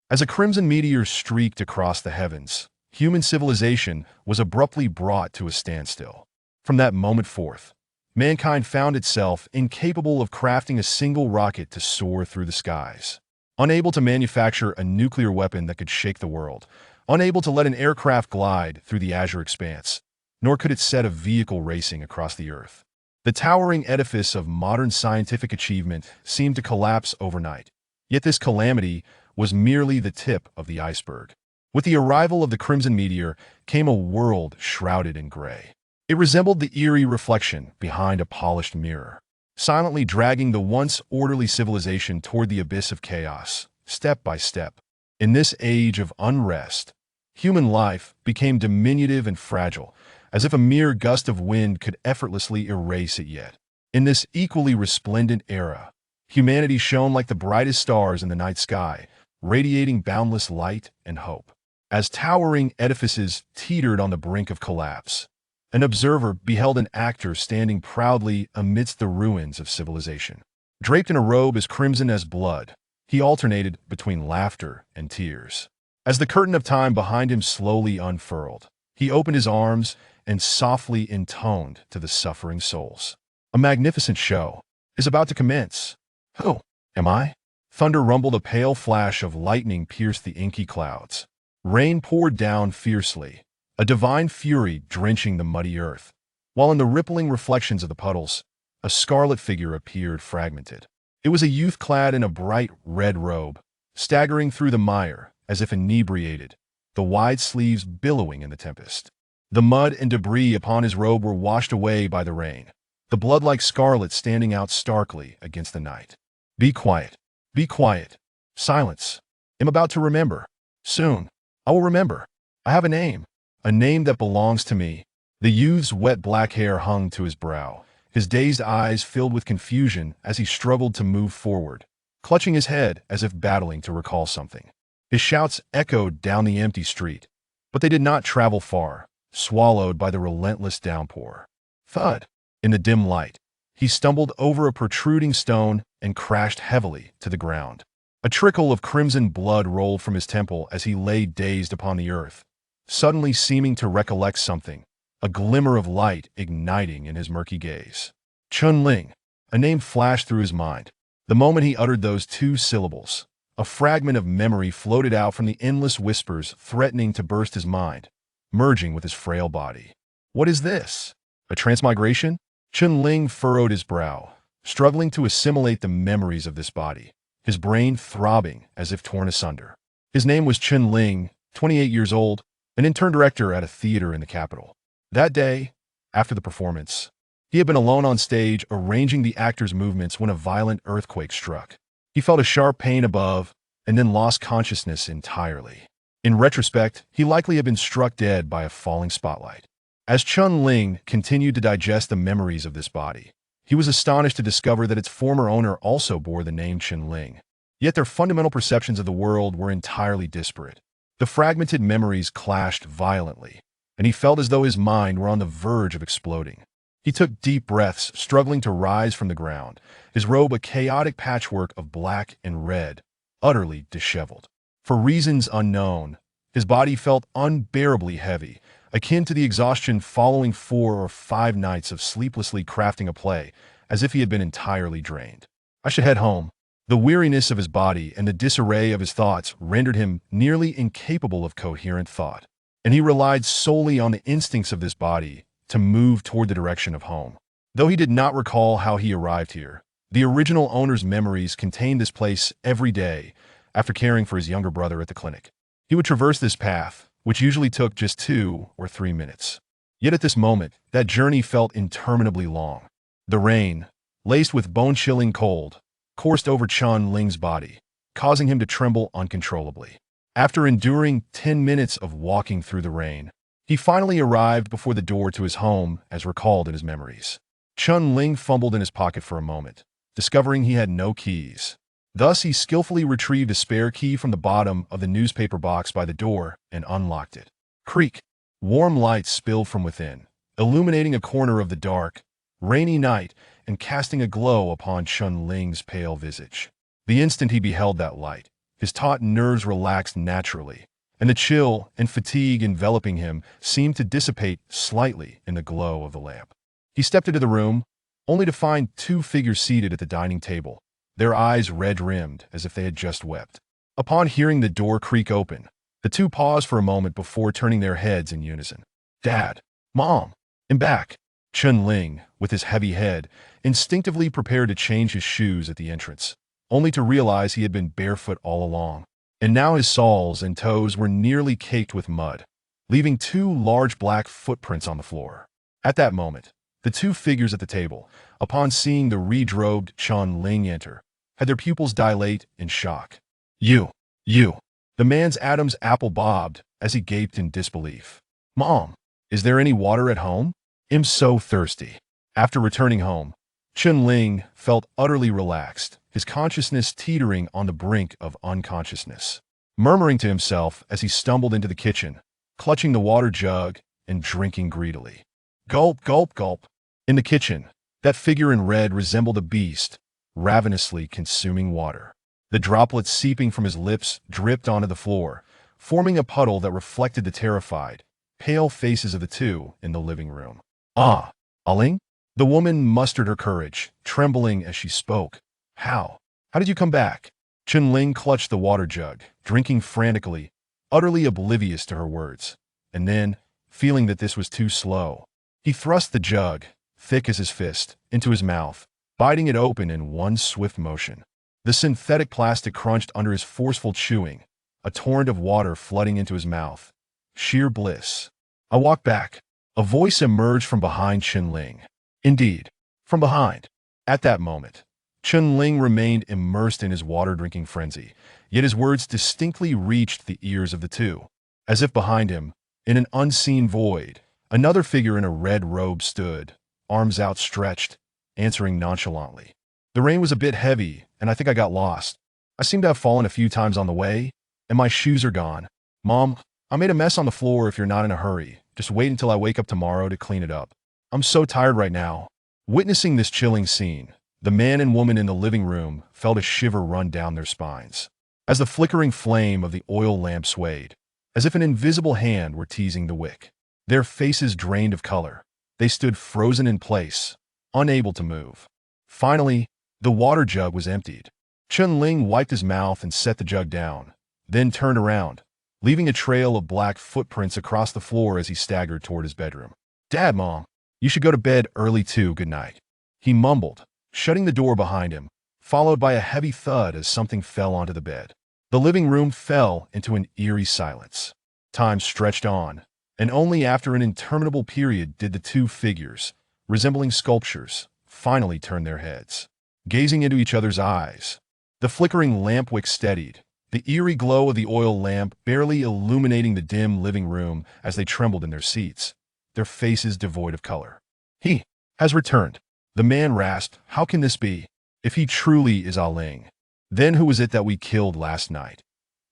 As a crimson meteor streaked across the heavens, human civilization was abruptly brought to a standstill. From that moment forth, mankind found itself incapable of crafting a single rocket to soar through the skies. Unable to manufacture a nuclear weapon that could shake the world, unable to let an aircraft glide through the azure expanse, nor could it set a vehicle racing across the earth. The towering edifice of modern scientific achievement seemed to collapse overnight. Yet this calamity was merely the tip of the iceberg. With the arrival of the crimson meteor came a world shrouded in gray. It resembled the eerie reflection behind a polished mirror, silently dragging the once orderly civilization toward the abyss of chaos, step by step. In this age of unrest, human life became diminutive and fragile, as if a mere gust of wind could effortlessly erase it yet. In this equally resplendent era, humanity shone like the brightest stars in the night sky, radiating boundless light and hope. As towering edifices teetered on the brink of collapse, an observer beheld an actor standing proudly amidst the ruins of civilization. Draped in a robe as crimson as blood, he alternated between laughter and tears. As the curtain of time behind him slowly unfurled, he opened his arms and softly intoned to the suffering souls. A magnificent show is about to commence. Who am I? Thunder rumbled, a pale flash of lightning pierced the inky clouds. Rain poured down fiercely, a divine fury drenching the muddy earth, while in the rippling reflections of the puddles, a scarlet figure appeared fragmented. It was a youth clad in a bright red robe, staggering through the mire as if inebriated, the wide sleeves billowing in the tempest. The mud and debris upon his robe were washed away by the rain, the blood like scarlet standing out starkly against the night. Be quiet. Be quiet. Silence. I'm about to remember. Soon, I will remember. I have a name that belongs to me. The youth's wet black hair hung to his brow, his dazed eyes filled with confusion as he struggled to move forward, clutching his head as if battling to recall something. His shouts echoed down the empty street, but they did not travel far, swallowed by the relentless downpour. Thud! In the dim light, he stumbled over a protruding stone and crashed heavily to the ground. A trickle of crimson blood rolled from his temple as he lay dazed upon the earth, suddenly seeming to recollect something, a glimmer of light igniting in his murky gaze. Chun Ling, a name flashed through his mind. The moment he uttered those two syllables, a fragment of memory floated out from the endless whispers threatening to burst his mind, merging with his frail body. What is this? A transmigration? Chun Ling furrowed his brow, struggling to assimilate the memories of this body, his brain throbbing as if torn asunder. His name was Chun Ling, 28 years old, an intern director at a theater in the capital. That day, after the performance, he had been alone on stage arranging the actor's movements when a violent earthquake struck. He felt a sharp pain above and then lost consciousness entirely. In retrospect, he likely had been struck dead by a falling spotlight. As Chun Ling continued to digest the memories of this body, he was astonished to discover that its former owner also bore the name Chun Ling. Yet their fundamental perceptions of the world were entirely disparate. The fragmented memories clashed violently, and he felt as though his mind were on the verge of exploding. He took deep breaths, struggling to rise from the ground, his robe a chaotic patchwork of black and red, utterly disheveled. For reasons unknown, his body felt unbearably heavy, akin to the exhaustion following 4 or 5 nights of sleeplessly crafting a play, as if he had been entirely drained. I should head home. The weariness of his body and the disarray of his thoughts rendered him nearly incapable of coherent thought, and he relied solely on the instincts of this body to move toward the direction of home. Though he did not recall how he arrived here, the original owner's memories contained this place every day after caring for his younger brother at the clinic. He would traverse this path, which usually took just 2 or 3 minutes. Yet at this moment, that journey felt interminably long. The rain, laced with bone-chilling cold, coursed over Chun Ling's body, causing him to tremble uncontrollably. After enduring 10 minutes of walking through the rain, he finally arrived before the door to his home as recalled in his memories. Chun Ling fumbled in his pocket for a moment, discovering he had no keys. Thus, he skillfully retrieved a spare key from the bottom of the newspaper box by the door and unlocked it. Creak! Warm light spilled from within, illuminating a corner of the dark, rainy night and casting a glow upon Chun Ling's pale visage. The instant he beheld that light, His taut nerves relaxed naturally, and the chill and fatigue enveloping him seemed to dissipate slightly in the glow of the lamp. He stepped into the room, only to find two figures seated at the dining table, their eyes red-rimmed as if they had just wept. Upon hearing the door creak open, the two paused for a moment before turning their heads in unison. "Dad! Mom! I'm back!" Chun-Ling, with his heavy head, instinctively prepared to change his shoes at the entrance, only to realize he had been barefoot all along. And now his soles and toes were nearly caked with mud, leaving two large black footprints on the floor. At that moment, the two figures at the table, upon seeing the redrobed Chun-Ling enter, had their pupils dilate in shock. You! The man's Adam's apple bobbed as he gaped in disbelief. "Mom, is there any water at home? I'm so thirsty." After returning home, Chun-Ling felt utterly relaxed, his consciousness teetering on the brink of unconsciousness. Murmuring to himself as he stumbled into the kitchen, clutching the water jug and drinking greedily. Gulp, gulp, gulp. In the kitchen, that figure in red resembled a beast, ravenously consuming water. The droplets seeping from his lips dripped onto the floor, forming a puddle that reflected the terrified, pale faces of the two in the living room. "Ah, Aling?" The woman mustered her courage, trembling as she spoke. How did you come back?" Chun-Ling clutched the water jug, drinking frantically, utterly oblivious to her words. And then, feeling that this was too slow, he thrust the jug, thick as his fist, into his mouth, biting it open in one swift motion. The synthetic plastic crunched under his forceful chewing, a torrent of water flooding into his mouth. Sheer bliss. "I walked back." A voice emerged from behind Chun-Ling. Indeed, from behind. At that moment, Chun-Ling remained immersed in his water-drinking frenzy, yet his words distinctly reached the ears of the two. As if behind him, in an unseen void, another figure in a red robe stood, arms outstretched, answering nonchalantly. "The rain was a bit heavy, and I think I got lost. I seem to have fallen a few times on the way, and my shoes are gone. Mom, I made a mess on the floor if you're not in a hurry. Just wait until I wake up tomorrow to clean it up. I'm so tired right now." Witnessing this chilling scene, the man and woman in the living room felt a shiver run down their spines. As the flickering flame of the oil lamp swayed, as if an invisible hand were teasing the wick, their faces drained of color. They stood frozen in place, unable to move. Finally, the water jug was emptied. Chun-Ling wiped his mouth and set the jug down, then turned around, leaving a trail of black footprints across the floor as he staggered toward his bedroom. "Dad, Mom, you should go to bed early too, good night," he mumbled, shutting the door behind him, followed by a heavy thud as something fell onto the bed. The living room fell into an eerie silence. Time stretched on, and only after an interminable period did the two figures, resembling sculptures, finally turn their heads. Gazing into each other's eyes, the flickering lamp wick steadied, the eerie glow of the oil lamp barely illuminating the dim living room as they trembled in their seats, their faces devoid of color. "He has returned," the man rasped. "How can this be? If he truly is Aling, then who was it that we killed last night?"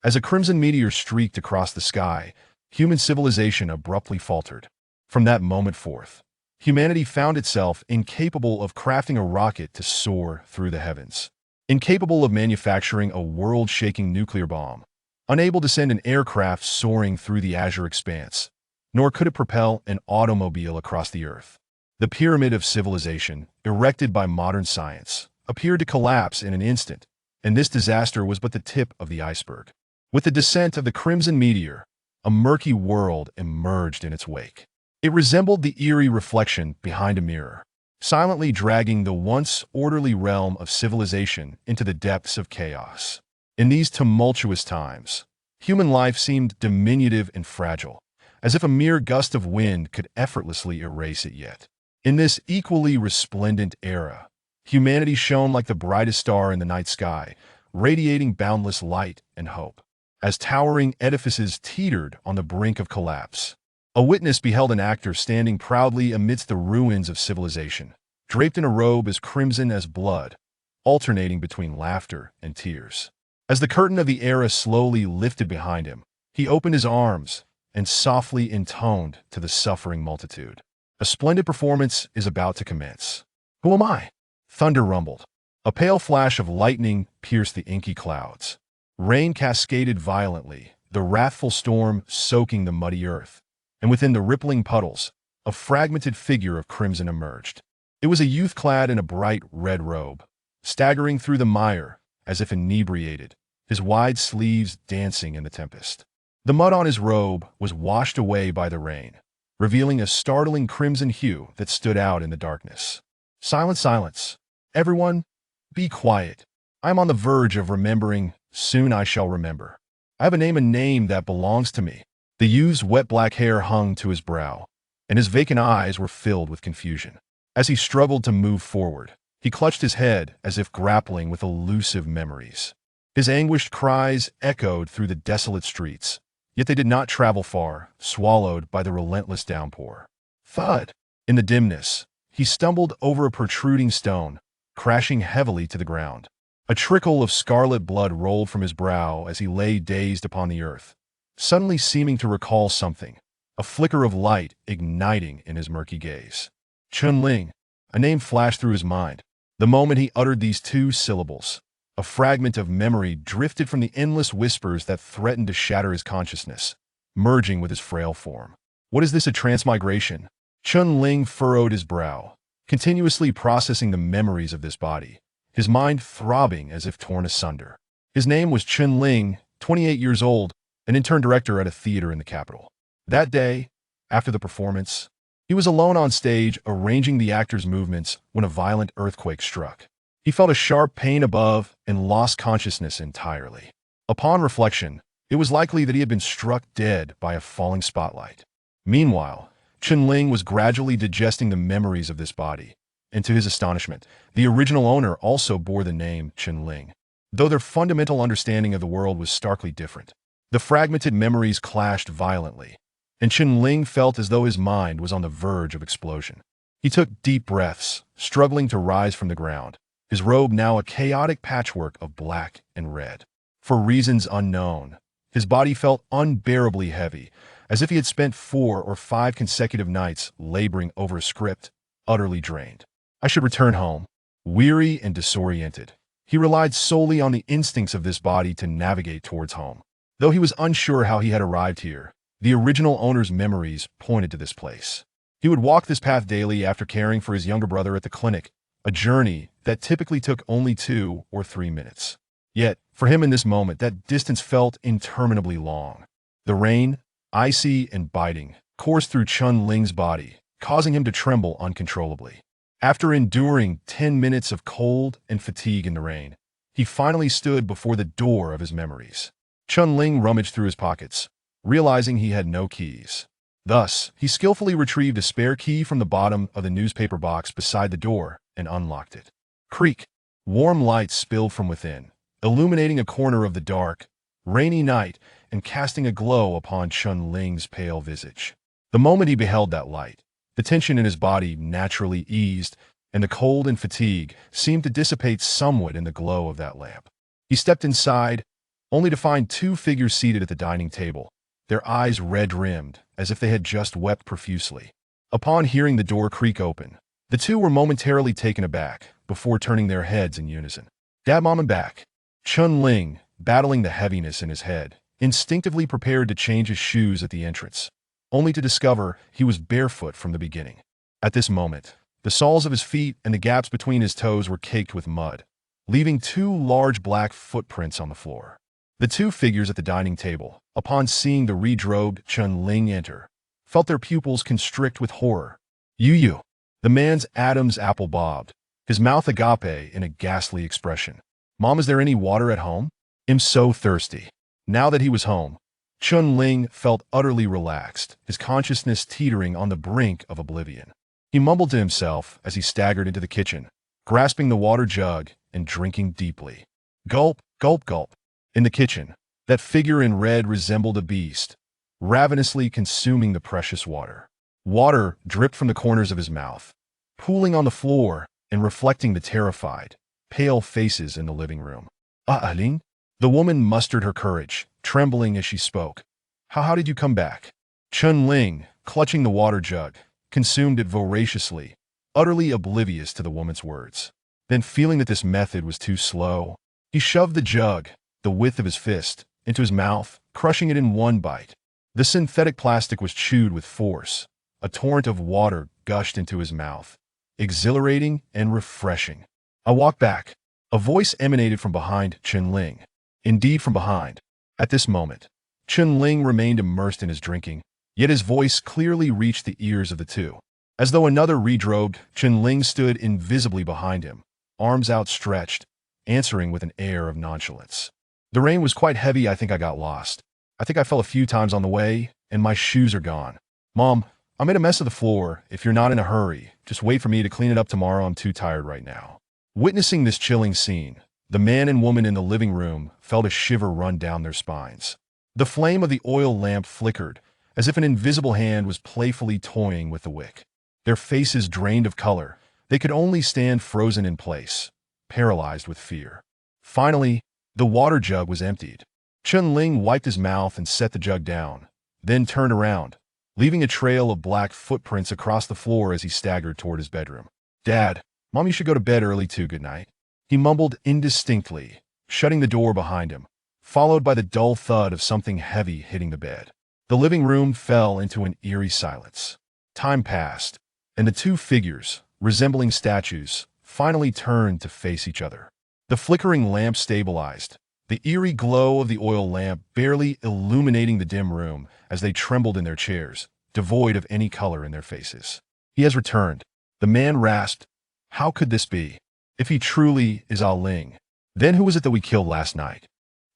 As a crimson meteor streaked across the sky, human civilization abruptly faltered. From that moment forth, humanity found itself incapable of crafting a rocket to soar through the heavens, incapable of manufacturing a world-shaking nuclear bomb, unable to send an aircraft soaring through the azure expanse, nor could it propel an automobile across the earth. The pyramid of civilization, erected by modern science, appeared to collapse in an instant, and this disaster was but the tip of the iceberg. With the descent of the crimson meteor, a murky world emerged in its wake. It resembled the eerie reflection behind a mirror, silently dragging the once orderly realm of civilization into the depths of chaos. In these tumultuous times, human life seemed diminutive and fragile, as if a mere gust of wind could effortlessly erase it yet. In this equally resplendent era, humanity shone like the brightest star in the night sky, radiating boundless light and hope. As towering edifices teetered on the brink of collapse, a witness beheld an actor standing proudly amidst the ruins of civilization, draped in a robe as crimson as blood, alternating between laughter and tears. As the curtain of the era slowly lifted behind him, he opened his arms and softly intoned to the suffering multitude. "A splendid performance is about to commence." "Who am I?" Thunder rumbled. A pale flash of lightning pierced the inky clouds. Rain cascaded violently, the wrathful storm soaking the muddy earth, and within the rippling puddles, a fragmented figure of crimson emerged. It was a youth clad in a bright red robe, staggering through the mire as if inebriated, his wide sleeves dancing in the tempest. The mud on his robe was washed away by the rain, revealing a startling crimson hue that stood out in the darkness. Silence, silence. Everyone, be quiet. I am on the verge of remembering. Soon I shall remember. I have a name that belongs to me. The youth's wet black hair hung to his brow, and his vacant eyes were filled with confusion. As he struggled to move forward, he clutched his head as if grappling with elusive memories. His anguished cries echoed through the desolate streets, yet they did not travel far, swallowed by the relentless downpour. Thud! In the dimness, he stumbled over a protruding stone, crashing heavily to the ground. A trickle of scarlet blood rolled from his brow as he lay dazed upon the earth, suddenly seeming to recall something, a flicker of light igniting in his murky gaze. Chun-Ling, a name flashed through his mind. The moment he uttered these two syllables, a fragment of memory drifted from the endless whispers that threatened to shatter his consciousness, merging with his frail form. What is this, a transmigration? Chun-Ling furrowed his brow, continuously processing the memories of this body, his mind throbbing as if torn asunder. His name was Chun-Ling, 28 years old, an intern director at a theater in the capital. That day, after the performance, he was alone on stage arranging the actor's movements when a violent earthquake struck. He felt a sharp pain above and lost consciousness entirely. Upon reflection, it was likely that he had been struck dead by a falling spotlight. Meanwhile, Chun-Ling was gradually digesting the memories of this body, and to his astonishment, the original owner also bore the name Chun-Ling. Though their fundamental understanding of the world was starkly different, the fragmented memories clashed violently, and Chun-Ling felt as though his mind was on the verge of explosion. He took deep breaths, struggling to rise from the ground, his robe now a chaotic patchwork of black and red. For reasons unknown, his body felt unbearably heavy, as if he had spent 4 or 5 consecutive nights laboring over a script, utterly drained. I should return home. Weary and disoriented, he relied solely on the instincts of this body to navigate towards home. Though he was unsure how he had arrived here, the original owner's memories pointed to this place. He would walk this path daily after caring for his younger brother at the clinic, a journey that typically took only 2 or 3 minutes. Yet, for him in this moment, that distance felt interminably long. The rain, icy and biting, coursed through Chun-Ling's body, causing him to tremble uncontrollably. After enduring 10 minutes of cold and fatigue in the rain, he finally stood before the door of his memories. Chun-Ling rummaged through his pockets, realizing he had no keys. Thus, he skillfully retrieved a spare key from the bottom of the newspaper box beside the door and unlocked it. Creak! Warm light spilled from within, illuminating a corner of the dark, rainy night and casting a glow upon Chun-Ling's pale visage. The moment he beheld that light, the tension in his body naturally eased, and the cold and fatigue seemed to dissipate somewhat in the glow of that lamp. He stepped inside, only to find 2 figures seated at the dining table, their eyes red-rimmed, as if they had just wept profusely. Upon hearing the door creak open, the 2 were momentarily taken aback, before turning their heads in unison. Dad, Mom, and back. Chun-Ling, battling the heaviness in his head, instinctively prepared to change his shoes at the entrance, only to discover he was barefoot from the beginning. At this moment, the soles of his feet and the gaps between his toes were caked with mud, leaving 2 large black footprints on the floor. The 2 figures at the dining table, upon seeing the redrobed Chun-Ling enter, felt their pupils constrict with horror. You. The man's Adam's apple bobbed, his mouth agape in a ghastly expression. Mom, is there any water at home? I'm so thirsty. Now that he was home, Chun-Ling felt utterly relaxed, his consciousnness teetering on the brink of oblivion. He mumbled to himself as he staggered into the kitchen, grasping the water jug and drinking deeply. Gulp, gulp, gulp. In the kitchen, that figure in red resembled a beast, ravenously consuming the precious water. Water dripped from the corners of his mouth, pooling on the floor and reflecting the terrified, pale faces in the living room. Aling? The woman mustered her courage, trembling as she spoke. How did you come back? Chun-Ling, clutching the water jug, consumed it voraciously, utterly oblivious to the woman's words. Then, feeling that this method was too slow, he shoved the jug, the width of his fist, into his mouth, crushing it in one bite. The synthetic plastic was chewed with force. A torrent of water gushed into his mouth, exhilarating and refreshing. I walked back. A voice emanated from behind Chen-Ling. Indeed, from behind. At this moment, Chen-Ling remained immersed in his drinking, yet his voice clearly reached the ears of the two. As though another redrobed, Chen-Ling stood invisibly behind him, arms outstretched, answering with an air of nonchalance. The rain was quite heavy. I think I got lost. I think I fell a few times on the way, and my shoes are gone. Mom, I made a mess of the floor. If you're not in a hurry, just wait for me to clean it up tomorrow. I'm too tired right now. Witnessing this chilling scene, the man and woman in the living room felt a shiver run down their spines. The flame of the oil lamp flickered, as if an invisible hand was playfully toying with the wick. Their faces drained of color. They could only stand frozen in place, paralyzed with fear. Finally, the water jug was emptied. Chen-Ling wiped his mouth and set the jug down, then turned around, leaving a trail of black footprints across the floor as he staggered toward his bedroom. Dad, Mom, you should go to bed early too. Good night. He mumbled indistinctly, shutting the door behind him, followed by the dull thud of something heavy hitting the bed. The living room fell into an eerie silence. Time passed, and the two figures, resembling statues, finally turned to face each other. The flickering lamp stabilized, the eerie glow of the oil lamp barely illuminating the dim room as they trembled in their chairs, devoid of any color in their faces. He has returned. The man rasped, "How could this be? If he truly is Ah Ling, then who was it that we killed last night?"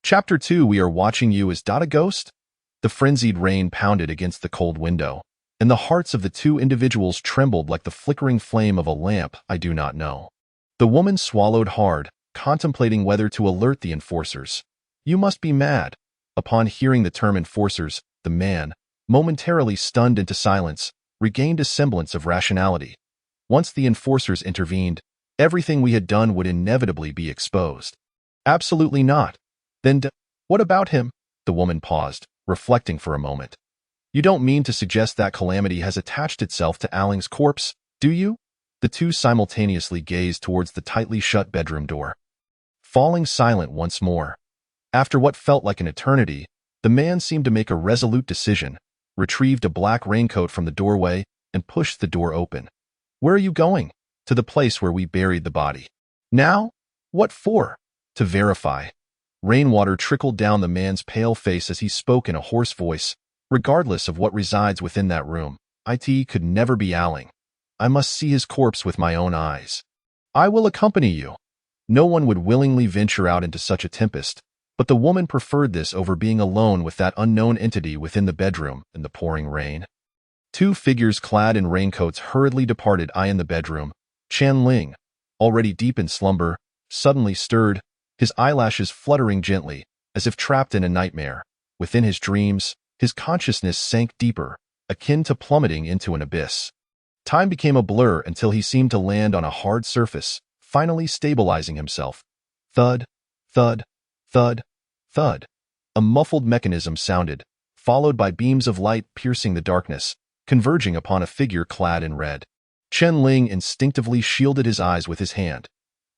Chapter 2. We are watching you as a ghost? The frenzied rain pounded against the cold window, and the hearts of the two individuals trembled like the flickering flame of a lamp. I do not know. The woman swallowed hard, contemplating whether to alert the enforcers. "You must be mad." Upon hearing the term enforcers, the man, momentarily stunned into silence, regained a semblance of rationality. Once the enforcers intervened, everything we had done would inevitably be exposed. Absolutely not. Then what about him? The woman paused, reflecting for a moment. You don't mean to suggest that calamity has attached itself to Alling's corpse, do you? The two simultaneously gazed towards the tightly shut bedroom door, falling silent once more. After what felt like an eternity, the man seemed to make a resolute decision, retrieved a black raincoat from the doorway, and pushed the door open. "Where are you going?" "To the place where we buried the body." "Now? What for?" "To verify." Rainwater trickled down the man's pale face as he spoke in a hoarse voice. "Regardless of what resides within that room, it could never be Alling. I must see his corpse with my own eyes." "I will accompany you." No one would willingly venture out into such a tempest, but the woman preferred this over being alone with that unknown entity within the bedroom in the pouring rain. Two figures clad in raincoats hurriedly departed. In the bedroom, Chen-Ling, already deep in slumber, suddenly stirred, his eyelashes fluttering gently, as if trapped in a nightmare. Within his dreams, his consciousness sank deeper, akin to plummeting into an abyss. Time became a blur until he seemed to land on a hard surface, finally stabilizing himself. Thud, thud, thud, thud. A muffled mechanism sounded, followed by beams of light piercing the darkness, converging upon a figure clad in red. Chen-Ling instinctively shielded his eyes with his hand.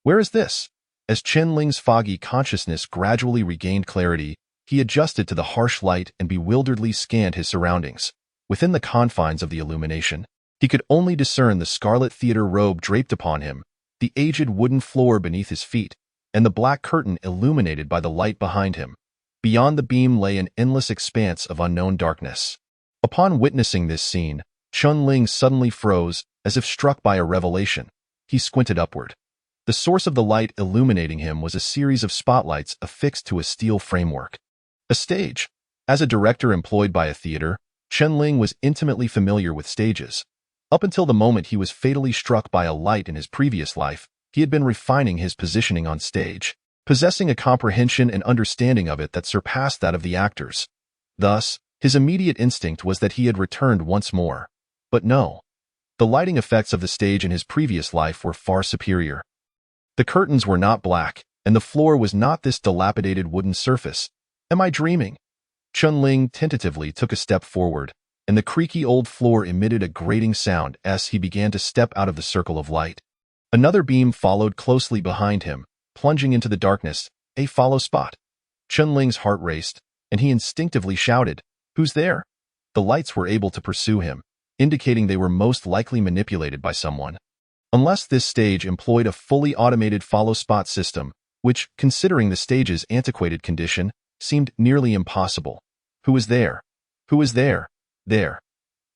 "Where is this?" As Chen-Ling's foggy consciousness gradually regained clarity, he adjusted to the harsh light and bewilderedly scanned his surroundings. Within the confines of the illumination, he could only discern the scarlet theater robe draped upon him, the aged wooden floor beneath his feet, and the black curtain illuminated by the light behind him. Beyond the beam lay an endless expanse of unknown darkness. Upon witnessing this scene, Chen-Ling suddenly froze, as if struck by a revelation. He squinted upward. The source of the light illuminating him was a series of spotlights affixed to a steel framework. A stage. As a director employed by a theater, Chen-Ling was intimately familiar with stages. Up until the moment he was fatally struck by a light in his previous life, he had been refining his positioning on stage, possessing a comprehension and understanding of it that surpassed that of the actors. Thus, his immediate instinct was that he had returned once more. But no. The lighting effects of the stage in his previous life were far superior. The curtains were not black, and the floor was not this dilapidated wooden surface. Am I dreaming? Chen-Ling tentatively took a step forward, and the creaky old floor emitted a grating sound as he began to step out of the circle of light. Another beam followed closely behind him, plunging into the darkness, a follow spot. Chunling's heart raced, and he instinctively shouted, "Who's there?" The lights were able to pursue him, indicating they were most likely manipulated by someone. Unless this stage employed a fully automated follow-spot system, which, considering the stage's antiquated condition, seemed nearly impossible. "Who is there? Who is there? There."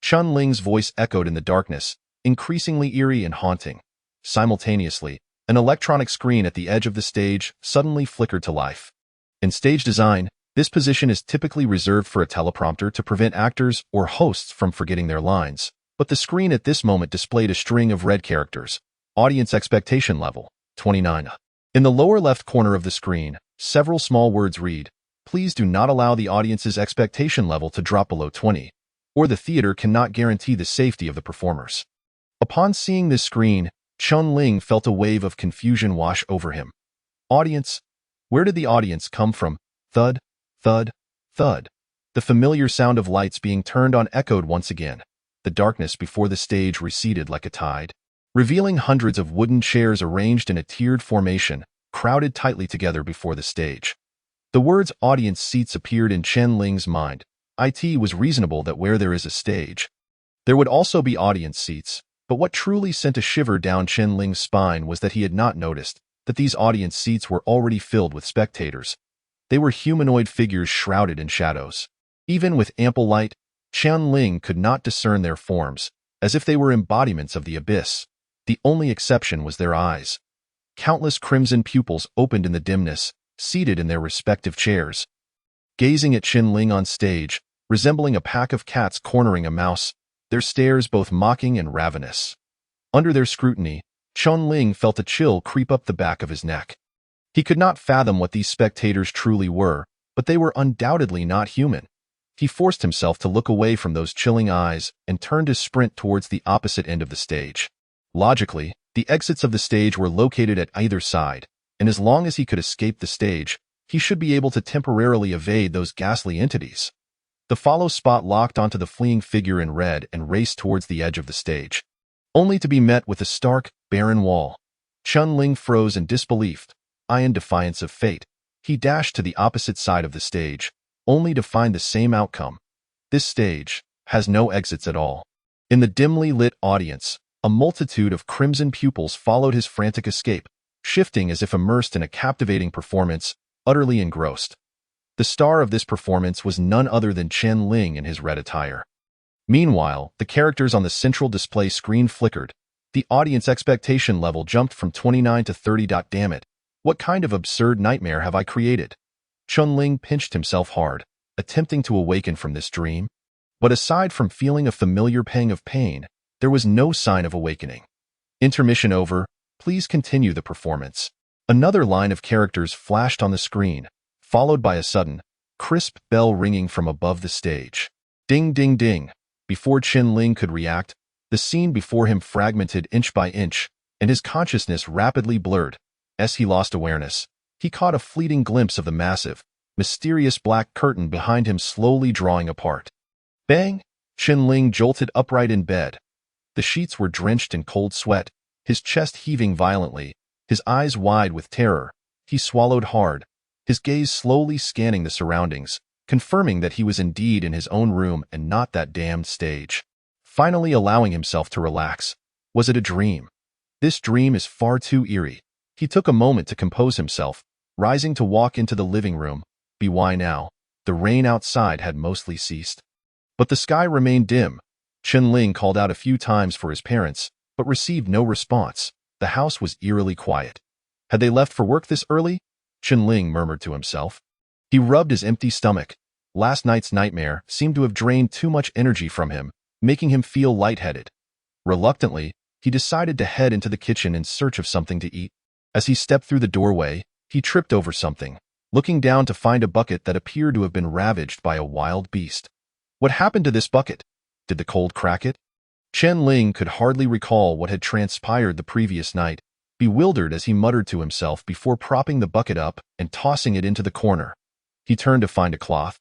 Chunling's voice echoed in the darkness, increasingly eerie and haunting. Simultaneously, an electronic screen at the edge of the stage suddenly flickered to life. In stage design, this position is typically reserved for a teleprompter to prevent actors or hosts from forgetting their lines, but the screen at this moment displayed a string of red characters. Audience expectation level, 29. In the lower left corner of the screen, several small words read, "Please do not allow the audience's expectation level to drop below 20, or the theater cannot guarantee the safety of the performers." Upon seeing this screen, Chunling felt a wave of confusion wash over him. Audience? Where did the audience come from? Thud, thud, thud. The familiar sound of lights being turned on echoed once again. The darkness before the stage receded like a tide, revealing hundreds of wooden chairs arranged in a tiered formation, crowded tightly together before the stage. The words audience seats appeared in Chunling's mind. It was reasonable that where there is a stage, there would also be audience seats, but what truly sent a shiver down Chunling's spine was that he had not noticed that these audience seats were already filled with spectators. They were humanoid figures shrouded in shadows. Even with ample light, Chunling could not discern their forms, as if they were embodiments of the abyss. The only exception was their eyes. Countless crimson pupils opened in the dimness, seated in their respective chairs. Gazing at Chunling on stage, resembling a pack of cats cornering a mouse, their stares both mocking and ravenous. Under their scrutiny, Chunling felt a chill creep up the back of his neck. He could not fathom what these spectators truly were, but they were undoubtedly not human. He forced himself to look away from those chilling eyes and turned his sprint towards the opposite end of the stage. Logically, the exits of the stage were located at either side, and as long as he could escape the stage, he should be able to temporarily evade those ghastly entities. The follow spot locked onto the fleeing figure in red and raced towards the edge of the stage, only to be met with a stark, barren wall. Chunling froze in disbelief. In defiance of fate, he dashed to the opposite side of the stage, only to find the same outcome. This stage has no exits at all. In the dimly lit audience, a multitude of crimson pupils followed his frantic escape, shifting as if immersed in a captivating performance, utterly engrossed. The star of this performance was none other than Chunling in his red attire. Meanwhile, the characters on the central display screen flickered. The audience expectation level jumped from 29 to 30. Damn it. What kind of absurd nightmare have I created? Chunling pinched himself hard, attempting to awaken from this dream. But aside from feeling a familiar pang of pain, there was no sign of awakening. Intermission over, please continue the performance. Another line of characters flashed on the screen, followed by a sudden, crisp bell ringing from above the stage. Ding, ding, ding. Before Chunling could react, the scene before him fragmented inch by inch, and his consciousness rapidly blurred. As he lost awareness, he caught a fleeting glimpse of the massive, mysterious black curtain behind him slowly drawing apart. Bang! Chunling jolted upright in bed. The sheets were drenched in cold sweat, his chest heaving violently, his eyes wide with terror. He swallowed hard, his gaze slowly scanning the surroundings, confirming that he was indeed in his own room and not that damned stage. Finally allowing himself to relax. Was it a dream? This dream is far too eerie. He took a moment to compose himself, rising to walk into the living room. Why now? The rain outside had mostly ceased, but the sky remained dim. Chunling called out a few times for his parents, but received no response. The house was eerily quiet. Had they left for work this early? Chunling murmured to himself. He rubbed his empty stomach. Last night's nightmare seemed to have drained too much energy from him, making him feel lightheaded. Reluctantly, he decided to head into the kitchen in search of something to eat. As he stepped through the doorway, he tripped over something, looking down to find a bucket that appeared to have been ravaged by a wild beast. What happened to this bucket? Did the cold crack it? Chunling could hardly recall what had transpired the previous night, bewildered as he muttered to himself before propping the bucket up and tossing it into the corner. He turned to find a cloth,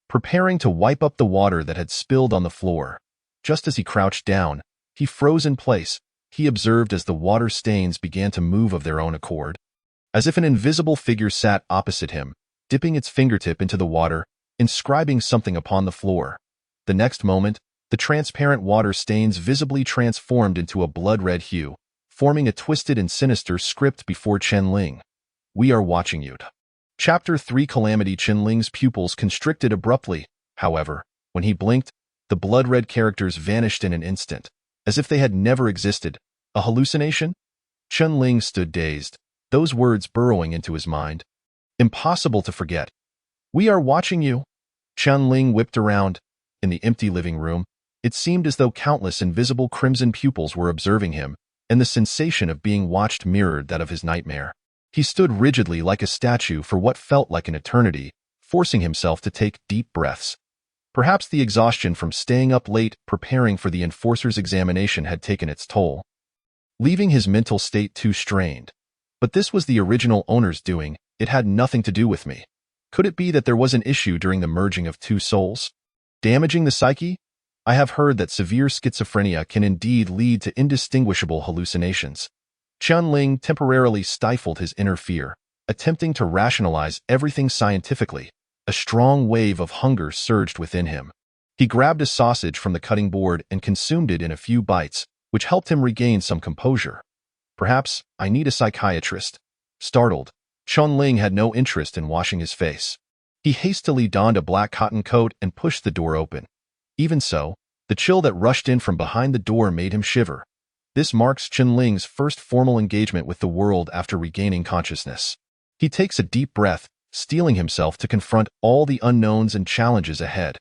preparing to wipe up the water that had spilled on the floor. Just as he crouched down, he froze in place. He observed as the water stains began to move of their own accord. As if an invisible figure sat opposite him, dipping its fingertip into the water, inscribing something upon the floor. The next moment, the transparent water stains visibly transformed into a blood-red hue, forming a twisted and sinister script before Qianling. "We are watching you." Chapter 3 Calamity. Qianling's pupils constricted abruptly. However, when he blinked, the blood-red characters vanished in an instant, as if they had never existed. A hallucination? Qianling stood dazed, those words burrowing into his mind. Impossible to forget. "We are watching you." Qianling whipped around. In the empty living room, it seemed as though countless invisible crimson pupils were observing him, and the sensation of being watched mirrored that of his nightmare. He stood rigidly like a statue for what felt like an eternity, forcing himself to take deep breaths. Perhaps the exhaustion from staying up late preparing for the enforcer's examination had taken its toll, leaving his mental state too strained. But this was the original owner's doing. It had nothing to do with me. Could it be that there was an issue during the merging of two souls? Damaging the psyche? I have heard that severe schizophrenia can indeed lead to indistinguishable hallucinations. Qianling temporarily stifled his inner fear, attempting to rationalize everything scientifically. A strong wave of hunger surged within him. He grabbed a sausage from the cutting board and consumed it in a few bites, which helped him regain some composure. Perhaps I need a psychiatrist. Startled, Qianling had no interest in washing his face. He hastily donned a black cotton coat and pushed the door open. Even so, the chill that rushed in from behind the door made him shiver. This marks Qianling's first formal engagement with the world after regaining consciousness. He takes a deep breath, steeling himself to confront all the unknowns and challenges ahead.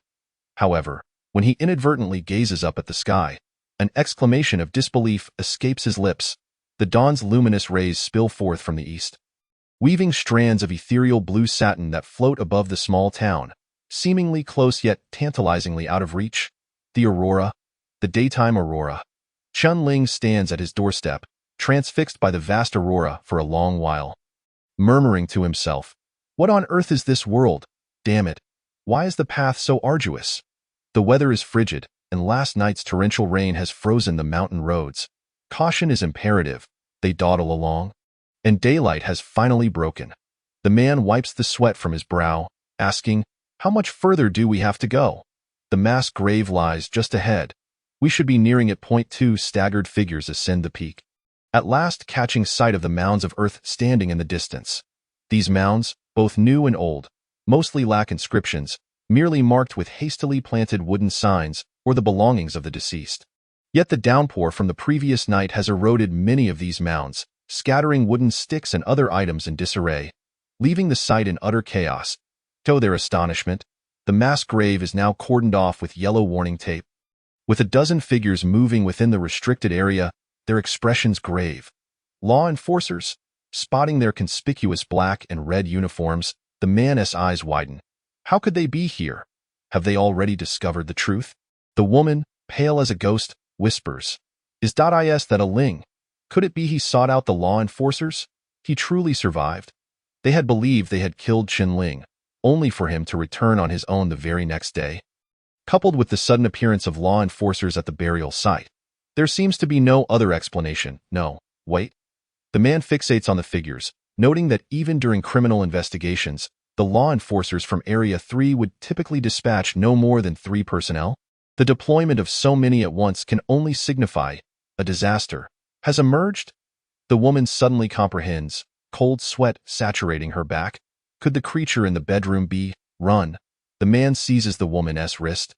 However, when he inadvertently gazes up at the sky, an exclamation of disbelief escapes his lips. The dawn's luminous rays spill forth from the east, weaving strands of ethereal blue satin that float above the small town, seemingly close yet tantalizingly out of reach. The aurora, the daytime aurora. Qianling stands at his doorstep, transfixed by the vast aurora for a long while, murmuring to himself, "What on earth is this world? Damn it! Why is the path so arduous?" The weather is frigid, and last night's torrential rain has frozen the mountain roads. Caution is imperative. They dawdle along, and daylight has finally broken. The man wipes the sweat from his brow, asking, "How much further do we have to go?" The mass grave lies just ahead. We should be nearing it. 2 staggered figures ascend the peak, at last catching sight of the mounds of earth standing in the distance. These mounds, both new and old, mostly lack inscriptions, merely marked with hastily planted wooden signs or the belongings of the deceased. Yet the downpour from the previous night has eroded many of these mounds, scattering wooden sticks and other items in disarray, leaving the site in utter chaos. To their astonishment, the mass grave is now cordoned off with yellow warning tape. With a dozen figures moving within the restricted area, their expressions grave. Law enforcers? Spotting their conspicuous black and red uniforms, the man's eyes widen. How could they be here? Have they already discovered the truth? The woman, pale as a ghost, whispers, "Is that a Ling? Could it be he sought out the law enforcers? He truly survived." They had believed they had killed Qianling, only for him to return on his own the very next day. Coupled with the sudden appearance of law enforcers at the burial site, there seems to be no other explanation. No, wait. The man fixates on the figures, noting that even during criminal investigations, the law enforcers from Area 3 would typically dispatch no more than 3 personnel. The deployment of so many at once can only signify a disaster has emerged. The woman suddenly comprehends, cold sweat saturating her back. Could the creature in the bedroom be? Run. The man seizes the woman's wrist,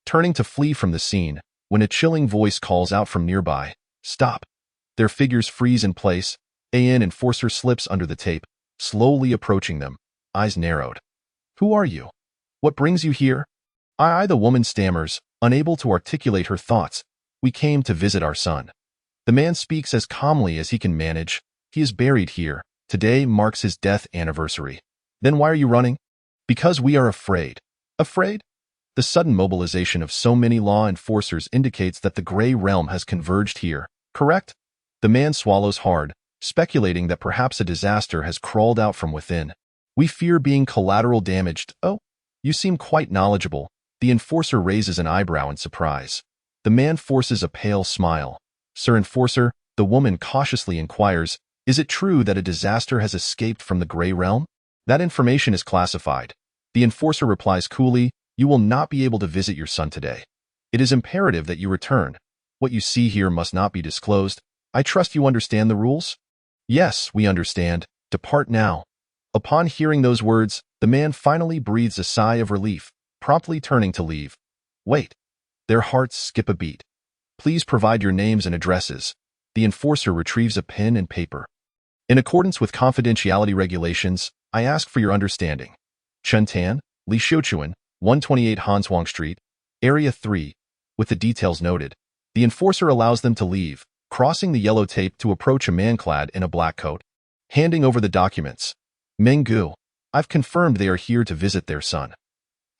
turning to flee from the scene, when a chilling voice calls out from nearby, "Stop." Their figures freeze in place. An enforcer slips under the tape, slowly approaching them, eyes narrowed. "Who are you? What brings you here?" The woman stammers, unable to articulate her thoughts. "We came to visit our son." The man speaks as calmly as he can manage. "He is buried here. Today marks his death anniversary." "Then why are you running?" "Because we are afraid." "Afraid?" The sudden mobilization of so many law enforcers indicates that the Gray Realm has converged here, correct? The man swallows hard, speculating that perhaps a disaster has crawled out from within. "We fear being collateral damaged." "Oh, you seem quite knowledgeable." The enforcer raises an eyebrow in surprise. The man forces a pale smile. "Sir Enforcer," the woman cautiously inquires, "is it true that a disaster has escaped from the Gray Realm?" That information is classified. The enforcer replies coolly, you will not be able to visit your son today. It is imperative that you return. What you see here must not be disclosed. I trust you understand the rules? Yes, we understand. Depart now. Upon hearing those words, the man finally breathes a sigh of relief, promptly turning to leave. Wait. Their hearts skip a beat. Please provide your names and addresses. The enforcer retrieves a pen and paper. In accordance with confidentiality regulations, I ask for your understanding. Chen Tan, Li Xiuchuan, 128 Hanshuang Street, Area 3. With the details noted, the enforcer allows them to leave, crossing the yellow tape to approach a man clad in a black coat. Handing over the documents. Meng Gu, I've confirmed they are here to visit their son.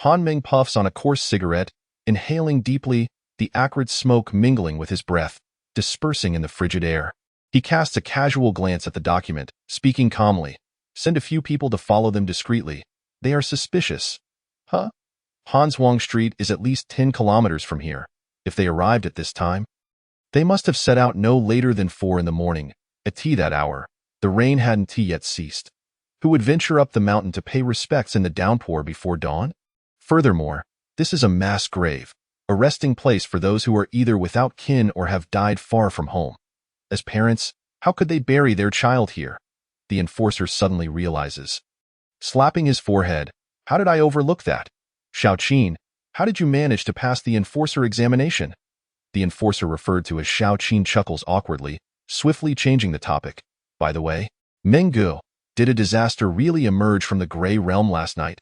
Han Meng puffs on a coarse cigarette, inhaling deeply, the acrid smoke mingling with his breath, dispersing in the frigid air. He casts a casual glance at the document, speaking calmly. Send a few people to follow them discreetly. They are suspicious. Huh? Hanshuang Street is at least 10 kilometers from here. If they arrived at this time, they must have set out no later than 4 in the morning. At tea that hour, the rain hadn't yet ceased. Who would venture up the mountain to pay respects in the downpour before dawn? Furthermore, this is a mass grave, a resting place for those who are either without kin or have died far from home. As parents, how could they bury their child here? The enforcer suddenly realizes. Slapping his forehead, how did I overlook that? Xiaoqin, how did you manage to pass the enforcer examination? The enforcer referred to as Xiaoqin chuckles awkwardly, swiftly changing the topic. By the way, Meng Gu, did a disaster really emerge from the Gray Realm last night?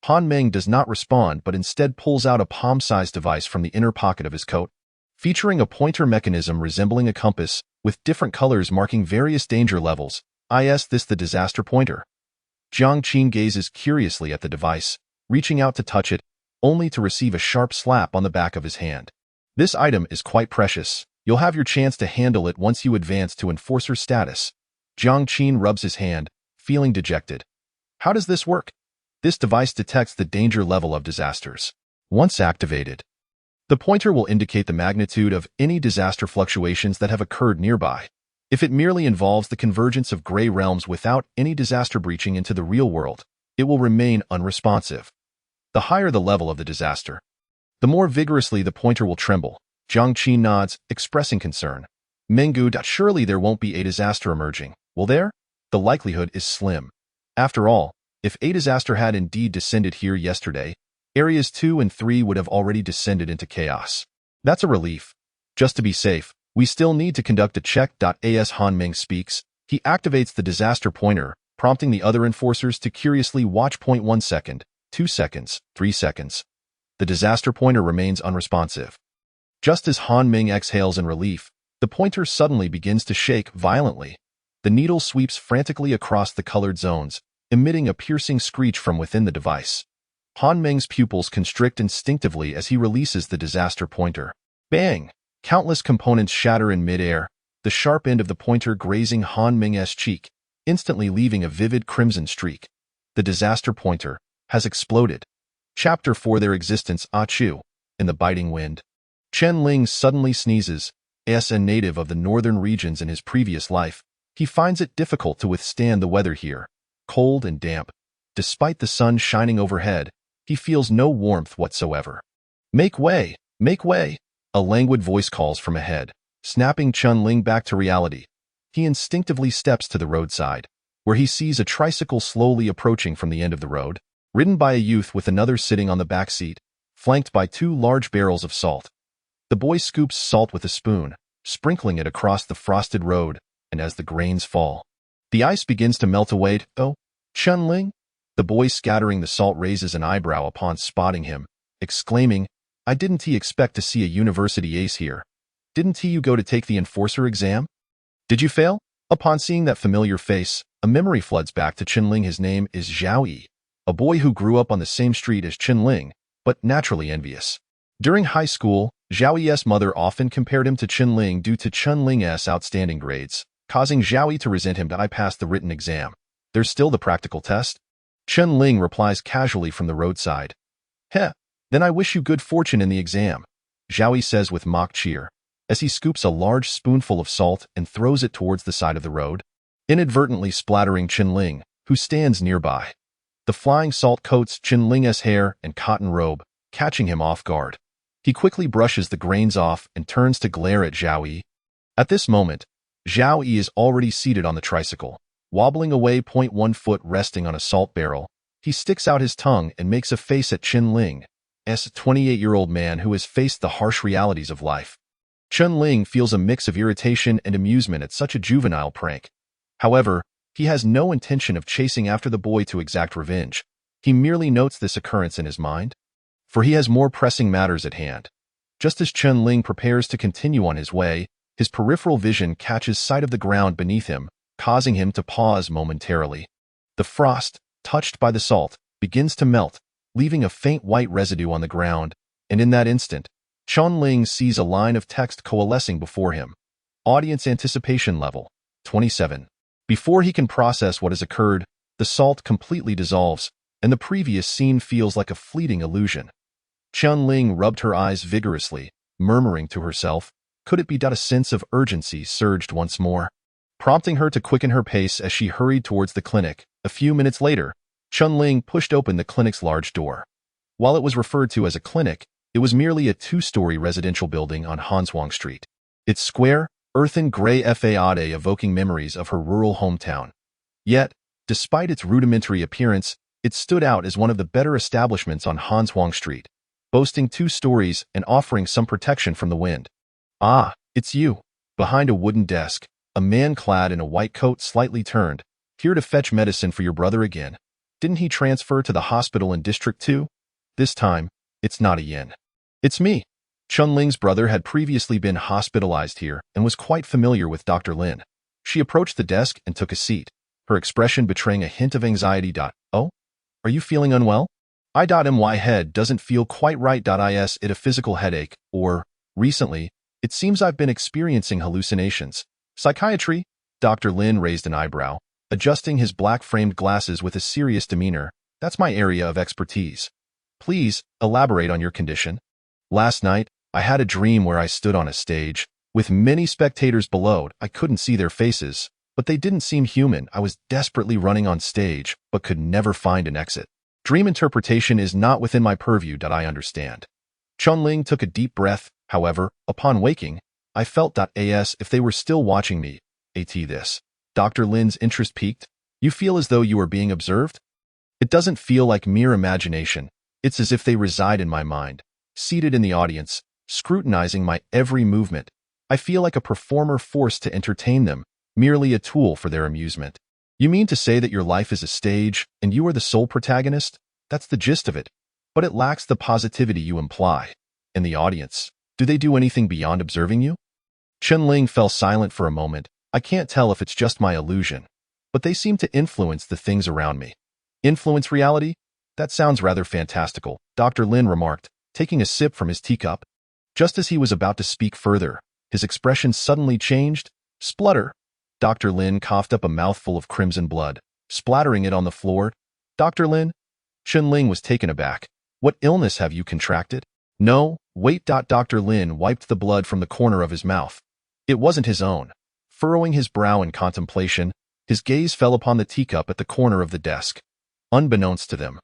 Han Meng does not respond but instead pulls out a palm-sized device from the inner pocket of his coat, featuring a pointer mechanism resembling a compass, with different colors marking various danger levels. Is this the disaster pointer? Jiang Qin gazes curiously at the device, reaching out to touch it, only to receive a sharp slap on the back of his hand. This item is quite precious. You'll have your chance to handle it once you advance to enforcer status. Jiang Qin rubs his hand, feeling dejected. How does this work? This device detects the danger level of disasters. Once activated, the pointer will indicate the magnitude of any disaster fluctuations that have occurred nearby. If it merely involves the convergence of gray realms without any disaster breaching into the real world, it will remain unresponsive. The higher the level of the disaster, the more vigorously the pointer will tremble. Jiang Qin nods, expressing concern. Meng Gu, surely there won't be a disaster emerging, will there? The likelihood is slim. After all, if a disaster had indeed descended here yesterday, areas 2 and 3 would have already descended into chaos. That's a relief. Just to be safe, we still need to conduct a check. As Han Meng speaks, he activates the disaster pointer, prompting the other enforcers to curiously watch. 1 second, 2 seconds, 3 seconds. The disaster pointer remains unresponsive. Just as Han Meng exhales in relief, the pointer suddenly begins to shake violently. The needle sweeps frantically across the colored zones, emitting a piercing screech from within the device. Han Meng's pupils constrict instinctively as he releases the disaster pointer. Bang! Countless components shatter in midair, the sharp end of the pointer grazing Han Meng's cheek, instantly leaving a vivid crimson streak. The disaster pointer has exploded. Chapter 4 Their Existence. Chu. In the biting wind. Chen Ling suddenly sneezes. As a native of the northern regions in his previous life, he finds it difficult to withstand the weather here, cold and damp. Despite the sun shining overhead, he feels no warmth whatsoever. Make way! Make way! A languid voice calls from ahead, snapping Chen Ling back to reality. He instinctively steps to the roadside, where he sees a tricycle slowly approaching from the end of the road, ridden by a youth with another sitting on the back seat, flanked by 2 large barrels of salt. The boy scoops salt with a spoon, sprinkling it across the frosted road, and as the grains fall, the ice begins to melt away. Oh, Chen Ling? The boy scattering the salt raises an eyebrow upon spotting him, exclaiming, I didn't expect to see a university ace here. Didn't you go to take the enforcer exam? Did you fail? Upon seeing that familiar face, a memory floods back to Chen Ling. His name is Zhao Yi, a boy who grew up on the same street as Chen Ling, but naturally envious. During high school, Zhao Yi's mother often compared him to Chen Ling due to Chen Ling's outstanding grades, causing Zhao Yi to resent him. I passed the written exam. There's still the practical test. Chen Ling replies casually from the roadside. Heh, then I wish you good fortune in the exam, Zhao Yi says with mock cheer, as he scoops a large spoonful of salt and throws it towards the side of the road, inadvertently splattering Chen Ling, who stands nearby. The flying salt coats Qinling's hair and cotton robe, catching him off guard. He quickly brushes the grains off and turns to glare at Zhao Yi. At this moment, Zhao Yi is already seated on the tricycle, wobbling away. 1 foot resting on a salt barrel. He sticks out his tongue and makes a face at Qinling, a 28-year-old man who has faced the harsh realities of life. Qinling feels a mix of irritation and amusement at such a juvenile prank. However, he has no intention of chasing after the boy to exact revenge. He merely notes this occurrence in his mind, for he has more pressing matters at hand. Just as Qinling prepares to continue on his way, his peripheral vision catches sight of the ground beneath him, causing him to pause momentarily. The frost, touched by the salt, begins to melt, leaving a faint white residue on the ground, and in that instant, Qinling sees a line of text coalescing before him. Audience anticipation level, 27. Before he can process what has occurred, the salt completely dissolves, and the previous scene feels like a fleeting illusion. Qinling rubbed her eyes vigorously, murmuring to herself, could it be that a sense of urgency surged once more, prompting her to quicken her pace as she hurried towards the clinic. A few minutes later, Qinling pushed open the clinic's large door. While it was referred to as a clinic, it was merely a 2-story residential building on Hanzhuang Street. Its square, earthen gray facade evoking memories of her rural hometown. Yet, despite its rudimentary appearance, it stood out as one of the better establishments on Hanzhuang Street, boasting 2 stories and offering some protection from the wind. Ah, it's you. Behind a wooden desk, a man clad in a white coat slightly turned, here to fetch medicine for your brother again. Didn't he transfer to the hospital in District 2? This time, it's not a yin. It's me. Qinling's brother had previously been hospitalized here and was quite familiar with Dr. Lin. She approached the desk and took a seat, her expression betraying a hint of anxiety. Oh? Are you feeling unwell? My head doesn't feel quite right. Is it a physical headache, or, recently, it seems I've been experiencing hallucinations. Psychiatry? Dr. Lin raised an eyebrow, adjusting his black-framed glasses with a serious demeanor. That's my area of expertise. Please, elaborate on your condition. Last night, I had a dream where I stood on a stage, with many spectators below. I couldn't see their faces, but they didn't seem human. I was desperately running on stage, but could never find an exit. Dream interpretation is not within my purview. I understand. Qinling took a deep breath. However, upon waking, I felt as if they were still watching me. This. Dr. Lin's interest peaked. You feel as though you are being observed? It doesn't feel like mere imagination. It's as if they reside in my mind, seated in the audience, scrutinizing my every movement. I feel like a performer forced to entertain them, merely a tool for their amusement. You mean to say that your life is a stage, and you are the sole protagonist? That's the gist of it. But it lacks the positivity you imply. And the audience, do they do anything beyond observing you? Qinling fell silent for a moment. I can't tell if it's just my illusion, but they seem to influence the things around me. Influence reality? That sounds rather fantastical, Dr. Lin remarked, taking a sip from his teacup. Just as he was about to speak further, his expression suddenly changed. Splutter. Dr. Lin coughed up a mouthful of crimson blood, splattering it on the floor. Dr. Lin? Qinling was taken aback. What illness have you contracted? No, wait. Dr. Lin wiped the blood from the corner of his mouth. It wasn't his own. Furrowing his brow in contemplation, his gaze fell upon the teacup at the corner of the desk. Unbeknownst to them,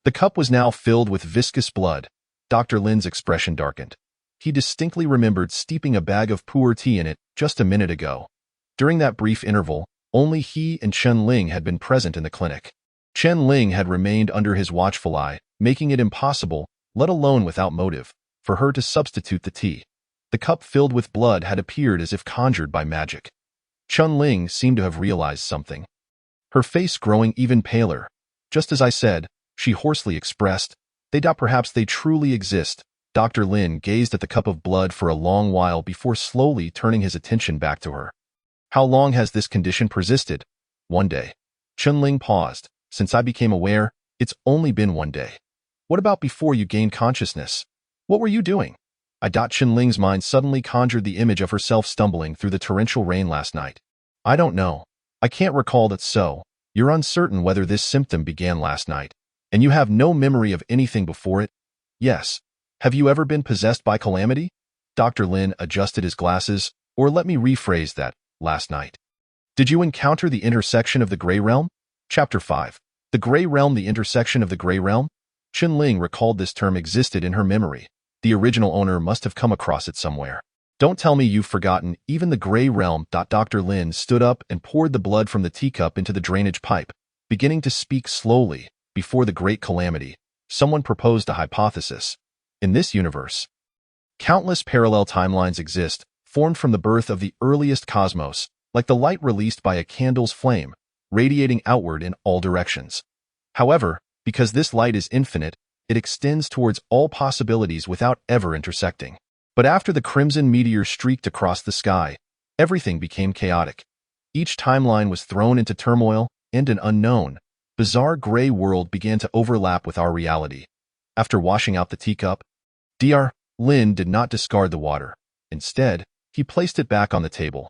the cup was now filled with viscous blood. Dr. Lin's expression darkened. He distinctly remembered steeping a bag of pu'er tea in it just a minute ago. During that brief interval, only he and Qinling had been present in the clinic. Qinling had remained under his watchful eye, making it impossible, let alone without motive, for her to substitute the tea. The cup filled with blood had appeared as if conjured by magic. Qinling seemed to have realized something, her face growing even paler. Just as I said, she hoarsely expressed, perhaps they truly exist. Dr. Lin gazed at the cup of blood for a long while before slowly turning his attention back to her. How long has this condition persisted? 1 day. Qinling paused. Since I became aware, it's only been 1 day. What about before you gained consciousness? What were you doing? Qinling's mind suddenly conjured the image of herself stumbling through the torrential rain last night. I don't know. I can't recall that. So, you're uncertain whether this symptom began last night, and you have no memory of anything before it? Yes. Have you ever been possessed by calamity? Dr. Lin adjusted his glasses, or let me rephrase that, last night. Did you encounter the intersection of the Gray Realm? Chapter 5. The Gray Realm, the intersection of the Gray Realm? Chen-Ling recalled this term existed in her memory. The original owner must have come across it somewhere. Don't tell me you've forgotten even the Gray Realm. Dr. Lin stood up and poured the blood from the teacup into the drainage pipe, beginning to speak slowly. Before the Great Calamity, someone proposed a hypothesis. In this universe, countless parallel timelines exist, formed from the birth of the earliest cosmos, like the light released by a candle's flame, radiating outward in all directions. However, because this light is infinite, it extends towards all possibilities without ever intersecting. But after the crimson meteor streaked across the sky, everything became chaotic. Each timeline was thrown into turmoil, and an unknown, bizarre gray world began to overlap with our reality. After washing out the teacup, Dr. Lin did not discard the water. Instead, he placed it back on the table.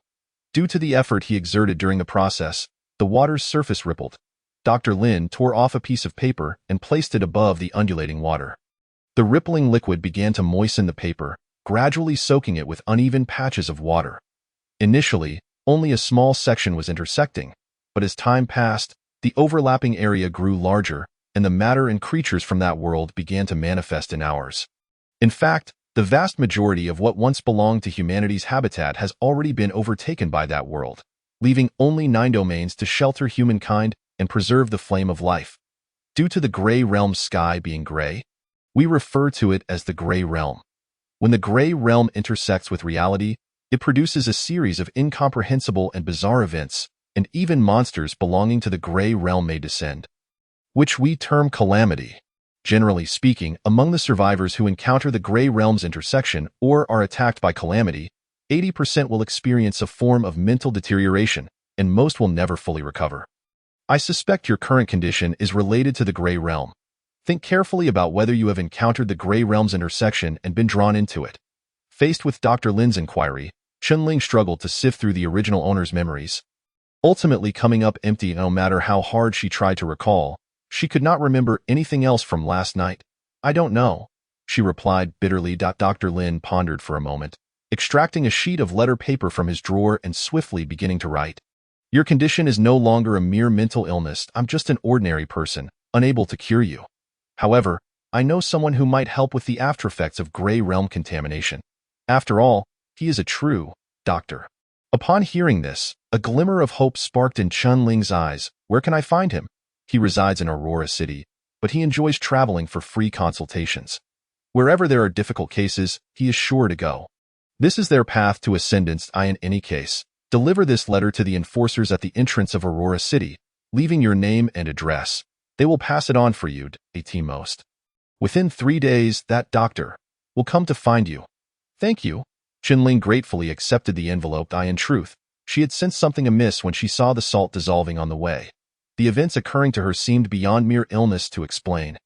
Due to the effort he exerted during the process, the water's surface rippled. Dr. Lin tore off a piece of paper and placed it above the undulating water. The rippling liquid began to moisten the paper, gradually soaking it with uneven patches of water. Initially, only a small section was intersecting, but as time passed, the overlapping area grew larger, and the matter and creatures from that world began to manifest in ours. In fact, the vast majority of what once belonged to humanity's habitat has already been overtaken by that world, leaving only 9 domains to shelter humankind and preserve the flame of life. Due to the Gray Realm's sky being gray, we refer to it as the Gray Realm. When the Gray Realm intersects with reality, it produces a series of incomprehensible and bizarre events, and even monsters belonging to the Gray Realm may descend, which we term calamity. Generally speaking, among the survivors who encounter the Gray Realm's intersection or are attacked by calamity, 80% will experience a form of mental deterioration, and most will never fully recover. I suspect your current condition is related to the Gray Realm. Think carefully about whether you have encountered the Gray Realm's intersection and been drawn into it. Faced with Dr. Lin's inquiry, Chen-Ling struggled to sift through the original owner's memories, ultimately coming up empty. No matter how hard she tried to recall, she could not remember anything else from last night. I don't know, she replied bitterly. Dr. Lin pondered for a moment, extracting a sheet of letter paper from his drawer and swiftly beginning to write. Your condition is no longer a mere mental illness. I'm just an ordinary person, unable to cure you. However, I know someone who might help with the aftereffects of Gray Realm contamination. After all, he is a true doctor. Upon hearing this, a glimmer of hope sparked in Chen-Ling's eyes. Where can I find him? He resides in Aurora City, but he enjoys traveling for free consultations. Wherever there are difficult cases, he is sure to go. This is their path to ascendance. In any case, deliver this letter to the enforcers at the entrance of Aurora City, leaving your name and address. They will pass it on for you, at most. Within 3 days, that doctor will come to find you. Thank you. Chen-Ling gratefully accepted the envelope. In truth, she had sensed something amiss when she saw the salt dissolving on the way. The events occurring to her seemed beyond mere illness to explain.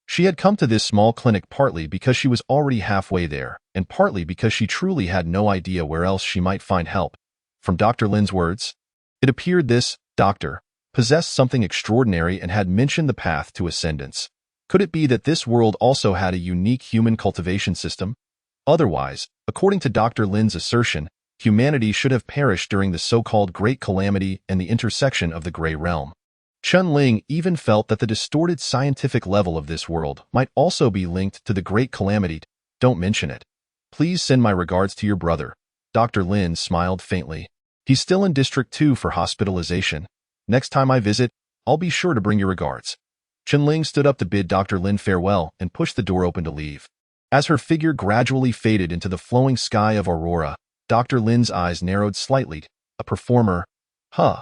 She had come to this small clinic partly because she was already halfway there, and partly because she truly had no idea where else she might find help. From Dr. Lin's words, it appeared this doctor possessed something extraordinary and had mentioned the path to ascendance. Could it be that this world also had a unique human cultivation system? Otherwise, according to Dr. Lin's assertion, humanity should have perished during the so-called Great Calamity and the intersection of the Gray Realm. Chen-Ling even felt that the distorted scientific level of this world might also be linked to the Great Calamity. Don't mention it. Please send my regards to your brother. Dr. Lin smiled faintly. He's still in District 2 for hospitalization. Next time I visit, I'll be sure to bring your regards. Chen-Ling stood up to bid Dr. Lin farewell and pushed the door open to leave. As her figure gradually faded into the flowing sky of Aurora, Dr. Lin's eyes narrowed slightly. A performer? Huh.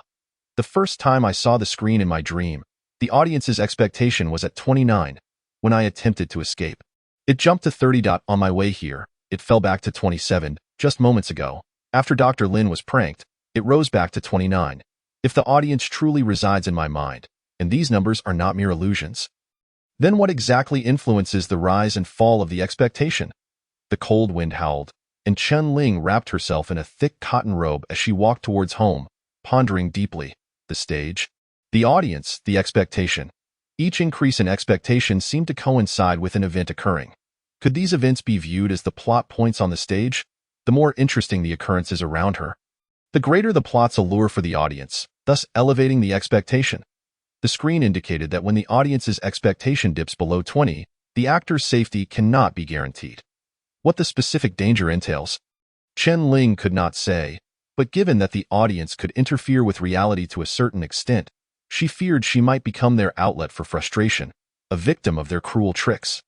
The first time I saw the screen in my dream, the audience's expectation was at 29. When I attempted to escape, it jumped to 30. On my way here, it fell back to 27, just moments ago. After Dr. Lin was pranked, it rose back to 29. If the audience truly resides in my mind, and these numbers are not mere illusions, then what exactly influences the rise and fall of the expectation? The cold wind howled, and Chen-Ling wrapped herself in a thick cotton robe as she walked towards home, pondering deeply. The stage, the audience, the expectation. Each increase in expectation seemed to coincide with an event occurring. Could these events be viewed as the plot points on the stage? The more interesting the occurrences around her, the greater the plot's allure for the audience, thus elevating the expectation. The The screen indicated that when the audience's expectation dips below 20, the actor's safety cannot be guaranteed. What the specific danger entails, Chen Ling could not say, but given that the audience could interfere with reality to a certain extent, she feared she might become their outlet for frustration, a victim of their cruel tricks,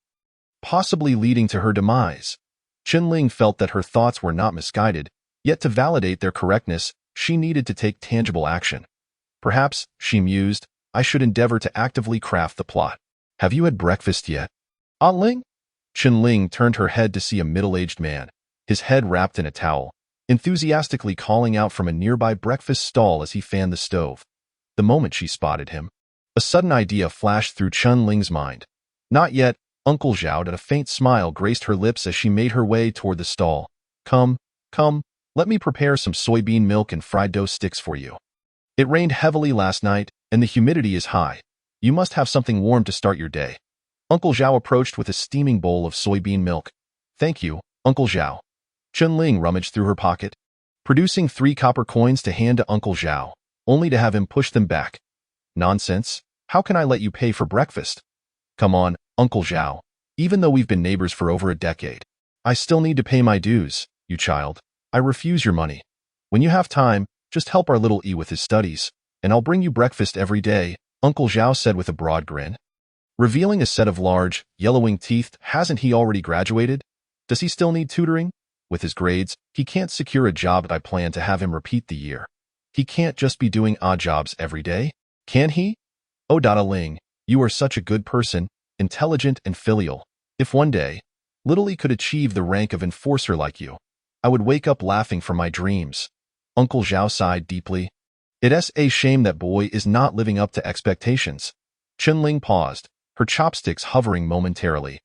possibly leading to her demise. Chen Ling felt that her thoughts were not misguided, yet to validate their correctness, she needed to take tangible action. Perhaps, she mused, I should endeavor to actively craft the plot. Have you had breakfast yet? Ah Ling? Chen Ling turned her head to see a middle-aged man, his head wrapped in a towel, enthusiastically calling out from a nearby breakfast stall as he fanned the stove. The moment she spotted him, a sudden idea flashed through Chen Ling's mind. Not yet, Uncle Zhao, and a faint smile graced her lips as she made her way toward the stall. Come, let me prepare some soybean milk and fried dough sticks for you. It rained heavily last night, and the humidity is high. You must have something warm to start your day. Uncle Zhao approached with a steaming bowl of soybean milk. Thank you, Uncle Zhao. Chen Ling rummaged through her pocket, producing 3 copper coins to hand to Uncle Zhao, only to have him push them back. Nonsense. How can I let you pay for breakfast? Come on, Uncle Zhao. Even though we've been neighbors for over a decade, I still need to pay my dues, you child. I refuse your money. When you have time, just help our little E with his studies, and I'll bring you breakfast every day, Uncle Zhao said with a broad grin, revealing a set of large, yellowing teeth. Hasn't he already graduated? Does he still need tutoring? With his grades, he can't secure a job. I plan to have him repeat the year. He can't just be doing odd jobs every day, can he? Oh, Dada Ling, you are such a good person, intelligent and filial. If one day, Little E could achieve the rank of enforcer like you, I would wake up laughing from my dreams. Uncle Zhao sighed deeply. It's a shame that boy is not living up to expectations. Chen Ling paused, her chopsticks hovering momentarily.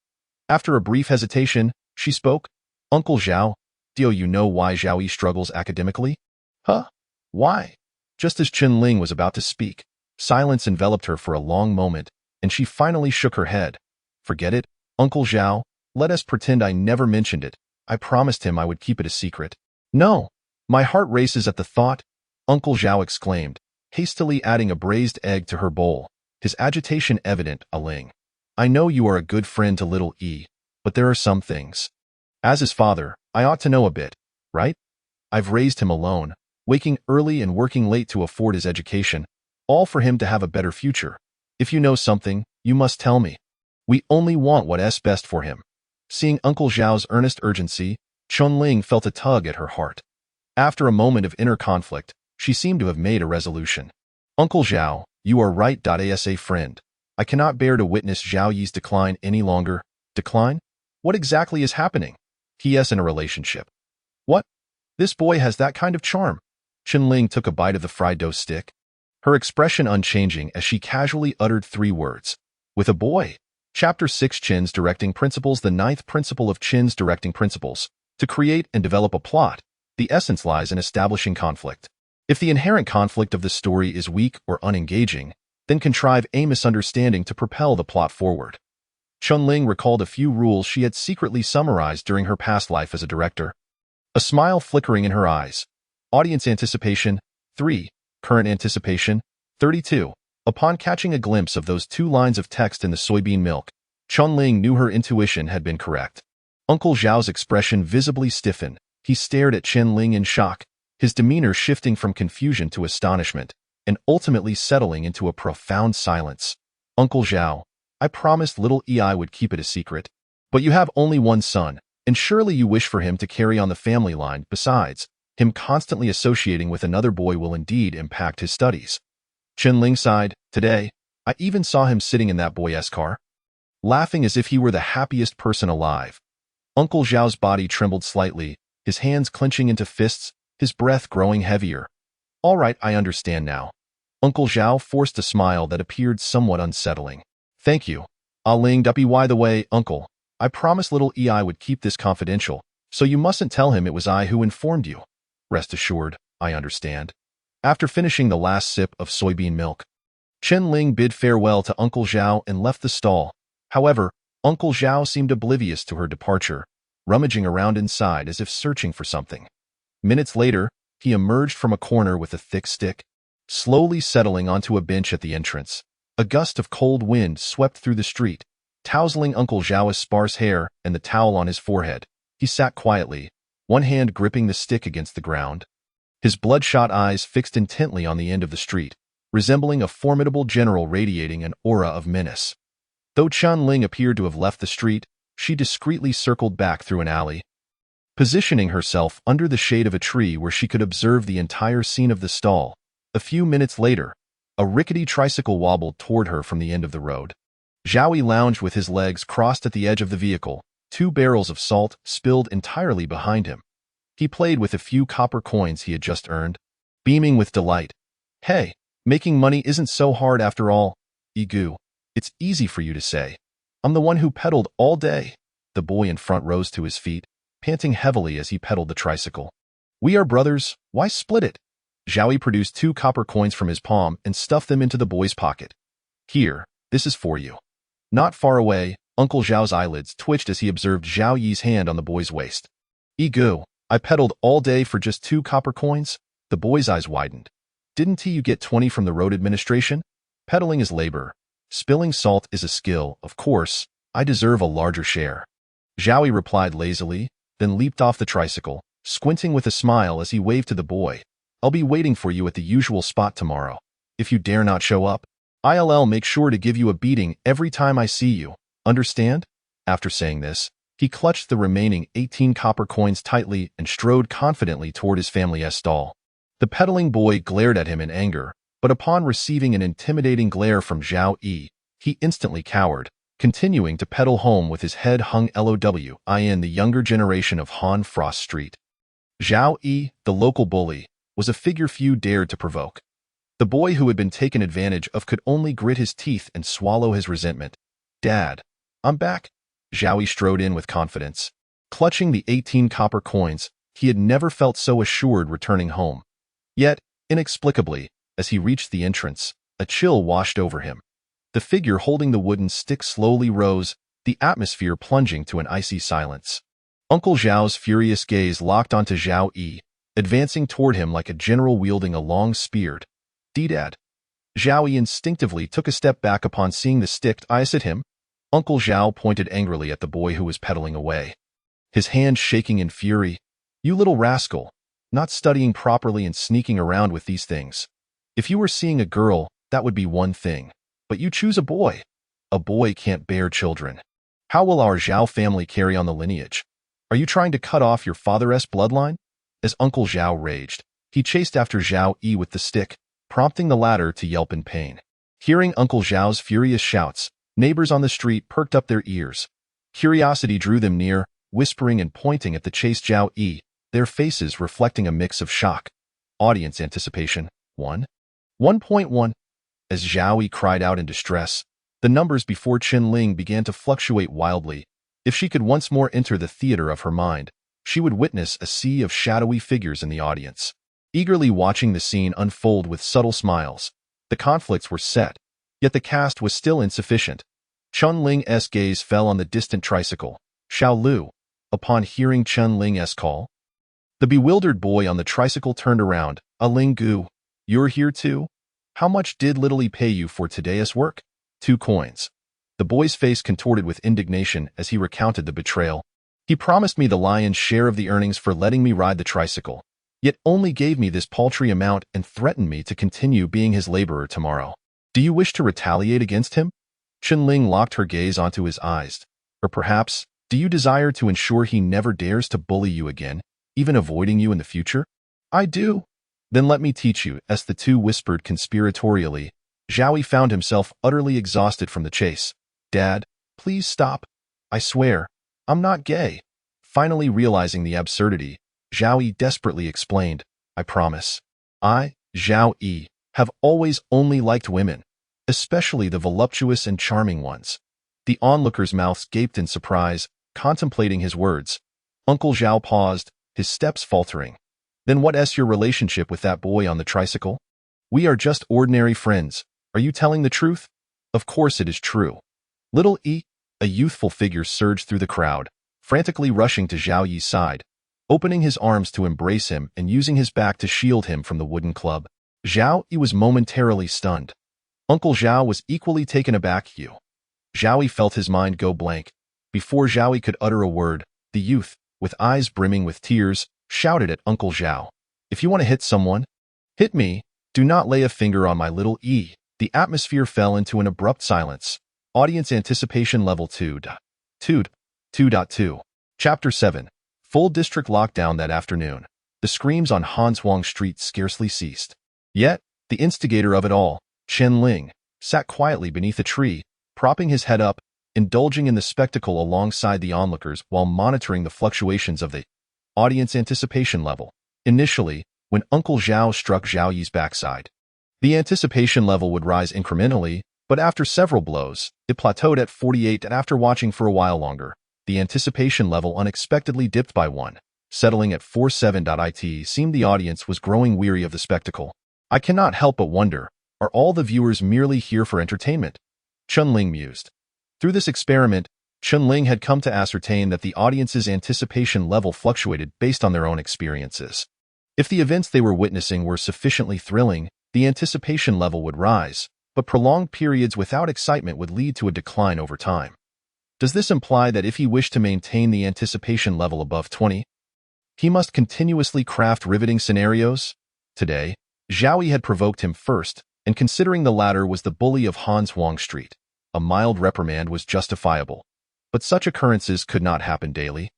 After a brief hesitation, she spoke. Uncle Zhao, do you know why Zhao Yi struggles academically? Huh? Why? Just as Chen Ling was about to speak, silence enveloped her for a long moment, and she finally shook her head. Forget it, Uncle Zhao. Let us pretend I never mentioned it. I promised him I would keep it a secret. No. My heart races at the thought, Uncle Zhao exclaimed, hastily adding a braised egg to her bowl, his agitation evident. Ling, I know you are a good friend to Little E, but there are some things. As his father, I ought to know a bit, right? I've raised him alone, waking early and working late to afford his education, all for him to have a better future. If you know something, you must tell me. We only want what's best for him. Seeing Uncle Zhao's earnest urgency, Chen Ling felt a tug at her heart. After a moment of inner conflict, she seemed to have made a resolution. Uncle Zhao, you are right. As a friend, I cannot bear to witness Zhao Yi's decline any longer. Decline? What exactly is happening? He is in a relationship. What? This boy has that kind of charm. Chen Ling took a bite of the fried dough stick, her expression unchanging as she casually uttered 3 words. With a boy. Chapter 6 Chin's Directing Principles. The 9th principle of Chin's Directing Principles. To create and develop a plot, the essence lies in establishing conflict. If the inherent conflict of the story is weak or unengaging, then contrive a misunderstanding to propel the plot forward. Chen Ling recalled a few rules she had secretly summarized during her past life as a director. A smile flickering in her eyes. Audience anticipation, 3. Current anticipation, 32. Upon catching a glimpse of those 2 lines of text in the soybean milk, Chen Ling knew her intuition had been correct. Uncle Zhao's expression visibly stiffened. He stared at Chen Ling in shock, his demeanor shifting from confusion to astonishment, and ultimately settling into a profound silence. Uncle Zhao, I promised Little E I would keep it a secret, but you have only one son, and surely you wish for him to carry on the family line. Besides, him constantly associating with another boy will indeed impact his studies. Chen Ling sighed. Today, I even saw him sitting in that boy's car, laughing as if he were the happiest person alive. Uncle Zhao's body trembled slightly, his hands clenching into fists, his breath growing heavier. All right, I understand now. Uncle Zhao forced a smile that appeared somewhat unsettling. Thank you. Ling. By the way, Uncle, I promised Little E I would keep this confidential, so you mustn't tell him it was I who informed you. Rest assured, I understand. After finishing the last sip of soybean milk, Chen Ling bid farewell to Uncle Zhao and left the stall. However, Uncle Zhao seemed oblivious to her departure, rummaging around inside as if searching for something. Minutes later, he emerged from a corner with a thick stick, slowly settling onto a bench at the entrance. A gust of cold wind swept through the street, tousling Uncle Zhao's sparse hair and the towel on his forehead. He sat quietly, one hand gripping the stick against the ground. His bloodshot eyes fixed intently on the end of the street, resembling a formidable general radiating an aura of menace. Though Chun Ling appeared to have left the street, she discreetly circled back through an alley, positioning herself under the shade of a tree where she could observe the entire scene of the stall. A few minutes later, a rickety tricycle wobbled toward her from the end of the road. Zhao Yi lounged with his legs crossed at the edge of the vehicle, 2 barrels of salt spilled entirely behind him. He played with the few copper coins he had just earned, beaming with delight. Hey, making money isn't so hard after all, Igu. It's easy for you to say. I'm the one who pedaled all day. The boy in front rose to his feet, panting heavily as he pedaled the tricycle. We are brothers, why split it? Zhao Yi produced 2 copper coins from his palm and stuffed them into the boy's pocket. Here, this is for you. Not far away, Uncle Zhao's eyelids twitched as he observed Zhao Yi's hand on the boy's waist. Igu, I pedaled all day for just 2 copper coins? The boy's eyes widened. Didn't you get 20 from the road administration? Pedaling is labor. Spilling salt is a skill, of course. I deserve a larger share. Zhao Yi replied lazily, then leaped off the tricycle, squinting with a smile as he waved to the boy. I'll be waiting for you at the usual spot tomorrow. If you dare not show up, I'll make sure to give you a beating every time I see you. Understand? After saying this, he clutched the remaining 18 copper coins tightly and strode confidently toward his family's stall. The pedaling boy glared at him in anger, but upon receiving an intimidating glare from Zhao Yi, he instantly cowered, continuing to pedal home with his head hung low in the younger generation of Han Frost Street. Zhao Yi, the local bully, was a figure few dared to provoke. The boy who had been taken advantage of could only grit his teeth and swallow his resentment. Dad, I'm back. Zhao Yi strode in with confidence. Clutching the 18 copper coins, he had never felt so assured returning home. Yet, inexplicably, as he reached the entrance, a chill washed over him. The figure holding the wooden stick slowly rose, the atmosphere plunging to an icy silence. Uncle Zhao's furious gaze locked onto Zhao Yi, advancing toward him like a general wielding a long spear. Dad. Zhao Yi instinctively took a step back upon seeing the stick eyes at him. Uncle Zhao pointed angrily at the boy who was pedaling away, his hand shaking in fury. You little rascal, not studying properly and sneaking around with these things. If you were seeing a girl, that would be one thing. But you choose a boy. A boy can't bear children. How will our Zhao family carry on the lineage? Are you trying to cut off your father's bloodline? As Uncle Zhao raged, he chased after Zhao Yi with the stick, prompting the latter to yelp in pain. Hearing Uncle Zhao's furious shouts, neighbors on the street perked up their ears. Curiosity drew them near, whispering and pointing at the chased Zhao Yi, their faces reflecting a mix of shock. Audience anticipation. 1.1. As Zhao Yi cried out in distress, the numbers before Chun Ling began to fluctuate wildly. If she could once more enter the theater of her mind, she would witness a sea of shadowy figures in the audience, eagerly watching the scene unfold with subtle smiles. The conflicts were set, yet the cast was still insufficient. Chun Ling's gaze fell on the distant tricycle, Xiao Lu. Upon hearing Chun Ling's call, the bewildered boy on the tricycle turned around. Ling Gu, you're here too? How much did Little Yi pay you for today's work? 2 coins. The boy's face contorted with indignation as he recounted the betrayal. He promised me the lion's share of the earnings for letting me ride the tricycle, yet only gave me this paltry amount and threatened me to continue being his laborer tomorrow. Do you wish to retaliate against him? Chun Ling locked her gaze onto his eyes. Or perhaps, do you desire to ensure he never dares to bully you again, even avoiding you in the future? I do. Then let me teach you, as the two whispered conspiratorially. Zhao Yi found himself utterly exhausted from the chase. Dad, please stop. I swear, I'm not gay. Finally realizing the absurdity, Zhao Yi desperately explained, I promise. I, Zhao Yi, have always only liked women, especially the voluptuous and charming ones. The onlookers' mouths gaped in surprise, contemplating his words. Uncle Zhao paused, his steps faltering. Then what's your relationship with that boy on the tricycle? We are just ordinary friends. Are you telling the truth? Of course it is true. Little E, a youthful figure surged through the crowd, frantically rushing to Zhao Yi's side, opening his arms to embrace him and using his back to shield him from the wooden club. Zhao Yi was momentarily stunned. Uncle Zhao was equally taken aback. You. Zhao felt his mind go blank. Before Zhao could utter a word, the youth, with eyes brimming with tears, shouted at Uncle Zhao. If you want to hit someone, hit me. Do not lay a finger on my little E. The atmosphere fell into an abrupt silence. Audience anticipation level 2.2. Chapter 7. Full district lockdown that afternoon. The screams on Hanshuang Street scarcely ceased. Yet, the instigator of it all, Chen Ling, sat quietly beneath a tree, propping his head up, indulging in the spectacle alongside the onlookers while monitoring the fluctuations of the audience anticipation level. Initially, when Uncle Zhao struck Zhao Yi's backside, the anticipation level would rise incrementally, but after several blows, it plateaued at 48, and after watching for a while longer, the anticipation level unexpectedly dipped by 1, settling at 47. It seemed the audience was growing weary of the spectacle. I cannot help but wonder, are all the viewers merely here for entertainment? Chen Ling mused. Through this experiment, Chen Ling had come to ascertain that the audience's anticipation level fluctuated based on their own experiences. If the events they were witnessing were sufficiently thrilling, the anticipation level would rise, but prolonged periods without excitement would lead to a decline over time. Does this imply that if he wished to maintain the anticipation level above 20, he must continuously craft riveting scenarios? Today, Zhao Yi had provoked him first, and considering the latter was the bully of Hanshuang Street, a mild reprimand was justifiable. But such occurrences could not happen daily.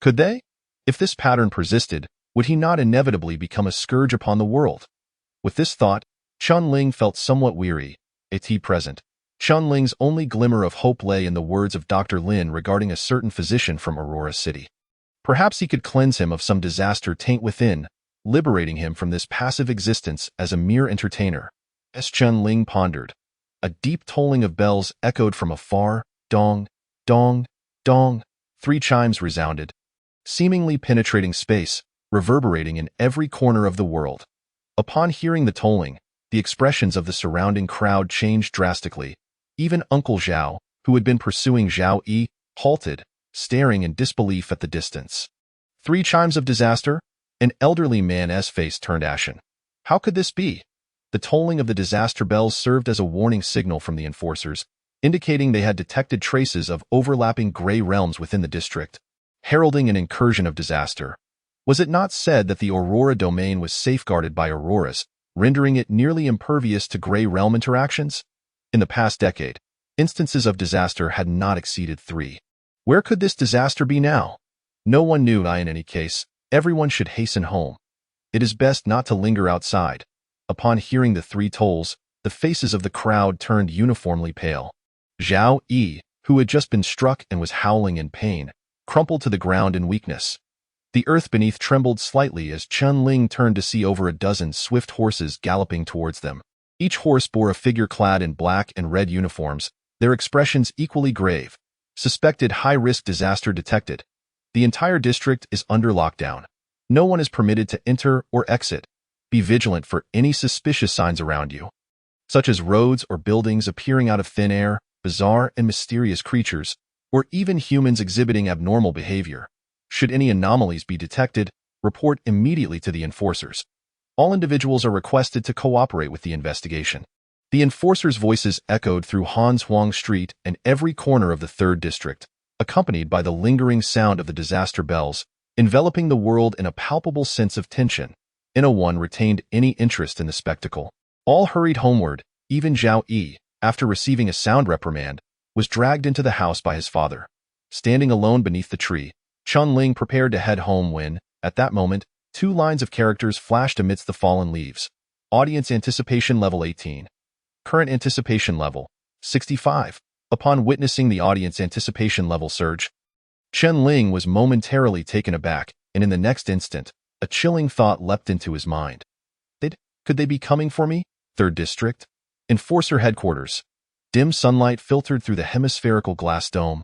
Could they? If this pattern persisted, would he not inevitably become a scourge upon the world? With this thought, Chen Ling felt somewhat weary. At present, Chen Ling's only glimmer of hope lay in the words of Dr. Lin regarding a certain physician from Aurora City. Perhaps he could cleanse him of some disaster taint within, liberating him from this passive existence as a mere entertainer. As Chen Ling pondered, a deep tolling of bells echoed from afar. Dong, dong, dong. 3 chimes resounded, seemingly penetrating space, reverberating in every corner of the world. Upon hearing the tolling, the expressions of the surrounding crowd changed drastically. Even Uncle Zhao, who had been pursuing Zhao Yi, halted, staring in disbelief at the distance. 3 chimes of disaster? An elderly man's face turned ashen. How could this be? The tolling of the disaster bells served as a warning signal from the enforcers, indicating they had detected traces of overlapping gray realms within the district, heralding an incursion of disaster. Was it not said that the Aurora domain was safeguarded by auroras, rendering it nearly impervious to gray realm interactions? In the past decade, instances of disaster had not exceeded 3. Where could this disaster be now? No one knew. In any case, everyone should hasten home. It is best not to linger outside. Upon hearing the 3 tolls, the faces of the crowd turned uniformly pale. Zhao Yi, who had just been struck and was howling in pain, crumpled to the ground in weakness. The earth beneath trembled slightly as Chen Ling turned to see over a dozen swift horses galloping towards them. Each horse bore a figure clad in black and red uniforms, their expressions equally grave. Suspected high-risk disaster detected. The entire district is under lockdown. No one is permitted to enter or exit. Be vigilant for any suspicious signs around you, such as roads or buildings appearing out of thin air, bizarre and mysterious creatures, or even humans exhibiting abnormal behavior. Should any anomalies be detected, report immediately to the enforcers. All individuals are requested to cooperate with the investigation. The enforcers' voices echoed through Hanshuang Street and every corner of the 3rd district, accompanied by the lingering sound of the disaster bells, enveloping the world in a palpable sense of tension. No one retained any interest in the spectacle. All hurried homeward. Even Zhao Yi, after receiving a sound reprimand, was dragged into the house by his father. Standing alone beneath the tree, Chen Ling prepared to head home when, at that moment, 2 lines of characters flashed amidst the fallen leaves. Audience anticipation level 18. Current anticipation level 65. Upon witnessing the audience anticipation level surge, Chen Ling was momentarily taken aback, and in the next instant, a chilling thought leapt into his mind. Could they be coming for me? 3rd District? Enforcer Headquarters. Dim sunlight filtered through the hemispherical glass dome,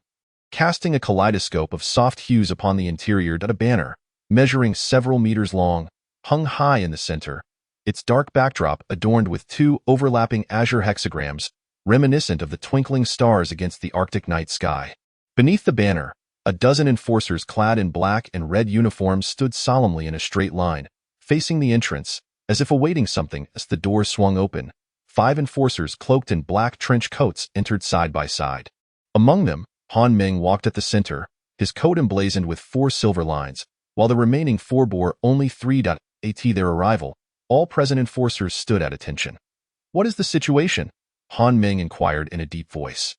casting a kaleidoscope of soft hues upon the interior. A banner, measuring several meters long, hung high in the center, its dark backdrop adorned with 2 overlapping azure hexagrams, reminiscent of the twinkling stars against the Arctic night sky. Beneath the banner, a dozen enforcers clad in black and red uniforms stood solemnly in a straight line, facing the entrance, as if awaiting something. As the door swung open, 5 enforcers cloaked in black trench coats entered side by side. Among them, Han Meng walked at the center, his coat emblazoned with 4 silver lines, while the remaining 4 bore only 3. At their arrival, all present enforcers stood at attention. "What is the situation?" Han Meng inquired in a deep voice.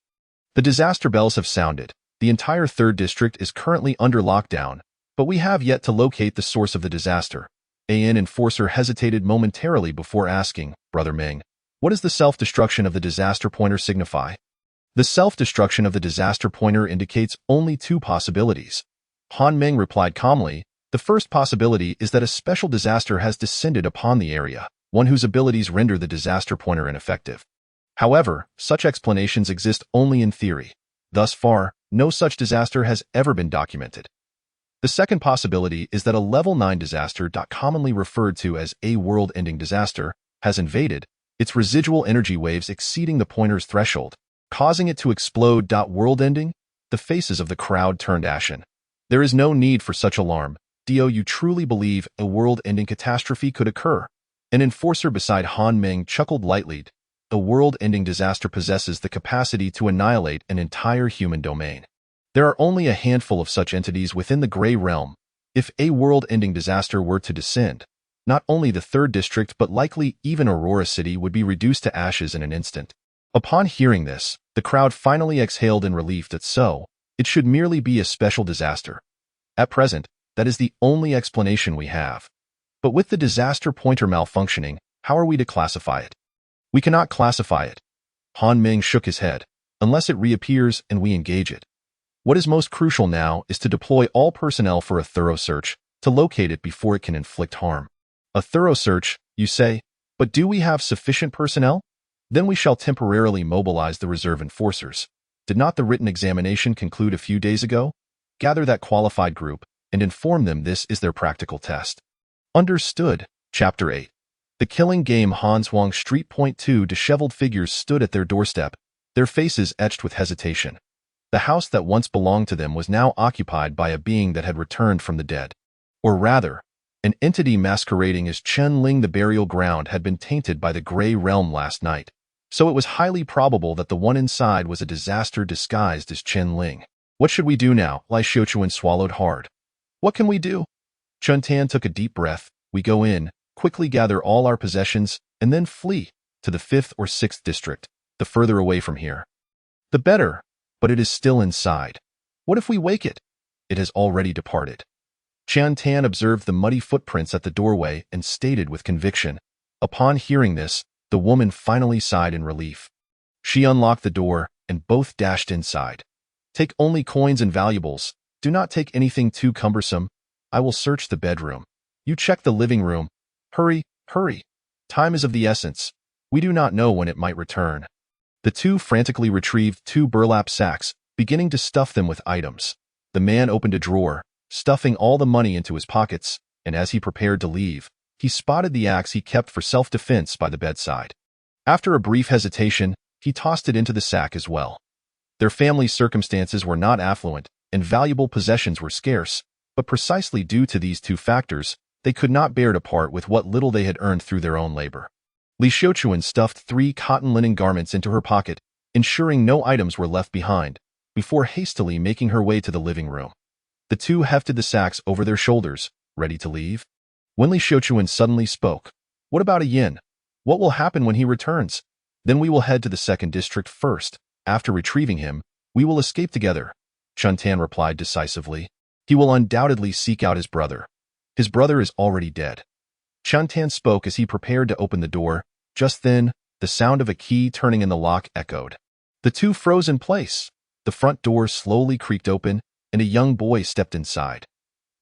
"The disaster bells have sounded. The entire 3rd district is currently under lockdown, but we have yet to locate the source of the disaster." An enforcer hesitated momentarily before asking, "Brother Meng, what does the self-destruction of the disaster pointer signify?" "The self-destruction of the disaster pointer indicates only 2 possibilities." Han Meng replied calmly. "The first possibility is that a special disaster has descended upon the area, one whose abilities render the disaster pointer ineffective. However, such explanations exist only in theory. Thus far, no such disaster has ever been documented. The second possibility is that a level 9 disaster, commonly referred to as a world-ending disaster, has invaded, its residual energy waves exceeding the pointer's threshold, causing it to explode. World-ending? The faces of the crowd turned ashen. "There is no need for such alarm. Do you truly believe a world-ending catastrophe could occur?" An enforcer beside Han Meng chuckled lightly. "A world-ending disaster possesses the capacity to annihilate an entire human domain. There are only a handful of such entities within the Gray Realm. If a world-ending disaster were to descend, not only the 3rd district but likely even Aurora City would be reduced to ashes in an instant." Upon hearing this, the crowd finally exhaled in relief that it should merely be a special disaster. At present, that is the only explanation we have. But with the disaster pointer malfunctioning, how are we to classify it? "We cannot classify it." Han Meng shook his head. "Unless it reappears and we engage it. What is most crucial now is to deploy all personnel for a thorough search, to locate it before it can inflict harm." "A thorough search, you say? But do we have sufficient personnel?" "Then we shall temporarily mobilize the reserve enforcers. Did not the written examination conclude a few days ago? Gather that qualified group and inform them this is their practical test." Understood. Chapter 8. The Killing Game. Hanswang Street. 2 disheveled figures stood at their doorstep, their faces etched with hesitation. The house that once belonged to them was now occupied by a being that had returned from the dead. Or rather, an entity masquerading as Chen Ling. The burial ground had been tainted by the Gray Realm last night, so it was highly probable that the one inside was a disaster disguised as Chen Ling. "What should we do now?" Li Xiuquan swallowed hard. "What can we do?" Chun Tan took a deep breath. "We go in, quickly gather all our possessions, and then flee to the 5th or 6th district, the further away from here. The better, but it is still inside. What if we wake it? It has already departed." Chun Tan observed the muddy footprints at the doorway and stated with conviction. Upon hearing this, the woman finally sighed in relief. She unlocked the door, and both dashed inside. "Take only coins and valuables. Do not take anything too cumbersome. I will search the bedroom. You check the living room. Hurry, hurry. Time is of the essence. We do not know when it might return." The two frantically retrieved 2 burlap sacks, beginning to stuff them with items. The man opened a drawer, stuffing all the money into his pockets, and as he prepared to leave, he spotted the axe he kept for self-defense by the bedside. After a brief hesitation, he tossed it into the sack as well. Their family circumstances were not affluent, and valuable possessions were scarce, but precisely due to these 2 factors, they could not bear to part with what little they had earned through their own labor. Li Xiuquan stuffed 3 cotton linen garments into her pocket, ensuring no items were left behind, before hastily making her way to the living room. The 2 hefted the sacks over their shoulders, ready to leave. When Li Xiuquan suddenly spoke, "What about a yin? What will happen when he returns?" "Then we will head to the 2nd district first. After retrieving him, we will escape together," Chun Tan replied decisively. "He will undoubtedly seek out his brother. His brother is already dead." Chun Tan spoke as he prepared to open the door. Just then, the sound of a key turning in the lock echoed. The 2 froze in place. The front door slowly creaked open, and a young boy stepped inside.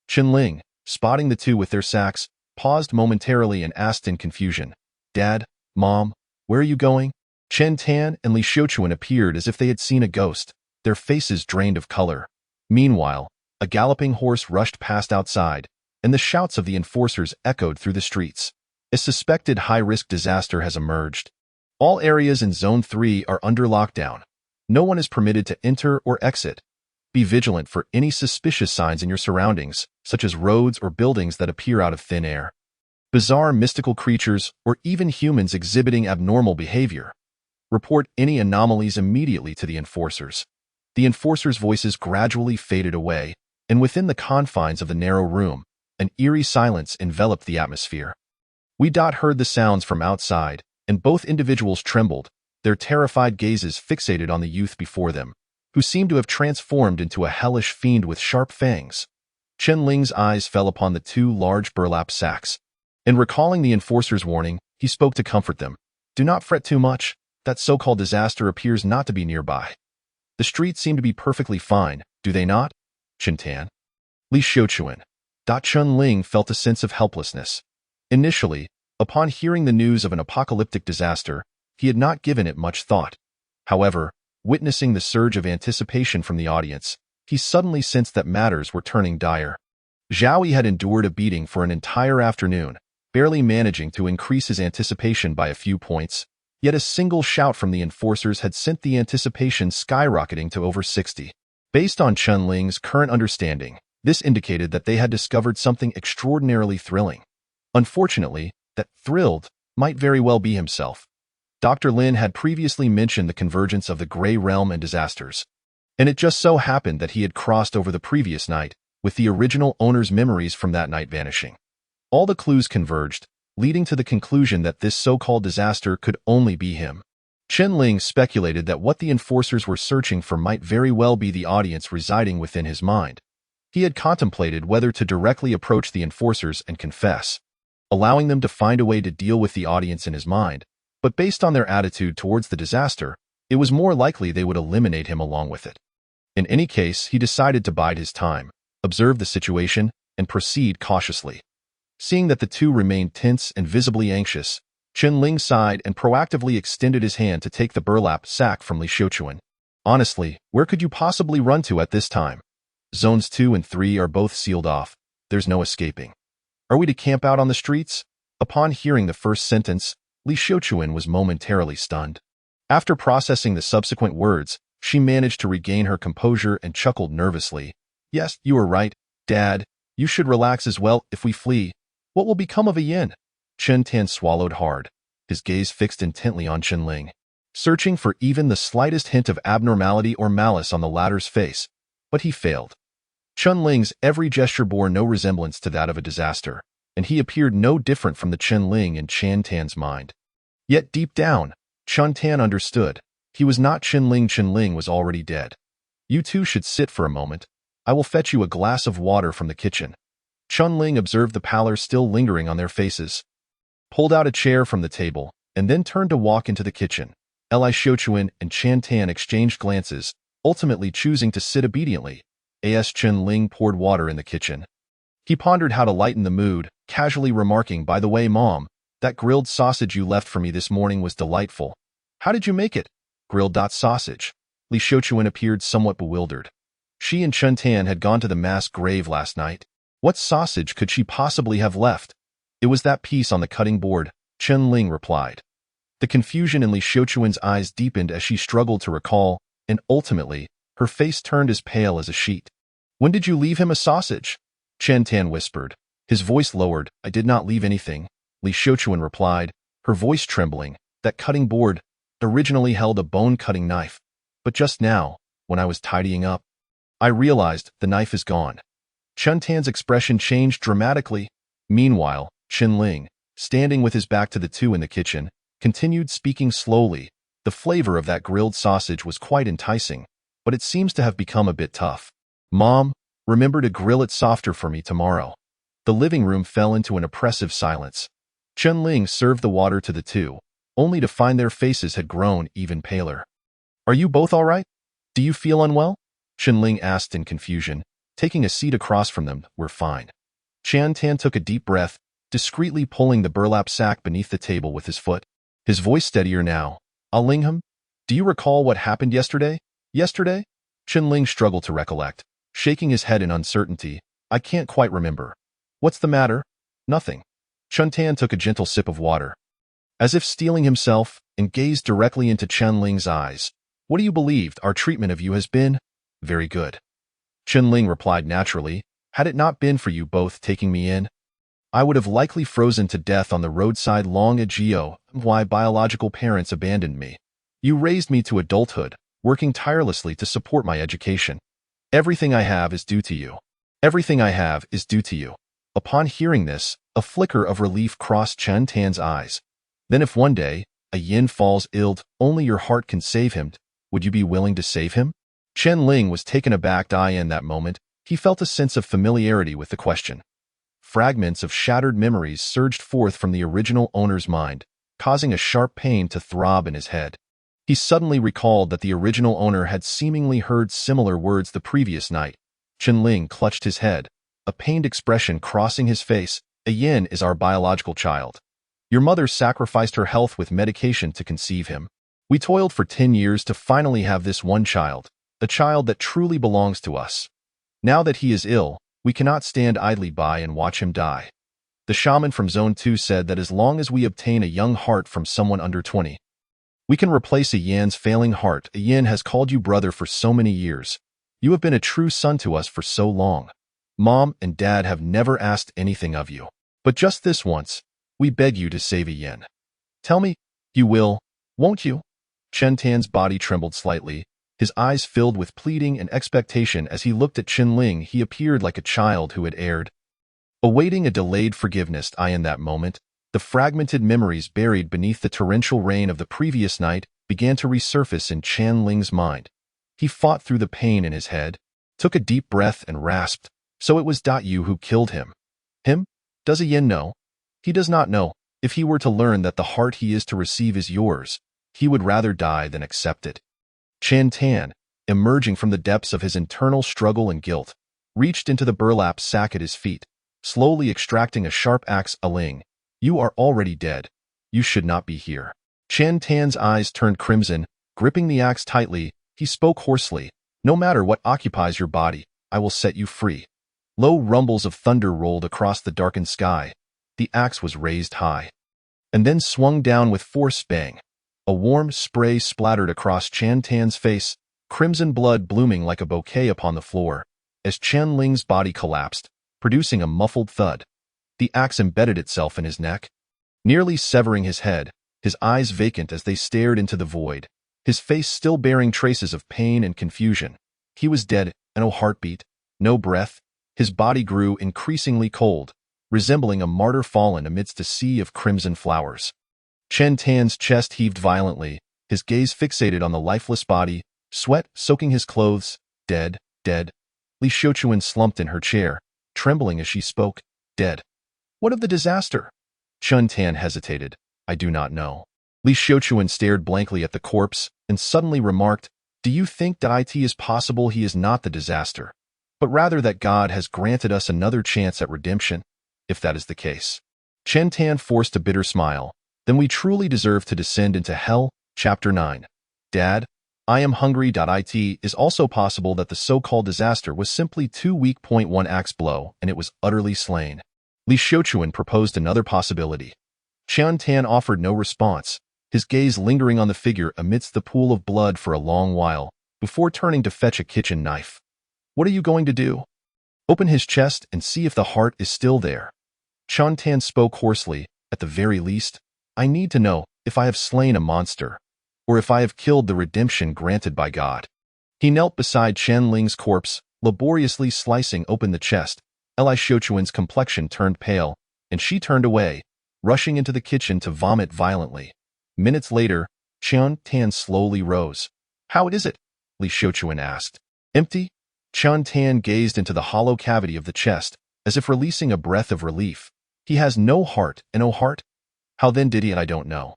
Chen Ling, spotting the 2 with their sacks, paused momentarily and asked in confusion, "Dad, Mom, where are you going?" Chen Tan and Li Xiuquan appeared as if they had seen a ghost, their faces drained of color. Meanwhile, a galloping horse rushed past outside, and the shouts of the enforcers echoed through the streets. A suspected high-risk disaster has emerged. All areas in Zone 3 are under lockdown. No one is permitted to enter or exit. Be vigilant for any suspicious signs in your surroundings, such as roads or buildings that appear out of thin air. bizarre mystical creatures, or even humans exhibiting abnormal behavior. Report any anomalies immediately to the enforcers. The enforcers' voices gradually faded away, and within the confines of the narrow room, an eerie silence enveloped the atmosphere. We heard the sounds from outside, and both individuals trembled, their terrified gazes fixated on the youth before them, who seemed to have transformed into a hellish fiend with sharp fangs. Chen Ling's eyes fell upon the two large burlap sacks, and recalling the enforcer's warning, he spoke to comfort them. Do not fret too much, that so-called disaster appears not to be nearby. The streets seem to be perfectly fine, do they not? Chen Tan. Li Xiuquan. Chen Ling felt a sense of helplessness. Initially, upon hearing the news of an apocalyptic disaster, he had not given it much thought. However, witnessing the surge of anticipation from the audience, he suddenly sensed that matters were turning dire. Zhao Yi had endured a beating for an entire afternoon, barely managing to increase his anticipation by a few points, yet a single shout from the enforcers had sent the anticipation skyrocketing to over 60. Based on Chen Ling's current understanding, this indicated that they had discovered something extraordinarily thrilling. Unfortunately, that thrilled might very well be himself. Dr. Lin had previously mentioned the convergence of the Grey Realm and disasters, and it just so happened that he had crossed over the previous night, with the original owner's memories from that night vanishing. All the clues converged, leading to the conclusion that this so-called disaster could only be him. Chen Ling speculated that what the enforcers were searching for might very well be the audience residing within his mind. He had contemplated whether to directly approach the enforcers and confess, allowing them to find a way to deal with the audience in his mind, but based on their attitude towards the disaster, it was more likely they would eliminate him along with it. In any case, he decided to bide his time, observe the situation, and proceed cautiously. Seeing that the two remained tense and visibly anxious, Chen Ling sighed and proactively extended his hand to take the burlap sack from Li Xiuquan. Honestly, where could you possibly run to at this time? Zones 2 and 3 are both sealed off. There's no escaping. Are we to camp out on the streets? Upon hearing the first sentence, Li Xiuquan was momentarily stunned. After processing the subsequent words, she managed to regain her composure and chuckled nervously. Yes, you are right, Dad. You should relax as well. If we flee, what will become of a yin? Chen Tan swallowed hard, his gaze fixed intently on Chen Ling, searching for even the slightest hint of abnormality or malice on the latter's face, but he failed. Chen Ling's every gesture bore no resemblance to that of a disaster, and he appeared no different from the Chen Ling in Chen Tan's mind. Yet deep down, Chen Tan understood. He was not Chen Ling. Chen Ling was already dead. You two should sit for a moment. I will fetch you a glass of water from the kitchen. Chen Ling observed the pallor still lingering on their faces, pulled out a chair from the table, and then turned to walk into the kitchen. Li Xiuquan and Chen Tan exchanged glances, ultimately choosing to sit obediently. As Chen Ling poured water in the kitchen, he pondered how to lighten the mood, casually remarking, "By the way, Mom, that grilled sausage you left for me this morning was delightful. How did you make it?" Grilled sausage. Li Xiuquan appeared somewhat bewildered. She and Chen Tan had gone to the mass grave last night. What sausage could she possibly have left? It was that piece on the cutting board, Chen Ling replied. The confusion in Li Xiuquan's eyes deepened as she struggled to recall, and ultimately, her face turned as pale as a sheet. When did you leave him a sausage? Chen Tan whispered. His voice lowered. I did not leave anything, Li Xiuquan replied, her voice trembling. That cutting board originally held a bone-cutting knife, but just now, when I was tidying up, I realized the knife is gone. Chen Tan's expression changed dramatically. Meanwhile, Chen Ling, standing with his back to the two in the kitchen, continued speaking slowly. The flavor of that grilled sausage was quite enticing, but it seems to have become a bit tough. Mom, remember to grill it softer for me tomorrow. The living room fell into an oppressive silence. Chen Ling served the water to the two, only to find their faces had grown even paler. Are you both all right? Do you feel unwell? Chen Ling asked in confusion, taking a seat across from them. We're fine. Chen Tan took a deep breath, discreetly pulling the burlap sack beneath the table with his foot. His voice steadier now. Lingham, do you recall what happened yesterday? Yesterday? Chen Ling struggled to recollect, shaking his head in uncertainty. I can't quite remember. What's the matter? Nothing. Chen Tan took a gentle sip of water, as if steeling himself, and gazed directly into Chen Ling's eyes. What do you believe our treatment of you has been? Very good. Chen Ling replied naturally. Had it not been for you both taking me in, I would have likely frozen to death on the roadside long ago. Why biological parents abandoned me. You raised me to adulthood, working tirelessly to support my education. Everything I have is due to you. Everything I have is due to you. Upon hearing this, a flicker of relief crossed Chen Tan's eyes. Then if one day, a yin falls ill, only your heart can save him, would you be willing to save him? Chen Ling was taken aback in that moment. He felt a sense of familiarity with the question. Fragments of shattered memories surged forth from the original owner's mind, causing a sharp pain to throb in his head. He suddenly recalled that the original owner had seemingly heard similar words the previous night. Chen Ling clutched his head, a pained expression crossing his face. A yin is our biological child. Your mother sacrificed her health with medication to conceive him. We toiled for 10 years to finally have this one child, a child that truly belongs to us. Now that he is ill, we cannot stand idly by and watch him die. The shaman from Zone 2 said that as long as we obtain a young heart from someone under 20, we can replace a yin's failing heart. A yin has called you brother for so many years. You have been a true son to us for so long. Mom and Dad have never asked anything of you. But just this once, we beg you to save a yin. Tell me, you will, won't you? Chen Tan's body trembled slightly, his eyes filled with pleading and expectation as he looked at Chen Ling. He appeared like a child who had erred, awaiting a delayed forgiveness. In that moment, the fragmented memories buried beneath the torrential rain of the previous night began to resurface in Chen Ling's mind. He fought through the pain in his head, took a deep breath and rasped, "So it was you who killed him." Him? Does a yin know? He does not know. If he were to learn that the heart he is to receive is yours, he would rather die than accept it. Chen Tan, emerging from the depths of his internal struggle and guilt, reached into the burlap sack at his feet, slowly extracting a sharp axe. "Ling, you are already dead. You should not be here." Chen Tan's eyes turned crimson, gripping the axe tightly. He spoke hoarsely, "No matter what occupies your body, I will set you free." Low rumbles of thunder rolled across the darkened sky. The axe was raised high, and then swung down with force. Bang! A warm spray splattered across Chen Tan's face, crimson blood blooming like a bouquet upon the floor, as Chen Ling's body collapsed, producing a muffled thud. The axe embedded itself in his neck, nearly severing his head, his eyes vacant as they stared into the void, his face still bearing traces of pain and confusion. He was dead, and no heartbeat, no breath. His body grew increasingly cold, resembling a martyr fallen amidst a sea of crimson flowers. Chen Tan's chest heaved violently, his gaze fixated on the lifeless body, sweat soaking his clothes. "Dead, dead." Li Xiuquan slumped in her chair, trembling as she spoke. "Dead. What of the disaster?" Chen Tan hesitated. "I do not know." Li Xiuquan stared blankly at the corpse and suddenly remarked, "Do you think that it is possible he is not the disaster, but rather that God has granted us another chance at redemption? If that is the case." Chen Tan forced a bitter smile. "Then we truly deserve to descend into hell." Chapter 9. Dad, I am hungry. It is also possible that the so-called disaster was simply too weak. One axe blow, and it was utterly slain. Li Xiuquan proposed another possibility. Chen Tan offered no response, his gaze lingering on the figure amidst the pool of blood for a long while, before turning to fetch a kitchen knife. "What are you going to do?" "Open his chest and see if the heart is still there." Chen Tan spoke hoarsely. "At the very least, I need to know if I have slain a monster, or if I have killed the redemption granted by God." He knelt beside Chen Ling's corpse, laboriously slicing open the chest. Li Xiuquan's complexion turned pale, and she turned away, rushing into the kitchen to vomit violently. Minutes later, Chen Tan slowly rose. "How is it?" Li Xiuquan asked. "Empty?" Chen Tan gazed into the hollow cavity of the chest, as if releasing a breath of relief. "He has no heart and no heart? How then did he? I don't know."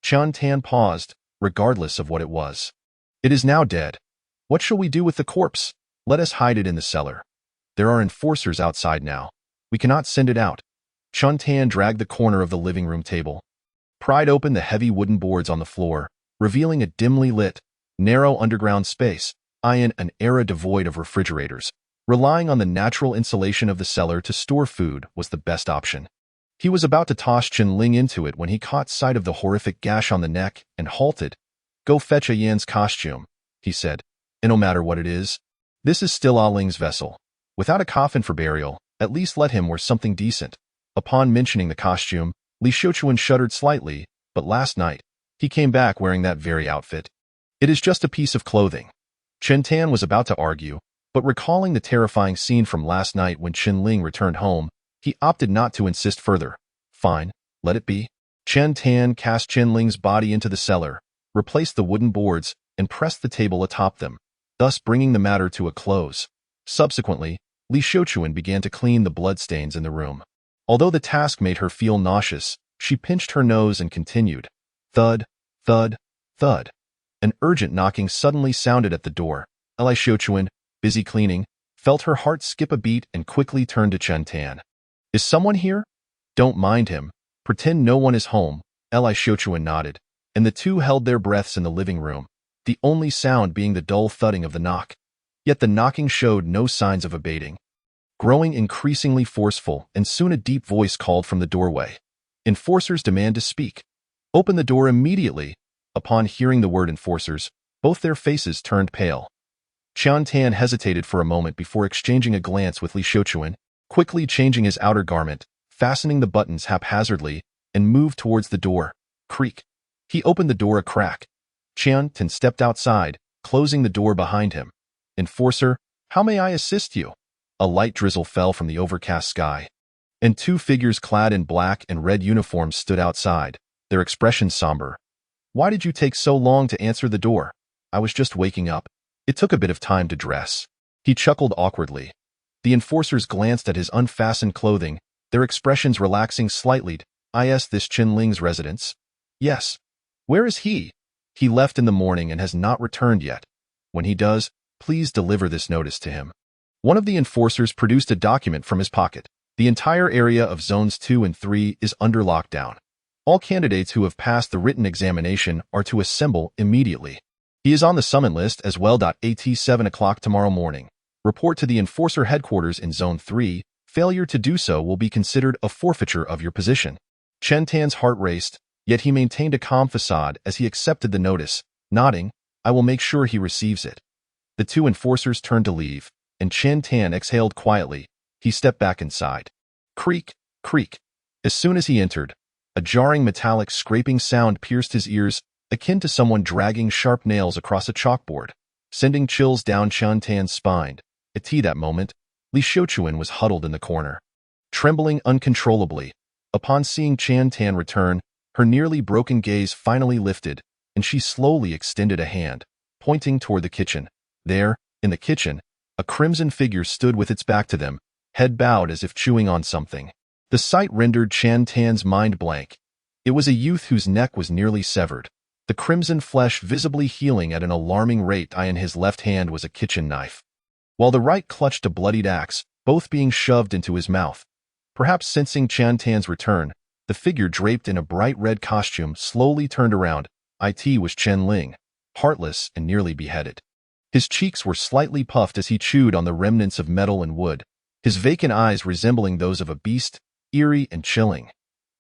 Chen Tan paused, regardless of what it was. "It is now dead. What shall we do with the corpse? Let us hide it in the cellar. There are enforcers outside now. We cannot send it out." Chen Tan dragged the corner of the living room table, pried open the heavy wooden boards on the floor, revealing a dimly lit, narrow underground space. In an era devoid of refrigerators, relying on the natural insulation of the cellar to store food was the best option. He was about to toss Chen Ling into it when he caught sight of the horrific gash on the neck and halted. "Go fetch a Yan's costume," he said. "And no matter what it is, this is still Ah Ling's vessel. Without a coffin for burial, at least let him wear something decent." Upon mentioning the costume, Li Xiuquan shuddered slightly, but last night, he came back wearing that very outfit. It is just a piece of clothing. Chen Tan was about to argue, but recalling the terrifying scene from last night when Chen Ling returned home, he opted not to insist further. Fine, let it be. Chen Tan cast Chen Ling's body into the cellar, replaced the wooden boards, and pressed the table atop them, thus bringing the matter to a close. Subsequently, Li Xiuquan began to clean the bloodstains in the room. Although the task made her feel nauseous, she pinched her nose and continued. Thud, thud, thud. An urgent knocking suddenly sounded at the door. Li Xiuquan, busy cleaning, felt her heart skip a beat and quickly turned to Chen Tan. Is someone here? Don't mind him. Pretend no one is home. Li Xiuquan nodded, and the two held their breaths in the living room, the only sound being the dull thudding of the knock. Yet the knocking showed no signs of abating. Growing increasingly forceful, and soon a deep voice called from the doorway. Enforcers demand to speak. Open the door immediately. Upon hearing the word enforcers, both their faces turned pale. Chen Tan hesitated for a moment before exchanging a glance with Li Xiuquan, quickly changing his outer garment, fastening the buttons haphazardly, and moved towards the door. Creak. He opened the door a crack. Chen Tan stepped outside, closing the door behind him. Enforcer, how may I assist you? A light drizzle fell from the overcast sky, and two figures clad in black and red uniforms stood outside, their expressions somber. Why did you take so long to answer the door? I was just waking up. It took a bit of time to dress. He chuckled awkwardly. The enforcers glanced at his unfastened clothing, their expressions relaxing slightly. Is this Chen Ling's residence? Yes. Where is he? He left in the morning and has not returned yet. When he does, please deliver this notice to him. One of the enforcers produced a document from his pocket. The entire area of Zones 2 and 3 is under lockdown. All candidates who have passed the written examination are to assemble immediately. He is on the summon list as well. At 7 o'clock tomorrow morning. Report to the enforcer headquarters in Zone 3. Failure to do so will be considered a forfeiture of your position. Chen Tan's heart raced, yet he maintained a calm facade as he accepted the notice, nodding, I will make sure he receives it. The two enforcers turned to leave, and Chen Tan exhaled quietly. He stepped back inside. Creak, creak. As soon as he entered, a jarring metallic scraping sound pierced his ears, akin to someone dragging sharp nails across a chalkboard, sending chills down Chen Tan's spine. At that moment, Li Xiuquan was huddled in the corner, trembling uncontrollably. Upon seeing Chen Tan return, her nearly broken gaze finally lifted, and she slowly extended a hand, pointing toward the kitchen. There, in the kitchen, a crimson figure stood with its back to them, head bowed as if chewing on something. The sight rendered Chen Tan's mind blank. It was a youth whose neck was nearly severed, the crimson flesh visibly healing at an alarming rate. In his left hand was a kitchen knife, while the right clutched a bloodied axe, both being shoved into his mouth. Perhaps sensing Chen Tan's return, the figure draped in a bright red costume slowly turned around. It was Chen Ling, heartless and nearly beheaded. His cheeks were slightly puffed as he chewed on the remnants of metal and wood, his vacant eyes resembling those of a beast, eerie and chilling.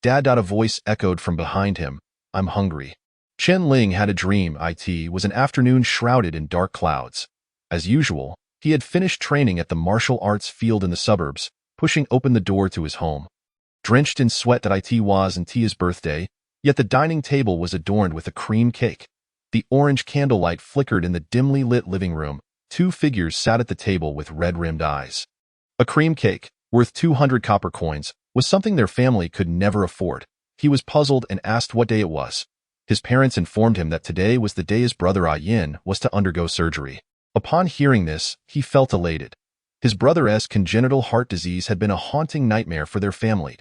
Dad. A voice echoed from behind him, I'm hungry. Chen Ling had a dream. It was an afternoon shrouded in dark clouds. As usual, he had finished training at the martial arts field in the suburbs, pushing open the door to his home. Drenched in sweat that it was Tia's birthday, yet the dining table was adorned with a cream cake. The orange candlelight flickered in the dimly lit living room. Two figures sat at the table with red-rimmed eyes. A cream cake, worth 200 copper coins, was something their family could never afford. He was puzzled and asked what day it was. His parents informed him that today was the day his brother Yin was to undergo surgery. Upon hearing this, he felt elated. His brother's congenital heart disease had been a haunting nightmare for their family.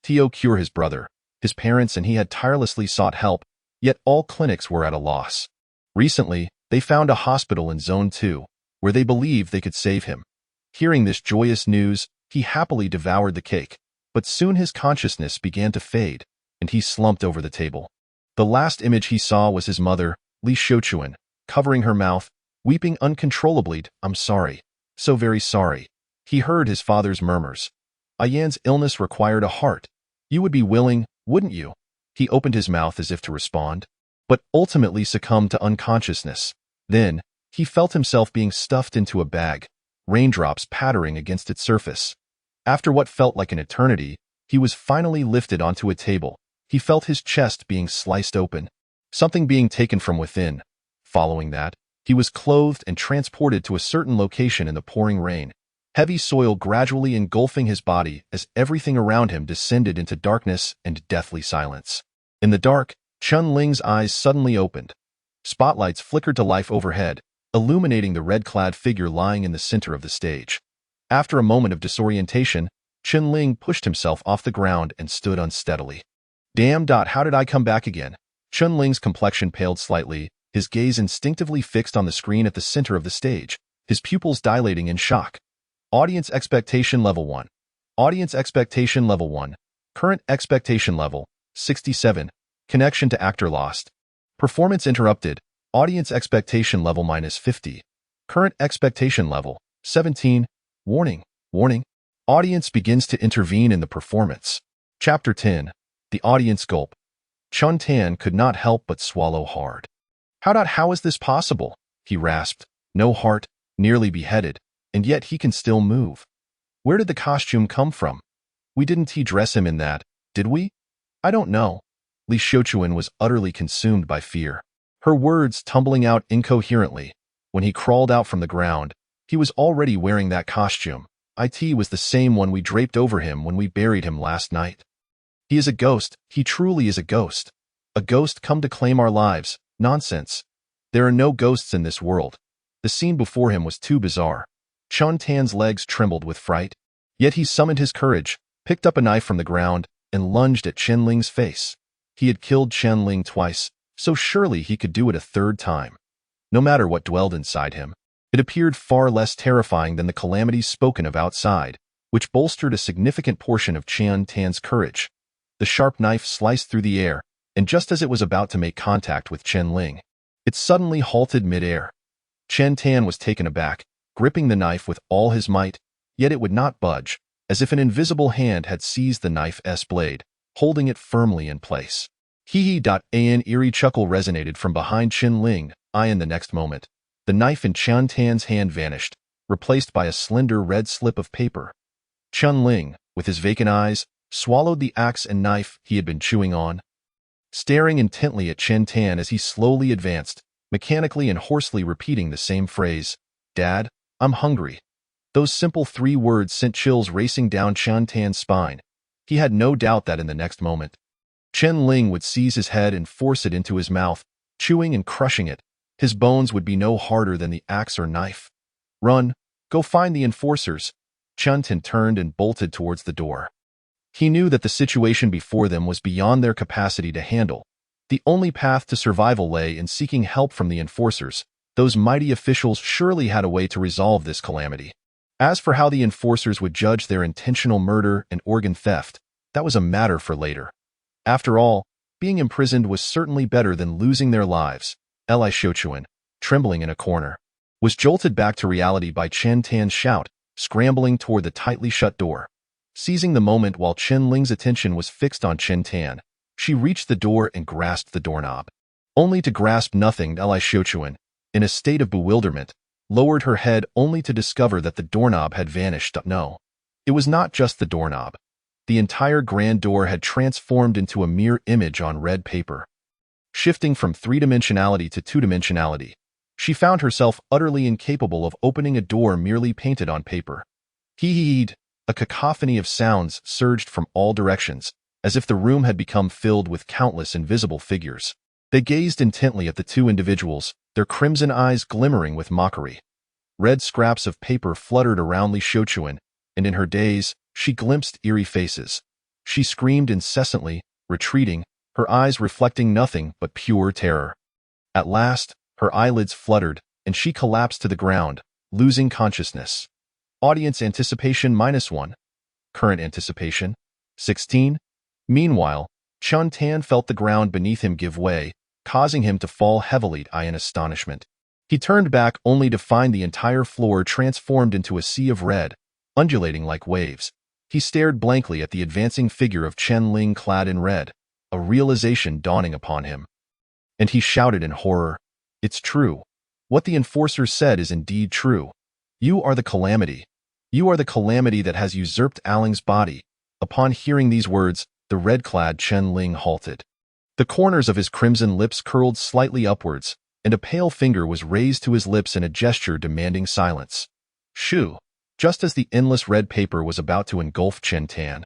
To cure his brother, his parents and he had tirelessly sought help, yet all clinics were at a loss. Recently, they found a hospital in Zone 2, where they believed they could save him. Hearing this joyous news, he happily devoured the cake, but soon his consciousness began to fade, and he slumped over the table. The last image he saw was his mother, Li Xiuquan, covering her mouth, weeping uncontrollably. I'm sorry. So very sorry. He heard his father's murmurs. Yan's illness required a heart. You would be willing, wouldn't you? He opened his mouth as if to respond, but ultimately succumbed to unconsciousness. Then, he felt himself being stuffed into a bag, raindrops pattering against its surface. After what felt like an eternity, He was finally lifted onto a table. He felt his chest being sliced open, something being taken from within. Following that, he was clothed and transported to a certain location in the pouring rain, heavy soil gradually engulfing his body as everything around him descended into darkness and deathly silence. In the dark, Chun-Ling's eyes suddenly opened. Spotlights flickered to life overhead, illuminating the red-clad figure lying in the center of the stage. After a moment of disorientation, Chun-Ling pushed himself off the ground and stood unsteadily. Damn! How did I come back again? Chun-Ling's complexion paled slightly, his gaze instinctively fixed on the screen at the center of the stage, his pupils dilating in shock. Audience expectation level 1. Audience expectation level 1. Current expectation level 67. Connection to actor lost. Performance interrupted. Audience expectation level -50. Current expectation level 17. Warning. Warning. Audience begins to intervene in the performance. Chapter 10. The audience gulp. Chun Tan could not help but swallow hard. How is this possible? He rasped. No heart, nearly beheaded, and yet he can still move. Where did the costume come from? We didn't dress him in that, did we? I don't know. Li Xiaochuan was utterly consumed by fear, her words tumbling out incoherently. When he crawled out from the ground, he was already wearing that costume. It was the same one we draped over him when we buried him last night. He is a ghost. He truly is a ghost. A ghost come to claim our lives. Nonsense. There are no ghosts in this world. The scene before him was too bizarre. Chun Tan's legs trembled with fright. Yet he summoned his courage, picked up a knife from the ground, and lunged at Chun-Ling's face. He had killed Chun-Ling twice, so surely he could do it a third time. No matter what dwelled inside him, it appeared far less terrifying than the calamities spoken of outside, which bolstered a significant portion of Chun Tan's courage. The sharp knife sliced through the air, and just as it was about to make contact with Chun-Ling, it suddenly halted mid-air. Chun Tan was taken aback, gripping the knife with all his might, yet it would not budge, as if an invisible hand had seized the knife's blade, holding it firmly in place. An eerie chuckle resonated from behind Chun-Ling. In the next moment, the knife in Chun Tan's hand vanished, replaced by a slender red slip of paper. Chun-Ling, with his vacant eyes, swallowed the axe and knife he had been chewing on, staring intently at Chun Tan as he slowly advanced, mechanically and hoarsely repeating the same phrase, "Dad, I'm hungry." Those simple 3 words sent chills racing down Chun Tan's spine. He had no doubt that in the next moment, Chun-Ling would seize his head and force it into his mouth, chewing and crushing it. His bones would be no harder than the axe or knife. Run, go find the enforcers. Chun Tan turned and bolted towards the door. He knew that the situation before them was beyond their capacity to handle. The only path to survival lay in seeking help from the enforcers. Those mighty officials surely had a way to resolve this calamity. As for how the enforcers would judge their intentional murder and organ theft, that was a matter for later. After all, being imprisoned was certainly better than losing their lives. Li Xiaochuan, trembling in a corner, was jolted back to reality by Chun Tan's shout, scrambling toward the tightly shut door. Seizing the moment while Chun-Ling's attention was fixed on Chun Tan, she reached the door and grasped the doorknob. Only to grasp nothing, Li Xiaochuan, in a state of bewilderment, lowered her head only to discover that the doorknob had vanished. No, it was not just the doorknob. The entire grand door had transformed into a mere image on red paper. Shifting from 3-dimensionality to 2-dimensionality, she found herself utterly incapable of opening a door merely painted on paper. Hee-hee-heed. A cacophony of sounds surged from all directions, as if the room had become filled with countless invisible figures. They gazed intently at the 2 individuals, their crimson eyes glimmering with mockery. Red scraps of paper fluttered around Li Xiaochuan, and in her daze, she glimpsed eerie faces. She screamed incessantly, retreating, her eyes reflecting nothing but pure terror. At last, her eyelids fluttered, and she collapsed to the ground, losing consciousness. Audience anticipation -1. Current anticipation 16. Meanwhile, Chun Tan felt the ground beneath him give way, causing him to fall heavily in astonishment. He turned back only to find the entire floor transformed into a sea of red, undulating like waves. He stared blankly at the advancing figure of Chun-Ling clad in red, a realization dawning upon him. And he shouted in horror, "It's true. What the enforcer said is indeed true. You are the calamity. You are the calamity that has usurped Aling's body. Upon hearing these words, the red-clad Chen Ling halted. The corners of his crimson lips curled slightly upwards, and a pale finger was raised to his lips in a gesture demanding silence. Shoo! Just as the endless red paper was about to engulf Chen Tan,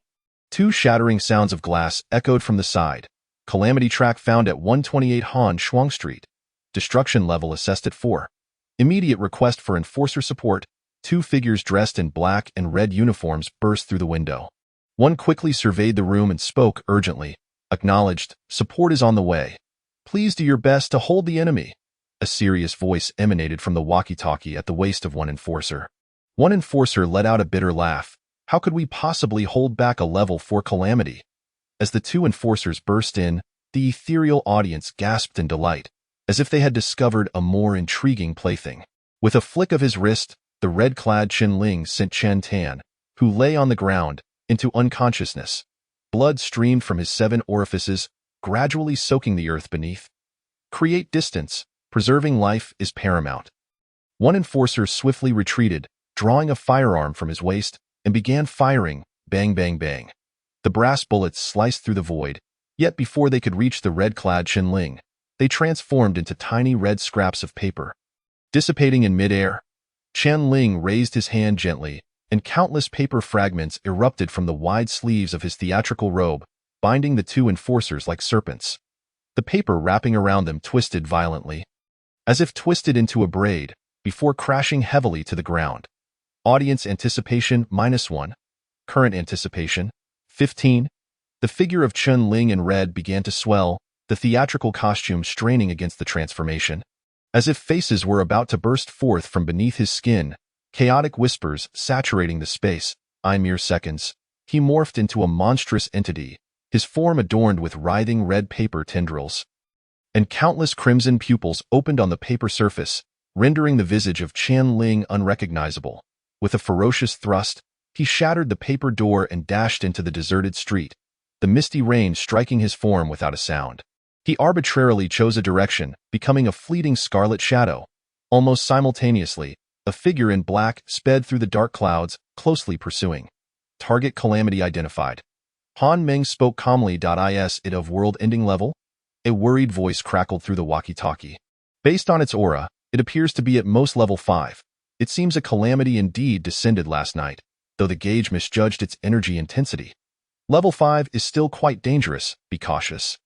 two shattering sounds of glass echoed from the side. Calamity track found at 128 Han Shuang Street. Destruction level assessed at 4. Immediate request for enforcer support. Two figures dressed in black and red uniforms burst through the window. One quickly surveyed the room and spoke urgently. Acknowledged, support is on the way. Please do your best to hold the enemy. A serious voice emanated from the walkie-talkie at the waist of one enforcer. One enforcer let out a bitter laugh. How could we possibly hold back a level 4 calamity? As the two enforcers burst in, the ethereal audience gasped in delight, as if they had discovered a more intriguing plaything. With a flick of his wrist, the red-clad Chen Ling sent Chen Tan, who lay on the ground, into unconsciousness. Blood streamed from his 7 orifices, gradually soaking the earth beneath. Create distance. Preserving life is paramount. One enforcer swiftly retreated, drawing a firearm from his waist, and began firing. Bang, bang, bang. The brass bullets sliced through the void, yet before they could reach the red-clad Chen Ling, they transformed into tiny red scraps of paper. Dissipating in midair, Chen Ling raised his hand gently, and countless paper fragments erupted from the wide sleeves of his theatrical robe, binding the two enforcers like serpents. The paper wrapping around them twisted violently, as if twisted into a braid, before crashing heavily to the ground. Audience anticipation -1. Current anticipation 15. The figure of Chen Ling in red began to swell, the theatrical costume straining against the transformation. As if faces were about to burst forth from beneath his skin, chaotic whispers saturating the space. In mere seconds, he morphed into a monstrous entity, his form adorned with writhing red paper tendrils. And countless crimson pupils opened on the paper surface, rendering the visage of Chen Ling unrecognizable. With a ferocious thrust, he shattered the paper door and dashed into the deserted street, the misty rain striking his form without a sound. He arbitrarily chose a direction, becoming a fleeting scarlet shadow. Almost simultaneously, a figure in black sped through the dark clouds, closely pursuing. Target calamity identified. Han Meng spoke calmly. Is it of world-ending level? A worried voice crackled through the walkie-talkie. Based on its aura, it appears to be at most level 5. It seems a calamity indeed descended last night, though the gauge misjudged its energy intensity. Level 5 is still quite dangerous. Be cautious.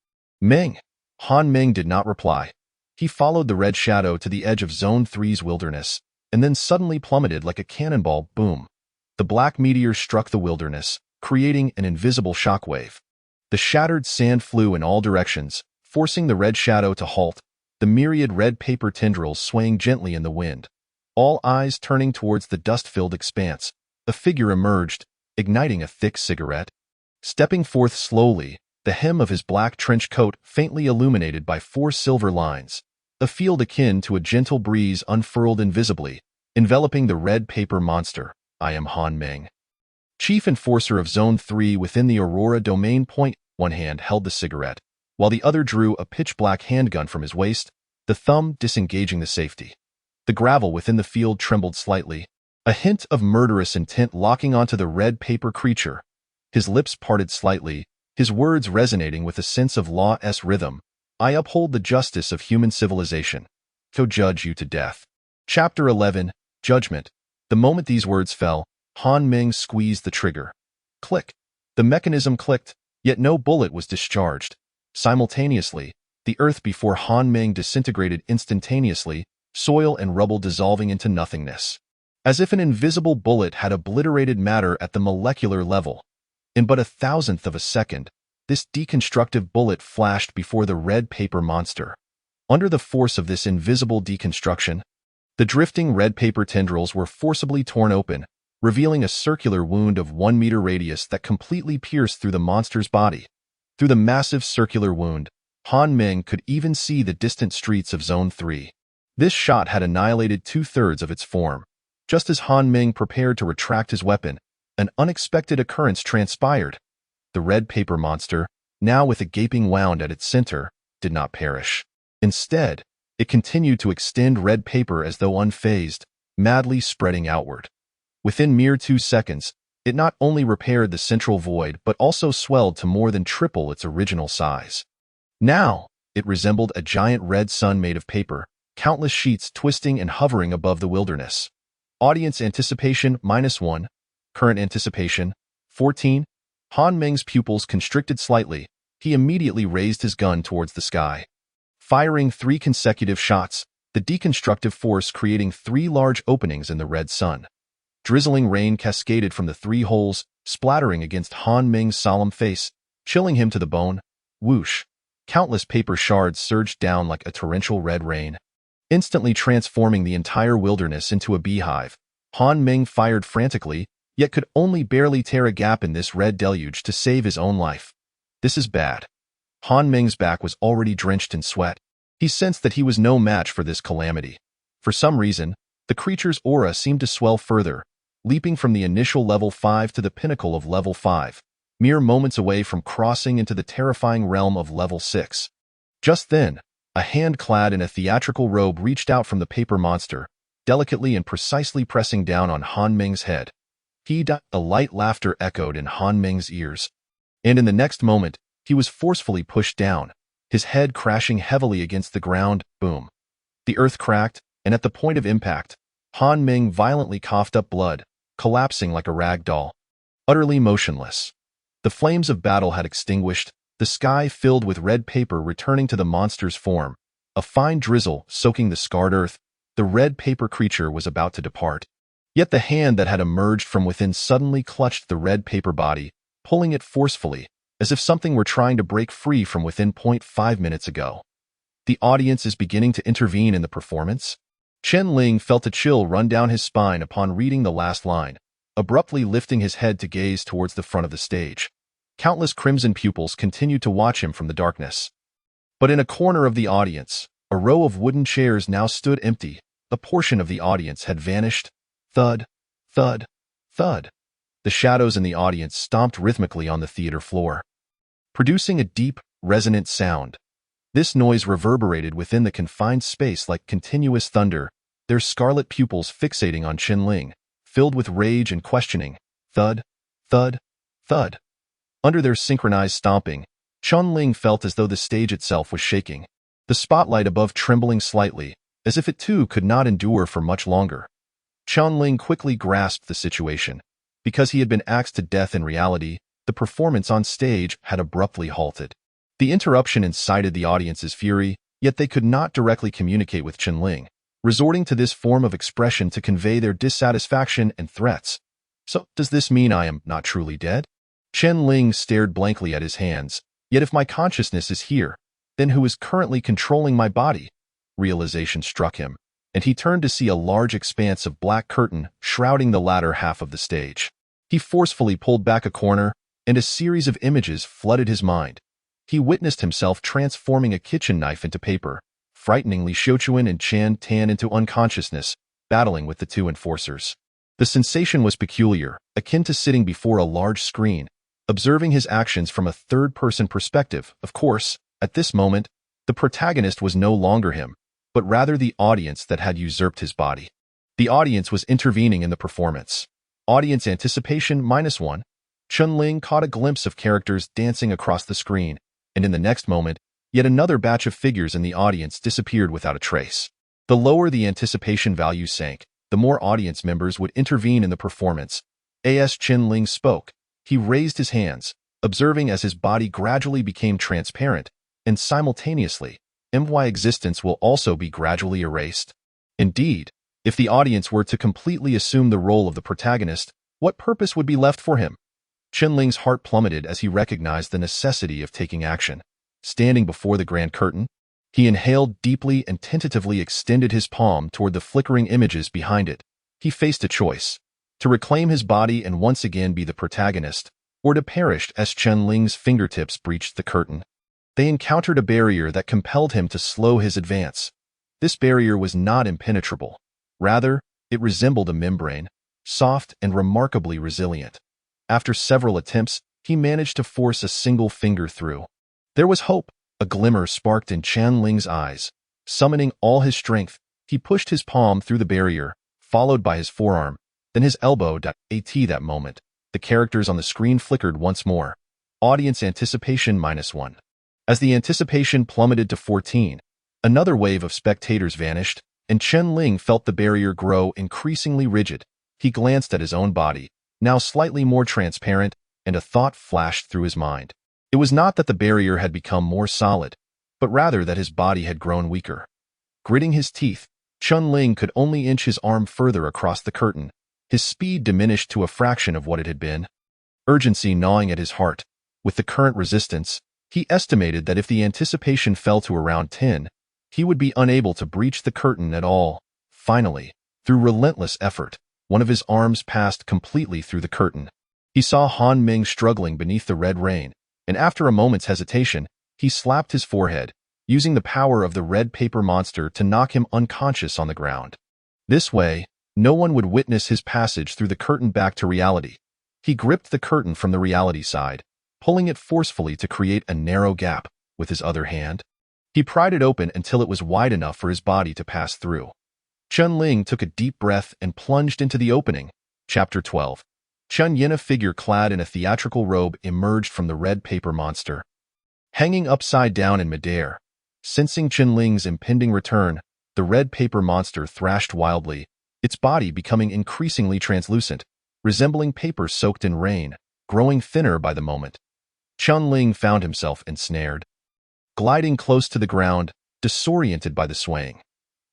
Meng. Han Meng did not reply. He followed the red shadow to the edge of Zone 3's wilderness, and then suddenly plummeted like a cannonball. Boom. The black meteor struck the wilderness, creating an invisible shockwave. The shattered sand flew in all directions, forcing the red shadow to halt, the myriad red paper tendrils swaying gently in the wind. All eyes turning towards the dust-filled expanse, a figure emerged, igniting a thick cigarette. Stepping forth slowly, the hem of his black trench coat faintly illuminated by 4 silver lines. A field akin to a gentle breeze unfurled invisibly, enveloping the red paper monster. I am Han Meng, Chief Enforcer of Zone 3 within the Aurora Domain. One hand held the cigarette, while the other drew a pitch-black handgun from his waist, the thumb disengaging the safety. The gravel within the field trembled slightly, a hint of murderous intent locking onto the red paper creature. His lips parted slightly, his words resonating with a sense of law's rhythm. I uphold the justice of human civilization. To judge you to death. Chapter 11, Judgment. The moment these words fell, Han Meng squeezed the trigger. Click. The mechanism clicked, yet no bullet was discharged. Simultaneously, the earth before Han Meng disintegrated instantaneously, soil and rubble dissolving into nothingness. As if an invisible bullet had obliterated matter at the molecular level. In but 1,000th of a second, this deconstructive bullet flashed before the red paper monster. Under the force of this invisible deconstruction, the drifting red paper tendrils were forcibly torn open, revealing a circular wound of 1 meter radius that completely pierced through the monster's body. Through the massive circular wound, Han Meng could even see the distant streets of Zone 3. This shot had annihilated 2/3 of its form. Just as Han Meng prepared to retract his weapon, an unexpected occurrence transpired. The red paper monster, now with a gaping wound at its center, did not perish. Instead, it continued to extend red paper as though unfazed, madly spreading outward. Within mere 2 seconds, It not only repaired the central void but also swelled to more than triple its original size. Now, it resembled a giant red sun made of paper, countless sheets twisting and hovering above the wilderness. Audience anticipation -1. Current anticipation 14. Han Meng's pupils constricted slightly. He immediately raised his gun towards the sky. Firing 3 consecutive shots, the deconstructive force creating 3 large openings in the red sun. Drizzling rain cascaded from the 3 holes, splattering against Han Meng's solemn face, chilling him to the bone. Whoosh! Countless paper shards surged down like a torrential red rain, instantly transforming the entire wilderness into a beehive. Han Meng fired frantically, yet could only barely tear a gap in this red deluge to save his own life. This is bad. Han Meng's back was already drenched in sweat. He sensed that he was no match for this calamity. For some reason, the creature's aura seemed to swell further, leaping from the initial level 5 to the pinnacle of level 5, mere moments away from crossing into the terrifying realm of level 6. Just then, a hand clad in a theatrical robe reached out from the paper monster, delicately and precisely pressing down on Han Meng's head. A light laughter echoed in Han Meng's ears, and in the next moment, he was forcefully pushed down, his head crashing heavily against the ground. Boom. The earth cracked, and at the point of impact, Han Meng violently coughed up blood, collapsing like a rag doll. Utterly motionless. The flames of battle had extinguished, the sky filled with red paper returning to the monster's form. A fine drizzle soaking the scarred earth, the red paper creature was about to depart. Yet the hand that had emerged from within suddenly clutched the red paper body, pulling it forcefully, as if something were trying to break free from within. 5 minutes ago. The audience is beginning to intervene in the performance. Chen Ling felt a chill run down his spine upon reading the last line, abruptly lifting his head to gaze towards the front of the stage. Countless crimson pupils continued to watch him from the darkness. But in a corner of the audience, a row of wooden chairs now stood empty. A portion of the audience had vanished. Thud, thud, thud. The shadows in the audience stomped rhythmically on the theater floor, producing a deep, resonant sound. This noise reverberated within the confined space like continuous thunder, their scarlet pupils fixating on Chen Ling, filled with rage and questioning. Thud, thud, thud. Under their synchronized stomping, Chen Ling felt as though the stage itself was shaking, the spotlight above trembling slightly, as if it too could not endure for much longer. Chen Ling quickly grasped the situation. Because he had been axed to death in reality, the performance on stage had abruptly halted. The interruption incited the audience's fury, yet they could not directly communicate with Chen Ling, resorting to this form of expression to convey their dissatisfaction and threats. So, does this mean I am not truly dead? Chen Ling stared blankly at his hands. Yet if my consciousness is here, then who is currently controlling my body? Realization struck him, and he turned to see a large expanse of black curtain shrouding the latter half of the stage. He forcefully pulled back a corner, and a series of images flooded his mind. He witnessed himself transforming a kitchen knife into paper, frighteningly Xiuquan and Chan Tan into unconsciousness, battling with the 2 enforcers. The sensation was peculiar, akin to sitting before a large screen, observing his actions from a third-person perspective. Of course, at this moment, the protagonist was no longer him, but rather the audience that had usurped his body. The audience was intervening in the performance. Audience anticipation -1. Chen Ling caught a glimpse of characters dancing across the screen, and in the next moment, yet another batch of figures in the audience disappeared without a trace. The lower the anticipation value sank, the more audience members would intervene in the performance. As Chen Ling spoke, he raised his hands, observing as his body gradually became transparent, and simultaneously, my existence will also be gradually erased. Indeed, if the audience were to completely assume the role of the protagonist, what purpose would be left for him? Chen Ling's heart plummeted as he recognized the necessity of taking action. Standing before the grand curtain, he inhaled deeply and tentatively extended his palm toward the flickering images behind it. He faced a choice: to reclaim his body and once again be the protagonist, or to perish as Chen Ling's fingertips breached the curtain. They encountered a barrier that compelled him to slow his advance. This barrier was not impenetrable. Rather, it resembled a membrane, soft and remarkably resilient. After several attempts, he managed to force a single finger through. There was hope. A glimmer sparked in Chen Ling's eyes. Summoning all his strength, he pushed his palm through the barrier, followed by his forearm, then his elbow. At that moment, The characters on the screen flickered once more. Audience anticipation -1. As the anticipation plummeted to 14, another wave of spectators vanished, and Chen Ling felt the barrier grow increasingly rigid. He glanced at his own body, now slightly more transparent, and a thought flashed through his mind. It was not that the barrier had become more solid, but rather that his body had grown weaker. Gritting his teeth, Chen Ling could only inch his arm further across the curtain. His speed diminished to a fraction of what it had been. Urgency gnawing at his heart. With the current resistance, he estimated that if the anticipation fell to around 10, he would be unable to breach the curtain at all. Finally, through relentless effort, one of his arms passed completely through the curtain. He saw Han Ming struggling beneath the red rain, and after a moment's hesitation, he slapped his forehead, using the power of the red paper monster to knock him unconscious on the ground. This way, no one would witness his passage through the curtain back to reality. He gripped the curtain from the reality side, pulling it forcefully to create a narrow gap with his other hand. He pried it open until it was wide enough for his body to pass through. Chen Ling took a deep breath and plunged into the opening. Chapter 12. Chen Yin, a figure clad in a theatrical robe, emerged from the red paper monster. Hanging upside down in midair, sensing Chen Ling's impending return, the red paper monster thrashed wildly, its body becoming increasingly translucent, resembling paper soaked in rain, growing thinner by the moment. Chen Ling found himself ensnared. Gliding close to the ground, disoriented by the swaying.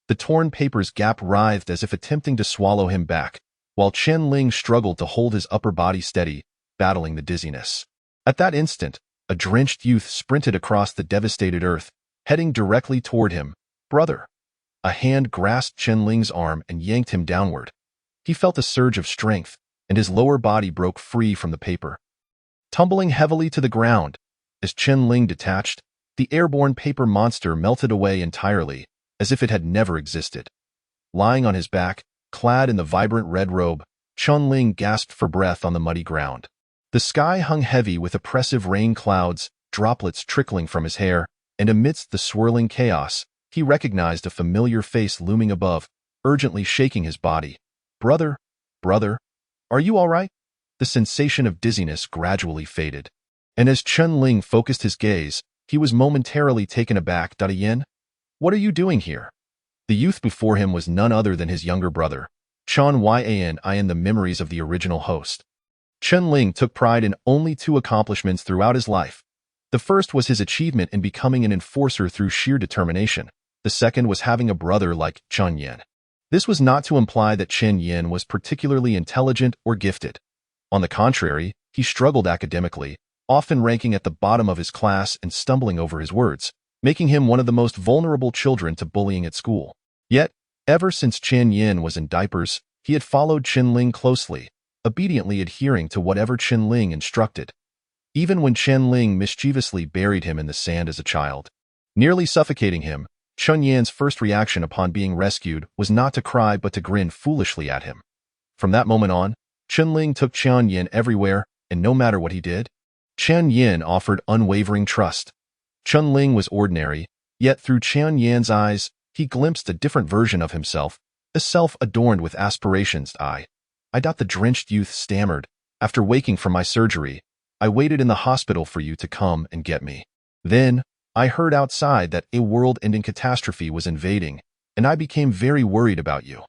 The torn paper's gap writhed as if attempting to swallow him back, while Chen Ling struggled to hold his upper body steady, battling the dizziness. At that instant, a drenched youth sprinted across the devastated earth, heading directly toward him. Brother! A hand grasped Chen Ling's arm and yanked him downward. He felt a surge of strength, and his lower body broke free from the paper. Tumbling heavily to the ground, as Chen Ling detached, the airborne paper monster melted away entirely, as if it had never existed. Lying on his back, clad in the vibrant red robe, Chen Ling gasped for breath on the muddy ground. The sky hung heavy with oppressive rain clouds, droplets trickling from his hair, and amidst the swirling chaos, he recognized a familiar face looming above, urgently shaking his body. Brother, brother, are you all right? The sensation of dizziness gradually faded, and as Chen Ling focused his gaze, he was momentarily taken aback. Yin? What are you doing here? The youth before him was none other than his younger brother, Chen Yan, in the memories of the original host. Chen Ling took pride in only two accomplishments throughout his life. The first was his achievement in becoming an enforcer through sheer determination. The second was having a brother like Chen Yin. This was not to imply that Chen Yin was particularly intelligent or gifted. On the contrary, he struggled academically, often ranking at the bottom of his class and stumbling over his words, making him one of the most vulnerable children to bullying at school. Yet, ever since Chen Yin was in diapers, he had followed Chen Ling closely, obediently adhering to whatever Chen Ling instructed. Even when Chen Ling mischievously buried him in the sand as a child, nearly suffocating him, Chen Yan's first reaction upon being rescued was not to cry but to grin foolishly at him. From that moment on, Chen Ling took Chen Yin everywhere, and no matter what he did, Chen Yin offered unwavering trust. Chen Ling was ordinary, yet through Chen Yan's eyes, he glimpsed a different version of himself, a self adorned with aspirations. The drenched youth stammered. After waking from my surgery, I waited in the hospital for you to come and get me. Then, I heard outside that a world-ending catastrophe was invading, and I became very worried about you.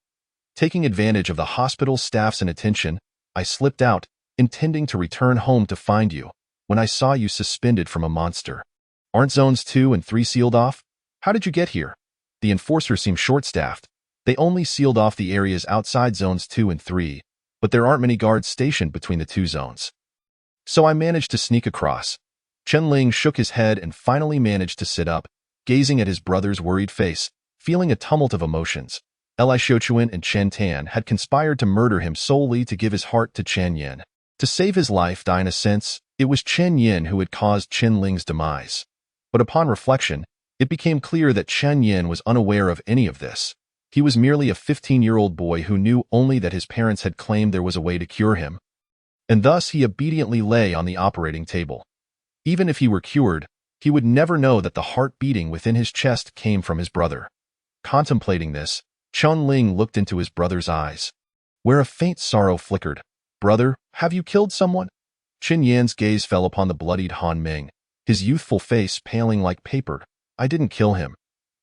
Taking advantage of the hospital staff's inattention, I slipped out, intending to return home to find you, when I saw you suspended from a monster. Aren't zones 2 and 3 sealed off? How did you get here? The enforcers seem short-staffed. They only sealed off the areas outside zones 2 and 3, but there aren't many guards stationed between the two zones. So I managed to sneak across. Chen Ling shook his head and finally managed to sit up, gazing at his brother's worried face, feeling a tumult of emotions. Li Xiuquan and Chen Tan had conspired to murder him solely to give his heart to Chen Yin. To save his life, in a sense, it was Chen Yin who had caused Chen Ling's demise. But upon reflection, it became clear that Chen Yin was unaware of any of this. He was merely a 15-year-old boy who knew only that his parents had claimed there was a way to cure him. And thus he obediently lay on the operating table. Even if he were cured, he would never know that the heart beating within his chest came from his brother. Contemplating this, Chen Ling looked into his brother's eyes, where a faint sorrow flickered. Brother, have you killed someone? Qin Yan's gaze fell upon the bloodied Han Ming, his youthful face paling like paper. I didn't kill him.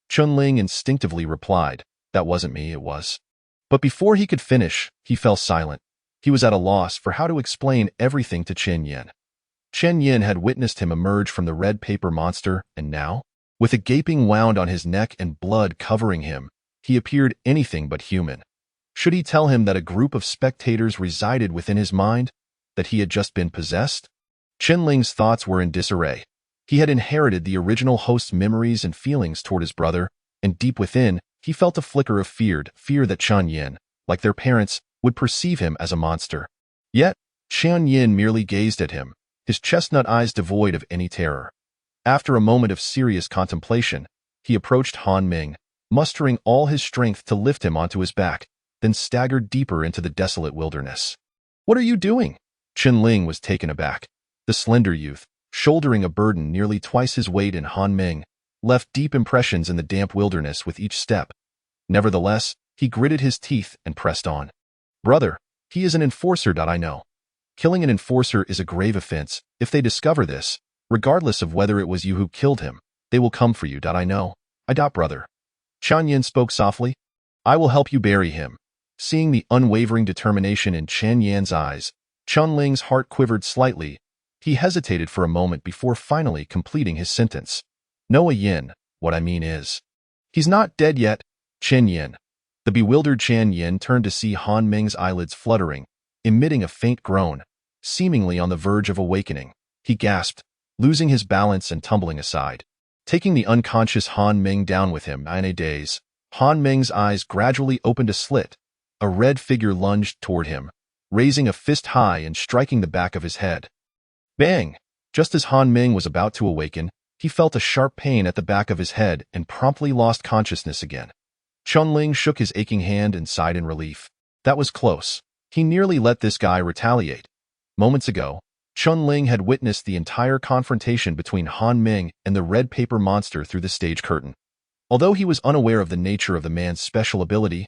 Chunling instinctively replied, that wasn't me, it was. But before he could finish, he fell silent. He was at a loss for how to explain everything to Qin Yan. Qin Yan had witnessed him emerge from the red paper monster, and now, with a gaping wound on his neck and blood covering him, he appeared anything but human. Should he tell him that a group of spectators resided within his mind? That he had just been possessed? Qinling's thoughts were in disarray. He had inherited the original host's memories and feelings toward his brother, and deep within, he felt a flicker of fear that Qian Yin, like their parents, would perceive him as a monster. Yet, Qian Yin merely gazed at him, his chestnut eyes devoid of any terror. After a moment of serious contemplation, he approached Han Ming, mustering all his strength to lift him onto his back, then staggered deeper into the desolate wilderness. What are you doing? Qinling was taken aback. The slender youth, shouldering a burden nearly twice his weight in Han Ming, left deep impressions in the damp wilderness with each step. Nevertheless, he gritted his teeth and pressed on. Brother, he is an enforcer. I know. Killing an enforcer is a grave offense. If they discover this, regardless of whether it was you who killed him, they will come for you. I know. Brother. Qian Yin spoke softly. I will help you bury him. Seeing the unwavering determination in Chen Yan's eyes, Chunling's heart quivered slightly. He hesitated for a moment before finally completing his sentence. Noah Yin, what I mean is. He's not dead yet, Chen Yin. The bewildered Chen Yin turned to see Han Ming's eyelids fluttering, emitting a faint groan, seemingly on the verge of awakening. He gasped, losing his balance and tumbling aside. Taking the unconscious Han Ming down with him in a daze, Han Ming's eyes gradually opened a slit. A red figure lunged toward him, raising a fist high and striking the back of his head. Bang! Just as Han Ming was about to awaken, he felt a sharp pain at the back of his head and promptly lost consciousness again. Chunling shook his aching hand and sighed in relief. That was close. He nearly let this guy retaliate. Moments ago, Chunling had witnessed the entire confrontation between Han Ming and the red paper monster through the stage curtain. Although he was unaware of the nature of the man's special ability,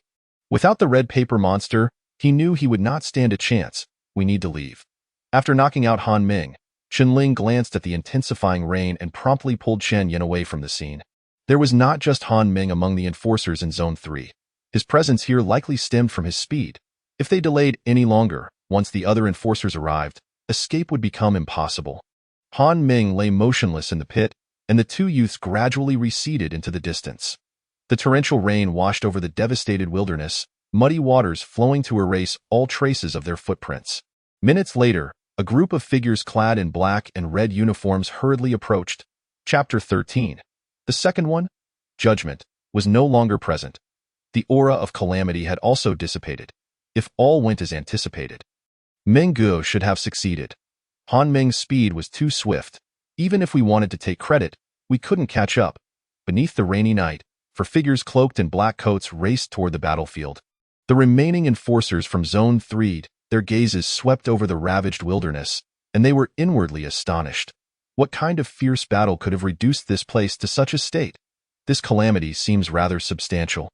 without the red paper monster, he knew he would not stand a chance. We need to leave. After knocking out Han Ming, Chunling glanced at the intensifying rain and promptly pulled Chen Yin away from the scene. There was not just Han Ming among the enforcers in Zone 3. His presence here likely stemmed from his speed. If they delayed any longer, once the other enforcers arrived, escape would become impossible. Han Ming lay motionless in the pit, and the two youths gradually receded into the distance. The torrential rain washed over the devastated wilderness, muddy waters flowing to erase all traces of their footprints. Minutes later, a group of figures clad in black and red uniforms hurriedly approached. Chapter 13. The second one, Judgment, was no longer present. The aura of calamity had also dissipated. If all went as anticipated, Meng Guo should have succeeded. Han Ming's speed was too swift. Even if we wanted to take credit, we couldn't catch up. Beneath the rainy night, for figures cloaked in black coats raced toward the battlefield. The remaining enforcers from Zone 3, their gazes swept over the ravaged wilderness, and they were inwardly astonished. What kind of fierce battle could have reduced this place to such a state? This calamity seems rather substantial.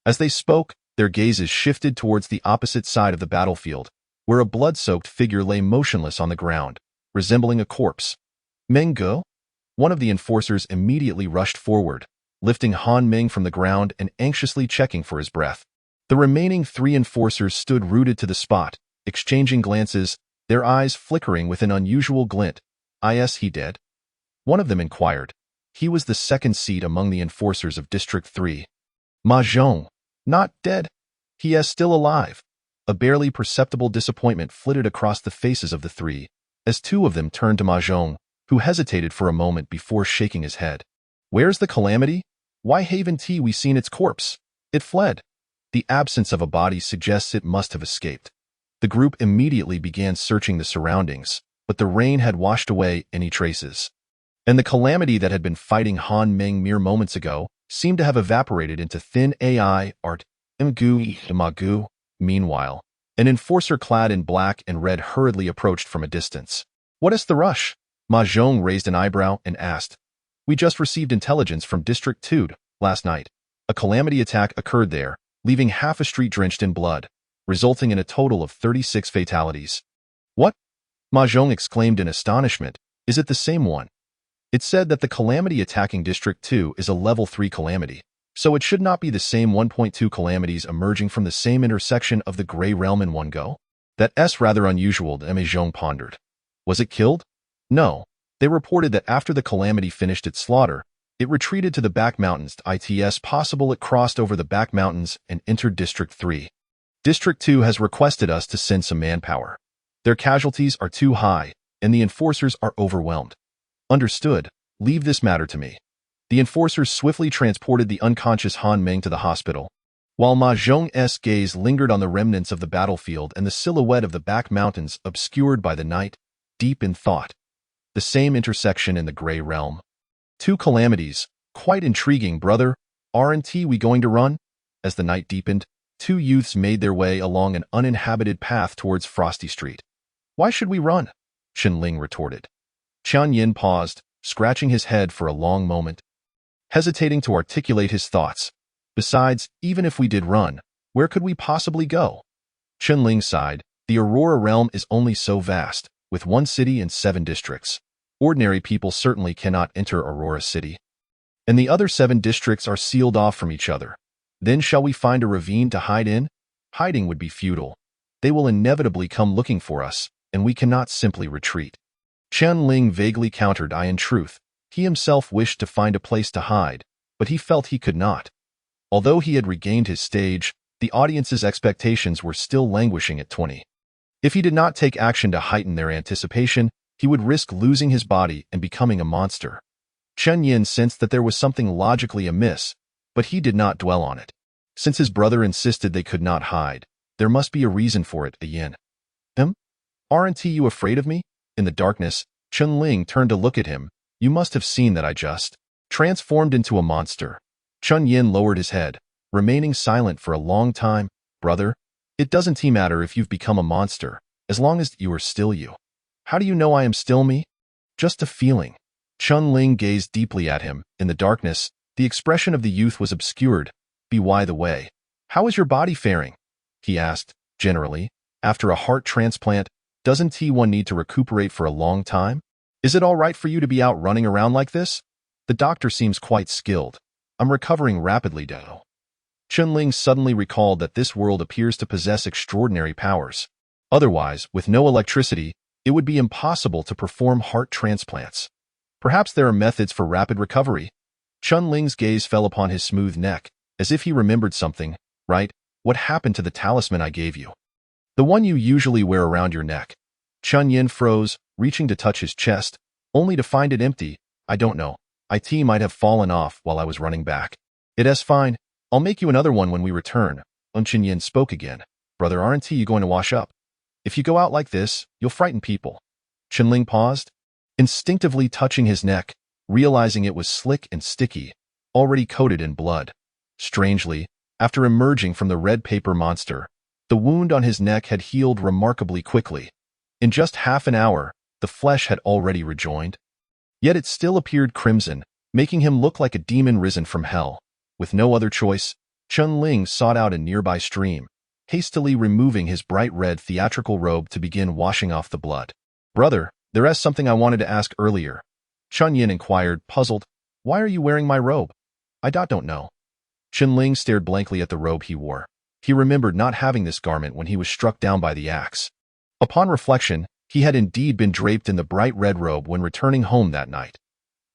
As they spoke, their gazes shifted towards the opposite side of the battlefield, where a blood-soaked figure lay motionless on the ground, resembling a corpse. Meng Guo? One of the enforcers immediately rushed forward, lifting Han Ming from the ground and anxiously checking for his breath. The remaining three enforcers stood rooted to the spot, exchanging glances, their eyes flickering with an unusual glint. Is he dead? One of them inquired. He was the second seat among the enforcers of District 3. Ma Zhong. Not dead. He is still alive. A barely perceptible disappointment flitted across the faces of the three, as two of them turned to Ma Zhong, who hesitated for a moment before shaking his head. Where's the calamity? Why haven't we seen its corpse? It fled. The absence of a body suggests it must have escaped. The group immediately began searching the surroundings, but the rain had washed away any traces. And the calamity that had been fighting Han Ming mere moments ago seemed to have evaporated into thin AI art. Magu. Meanwhile, an enforcer clad in black and red hurriedly approached from a distance. What is the rush? Ma Zhong raised an eyebrow and asked. We just received intelligence from District 2 last night. A calamity attack occurred there, leaving half a street drenched in blood. resulting in a total of 36 fatalities. What? Ma Zhong exclaimed in astonishment. Is it the same one? It said that the calamity attacking District 2 is a Level 3 calamity, so it should not be the same 1.2 calamities emerging from the same intersection of the Gray Realm in one go? That's rather unusual, Ma Zhong pondered. Was it killed? No. They reported that after the calamity finished its slaughter, it retreated to the back mountains. It's possible it crossed over the back mountains and entered District 3. District 2 has requested us to send some manpower. Their casualties are too high, and the enforcers are overwhelmed. Understood. Leave this matter to me. The enforcers swiftly transported the unconscious Han Meng to the hospital, while Ma Zhong's gaze lingered on the remnants of the battlefield and the silhouette of the back mountains obscured by the night, deep in thought. The same intersection in the Gray Realm. Two calamities. Quite intriguing, brother. Aren't we going to run? As the night deepened, two youths made their way along an uninhabited path towards Frosty Street. Why should we run? Chen-Ling retorted. Qian Yin paused, scratching his head for a long moment, hesitating to articulate his thoughts. Besides, even if we did run, where could we possibly go? Chen-Ling sighed. The Aurora Realm is only so vast, with 1 city and 7 districts. Ordinary people certainly cannot enter Aurora City. And the other 7 districts are sealed off from each other. Then shall we find a ravine to hide in? Hiding would be futile. They will inevitably come looking for us, and we cannot simply retreat. Chen-Ling vaguely countered. In truth, he himself wished to find a place to hide, but he felt he could not. Although he had regained his stage, the audience's expectations were still languishing at 20. If he did not take action to heighten their anticipation, he would risk losing his body and becoming a monster. Chen Yin sensed that there was something logically amiss, but he did not dwell on it. Since his brother insisted they could not hide, there must be a reason for it. Yin. Aren't you afraid of me? In the darkness, Chen-Ling turned to look at him. You must have seen that I just transformed into a monster. Chen Yin lowered his head, remaining silent for a long time. Brother, it doesn't matter if you've become a monster, as long as you are still you. How do you know I am still me? Just a feeling. Chen-Ling gazed deeply at him. In the darkness, the expression of the youth was obscured. By the way, how is your body faring? He asked, generally. After a heart transplant, doesn't one need to recuperate for a long time? Is it all right for you to be out running around like this? The doctor seems quite skilled. I'm recovering rapidly, though. Chen-Ling suddenly recalled that this world appears to possess extraordinary powers. Otherwise, with no electricity, it would be impossible to perform heart transplants. Perhaps there are methods for rapid recovery. Chen-Ling's gaze fell upon his smooth neck, as if he remembered something. Right, what happened to the talisman I gave you? The one you usually wear around your neck. Chen Yin froze, reaching to touch his chest, only to find it empty. I don't know. It might have fallen off while I was running back. It's fine. I'll make you another one when we return. Chen Yin spoke again. Brother, aren't you going to wash up? If you go out like this, you'll frighten people. Chen-Ling paused, instinctively touching his neck, realizing it was slick and sticky, already coated in blood. Strangely, after emerging from the red paper monster, the wound on his neck had healed remarkably quickly. In just half an hour, the flesh had already rejoined. Yet it still appeared crimson, making him look like a demon risen from hell. With no other choice, Chen-Ling sought out a nearby stream, hastily removing his bright red theatrical robe to begin washing off the blood. Brother, there's something I wanted to ask earlier. Chen Yin inquired, puzzled. Why are you wearing my robe? I don't know. Chen-Ling stared blankly at the robe he wore. He remembered not having this garment when he was struck down by the axe. Upon reflection, he had indeed been draped in the bright red robe when returning home that night.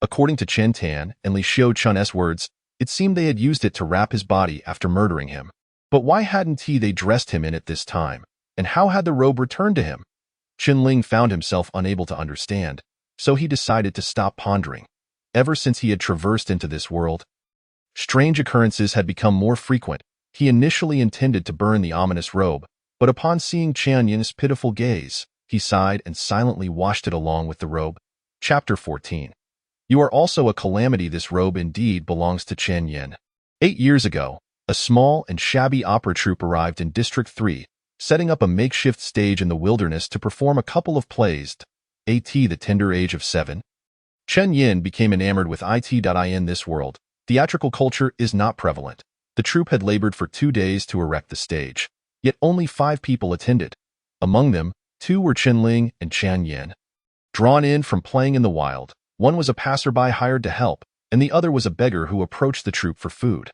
According to Chen Tan and Li Xiu Chun's words, it seemed they had used it to wrap his body after murdering him. But why hadn't they dressed him in it this time? And how had the robe returned to him? Chen-Ling found himself unable to understand, so he decided to stop pondering. Ever since he had traversed into this world, strange occurrences had become more frequent. He initially intended to burn the ominous robe, but upon seeing Qian Yin's pitiful gaze, he sighed and silently washed it along with the robe. Chapter 14. You are also a calamity. This robe indeed belongs to Chen Yin. 8 years ago, a small and shabby opera troupe arrived in District 3, setting up a makeshift stage in the wilderness to perform a couple of plays. The tender age of 7. Chen Yin became enamored with in this world. Theatrical culture is not prevalent. The troupe had labored for 2 days to erect the stage. Yet only 5 people attended. Among them, 2 were Qianling and Qian Yan. Drawn in from playing in the wild, one was a passerby hired to help, and the other was a beggar who approached the troupe for food.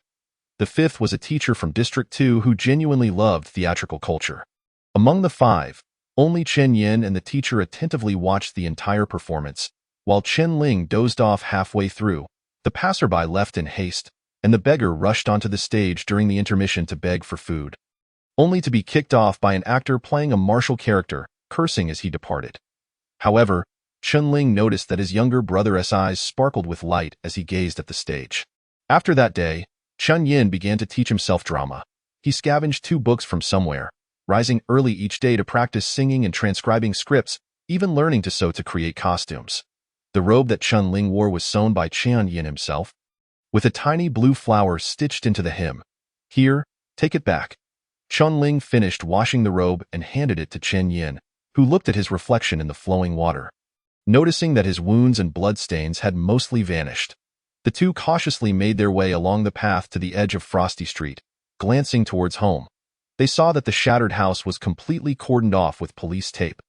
The 5th was a teacher from District 2 who genuinely loved theatrical culture. Among the 5, only Chen Yin and the teacher attentively watched the entire performance, while Chen Ling dozed off halfway through. The passerby left in haste, and the beggar rushed onto the stage during the intermission to beg for food, only to be kicked off by an actor playing a martial character, cursing as he departed. However, Chen Ling noticed that his younger brother's eyes sparkled with light as he gazed at the stage. After that day, Chen Yin began to teach himself drama. He scavenged 2 books from somewhere, rising early each day to practice singing and transcribing scripts, even learning to sew to create costumes. The robe that Chen Ling wore was sewn by Chen Yin himself, with a tiny blue flower stitched into the hem. "Here, take it back." Chen Ling finished washing the robe and handed it to Chen Yin, who looked at his reflection in the flowing water. Noticing that his wounds and bloodstains had mostly vanished, the two cautiously made their way along the path to the edge of Frosty Street, glancing towards home. They saw that the shattered house was completely cordoned off with police tape.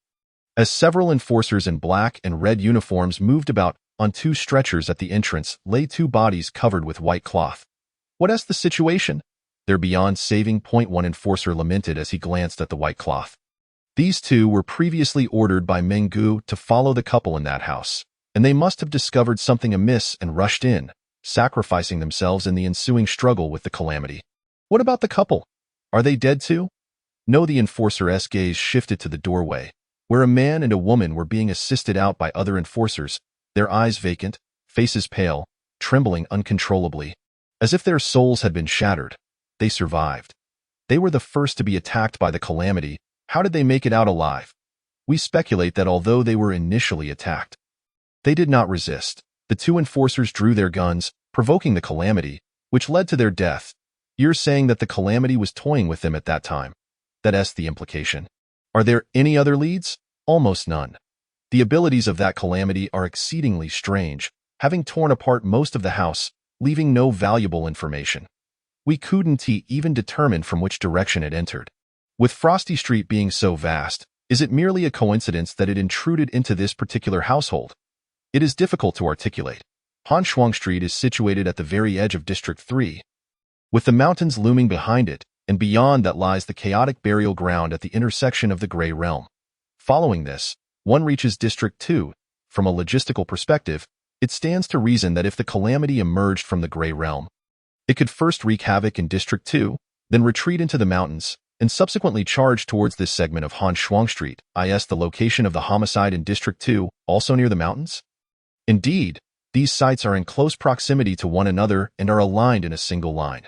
As several enforcers in black and red uniforms moved about, on 2 stretchers at the entrance lay 2 bodies covered with white cloth. "What's the situation?" "They're beyond saving," one enforcer lamented as he glanced at the white cloth. These 2 were previously ordered by Meng Gu to follow the couple in that house, and they must have discovered something amiss and rushed in, sacrificing themselves in the ensuing struggle with the calamity. "What about the couple? Are they dead too?" "No." The enforcer's gaze shifted to the doorway, where a man and a woman were being assisted out by other enforcers, their eyes vacant, faces pale, trembling uncontrollably, as if their souls had been shattered. They survived. They were the first to be attacked by the calamity. How did they make it out alive? We speculate that although they were initially attacked, they did not resist. The 2 enforcers drew their guns, provoking the calamity, which led to their death. "You're saying that the calamity was toying with them at that time?" "That's the implication." "Are there any other leads?" "Almost none. The abilities of that calamity are exceedingly strange, having torn apart most of the house, leaving no valuable information. We couldn't even determine from which direction it entered. With Frosty Street being so vast, is it merely a coincidence that it intruded into this particular household? It is difficult to articulate. Hanshuang Street is situated at the very edge of District 3, with the mountains looming behind it, and beyond that lies the chaotic burial ground at the intersection of the Grey Realm. Following this, one reaches District 2. From a logistical perspective, it stands to reason that if the calamity emerged from the Grey Realm, it could first wreak havoc in District 2, then retreat into the mountains, and subsequently charge towards this segment of Hanshuang Street, i.e. the location of the homicide in District 2, also near the mountains. Indeed, these sites are in close proximity to one another and are aligned in a single line.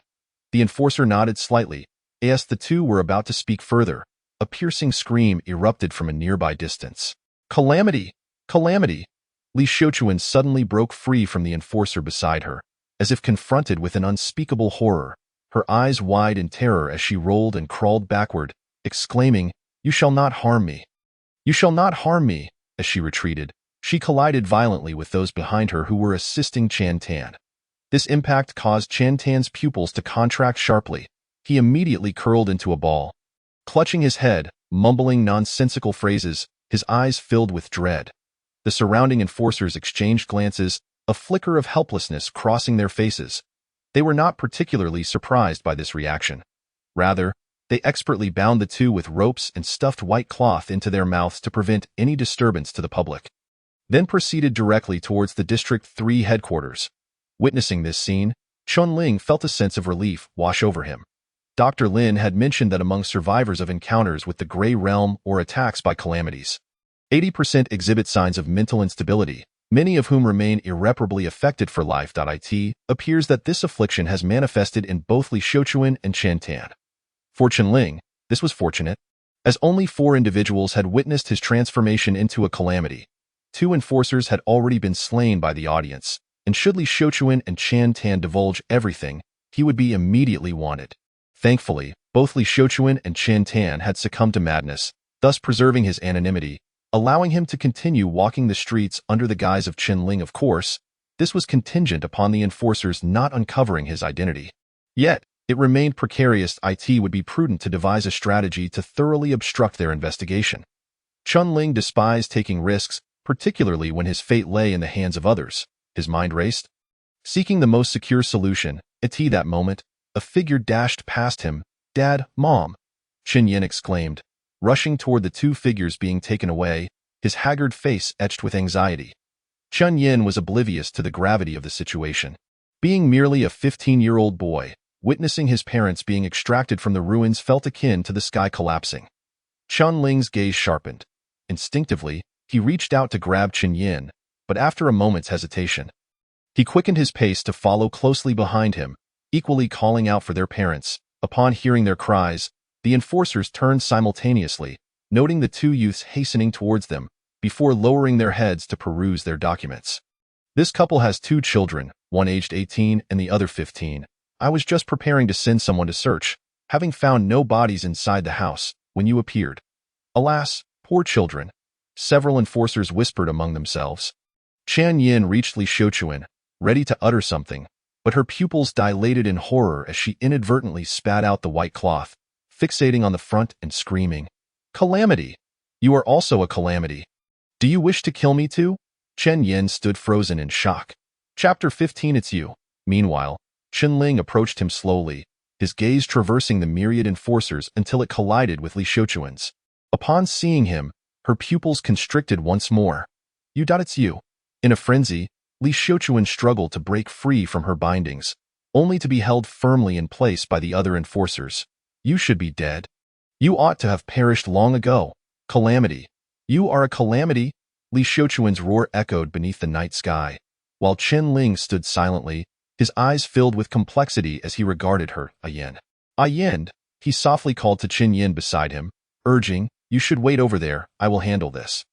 The enforcer nodded slightly, as the 2 were about to speak further. A piercing scream erupted from a nearby distance. "Calamity! Calamity!" Li Xiuquan suddenly broke free from the enforcer beside her, as if confronted with an unspeakable horror, her eyes wide in terror as she rolled and crawled backward, exclaiming, "You shall not harm me! You shall not harm me!" As she retreated, she collided violently with those behind her who were assisting Chan Tan. This impact caused Chan Tan's pupils to contract sharply. He immediately curled into a ball. Clutching his head, mumbling nonsensical phrases, his eyes filled with dread. The surrounding enforcers exchanged glances, a flicker of helplessness crossing their faces. They were not particularly surprised by this reaction. Rather, they expertly bound the 2 with ropes and stuffed white cloth into their mouths to prevent any disturbance to the public, then proceeded directly towards the District 3 headquarters. Witnessing this scene, Chun Ling felt a sense of relief wash over him. Dr. Lin had mentioned that among survivors of encounters with the Grey Realm or attacks by calamities, 80% exhibit signs of mental instability, many of whom remain irreparably affected for life. It appears that this affliction has manifested in both Li Xiuquan and Chen Tan. For Chen Ling, this was fortunate, as only 4 individuals had witnessed his transformation into a calamity. 2 enforcers had already been slain by the audience, and should Li Xiuquan and Chen Tan divulge everything, he would be immediately wanted. Thankfully, both Li Xiuquan and Chen Tan had succumbed to madness, thus preserving his anonymity, allowing him to continue walking the streets under the guise of Chen Ling. Of course, this was contingent upon the enforcers not uncovering his identity. Yet, it remained precarious. It would be prudent to devise a strategy to thoroughly obstruct their investigation. Chunling despised taking risks, particularly when his fate lay in the hands of others. His mind raced, seeking the most secure solution. At that moment, a figure dashed past him. "Dad, Mom!" Chen Yin exclaimed, rushing toward the two figures being taken away, his haggard face etched with anxiety. Chen Yin was oblivious to the gravity of the situation. Being merely a 15-year-old boy, witnessing his parents being extracted from the ruins felt akin to the sky collapsing. Chunling's gaze sharpened. Instinctively, he reached out to grab Chen Yin, but after a moment's hesitation, he quickened his pace to follow closely behind him, equally calling out for their parents. Upon hearing their cries, the enforcers turned simultaneously, noting the two youths hastening towards them, before lowering their heads to peruse their documents. "This couple has 2 children, one aged 18 and the other 15. I was just preparing to send someone to search, having found no bodies inside the house, when you appeared. Alas, poor children," several enforcers whispered among themselves. Chen Yin reached Li Xiuquan, ready to utter something, but her pupils dilated in horror as she inadvertently spat out the white cloth, fixating on the front and screaming, "Calamity! You are also a calamity. Do you wish to kill me too?" Chen Yin stood frozen in shock. Chapter 15. It's you. Meanwhile, Chunling approached him slowly, his gaze traversing the myriad enforcers until it collided with Li Xiuquan's. Upon seeing him, her pupils constricted once more. It's you." In a frenzy, Li Xiuquan struggled to break free from her bindings, only to be held firmly in place by the other enforcers. "You should be dead. You ought to have perished long ago. Calamity. You are a calamity." Li Xiuquan's roar echoed beneath the night sky, while Chunling stood silently, his eyes filled with complexity as he regarded her. "Ayen. Ayen," he softly called to Chen Yin beside him, urging, "You should wait over there, I will handle this."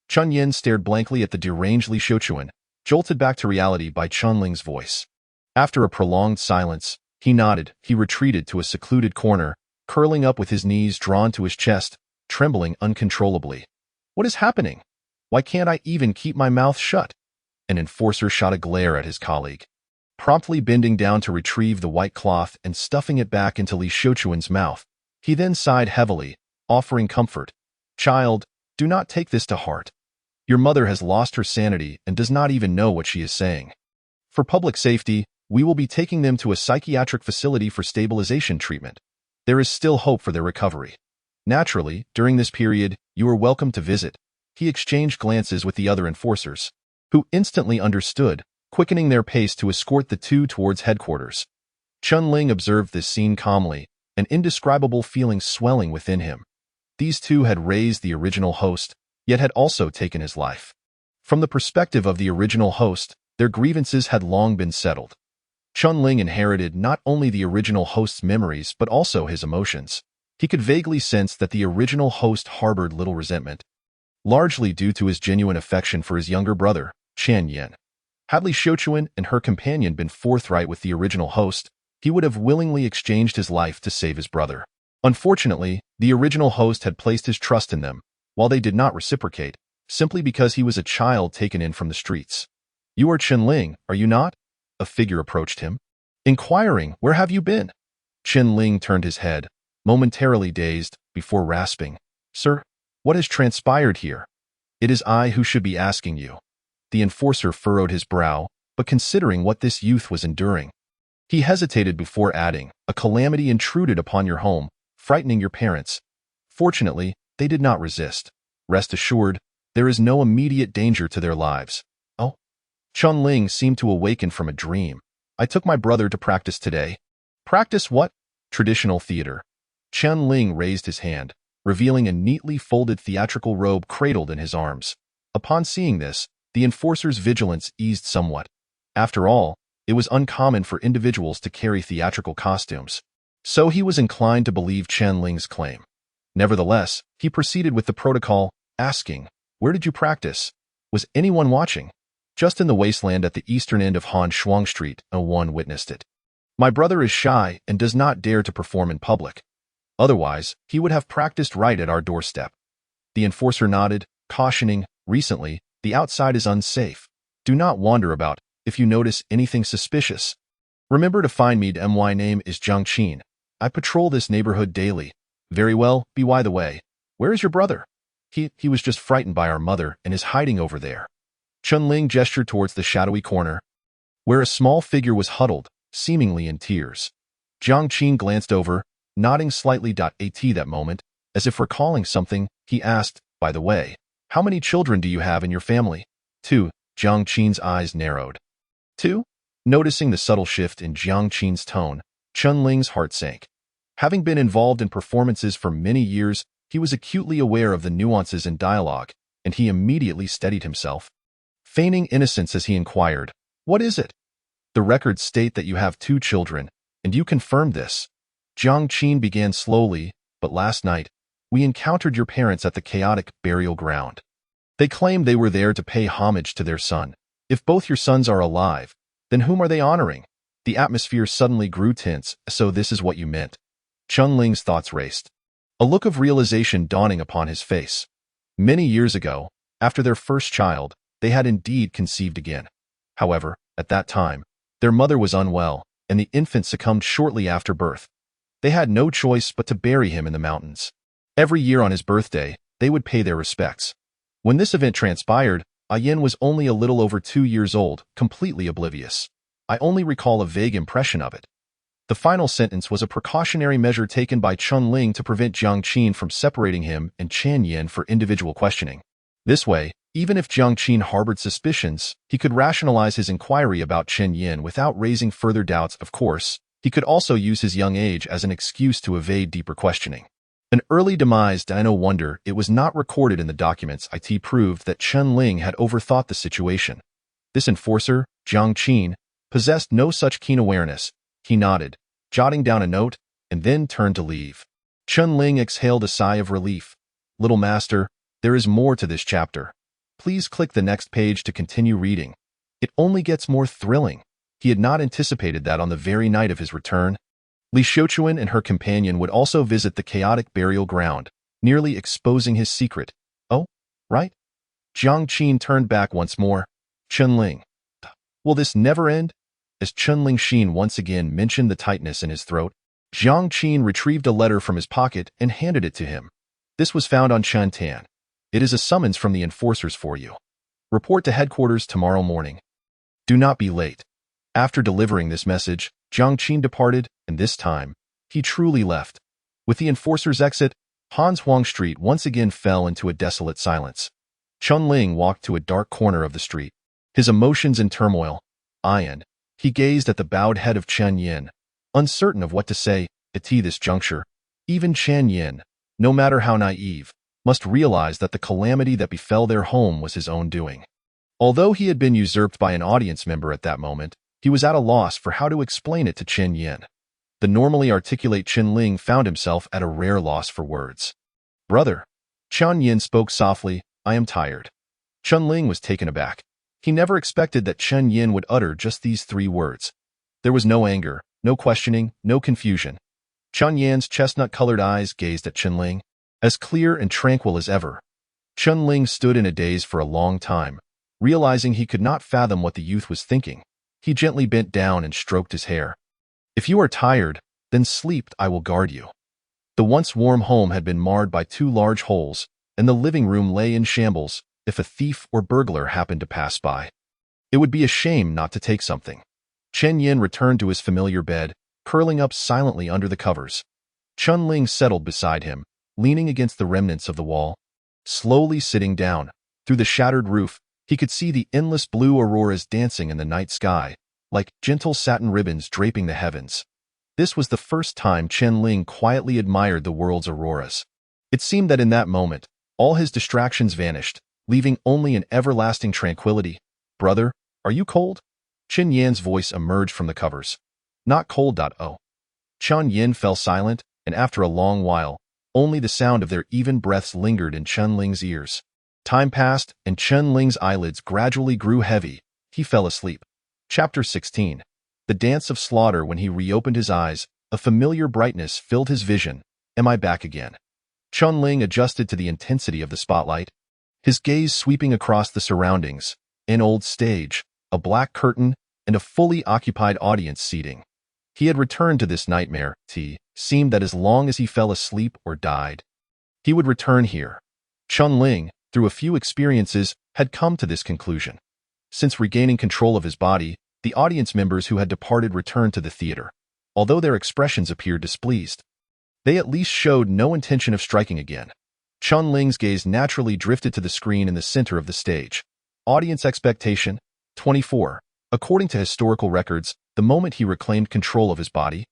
Chen Yin stared blankly at the deranged Li Xiuquan, jolted back to reality by Chunling's voice. After a prolonged silence, he nodded. He retreated to a secluded corner, curling up with his knees drawn to his chest, trembling uncontrollably. "What is happening? Why can't I even keep my mouth shut?" An enforcer shot a glare at his colleague, promptly bending down to retrieve the white cloth and stuffing it back into Li Xiuquan's mouth. He then sighed heavily, offering comfort. "Child, do not take this to heart. Your mother has lost her sanity and does not even know what she is saying. For public safety, we will be taking them to a psychiatric facility for stabilization treatment. There is still hope for their recovery. Naturally, during this period, you are welcome to visit." He exchanged glances with the other enforcers, who instantly understood, quickening their pace to escort the two towards headquarters. Chunling observed this scene calmly, an indescribable feeling swelling within him. These two had raised the original host, yet had also taken his life. From the perspective of the original host, their grievances had long been settled. Chunling inherited not only the original host's memories but also his emotions. He could vaguely sense that the original host harbored little resentment, largely due to his genuine affection for his younger brother, Chen Yin. Had Li Xiuquan and her companion been forthright with the original host, he would have willingly exchanged his life to save his brother. Unfortunately, the original host had placed his trust in them, while they did not reciprocate, simply because he was a child taken in from the streets. "You are Chunling, are you not?" A figure approached him, inquiring, "Where have you been?" Chunling turned his head, momentarily dazed, before rasping, "Sir, what has transpired here? It is I who should be asking you." The enforcer furrowed his brow, but considering what this youth was enduring, he hesitated before adding, "A calamity intruded upon your home, frightening your parents. Fortunately, they did not resist. Rest assured, there is no immediate danger to their lives." "Oh?" Chunling seemed to awaken from a dream. "I took my brother to practice today." "Practice what?" "Traditional theater." Chunling raised his hand, revealing a neatly folded theatrical robe cradled in his arms. Upon seeing this, the enforcer's vigilance eased somewhat. After all, it was uncommon for individuals to carry theatrical costumes, so he was inclined to believe Chunling's claim. Nevertheless, he proceeded with the protocol, asking, "Where did you practice? Was anyone watching?" "Just in the wasteland at the eastern end of Han Shuang Street," one witnessed it. "My brother is shy and does not dare to perform in public. Otherwise, he would have practiced right at our doorstep." The enforcer nodded, cautioning, "Recently, the outside is unsafe. Do not wander about. If you notice anything suspicious, Remember to find me. My name is Jiang Qin. I patrol this neighborhood daily. Very well, by the way. Where is your brother? He was just frightened by our mother and is hiding over there. Chunling gestured towards the shadowy corner, where a small figure was huddled, seemingly in tears. Jiang Qin glanced over, nodding slightly. At that moment, as if recalling something, he asked, by the way, how many children do you have in your family? 2. Jiang Qin's eyes narrowed. 2? Noticing the subtle shift in Jiang Qin's tone, Chunling's heart sank. Having been involved in performances for many years, he was acutely aware of the nuances in dialogue, and he immediately steadied himself. Feigning innocence as he inquired, what is it? The records state that you have 2 children, and you confirmed this. Jiang Qin began slowly, but last night, we encountered your parents at the chaotic burial ground. They claim they were there to pay homage to their son. If both your sons are alive, then whom are they honoring? The atmosphere suddenly grew tense, so this is what you meant. Chunling's thoughts raced, a look of realization dawning upon his face. Many years ago, after their first child, they had indeed conceived again. However, at that time, their mother was unwell, and the infant succumbed shortly after birth. They had no choice but to bury him in the mountains. Every year on his birthday, they would pay their respects. When this event transpired, Yin was only a little over 2 years old, completely oblivious. I only recall a vague impression of it. The final sentence was a precautionary measure taken by Chunling to prevent Jiang Qin from separating him and Chen Yin for individual questioning. This way, even if Jiang Qin harbored suspicions, he could rationalize his inquiry about Chen Yin without raising further doubts. Of course, he could also use his young age as an excuse to evade deeper questioning. An early demise. No wonder it was not recorded in the documents. It proved that Chunling had overthought the situation. This enforcer, Jiang Qin, possessed no such keen awareness. He nodded, jotting down a note, and then turned to leave. Chunling exhaled a sigh of relief. Little master, there is more to this chapter. Please click the next page to continue reading. It only gets more thrilling. He had not anticipated that on the very night of his return, Li Xiuquan and her companion would also visit the chaotic burial ground, nearly exposing his secret. Oh, right? Jiang Qin turned back once more. Chunling. Will this never end? As Chunling Xin once again mentioned the tightness in his throat, Jiang Qin retrieved a letter from his pocket and handed it to him. This was found on Chen Tan. It is a summons from the enforcers for you. Report to headquarters tomorrow morning. Do not be late. After delivering this message, Jiang Qin departed, and this time, he truly left. With the enforcer's exit, Hans Huang Street once again fell into a desolate silence. Chunling walked to a dark corner of the street. His emotions in turmoil. He gazed at the bowed head of Chen Yin, uncertain of what to say. At this juncture, even Chen Yin, no matter how naive, must realize that the calamity that befell their home was his own doing. Although he had been usurped by an audience member at that moment, he was at a loss for how to explain it to Chen Yin. The normally articulate Chunling found himself at a rare loss for words. Brother, Chen Yin spoke softly, I am tired. Chunling was taken aback. He never expected that Chen Yin would utter just these 3 words. There was no anger, no questioning, no confusion. Chen Yin's chestnut-colored eyes gazed at Chunling, as clear and tranquil as ever. Chunling stood in a daze for a long time, realizing he could not fathom what the youth was thinking. He gently bent down and stroked his hair. If you are tired, then sleep, I will guard you. The once warm home had been marred by 2 large holes, and the living room lay in shambles. If a thief or burglar happened to pass by, it would be a shame not to take something. Chen Yin returned to his familiar bed, curling up silently under the covers. Chunling settled beside him, leaning against the remnants of the wall. Slowly sitting down, through the shattered roof, he could see the endless blue auroras dancing in the night sky, like gentle satin ribbons draping the heavens. This was the first time Chunling quietly admired the world's auroras. It seemed that in that moment, all his distractions vanished, leaving only an everlasting tranquility. Brother, are you cold? Chen Yan's voice emerged from the covers. Not cold. Oh. Chen Yin fell silent, and after a long while, only the sound of their even breaths lingered in Chunling's ears. Time passed, and Chunling's eyelids gradually grew heavy. He fell asleep. Chapter 16. The Dance of Slaughter. When he reopened his eyes, a familiar brightness filled his vision. Am I back again? Chunling adjusted to the intensity of the spotlight, his gaze sweeping across the surroundings, an old stage, a black curtain, and a fully occupied audience seating. He had returned to this nightmare. It seemed that as long as he fell asleep or died, he would return here. Chun-Ling, through a few experiences, had come to this conclusion. Since regaining control of his body, the audience members who had departed returned to the theater. Although their expressions appeared displeased, they at least showed no intention of striking again. Chun-Ling's gaze naturally drifted to the screen in the center of the stage. Audience expectation, 24. According to historical records, the moment he reclaimed control of his body,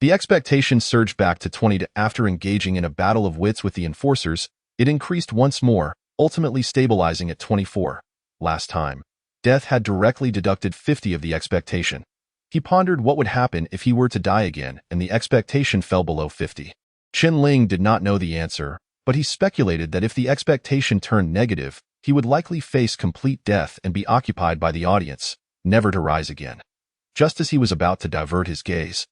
the expectation surged back to 20. After engaging in a battle of wits with the enforcers, it increased once more, ultimately stabilizing at 24. Last time, death had directly deducted 50 of the expectation. He pondered what would happen if he were to die again, and the expectation fell below 50. Chun-Ling did not know the answer, but he speculated that if the expectation turned negative, he would likely face complete death and be occupied by the audience, never to rise again. Just as he was about to divert his gaze,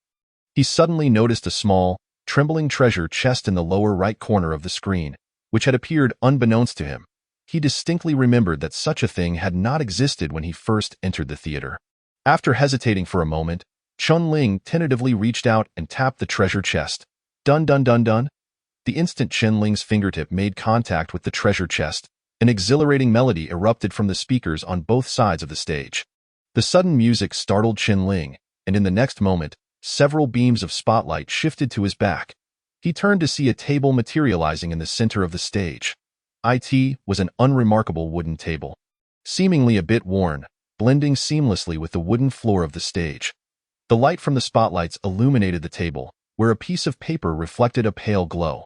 he suddenly noticed a small, trembling treasure chest in the lower right corner of the screen, which had appeared unbeknownst to him. He distinctly remembered that such a thing had not existed when he first entered the theater. After hesitating for a moment, Chun-Ling tentatively reached out and tapped the treasure chest. Dun dun dun dun. The instant Chun-Ling's fingertip made contact with the treasure chest, an exhilarating melody erupted from the speakers on both sides of the stage. The sudden music startled Chun-Ling, and in the next moment, several beams of spotlight shifted to his back. He turned to see a table materializing in the center of the stage. It was an unremarkable wooden table, seemingly a bit worn, blending seamlessly with the wooden floor of the stage. The light from the spotlights illuminated the table, where a piece of paper reflected a pale glow.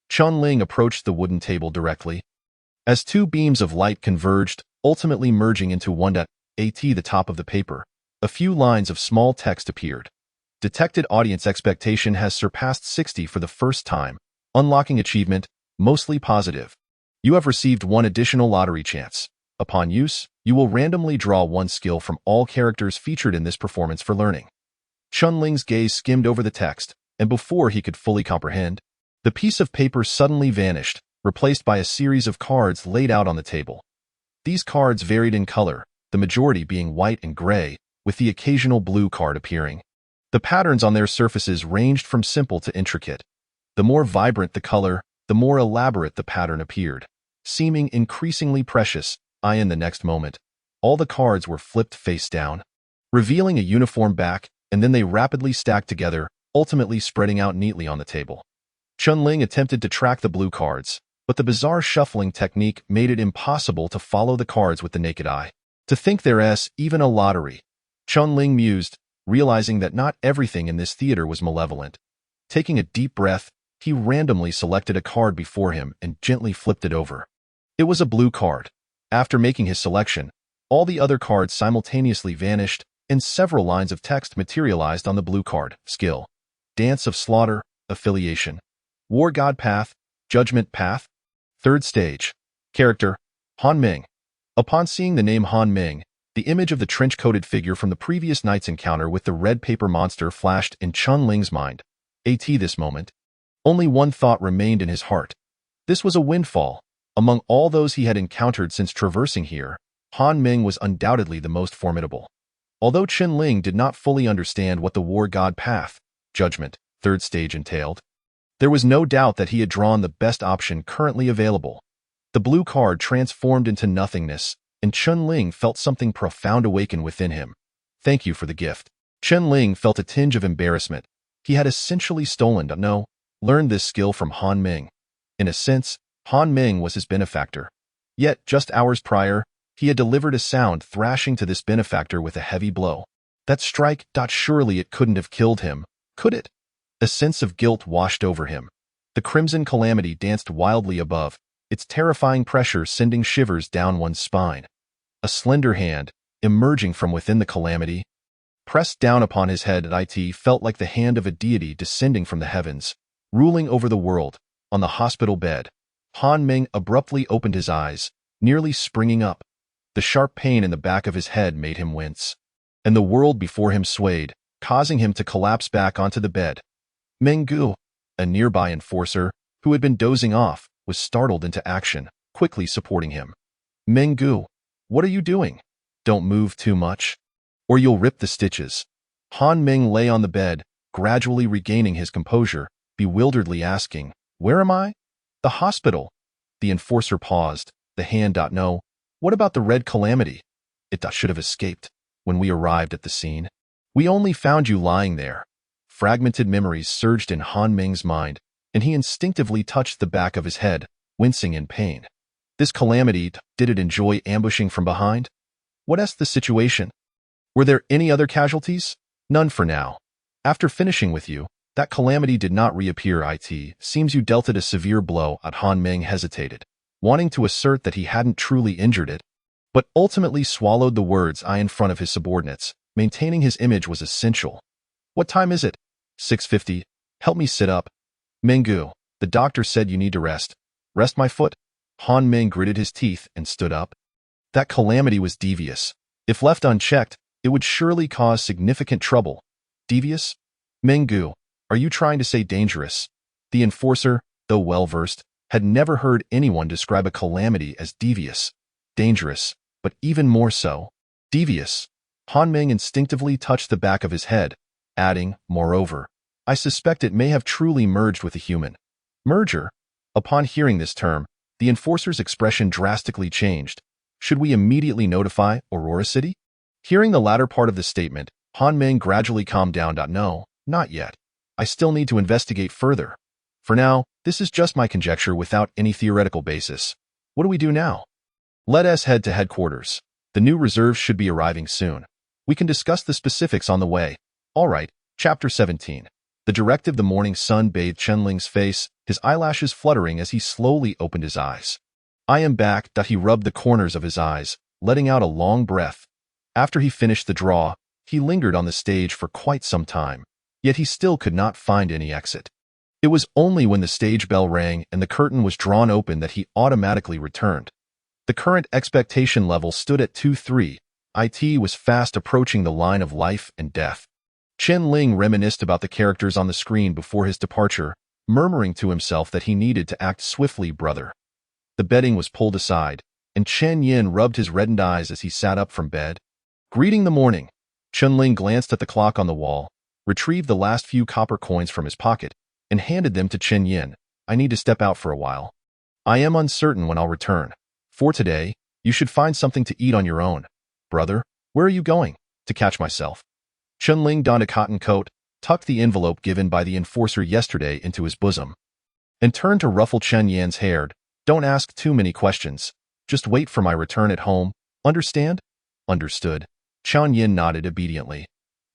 Chun-Ling approached the wooden table directly. As two beams of light converged, ultimately merging into one at the top of the paper, a few lines of small text appeared. Detected audience expectation has surpassed 60 for the first time. Unlocking achievement, mostly positive. You have received one additional lottery chance. Upon use, you will randomly draw one skill from all characters featured in this performance for learning. Chun-Ling's gaze skimmed over the text, and before he could fully comprehend, the piece of paper suddenly vanished, replaced by a series of cards laid out on the table. These cards varied in color, the majority being white and gray, with the occasional blue card appearing. The patterns on their surfaces ranged from simple to intricate. The more vibrant the color, the more elaborate the pattern appeared, seeming increasingly precious. In the next moment, all the cards were flipped face down, revealing a uniform back, and then they rapidly stacked together, ultimately spreading out neatly on the table. Chun-Ling attempted to track the blue cards, but the bizarre shuffling technique made it impossible to follow the cards with the naked eye. To think there's even a lottery. Chun-Ling mused, realizing that not everything in this theater was malevolent. Taking a deep breath, he randomly selected a card before him and gently flipped it over. It was a blue card. After making his selection, all the other cards simultaneously vanished, and several lines of text materialized on the blue card. Skill: Dance of Slaughter, Affiliation, War God Path, Judgment Path. Third stage. Character: Han Ming. Upon seeing the name Han Ming, the image of the trench-coated figure from the previous night's encounter with the red paper monster flashed in Chun-Ling's mind. This moment, only one thought remained in his heart. This was a windfall. Among all those he had encountered since traversing here, Han Ming was undoubtedly the most formidable. Although Chun-Ling did not fully understand what the War God Path, Judgment, third stage entailed, there was no doubt that he had drawn the best option currently available. The blue card transformed into nothingness, and Chun-Ling felt something profound awaken within him. Thank you for the gift. Chun-Ling felt a tinge of embarrassment. He had essentially learned this skill from Han Ming. In a sense, Han Ming was his benefactor. Yet, just hours prior, he had delivered a sound thrashing to this benefactor with a heavy blow. That strike, surely it couldn't have killed him, could it? A sense of guilt washed over him. The crimson calamity danced wildly above, its terrifying pressure sending shivers down one's spine. A slender hand, emerging from within the calamity, pressed down upon his head. It felt like the hand of a deity descending from the heavens, ruling over the world. On the hospital bed, Han Ming abruptly opened his eyes, nearly springing up. The sharp pain in the back of his head made him wince, and the world before him swayed, causing him to collapse back onto the bed. Meng Gu, a nearby enforcer, who had been dozing off, was startled into action, quickly supporting him. Meng Gu, what are you doing? Don't move too much. or you'll rip the stitches." Han Ming lay on the bed, gradually regaining his composure, bewilderedly asking, "Where am I?" "The hospital." The enforcer paused. The hand. "No. What about the Red Calamity?" "It should have escaped when we arrived at the scene. We only found you lying there." Fragmented memories surged in Han Ming's mind, and he instinctively touched the back of his head, wincing in pain. This calamity, did it enjoy ambushing from behind? What's the situation? Were there any other casualties? None for now. After finishing with you, that calamity did not reappear. It seems you dealt it a severe blow. Han Ming hesitated, wanting to assert that he hadn't truly injured it, but ultimately swallowed the words in front of his subordinates. Maintaining his image was essential. "What time is it?" 6:50. "Help me sit up." "Minggu, the doctor said you need to rest." "Rest my foot?" Han Ming gritted his teeth and stood up. That calamity was devious. If left unchecked, it would surely cause significant trouble. Devious? "Minggu, are you trying to say dangerous?" The enforcer, though well-versed, had never heard anyone describe a calamity as devious. Dangerous, but even more so. Devious. Han Ming instinctively touched the back of his head, adding, "Moreover, I suspect it may have truly merged with a human." Merger? Upon hearing this term, the enforcer's expression drastically changed. Should we immediately notify Aurora City? Hearing the latter part of the statement, Han Ming gradually calmed down. "No, not yet. I still need to investigate further. For now, this is just my conjecture without any theoretical basis. What do we do now?" "Let us head to headquarters. The new reserves should be arriving soon. We can discuss the specifics on the way." "All right." Chapter 17. The directive. The morning sun bathed Chen Ling's face, his eyelashes fluttering as he slowly opened his eyes. "I am back." He rubbed the corners of his eyes, letting out a long breath. After he finished the draw, he lingered on the stage for quite some time, yet he still could not find any exit. It was only when the stage bell rang and the curtain was drawn open that he automatically returned. The current expectation level stood at 2-3. It was fast approaching the line of life and death. Chen Ling reminisced about the characters on the screen before his departure, murmuring to himself that he needed to act swiftly. "Brother." The bedding was pulled aside, and Chen Yin rubbed his reddened eyes as he sat up from bed. Greeting the morning. Chen Ling glanced at the clock on the wall, retrieved the last few copper coins from his pocket, and handed them to Chen Yin. "I need to step out for a while. I am uncertain when I'll return. For today, you should find something to eat on your own." "Brother, where are you going?" "To catch myself." Chen Ling donned a cotton coat, tucked the envelope given by the enforcer yesterday into his bosom, and turned to ruffle Chen Yan's hair. "Don't ask too many questions. Just wait for my return at home. Understand?" "Understood." Chen Yin nodded obediently.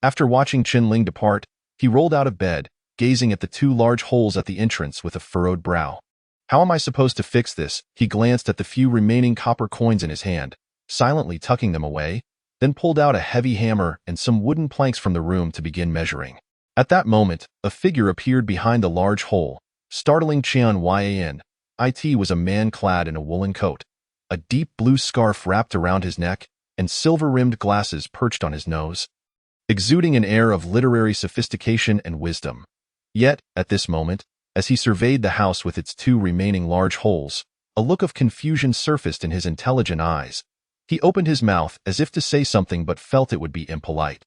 After watching Chen Ling depart, he rolled out of bed, gazing at the two large holes at the entrance with a furrowed brow. "How am I supposed to fix this?" He glanced at the few remaining copper coins in his hand, silently tucking them away, then pulled out a heavy hammer and some wooden planks from the room to begin measuring. At that moment, a figure appeared behind the large hole, startling Chen Yan. It was a man clad in a woolen coat, a deep blue scarf wrapped around his neck, and silver-rimmed glasses perched on his nose, exuding an air of literary sophistication and wisdom. Yet, at this moment, as he surveyed the house with its two remaining large holes, a look of confusion surfaced in his intelligent eyes. He opened his mouth as if to say something but felt it would be impolite.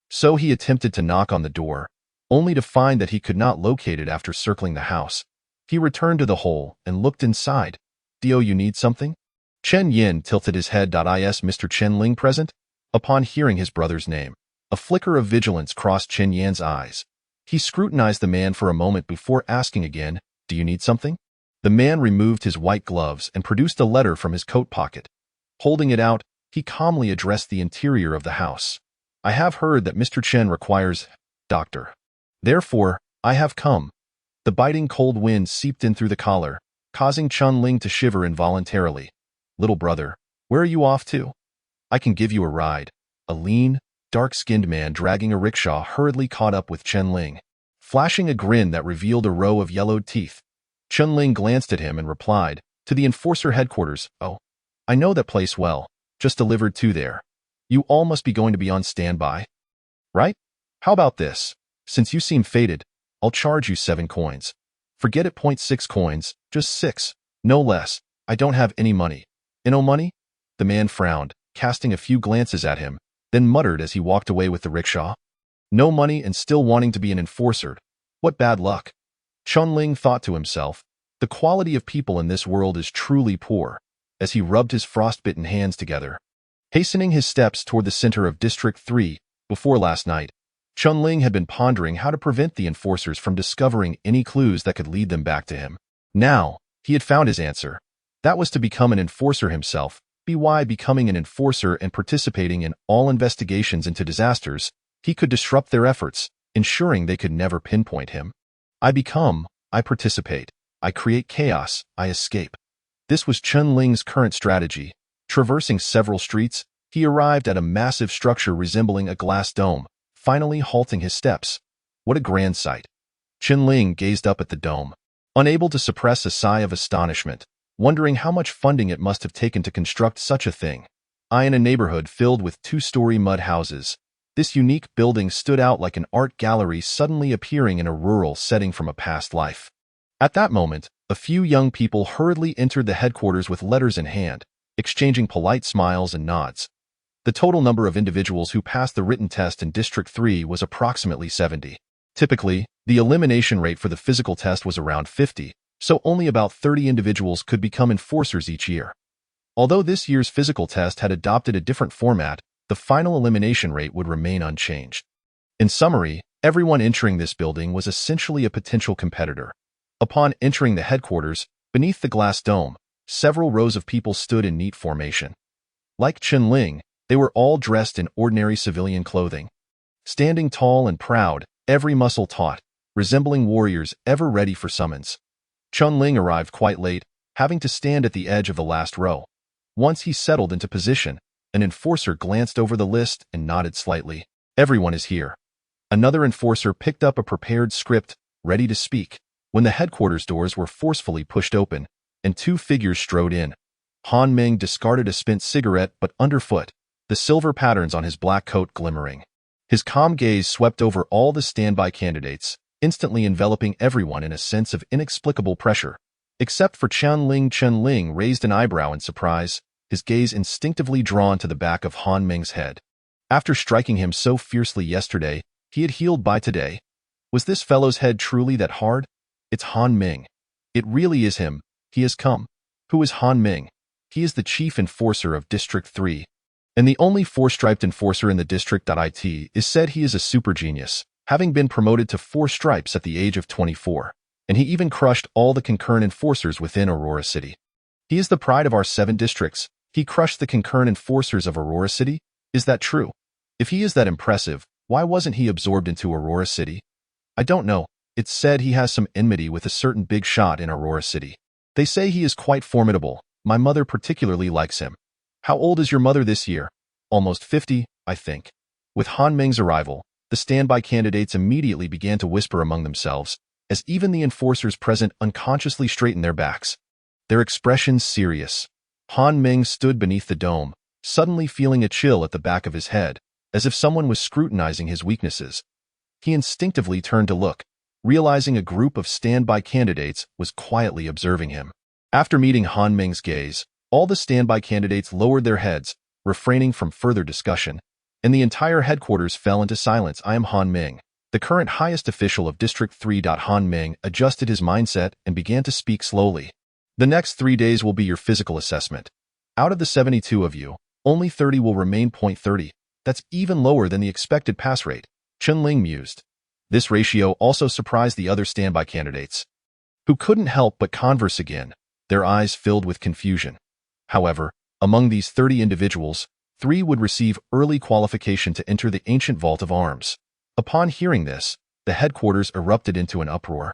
So he attempted to knock on the door, only to find that he could not locate it after circling the house. He returned to the hole and looked inside. "Dio, you need something?" Chen Yin tilted his head. "Is Mr. Chen Ling present?" Upon hearing his brother's name, a flicker of vigilance crossed Chen Yan's eyes. He scrutinized the man for a moment before asking again, "Do you need something?" The man removed his white gloves and produced a letter from his coat pocket. Holding it out, he calmly addressed the interior of the house. "I have heard that Mr. Chen requires doctor. Therefore, I have come." The biting cold wind seeped in through the collar, causing Chen Ling to shiver involuntarily. "Little brother, where are you off to?" "I can give you a ride." A lean, dark-skinned man dragging a rickshaw hurriedly caught up with Chen Ling, flashing a grin that revealed a row of yellowed teeth. Chen Ling glanced at him and replied, "To the enforcer headquarters." "Oh, I know that place well. Just delivered to there. You all must be going to be on standby, right? How about this? Since you seem fated, I'll charge you 7 coins. Forget it. 0.6 coins, just 6, no less. I don't have any money." "No money?" The man frowned, casting a few glances at him, then muttered as he walked away with the rickshaw. No money and still wanting to be an enforcer. What bad luck. Chunling thought to himself. The quality of people in this world is truly poor, as he rubbed his frostbitten hands together. Hastening his steps toward the center of District 3, before last night, Chunling had been pondering how to prevent the enforcers from discovering any clues that could lead them back to him. Now, he had found his answer. That was to become an enforcer himself. By becoming an enforcer and participating in all investigations into disasters, he could disrupt their efforts, ensuring they could never pinpoint him. I participate, I create chaos, I escape. This was Chunling's current strategy. Traversing several streets, he arrived at a massive structure resembling a glass dome, finally halting his steps. What a grand sight. Chunling gazed up at the dome, unable to suppress a sigh of astonishment, wondering how much funding it must have taken to construct such a thing. In a neighborhood filled with two-story mud houses, this unique building stood out like an art gallery suddenly appearing in a rural setting from a past life. At that moment, a few young people hurriedly entered the headquarters with letters in hand, exchanging polite smiles and nods. The total number of individuals who passed the written test in District 3 was approximately 70. Typically, the elimination rate for the physical test was around 50, so only about 30 individuals could become enforcers each year. Although this year's physical test had adopted a different format, the final elimination rate would remain unchanged. In summary, everyone entering this building was essentially a potential competitor. Upon entering the headquarters, beneath the glass dome, several rows of people stood in neat formation. Like Chunling, they were all dressed in ordinary civilian clothing. Standing tall and proud, every muscle taut, resembling warriors ever ready for summons. Chunling arrived quite late, having to stand at the edge of the last row. Once he settled into position, an enforcer glanced over the list and nodded slightly. Everyone is here. Another enforcer picked up a prepared script, ready to speak, when the headquarters doors were forcefully pushed open, and two figures strode in. Han Ming discarded a spent cigarette but underfoot, the silver patterns on his black coat glimmering. His calm gaze swept over all the standby candidates, instantly enveloping everyone in a sense of inexplicable pressure. Except for Chunling raised an eyebrow in surprise, his gaze instinctively drawn to the back of Han Ming's head. After striking him so fiercely yesterday, he had healed by today. Was this fellow's head truly that hard? It's Han Ming. It really is him. He has come. Who is Han Ming? He is the chief enforcer of District 3. And the only four-striped enforcer in the district. It is said he is a super genius, having been promoted to 4 stripes at the age of 24. And he even crushed all the concurrent enforcers within Aurora City. He is the pride of our 7 districts. He crushed the concurrent enforcers of Aurora City? Is that true? If he is that impressive, why wasn't he absorbed into Aurora City? I don't know. It's said he has some enmity with a certain big shot in Aurora City. They say he is quite formidable. My mother particularly likes him. How old is your mother this year? Almost 50, I think. With Han Ming's arrival, the standby candidates immediately began to whisper among themselves, as even the enforcers present unconsciously straightened their backs. Their expressions serious. Han Ming stood beneath the dome, suddenly feeling a chill at the back of his head, as if someone was scrutinizing his weaknesses. He instinctively turned to look, realizing a group of standby candidates was quietly observing him. After meeting Han Ming's gaze, all the standby candidates lowered their heads, refraining from further discussion, and the entire headquarters fell into silence. I am Han Ming, the current highest official of District 3. Han Ming adjusted his mindset and began to speak slowly. The next 3 days will be your physical assessment. Out of the 72 of you, only 30 will remain. 30. That's even lower than the expected pass rate, Chunling mused. This ratio also surprised the other standby candidates, who couldn't help but converse again, their eyes filled with confusion. However, among these 30 individuals, 3 would receive early qualification to enter the ancient vault of arms. Upon hearing this, the headquarters erupted into an uproar.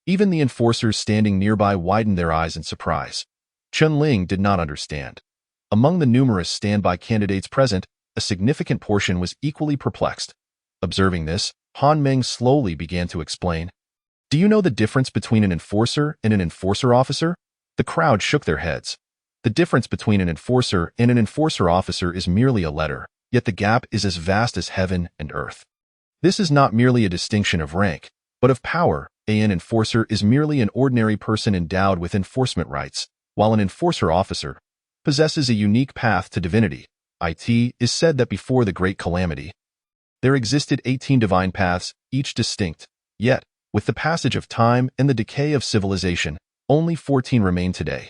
Even the enforcers standing nearby widened their eyes in surprise. Chunling did not understand. Among the numerous standby candidates present, a significant portion was equally perplexed. Observing this, Han Ming slowly began to explain. Do you know the difference between an enforcer and an enforcer officer? The crowd shook their heads. The difference between an enforcer and an enforcer officer is merely a letter, yet the gap is as vast as heaven and earth. This is not merely a distinction of rank, but of power. An enforcer is merely an ordinary person endowed with enforcement rights, while an enforcer officer possesses a unique path to divinity. It is said that before the Great Calamity, there existed 18 divine paths, each distinct. Yet, with the passage of time and the decay of civilization, only 14 remain today.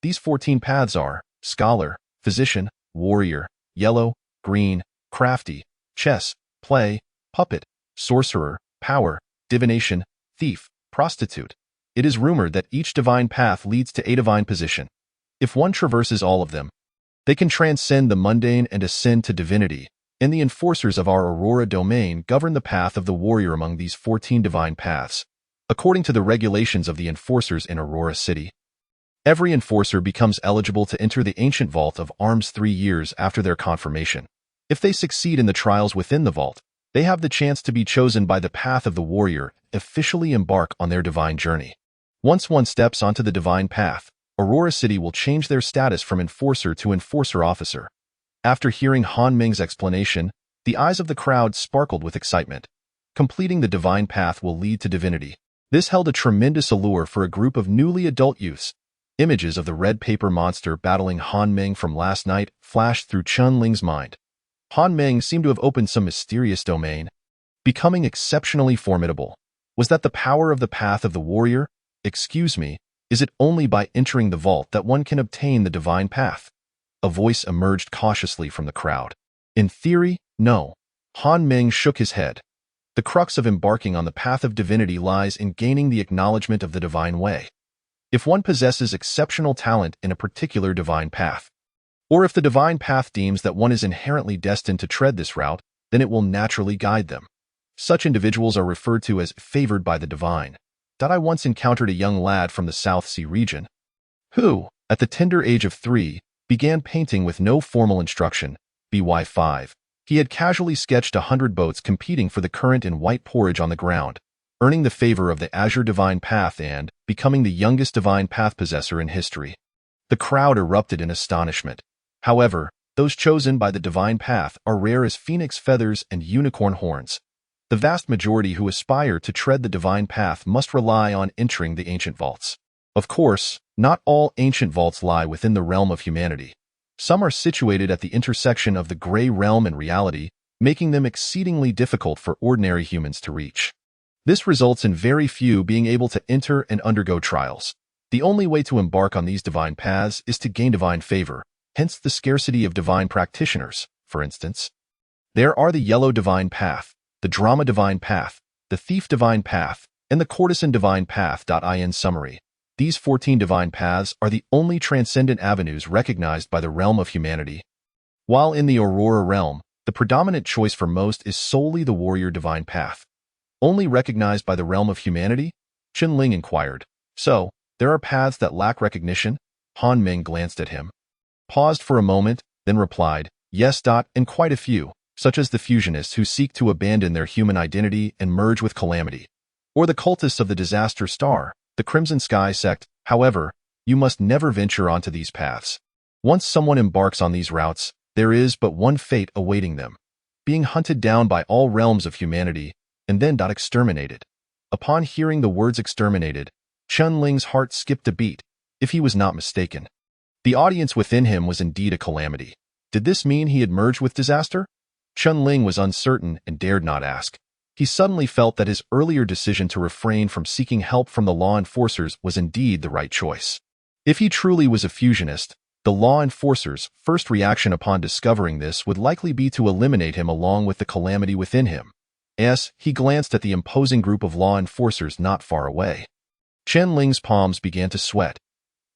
These 14 paths are scholar, physician, warrior, yellow, green, crafty, chess, play, puppet, sorcerer, power, divination, thief, prostitute. It is rumored that each divine path leads to a divine position. If one traverses all of them, they can transcend the mundane and ascend to divinity, and the enforcers of our Aurora domain govern the path of the warrior among these 14 divine paths. According to the regulations of the enforcers in Aurora City, every enforcer becomes eligible to enter the ancient vault of arms 3 years after their confirmation. If they succeed in the trials within the vault, they have the chance to be chosen by the path of the warrior, officially embark on their divine journey. Once one steps onto the divine path, Aurora City will change their status from enforcer to enforcer officer. After hearing Han Ming's explanation, the eyes of the crowd sparkled with excitement. Completing the divine path will lead to divinity. This held a tremendous allure for a group of newly adult youths. Images of the red paper monster battling Han Ming from last night flashed through Chun Ling's mind. Han Ming seemed to have opened some mysterious domain, becoming exceptionally formidable. Was that the power of the path of the warrior? Excuse me, is it only by entering the vault that one can obtain the divine path? A voice emerged cautiously from the crowd. In theory, no. Han Ming shook his head. The crux of embarking on the path of divinity lies in gaining the acknowledgement of the divine way. If one possesses exceptional talent in a particular divine path, or if the divine path deems that one is inherently destined to tread this route, then it will naturally guide them. Such individuals are referred to as favored by the divine. I once encountered a young lad from the South Sea region, who, at the tender age of 3, began painting with no formal instruction. By 5, he had casually sketched 100 boats competing for the current in white porridge on the ground, earning the favor of the Azure Divine Path and becoming the youngest divine path possessor in history. The crowd erupted in astonishment. However, those chosen by the divine path are rare as phoenix feathers and unicorn horns. The vast majority who aspire to tread the divine path must rely on entering the ancient vaults. Of course, not all ancient vaults lie within the realm of humanity. Some are situated at the intersection of the gray realm and reality, making them exceedingly difficult for ordinary humans to reach. This results in very few being able to enter and undergo trials. The only way to embark on these divine paths is to gain divine favor, hence the scarcity of divine practitioners. For instance, there are the Yellow Divine Path, the Drama Divine Path, the Thief Divine Path, and the Courtesan Divine Path. In summary, these 14 divine paths are the only transcendent avenues recognized by the realm of humanity. While in the Aurora realm, the predominant choice for most is solely the Warrior Divine Path. Only recognized by the realm of humanity? Chun Ling inquired. So, there are paths that lack recognition? Han Ming glanced at him, paused for a moment, then replied, yes. And quite a few, such as the fusionists who seek to abandon their human identity and merge with calamity, or the cultists of the Disaster Star, the Crimson Sky sect. However, you must never venture onto these paths. Once someone embarks on these routes, there is but one fate awaiting them: being hunted down by all realms of humanity, and then exterminated. Upon hearing the words exterminated, Chun Ling's heart skipped a beat, if he was not mistaken. The audience within him was indeed a calamity. Did this mean he had merged with disaster? Chun Ling was uncertain and dared not ask. He suddenly felt that his earlier decision to refrain from seeking help from the law enforcers was indeed the right choice. If he truly was a fusionist, the law enforcers' first reaction upon discovering this would likely be to eliminate him along with the calamity within him. As he glanced at the imposing group of law enforcers not far away, Chun Ling's palms began to sweat.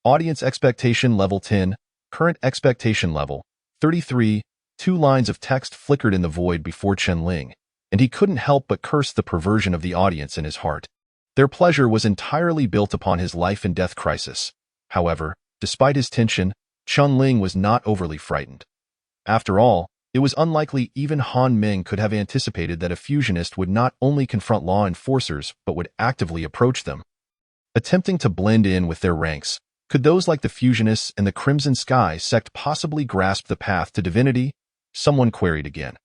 Audience expectation level 10, current expectation level 33. 2 lines of text flickered in the void before Chun Ling, and he couldn't help but curse the perversion of the audience in his heart. Their pleasure was entirely built upon his life and death crisis. However, despite his tension, Chun Ling was not overly frightened. After all, it was unlikely even Han Ming could have anticipated that a fusionist would not only confront law enforcers but would actively approach them, attempting to blend in with their ranks. Could those like the fusionists and the Crimson Sky sect possibly grasp the path to divinity? Someone queried again.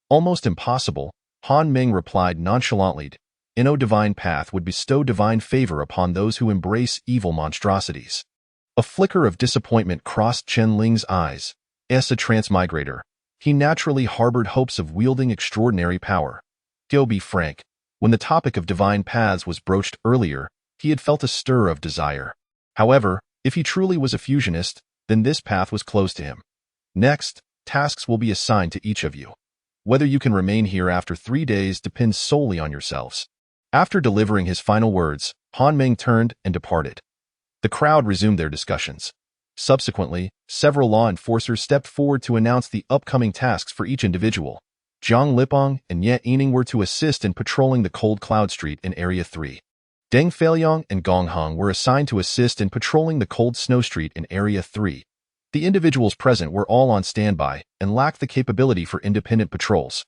Almost impossible, Han Ming replied nonchalantly. No divine path would bestow divine favor upon those who embrace evil monstrosities. A flicker of disappointment crossed Chun Ling's eyes. As a transmigrator, He naturally harbored hopes of wielding extraordinary power. To be frank, when the topic of divine paths was broached earlier, he had felt a stir of desire. However, if he truly was a fusionist, then this path was closed to him. Next, tasks will be assigned to each of you. Whether you can remain here after 3 days depends solely on yourselves. After delivering his final words, Han Meng turned and departed. The crowd resumed their discussions. Subsequently, several law enforcers stepped forward to announce the upcoming tasks for each individual. Zhang Lipeng and Ye Yining were to assist in patrolling the Cold Cloud Street in Area 3. Deng Feiliang and Gong Hong were assigned to assist in patrolling the Cold Snow Street in Area 3. The individuals present were all on standby and lacked the capability for independent patrols.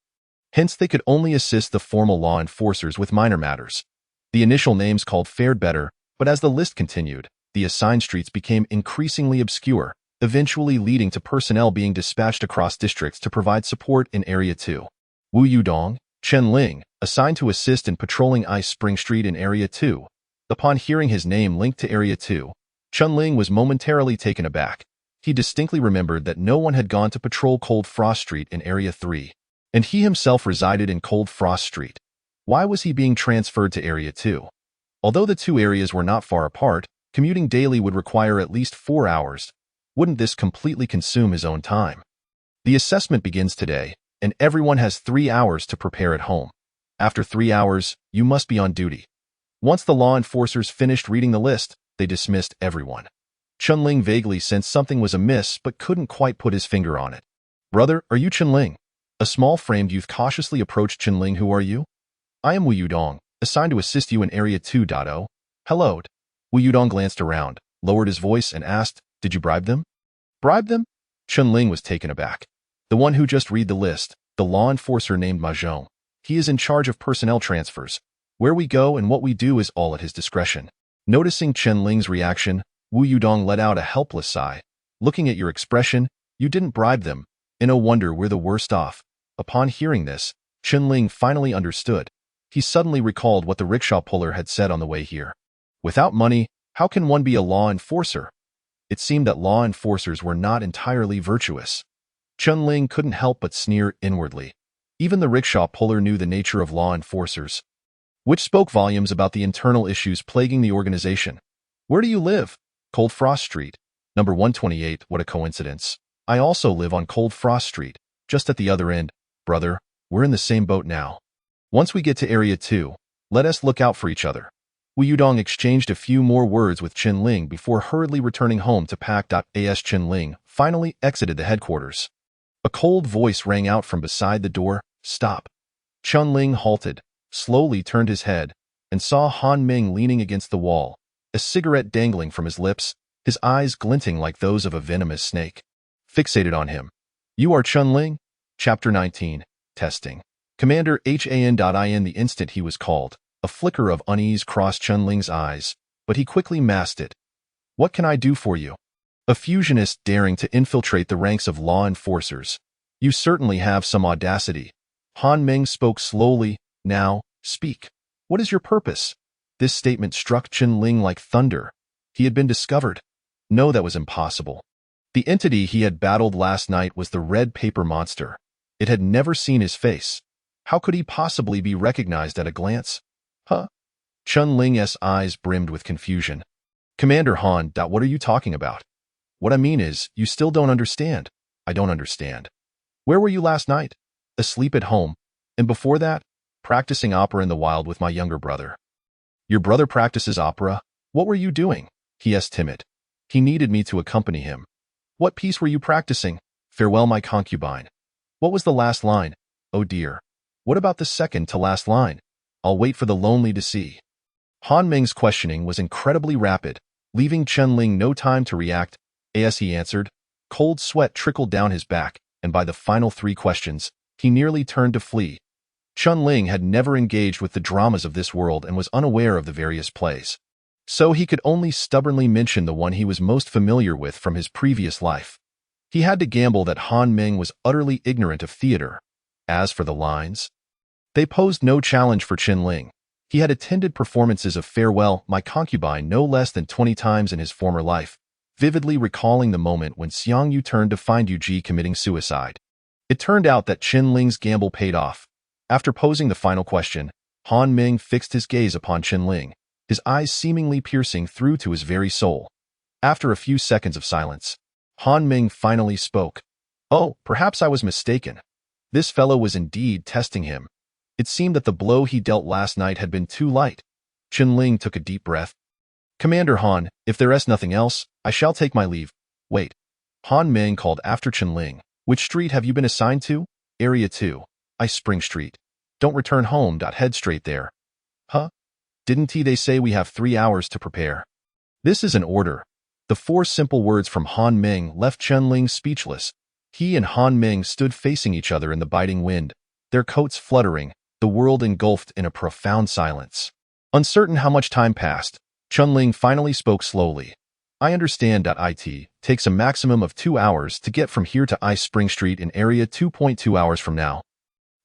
Hence, they could only assist the formal law enforcers with minor matters. The initial names called fared better, but as the list continued, the assigned streets became increasingly obscure, eventually leading to personnel being dispatched across districts to provide support in Area 2. Wu Yudong, Chen Ling, assigned to assist in patrolling Ice Spring Street in Area 2. Upon hearing his name linked to Area 2, Chen Ling was momentarily taken aback. He distinctly remembered that no one had gone to patrol Cold Frost Street in Area 3, and he himself resided in Cold Frost Street. Why was he being transferred to Area 2? Although the two areas were not far apart, commuting daily would require at least 4 hours. Wouldn't this completely consume his own time? The assessment begins today, and everyone has 3 hours to prepare at home. After 3 hours, you must be on duty. Once the law enforcers finished reading the list, they dismissed everyone. Chen Ling vaguely sensed something was amiss but couldn't quite put his finger on it. "Brother, are you Chen Ling?" A small-framed youth cautiously approached Chen Ling. "Who are you?" "I am Wu Yudong, assigned to assist you in Area 2.0. Hello." Wu Yudong glanced around, lowered his voice, and asked, "Did you bribe them?" "Bribe them?" Chen Ling was taken aback. "The one who just read the list, the law enforcer named Ma Zhong. He is in charge of personnel transfers. Where we go and what we do is all at his discretion." Noticing Chen Ling's reaction, Wu Yudong let out a helpless sigh. "Looking at your expression, you didn't bribe them. And no wonder we're the worst off." Upon hearing this, Chen Ling finally understood. He suddenly recalled what the rickshaw puller had said on the way here. Without money, how can one be a law enforcer? It seemed that law enforcers were not entirely virtuous. Chen Ling couldn't help but sneer inwardly. Even the rickshaw puller knew the nature of law enforcers, which spoke volumes about the internal issues plaguing the organization. "Where do you live?" "Cold Frost Street, number 128. What a coincidence. I also live on Cold Frost Street, just at the other end. Brother, we're in the same boat now. Once we get to Area 2, let us look out for each other." Wu Yudong exchanged a few more words with Chen Ling before hurriedly returning home to pack. As Chen Ling finally exited the headquarters, a cold voice rang out from beside the door. "Stop." Chen Ling halted, slowly turned his head, and saw Han Meng leaning against the wall, a cigarette dangling from his lips, his eyes glinting like those of a venomous snake. Fixated on him. "You are Chen Ling?" Chapter 19. Testing. Commander Han. The instant he was called, a flicker of unease crossed Chen Ling's eyes, but he quickly masked it. "What can I do for you?" "A fusionist daring to infiltrate the ranks of law enforcers. You certainly have some audacity." Han Meng spoke slowly. "Now, speak. What is your purpose?" This statement struck Chen Ling like thunder. He had been discovered. No, that was impossible. The entity he had battled last night was the red paper monster. It had never seen his face. How could he possibly be recognized at a glance? "Huh?" Chen Ling's eyes brimmed with confusion. "Commander Han, what are you talking about?" "What I mean is, you still don't understand." "I don't understand." "Where were you last night?" "Asleep at home. And before that, practicing opera in the wild with my younger brother." "Your brother practices opera? What were you doing?" He asked timid. "He needed me to accompany him." "What piece were you practicing?" "Farewell, my concubine." "What was the last line?" "Oh dear." "What about the second to last line?" "I'll wait for the lonely to see." Han Meng's questioning was incredibly rapid, leaving Chen Ling no time to react. As he answered, cold sweat trickled down his back, and by the final 3 questions, he nearly turned to flee. Chen Ling had never engaged with the dramas of this world and was unaware of the various plays. So he could only stubbornly mention the one he was most familiar with from his previous life. He had to gamble that Han Meng was utterly ignorant of theater. As for the lines, they posed no challenge for Chen Ling. He had attended performances of Farewell, My Concubine no less than 20 times in his former life, vividly recalling the moment when Xiang Yu turned to find Yu Ji committing suicide. It turned out that Chen Ling's gamble paid off. After posing the final question, Han Ming fixed his gaze upon Chen Ling, his eyes seemingly piercing through to his very soul. After a few seconds of silence, Han Ming finally spoke. "Oh, perhaps I was mistaken. This fellow was indeed testing him. It seemed that the blow he dealt last night had been too light." Chen Ling took a deep breath. "Commander Han, if there is nothing else, I shall take my leave." "Wait." Han Ming called after Chen Ling. "Which street have you been assigned to?" "Area 2. Ice Spring Street." "Don't return home. Head straight there." "Huh? Didn't they say we have 3 hours to prepare?" "This is an order." The 4 simple words from Han Ming left Chen Ling speechless. He and Han Ming stood facing each other in the biting wind, their coats fluttering, the world engulfed in a profound silence. Uncertain how much time passed, Chen Ling finally spoke slowly. "I understand that it takes a maximum of 2 hours to get from here to Ice Spring Street in Area 2.2 hours from now.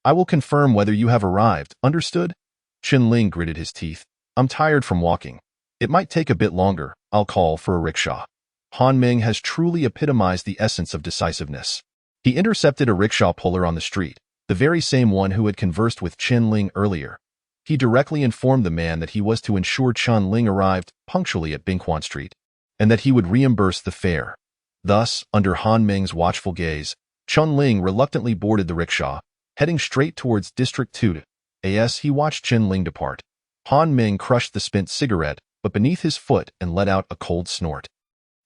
I will confirm whether you have arrived, understood?" Chen Ling gritted his teeth. "I'm tired from walking. It might take a bit longer. I'll call for a rickshaw." Han Ming has truly epitomized the essence of decisiveness. He intercepted a rickshaw puller on the street, the very same one who had conversed with Chen Ling earlier. He directly informed the man that he was to ensure Chen Ling arrived punctually at Bingquan Street, and that he would reimburse the fare. Thus, under Han Ming's watchful gaze, Chen Ling reluctantly boarded the rickshaw, heading straight towards District 2. As he watched Chen Ling depart, Han Ming crushed the spent cigarette but beneath his foot and let out a cold snort.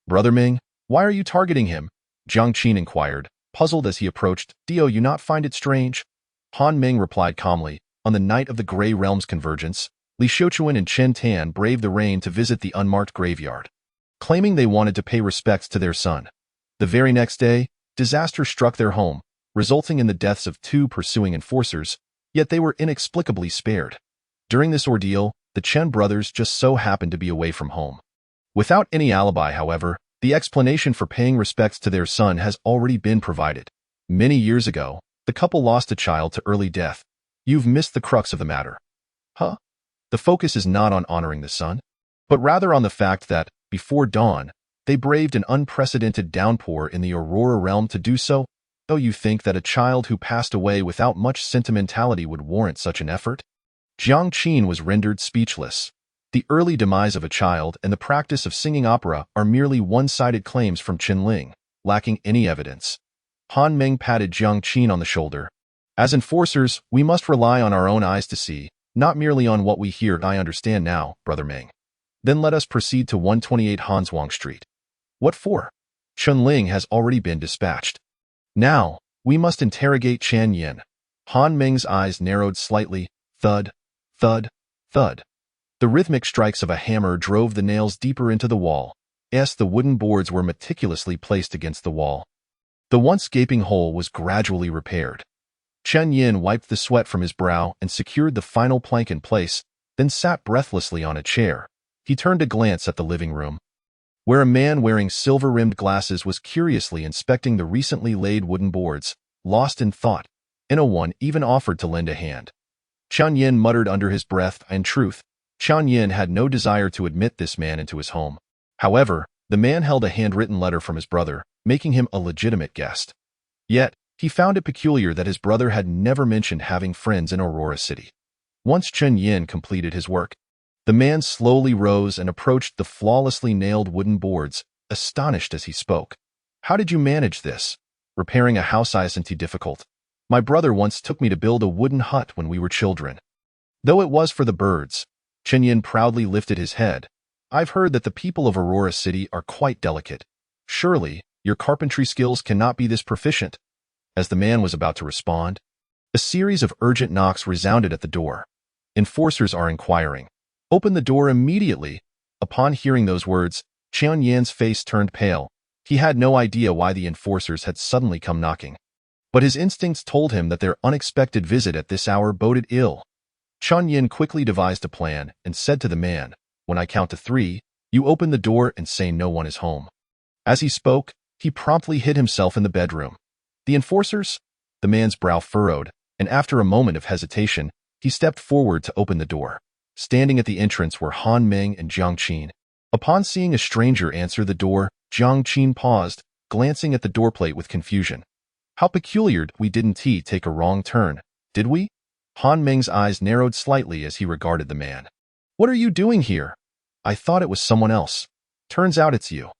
"Brother Ming, why are you targeting him?" Jiang Qin inquired, puzzled as he approached. "Do you not find it strange?" Han Ming replied calmly. On the night of the Grey Realm's convergence, Li Xiuquan and Chen Tan braved the rain to visit the unmarked graveyard, claiming they wanted to pay respects to their son. The very next day, disaster struck their home, resulting in the deaths of 2 pursuing enforcers, yet they were inexplicably spared. During this ordeal, the Chen brothers just so happened to be away from home. Without any alibi, however, the explanation for paying respects to their son has already been provided. Many years ago, the couple lost a child to early death. You've missed the crux of the matter. Huh? The focus is not on honoring the son, but rather on the fact that, before dawn, they braved an unprecedented downpour in the Aurora realm to do so. Though you think that a child who passed away without much sentimentality would warrant such an effort? Jiang Qin was rendered speechless. The early demise of a child and the practice of singing opera are merely one-sided claims from Chen Ling, lacking any evidence. Han Ming patted Jiang Qin on the shoulder. "As enforcers, we must rely on our own eyes to see, not merely on what we hear. I understand now, Brother Ming. Then let us proceed to 128 Hanzhuang Street." "What for?" "Chen Ling has already been dispatched. Now, we must interrogate Chen Yin." Han Ming's eyes narrowed slightly. Thud, thud, thud. The rhythmic strikes of a hammer drove the nails deeper into the wall. The wooden boards were meticulously placed against the wall. The once gaping hole was gradually repaired. Chen Yin wiped the sweat from his brow and secured the final plank in place, then sat breathlessly on a chair. He turned to glance at the living room, where a man wearing silver-rimmed glasses was curiously inspecting the recently laid wooden boards, lost in thought. No one even offered to lend a hand. Chen Yin muttered under his breath. In truth, Chen Yin had no desire to admit this man into his home. However, the man held a handwritten letter from his brother, making him a legitimate guest. Yet, he found it peculiar that his brother had never mentioned having friends in Aurora City. Once Chen Yin completed his work, the man slowly rose and approached the flawlessly nailed wooden boards, astonished as he spoke. "How did you manage this? Repairing a house isn't difficult. My brother once took me to build a wooden hut when we were children. Though it was for the birds." Chen Yin proudly lifted his head. "I've heard that the people of Aurora City are quite delicate. Surely, your carpentry skills cannot be this proficient." As the man was about to respond, a series of urgent knocks resounded at the door. "Enforcers are inquiring. Open the door immediately." Upon hearing those words, Chen Yin's face turned pale. He had no idea why the enforcers had suddenly come knocking, but his instincts told him that their unexpected visit at this hour boded ill. Chen Yin quickly devised a plan and said to the man, "When I count to 3, you open the door and say no one is home." As he spoke, he promptly hid himself in the bedroom. "The enforcers?" The man's brow furrowed, and after a moment of hesitation, he stepped forward to open the door. Standing at the entrance were Han Ming and Jiang Qin. Upon seeing a stranger answer the door, Jiang Qin paused, glancing at the doorplate with confusion. How peculiar, we didn't take a wrong turn, did we? Han Ming's eyes narrowed slightly as he regarded the man. What are you doing here? I thought it was someone else. Turns out it's you.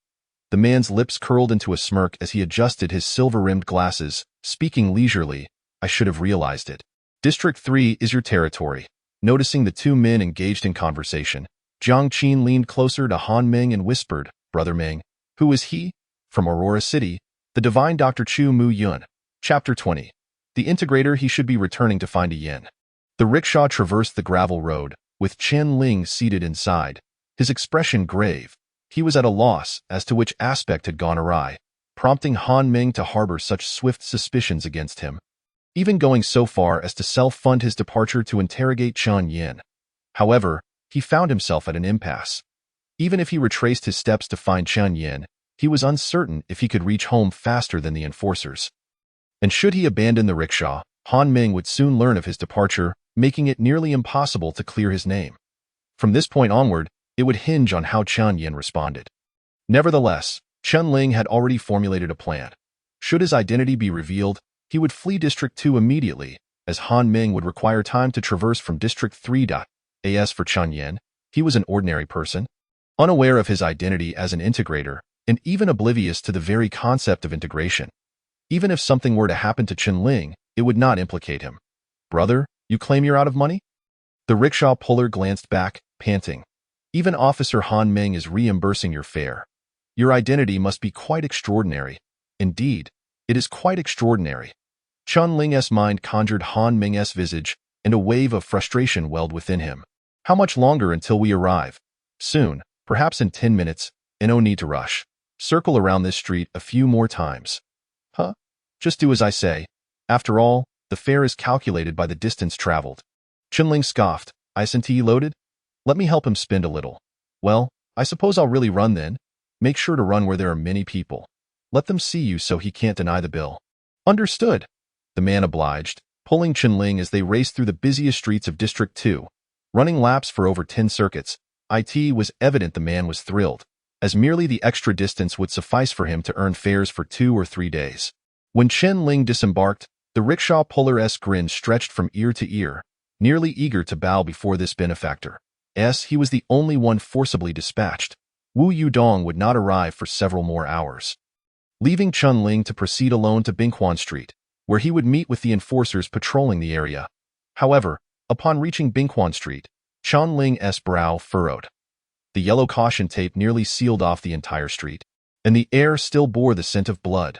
The man's lips curled into a smirk as he adjusted his silver-rimmed glasses, speaking leisurely. I should have realized it. District 3 is your territory. Noticing the two men engaged in conversation, Jiang Qin leaned closer to Han Ming and whispered, Brother Ming. Who is he? From Aurora City, the divine Dr. Chu Mu Yun. Chapter 20. The integrator he should be returning to find a yin. The rickshaw traversed the gravel road, with Chen Ling seated inside, his expression grave. He was at a loss as to which aspect had gone awry, prompting Han Ming to harbor such swift suspicions against him, even going so far as to self-fund his departure to interrogate Chen Yin. However, he found himself at an impasse. Even if he retraced his steps to find Chen Yin, he was uncertain if he could reach home faster than the enforcers. And should he abandon the rickshaw, Han Ming would soon learn of his departure, making it nearly impossible to clear his name. From this point onward, it would hinge on how Chen Yin responded. Nevertheless, Chen Ling had already formulated a plan. Should his identity be revealed, he would flee District 2 immediately, as Han Ming would require time to traverse from District 3. As for Chen Yin, he was an ordinary person, unaware of his identity as an integrator, and even oblivious to the very concept of integration. Even if something were to happen to Chen Ling, it would not implicate him. Brother, you claim you're out of money? The rickshaw puller glanced back, panting. Even Officer Han Ming is reimbursing your fare. Your identity must be quite extraordinary. Indeed, it is quite extraordinary. Chen Ling's mind conjured Han Ming's visage, and a wave of frustration welled within him. How much longer until we arrive? Soon, perhaps in 10 minutes, and no need to rush. Circle around this street a few more times. Huh? Just do as I say. After all, the fare is calculated by the distance traveled. Chen Ling scoffed. Isn't he loaded? Let me help him spend a little. Well, I suppose I'll really run then. Make sure to run where there are many people. Let them see you so he can't deny the bill. Understood. The man obliged, pulling Chen Ling as they raced through the busiest streets of District 2. Running laps for over 10 circuits, it was evident the man was thrilled, as merely the extra distance would suffice for him to earn fares for 2 or 3 days. When Chen Ling disembarked, the rickshaw puller's grin stretched from ear to ear, nearly eager to bow before this benefactor. He was the only one forcibly dispatched. Wu Yudong would not arrive for several more hours. Leaving Chen Ling to proceed alone to Bingquan Street, where he would meet with the enforcers patrolling the area. However, upon reaching Bingquan Street, Chen Ling's brow furrowed. The yellow caution tape nearly sealed off the entire street, and the air still bore the scent of blood.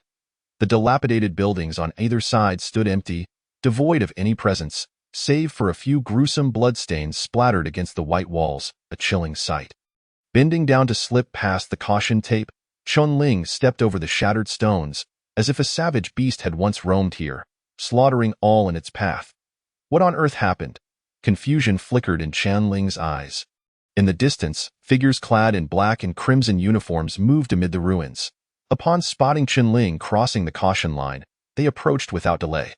The dilapidated buildings on either side stood empty, devoid of any presence, save for a few gruesome bloodstains splattered against the white walls, a chilling sight. Bending down to slip past the caution tape, Chen Ling stepped over the shattered stones, as if a savage beast had once roamed here, slaughtering all in its path. What on earth happened? Confusion flickered in Chen Ling's eyes. In the distance, figures clad in black and crimson uniforms moved amid the ruins. Upon spotting Chen Ling crossing the caution line, they approached without delay.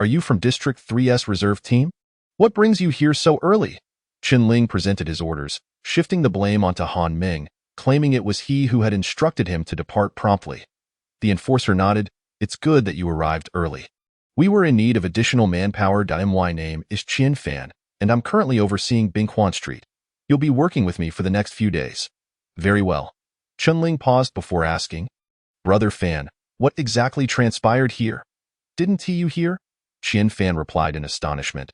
Are you from District 3's reserve team? What brings you here so early? Chen Ling presented his orders, shifting the blame onto Han Ming, claiming it was he who had instructed him to depart promptly. The enforcer nodded. It's good that you arrived early. We were in need of additional manpower. My name is Qian Fan, and I'm currently overseeing Bingquan Street. You'll be working with me for the next few days. Very well. Chen Ling paused before asking, Brother Fan, what exactly transpired here? Didn't you hear? Qian Fan replied in astonishment.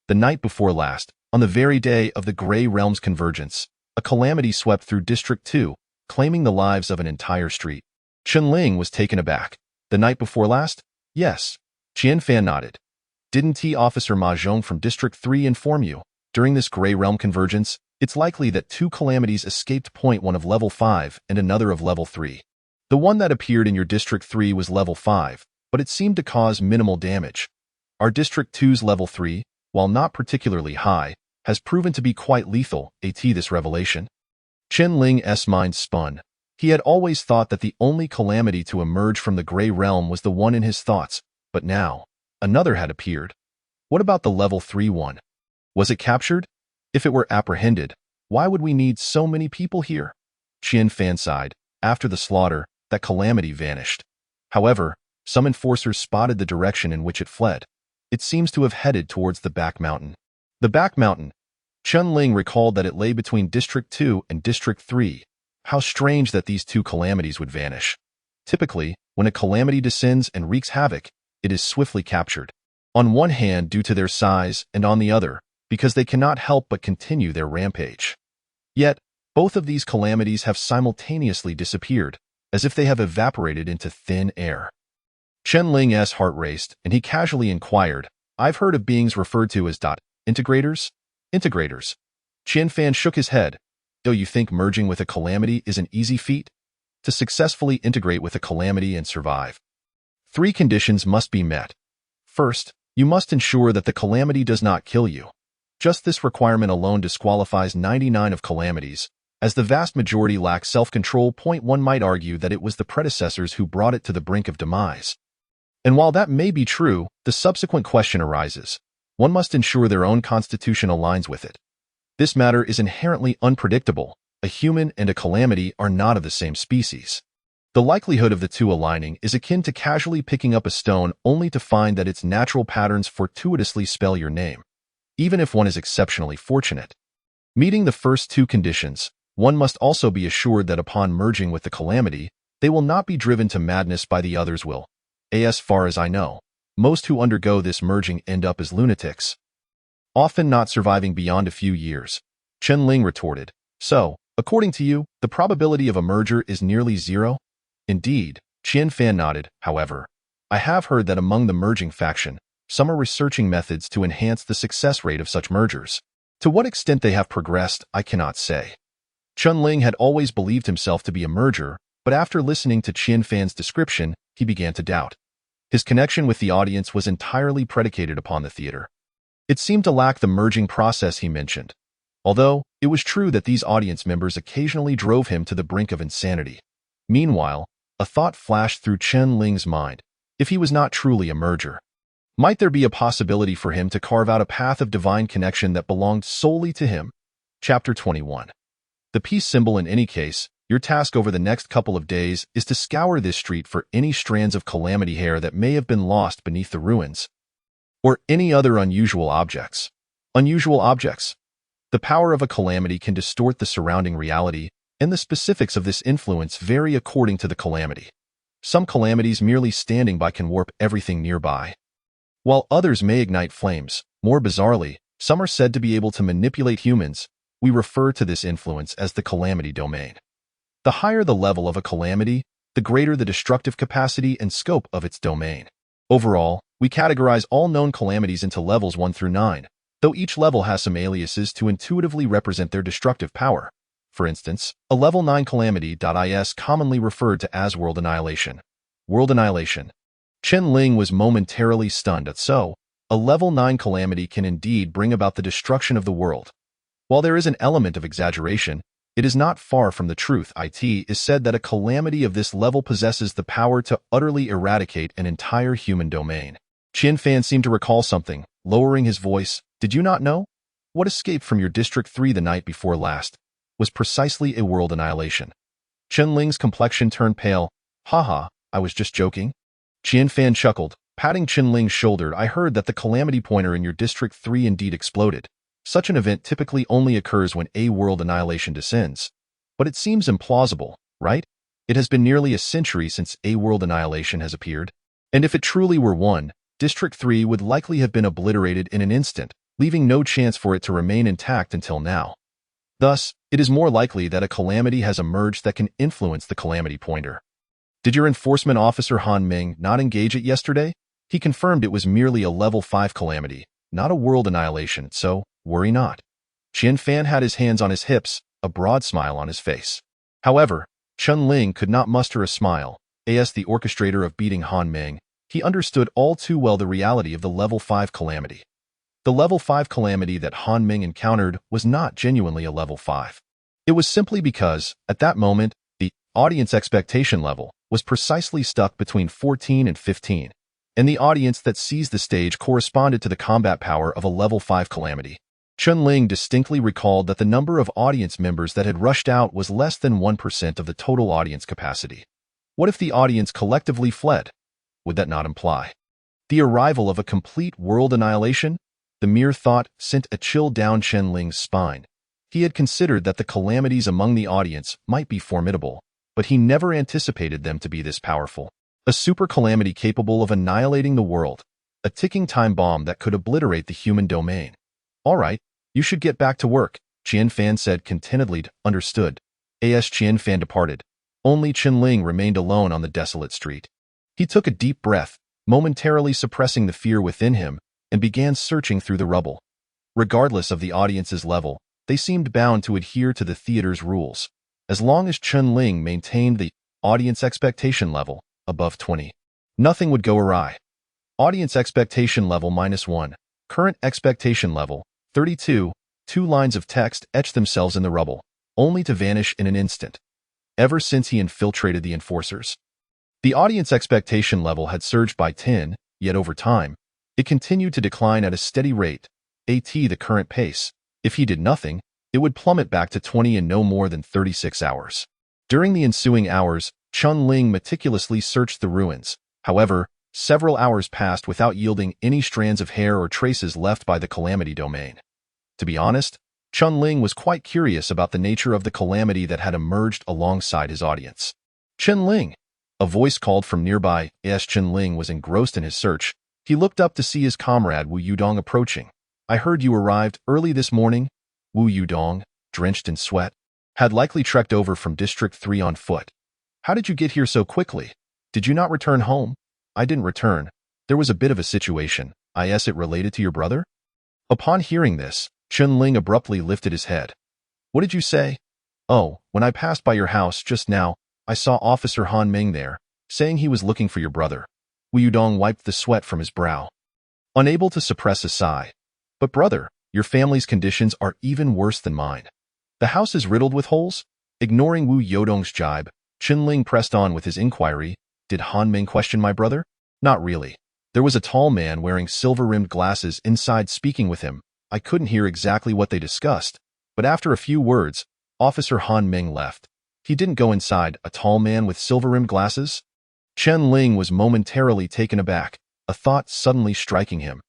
The night before last, on the very day of the Grey Realm's convergence, a calamity swept through District 2, claiming the lives of an entire street. Chen Ling was taken aback. The night before last? Yes. Qian Fan nodded. Didn't Officer Ma Zhong from District 3 inform you? During this Grey Realm convergence, it's likely that 2 calamities escaped, one of level 5 and another of level 3. The one that appeared in your District 3 was level 5, but it seemed to cause minimal damage. Our District 2's level 3, while not particularly high, has proven to be quite lethal. This revelation. Chen Ling's mind spun. He had always thought that the only calamity to emerge from the Grey Realm was the one in his thoughts, but now, another had appeared. What about the level 3 one? Was it captured? If it were apprehended, why would we need so many people here? Qian Fan sighed. After the slaughter, that calamity vanished. However, some enforcers spotted the direction in which it fled. It seems to have headed towards the back mountain. The back mountain. Chun-Ling recalled that it lay between District 2 and District 3. How strange that these two calamities would vanish. Typically, when a calamity descends and wreaks havoc, it is swiftly captured. On one hand due to their size, and on the other, because they cannot help but continue their rampage. Yet, both of these calamities have simultaneously disappeared, as if they have evaporated into thin air. Chun-Ling's heart raced, and he casually inquired, "I've heard of beings referred to as integrators? Integrators." Qian Fan shook his head. "Do you think merging with a calamity is an easy feat? To successfully integrate with a calamity and survive, 3 conditions must be met. First, you must ensure that the calamity does not kill you. Just this requirement alone disqualifies 99 of calamities, as the vast majority lack self-control. One might argue that it was the predecessors who brought it to the brink of demise. And while that may be true, the subsequent question arises. One must ensure their own constitution aligns with it. This matter is inherently unpredictable. A human and a calamity are not of the same species. The likelihood of the two aligning is akin to casually picking up a stone only to find that its natural patterns fortuitously spell your name, even if one is exceptionally fortunate. Meeting the first 2 conditions, one must also be assured that upon merging with the calamity, they will not be driven to madness by the others will. As far as I know, most who undergo this merging end up as lunatics, often not surviving beyond a few years. Chun-Ling retorted, "So, according to you, the probability of a merger is nearly 0? Indeed, Qian Fan nodded. However, I have heard that among the merging faction, some are researching methods to enhance the success rate of such mergers. To what extent they have progressed, I cannot say." Chun-Ling had always believed himself to be a merger, but after listening to Qian Fan's description, he began to doubt. His connection with the audience was entirely predicated upon the theater. It seemed to lack the merging process he mentioned, although it was true that these audience members occasionally drove him to the brink of insanity. Meanwhile, a thought flashed through Chun-Ling's mind. If he was not truly a merger, might there be a possibility for him to carve out a path of divine connection that belonged solely to him? Chapter 21. The peace symbol. In any case, your task over the next couple of days is to scour this street for any strands of calamity hair that may have been lost beneath the ruins, or any other unusual objects. Unusual objects. The power of a calamity can distort the surrounding reality, and the specifics of this influence vary according to the calamity. Some calamities merely standing by can warp everything nearby, while others may ignite flames. More bizarrely, some are said to be able to manipulate humans. We refer to this influence as the calamity domain. The higher the level of a calamity, the greater the destructive capacity and scope of its domain. Overall, we categorize all known calamities into levels 1 through 9, though each level has some aliases to intuitively represent their destructive power. For instance, a level 9 calamity is commonly referred to as World Annihilation. World Annihilation. Chun-Ling was momentarily stunned at so. A level 9 calamity can indeed bring about the destruction of the world. While there is an element of exaggeration, it is not far from the truth. It is said that a calamity of this level possesses the power to utterly eradicate an entire human domain. Qian Fan seemed to recall something, lowering his voice. "Did you not know? What escaped from your District 3 the night before last was precisely a world annihilation." Chun-Ling's complexion turned pale. "Haha, I was just joking." Qian Fan chuckled, patting Chun-Ling's shoulder. "I heard that the calamity pointer in your District 3 indeed exploded. Such an event typically only occurs when a world annihilation descends. But it seems implausible, right? It has been nearly a century since a world annihilation has appeared. And if it truly were one, District 3 would likely have been obliterated in an instant, leaving no chance for it to remain intact until now. Thus, it is more likely that a calamity has emerged that can influence the calamity pointer." "Did your enforcement officer Han Ming not engage it yesterday?" "He confirmed it was merely a level 5 calamity, not a world annihilation, so worry not." Qian Fan had his hands on his hips, a broad smile on his face. However, Chun-Ling could not muster a smile. As the orchestrator of beating Han Ming, he understood all too well the reality of the level 5 calamity. The level 5 calamity that Han Ming encountered was not genuinely a level 5. It was simply because, at that moment, the audience expectation level was precisely stuck between 14 and 15, and the audience that seized the stage corresponded to the combat power of a level 5 calamity. Chun-Ling distinctly recalled that the number of audience members that had rushed out was less than 1% of the total audience capacity. What if the audience collectively fled? would that not imply? The arrival of a complete world annihilation? The mere thought sent a chill down Chen Ling's spine. He had considered that the calamities among the audience might be formidable, but he never anticipated them to be this powerful. A super calamity capable of annihilating the world. A ticking time bomb that could obliterate the human domain. All right, you should get back to work, Qian Fan said contentedly. Understood. As Qian Fan departed, only Chen Ling remained alone on the desolate street. He took a deep breath, momentarily suppressing the fear within him, and began searching through the rubble. Regardless of the audience's level, they seemed bound to adhere to the theater's rules. As long as Chen Ling maintained the audience expectation level above 20, nothing would go awry. Audience expectation level -1. Current expectation level 32. 2 lines of text etched themselves in the rubble, only to vanish in an instant. Ever since he infiltrated the enforcers, the audience expectation level had surged by 10, yet over time, it continued to decline at a steady rate, the current pace. If he did nothing, it would plummet back to 20 in no more than 36 hours. During the ensuing hours, Chen Ling meticulously searched the ruins. However, several hours passed without yielding any strands of hair or traces left by the calamity domain. To be honest, Chen Ling was quite curious about the nature of the calamity that had emerged alongside his audience. Chen Ling! A voice called from nearby. As Chen Ling was engrossed in his search, he looked up to see his comrade Wu Yudong approaching. I heard you arrived early this morning. Wu Yudong, drenched in sweat, had likely trekked over from District 3 on foot. How did you get here so quickly? Did you not return home? I didn't return. There was a bit of a situation. Is it related to your brother? Upon hearing this, Chen Ling abruptly lifted his head. What did you say? Oh, when I passed by your house just now, I saw Officer Han Ming there, saying he was looking for your brother. Wu Yudong wiped the sweat from his brow, unable to suppress a sigh. But brother, your family's conditions are even worse than mine. The house is riddled with holes? Ignoring Wu Yudong's jibe, Chen Ling pressed on with his inquiry. Did Han Ming question my brother? Not really. There was a tall man wearing silver-rimmed glasses inside speaking with him. I couldn't hear exactly what they discussed, but after a few words, Officer Han Ming left. He didn't go inside. A tall man with silver-rimmed glasses? Chen Ling was momentarily taken aback, a thought suddenly striking him.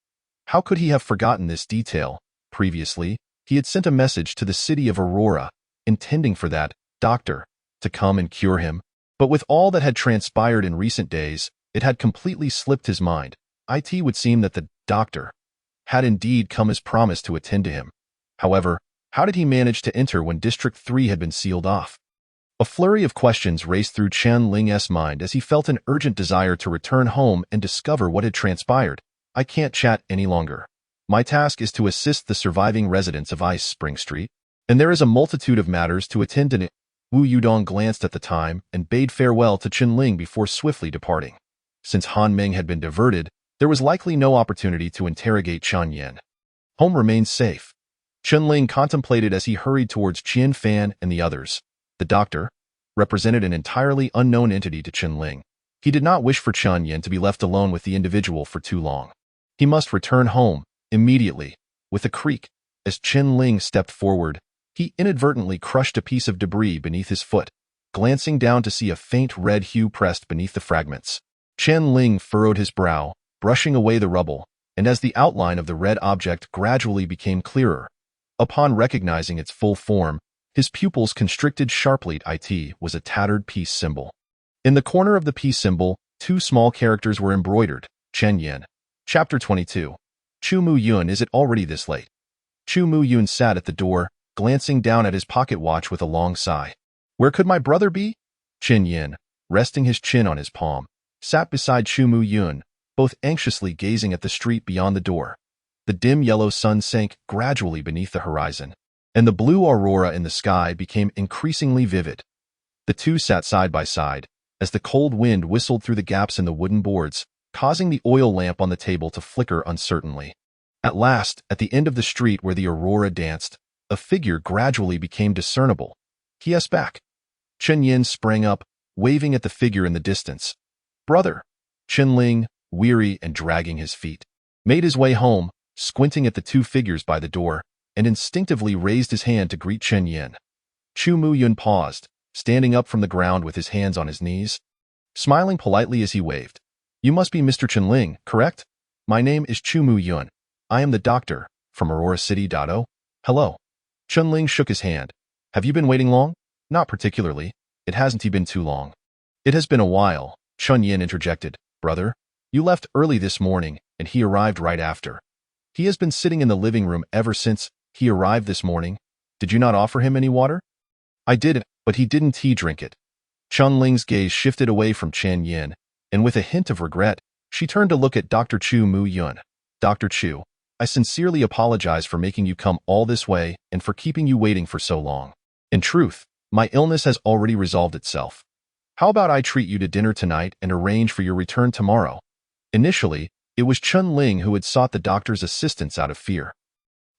How could he have forgotten this detail? Previously, he had sent a message to the city of Aurora, intending for that doctor to come and cure him. But with all that had transpired in recent days, it had completely slipped his mind. It would seem that the doctor had indeed come as promised to attend to him. However, how did he manage to enter when District 3 had been sealed off? A flurry of questions raced through Chen Ling's mind as he felt an urgent desire to return home and discover what had transpired. I can't chat any longer. My task is to assist the surviving residents of Ice Spring Street, and there is a multitude of matters to attend to. Wu Yudong glanced at the time and bade farewell to Chen Ling before swiftly departing. Since Han Ming had been diverted, there was likely no opportunity to interrogate Chen Yan. Home remained safe. Chen Ling contemplated as he hurried towards Qian Fan and the others. The doctor represented an entirely unknown entity to Chen Ling. He did not wish for Chen Yan to be left alone with the individual for too long. He must return home immediately. With a creak, as Chen Ling stepped forward, he inadvertently crushed a piece of debris beneath his foot, glancing down to see a faint red hue pressed beneath the fragments. Chen Ling furrowed his brow, brushing away the rubble, and as the outline of the red object gradually became clearer, upon recognizing its full form, his pupils constricted sharply. It was a tattered peace symbol. In the corner of the peace symbol, 2 small characters were embroidered. Chen Yan. Chapter 22. Chu Mu Yun. Is it already this late? Chu Mu Yun sat at the door, glancing down at his pocket watch with a long sigh. Where could my brother be? Chen Yan, resting his chin on his palm, sat beside Chu Mu Yun, both anxiously gazing at the street beyond the door. The dim yellow sun sank gradually beneath the horizon, and the blue aurora in the sky became increasingly vivid. The two sat side by side, as the cold wind whistled through the gaps in the wooden boards, causing the oil lamp on the table to flicker uncertainly. At last, at the end of the street where the aurora danced, a figure gradually became discernible. He back. Chen Yin sprang up, waving at the figure in the distance. Brother! Chen Ling, weary and dragging his feet, made his way home, squinting at the 2 figures by the door, and instinctively raised his hand to greet Chen Yin. Chu Mu Yun paused, standing up from the ground with his hands on his knees, smiling politely as he waved. You must be Mr. Chenling, correct? My name is Chu Mu Yun. I am the doctor from Aurora City. Oh, hello. Chenling shook his hand. Have you been waiting long? Not particularly. It hasn't been too long. It has been a while, Chun Yin interjected. Brother, you left early this morning, and he arrived right after. He has been sitting in the living room ever since he arrived this morning. Did you not offer him any water? I did, but he didn't drink it. Chunling's gaze shifted away from Chen Yin, and with a hint of regret, she turned to look at Dr. Chu Mu Yun. Dr. Chu, I sincerely apologize for making you come all this way and for keeping you waiting for so long. In truth, my illness has already resolved itself. How about I treat you to dinner tonight and arrange for your return tomorrow? Initially, it was Chunling who had sought the doctor's assistance out of fear.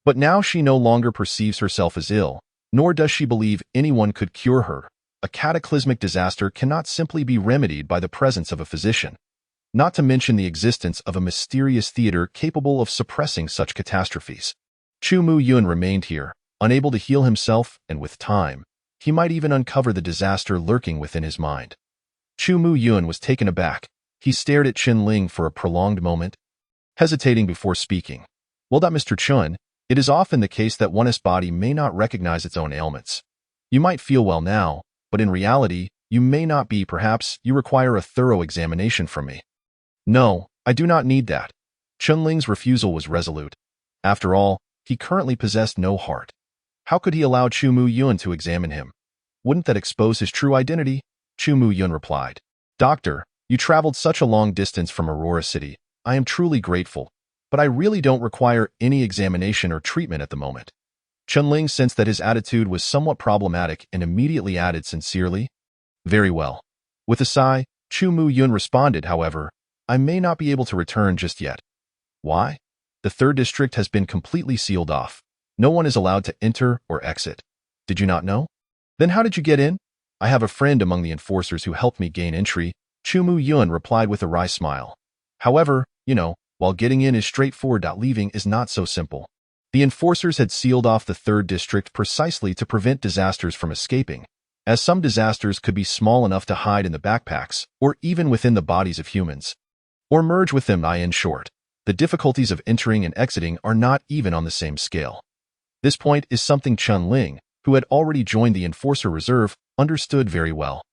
But now she no longer perceives herself as ill, nor does she believe anyone could cure her. A cataclysmic disaster cannot simply be remedied by the presence of a physician, not to mention the existence of a mysterious theater capable of suppressing such catastrophes. Chu Mu Yun remained here, unable to heal himself, and with time, he might even uncover the disaster lurking within his mind. Chu Mu Yun was taken aback. He stared at Ling for a prolonged moment, hesitating before speaking. Well, Mr. Chun, it is often the case that one's body may not recognize its own ailments. You might feel well now, but in reality, you may not be. Perhaps you require a thorough examination from me. No, I do not need that. Chunling's refusal was resolute. After all, he currently possessed no heart. How could he allow Chu Mu Yun to examine him? Wouldn't that expose his true identity? Chu Mu Yun replied. Doctor, you traveled such a long distance from Aurora City. I am truly grateful, but I really don't require any examination or treatment at the moment. Chunling sensed that his attitude was somewhat problematic and immediately added sincerely, Very well. With a sigh, Chu Mu Yun responded, however, I may not be able to return just yet. Why? The third district has been completely sealed off. No one is allowed to enter or exit. Did you not know? Then how did you get in? I have a friend among the enforcers who helped me gain entry, Chu Mu Yun replied with a wry smile. However, while getting in is straightforward, leaving is not so simple. The enforcers had sealed off the third district precisely to prevent disasters from escaping, as some disasters could be small enough to hide in the backpacks, or even within the bodies of humans, or merge with them. In short, the difficulties of entering and exiting are not even on the same scale. This point is something Chunling, who had already joined the Enforcer Reserve, understood very well.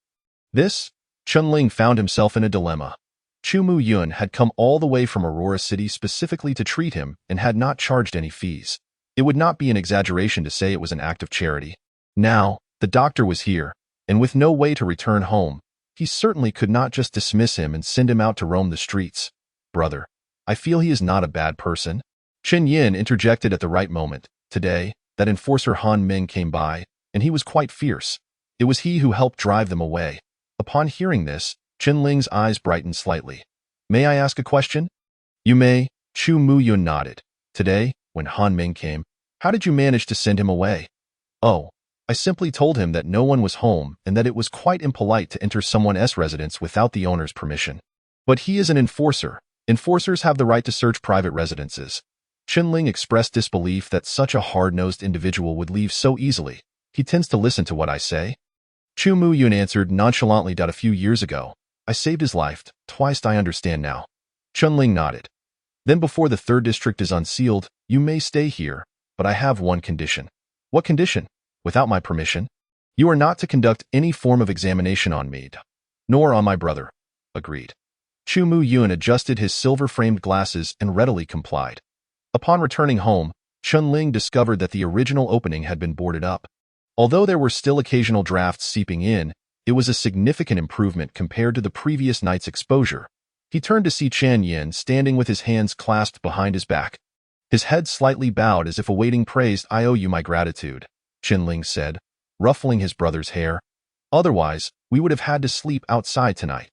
Chunling found himself in a dilemma. Chu Mu Yun had come all the way from Aurora City specifically to treat him and had not charged any fees. It would not be an exaggeration to say it was an act of charity. Now, the doctor was here, and with no way to return home, he certainly could not just dismiss him and send him out to roam the streets. Brother, I feel he is not a bad person. Chen Yin interjected at the right moment. Today, that enforcer Han Ming came by, and he was quite fierce. It was he who helped drive them away. Upon hearing this, Chenling's eyes brightened slightly. May I ask a question? You may, Chu Mu Yun nodded. Today, when Han Ming came, how did you manage to send him away? Oh, I simply told him that no one was home and that it was quite impolite to enter someone's residence without the owner's permission. But he is an enforcer. Enforcers have the right to search private residences. Chenling expressed disbelief that such a hard-nosed individual would leave so easily. He tends to listen to what I say. Chu Mu Yun answered nonchalantly that a few years ago, I saved his life, twice. I understand now. Chunling nodded. Then before the third district is unsealed, you may stay here, but I have one condition. What condition? Without my permission? You are not to conduct any form of examination on me, nor on my brother. Agreed. Chu Mu Yun adjusted his silver-framed glasses and readily complied. Upon returning home, Chunling discovered that the original opening had been boarded up. Although there were still occasional drafts seeping in, it was a significant improvement compared to the previous night's exposure. He turned to see Chen Yin standing with his hands clasped behind his back. His head slightly bowed as if awaiting praise. I owe you my gratitude, Chenling said, ruffling his brother's hair. Otherwise, we would have had to sleep outside tonight.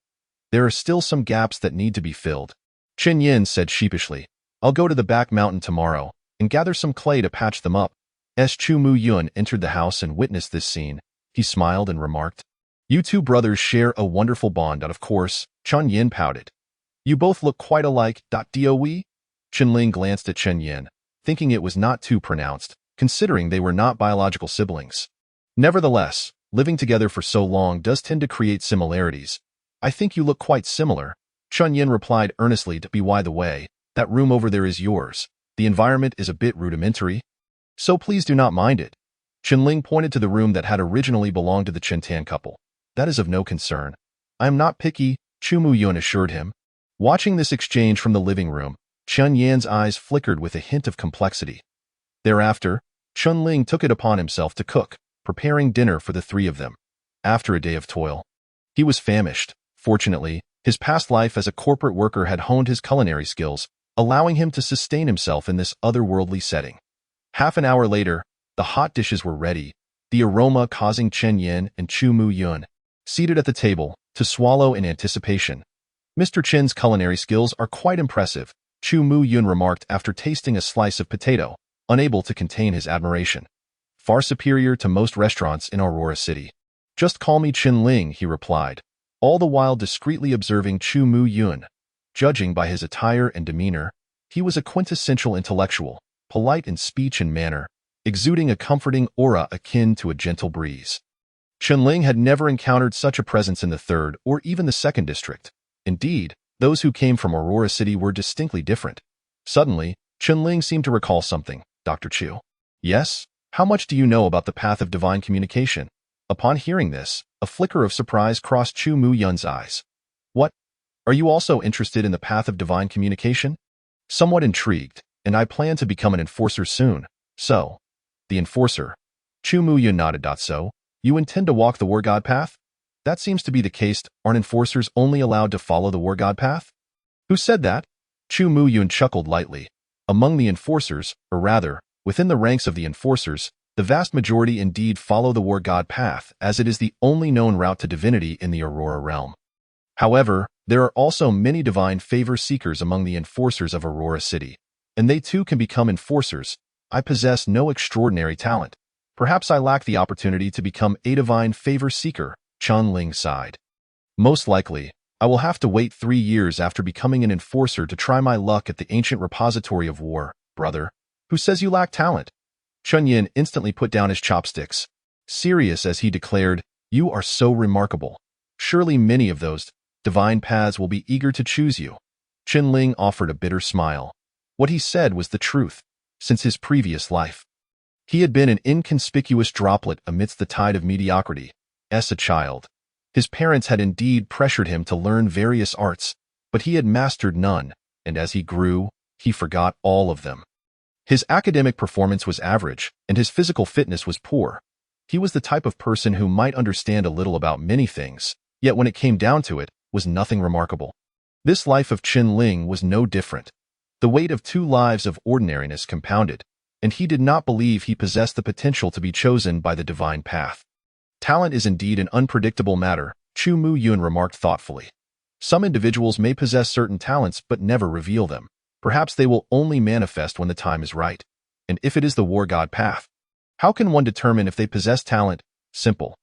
There are still some gaps that need to be filled. Chen Yin said sheepishly, I'll go to the back mountain tomorrow and gather some clay to patch them up. As Chu Mu Yun entered the house and witnessed this scene, he smiled and remarked, You two brothers share a wonderful bond. Of course, Chen Yin pouted. You both look quite alike. Doe? Chenling glanced at Chen Yin, thinking it was not too pronounced, considering they were not biological siblings. Nevertheless, living together for so long does tend to create similarities. I think you look quite similar, Chun Yin replied earnestly to by the way, that room over there is yours. The environment is a bit rudimentary, so please do not mind it. Chen-Ling pointed to the room that had originally belonged to the Chen-Tan couple. That is of no concern. I am not picky, Chu Mu-yun assured him. Watching this exchange from the living room, Chun Yan's eyes flickered with a hint of complexity. Thereafter, Chun-Ling took it upon himself to cook, preparing dinner for the three of them. After a day of toil, he was famished. Fortunately, his past life as a corporate worker had honed his culinary skills, allowing him to sustain himself in this otherworldly setting. Half an hour later, the hot dishes were ready, the aroma causing Chen Yin and Chu Mu-yun, seated at the table, to swallow in anticipation. Mr. Chen's culinary skills are quite impressive, Chu Mu-yun remarked after tasting a slice of potato, unable to contain his admiration. Far superior to most restaurants in Aurora City. Just call me Chen-Ling, he replied, all the while discreetly observing Chu Mu-yun. Judging by his attire and demeanor, he was a quintessential intellectual, polite in speech and manner, exuding a comforting aura akin to a gentle breeze. Chen-Ling had never encountered such a presence in the 3rd or even the 2nd district. Indeed, those who came from Aurora City were distinctly different. Suddenly, Chen-Ling seemed to recall something. Dr. Chu. Yes? How much do you know about the path of divine communication? Upon hearing this, a flicker of surprise crossed Chu Mu-yun's eyes. What? Are you also interested in the path of divine communication? Somewhat intrigued, and I plan to become an enforcer soon. So, the enforcer. Chu Mu-yun nodded. So, you intend to walk the war god path? That seems to be the case. Aren't enforcers only allowed to follow the war god path? Who said that? Chu Mu-yun chuckled lightly. Among the enforcers, or rather, within the ranks of the enforcers, the vast majority indeed follow the war god path, as it is the only known route to divinity in the Aurora realm. However, there are also many divine favor seekers among the enforcers of Aurora City, and they too can become enforcers. I possess no extraordinary talent. Perhaps I lack the opportunity to become a divine favor seeker, Chun-Ling sighed. Most likely, I will have to wait 3 years after becoming an enforcer to try my luck at the ancient repository of war, brother. Who says you lack talent? Chun Yin instantly put down his chopsticks. Serious as he declared, you are so remarkable. Surely many of those divine paths will be eager to choose you. Chen-Ling offered a bitter smile. What he said was the truth. Since his previous life, he had been an inconspicuous droplet amidst the tide of mediocrity. As a child, his parents had indeed pressured him to learn various arts, but he had mastered none, and as he grew, he forgot all of them. His academic performance was average, and his physical fitness was poor. He was the type of person who might understand a little about many things, yet when it came down to it, was nothing remarkable. This life of Chen-Ling was no different. The weight of 2 lives of ordinariness compounded, and he did not believe he possessed the potential to be chosen by the divine path. Talent is indeed an unpredictable matter, Chu Mu-yun remarked thoughtfully. Some individuals may possess certain talents but never reveal them. Perhaps they will only manifest when the time is right. And if it is the war god path, how can one determine if they possess talent? Simple.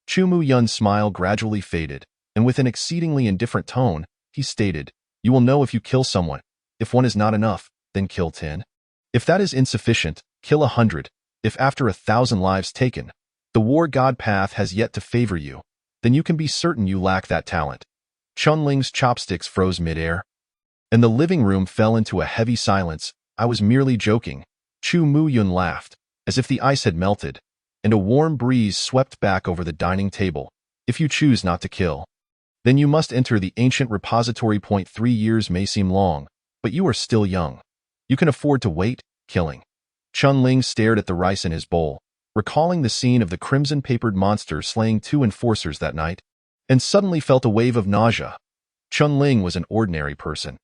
Chu Mu-yun's smile gradually faded, and with an exceedingly indifferent tone, he stated, you will know if you kill someone. If one is not enough, then kill 10. If that is insufficient, kill 100. If after 1,000 lives taken, the war god path has yet to favor you, then you can be certain you lack that talent. Chun-Ling's chopsticks froze midair, and the living room fell into a heavy silence. I was merely joking. Chu Mu-yun laughed, as if the ice had melted, and a warm breeze swept back over the dining table. If you choose not to kill, then you must enter the ancient repository. 3 years may seem long, but you are still young. You can afford to wait. Killing. Chun-Ling stared at the rice in his bowl, recalling the scene of the crimson-papered monster slaying 2 enforcers that night, and suddenly felt a wave of nausea. Chun-Ling was an ordinary person.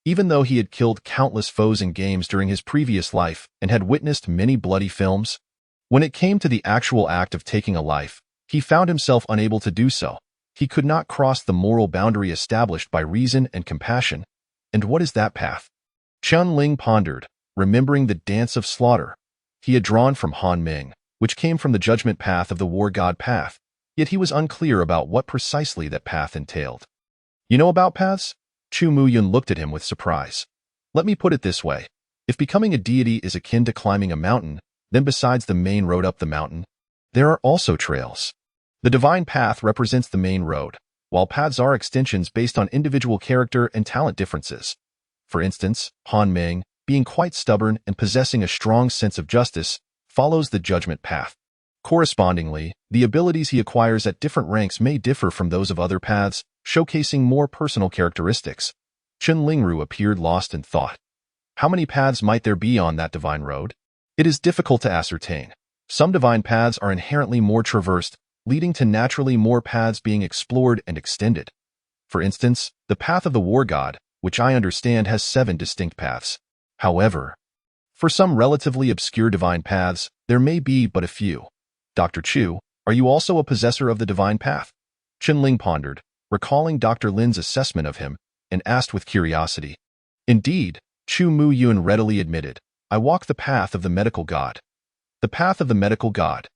Even though he had killed countless foes in games during his previous life and had witnessed many bloody films, when it came to the actual act of taking a life, he found himself unable to do so. He could not cross the moral boundary established by reason and compassion. And what is that path? Chun-Ling pondered, remembering the dance of slaughter he had drawn from Han Ming, which came from the judgment path of the war god path, yet he was unclear about what precisely that path entailed. You know about paths? Chu Mu-yun looked at him with surprise. Let me put it this way. If becoming a deity is akin to climbing a mountain, then besides the main road up the mountain, there are also trails. The divine path represents the main road, while paths are extensions based on individual character and talent differences. For instance, Han Meng, being quite stubborn and possessing a strong sense of justice, follows the judgment path. Correspondingly, the abilities he acquires at different ranks may differ from those of other paths, showcasing more personal characteristics. Chen Lingru appeared lost in thought. How many paths might there be on that divine road? It is difficult to ascertain. Some divine paths are inherently more traversed, leading to naturally more paths being explored and extended. For instance, the path of the war god, which I understand has 7 distinct paths. However, for some relatively obscure divine paths, there may be but a few. Dr. Chu, are you also a possessor of the divine path? Chen Ling pondered, recalling Dr. Lin's assessment of him, and asked with curiosity. Indeed, Chu Mu Yun readily admitted, I walk the path of the medical god. The path of the medical god.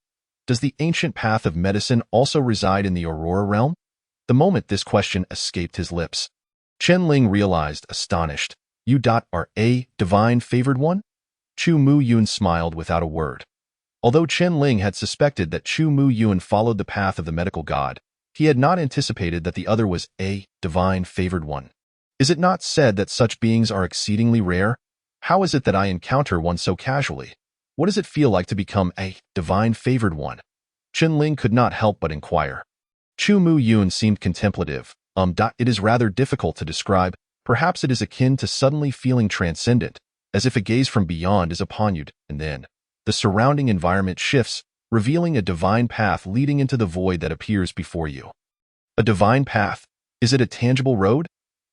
Does the ancient path of medicine also reside in the Aurora realm? The moment this question escaped his lips, Chen Ling realized, astonished. You are a divine favored one? Chu Mu Yun smiled without a word. Although Chen Ling had suspected that Chu Mu Yun followed the path of the medical god, he had not anticipated that the other was a divine favored one. Is it not said that such beings are exceedingly rare? How is it that I encounter one so casually? What does it feel like to become a divine favored one? Chen Ling could not help but inquire. Chu Mu Yun seemed contemplative. It is rather difficult to describe. Perhaps it is akin to suddenly feeling transcendent, as if a gaze from beyond is upon you, and then the surrounding environment shifts, revealing a divine path leading into the void that appears before you. A divine path? Is it a tangible road?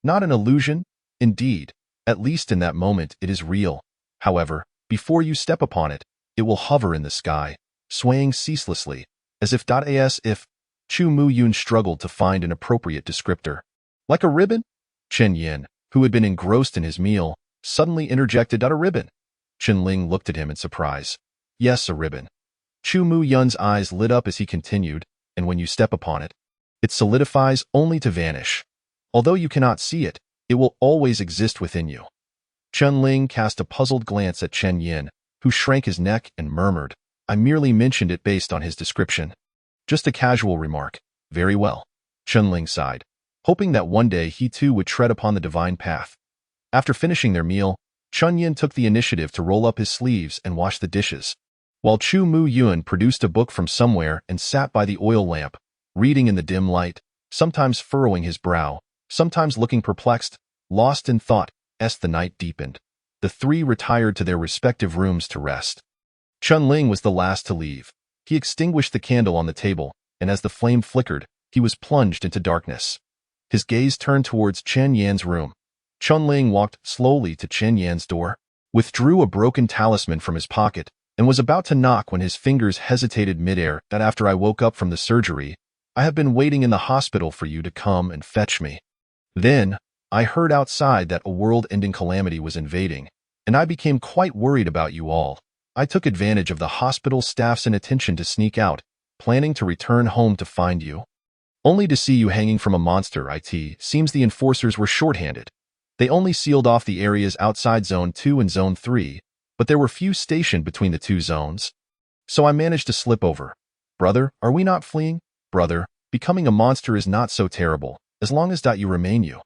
Not an illusion? Indeed, at least in that moment it is real. However, before you step upon it, it will hover in the sky, swaying ceaselessly, as if Chu Mu Yun struggled to find an appropriate descriptor. Like a ribbon? Chen Yin, who had been engrossed in his meal, suddenly interjected, a ribbon. Chen Ling looked at him in surprise. Yes, a ribbon. Chu Mu Yun's eyes lit up as he continued, and when you step upon it, it solidifies only to vanish. Although you cannot see it, it will always exist within you. Chen Ling cast a puzzled glance at Chen Yin, who shrank his neck and murmured, I merely mentioned it based on his description. Just a casual remark. Very well. Chen Ling sighed, hoping that one day he too would tread upon the divine path. After finishing their meal, Chen Yin took the initiative to roll up his sleeves and wash the dishes, while Chu Mu Yun produced a book from somewhere and sat by the oil lamp, reading in the dim light, sometimes furrowing his brow, sometimes looking perplexed, lost in thought, as the night deepened. The three retired to their respective rooms to rest. Chen Ling was the last to leave. He extinguished the candle on the table, and as the flame flickered, he was plunged into darkness. His gaze turned towards Chen Yan's room. Chen Ling walked slowly to Chen Yan's door, withdrew a broken talisman from his pocket, and was about to knock when his fingers hesitated midair. That after I woke up from the surgery, I have been waiting in the hospital for you to come and fetch me. Then, I heard outside that a world-ending calamity was invading, and I became quite worried about you all. I took advantage of the hospital staff's inattention to sneak out, planning to return home to find you. Only to see you hanging from a monster. It seems the enforcers were short-handed. They only sealed off the areas outside Zone 2 and Zone 3, but there were few stationed between the two zones. So I managed to slip over. Brother, are we not fleeing? Brother, becoming a monster is not so terrible, as long as you remain you.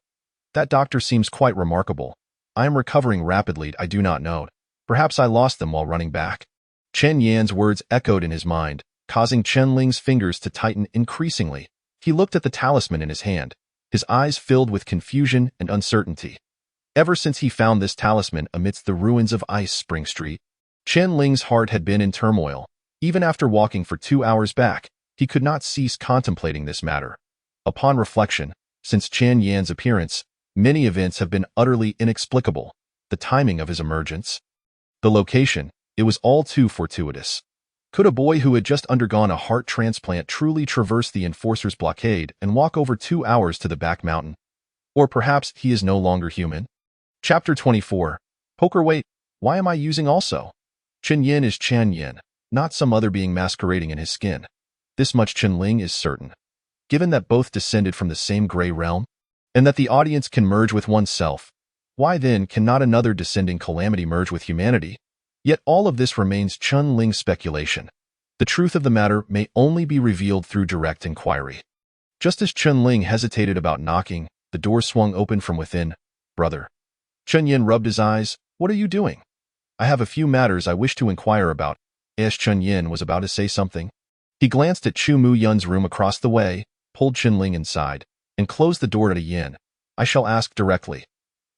That doctor seems quite remarkable. I am recovering rapidly. I do not know. Perhaps I lost them while running back. Chen Yan's words echoed in his mind, causing Chen Ling's fingers to tighten increasingly. He looked at the talisman in his hand, his eyes filled with confusion and uncertainty. Ever since he found this talisman amidst the ruins of Ice Spring Street, Chen Ling's heart had been in turmoil. Even after walking for 2 hours back, he could not cease contemplating this matter. Upon reflection, since Chen Yan's appearance, many events have been utterly inexplicable. The timing of his emergence, the location, it was all too fortuitous. Could a boy who had just undergone a heart transplant truly traverse the enforcer's blockade and walk over 2 hours to the back mountain? Or perhaps he is no longer human? Chapter 24. Poker Wait, why am I using also? Chen Yin is Chen Yin, not some other being masquerading in his skin. This much Chen Ling is certain. Given that both descended from the same gray realm, and that the audience can merge with oneself, why then cannot another descending calamity merge with humanity? Yet all of this remains Chen Ling's speculation. The truth of the matter may only be revealed through direct inquiry. Just as Chen Ling hesitated about knocking, the door swung open from within. "Brother." Chen Yin rubbed his eyes. "What are you doing?" "I have a few matters I wish to inquire about." As Chen Yin was about to say something, he glanced at Chu Mu Yun's room across the way, pulled Chen Ling inside, and closed the door to Yin. "I shall ask directly."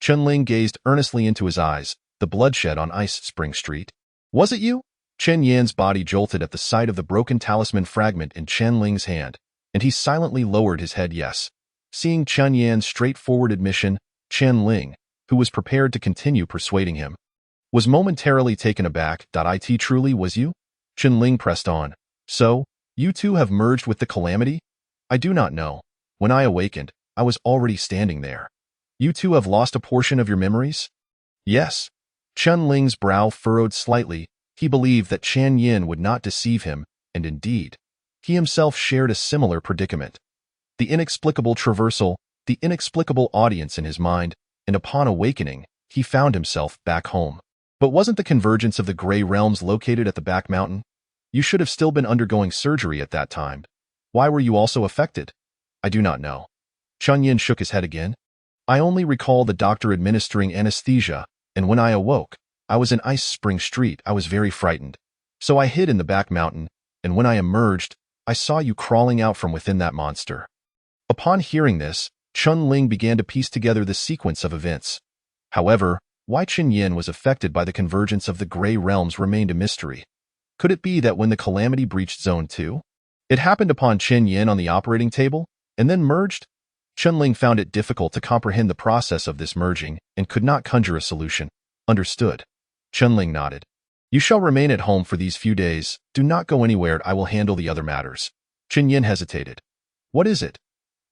Chen Ling gazed earnestly into his eyes. "The bloodshed on Ice Spring Street. Was it you?" Chen Yin's body jolted at the sight of the broken talisman fragment in Chen Ling's hand, and he silently lowered his head yes. Seeing Chen Yan's straightforward admission, Chen Ling, who was prepared to continue persuading him, was momentarily taken aback. "It truly was you?" Chen Ling pressed on. "So, you two have merged with the Calamity?" "I do not know. When I awakened, I was already standing there." "You two have lost a portion of your memories?" "Yes." Chen Ling's brow furrowed slightly. He believed that Chen Yin would not deceive him, and indeed, he himself shared a similar predicament. The inexplicable traversal, the inexplicable audience in his mind, and upon awakening, he found himself back home. But wasn't the convergence of the Gray Realms located at the back mountain? You should have still been undergoing surgery at that time. Why were you also affected? "I do not know." Chen Yin shook his head again. "I only recall the doctor administering anesthesia, and when I awoke, I was in Ice Spring Street. I was very frightened. So I hid in the back mountain, and when I emerged, I saw you crawling out from within that monster." Upon hearing this, Chen Ling began to piece together the sequence of events. However, why Chen Yin was affected by the convergence of the Gray Realms remained a mystery. Could it be that when the Calamity breached Zone 2, it happened upon Chen Yin on the operating table, and then merged? Chen Ling found it difficult to comprehend the process of this merging, and could not conjure a solution. "Understood." Chen Ling nodded. "You shall remain at home for these few days. Do not go anywhere. I will handle the other matters." Chen Yin hesitated. "What is it?"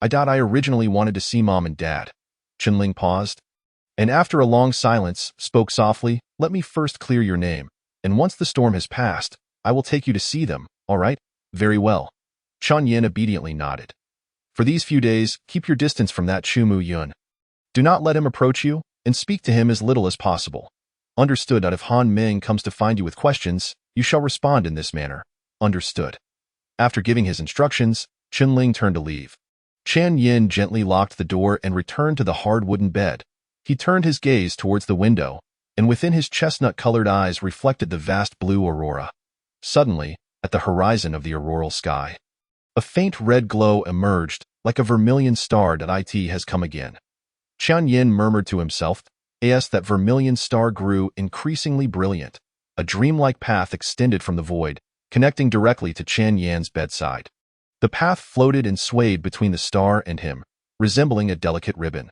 I originally wanted to see Mom and Dad." Chen Ling paused, and after a long silence, spoke softly. "Let me first clear your name, and once the storm has passed, I will take you to see them, all right?" "Very well." Chen Yin obediently nodded. "For these few days, keep your distance from that Chu Mu Yun. Do not let him approach you, and speak to him as little as possible." "Understood." "If Han Ming comes to find you with questions, you shall respond in this manner." "Understood." After giving his instructions, Chen Ling turned to leave. Chen Yin gently locked the door and returned to the hard wooden bed. He turned his gaze towards the window, and within his chestnut-colored eyes reflected the vast blue aurora. Suddenly, at the horizon of the auroral sky, a faint red glow emerged, like a vermilion star. "It has come again." Chen Yin murmured to himself. As that vermilion star grew increasingly brilliant, a dreamlike path extended from the void, connecting directly to Chen Yan's bedside. The path floated and swayed between the star and him, resembling a delicate ribbon.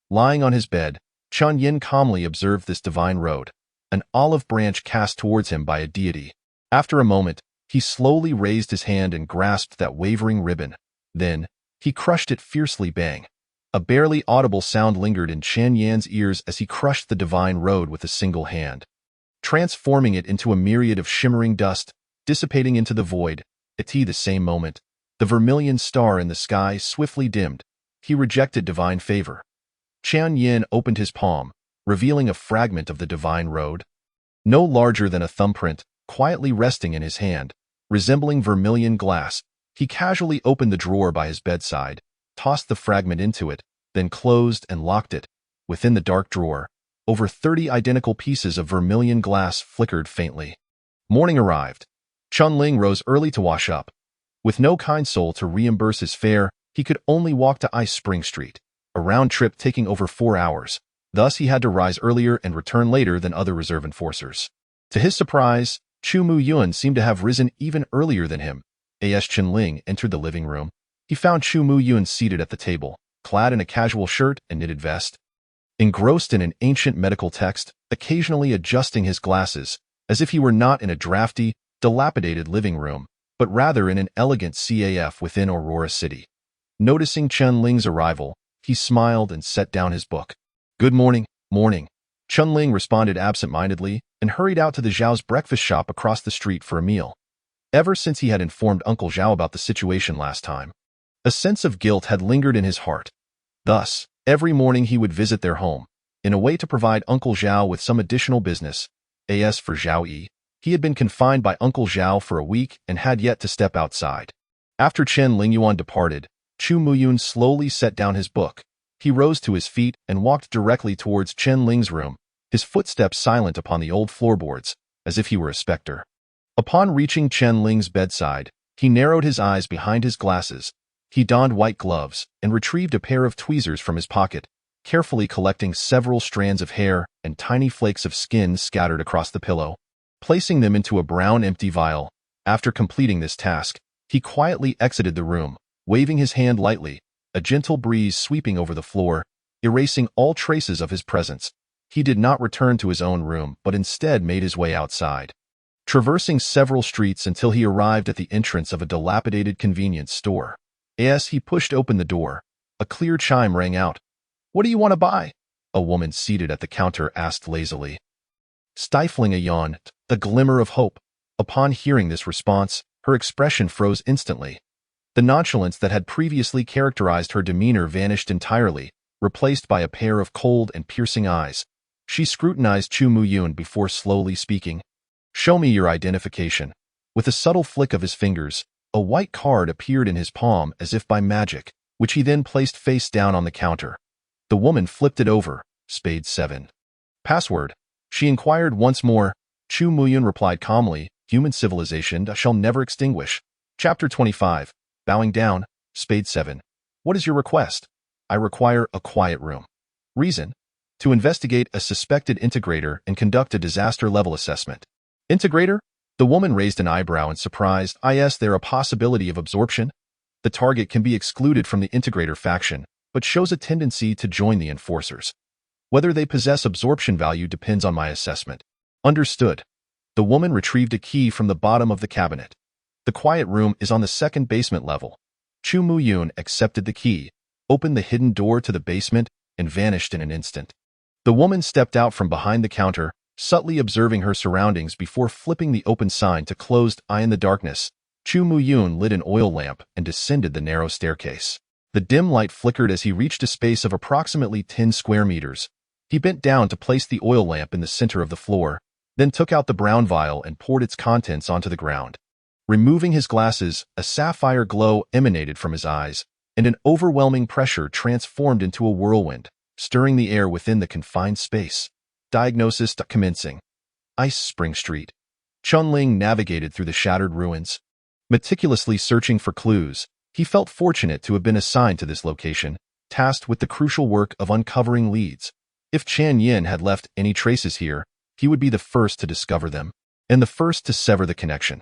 Lying on his bed, Chen Yin calmly observed this divine road, an olive branch cast towards him by a deity. After a moment, he slowly raised his hand and grasped that wavering ribbon. Then, he crushed it fiercely. Bang! A barely audible sound lingered in Chen Yan's ears as he crushed the divine road with a single hand, transforming it into a myriad of shimmering dust, dissipating into the void. At the same moment, the vermilion star in the sky swiftly dimmed. He rejected divine favor. Chen Yin opened his palm, revealing a fragment of the divine road, no larger than a thumbprint, quietly resting in his hand, resembling vermilion glass. He casually opened the drawer by his bedside, tossed the fragment into it, then closed and locked it. Within the dark drawer, over 30 identical pieces of vermilion glass flickered faintly. Morning arrived. Chen Ling rose early to wash up. With no kind soul to reimburse his fare, he could only walk to Ice Spring Street, a round trip taking over 4 hours. Thus he had to rise earlier and return later than other reserve enforcers. To his surprise, Chu Mu Yun seemed to have risen even earlier than him. As Chen Ling entered the living room, he found Chu Mu Yun seated at the table, clad in a casual shirt and knitted vest, engrossed in an ancient medical text, occasionally adjusting his glasses, as if he were not in a drafty, dilapidated living room, but rather in an elegant CAF within Aurora City. Noticing Chen Ling's arrival, he smiled and set down his book. "Good morning." "Morning." Chen Ling responded absent-mindedly and hurried out to the Zhao's breakfast shop across the street for a meal. Ever since he had informed Uncle Zhao about the situation last time, a sense of guilt had lingered in his heart. Thus, every morning he would visit their home, in a way to provide Uncle Zhao with some additional business. As for Zhao Yi, he had been confined by Uncle Zhao for a week and had yet to step outside. After Chen Lingyuan departed, Chu Muyun slowly set down his book. He rose to his feet and walked directly towards Chen Ling's room, his footsteps silent upon the old floorboards, as if he were a specter. Upon reaching Chen Ling's bedside, he narrowed his eyes behind his glasses. He donned white gloves and retrieved a pair of tweezers from his pocket, carefully collecting several strands of hair and tiny flakes of skin scattered across the pillow. Placing them into a brown empty vial, after completing this task, he quietly exited the room, waving his hand lightly, a gentle breeze sweeping over the floor, erasing all traces of his presence. He did not return to his own room, but instead made his way outside, traversing several streets until he arrived at the entrance of a dilapidated convenience store. As he pushed open the door, a clear chime rang out. "What do you want to buy?" a woman seated at the counter asked lazily. Stifling a yawn, the glimmer of hope. Upon hearing this response, her expression froze instantly. The nonchalance that had previously characterized her demeanor vanished entirely, replaced by a pair of cold and piercing eyes. She scrutinized Chu Muyun before slowly speaking. "Show me your identification." With a subtle flick of his fingers, a white card appeared in his palm as if by magic, which he then placed face down on the counter. The woman flipped it over. Spade 7. "Password?" she inquired once more. Chu Muyun replied calmly, "Human civilization shall never extinguish." Chapter 25. Bowing down. Spade 7. "What is your request?" "I require a quiet room." "Reason?" "To investigate a suspected integrator and conduct a disaster level assessment." "Integrator?" The woman raised an eyebrow in surprise. "Is there a possibility of absorption?" "The target can be excluded from the integrator faction, but shows a tendency to join the enforcers. Whether they possess absorption value depends on my assessment." "Understood." The woman retrieved a key from the bottom of the cabinet. "The quiet room is on the second basement level." Chu Muyun accepted the key, opened the hidden door to the basement, and vanished in an instant. The woman stepped out from behind the counter, subtly observing her surroundings before flipping the open sign to closed. Eye in the darkness, Chu Muyun lit an oil lamp and descended the narrow staircase. The dim light flickered as he reached a space of approximately 10 square meters. He bent down to place the oil lamp in the center of the floor, then took out the brown vial and poured its contents onto the ground. Removing his glasses, a sapphire glow emanated from his eyes, and an overwhelming pressure transformed into a whirlwind, stirring the air within the confined space. Diagnosis commencing. Ice Spring Street. Chen Ling navigated through the shattered ruins. Meticulously searching for clues, he felt fortunate to have been assigned to this location, tasked with the crucial work of uncovering leads. If Chen Yin had left any traces here, he would be the first to discover them, and the first to sever the connection.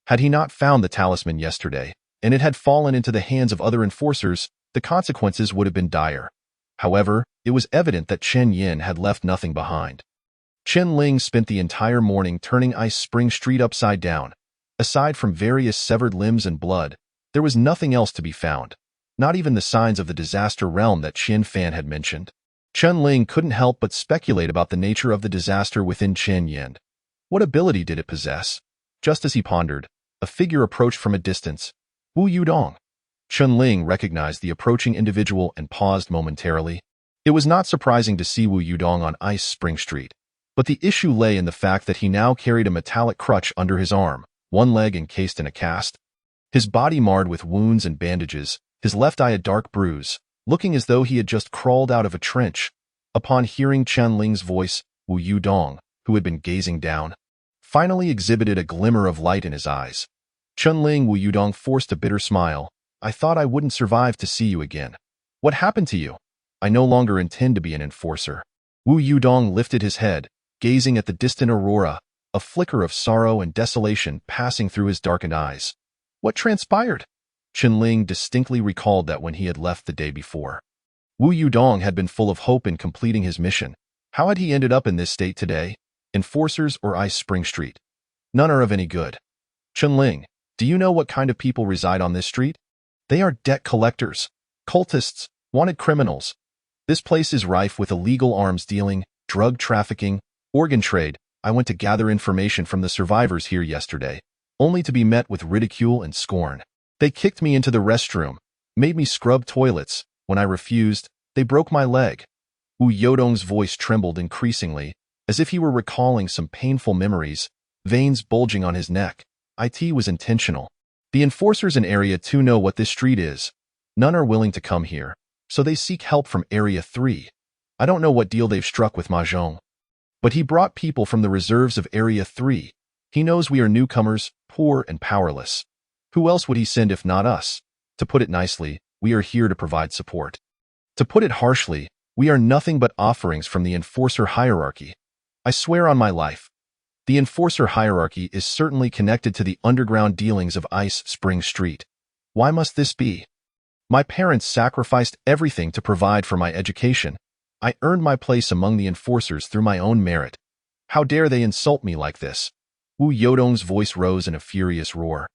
Had he not found the talisman yesterday, and it had fallen into the hands of other enforcers, the consequences would have been dire. However, it was evident that Chen Yin had left nothing behind. Chen Ling spent the entire morning turning Ice Spring Street upside down. Aside from various severed limbs and blood, there was nothing else to be found, not even the signs of the disaster realm that Chen Fan had mentioned. Chen Ling couldn't help but speculate about the nature of the disaster within Chen Yin. What ability did it possess? Just as he pondered, a figure approached from a distance. Wu Yudong. Chen Ling recognized the approaching individual and paused momentarily. It was not surprising to see Wu Yudong on Ice Spring Street, but the issue lay in the fact that he now carried a metallic crutch under his arm, one leg encased in a cast. His body marred with wounds and bandages, his left eye a dark bruise, looking as though he had just crawled out of a trench. Upon hearing Chen Ling's voice, Wu Yudong, who had been gazing down, finally exhibited a glimmer of light in his eyes. Chen Ling. Wu Yudong forced a bitter smile. "I thought I wouldn't survive to see you again. What happened to you?" "I no longer intend to be an enforcer." Wu Yudong lifted his head, gazing at the distant aurora, a flicker of sorrow and desolation passing through his darkened eyes. "What transpired?" Chen Ling distinctly recalled that when he had left the day before, Wu Yudong had been full of hope in completing his mission. How had he ended up in this state today? Enforcers or Ice Spring Street? None are of any good. "Chen Ling, do you know what kind of people reside on this street?" "They are debt collectors, cultists, wanted criminals. This place is rife with illegal arms dealing, drug trafficking, organ trade. I went to gather information from the survivors here yesterday, only to be met with ridicule and scorn. They kicked me into the restroom, made me scrub toilets. When I refused, they broke my leg." Wu Yodong's voice trembled increasingly, as if he were recalling some painful memories, veins bulging on his neck. It was intentional. "The enforcers in Area 2 know what this street is. None are willing to come here, so they seek help from Area 3. I don't know what deal they've struck with Mahjong, but he brought people from the reserves of Area 3. He knows we are newcomers, poor and powerless. Who else would he send if not us? To put it nicely, we are here to provide support. To put it harshly, we are nothing but offerings from the enforcer hierarchy. I swear on my life. The enforcer hierarchy is certainly connected to the underground dealings of Ice Spring Street. Why must this be? My parents sacrificed everything to provide for my education. I earned my place among the enforcers through my own merit. How dare they insult me like this? Wu Yodong's voice rose in a furious roar.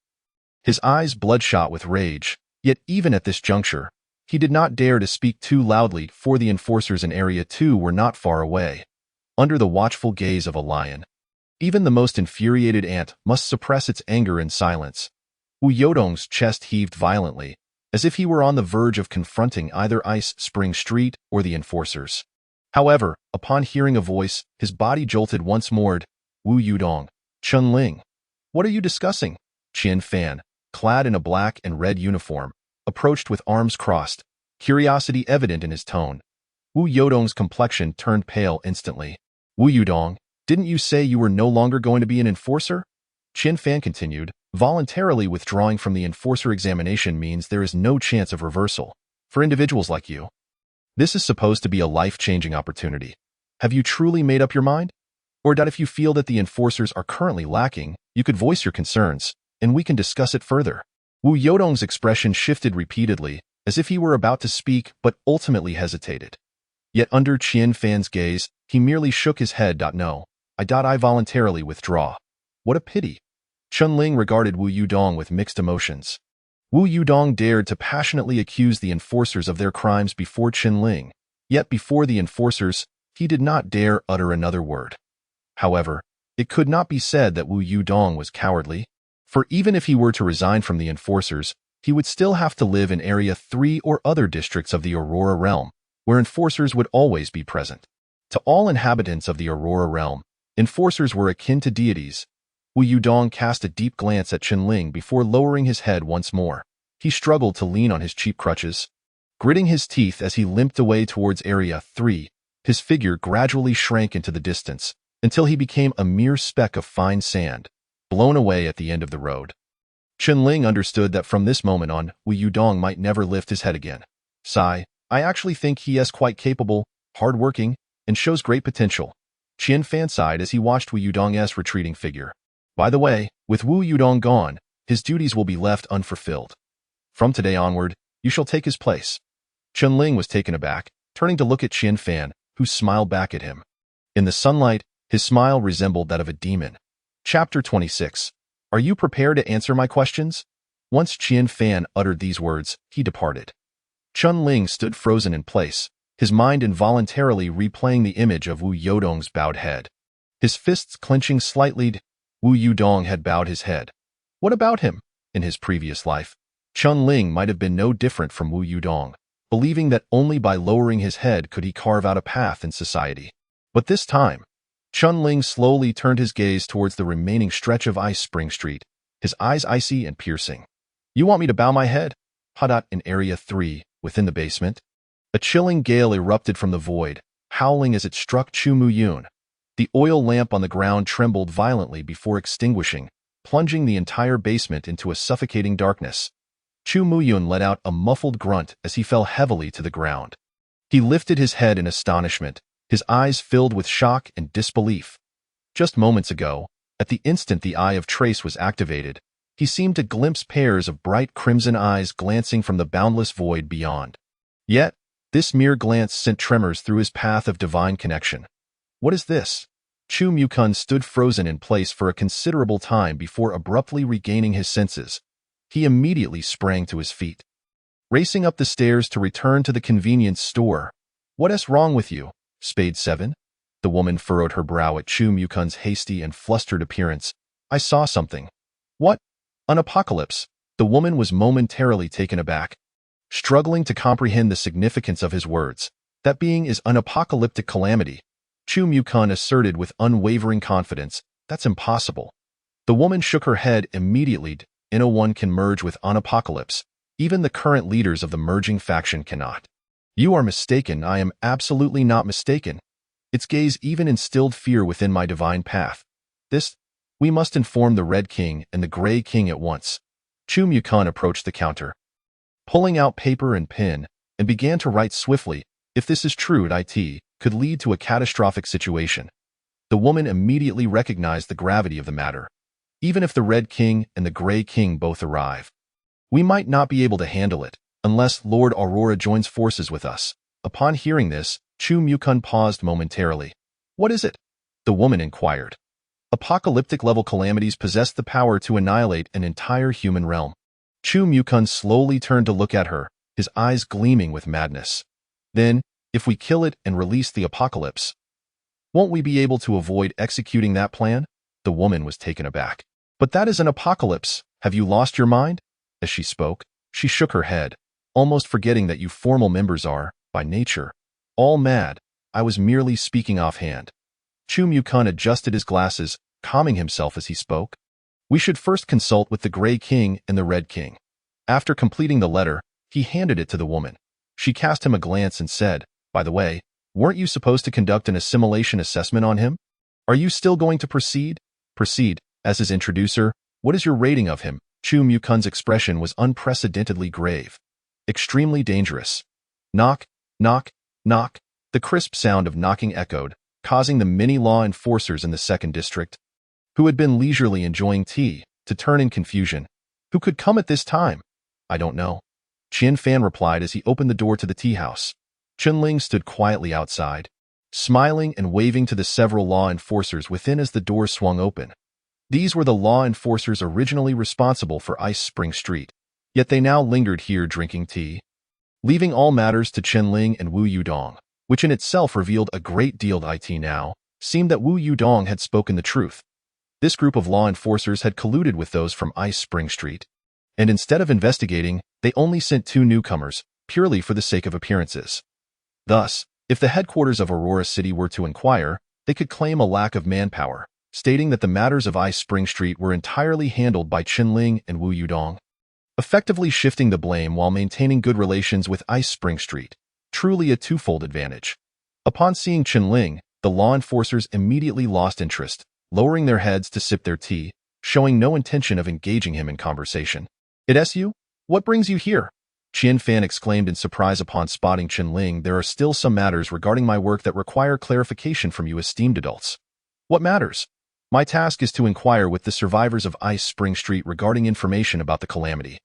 His eyes bloodshot with rage, yet even at this juncture, he did not dare to speak too loudly, for the enforcers in Area 2 were not far away, under the watchful gaze of a lion. Even the most infuriated ant must suppress its anger in silence. Wu Yodong's chest heaved violently, as if he were on the verge of confronting either Ice Spring Street or the enforcers. However, upon hearing a voice, his body jolted once more. Wu Yudong. Chun-Ling. What are you discussing? Qian Fan, clad in a black and red uniform, approached with arms crossed, curiosity evident in his tone. Wu Yodong's complexion turned pale instantly. Wu Yudong, didn't you say you were no longer going to be an enforcer? Qian Fan continued. Voluntarily withdrawing from the enforcer examination means there is no chance of reversal. For individuals like you, this is supposed to be a life-changing opportunity. Have you truly made up your mind? Or that if you feel that the enforcers are currently lacking, you could voice your concerns, and we can discuss it further. Wu Yodong's expression shifted repeatedly, as if he were about to speak but ultimately hesitated. Yet under Qian Fan's gaze, he merely shook his head. No, I voluntarily withdraw. What a pity. Chun-Ling regarded Wu Yudong with mixed emotions. Wu Yudong dared to passionately accuse the enforcers of their crimes before Chun-Ling, yet before the enforcers, he did not dare utter another word. However, it could not be said that Wu Yudong was cowardly, for even if he were to resign from the enforcers, he would still have to live in Area 3 or other districts of the Aurora Realm, where enforcers would always be present. To all inhabitants of the Aurora Realm, enforcers were akin to deities. Wu Yudong cast a deep glance at Chun-Ling before lowering his head once more. He struggled to lean on his cheap crutches. Gritting his teeth as he limped away towards Area 3, his figure gradually shrank into the distance, until he became a mere speck of fine sand, blown away at the end of the road. Chun-Ling understood that from this moment on, Wu Yudong might never lift his head again. Sigh, I actually think he is quite capable, hard-working, and shows great potential. Qian Fan sighed as he watched Wu Yudong's retreating figure. By the way, with Wu Yudong gone, his duties will be left unfulfilled. From today onward, you shall take his place. Chun-Ling was taken aback, turning to look at Qian Fan, who smiled back at him. In the sunlight, his smile resembled that of a demon. Chapter 26. Are you prepared to answer my questions? Once Qian Fan uttered these words, he departed. Chun-Ling stood frozen in place, his mind involuntarily replaying the image of Wu Yodong's bowed head. His fists clenching slightly, Wu Yudong had bowed his head. What about him? In his previous life, Chun-Ling might have been no different from Wu Yudong, believing that only by lowering his head could he carve out a path in society. But this time, Chun-Ling slowly turned his gaze towards the remaining stretch of Ice Spring Street, his eyes icy and piercing. You want me to bow my head? Hadat in Area 3, within the basement. A chilling gale erupted from the void, howling as it struck Chu Muyun. The oil lamp on the ground trembled violently before extinguishing, plunging the entire basement into a suffocating darkness. Chu Muyun let out a muffled grunt as he fell heavily to the ground. He lifted his head in astonishment, his eyes filled with shock and disbelief. Just moments ago, at the instant the Eye of Trace was activated, he seemed to glimpse pairs of bright crimson eyes glancing from the boundless void beyond. Yet, this mere glance sent tremors through his path of divine connection. What is this? Chu Mukun stood frozen in place for a considerable time before abruptly regaining his senses. He immediately sprang to his feet, racing up the stairs to return to the convenience store. What is wrong with you, Spade 7? The woman furrowed her brow at Chu Mukun's hasty and flustered appearance. I saw something. What? An apocalypse. The woman was momentarily taken aback, struggling to comprehend the significance of his words. That being is an apocalyptic calamity. Chu Mukun asserted with unwavering confidence. That's impossible. The woman shook her head immediately. No one can merge with an apocalypse. Even the current leaders of the merging faction cannot. You are mistaken. I am absolutely not mistaken. Its gaze even instilled fear within my divine path. We must inform the Red King and the Gray King at once. Chu Mukun approached the counter, pulling out paper and pen, and began to write swiftly. If this is true, it could lead to a catastrophic situation. The woman immediately recognized the gravity of the matter. Even if the Red King and the Gray King both arrive, we might not be able to handle it, unless Lord Aurora joins forces with us. Upon hearing this, Chu Mukun paused momentarily. What is it? The woman inquired. Apocalyptic-level calamities possess the power to annihilate an entire human realm. Chu Mukun slowly turned to look at her, his eyes gleaming with madness. Then, if we kill it and release the apocalypse, won't we be able to avoid executing that plan? The woman was taken aback. But that is an apocalypse. Have you lost your mind? As she spoke, she shook her head, almost forgetting that you formal members are, by nature, all mad. I was merely speaking offhand. Chu Mukun adjusted his glasses, calming himself as he spoke. We should first consult with the Gray King and the Red King. After completing the letter, he handed it to the woman. She cast him a glance and said, By the way, weren't you supposed to conduct an assimilation assessment on him? Are you still going to proceed? Proceed. As his introducer, what is your rating of him? Chu Mukun's expression was unprecedentedly grave. Extremely dangerous. Knock, knock, knock. The crisp sound of knocking echoed, causing the many law enforcers in the 2nd District, who had been leisurely enjoying tea, to turn in confusion. Who could come at this time? I don't know. Qian Fan replied as he opened the door to the tea house. Chunling stood quietly outside, smiling and waving to the several law enforcers within as the door swung open. These were the law enforcers originally responsible for Ice Spring Street, yet they now lingered here drinking tea, leaving all matters to Chenling and Wu Yudong, which in itself revealed a great deal. It now seemed that Wu Yudong had spoken the truth. This group of law enforcers had colluded with those from Ice Spring Street, and instead of investigating, they only sent 2 newcomers, purely for the sake of appearances. Thus, if the headquarters of Aurora City were to inquire, they could claim a lack of manpower, stating that the matters of Ice Spring Street were entirely handled by Chenling and Wu Yudong, effectively shifting the blame while maintaining good relations with Ice Spring Street. Truly a twofold advantage. Upon seeing Chenling, the law enforcers immediately lost interest, lowering their heads to sip their tea, showing no intention of engaging him in conversation. It's you? What brings you here? Qian Fan exclaimed in surprise upon spotting Chenling. There are still some matters regarding my work that require clarification from you esteemed adults. What matters? My task is to inquire with the survivors of Ice Spring Street regarding information about the calamity.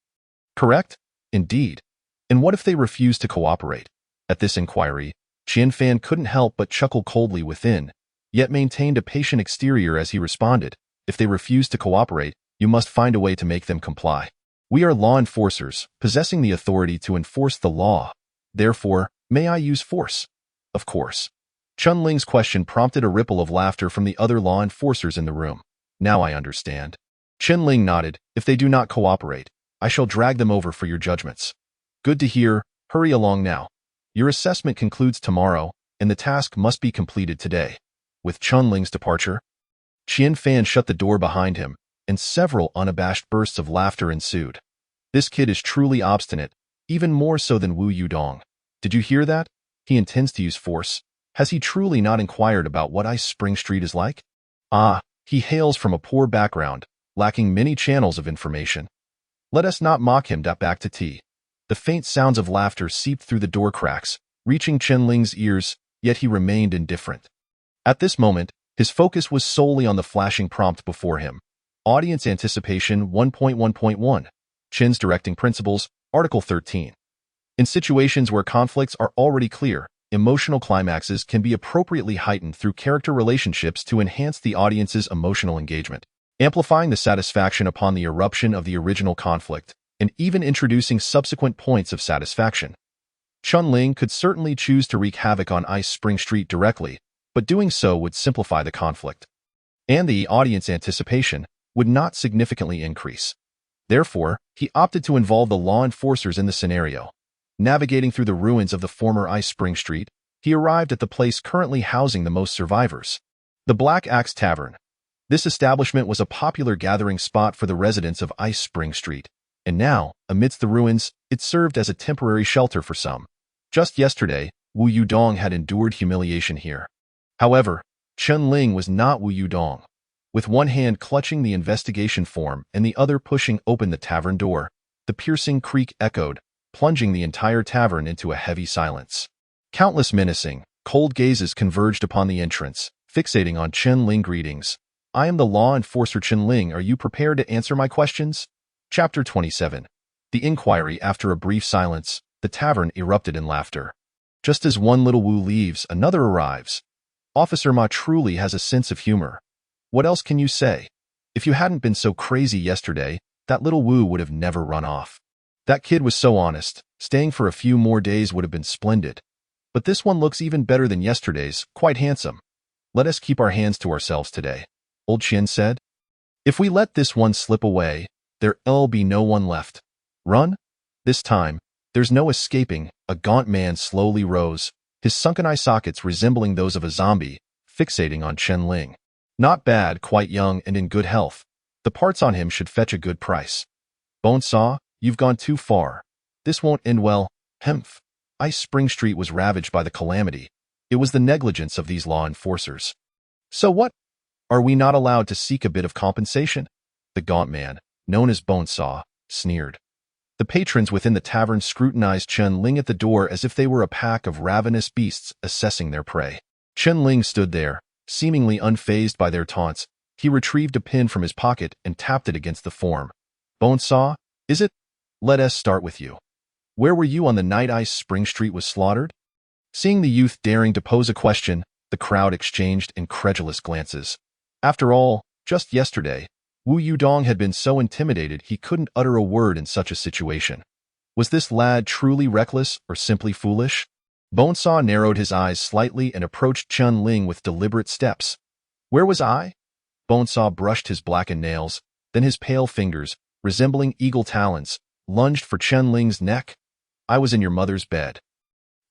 Correct? Indeed. And what if they refuse to cooperate? At this inquiry, Qian Fan couldn't help but chuckle coldly within, yet maintained a patient exterior as he responded, If they refuse to cooperate, you must find a way to make them comply. We are law enforcers, possessing the authority to enforce the law. Therefore, may I use force? Of course. Chunling's question prompted a ripple of laughter from the other law enforcers in the room. Now I understand. Chenling nodded. If they do not cooperate, I shall drag them over for your judgments. Good to hear. Hurry along now. Your assessment concludes tomorrow, and the task must be completed today. With Chunling's departure, Qian Fan shut the door behind him, and several unabashed bursts of laughter ensued. This kid is truly obstinate, even more so than Wu Yudong. Did you hear that? He intends to use force. Has he truly not inquired about what Ice Spring Street is like? Ah, he hails from a poor background, lacking many channels of information. Let us not mock him. Back to tea. The faint sounds of laughter seeped through the door cracks, reaching Chenling's ears, yet he remained indifferent. At this moment, his focus was solely on the flashing prompt before him. Audience Anticipation 1.1.1. Chen's Directing Principles, Article 13. In situations where conflicts are already clear, emotional climaxes can be appropriately heightened through character relationships to enhance the audience's emotional engagement, amplifying the satisfaction upon the eruption of the original conflict, and even introducing subsequent points of satisfaction. Chunling could certainly choose to wreak havoc on Ice Spring Street directly, but doing so would simplify the conflict, and the audience anticipation would not significantly increase. Therefore, he opted to involve the law enforcers in the scenario. Navigating through the ruins of the former Ice Spring Street, he arrived at the place currently housing the most survivors, the Black Axe Tavern. This establishment was a popular gathering spot for the residents of Ice Spring Street, and now, amidst the ruins, it served as a temporary shelter for some. Just yesterday, Wu Yudong had endured humiliation here. However, Chen Ling was not Wu Yudong. With one hand clutching the investigation form and the other pushing open the tavern door, the piercing creak echoed, plunging the entire tavern into a heavy silence. Countless menacing, cold gazes converged upon the entrance, fixating on Chen Ling. Greetings. I am the law enforcer Chen Ling. Are you prepared to answer my questions? Chapter 27. The inquiry. After a brief silence, the tavern erupted in laughter. Just as one little Wu leaves, another arrives. Officer Ma truly has a sense of humor. What else can you say? If you hadn't been so crazy yesterday, that little Wu would have never run off. That kid was so honest, staying for a few more days would have been splendid. But this one looks even better than yesterday's, quite handsome. Let us keep our hands to ourselves today, Old Qian said. If we let this one slip away, there'll be no one left. Run? This time, there's no escaping. A gaunt man slowly rose, his sunken eye sockets resembling those of a zombie, fixating on Chen Ling. Not bad, quite young and in good health. The parts on him should fetch a good price. Bonesaw, you've gone too far. This won't end well. Hemph. Ice Spring Street was ravaged by the calamity. It was the negligence of these law enforcers. So what? Are we not allowed to seek a bit of compensation? The gaunt man, known as Bonesaw, sneered. The patrons within the tavern scrutinized Chen Ling at the door as if they were a pack of ravenous beasts assessing their prey. Chen Ling stood there, seemingly unfazed by their taunts. He retrieved a pin from his pocket and tapped it against the form. Bonesaw, is it? Let us start with you. Where were you on the night Ice Spring Street was slaughtered? Seeing the youth daring to pose a question, the crowd exchanged incredulous glances. After all, just yesterday, Wu Yudong had been so intimidated he couldn't utter a word in such a situation. Was this lad truly reckless or simply foolish? Bonesaw narrowed his eyes slightly and approached Chen Ling with deliberate steps. Where was I? Bonesaw brushed his blackened nails, then his pale fingers, resembling eagle talons, lunged for Chen Ling's neck. I was in your mother's bed.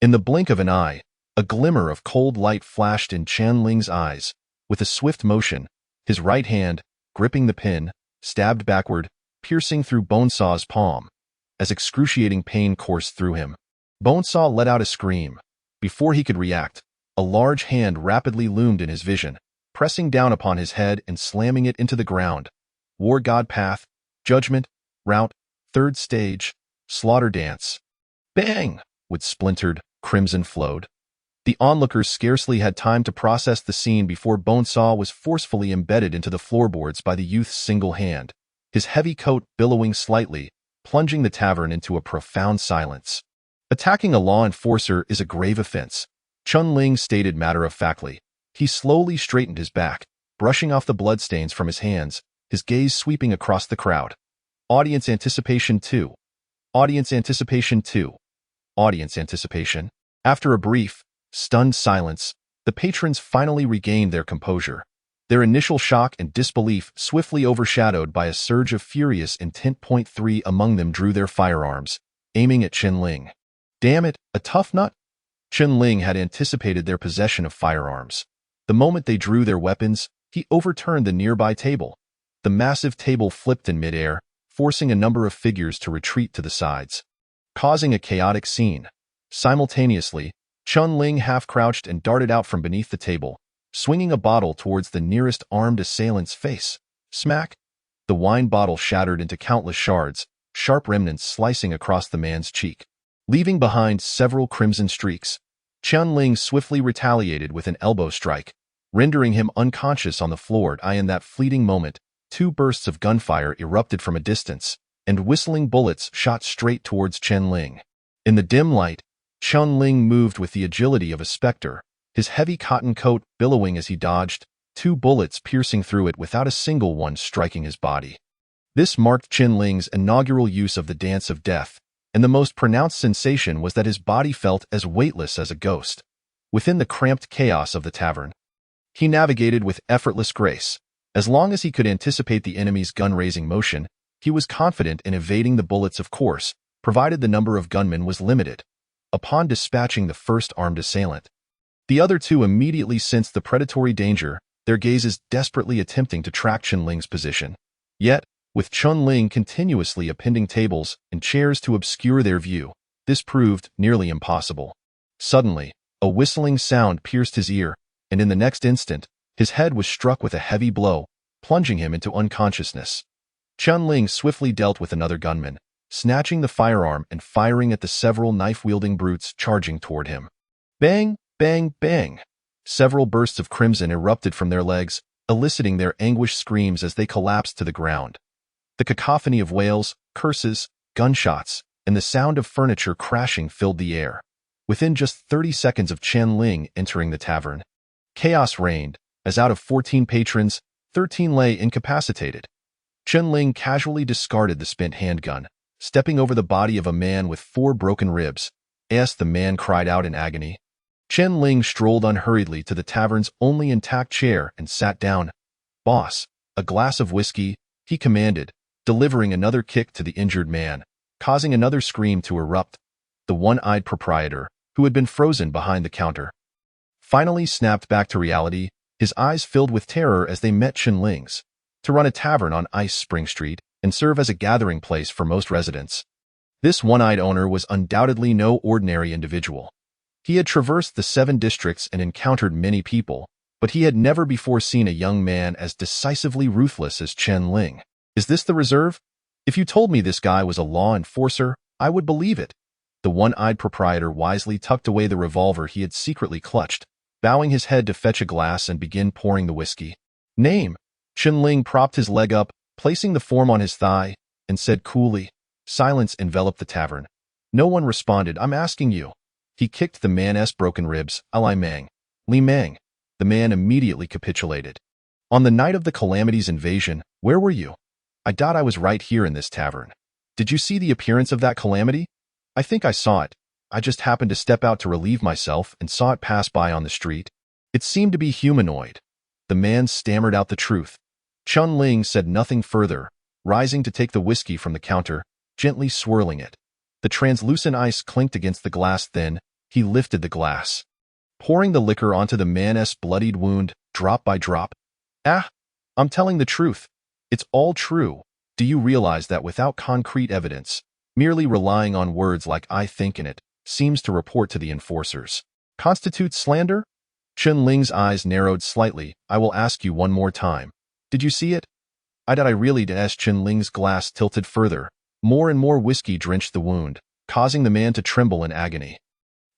In the blink of an eye, a glimmer of cold light flashed in Chen Ling's eyes. With a swift motion, his right hand, gripping the pin, stabbed backward, piercing through Bonesaw's palm. As excruciating pain coursed through him, Bonesaw let out a scream. Before he could react, a large hand rapidly loomed in his vision, pressing down upon his head and slamming it into the ground. War God Path, Judgment, Route, Third Stage, Slaughter Dance. Bang! With splintered, crimson flowed. The onlookers scarcely had time to process the scene before Bonesaw was forcefully embedded into the floorboards by the youth's single hand, his heavy coat billowing slightly, plunging the tavern into a profound silence. Attacking a law enforcer is a grave offense, Chen Ling stated matter-of-factly. He slowly straightened his back, brushing off the bloodstains from his hands, his gaze sweeping across the crowd. Audience anticipation 2. Audience anticipation 2. Audience anticipation. After a brief, stunned silence, the patrons finally regained their composure, their initial shock and disbelief swiftly overshadowed by a surge of furious intent. 3 among them drew their firearms, aiming at Chen Ling. Damn it, a tough nut? Chen Ling had anticipated their possession of firearms. The moment they drew their weapons, he overturned the nearby table. The massive table flipped in midair, forcing a number of figures to retreat to the sides, causing a chaotic scene. Simultaneously, Chen Ling half-crouched and darted out from beneath the table, swinging a bottle towards the nearest armed assailant's face. Smack! The wine bottle shattered into countless shards, sharp remnants slicing across the man's cheek, leaving behind several crimson streaks. Chen Ling swiftly retaliated with an elbow strike, rendering him unconscious on the floor. In that fleeting moment, 2 bursts of gunfire erupted from a distance, and whistling bullets shot straight towards Chen Ling. In the dim light, Chen Ling moved with the agility of a specter, his heavy cotton coat billowing as he dodged, 2 bullets piercing through it without a single one striking his body. This marked Chen Ling's inaugural use of the Dance of Death, and the most pronounced sensation was that his body felt as weightless as a ghost. Within the cramped chaos of the tavern, he navigated with effortless grace. As long as he could anticipate the enemy's gun-raising motion, he was confident in evading the bullets, of course, provided the number of gunmen was limited. Upon dispatching the first armed assailant, the other 2 immediately sensed the predatory danger, their gazes desperately attempting to track Chen Ling's position. Yet, with Chun Ling continuously appending tables and chairs to obscure their view. This proved nearly impossible. Suddenly, a whistling sound pierced his ear, and in the next instant, his head was struck with a heavy blow, plunging him into unconsciousness. Chun Ling swiftly dealt with another gunman, snatching the firearm and firing at the several knife-wielding brutes charging toward him. Bang, bang, bang! Several bursts of crimson erupted from their legs, eliciting their anguished screams as they collapsed to the ground. The cacophony of wails, curses, gunshots, and the sound of furniture crashing filled the air. Within just 30 seconds of Chun Ling entering the tavern, chaos reigned, as out of 14 patrons, 13 lay incapacitated. Chun Ling casually discarded the spent handgun, stepping over the body of a man with 4 broken ribs. As the man cried out in agony, Chun Ling strolled unhurriedly to the tavern's only intact chair and sat down. "Boss, a glass of whiskey," he commanded, delivering another kick to the injured man, causing another scream to erupt. The one-eyed proprietor, who had been frozen behind the counter, finally snapped back to reality, his eyes filled with terror as they met Chun Ling's. To run a tavern on Ice Spring Street and serve as a gathering place for most residents, this one-eyed owner was undoubtedly no ordinary individual. He had traversed the 7 districts and encountered many people, but he had never before seen a young man as decisively ruthless as Chun Ling. "Is this the reserve? If you told me this guy was a law enforcer, I would believe it." The one-eyed proprietor wisely tucked away the revolver he had secretly clutched, bowing his head to fetch a glass and begin pouring the whiskey. "Name?" Chun Ling propped his leg up, placing the form on his thigh, and said coolly. Silence enveloped the tavern. No one responded. "I'm asking you." He kicked the man's broken ribs. "Li Mang." "Li Mang." The man immediately capitulated. "On the night of the Calamity's invasion, where were you?" "I thought I was right here in this tavern." "Did you see the appearance of that calamity?" "I think I saw it. I just happened to step out to relieve myself and saw it pass by on the street. It seemed to be humanoid." The man stammered out the truth. Chun Ling said nothing further, rising to take the whiskey from the counter, gently swirling it. The translucent ice clinked against the glass. Then he lifted the glass, pouring the liquor onto the man's bloodied wound, drop by drop. "Ah, I'm telling the truth. It's all true. Do you realize that without concrete evidence, merely relying on words like 'I think' in it seems to report to the enforcers, constitutes slander?" Chun Ling's eyes narrowed slightly. "I will ask you one more time. Did you see it?" "I really did." As Chun Ling's glass tilted further, more and more whiskey drenched the wound, causing the man to tremble in agony.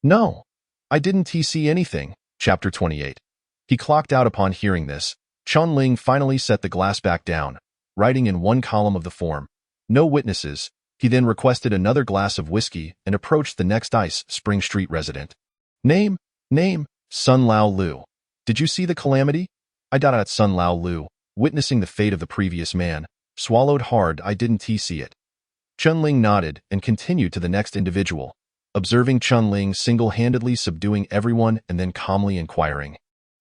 "No, I didn't see anything." Chapter 28. He clocked out upon hearing this. Chun Ling finally set the glass back down, writing in one column of the form, "No witnesses." He then requested another glass of whiskey and approached the next Ice Spring Street resident. Name, Sun Lao Lu." "Did you see the calamity?" "I thought." Sun Lao Lu, witnessing the fate of the previous man, swallowed hard. "I didn't see it." Chun Ling nodded and continued to the next individual, observing Chun Ling single-handedly subduing everyone and then calmly inquiring.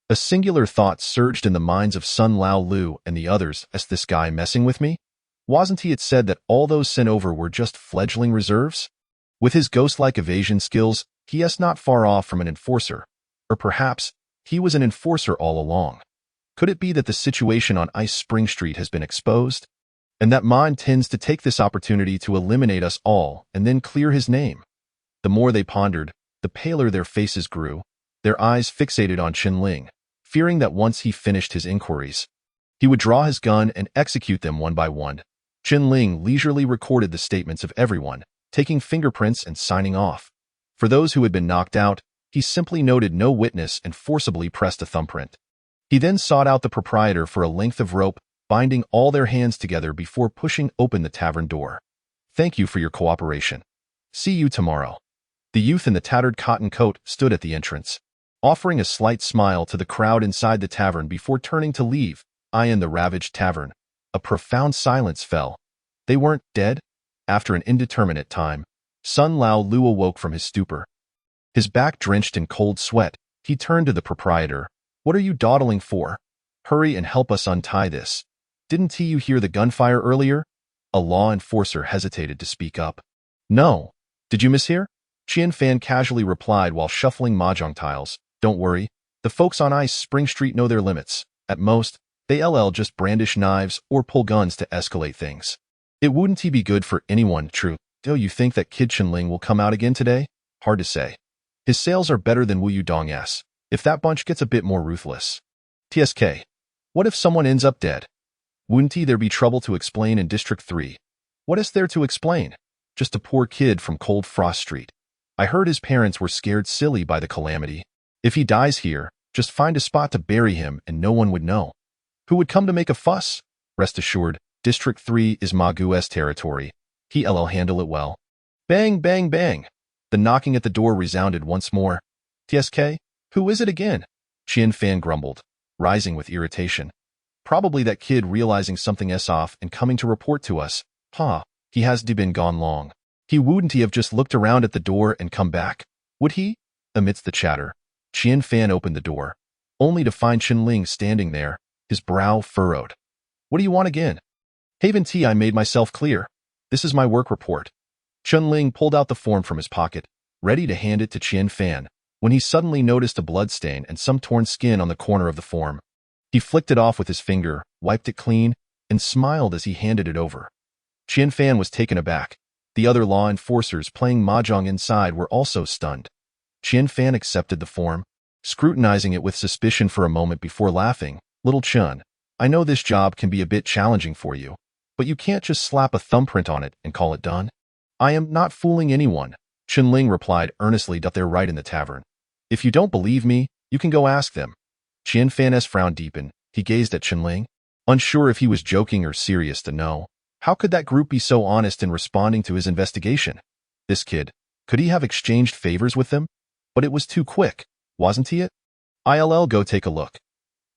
A singular thought surged in the minds of Sun Lao Lu and the others. "Is this guy messing with me? Wasn't he it said that all those sent over were just fledgling reserves? With his ghost-like evasion skills, he is not far off from an enforcer. Or perhaps, he was an enforcer all along. Could it be that the situation on Ice Spring Street has been exposed, and that Mon tends to take this opportunity to eliminate us all and then clear his name?" The more they pondered, the paler their faces grew, their eyes fixated on Chun Ling, fearing that once he finished his inquiries, he would draw his gun and execute them one by one. Chun Ling leisurely recorded the statements of everyone, taking fingerprints and signing off. For those who had been knocked out, he simply noted no witness and forcibly pressed a thumbprint. He then sought out the proprietor for a length of rope, binding all their hands together before pushing open the tavern door. "Thank you for your cooperation. See you tomorrow." The youth in the tattered cotton coat stood at the entrance, offering a slight smile to the crowd inside the tavern before turning to leave. In the ravaged tavern, a profound silence fell. They weren't dead? After an indeterminate time, Sun Lao Lu awoke from his stupor. His back drenched in cold sweat, he turned to the proprietor. "What are you dawdling for? Hurry and help us untie this. Didn't you hear the gunfire earlier?" A law enforcer hesitated to speak up. "No. Did you mishear?" Qian Fan casually replied while shuffling mahjong tiles. "Don't worry. The folks on Ice Spring Street know their limits. At most, They just brandish knives or pull guns to escalate things. It wouldn't be good for anyone, true. Do you think that Kid Chenling will come out again today? Hard to say. His sales are better than Wu Yudong's. If that bunch gets a bit more ruthless. TSK. What if someone ends up dead? Wouldn't there be trouble to explain in District 3? What is there to explain? Just a poor kid from Cold Frost Street. I heard his parents were scared silly by the calamity. If he dies here, just find a spot to bury him and no one would know. Who would come to make a fuss? Rest assured, District 3 is Magu's territory. He'll handle it well. Bang, bang, bang. The knocking at the door resounded once more. TSK? Who is it again? Qian Fan grumbled, rising with irritation. Probably that kid realizing something's off and coming to report to us. He hasn't been gone long. He wouldn't have just looked around at the door and come back, would he? Amidst the chatter, Qian Fan opened the door, only to find Chenling standing there, his brow furrowed. What do you want again? Haven't I made myself clear? This is my work report. Chenling pulled out the form from his pocket, ready to hand it to Qian Fan, when he suddenly noticed a bloodstain and some torn skin on the corner of the form. He flicked it off with his finger, wiped it clean, and smiled as he handed it over. Qian Fan was taken aback. The other law enforcers playing mahjong inside were also stunned. Qian Fan accepted the form, scrutinizing it with suspicion for a moment before laughing. Little Chun, I know this job can be a bit challenging for you, but you can't just slap a thumbprint on it and call it done. I am not fooling anyone, Chenling replied earnestly. They're right in the tavern. If you don't believe me, you can go ask them. Qian Fan's frown deepened. He gazed at Chenling, unsure if he was joking or serious to know. How could that group be so honest in responding to his investigation? This kid, could he have exchanged favors with them? But it was too quick, wasn't he it? I'll go take a look.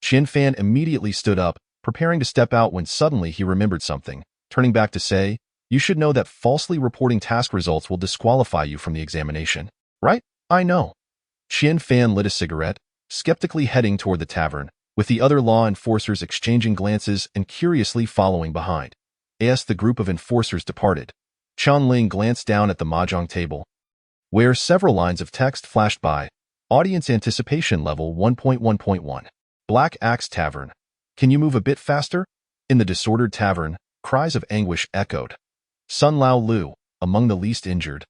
Qian Fan immediately stood up, preparing to step out when suddenly he remembered something, turning back to say, you should know that falsely reporting task results will disqualify you from the examination. Right? I know. Qian Fan lit a cigarette, skeptically heading toward the tavern, with the other law enforcers exchanging glances and curiously following behind. As the group of enforcers departed, Chenling glanced down at the mahjong table, where several lines of text flashed by. Audience anticipation level 1.1.1. Black Axe Tavern. Can you move a bit faster? In the disordered tavern, cries of anguish echoed. Sun Lao Lu, among the least injured,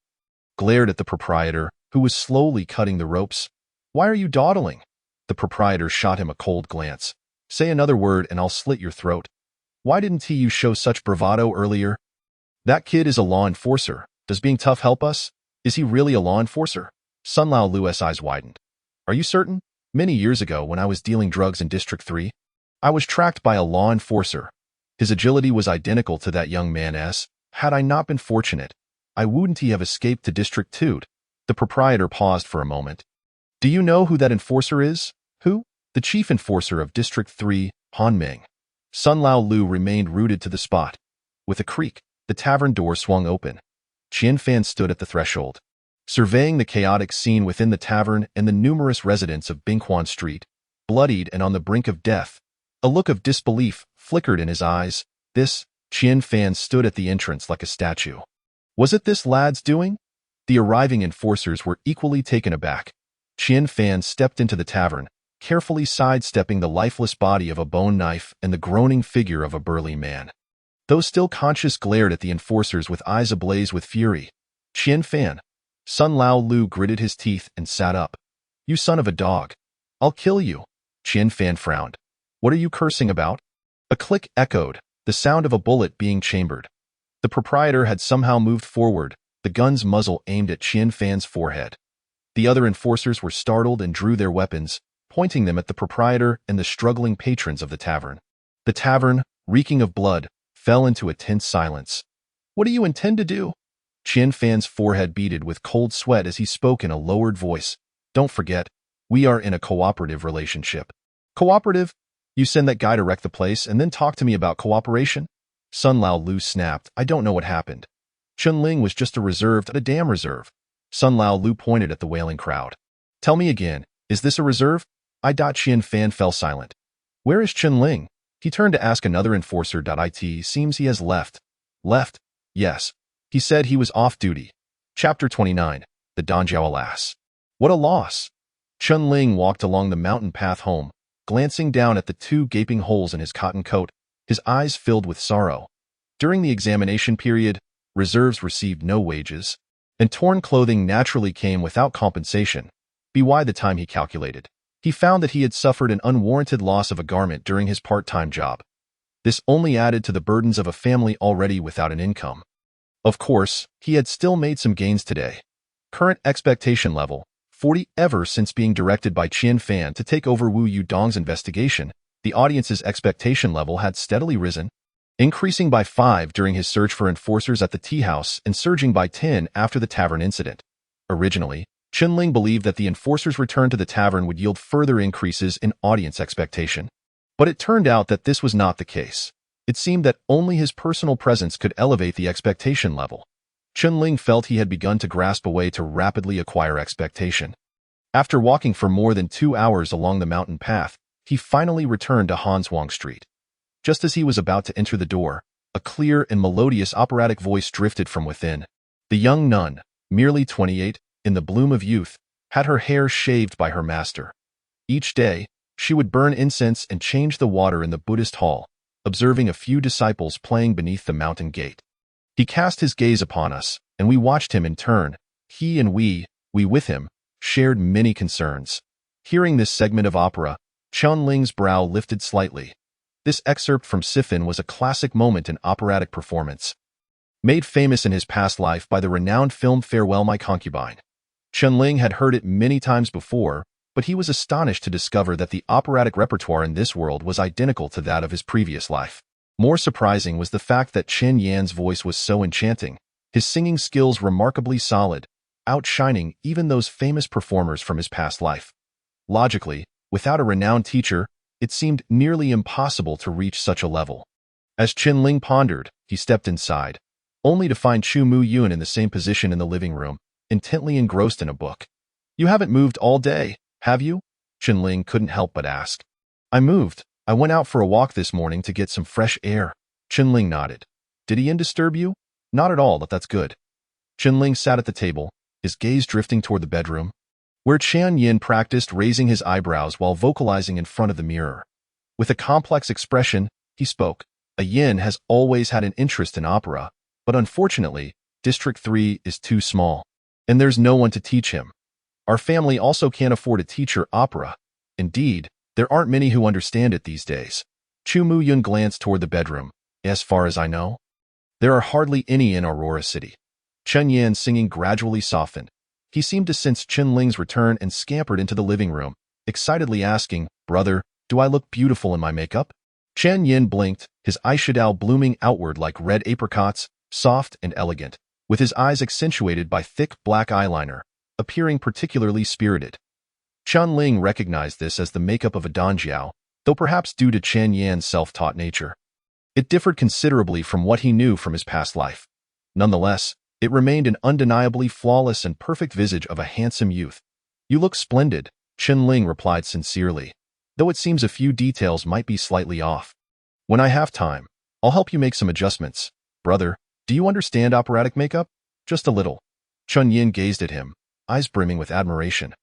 glared at the proprietor, who was slowly cutting the ropes. Why are you dawdling? The proprietor shot him a cold glance. Say another word and I'll slit your throat. Why didn't you show such bravado earlier? That kid is a law enforcer. Does being tough help us? Is he really a law enforcer? Sun Lao Lu's eyes widened. Are you certain? Many years ago when I was dealing drugs in District 3, I was tracked by a law enforcer. His agility was identical to that young man's. Had I not been fortunate, I wouldn't have escaped to District 2. The proprietor paused for a moment. Do you know who that enforcer is? Who? The chief enforcer of District 3, Han Ming. Sun Lao Lu remained rooted to the spot. With a creak, the tavern door swung open. Qian Fan stood at the threshold, surveying the chaotic scene within the tavern and the numerous residents of Bingquan Street, bloodied and on the brink of death. A look of disbelief flickered in his eyes. Qian Fan stood at the entrance like a statue. Was it this lad's doing? The arriving enforcers were equally taken aback. Qian Fan stepped into the tavern, carefully sidestepping the lifeless body of a bone knife and the groaning figure of a burly man. Those still conscious glared at the enforcers with eyes ablaze with fury. Qian Fan. Sun Lao Lu gritted his teeth and sat up. You son of a dog. I'll kill you. Qian Fan frowned. What are you cursing about? A click echoed, the sound of a bullet being chambered. The proprietor had somehow moved forward, the gun's muzzle aimed at Qian Fan's forehead. The other enforcers were startled and drew their weapons, pointing them at the proprietor and the struggling patrons of the tavern. The tavern, reeking of blood, fell into a tense silence. What do you intend to do? Qian Fan's forehead beaded with cold sweat as he spoke in a lowered voice. Don't forget, we are in a cooperative relationship. Cooperative? You send that guy to wreck the place and then talk to me about cooperation? Sun Lao Lu snapped. I don't know what happened. Chenling was just a damn reserve. Sun Lao Lu pointed at the wailing crowd. Tell me again, is this a reserve? Qian Fan fell silent. Where is Chenling? He turned to ask another enforcer. It seems he has left. Left? Yes. He said he was off duty. Chapter 29. The Danjiao Alas. What a loss. Chenling walked along the mountain path home, glancing down at the two gaping holes in his cotton coat, his eyes filled with sorrow. During the examination period, reserves received no wages, and torn clothing naturally came without compensation. By the time he calculated, he found that he had suffered an unwarranted loss of a garment during his part-time job. This only added to the burdens of a family already without an income. Of course, he had still made some gains today. Current expectation level, 40. Ever since being directed by Qian Fan to take over Wu Yudong's investigation, the audience's expectation level had steadily risen, increasing by 5 during his search for enforcers at the tea house and surging by 10 after the tavern incident. Originally, Chen-Ling believed that the enforcer's return to the tavern would yield further increases in audience expectation. But it turned out that this was not the case. It seemed that only his personal presence could elevate the expectation level. Chen-Ling felt he had begun to grasp a way to rapidly acquire expectation. After walking for more than 2 hours along the mountain path, he finally returned to Hanswang Street. Just as he was about to enter the door, a clear and melodious operatic voice drifted from within. The young nun, merely 28, in the bloom of youth, had her hair shaved by her master. Each day, she would burn incense and change the water in the Buddhist hall, observing a few disciples playing beneath the mountain gate. He cast his gaze upon us, and we watched him in turn. He and we with him, shared many concerns. Hearing this segment of opera, Chen-Ling's brow lifted slightly. This excerpt from Siffin was a classic moment in operatic performance, made famous in his past life by the renowned film Farewell My Concubine. Chen-Ling had heard it many times before, but he was astonished to discover that the operatic repertoire in this world was identical to that of his previous life. More surprising was the fact that Chen Yan's voice was so enchanting, his singing skills remarkably solid, outshining even those famous performers from his past life. Logically, without a renowned teacher, it seemed nearly impossible to reach such a level. As Chen-Ling pondered, he stepped inside, only to find Chu Mu-yun in the same position in the living room, intently engrossed in a book. "You haven't moved all day, have you?" Chen-Ling couldn't help but ask. "I moved. I went out for a walk this morning to get some fresh air." Chen-Ling nodded. "Did Ian disturb you?" "Not at all, but that's good." Chen-Ling sat at the table, his gaze drifting toward the bedroom, where Qian Yin practiced raising his eyebrows while vocalizing in front of the mirror. With a complex expression, he spoke. Yin has always had an interest in opera, but unfortunately, District 3 is too small, and there's no one to teach him. Our family also can't afford a teacher opera. Indeed, there aren't many who understand it these days. Chu Mu-yun glanced toward the bedroom. "As far as I know, there are hardly any in Aurora City." Chen Yan's singing gradually softened. He seemed to sense Chen-Ling's return and scampered into the living room, excitedly asking, "Brother, do I look beautiful in my makeup?" Chen Yin blinked, his eyeshadow blooming outward like red apricots, soft and elegant, with his eyes accentuated by thick black eyeliner, appearing particularly spirited. Chen-Ling recognized this as the makeup of a danjiao, though perhaps due to Chen Yan's self-taught nature. It differed considerably from what he knew from his past life. Nonetheless, it remained an undeniably flawless and perfect visage of a handsome youth. "You look splendid," Chen-Ling replied sincerely, though it seems a few details might be slightly off. "When I have time, I'll help you make some adjustments. Brother, do you understand operatic makeup?" "Just a little." Chen Yin gazed at him, eyes brimming with admiration.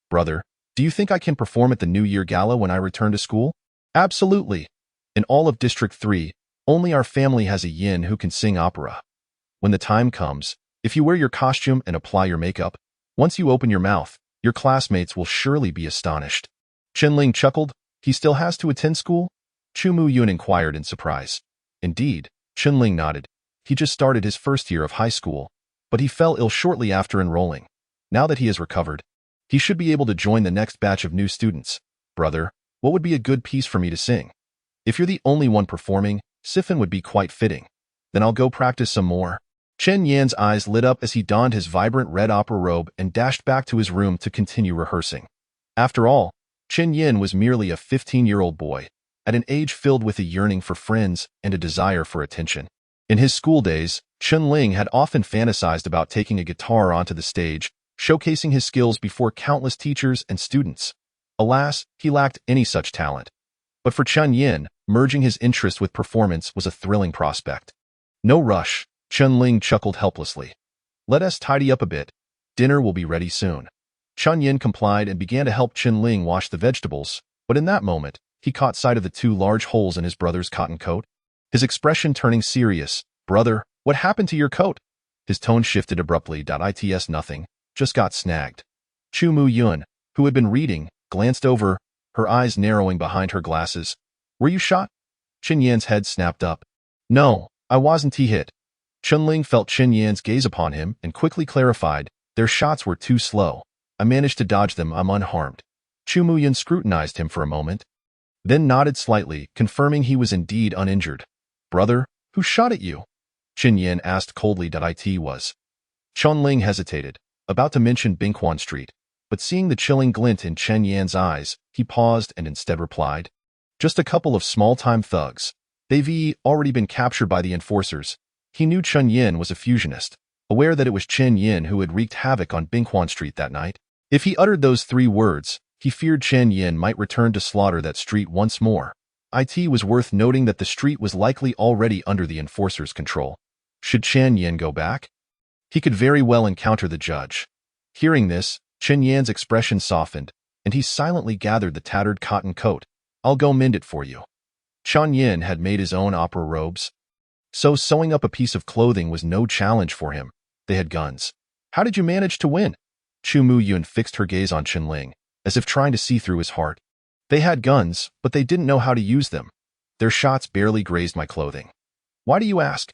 "Brother, do you think I can perform at the New Year Gala when I return to school?" "Absolutely. In all of District 3, only our family has a yin who can sing opera. When the time comes, if you wear your costume and apply your makeup, once you open your mouth, your classmates will surely be astonished." Chen-Ling chuckled. "He still has to attend school?" Chu Mu-yun inquired in surprise. "Indeed," Chen-Ling nodded. "He just started his first year of high school, but he fell ill shortly after enrolling. Now that he has recovered, he should be able to join the next batch of new students. Brother, what would be a good piece for me to sing? If you're the only one performing, Siffin would be quite fitting. Then I'll go practice some more." Chen Yan's eyes lit up as he donned his vibrant red opera robe and dashed back to his room to continue rehearsing. After all, Chen Yin was merely a 15-year-old boy, at an age filled with a yearning for friends and a desire for attention. In his school days, Chen-Ling had often fantasized about taking a guitar onto the stage, showcasing his skills before countless teachers and students. Alas, he lacked any such talent. But for Chen Yin, merging his interest with performance was a thrilling prospect. "No rush," Chen-Ling chuckled helplessly. "Let us tidy up a bit. Dinner will be ready soon." Chen Yin complied and began to help Chen-Ling wash the vegetables, But in that moment, he caught sight of the two large holes in his brother's cotton coat, his expression turning serious. "Brother, what happened to your coat?" His tone shifted abruptly. "It's nothing. Just got snagged." Chu Mu Yun, who had been reading, glanced over, her eyes narrowing behind her glasses. "Were you shot?" Qin Yan's head snapped up. "No, I wasn't hit." Chunling felt Qin Yan's gaze upon him and quickly clarified, "Their shots were too slow. I managed to dodge them. I'm unharmed." Chu Mu Yun scrutinized him for a moment, then nodded slightly, confirming he was indeed uninjured. "Brother, who shot at you?" Qin Yan asked coldly. "It was." Chunling hesitated, about to mention Bingquan Street, but seeing the chilling glint in Chen Yan's eyes, he paused and instead replied, "Just a couple of small-time thugs. They've already been captured by the enforcers." He knew Chen Yan was a fusionist, aware that it was Chen Yan who had wreaked havoc on Bingquan Street that night. If he uttered those 3 words, he feared Chen Yan might return to slaughter that street once more. It was worth noting that the street was likely already under the enforcers' control. Should Chen Yan go back? He could very well encounter the judge. Hearing this, Chen Yan's expression softened, and he silently gathered the tattered cotton coat. "I'll go mend it for you." Chen Yan had made his own opera robes, so sewing up a piece of clothing was no challenge for him. They had guns. "How did you manage to win?" Chu Mu Yun fixed her gaze on Qinling, as if trying to see through his heart. "They had guns, but they didn't know how to use them. Their shots barely grazed my clothing." "Why do you ask?"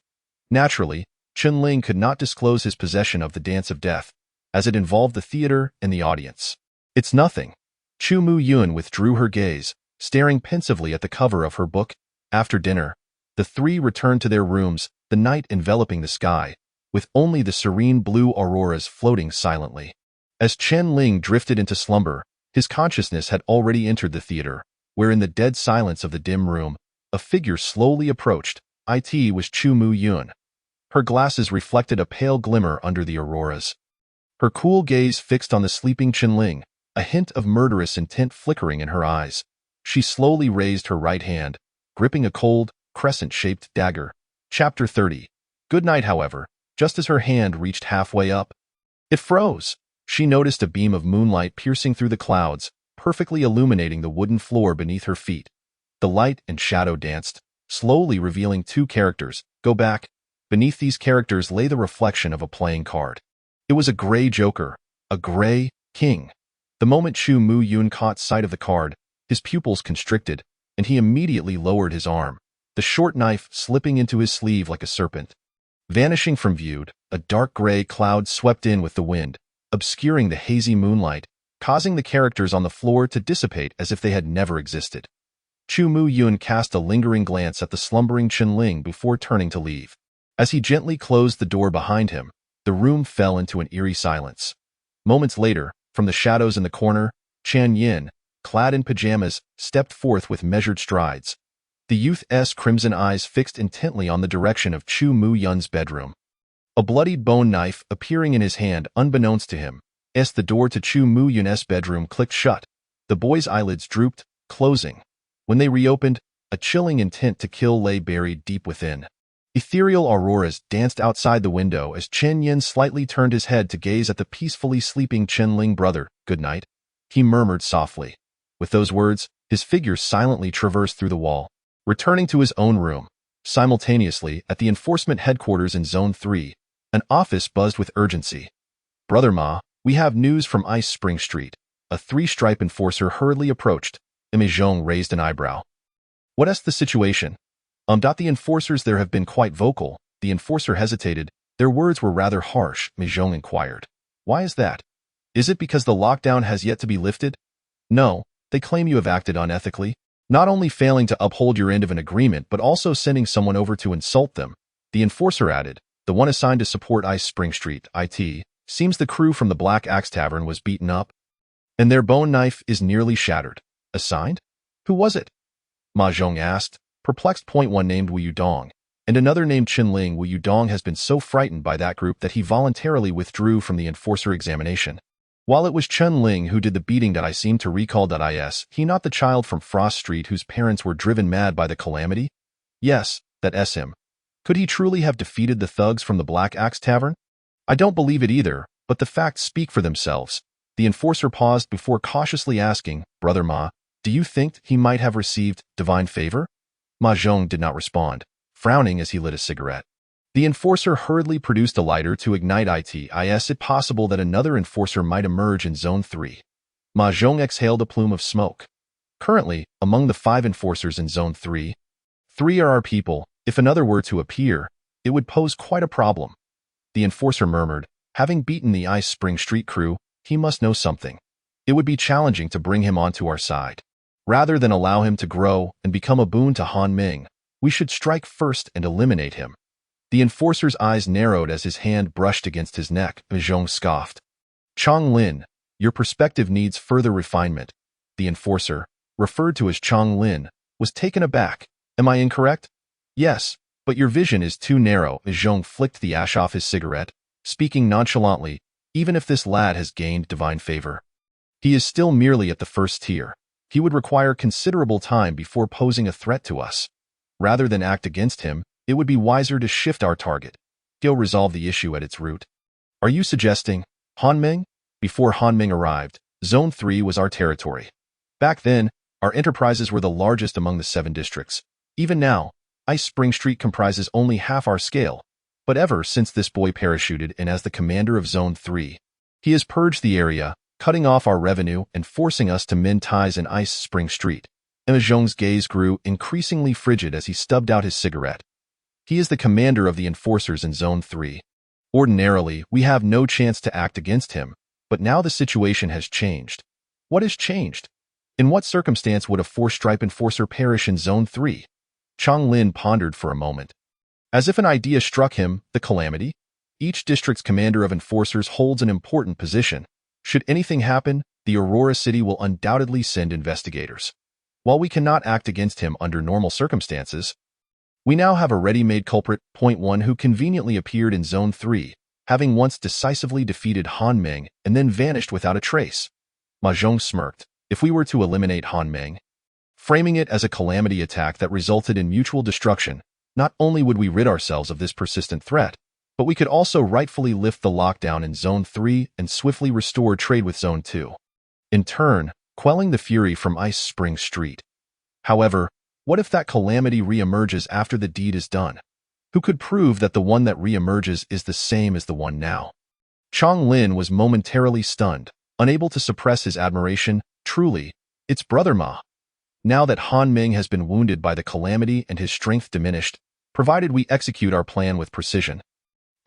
Naturally, Qinling could not disclose his possession of the Dance of Death, as it involved the theater and the audience. "It's nothing." Chu Mu Yun withdrew her gaze, staring pensively at the cover of her book. After dinner, the 3 returned to their rooms, the night enveloping the sky, with only the serene blue auroras floating silently. As Chen Ling drifted into slumber, his consciousness had already entered the theater, where in the dead silence of the dim room, a figure slowly approached. It was Chu Mu Yun. Her glasses reflected a pale glimmer under the auroras. Her cool gaze fixed on the sleeping Qinling, a hint of murderous intent flickering in her eyes. She slowly raised her right hand, gripping a cold, crescent-shaped dagger. Chapter 30. Good night, however, just as her hand reached halfway up, it froze. She noticed a beam of moonlight piercing through the clouds, perfectly illuminating the wooden floor beneath her feet. The light and shadow danced, slowly revealing 2 characters. Go back. Beneath these characters lay the reflection of a playing card. It was a gray joker, a gray king. The moment Chu Mu Yun caught sight of the card, his pupils constricted, and he immediately lowered his arm, the short knife slipping into his sleeve like a serpent. Vanishing from view, a dark gray cloud swept in with the wind, obscuring the hazy moonlight, causing the characters on the floor to dissipate as if they had never existed. Chu Mu Yun cast a lingering glance at the slumbering Qinling before turning to leave. As he gently closed the door behind him, the room fell into an eerie silence. Moments later, from the shadows in the corner, Chan Yin, clad in pajamas, stepped forth with measured strides. The youth's crimson eyes fixed intently on the direction of Chu Mu Yun's bedroom. A bloodied bone knife appearing in his hand unbeknownst to him, as the door to Chu Mu Yun's bedroom clicked shut. The boy's eyelids drooped, closing. When they reopened, a chilling intent to kill lay buried deep within. Ethereal auroras danced outside the window as Chen Yin slightly turned his head to gaze at the peacefully sleeping Qinling brother. "Good night," he murmured softly. With those words, his figure silently traversed through the wall, returning to his own room. Simultaneously, at the enforcement headquarters in Zone 3, an office buzzed with urgency. "Brother Ma, we have news from Ice Spring Street." A 3-stripe enforcer hurriedly approached. Zhong raised an eyebrow. "What's the situation?" The enforcers there have been quite vocal." The enforcer hesitated. Their words were rather harsh. Zhong inquired. "Why is that? Is it because the lockdown has yet to be lifted?" "No, they claim you have acted unethically, not only failing to uphold your end of an agreement but also sending someone over to insult them." The enforcer added, "The one assigned to support Ice Spring Street, IT, seems the crew from the Black Axe Tavern was beaten up, and their bone knife is nearly shattered." "Assigned? Who was it?" Ma Zhong asked, perplexed. One named Wu Yudong, and another named Qinling. Wu Yudong has been so frightened by that group that he voluntarily withdrew from the enforcer examination. While it was Qinling who did the beating that I seem to recall. Is he not the child from Frost Street whose parents were driven mad by the calamity? Yes, that's him. Could he truly have defeated the thugs from the Black Axe Tavern? I don't believe it either, but the facts speak for themselves. The enforcer paused before cautiously asking, "Brother Ma, Do you think he might have received divine favor? Ma Zhong did not respond, frowning as he lit a cigarette. The enforcer hurriedly produced a lighter to ignite it. Is it possible that another enforcer might emerge in Zone 3? Ma Zhong exhaled a plume of smoke. Currently, among the 5 enforcers in Zone 3, 3 are our people. If another were to appear, it would pose quite a problem. The enforcer murmured, having beaten the Ice Spring Street crew, he must know something. It would be challenging to bring him onto our side. Rather than allow him to grow and become a boon to Han Ming, we should strike first and eliminate him. The enforcer's eyes narrowed as his hand brushed against his neck. Zhong scoffed. Chong Lin, your perspective needs further refinement. The enforcer, referred to as Chong Lin, was taken aback. Am I incorrect? Yes, but your vision is too narrow. Zhong flicked the ash off his cigarette, speaking nonchalantly, even if this lad has gained divine favor. He is still merely at the first tier. He would require considerable time before posing a threat to us. Rather than act against him, it would be wiser to shift our target. He'll resolve the issue at its root. Are you suggesting Han Ming? Before Han Ming arrived, Zone 3 was our territory. Back then, our enterprises were the largest among the 7 districts. Even now, Ice Spring Street comprises only half our scale. But ever since this boy parachuted in as the commander of Zone 3, he has purged the area, cutting off our revenue and forcing us to mend ties in Ice Spring Street. Emma Zhong's gaze grew increasingly frigid as he stubbed out his cigarette. He is the commander of the enforcers in Zone 3. Ordinarily, we have no chance to act against him, but now the situation has changed. What has changed? In what circumstance would a 4-stripe enforcer perish in Zone 3? Chong Lin pondered for a moment. As if an idea struck him, the calamity. Each district's commander of enforcers holds an important position. Should anything happen, the Aurora City will undoubtedly send investigators. While we cannot act against him under normal circumstances, we now have a ready-made culprit. Point 1 who conveniently appeared in Zone 3, having once decisively defeated Han Ming and then vanished without a trace. Ma Zhong smirked. If we were to eliminate Han Ming, framing it as a calamity attack that resulted in mutual destruction, not only would we rid ourselves of this persistent threat, but we could also rightfully lift the lockdown in Zone 3 and swiftly restore trade with Zone 2. In turn, quelling the fury from Ice Spring Street. However, what if that calamity re-emerges after the deed is done? Who could prove that the one that re-emerges is the same as the one now? Chong Lin was momentarily stunned, unable to suppress his admiration. Truly, it's Brother Ma. Now that Han Ming has been wounded by the calamity and his strength diminished, provided we execute our plan with precision,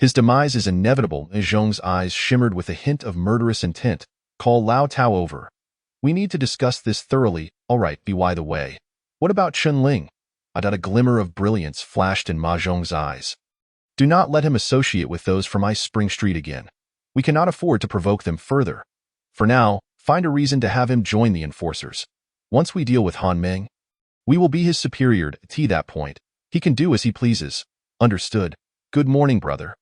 his demise is inevitable. Zhong's eyes shimmered with a hint of murderous intent. Call Lao Tao over. We need to discuss this thoroughly. All right, by the way. What about Chun Ling? A glimmer of brilliance flashed in Ma Zhong's eyes. Do not let him associate with those from Ice Spring Street again. We cannot afford to provoke them further. For now, find a reason to have him join the enforcers. Once we deal with Han Ming, we will be his superior. To that point, he can do as he pleases. Understood. Good morning, brother.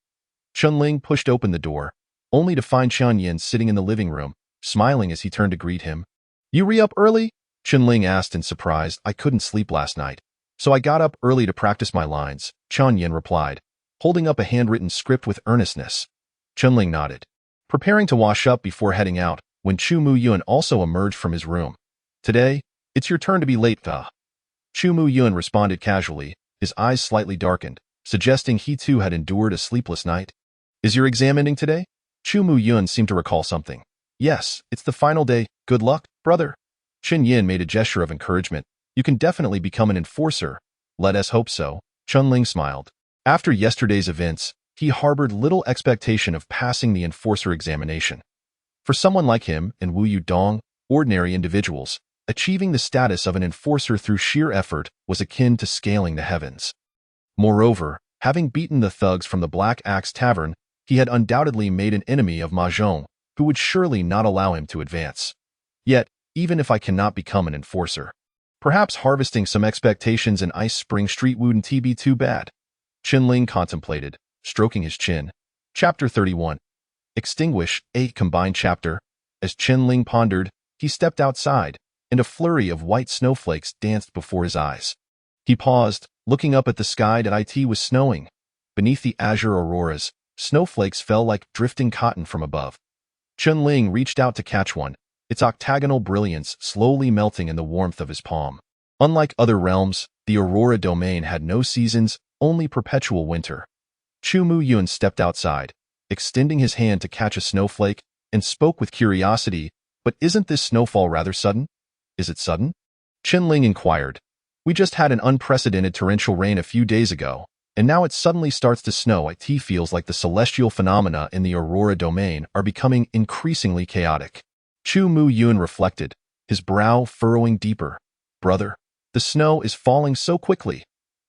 Chun Ling pushed open the door, only to find Qian Yin sitting in the living room, smiling as he turned to greet him. You re-up early? Chun Ling asked in surprise. I couldn't sleep last night, so I got up early to practice my lines, Qian Yin replied, holding up a handwritten script with earnestness. Chun Ling nodded, preparing to wash up before heading out, when Chu Mu Yun also emerged from his room. Today, it's your turn to be late, Chu Mu Yun responded casually, his eyes slightly darkened, suggesting he too had endured a sleepless night. Is your exam ending today? Chu Mu Yun seemed to recall something. Yes, it's the final day. Good luck, brother. Chen Yin made a gesture of encouragement. You can definitely become an enforcer. Let us hope so. Chun Ling smiled. After yesterday's events, he harbored little expectation of passing the enforcer examination. For someone like him and Wu Yudong, ordinary individuals, achieving the status of an enforcer through sheer effort was akin to scaling the heavens. Moreover, having beaten the thugs from the Black Axe Tavern, he had undoubtedly made an enemy of Ma Zhong, who would surely not allow him to advance. Yet, even if I cannot become an enforcer, perhaps harvesting some expectations in Ice Spring Street wouldn't be too bad. Chen Ling contemplated, stroking his chin. Chapter 31. Extinguish, a combined chapter. As Chen Ling pondered, he stepped outside, and a flurry of white snowflakes danced before his eyes. He paused, looking up at the sky that it was snowing. Beneath the azure auroras, snowflakes fell like drifting cotton from above. Chun Ling reached out to catch one, its octagonal brilliance slowly melting in the warmth of his palm. Unlike other realms, the Aurora domain had no seasons, only perpetual winter. Chu Mu-yun stepped outside, extending his hand to catch a snowflake, and spoke with curiosity, "But isn't this snowfall rather sudden?" "Is it sudden?" Qianling inquired. "We just had an unprecedented torrential rain a few days ago, and now it suddenly starts to snow. It feels like the celestial phenomena in the Aurora domain are becoming increasingly chaotic." Chu Mu-yun reflected, his brow furrowing deeper. "Brother, the snow is falling so quickly."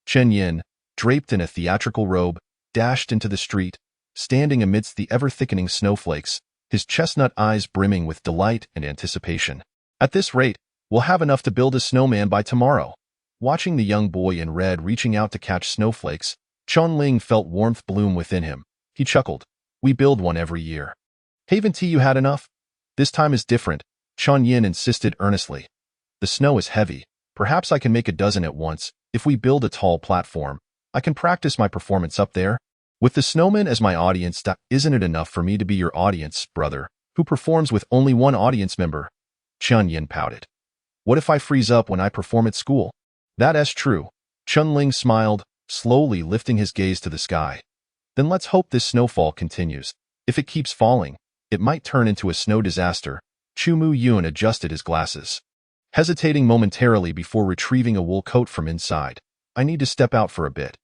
Chen Yin, draped in a theatrical robe, dashed into the street, standing amidst the ever-thickening snowflakes, his chestnut eyes brimming with delight and anticipation. "At this rate, we'll have enough to build a snowman by tomorrow." Watching the young boy in red reaching out to catch snowflakes, Qianling felt warmth bloom within him. He chuckled. "We build one every year." "Haven't you had enough?" "This time is different," Chen Yin insisted earnestly. "The snow is heavy. Perhaps I can make a dozen at once. If we build a tall platform, I can practice my performance up there. With the snowman as my audience, isn't it enough for me to be your audience, brother, who performs with only one audience member?" Chen Yin pouted. "What if I freeze up when I perform at school?" "That's true." Qianling smiled, slowly lifting his gaze to the sky. "Then let's hope this snowfall continues. If it keeps falling, it might turn into a snow disaster." Chu Mu-yun adjusted his glasses, hesitating momentarily before retrieving a wool coat from inside. "I need to step out for a bit."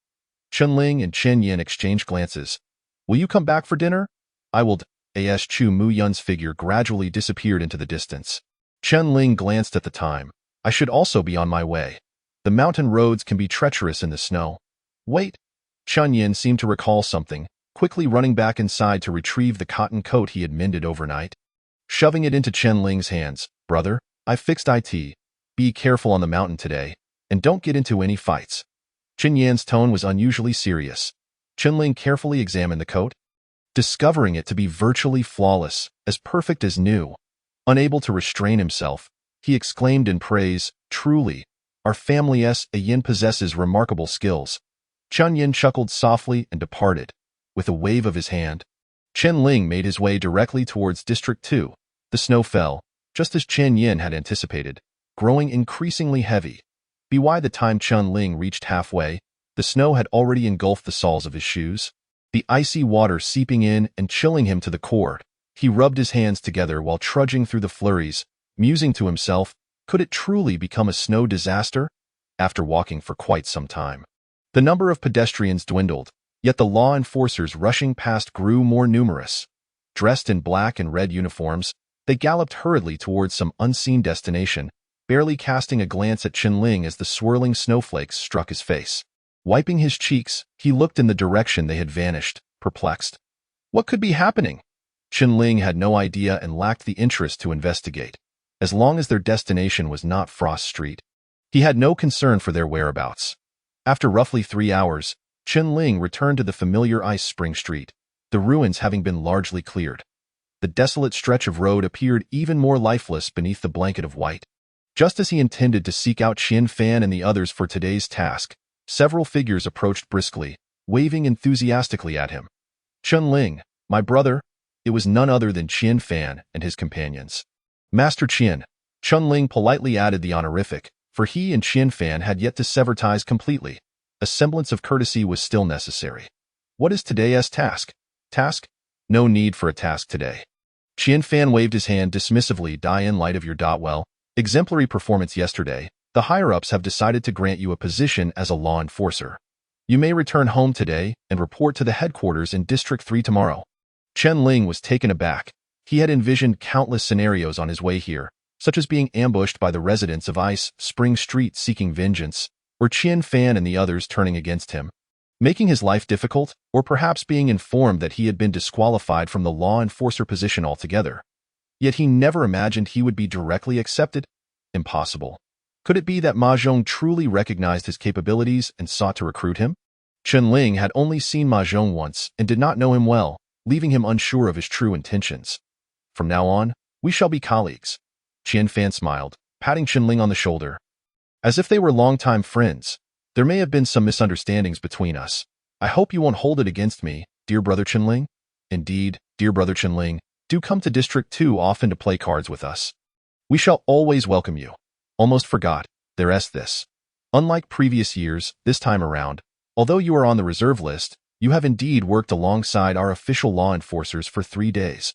Qianling and Chen Yin exchanged glances. "Will you come back for dinner?" "I will." As Chu Mu-yun's figure gradually disappeared into the distance. Qianling glanced at the time. "I should also be on my way. The mountain roads can be treacherous in the snow." "Wait." Chen Yin seemed to recall something, quickly running back inside to retrieve the cotton coat he had mended overnight. Shoving it into Qianling's hands, "Brother, I fixed it. Be careful on the mountain today, and don't get into any fights." Chen Yan's tone was unusually serious. Qianling carefully examined the coat, discovering it to be virtually flawless, as perfect as new. Unable to restrain himself, he exclaimed in praise, "Truly, our family's Yin possesses remarkable skills." Chen Yin chuckled softly and departed. With a wave of his hand, Qianling made his way directly towards District 2. The snow fell, just as Chen Yin had anticipated, growing increasingly heavy. By the time Qianling reached halfway, the snow had already engulfed the soles of his shoes, the icy water seeping in and chilling him to the core. He rubbed his hands together while trudging through the flurries, musing to himself, could it truly become a snow disaster? After walking for quite some time, the number of pedestrians dwindled, yet the law enforcers rushing past grew more numerous. Dressed in black and red uniforms, they galloped hurriedly towards some unseen destination, barely casting a glance at Qianling as the swirling snowflakes struck his face. Wiping his cheeks, he looked in the direction they had vanished, perplexed. What could be happening? Qianling had no idea and lacked the interest to investigate. As long as their destination was not Frost Street, he had no concern for their whereabouts. After roughly 3 hours, Qianling returned to the familiar Ice Spring Street, the ruins having been largely cleared. The desolate stretch of road appeared even more lifeless beneath the blanket of white. Just as he intended to seek out Qian Fan and the others for today's task, several figures approached briskly, waving enthusiastically at him. "Qianling, my brother." It was none other than Qian Fan and his companions. "Master Qian." Qianling politely added the honorific, for he and Qian Fan had yet to sever ties completely. A semblance of courtesy was still necessary. "What is today's task?" "Task? No need for a task today." Qian Fan waved his hand dismissively. "In light of your exemplary performance yesterday, the higher-ups have decided to grant you a position as a law enforcer. You may return home today and report to the headquarters in District 3 tomorrow." Qianling was taken aback. He had envisioned countless scenarios on his way here, such as being ambushed by the residents of Ice Spring Street seeking vengeance, or Qian Fan and the others turning against him, making his life difficult, or perhaps being informed that he had been disqualified from the law enforcer position altogether. Yet he never imagined he would be directly accepted. Impossible. Could it be that Ma Zhong truly recognized his capabilities and sought to recruit him? Qianling had only seen Ma Zhong once and did not know him well, leaving him unsure of his true intentions. "From now on, we shall be colleagues." Qian Fan smiled, patting Qianling on the shoulder. "As if they were longtime friends. There may have been some misunderstandings between us. I hope you won't hold it against me, dear brother Qianling." "Indeed, dear brother Qianling, do come to District 2 often to play cards with us." We shall always welcome you. Almost forgot, there's this. Unlike previous years, this time around, although you are on the reserve list, you have indeed worked alongside our official law enforcers for 3 days.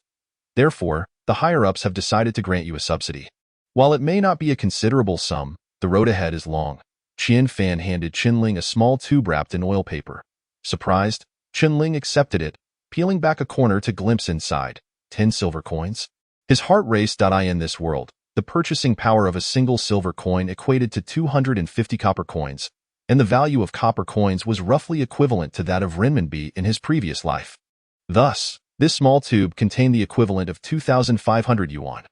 Therefore, the higher-ups have decided to grant you a subsidy. While it may not be a considerable sum, the road ahead is long. Qian Fan handed Qinling a small tube wrapped in oil paper. Surprised, Qinling accepted it, peeling back a corner to glimpse inside. 10 silver coins? His heart raced. In this world, the purchasing power of a single silver coin equated to 250 copper coins, and the value of copper coins was roughly equivalent to that of renminbi in his previous life. Thus, this small tube contained the equivalent of 2,500 yuan.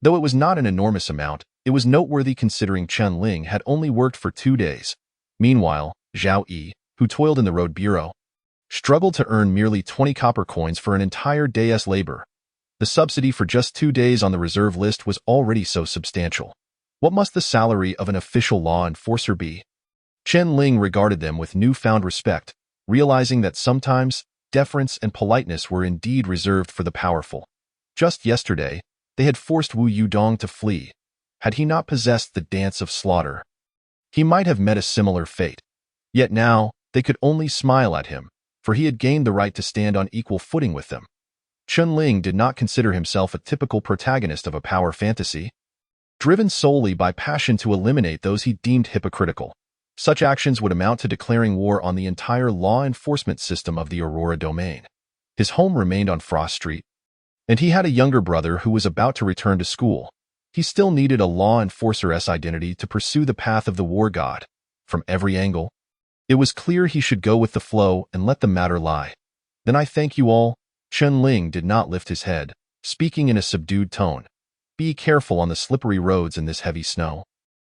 Though it was not an enormous amount, it was noteworthy considering Qinling had only worked for 2 days. Meanwhile, Zhao Yi, who toiled in the road bureau, struggled to earn merely 20 copper coins for an entire day's labor. The subsidy for just 2 days on the reserve list was already so substantial. What must the salary of an official law enforcer be? Qinling regarded them with newfound respect, realizing that sometimes deference and politeness were indeed reserved for the powerful. Just yesterday, they had forced Wu Yudong to flee. Had he not possessed the dance of slaughter, he might have met a similar fate. Yet now, they could only smile at him, for he had gained the right to stand on equal footing with them. Qinling did not consider himself a typical protagonist of a power fantasy, driven solely by passion to eliminate those he deemed hypocritical. Such actions would amount to declaring war on the entire law enforcement system of the Aurora domain. His home remained on Frost Street, and he had a younger brother who was about to return to school. He still needed a law enforcer's identity to pursue the path of the war god. From every angle, it was clear he should go with the flow and let the matter lie. Then I thank you all. Qinling did not lift his head, speaking in a subdued tone. Be careful on the slippery roads in this heavy snow.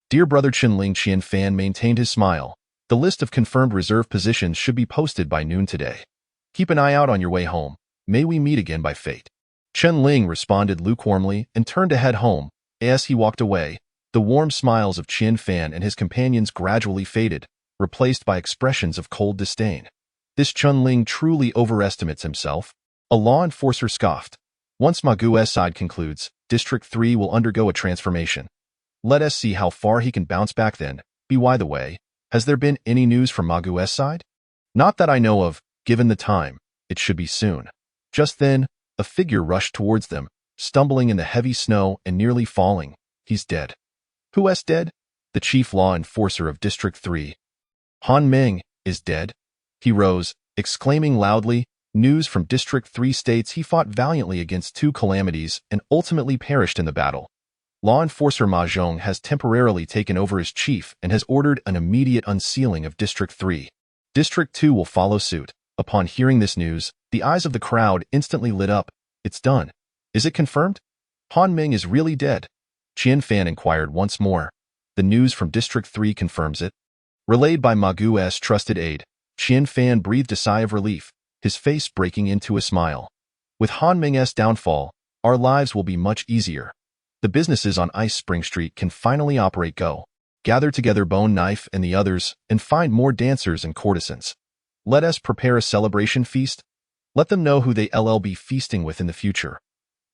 Dear brother Qinling. Qian Fan maintained his smile. The list of confirmed reserve positions should be posted by noon today. Keep an eye out on your way home. May we meet again by fate. Qinling responded lukewarmly and turned to head home. As he walked away, the warm smiles of Qian Fan and his companions gradually faded, replaced by expressions of cold disdain. This Qinling truly overestimates himself. A law enforcer scoffed. Once Ma Guo's side concludes, District 3 will undergo a transformation. Let us see how far he can bounce back then. By the way, has there been any news from Ma Guo's side? Not that I know of. Given the time, it should be soon. Just then, a figure rushed towards them, stumbling in the heavy snow and nearly falling. He's dead. Who's dead? The chief law enforcer of District 3. Han Meng is dead. He rose, exclaiming loudly. News from District 3 states he fought valiantly against 2 calamities and ultimately perished in the battle. Law enforcer Ma Zhong has temporarily taken over as chief and has ordered an immediate unsealing of District 3. District 2 will follow suit. Upon hearing this news, the eyes of the crowd instantly lit up. It's done. Is it confirmed? Han Meng is really dead? Qian Fan inquired once more. The news from District 3 confirms it. Relayed by Ma Guo's trusted aide, Qian Fan breathed a sigh of relief, his face breaking into a smile. With Han Meng's downfall, our lives will be much easier. The businesses on Ice Spring Street can finally operate. Go. Gather together Bone Knife and the others and find more dancers and courtesans. Let us prepare a celebration feast. Let them know who they'll be feasting with in the future.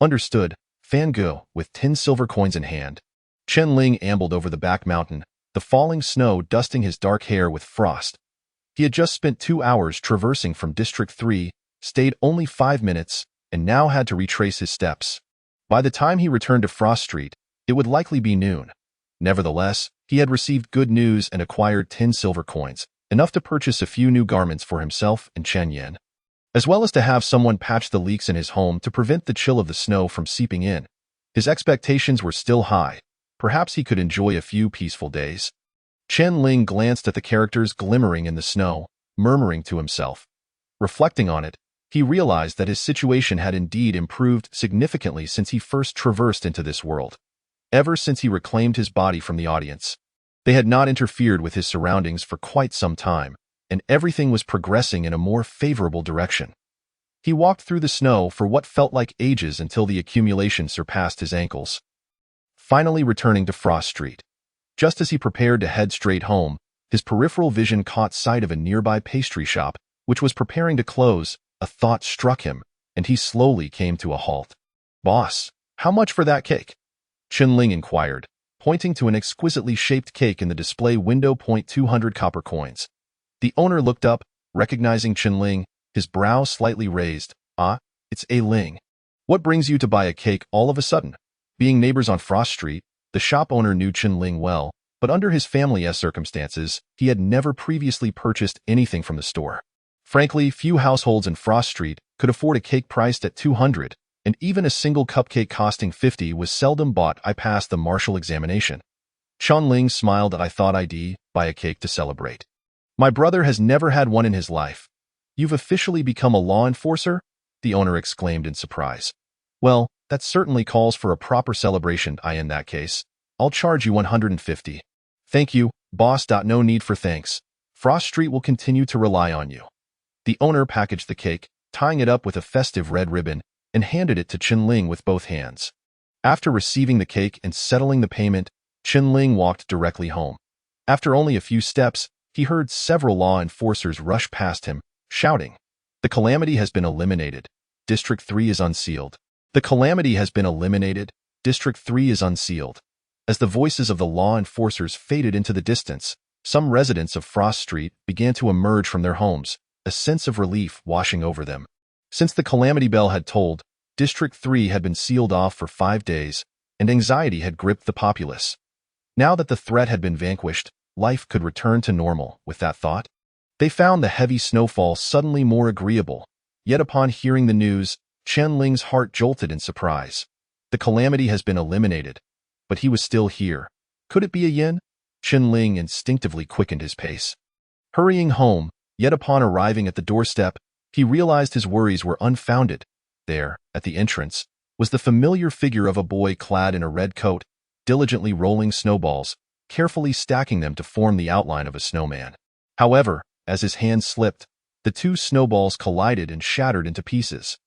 Understood. Fan Guo, with 10 silver coins in hand. Qinling ambled over the back mountain, the falling snow dusting his dark hair with frost. He had just spent 2 hours traversing from District 3, stayed only 5 minutes, and now had to retrace his steps. By the time he returned to Frost Street, it would likely be noon. Nevertheless, he had received good news and acquired 10 silver coins, enough to purchase a few new garments for himself and Chen Yan, as well as to have someone patch the leaks in his home to prevent the chill of the snow from seeping in. His expectations were still high. Perhaps he could enjoy a few peaceful days. Qinling glanced at the characters glimmering in the snow, murmuring to himself. Reflecting on it, he realized that his situation had indeed improved significantly since he first traversed into this world. Ever since he reclaimed his body from the audience, they had not interfered with his surroundings for quite some time, and everything was progressing in a more favorable direction. He walked through the snow for what felt like ages until the accumulation surpassed his ankles. Finally returning to Frost Street. Just as he prepared to head straight home, his peripheral vision caught sight of a nearby pastry shop, which was preparing to close. A thought struck him, and he slowly came to a halt. Boss, how much for that cake? Chen-Ling inquired, pointing to an exquisitely shaped cake in the display window. 200 copper coins. The owner looked up, recognizing Chen-Ling, his brows slightly raised. Ah, it's A Ling. What brings you to buy a cake all of a sudden? Being neighbors on Frost Street, the shop owner knew Chen-Ling well, but under his family's circumstances, he had never previously purchased anything from the store. Frankly, few households in Frost Street could afford a cake priced at 200, and even a single cupcake costing 50 was seldom bought. I passed the martial examination. Chen-Ling smiled. I thought I'd buy a cake to celebrate. My brother has never had one in his life. You've officially become a law enforcer? The owner exclaimed in surprise. Well, that certainly calls for a proper celebration. In that case, I'll charge you 150. Thank you, boss. No need for thanks. Frost Street will continue to rely on you. The owner packaged the cake, tying it up with a festive red ribbon, and handed it to Chen-Ling with both hands. After receiving the cake and settling the payment, Chen-Ling walked directly home. After only a few steps, he heard several law enforcers rush past him, shouting, "The calamity has been eliminated. District 3 is unsealed. The calamity has been eliminated. District 3 is unsealed." As the voices of the law enforcers faded into the distance, some residents of Frost Street began to emerge from their homes, a sense of relief washing over them. Since the calamity bell had tolled, District 3 had been sealed off for 5 days, and anxiety had gripped the populace. Now that the threat had been vanquished, life could return to normal. With that thought, they found the heavy snowfall suddenly more agreeable. Yet upon hearing the news, Chen-Ling's heart jolted in surprise. The calamity has been eliminated, but he was still here. Could it be a yin? Chen-Ling instinctively quickened his pace. Hurrying home, yet upon arriving at the doorstep, he realized his worries were unfounded. There, at the entrance, was the familiar figure of a boy clad in a red coat, diligently rolling snowballs, carefully stacking them to form the outline of a snowman. However, as his hand slipped, the two snowballs collided and shattered into pieces.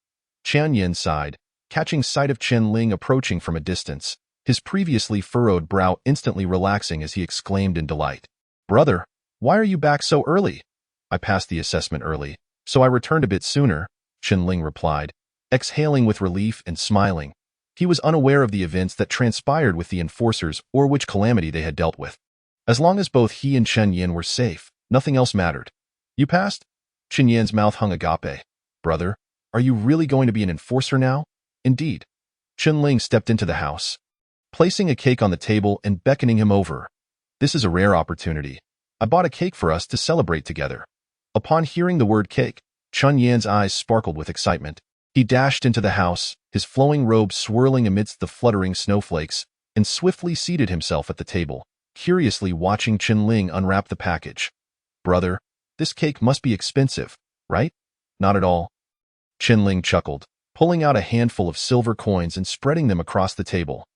Chen Yin sighed, catching sight of Chen-Ling approaching from a distance, his previously furrowed brow instantly relaxing as he exclaimed in delight, "Brother, why are you back so early?" "I passed the assessment early, so I returned a bit sooner," Chen-Ling replied, exhaling with relief and smiling. He was unaware of the events that transpired with the enforcers or which calamity they had dealt with. As long as both he and Chen Yin were safe, nothing else mattered. "You passed?" Chen Yin's mouth hung agape. "Brother, are you really going to be an enforcer now?" "Indeed." Chen-Ling stepped into the house, placing a cake on the table and beckoning him over. "This is a rare opportunity. I bought a cake for us to celebrate together." Upon hearing the word cake, Chen Yan's eyes sparkled with excitement. He dashed into the house, his flowing robe swirling amidst the fluttering snowflakes, and swiftly seated himself at the table, curiously watching Chen-Ling unwrap the package. "Brother, this cake must be expensive, right?" "Not at all." Chen-Ling chuckled, pulling out a handful of silver coins and spreading them across the table.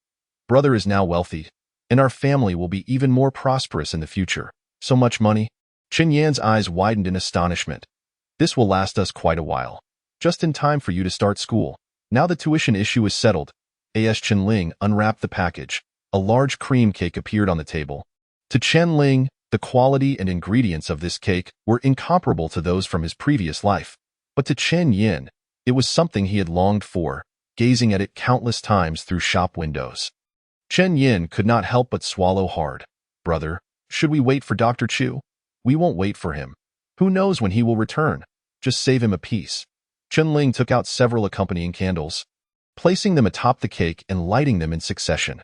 "Brother is now wealthy, and our family will be even more prosperous in the future. So much money?" Chen Yan's eyes widened in astonishment. "This will last us quite a while. Just in time for you to start school. Now the tuition issue is settled." As Chen-Ling unwrapped the package, a large cream cake appeared on the table. To Chen-Ling, the quality and ingredients of this cake were incomparable to those from his previous life. But to Chen Yin, it was something he had longed for, gazing at it countless times through shop windows. Chen Yin could not help but swallow hard. "Brother, should we wait for Dr. Chu?" "We won't wait for him. Who knows when he will return? Just save him a piece." Chen-Ling took out several accompanying candles, placing them atop the cake and lighting them in succession.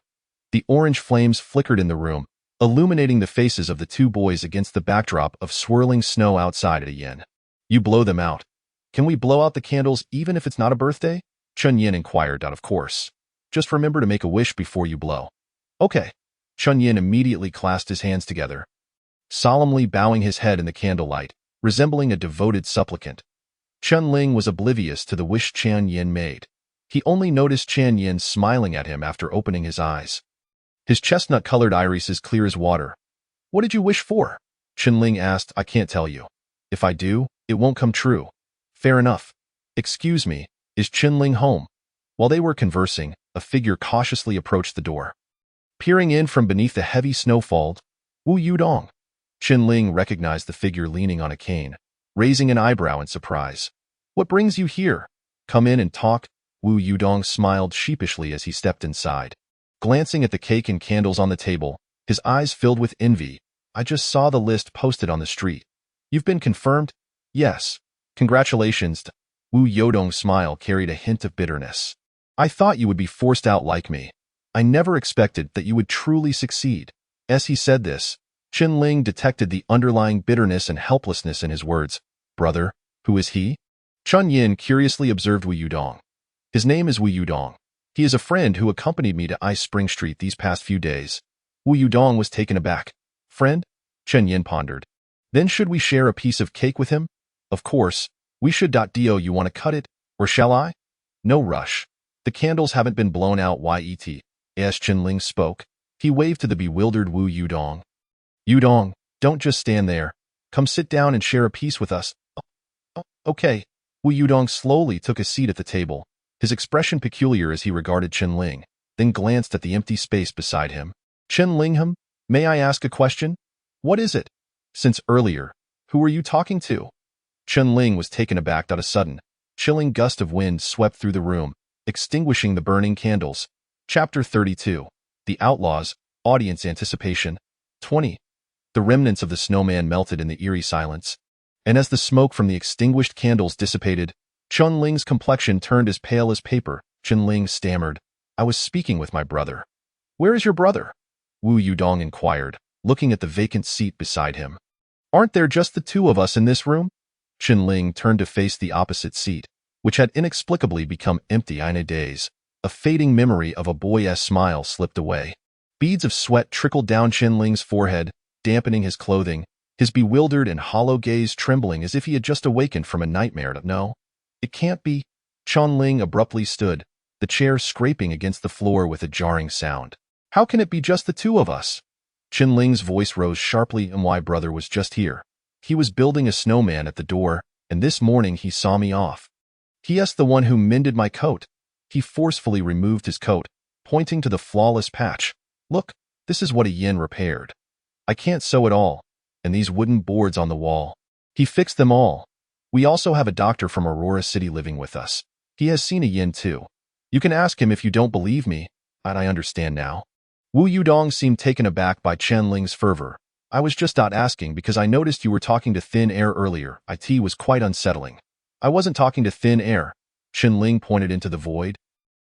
The orange flames flickered in the room, illuminating the faces of the two boys against the backdrop of swirling snow outside at a yin. "You blow them out. Can we blow out the candles even if it's not a birthday?" Chen Yin inquired. "Of course. Just remember to make a wish before you blow." "Okay." Chen Yin immediately clasped his hands together, solemnly bowing his head in the candlelight, resembling a devoted supplicant. Chen-Ling was oblivious to the wish Chen Yin made. He only noticed Chen Yin smiling at him after opening his eyes. His chestnut-colored irises clear as water. "What did you wish for?" Chen-Ling asked. "I can't tell you. If I do, it won't come true." "Fair enough. Excuse me, is Chen-Ling home?" While they were conversing, a figure cautiously approached the door. Peering in from beneath the heavy snowfall, Wu Yudong. Chen-Ling recognized the figure leaning on a cane, raising an eyebrow in surprise. "What brings you here? Come in and talk." Wu Yudong smiled sheepishly as he stepped inside. Glancing at the cake and candles on the table, his eyes filled with envy. I just saw the list posted on the street. You've been confirmed? Yes. Congratulations. Wu Yodong's smile carried a hint of bitterness. I thought you would be forced out like me. I never expected that you would truly succeed. As he said this, Qinling detected the underlying bitterness and helplessness in his words. Brother, who is he? Chun Yin curiously observed Wu Yudong. His name is Wu Yudong. He is a friend who accompanied me to Ice Spring Street these past few days. Wu Yudong was taken aback. Friend? Chen Yin pondered. Then should we share a piece of cake with him? Of course. We should. Do you want to cut it, or shall I? No rush. The candles haven't been blown out yet. As Qinling spoke, he waved to the bewildered Wu Yudong. Yudong, don't just stand there. Come sit down and share a piece with us. Okay. Wu Yudong slowly took a seat at the table, his expression peculiar as he regarded Qinling, then glanced at the empty space beside him. Qinling, may I ask a question? What is it? Since earlier, who were you talking to? Qinling was taken aback. A sudden, chilling gust of wind swept through the room, extinguishing the burning candles. Chapter 32. The Outlaws, Audience Anticipation. 20. The remnants of the snowman melted in the eerie silence, and as the smoke from the extinguished candles dissipated, Qinling's complexion turned as pale as paper. Qinling stammered, I was speaking with my brother. Where is your brother? Wu Yudong inquired, looking at the vacant seat beside him. Aren't there just the two of us in this room? Qinling turned to face the opposite seat, which had inexplicably become empty in a daze. A fading memory of a boy's smile slipped away. Beads of sweat trickled down Qinling's forehead, dampening his clothing, his bewildered and hollow gaze trembling as if he had just awakened from a nightmare. No, it can't be. Qinling abruptly stood, the chair scraping against the floor with a jarring sound. How can it be just the two of us? Qinling's voice rose sharply, and my brother was just here. He was building a snowman at the door, and this morning he saw me off. He asked the one who mended my coat. He forcefully removed his coat, pointing to the flawless patch. Look, this is what a yin repaired. I can't sew at all, and these wooden boards on the wall. He fixed them all. We also have a doctor from Aurora City living with us. He has seen a yin too. You can ask him if you don't believe me, and I understand now. Wu Yudong seemed taken aback by Qinling's fervor. I was just asking because I noticed you were talking to thin air earlier. It was quite unsettling. I wasn't talking to thin air. Qinling pointed into the void.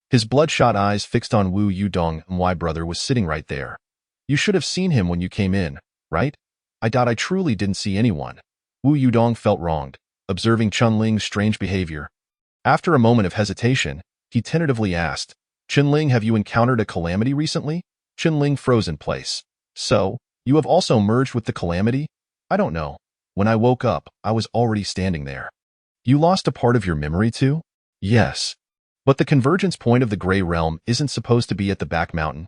His bloodshot eyes fixed on Wu Yudong, and my brother was sitting right there. You should have seen him when you came in, right? I truly didn't see anyone. Wu Yudong felt wronged, observing Qinling's strange behavior. After a moment of hesitation, he tentatively asked, Qinling, have you encountered a calamity recently? Qinling froze in place. So, you have also merged with the calamity? I don't know. When I woke up, I was already standing there. You lost a part of your memory too? Yes. But the convergence point of the Gray Realm isn't supposed to be at the back mountain.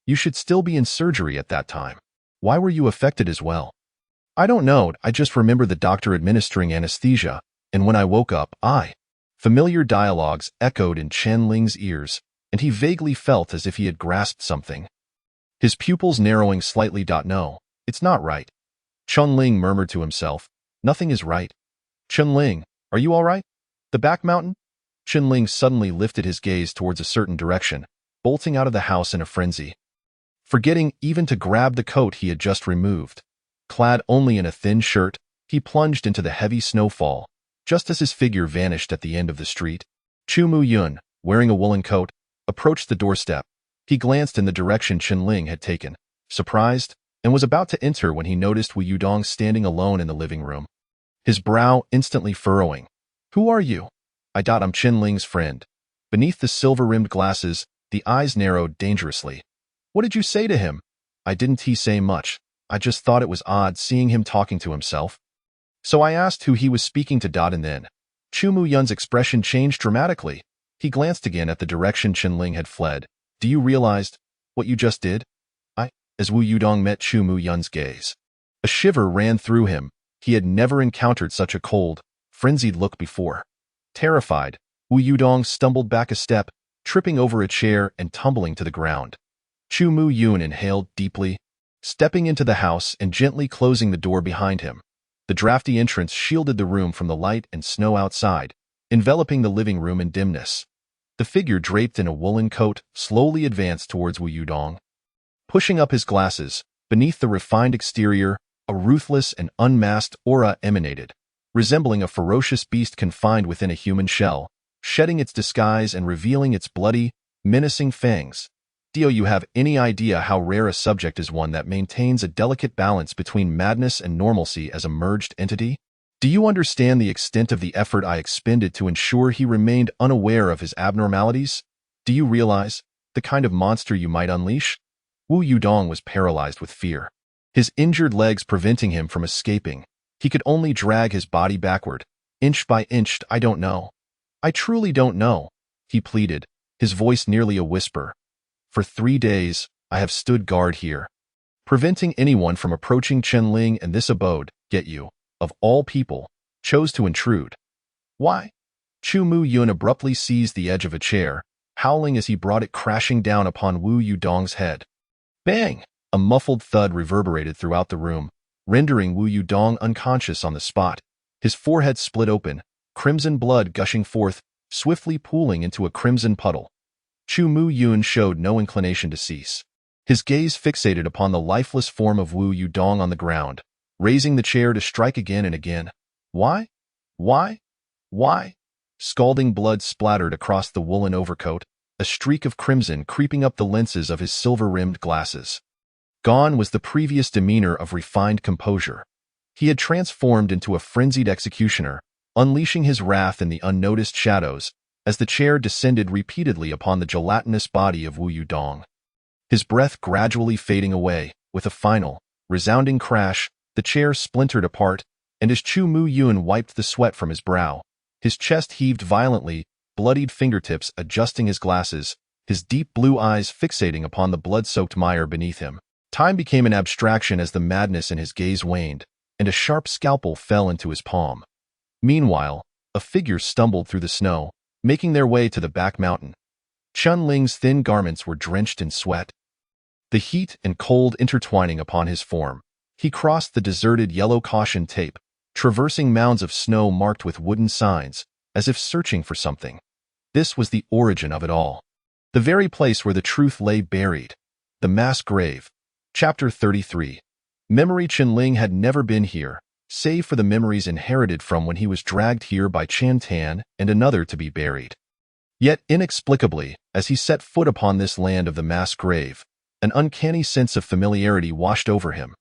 You should still be in surgery at that time. Why were you affected as well? I don't know. I just remember the doctor administering anesthesia, and when I woke up, Familiar dialogues echoed in Qinling's ears, and he vaguely felt as if he had grasped something. His pupils narrowing slightly. No, it's not right. Qinling murmured to himself, nothing is right. Qinling, are you all right? The back mountain? Qinling suddenly lifted his gaze towards a certain direction, bolting out of the house in a frenzy. Forgetting even to grab the coat he had just removed. Clad only in a thin shirt, he plunged into the heavy snowfall, just as his figure vanished at the end of the street. Chu Mu Yun, wearing a woolen coat, approached the doorstep. He glanced in the direction Qinling had taken, surprised, and was about to enter when he noticed Wu Yudong standing alone in the living room. His brow instantly furrowing. Who are you? I'm Qinling's friend. Beneath the silver-rimmed glasses, the eyes narrowed dangerously. What did you say to him? Didn't he say much. I just thought it was odd seeing him talking to himself. So I asked who he was speaking to. And then, Chu Mu Yun's expression changed dramatically. He glanced again at the direction Qinling had fled. Do you realize what you just did? As Wu Yudong met Chu Mu Yun's gaze. A shiver ran through him. He had never encountered such a cold, frenzied look before. Terrified, Wu Yudong stumbled back a step, tripping over a chair and tumbling to the ground. Chu Mu Yun inhaled deeply, stepping into the house and gently closing the door behind him. The drafty entrance shielded the room from the light and snow outside, enveloping the living room in dimness. The figure draped in a woolen coat slowly advanced towards Wu Yudong. Pushing up his glasses, beneath the refined exterior, a ruthless and unmasked aura emanated, resembling a ferocious beast confined within a human shell, shedding its disguise and revealing its bloody, menacing fangs. Do you have any idea how rare a subject is one that maintains a delicate balance between madness and normalcy as a merged entity? Do you understand the extent of the effort I expended to ensure he remained unaware of his abnormalities? Do you realize the kind of monster you might unleash? Wu Yudong was paralyzed with fear, his injured legs preventing him from escaping. He could only drag his body backward, inch by inch. I don't know. I truly don't know, he pleaded, his voice nearly a whisper. For 3 days, I have stood guard here, preventing anyone from approaching Qianling, and this abode, yet you, of all people, chose to intrude. Why? Chu Mu Yun abruptly seized the edge of a chair, howling as he brought it crashing down upon Wu Yudong's head. Bang! A muffled thud reverberated throughout the room, rendering Wu Yudong unconscious on the spot. His forehead split open, crimson blood gushing forth, swiftly pooling into a crimson puddle. Chu Mu Yun showed no inclination to cease. His gaze fixated upon the lifeless form of Wu Yudong on the ground, raising the chair to strike again and again. Why? Why? Why? Scalding blood splattered across the woolen overcoat, a streak of crimson creeping up the lenses of his silver-rimmed glasses. Gone was the previous demeanor of refined composure. He had transformed into a frenzied executioner, unleashing his wrath in the unnoticed shadows as the chair descended repeatedly upon the gelatinous body of Wu Yudong. His breath gradually fading away, with a final, resounding crash, the chair splintered apart, and as Chu Mu Yun wiped the sweat from his brow, his chest heaved violently, bloodied fingertips adjusting his glasses, his deep blue eyes fixating upon the blood-soaked mire beneath him. Time became an abstraction as the madness in his gaze waned, and a sharp scalpel fell into his palm. Meanwhile, a figure stumbled through the snow, making their way to the back mountain. Qianling's thin garments were drenched in sweat. The heat and cold intertwining upon his form, he crossed the deserted yellow caution tape, traversing mounds of snow marked with wooden signs, as if searching for something. This was the origin of it all. The very place where the truth lay buried. The mass grave. Chapter 33. Memory. Qianling had never been here, save for the memories inherited from when he was dragged here by Qian Tan and another to be buried. Yet inexplicably, as he set foot upon this land of the mass grave, an uncanny sense of familiarity washed over him.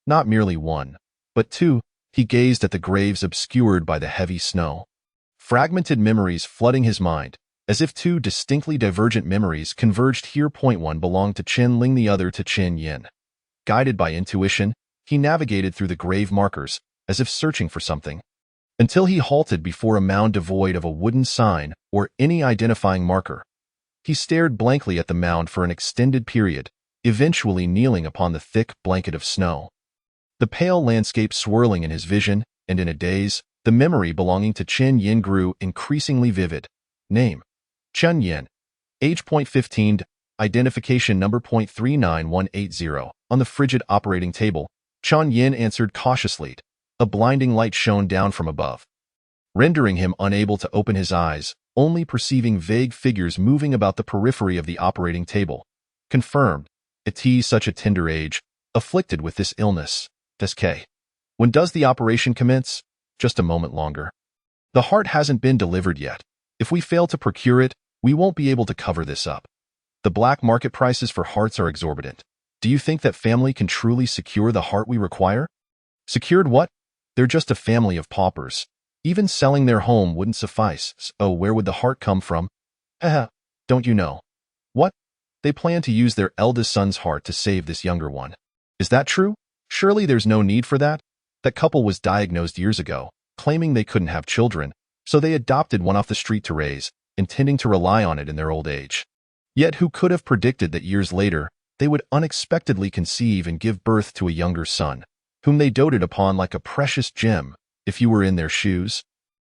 Not merely one, but two, he gazed at the graves obscured by the heavy snow. Fragmented memories flooding his mind, as if two distinctly divergent memories converged here. One belonged to Qianling, the other to Qian Yin. Guided by intuition, he navigated through the grave markers, as if searching for something, until he halted before a mound devoid of a wooden sign or any identifying marker. He stared blankly at the mound for an extended period, eventually kneeling upon the thick blanket of snow. The pale landscape swirling in his vision, and in a daze, the memory belonging to Qian Yin grew increasingly vivid. Name: Qian Yin. Age: 15. Identification number: 39180. On the frigid operating table, Qian Yin answered cautiously. A blinding light shone down from above, rendering him unable to open his eyes, only perceiving vague figures moving about the periphery of the operating table. Confirmed. At such a tender age, afflicted with this illness. SK. When does the operation commence? Just a moment longer. The heart hasn't been delivered yet. If we fail to procure it, we won't be able to cover this up. The black market prices for hearts are exorbitant. Do you think that family can truly secure the heart we require? Secured what? They're just a family of paupers. Even selling their home wouldn't suffice. So where would the heart come from? Don't you know? What? They plan to use their eldest son's heart to save this younger one. Is that true? Surely there's no need for that? That couple was diagnosed years ago, claiming they couldn't have children, so they adopted one off the street to raise, intending to rely on it in their old age. Yet who could have predicted that years later, they would unexpectedly conceive and give birth to a younger son, whom they doted upon like a precious gem, if you were in their shoes?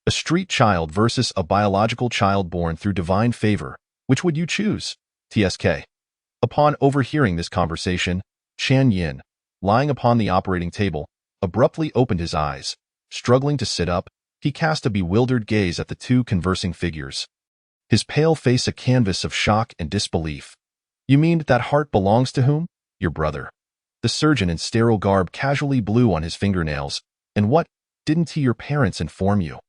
A street child versus a biological child born through divine favor, which would you choose? TSK. Upon overhearing this conversation, Qian Yin, lying upon the operating table, abruptly opened his eyes. Struggling to sit up, he cast a bewildered gaze at the two conversing figures. his pale face a canvas of shock and disbelief. You mean that heart belongs to whom? Your brother. The surgeon in sterile garb casually blew on his fingernails. And what, didn't your parents inform you?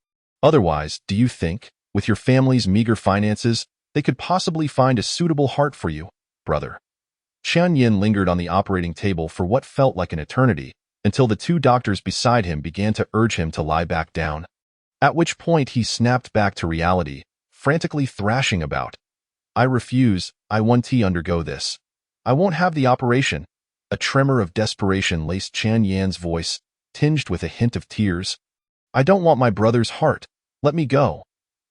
Otherwise, do you think, with your family's meager finances, they could possibly find a suitable heart for you, brother? Qian Yin lingered on the operating table for what felt like an eternity, until the two doctors beside him began to urge him to lie back down. At which point he snapped back to reality, frantically thrashing about. I refuse, I won't undergo this. I won't have the operation. A tremor of desperation laced Qian Yin's voice, tinged with a hint of tears. I don't want my brother's heart. Let me go.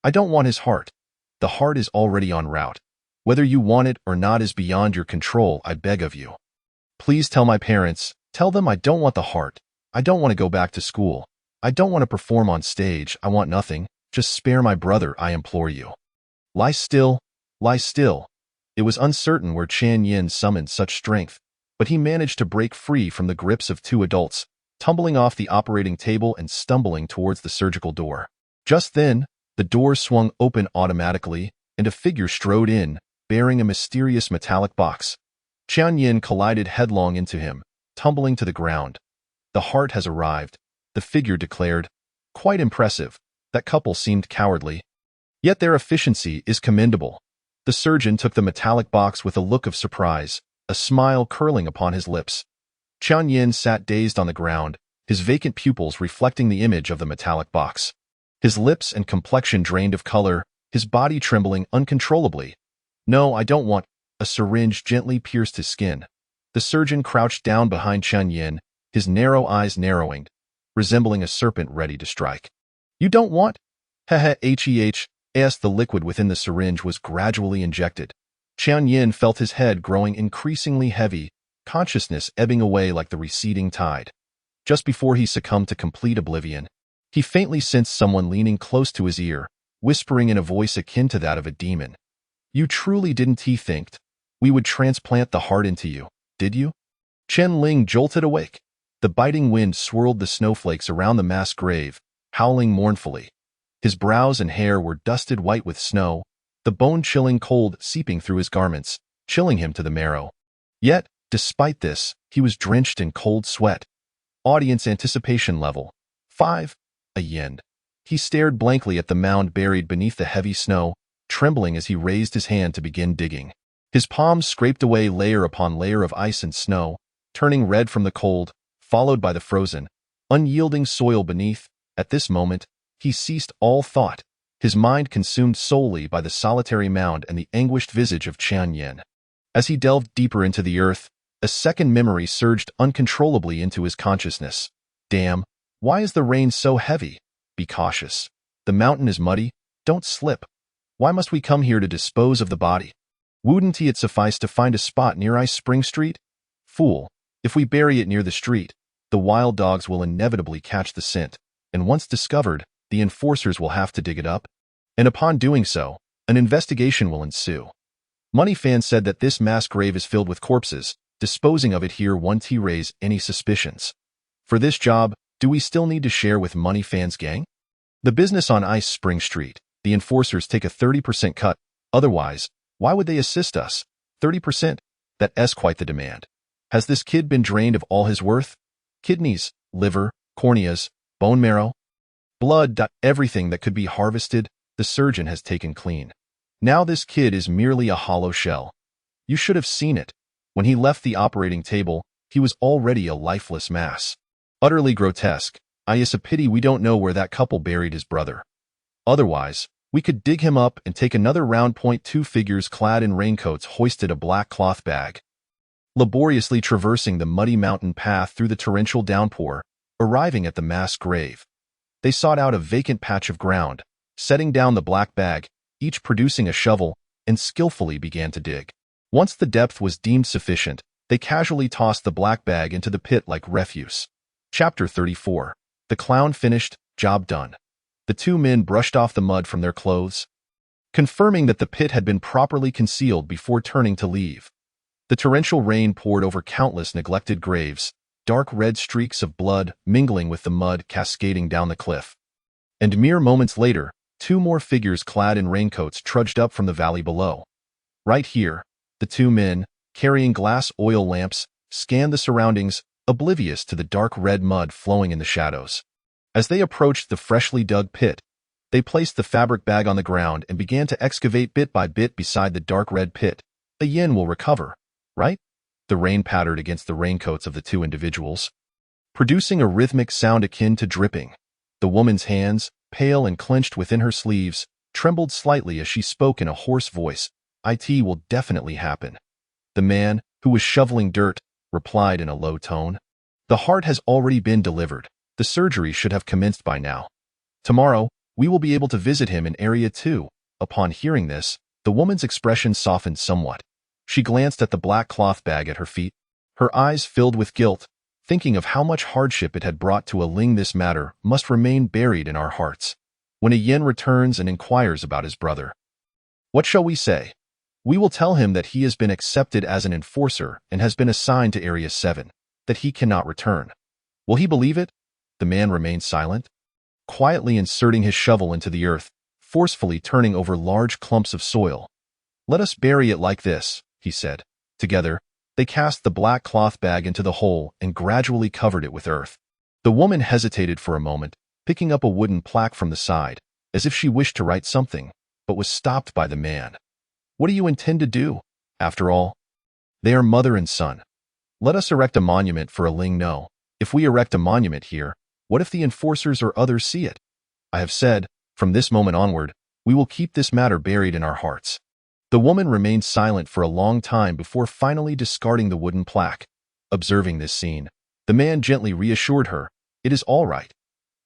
I don't want his heart. The heart is already en route. Whether you want it or not is beyond your control, I beg of you. Please tell my parents, tell them I don't want the heart. I don't want to go back to school. I don't want to perform on stage. I want nothing. Just spare my brother, I implore you. Lie still. Lie still. It was uncertain where Qian Yin summoned such strength, but he managed to break free from the grips of two adults, tumbling off the operating table and stumbling towards the surgical door. Just then, the door swung open automatically, and a figure strode in, bearing a mysterious metallic box. Qian Yin collided headlong into him, tumbling to the ground. The heart has arrived, the figure declared. Quite impressive. That couple seemed cowardly. Yet their efficiency is commendable. The surgeon took the metallic box with a look of surprise, a smile curling upon his lips. Qian Yin sat dazed on the ground, his vacant pupils reflecting the image of the metallic box. His lips and complexion drained of color, his body trembling uncontrollably. No, I don't want. A syringe gently pierced his skin. The surgeon crouched down behind Qian Yin, his narrow eyes narrowing, resembling a serpent ready to strike. You don't want? As the liquid within the syringe was gradually injected. Qian Yin felt his head growing increasingly heavy, consciousness ebbing away like the receding tide. Just before he succumbed to complete oblivion, he faintly sensed someone leaning close to his ear, whispering in a voice akin to that of a demon. You truly didn't think we would transplant the heart into you, did you? Chen Ling jolted awake. The biting wind swirled the snowflakes around the mass grave, howling mournfully. His brows and hair were dusted white with snow, the bone-chilling cold seeping through his garments, chilling him to the marrow. Yet, despite this, he was drenched in cold sweat. Audience anticipation level 5. A yen. He stared blankly at the mound buried beneath the heavy snow, trembling as he raised his hand to begin digging. His palms scraped away layer upon layer of ice and snow, turning red from the cold, followed by the frozen, unyielding soil beneath. At this moment, he ceased all thought, his mind consumed solely by the solitary mound and the anguished visage of Qian Yin. As he delved deeper into the earth, a second memory surged uncontrollably into his consciousness. Damn, why is the rain so heavy? Be cautious. The mountain is muddy, don't slip. Why must we come here to dispose of the body? Wouldn't it suffice to find a spot near Ice Spring Street? Fool, if we bury it near the street, the wild dogs will inevitably catch the scent, and once discovered, the enforcers will have to dig it up, and upon doing so, an investigation will ensue. Moneyfan said that this mass grave is filled with corpses. Disposing of it here won't raise any suspicions. For this job, do we still need to share with Moneyfan's gang? The business on Ice Spring Street, the enforcers take a 30% cut. Otherwise, why would they assist us? 30%? That's quite the demand. Has this kid been drained of all his worth? Kidneys, liver, corneas, bone marrow, blood, everything that could be harvested, the surgeon has taken clean. Now this kid is merely a hollow shell. You should have seen it. When he left the operating table, he was already a lifeless mass. Utterly grotesque. It's a pity we don't know where that couple buried his brother. Otherwise, we could dig him up and take another round. Two figures clad in raincoats hoisted a black cloth bag, laboriously traversing the muddy mountain path through the torrential downpour, arriving at the mass grave. They sought out a vacant patch of ground, setting down the black bag, each producing a shovel, and skillfully began to dig. Once the depth was deemed sufficient, they casually tossed the black bag into the pit like refuse. Chapter 34. The clown finished, job done. The two men brushed off the mud from their clothes, confirming that the pit had been properly concealed before turning to leave. The torrential rain poured over countless neglected graves, dark red streaks of blood mingling with the mud cascading down the cliff. And mere moments later, 2 more figures clad in raincoats trudged up from the valley below. Right here, the 2 men, carrying glass oil lamps, scanned the surroundings, oblivious to the dark red mud flowing in the shadows. As they approached the freshly dug pit, they placed the fabric bag on the ground and began to excavate bit by bit beside the dark red pit. "A yin will recover, right?" The rain pattered against the raincoats of the 2 individuals, producing a rhythmic sound akin to dripping. The woman's hands, pale and clenched within her sleeves, trembled slightly as she spoke in a hoarse voice. "It will definitely happen." The man, who was shoveling dirt, replied in a low tone. "The heart has already been delivered. The surgery should have commenced by now. Tomorrow, we will be able to visit him in Area 2. Upon hearing this, the woman's expression softened somewhat. She glanced at the black cloth bag at her feet, her eyes filled with guilt, thinking of how much hardship it had brought to Ling. This matter must remain buried in our hearts. When a yin returns and inquires about his brother, what shall we say? We will tell him that he has been accepted as an enforcer and has been assigned to Area 7, that he cannot return. Will he believe it?" The man remained silent, quietly inserting his shovel into the earth, forcefully turning over large clumps of soil. "Let us bury it like this," he said. Together, they cast the black cloth bag into the hole and gradually covered it with earth. The woman hesitated for a moment, picking up a wooden plaque from the side, as if she wished to write something, but was stopped by the man. "What do you intend to do? After all, they are mother and son. Let us erect a monument for Ling. No, if we erect a monument here, what if the enforcers or others see it? I have said, from this moment onward, we will keep this matter buried in our hearts." The woman remained silent for a long time before finally discarding the wooden plaque. Observing this scene, the man gently reassured her, "It is all right.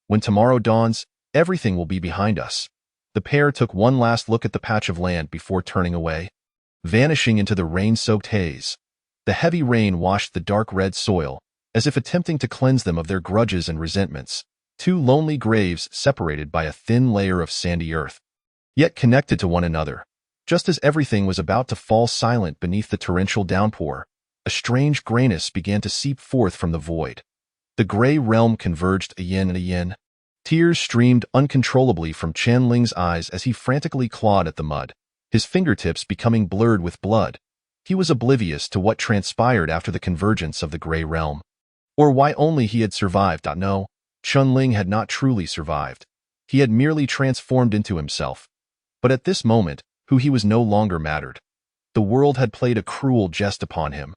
When tomorrow dawns, everything will be behind us." The pair took one last look at the patch of land before turning away, vanishing into the rain-soaked haze. The heavy rain washed the dark red soil, as if attempting to cleanse them of their grudges and resentments. 2 lonely graves separated by a thin layer of sandy earth, yet connected to one another. Just as everything was about to fall silent beneath the torrential downpour, a strange grayness began to seep forth from the void. The gray realm converged a yin and a yin. Tears streamed uncontrollably from Chen Ling's eyes as he frantically clawed at the mud, his fingertips becoming blurred with blood. He was oblivious to what transpired after the convergence of the gray realm, or why only he had survived. No, Chen Ling had not truly survived. He had merely transformed into himself. But at this moment, who he was no longer mattered. The world had played a cruel jest upon him,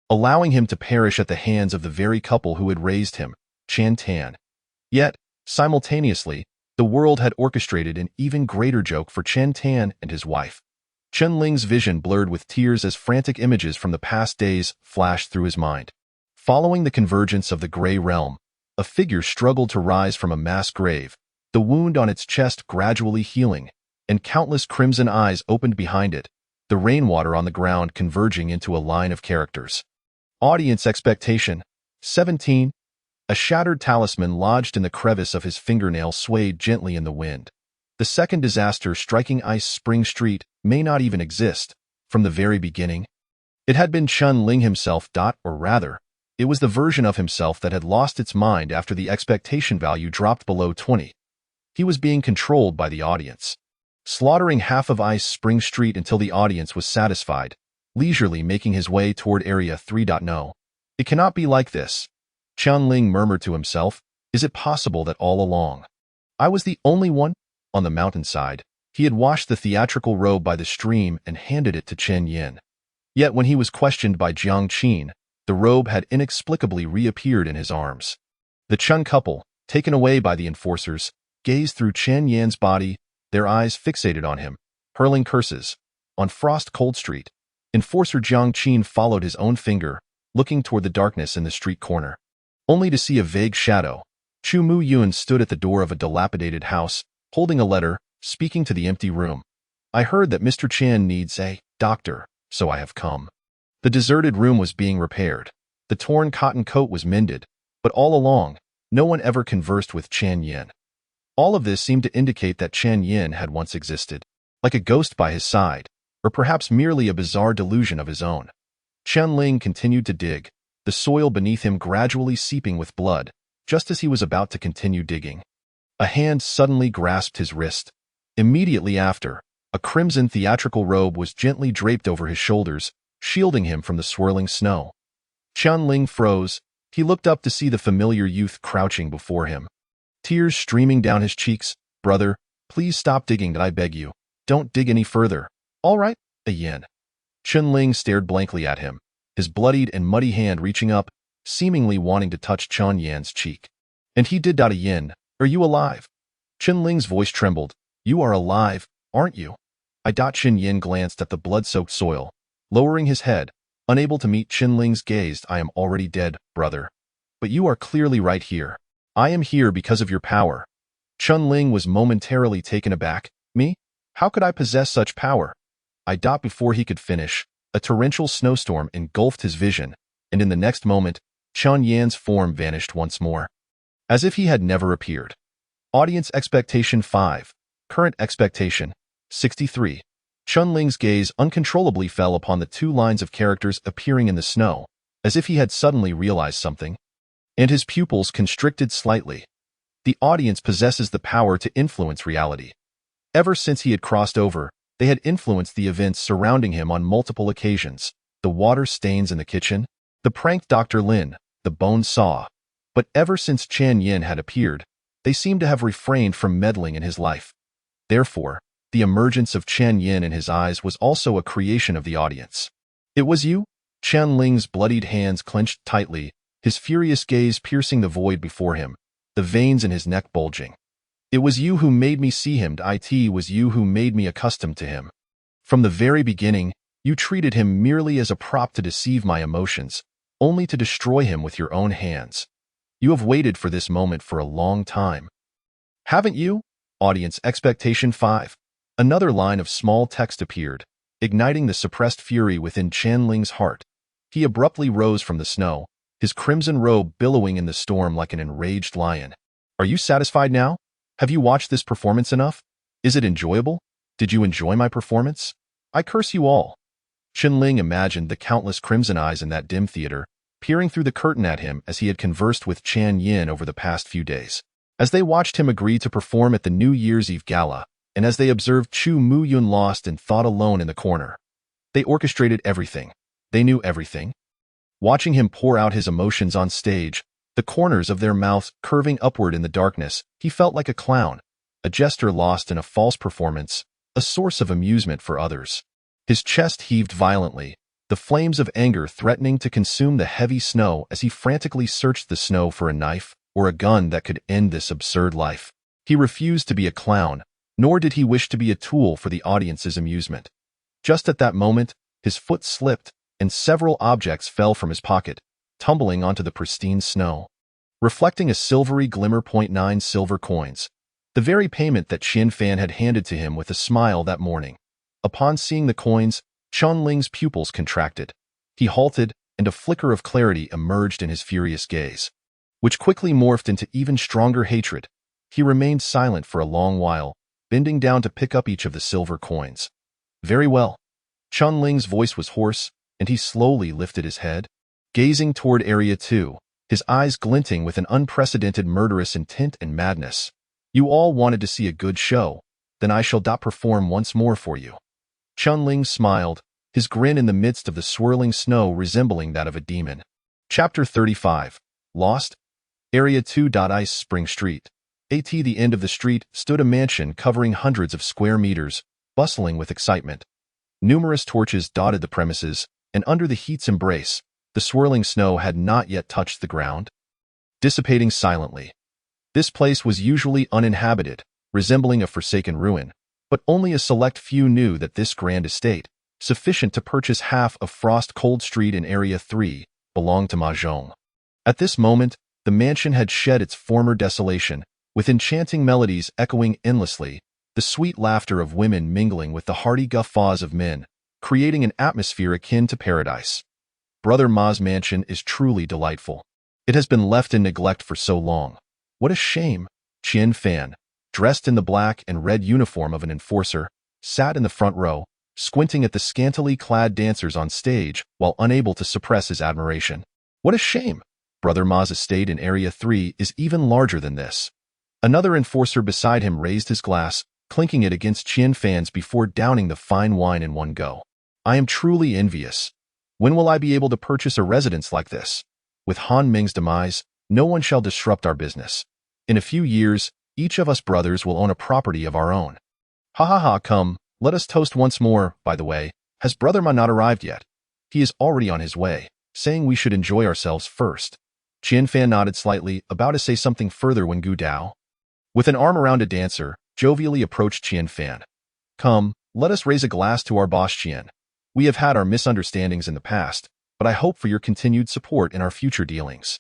allowing him to perish at the hands of the very couple who had raised him, Chan Tan. Yet, simultaneously, the world had orchestrated an even greater joke for Chen Tan and his wife. Chen Ling's vision blurred with tears as frantic images from the past days flashed through his mind. Following the convergence of the gray realm, a figure struggled to rise from a mass grave, the wound on its chest gradually healing, and countless crimson eyes opened behind it, the rainwater on the ground converging into a line of characters. Audience expectation. 17. A shattered talisman lodged in the crevice of his fingernail swayed gently in the wind. The second disaster striking Ice Spring Street may not even exist. From the very beginning, it had been Chen Ling himself. Or rather, it was the version of himself that had lost its mind after the expectation value dropped below 20. He was being controlled by the audience, slaughtering half of Ice Spring Street until the audience was satisfied, leisurely making his way toward Area 3. No, it cannot be like this. Chen Ling murmured to himself, "Is it possible that all along I was the only one?" On the mountainside, he had washed the theatrical robe by the stream and handed it to Chen Yin. Yet when he was questioned by Jiang Qin, the robe had inexplicably reappeared in his arms. The Chen couple, taken away by the enforcers, gazed through Chen Yin's body, their eyes fixated on him, hurling curses. On Frost Cold Street, enforcer Jiang Qin followed his own finger, looking toward the darkness in the street corner, only to see a vague shadow. Chu Mu Yun stood at the door of a dilapidated house, holding a letter, speaking to the empty room. "I heard that Mr. Chan needs a doctor, so I have come." The deserted room was being repaired. The torn cotton coat was mended, but all along, no one ever conversed with Chen Yin. All of this seemed to indicate that Chen Yin had once existed, like a ghost by his side, or perhaps merely a bizarre delusion of his own. Chen Ling continued to dig, the soil beneath him gradually seeping with blood, just as he was about to continue digging. A hand suddenly grasped his wrist. Immediately after, a crimson theatrical robe was gently draped over his shoulders, shielding him from the swirling snow. Qianling froze. He looked up to see the familiar youth crouching before him. Tears streaming down his cheeks. "Brother, please stop digging, I beg you. Don't dig any further." "All right, Yin." Qianling stared blankly at him, his bloodied and muddy hand reaching up, seemingly wanting to touch Chen Yan's cheek. "And he did. Yin, are you alive?" Qianling's voice trembled. "You are alive, aren't you?" Chen Yin glanced at the blood-soaked soil, lowering his head, unable to meet Qianling's gaze. "I am already dead, brother. But you are clearly right here. I am here because of your power." Qianling was momentarily taken aback. "Me? How could I possess such power?" Before he could finish, a torrential snowstorm engulfed his vision, and in the next moment, Chen Yan's form vanished once more, as if he had never appeared. Audience expectation 5. Current expectation 63. Qianling's gaze uncontrollably fell upon the two lines of characters appearing in the snow, as if he had suddenly realized something, and his pupils constricted slightly. The audience possesses the power to influence reality. Ever since he had crossed over, they had influenced the events surrounding him on multiple occasions: the water stains in the kitchen, the pranked Dr. Lin, the bone saw. But ever since Chen Yin had appeared, they seemed to have refrained from meddling in his life. Therefore, the emergence of Chen Yin in his eyes was also a creation of the audience. "It was you?" Qianling's bloodied hands clenched tightly, his furious gaze piercing the void before him, the veins in his neck bulging. "It was you who made me see him. It was you who made me accustomed to him. From the very beginning, you treated him merely as a prop to deceive my emotions, only to destroy him with your own hands. You have waited for this moment for a long time. Haven't you?" Audience expectation 5. Another line of small text appeared, igniting the suppressed fury within Qianling's heart. He abruptly rose from the snow, his crimson robe billowing in the storm like an enraged lion. "Are you satisfied now? Have you watched this performance enough? Is it enjoyable? Did you enjoy my performance? I curse you all." Qianling imagined the countless crimson eyes in that dim theater, peering through the curtain at him as he had conversed with Chen Yin over the past few days. As they watched him agree to perform at the New Year's Eve gala, and as they observed Chu Muyun lost in thought alone in the corner, they orchestrated everything. They knew everything. Watching him pour out his emotions on stage, the corners of their mouths curving upward in the darkness, he felt like a clown, a jester lost in a false performance, a source of amusement for others. His chest heaved violently, the flames of anger threatening to consume the heavy snow as he frantically searched the snow for a knife or a gun that could end this absurd life. He refused to be a clown, nor did he wish to be a tool for the audience's amusement. Just at that moment, his foot slipped, and several objects fell from his pocket, tumbling onto the pristine snow, reflecting a silvery glimmer. 9 silver coins, the very payment that Qian Fan had handed to him with a smile that morning. Upon seeing the coins, Qianling's pupils contracted. He halted, and a flicker of clarity emerged in his furious gaze, which quickly morphed into even stronger hatred. He remained silent for a long while, bending down to pick up each of the silver coins. "Very well." Qianling's voice was hoarse, and he slowly lifted his head, gazing toward Area 2, his eyes glinting with an unprecedented murderous intent and madness. "You all wanted to see a good show, then I shall perform once more for you." Qianling smiled, his grin in the midst of the swirling snow resembling that of a demon. Chapter 35. Lost? Area 2. Ice Spring Street. At the end of the street stood a mansion covering hundreds of square meters, bustling with excitement. Numerous torches dotted the premises, and under the heat's embrace, the swirling snow had not yet touched the ground, dissipating silently. This place was usually uninhabited, resembling a forsaken ruin, but only a select few knew that this grand estate, sufficient to purchase half of Frost Cold Street in Area 3, belonged to Mahjong. At this moment, the mansion had shed its former desolation, with enchanting melodies echoing endlessly, the sweet laughter of women mingling with the hearty guffaws of men, creating an atmosphere akin to paradise. Brother Ma's mansion is truly delightful. It has been left in neglect for so long. What a shame. Qian Fan, dressed in the black and red uniform of an enforcer, sat in the front row, squinting at the scantily clad dancers on stage while unable to suppress his admiration. What a shame. Brother Ma's estate in Area 3 is even larger than this. Another enforcer beside him raised his glass, clinking it against Qian Fan's before downing the fine wine in one go. I am truly envious. When will I be able to purchase a residence like this? With Han Ming's demise, no one shall disrupt our business. In a few years, each of us brothers will own a property of our own. Ha ha ha, come, let us toast once more. By the way, has Brother Ma not arrived yet? He is already on his way, saying we should enjoy ourselves first. Qian Fan nodded slightly, about to say something further when Gu Dao, with an arm around a dancer, jovially approached Qian Fan. Come, let us raise a glass to our boss Qian. We have had our misunderstandings in the past, but I hope for your continued support in our future dealings.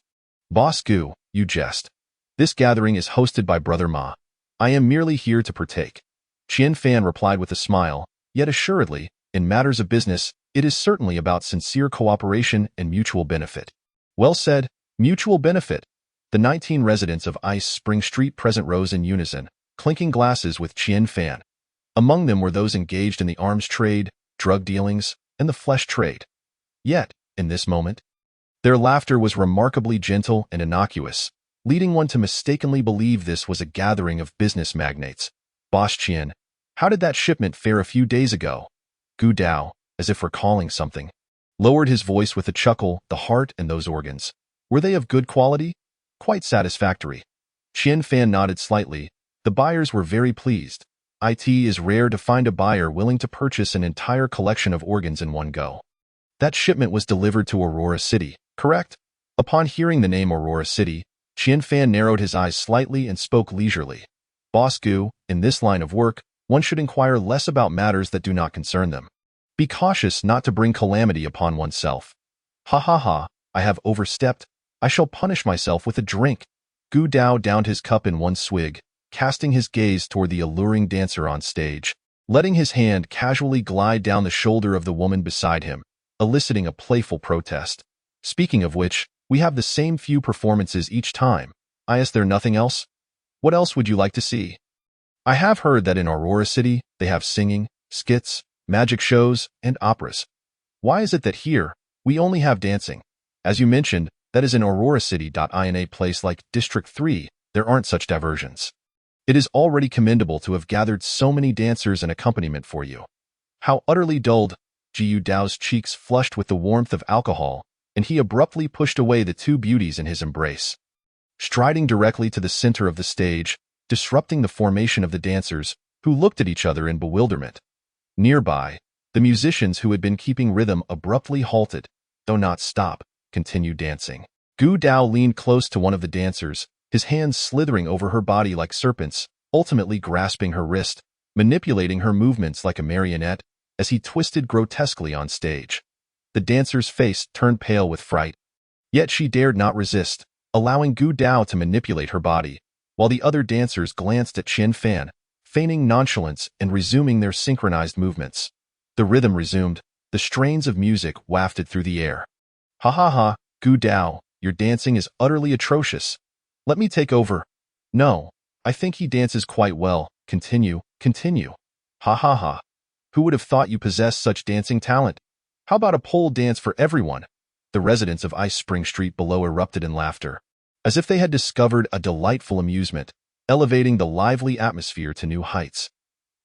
Boss Gu, you jest. This gathering is hosted by Brother Ma. I am merely here to partake. Qian Fan replied with a smile, yet assuredly, in matters of business, it is certainly about sincere cooperation and mutual benefit. Well said, mutual benefit. The 19 residents of Ice Spring Street present rose in unison, clinking glasses with Qian Fan. Among them were those engaged in the arms trade, drug dealings, and the flesh trade. Yet, in this moment, their laughter was remarkably gentle and innocuous, leading one to mistakenly believe this was a gathering of business magnates. Boss Qian, how did that shipment fare a few days ago? Gu Dao, as if recalling something, lowered his voice with a chuckle. The heart and those organs, were they of good quality? Quite satisfactory. Qian Fan nodded slightly. The buyers were very pleased. It is rare to find a buyer willing to purchase an entire collection of organs in one go. That shipment was delivered to Aurora City, correct? Upon hearing the name Aurora City, Qian Fan narrowed his eyes slightly and spoke leisurely. Boss Gu, in this line of work, one should inquire less about matters that do not concern them. Be cautious not to bring calamity upon oneself. Ha ha ha, I have overstepped. I shall punish myself with a drink. Gu Dao downed his cup in one swig, casting his gaze toward the alluring dancer on stage, letting his hand casually glide down the shoulder of the woman beside him, eliciting a playful protest. Speaking of which, we have the same few performances each time. Is there nothing else? What else would you like to see? I have heard that in Aurora City, they have singing, skits, magic shows, and operas. Why is it that here, we only have dancing? As you mentioned, that is in Aurora City. In a place like District 3, there aren't such diversions. It is already commendable to have gathered so many dancers and accompaniment for you. How utterly dulled! Gu Dao's cheeks flushed with the warmth of alcohol, and he abruptly pushed away the two beauties in his embrace. Striding directly to the center of the stage, disrupting the formation of the dancers, who looked at each other in bewilderment. Nearby, the musicians who had been keeping rhythm abruptly halted, though not stop, continued dancing. Gu Dao leaned close to one of the dancers, his hands slithering over her body like serpents, ultimately grasping her wrist, manipulating her movements like a marionette, as he twisted grotesquely on stage. The dancer's face turned pale with fright. Yet she dared not resist, allowing Gu Dao to manipulate her body, while the other dancers glanced at Qian Fan, feigning nonchalance and resuming their synchronized movements. The rhythm resumed, the strains of music wafted through the air. Ha ha ha, Gu Dao, your dancing is utterly atrocious. Let me take over. No, I think he dances quite well. Continue. Ha ha ha. Who would have thought you possessed such dancing talent? How about a pole dance for everyone? The residents of Ice Spring Street below erupted in laughter, as if they had discovered a delightful amusement, elevating the lively atmosphere to new heights.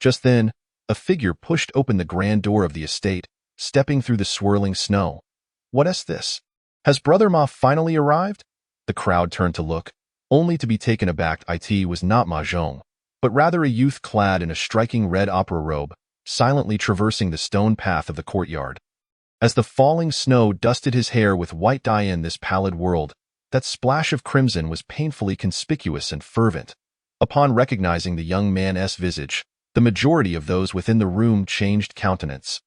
Just then, a figure pushed open the grand door of the estate, stepping through the swirling snow. What is this? Has Brother Ma finally arrived? The crowd turned to look, only to be taken aback. It was not Ma Zhong, but rather a youth clad in a striking red opera robe, silently traversing the stone path of the courtyard. As the falling snow dusted his hair with white dye in this pallid world, that splash of crimson was painfully conspicuous and fervent. Upon recognizing the young man's visage, the majority of those within the room changed countenance.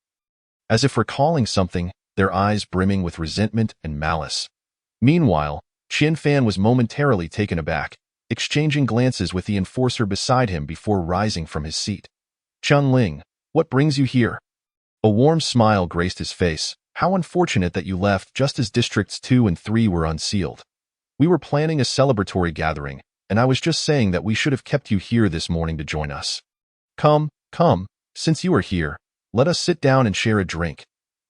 As if recalling something, their eyes brimming with resentment and malice. Meanwhile, Qian Fan was momentarily taken aback, exchanging glances with the enforcer beside him before rising from his seat. Chun Ling, what brings you here? A warm smile graced his face. How unfortunate that you left just as Districts 2 and 3 were unsealed. We were planning a celebratory gathering, and I was just saying that we should have kept you here this morning to join us. Come, since you are here, let us sit down and share a drink.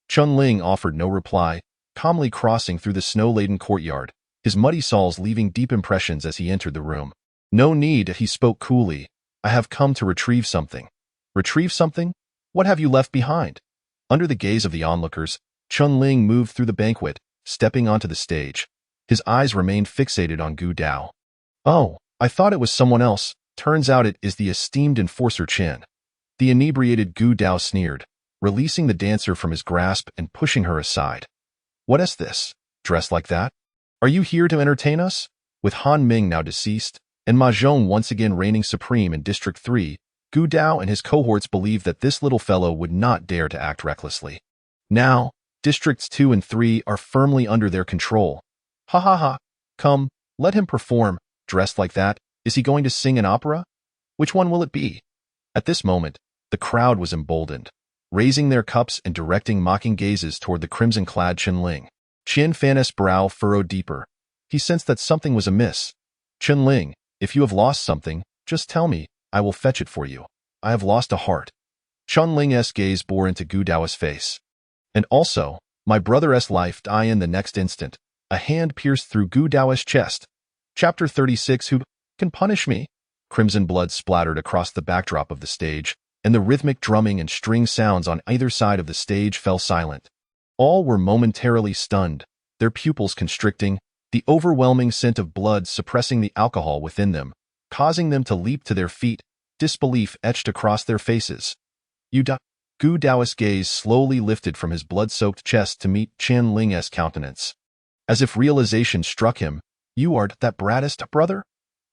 Chun Ling offered no reply, calmly crossing through the snow-laden courtyard, his muddy soles leaving deep impressions as he entered the room. No need, he spoke coolly. I have come to retrieve something. Retrieve something? What have you left behind? Under the gaze of the onlookers, Chun-Ling moved through the banquet, stepping onto the stage. His eyes remained fixated on Gu Dao. Oh, I thought it was someone else. Turns out it is the esteemed enforcer Chen. The inebriated Gu Dao sneered, releasing the dancer from his grasp and pushing her aside. What is this? Dressed like that? Are you here to entertain us? With Han Ming now deceased, and Ma Zhong once again reigning supreme in District 3, Gu Dao and his cohorts believed that this little fellow would not dare to act recklessly. Now, Districts 2 and 3 are firmly under their control. Ha ha ha. Come, let him perform. Dressed like that, is he going to sing an opera? Which one will it be? At this moment, the crowd was emboldened, raising their cups and directing mocking gazes toward the crimson-clad Chun-Ling. Qian Fan's brow furrowed deeper. He sensed that something was amiss. Chun-Ling, if you have lost something, just tell me, I will fetch it for you. I have lost a heart. Chun-Ling's gaze bore into Gu Dao's face. And also, my brother's life die in the next instant. A hand pierced through Gu Dao's chest. Chapter 36. Who can punish me? Crimson blood splattered across the backdrop of the stage, and the rhythmic drumming and string sounds on either side of the stage fell silent. All were momentarily stunned, their pupils constricting, the overwhelming scent of blood suppressing the alcohol within them, causing them to leap to their feet, disbelief etched across their faces. Gu Dao's gaze slowly lifted from his blood-soaked chest to meet Chun-Ling's countenance. As if realization struck him, you art that brattest brother?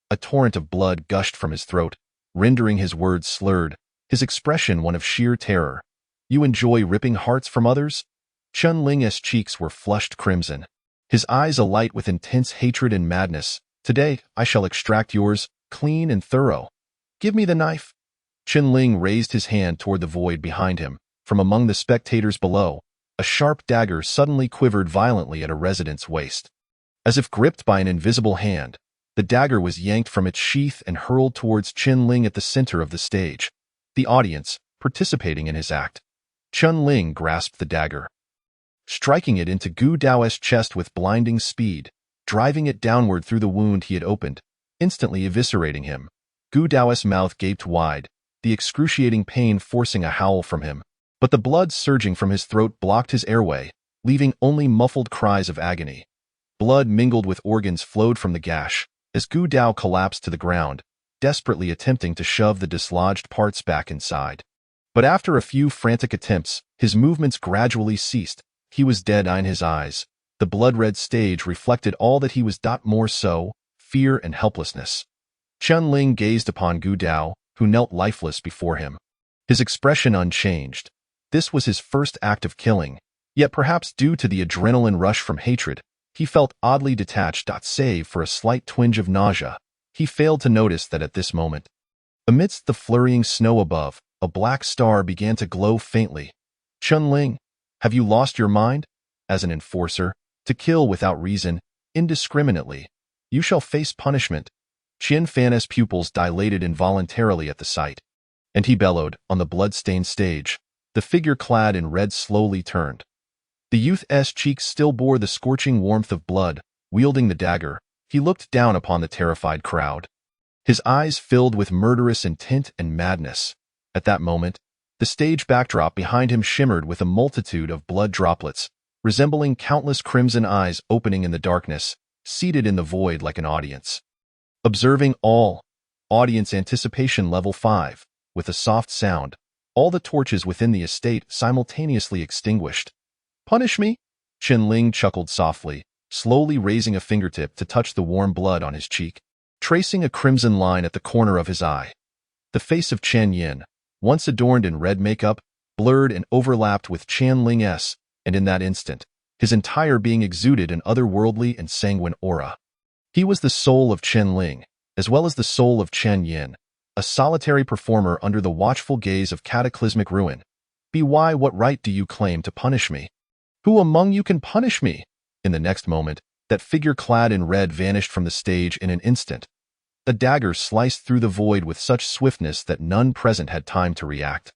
A torrent of blood gushed from his throat, rendering his words slurred, his expression one of sheer terror. You enjoy ripping hearts from others? Chun-Ling's cheeks were flushed crimson, his eyes alight with intense hatred and madness. Today, I shall extract yours, clean and thorough. Give me the knife. Chun-Ling raised his hand toward the void behind him. From among the spectators below, a sharp dagger suddenly quivered violently at a resident's waist. As if gripped by an invisible hand, the dagger was yanked from its sheath and hurled towards Chun-Ling at the center of the stage, the audience participating in his act. Chun-Ling grasped the dagger, striking it into Gu Dao's chest with blinding speed, driving it downward through the wound he had opened, instantly eviscerating him. Gu Dao's mouth gaped wide, the excruciating pain forcing a howl from him, but the blood surging from his throat blocked his airway, leaving only muffled cries of agony. Blood mingled with organs flowed from the gash, as Gu Dao collapsed to the ground, desperately attempting to shove the dislodged parts back inside. But after a few frantic attempts, his movements gradually ceased. He was dead-eyed in his eyes. The blood-red stage reflected all that he was. More so, fear and helplessness. Chun-Ling gazed upon Gu Dao, who knelt lifeless before him, his expression unchanged. This was his first act of killing, yet perhaps due to the adrenaline rush from hatred, he felt oddly detached. Save for a slight twinge of nausea, he failed to notice that at this moment, amidst the flurrying snow above, a black star began to glow faintly. Chun-Ling, have you lost your mind? As an enforcer, to kill without reason, indiscriminately, you shall face punishment. Qian Fan's pupils dilated involuntarily at the sight, and he bellowed. On the blood-stained stage, the figure clad in red slowly turned. The youth's cheeks still bore the scorching warmth of blood. Wielding the dagger, he looked down upon the terrified crowd, his eyes filled with murderous intent and madness. At that moment, the stage backdrop behind him shimmered with a multitude of blood droplets, resembling countless crimson eyes opening in the darkness, seated in the void like an audience. Observing all, audience anticipation level 5, with a soft sound, all the torches within the estate simultaneously extinguished. Punish me? Chun-Ling chuckled softly, slowly raising a fingertip to touch the warm blood on his cheek, tracing a crimson line at the corner of his eye. The face of Chen Yin, once adorned in red makeup, blurred and overlapped with Chun-Ling's, and in that instant, his entire being exuded an otherworldly and sanguine aura. He was the soul of Chun-Ling, as well as the soul of Chen Yin, a solitary performer under the watchful gaze of cataclysmic ruin. Why, what right do you claim to punish me? Who among you can punish me? In the next moment, that figure clad in red vanished from the stage in an instant. A dagger sliced through the void with such swiftness that none present had time to react.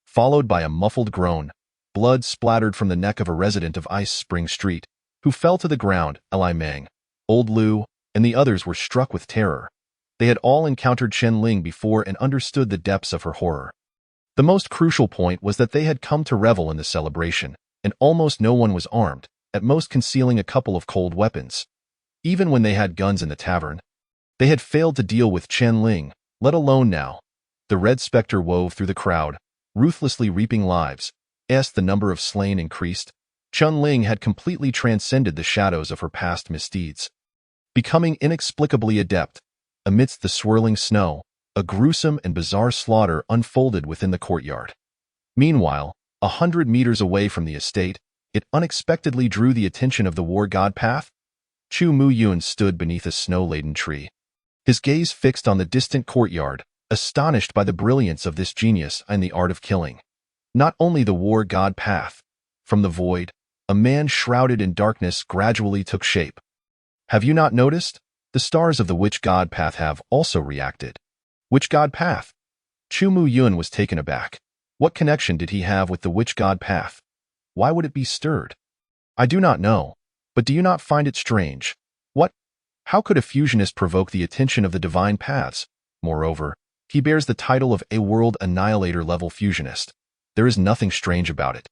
Followed by a muffled groan, blood splattered from the neck of a resident of Ice Spring Street, who fell to the ground. Li Meng, Old Lu, and the others were struck with terror. They had all encountered Chen Ling before and understood the depths of her horror. The most crucial point was that they had come to revel in the celebration, and almost no one was armed, at most concealing a couple of cold weapons. Even when they had guns in the tavern, they had failed to deal with Chen Ling, let alone now. The red specter wove through the crowd, ruthlessly reaping lives. As the number of slain increased, Chen Ling had completely transcended the shadows of her past misdeeds, becoming inexplicably adept. Amidst the swirling snow, a gruesome and bizarre slaughter unfolded within the courtyard. Meanwhile, 100 meters away from the estate, it unexpectedly drew the attention of the war god Path. Chu Muyun stood beneath a snow-laden tree, his gaze fixed on the distant courtyard, astonished by the brilliance of this genius and the art of killing. Not only the war god Path. From the void, a man shrouded in darkness gradually took shape. Have you not noticed? The stars of the witch god Path have also reacted. Witch god Path? Chu Muyun was taken aback. What connection did he have with the witch god Path? Why would it be stirred? I do not know, but do you not find it strange? What? How could a fusionist provoke the attention of the divine paths? Moreover, he bears the title of a world annihilator level fusionist. There is nothing strange about it.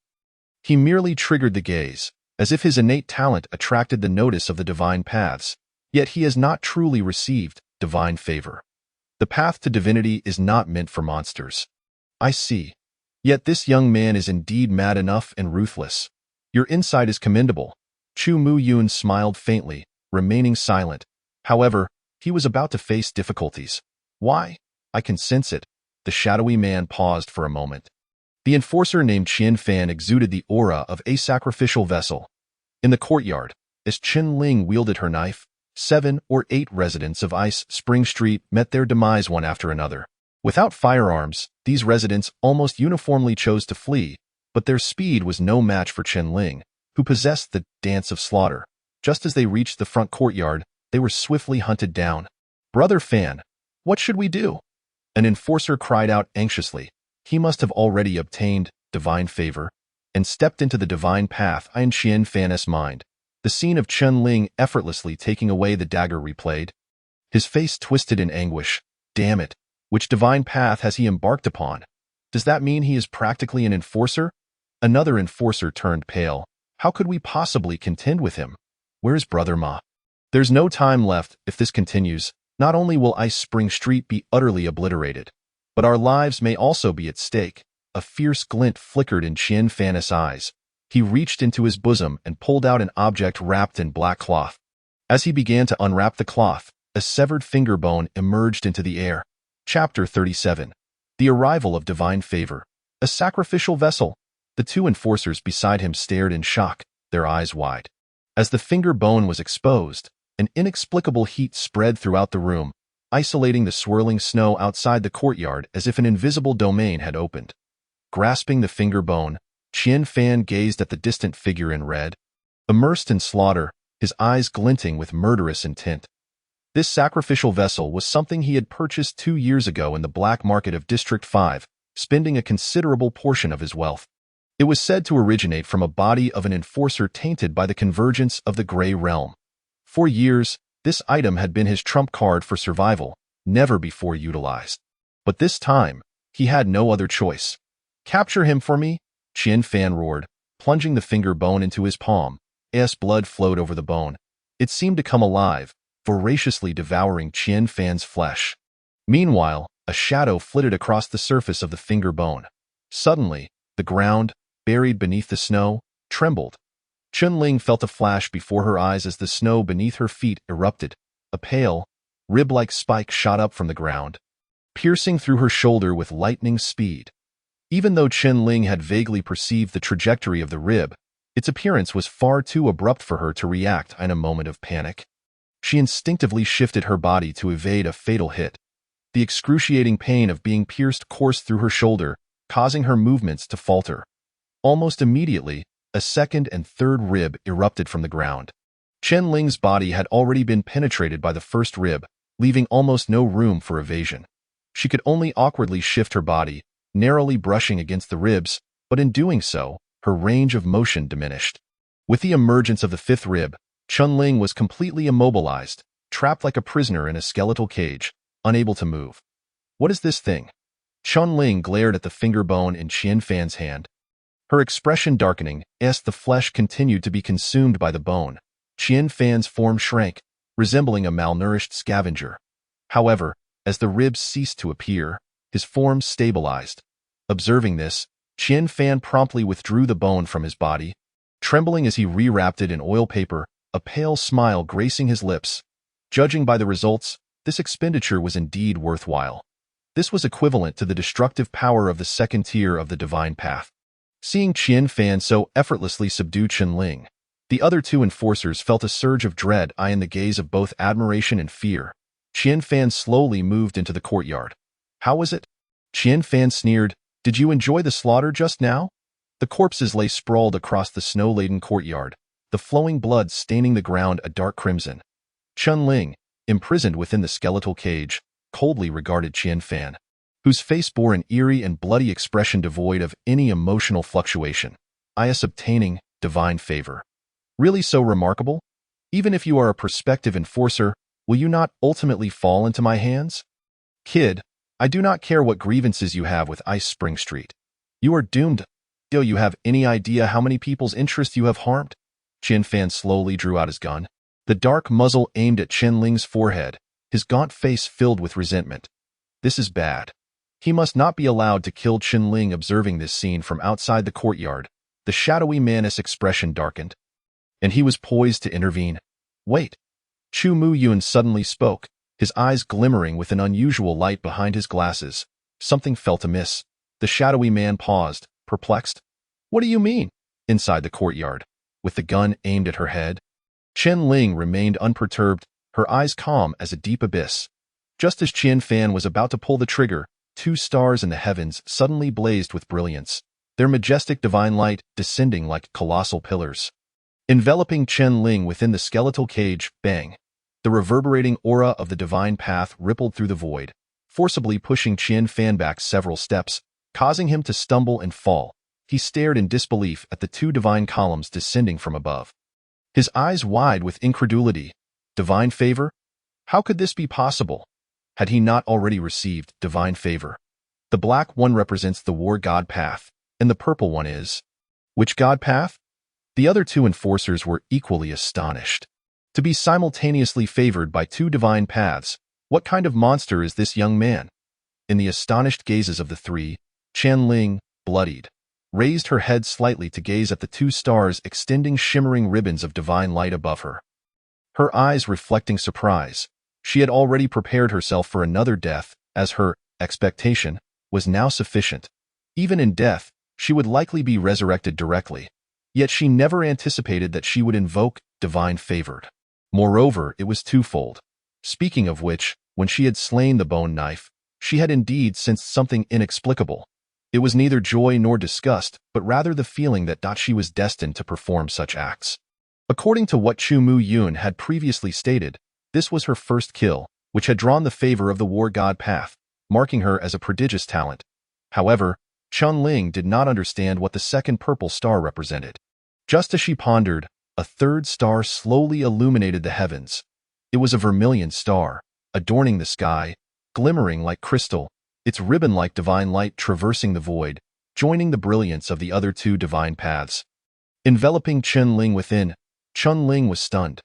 He merely triggered the gaze, as if his innate talent attracted the notice of the divine paths, yet he has not truly received divine favor. The path to divinity is not meant for monsters. I see. Yet this young man is indeed mad enough and ruthless. Your insight is commendable. Chu Muyun smiled faintly, remaining silent. However, he was about to face difficulties. Why? I can sense it. The shadowy man paused for a moment. The enforcer named Qian Fan exuded the aura of a sacrificial vessel. In the courtyard, as Chen Ling wielded her knife, 7 or 8 residents of Ice Spring Street met their demise one after another. Without firearms, these residents almost uniformly chose to flee, but their speed was no match for Chen Ling, who possessed the dance of slaughter. Just as they reached the front courtyard, they were swiftly hunted down. Brother Fan, what should we do? An enforcer cried out anxiously. He must have already obtained divine favor and stepped into the divine path in Qian Fan's mind. The scene of Chen Ling effortlessly taking away the dagger replayed. His face twisted in anguish. Damn it. Which divine path has he embarked upon? Does that mean he is practically an enforcer? Another enforcer turned pale. How could we possibly contend with him? Where's Brother Ma? There's no time left. If this continues, not only will Ice Spring Street be utterly obliterated, but our lives may also be at stake. A fierce glint flickered in Qian Fan's eyes. He reached into his bosom and pulled out an object wrapped in black cloth. As he began to unwrap the cloth, a severed finger bone emerged into the air. Chapter 37. The Arrival of Divine Favor. A sacrificial vessel. The 2 enforcers beside him stared in shock, their eyes wide. As the finger bone was exposed, an inexplicable heat spread throughout the room, isolating the swirling snow outside the courtyard as if an invisible domain had opened. Grasping the finger bone, Qian Fan gazed at the distant figure in red. Immersed in slaughter, his eyes glinting with murderous intent. This sacrificial vessel was something he had purchased 2 years ago in the black market of District 5, spending a considerable portion of his wealth. It was said to originate from a body of an enforcer tainted by the convergence of the Grey Realm. For years, this item had been his trump card for survival, never before utilized. But this time, he had no other choice. Capture him for me, Qian Fan roared, plunging the finger bone into his palm. As blood flowed over the bone, it seemed to come alive, voraciously devouring Qian Fan's flesh. Meanwhile, a shadow flitted across the surface of the finger bone. Suddenly, the ground, buried beneath the snow, trembled. Chen Ling felt a flash before her eyes as the snow beneath her feet erupted. A pale, rib-like spike shot up from the ground, piercing through her shoulder with lightning speed. Even though Chen Ling had vaguely perceived the trajectory of the rib, its appearance was far too abrupt for her to react in a moment of panic. She instinctively shifted her body to evade a fatal hit. The excruciating pain of being pierced coursed through her shoulder, causing her movements to falter. Almost immediately, a second and third rib erupted from the ground. Chen Ling's body had already been penetrated by the first rib, leaving almost no room for evasion. She could only awkwardly shift her body, narrowly brushing against the ribs, but in doing so, her range of motion diminished. With the emergence of the 5th rib, Chen Ling was completely immobilized, trapped like a prisoner in a skeletal cage. unable to move. What is this thing? Chun-Ling glared at the finger bone in Qian Fan's hand. Her expression darkening as the flesh continued to be consumed by the bone. Qian Fan's form shrank, resembling a malnourished scavenger. However, as the ribs ceased to appear, his form stabilized. Observing this, Qian Fan promptly withdrew the bone from his body, trembling as he rewrapped it in oil paper, a pale smile gracing his lips. Judging by the results, this expenditure was indeed worthwhile. This was equivalent to the destructive power of the second tier of the divine path. Seeing Qian Fan so effortlessly subdue Chun-Ling, the other two enforcers felt a surge of dread in the gaze of both admiration and fear. Qian Fan slowly moved into the courtyard. How was it? Qian Fan sneered. Did you enjoy the slaughter just now? The corpses lay sprawled across the snow-laden courtyard, the flowing blood staining the ground a dark crimson. Chun-Ling, imprisoned within the skeletal cage, coldly regarded Qian Fan, whose face bore an eerie and bloody expression devoid of any emotional fluctuation. Is obtaining divine favor really so remarkable? Even if you are a prospective enforcer, will you not ultimately fall into my hands? Kid, I do not care what grievances you have with Ice Spring Street. You are doomed. Do you have any idea how many people's interests you have harmed? Qian Fan slowly drew out his gun, the dark muzzle aimed at Chun-Ling's forehead, his gaunt face filled with resentment. This is bad. He must not be allowed to kill Chun-Ling. Observing this scene from outside the courtyard, the shadowy man's expression darkened, and he was poised to intervene. Wait. Chu Mu Yun suddenly spoke, his eyes glimmering with an unusual light behind his glasses. Something felt amiss. The shadowy man paused, perplexed. What do you mean? Inside the courtyard, with the gun aimed at her head, Chun-Ling remained unperturbed, her eyes calm as a deep abyss. Just as Qian Fan was about to pull the trigger, two stars in the heavens suddenly blazed with brilliance, their majestic divine light descending like colossal pillars. Enveloping Chun-Ling within the skeletal cage, bang! The reverberating aura of the divine path rippled through the void, forcibly pushing Qian Fan back several steps, causing him to stumble and fall. He stared in disbelief at the two divine columns descending from above, his eyes wide with incredulity. Divine favor? How could this be possible? Had he not already received divine favor? The black one represents the war god path, and the purple one is... Which god path? The other two enforcers were equally astonished. To be simultaneously favored by two divine paths, what kind of monster is this young man? In the astonished gazes of the three, Chun-Ling, bloodied, raised her head slightly to gaze at the two stars extending shimmering ribbons of divine light above her. Her eyes reflecting surprise. She had already prepared herself for another death, as her expectation was now sufficient. Even in death, she would likely be resurrected directly. Yet she never anticipated that she would invoke divine favored. Moreover, it was twofold. Speaking of which, when she had slain the bone knife, she had indeed sensed something inexplicable. It was neither joy nor disgust, but rather the feeling that she was destined to perform such acts. According to what Chu Mu Yun had previously stated, this was her first kill, which had drawn the favor of the war god path, marking her as a prodigious talent. However, Chun-Ling did not understand what the second purple star represented. Just as she pondered, a third star slowly illuminated the heavens. It was a vermilion star, adorning the sky, glimmering like crystal, its ribbon-like divine light traversing the void, joining the brilliance of the other two divine paths. Enveloping Chun-Ling within, Chun-Ling was stunned.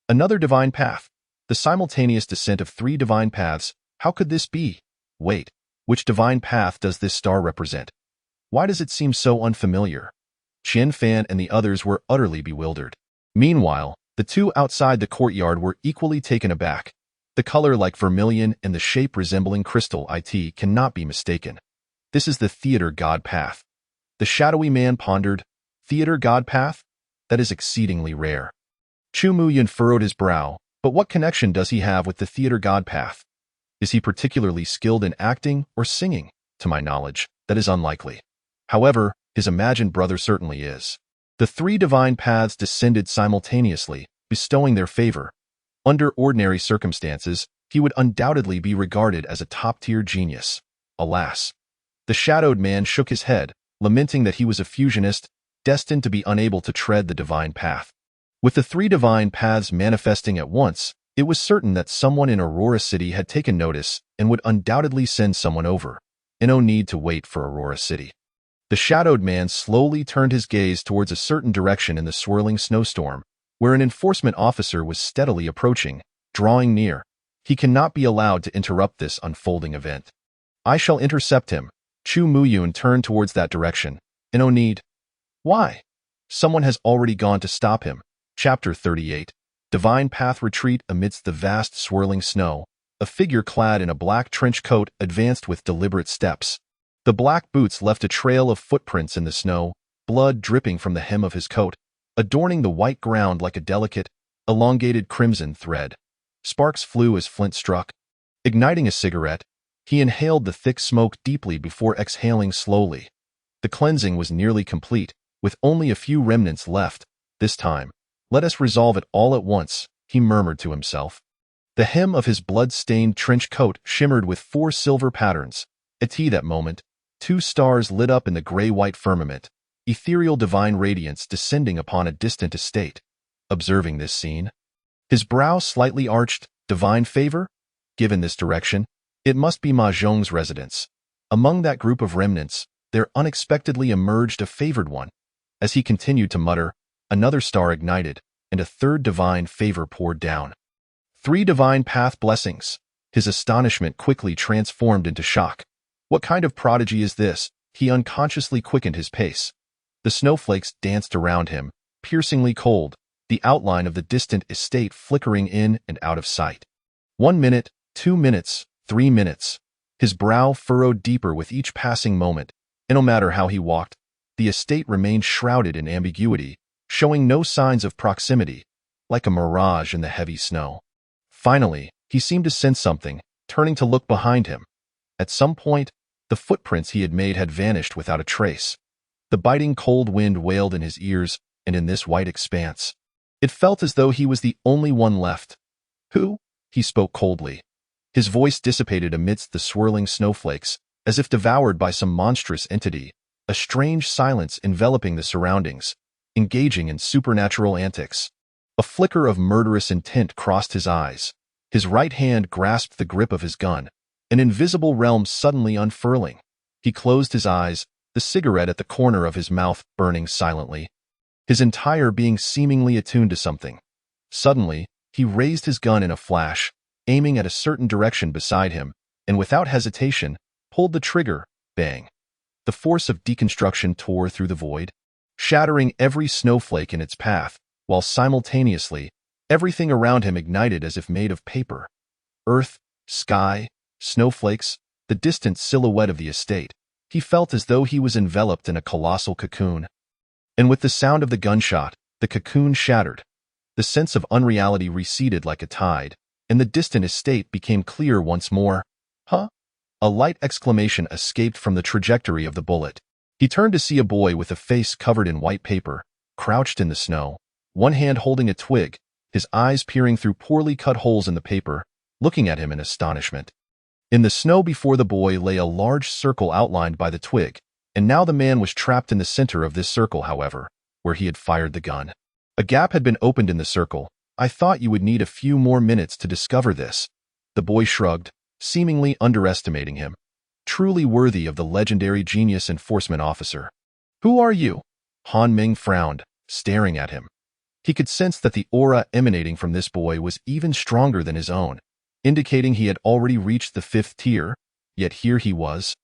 Another divine path. The simultaneous descent of three divine paths. How could this be? Wait, which divine path does this star represent? Why does it seem so unfamiliar? Qian Fan and the others were utterly bewildered. Meanwhile, the two outside the courtyard were equally taken aback. The color like vermilion and the shape resembling crystal cannot be mistaken. This is the theater god path. The shadowy man pondered. Theater god path? That is exceedingly rare. Chu Mu Yun furrowed his brow, but what connection does he have with the theater god path? Is he particularly skilled in acting or singing? To my knowledge, that is unlikely. However, his imagined brother certainly is. The three divine paths descended simultaneously, bestowing their favor. Under ordinary circumstances, he would undoubtedly be regarded as a top-tier genius. Alas. The shadowed man shook his head, lamenting that he was a fusionist, destined to be unable to tread the divine path. With the three divine paths manifesting at once, It was certain that someone in Aurora City had taken notice and would undoubtedly send someone over, and no need to wait for Aurora City. The shadowed man slowly turned his gaze towards a certain direction in the swirling snowstorm, where an enforcement officer was steadily approaching, drawing near. He cannot be allowed to interrupt this unfolding event. I shall intercept him. Chu Muyun turned towards that direction. No need. Why? Someone has already gone to stop him. Chapter 38. Divine Path Retreat amidst the vast swirling snow. A figure clad in a black trench coat advanced with deliberate steps. The black boots left a trail of footprints in the snow, blood dripping from the hem of his coat, adorning the white ground like a delicate, elongated crimson thread. Sparks flew as Flint struck. Igniting a cigarette, he inhaled the thick smoke deeply before exhaling slowly. The cleansing was nearly complete, with only a few remnants left. This time, let us resolve it all at once, he murmured to himself. The hem of his blood-stained trench coat shimmered with 4 silver patterns. At that moment, 2 stars lit up in the gray-white firmament, ethereal divine radiance descending upon a distant estate. Observing this scene, his brow slightly arched. Divine favor? Given this direction, it must be Ma Zhong's residence. Among that group of remnants, there unexpectedly emerged a favored one. As he continued to mutter, another star ignited, and a third divine favor poured down. 3 divine path blessings. His astonishment quickly transformed into shock. What kind of prodigy is this? He unconsciously quickened his pace. The snowflakes danced around him, piercingly cold, the outline of the distant estate flickering in and out of sight. 1 minute, 2 minutes, 3 minutes. His brow furrowed deeper with each passing moment, and no matter how he walked, the estate remained shrouded in ambiguity, showing no signs of proximity, like a mirage in the heavy snow. Finally, he seemed to sense something, turning to look behind him. At some point, the footprints he had made had vanished without a trace. The biting cold wind wailed in his ears, and in this white expanse, it felt as though he was the only one left. Who? He spoke coldly. His voice dissipated amidst the swirling snowflakes, as if devoured by some monstrous entity, a strange silence enveloping the surroundings, engaging in supernatural antics. A flicker of murderous intent crossed his eyes. His right hand grasped the grip of his gun, an invisible realm suddenly unfurling. He closed his eyes, the cigarette at the corner of his mouth burning silently, his entire being seemingly attuned to something. Suddenly, he raised his gun in a flash, aiming at a certain direction beside him, and without hesitation, pulled the trigger. Bang. The force of deconstruction tore through the void, shattering every snowflake in its path, while simultaneously, everything around him ignited as if made of paper. Earth, sky, snowflakes, the distant silhouette of the estate. He felt as though he was enveloped in a colossal cocoon. And with the sound of the gunshot, the cocoon shattered. The sense of unreality receded like a tide, and the distant estate became clear once more. Huh? A light exclamation escaped from the trajectory of the bullet. He turned to see a boy with a face covered in white paper, crouched in the snow, one hand holding a twig, his eyes peering through poorly cut holes in the paper, looking at him in astonishment. In the snow before the boy lay a large circle outlined by the twig, and now the man was trapped in the center of this circle, however, where he had fired the gun. A gap had been opened in the circle. I thought you would need a few more minutes to discover this. The boy shrugged, seemingly underestimating him. Truly worthy of the legendary genius enforcement officer. Who are you? Han Ming frowned, staring at him. He could sense that the aura emanating from this boy was even stronger than his own, indicating he had already reached the 5th tier, yet here he was,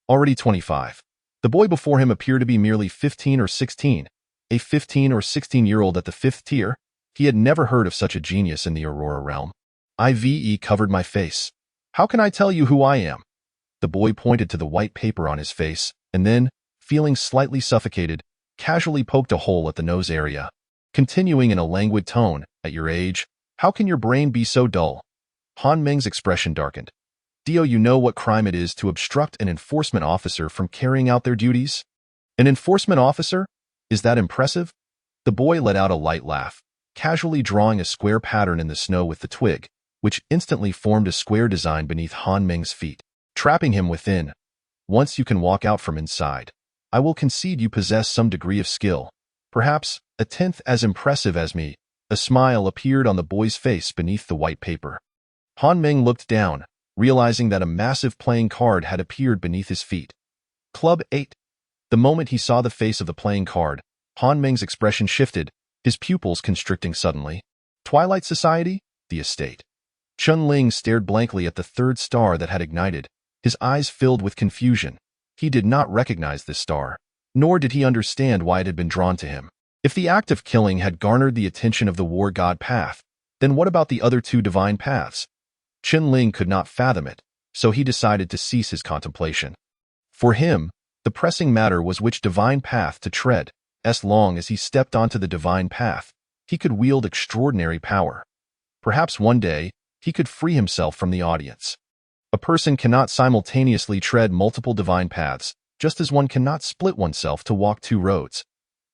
already 25. The boy before him appeared to be merely 15 or 16, a 15 or 16-year-old at the 5th tier. He had never heard of such a genius in the Aurora realm. IVE covered my face. How can I tell you who I am? The boy pointed to the white paper on his face, and then, feeling slightly suffocated, casually poked a hole at the nose area. Continuing in a languid tone, at your age, how can your brain be so dull? Han Ming's expression darkened. Do you know what crime it is to obstruct an enforcement officer from carrying out their duties? An enforcement officer? Is that impressive? The boy let out a light laugh, casually drawing a square pattern in the snow with the twig, which instantly formed a square design beneath Han Ming's feet, trapping him within. Once you can walk out from inside, I will concede you possess some degree of skill, perhaps a tenth as impressive as me. A smile appeared on the boy's face beneath the white paper. Han Meng looked down, realizing that a massive playing card had appeared beneath his feet. Club 8. The moment he saw the face of the playing card, Han Meng's expression shifted, his pupils constricting suddenly. Twilight Society? The estate. Chun Ling stared blankly at the third star that had ignited, his eyes filled with confusion. He did not recognize this star, nor did he understand why it had been drawn to him. If the act of killing had garnered the attention of the War God Path, then what about the other two divine paths? Chun Ling could not fathom it, so he decided to cease his contemplation. For him, the pressing matter was which divine path to tread. As long as he stepped onto the divine path, he could wield extraordinary power. Perhaps one day, he could free himself from the audience. A person cannot simultaneously tread multiple divine paths, just as one cannot split oneself to walk two roads.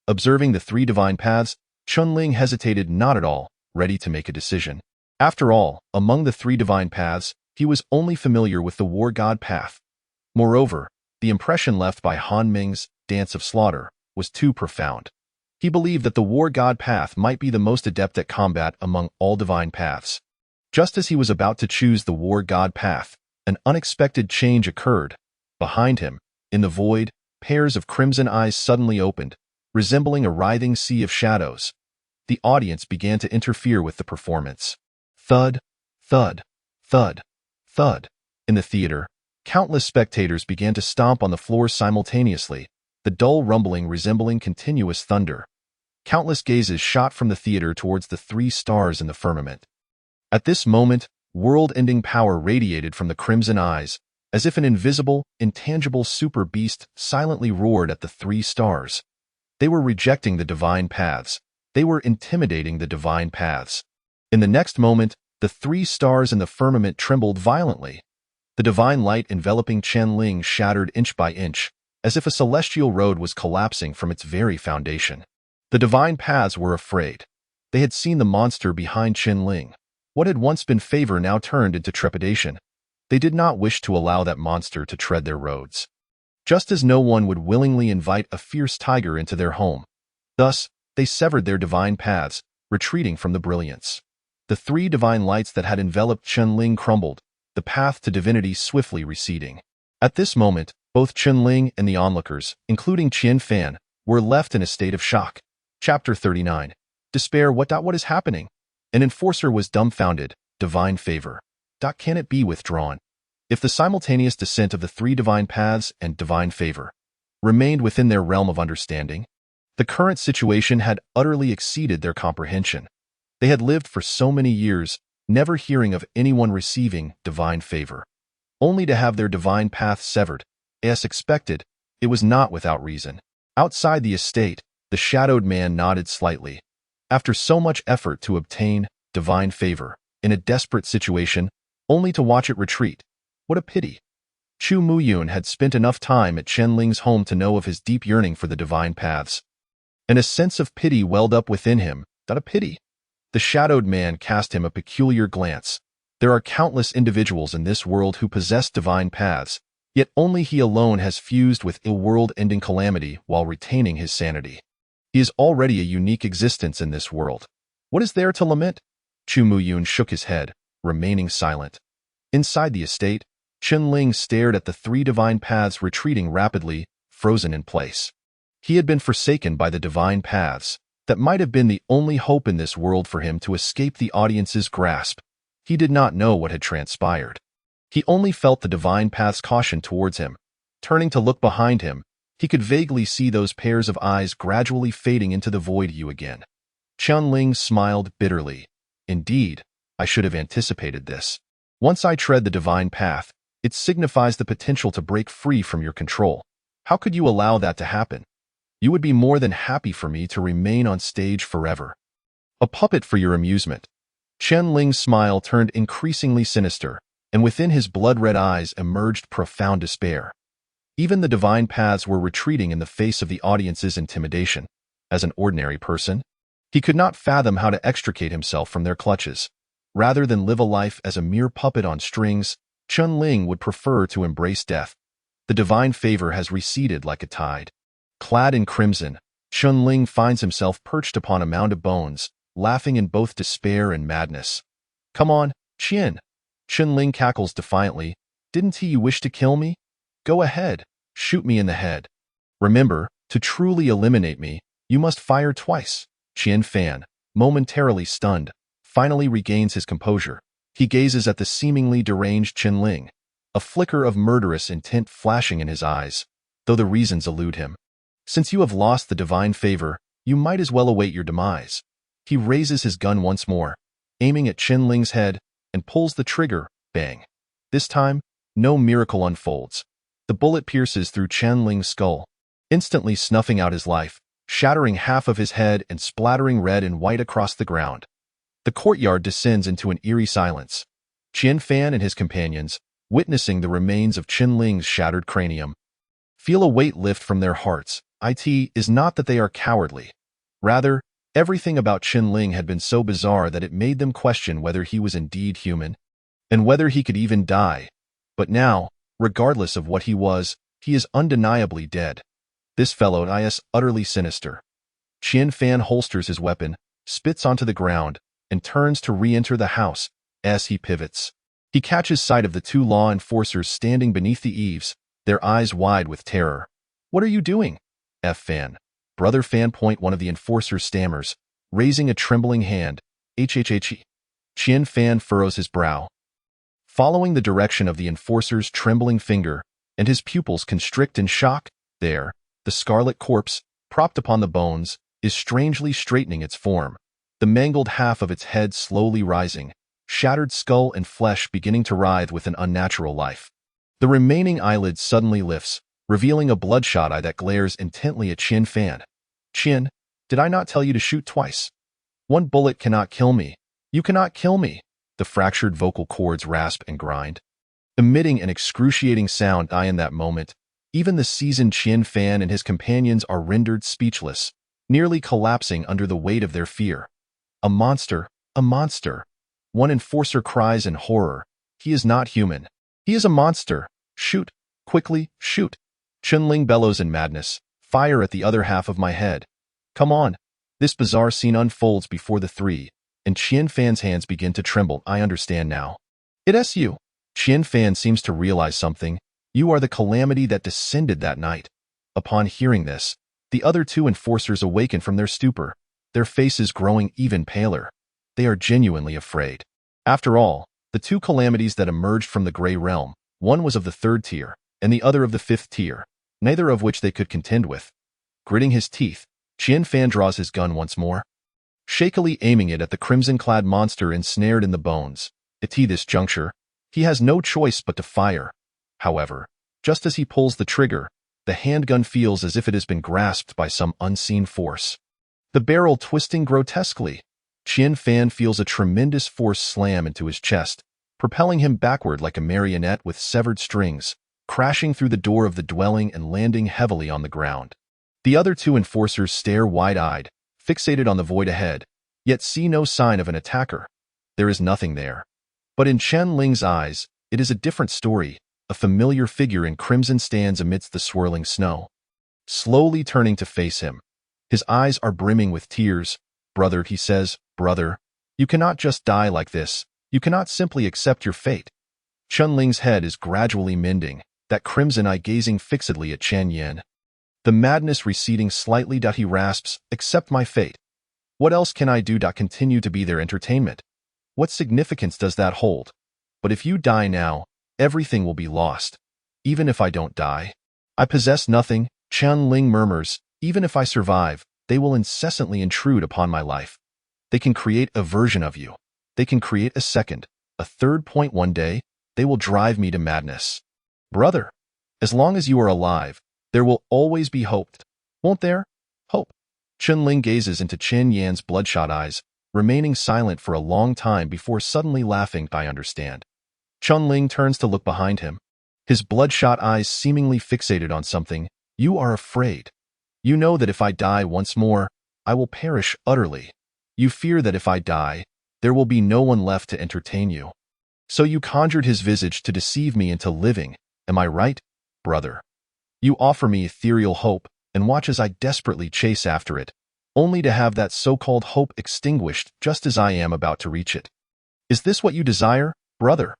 Observing the three divine paths, Chun Ling hesitated not at all, ready to make a decision. After all, among the three divine paths, he was only familiar with the War God Path. Moreover, the impression left by Han Meng's Dance of Slaughter was too profound. He believed that the War God Path might be the most adept at combat among all divine paths. Just as he was about to choose the War God Path, an unexpected change occurred. Behind him, in the void, pairs of crimson eyes suddenly opened, resembling a writhing sea of shadows. The audience began to interfere with the performance. Thud, thud, thud, thud. In the theater, countless spectators began to stomp on the floor simultaneously, the dull rumbling resembling continuous thunder. Countless gazes shot from the theater towards the three stars in the firmament. At this moment, world-ending power radiated from the crimson eyes, as if an invisible, intangible super beast silently roared at the three stars. They were rejecting the divine paths. They were intimidating the divine paths. In the next moment, the three stars in the firmament trembled violently. The divine light enveloping Chun Ling shattered inch by inch, as if a celestial road was collapsing from its very foundation. The divine paths were afraid. They had seen the monster behind Chun Ling. What had once been favor now turned into trepidation. They did not wish to allow that monster to tread their roads. Just as no one would willingly invite a fierce tiger into their home. Thus, they severed their divine paths, retreating from the brilliance. The three divine lights that had enveloped Chun Ling crumbled, the path to divinity swiftly receding. At this moment, both Chun Ling and the onlookers, including Qian Fan, were left in a state of shock. Chapter 39. Despair. What is happening? An enforcer was dumbfounded. Divine favor. Can it be withdrawn? If the simultaneous descent of the three divine paths and divine favor remained within their realm of understanding, the current situation had utterly exceeded their comprehension. They had lived for so many years, never hearing of anyone receiving divine favor, only to have their divine path severed. As expected, it was not without reason. Outside the estate, the shadowed man nodded slightly. After so much effort to obtain divine favor, in a desperate situation, only to watch it retreat. What a pity. Chu Muyun had spent enough time at Chun Ling's home to know of his deep yearning for the divine paths. And a sense of pity welled up within him. Not a pity. The shadowed man cast him a peculiar glance. There are countless individuals in this world who possess divine paths, yet only he alone has fused with a world-ending calamity while retaining his sanity. He is already a unique existence in this world. What is there to lament? Chu Muyun shook his head, remaining silent. Inside the estate, Chun Ling stared at the three divine paths retreating rapidly, frozen in place. He had been forsaken by the divine paths. That might have been the only hope in this world for him to escape the audience's grasp. He did not know what had transpired. He only felt the divine path's caution towards him. Turning to look behind him, he could vaguely see those pairs of eyes gradually fading into the void again. Chun Ling smiled bitterly. Indeed, I should have anticipated this. Once I tread the divine path, it signifies the potential to break free from your control. How could you allow that to happen? You would be more than happy for me to remain on stage forever. A puppet for your amusement. Chun Ling's smile turned increasingly sinister, and within his blood-red eyes emerged profound despair. Even the divine paths were retreating in the face of the audience's intimidation. As an ordinary person, he could not fathom how to extricate himself from their clutches. Rather than live a life as a mere puppet on strings, Chun Ling would prefer to embrace death. The divine favor has receded like a tide. Clad in crimson, Chun Ling finds himself perched upon a mound of bones, laughing in both despair and madness. "Come on, Qian." Qianling cackles defiantly. "Didn't he wish to kill me? Go ahead, shoot me in the head. Remember, to truly eliminate me, you must fire twice." Qian Fan, momentarily stunned, finally regains his composure. He gazes at the seemingly deranged Qianling, a flicker of murderous intent flashing in his eyes, though the reasons elude him. "Since you have lost the divine favor, you might as well await your demise." He raises his gun once more, aiming at Qianling's head, and pulls the trigger. Bang. This time, no miracle unfolds. The bullet pierces through Qianling's skull, instantly snuffing out his life, shattering half of his head and splattering red and white across the ground. The courtyard descends into an eerie silence. Qian Fan and his companions, witnessing the remains of Qianling's shattered cranium, feel a weight lift from their hearts. It is not that they are cowardly. Rather, everything about Qianling had been so bizarre that it made them question whether he was indeed human, and whether he could even die. But now, regardless of what he was, he is undeniably dead. This fellow is utterly sinister. Qian Fan holsters his weapon, spits onto the ground, and turns to re-enter the house. As he pivots, he catches sight of the two law enforcers standing beneath the eaves, their eyes wide with terror. "What are you doing?" Fan. Brother Fan. One of the enforcers stammers, raising a trembling hand. "HHHE." Qian Fan furrows his brow, following the direction of the enforcer's trembling finger, and his pupils constrict in shock. There, the scarlet corpse, propped upon the bones, is strangely straightening its form, the mangled half of its head slowly rising, shattered skull and flesh beginning to writhe with an unnatural life. The remaining eyelid suddenly lifts, revealing a bloodshot eye that glares intently at Qian Fan. "Qian, did I not tell you to shoot twice? One bullet cannot kill me. You cannot kill me." The fractured vocal cords rasp and grind, emitting an excruciating sound. In that moment, even the seasoned Qian Fan and his companions are rendered speechless, nearly collapsing under the weight of their fear. "A monster! A monster!" One enforcer cries in horror. "He is not human. He is a monster. Shoot! Quickly, shoot!" Qianling bellows in madness. "Fire at the other half of my head. Come on." This bizarre scene unfolds before the three, and Qian Fan's hands begin to tremble. "I understand now. It's you." Qian Fan seems to realize something. "You are the calamity that descended that night." Upon hearing this, the other two enforcers awaken from their stupor, their faces growing even paler. They are genuinely afraid. After all, the two calamities that emerged from the Gray Realm, one was of the 3rd tier, and the other of the 5th tier, neither of which they could contend with. Gritting his teeth, Qian Fan draws his gun once more, shakily aiming it at the crimson-clad monster ensnared in the bones. At this juncture, he has no choice but to fire. However, just as he pulls the trigger, the handgun feels as if it has been grasped by some unseen force, the barrel twisting grotesquely. Qian Fan feels a tremendous force slam into his chest, propelling him backward like a marionette with severed strings, crashing through the door of the dwelling and landing heavily on the ground. The other two enforcers stare wide-eyed, fixated on the void ahead, yet see no sign of an attacker. There is nothing there. But in Qianling's eyes, it is a different story. A familiar figure in crimson stands amidst the swirling snow, slowly turning to face him. His eyes are brimming with tears. "Brother," he says, "brother, you cannot just die like this. You cannot simply accept your fate." Qianling's head is gradually mending, that crimson eye gazing fixedly at Qian Yan. The madness receding slightly. He rasps, "Accept my fate. What else can I do? Continue to be their entertainment? What significance does that hold? But if you die now, everything will be lost. Even if I don't die, I possess nothing." Qianling murmurs, "Even if I survive, they will incessantly intrude upon my life. They can create a version of you. They can create a second, a third. One day, they will drive me to madness. Brother, as long as you are alive, there will always be hope. Won't there? Hope." Qianling gazes into Qian Yan's bloodshot eyes, remaining silent for a long time before suddenly laughing. "I understand." Qianling turns to look behind him, his bloodshot eyes seemingly fixated on something. "You are afraid. You know that if I die once more, I will perish utterly. You fear that if I die, there will be no one left to entertain you. So you conjured his visage to deceive me into living. Am I right, brother? You offer me ethereal hope, and watch as I desperately chase after it, only to have that so-called hope extinguished just as I am about to reach it. Is this what you desire, brother?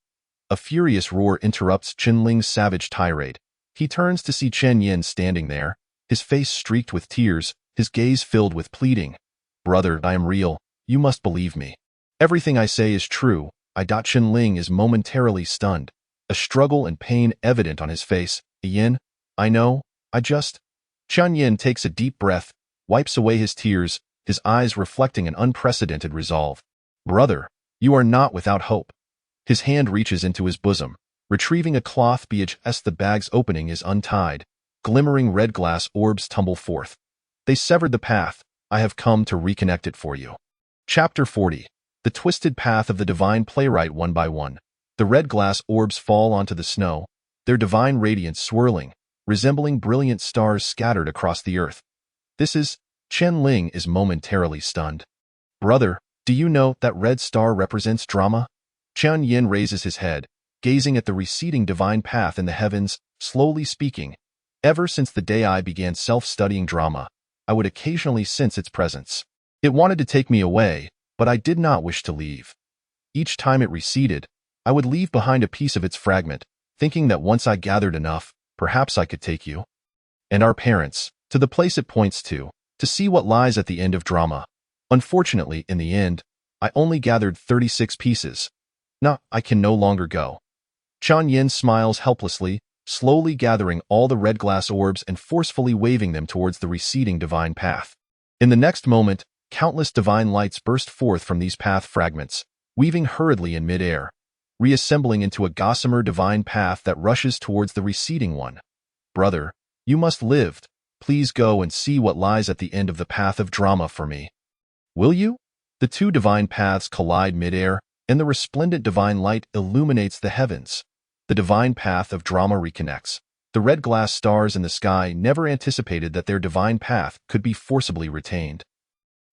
A furious roar interrupts Qinling's savage tirade. He turns to see Chen Yin standing there, his face streaked with tears, his gaze filled with pleading. Brother, I am real. You must believe me. Everything I say is true. Qinling is momentarily stunned, a struggle and pain evident on his face. Yin, I know, Chen Yin takes a deep breath, wipes away his tears, his eyes reflecting an unprecedented resolve. Brother, you are not without hope. His hand reaches into his bosom, retrieving a cloth badge as the bag's opening is untied. Glimmering red glass orbs tumble forth. They severed the path. I have come to reconnect it for you. Chapter 40. The Twisted Path of the Divine Playwright. One by one, the red glass orbs fall onto the snow, their divine radiance swirling, resembling brilliant stars scattered across the earth. Qinling is momentarily stunned. Brother, do you know that red star represents drama? Chen Yin raises his head, gazing at the receding divine path in the heavens, slowly speaking. Ever since the day I began self-studying drama, I would occasionally sense its presence. It wanted to take me away, but I did not wish to leave. Each time it receded, I would leave behind a piece of its fragment, thinking that once I gathered enough, perhaps I could take you and our parents to the place it points to see what lies at the end of drama. Unfortunately, in the end, I only gathered 36 pieces. I can no longer go. Chen Yin smiles helplessly, slowly gathering all the red glass orbs and forcefully waving them towards the receding divine path. In the next moment, countless divine lights burst forth from these path fragments, weaving hurriedly in mid-air, reassembling into a gossamer divine path that rushes towards the receding one. Brother, you must live. Please go and see what lies at the end of the path of drama for me. Will you? The two divine paths collide mid-air, and the resplendent divine light illuminates the heavens. The divine path of drama reconnects. The red glass stars in the sky never anticipated that their divine path could be forcibly retained.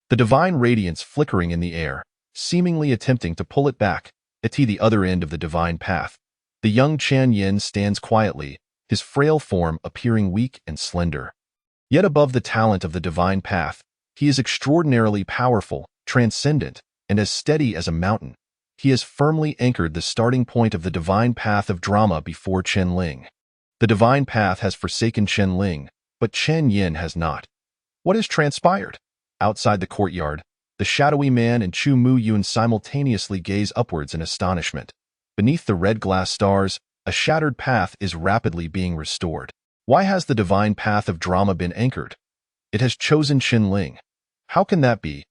The divine radiance flickering in the air, seemingly attempting to pull it back, at the other end of the divine path. The young Chen Yin stands quietly, his frail form appearing weak and slender. Yet above the talent of the divine path, he is extraordinarily powerful, transcendent, and as steady as a mountain. He has firmly anchored the starting point of the divine path of drama before Qinling. The divine path has forsaken Qinling, but Chen Yin has not. What has transpired? Outside the courtyard, the shadowy man and Chu Mu Yun simultaneously gaze upwards in astonishment. Beneath the red glass stars, a shattered path is rapidly being restored. Why has the divine path of drama been anchored? It has chosen Qinling. How can that be?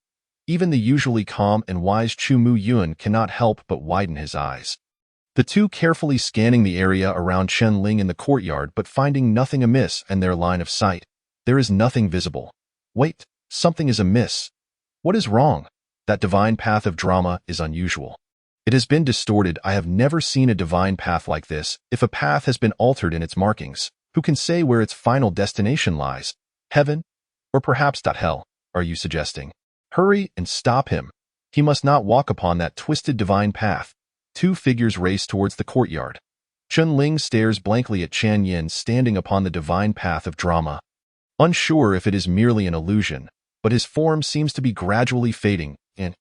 Even the usually calm and wise Chu Mu Yun cannot help but widen his eyes. The two carefully scanning the area around Qinling in the courtyard but finding nothing amiss in their line of sight. There is nothing visible. Wait, something is amiss. What is wrong? That divine path of drama is unusual. It has been distorted. I have never seen a divine path like this. If a path has been altered in its markings, who can say where its final destination lies? Heaven? Or perhaps hell, are you suggesting? Hurry and stop him. He must not walk upon that twisted divine path. Two figures race towards the courtyard. Qinling stares blankly at Chen Yin standing upon the divine path of drama. Unsure if it is merely an illusion, but his form seems to be gradually fading, and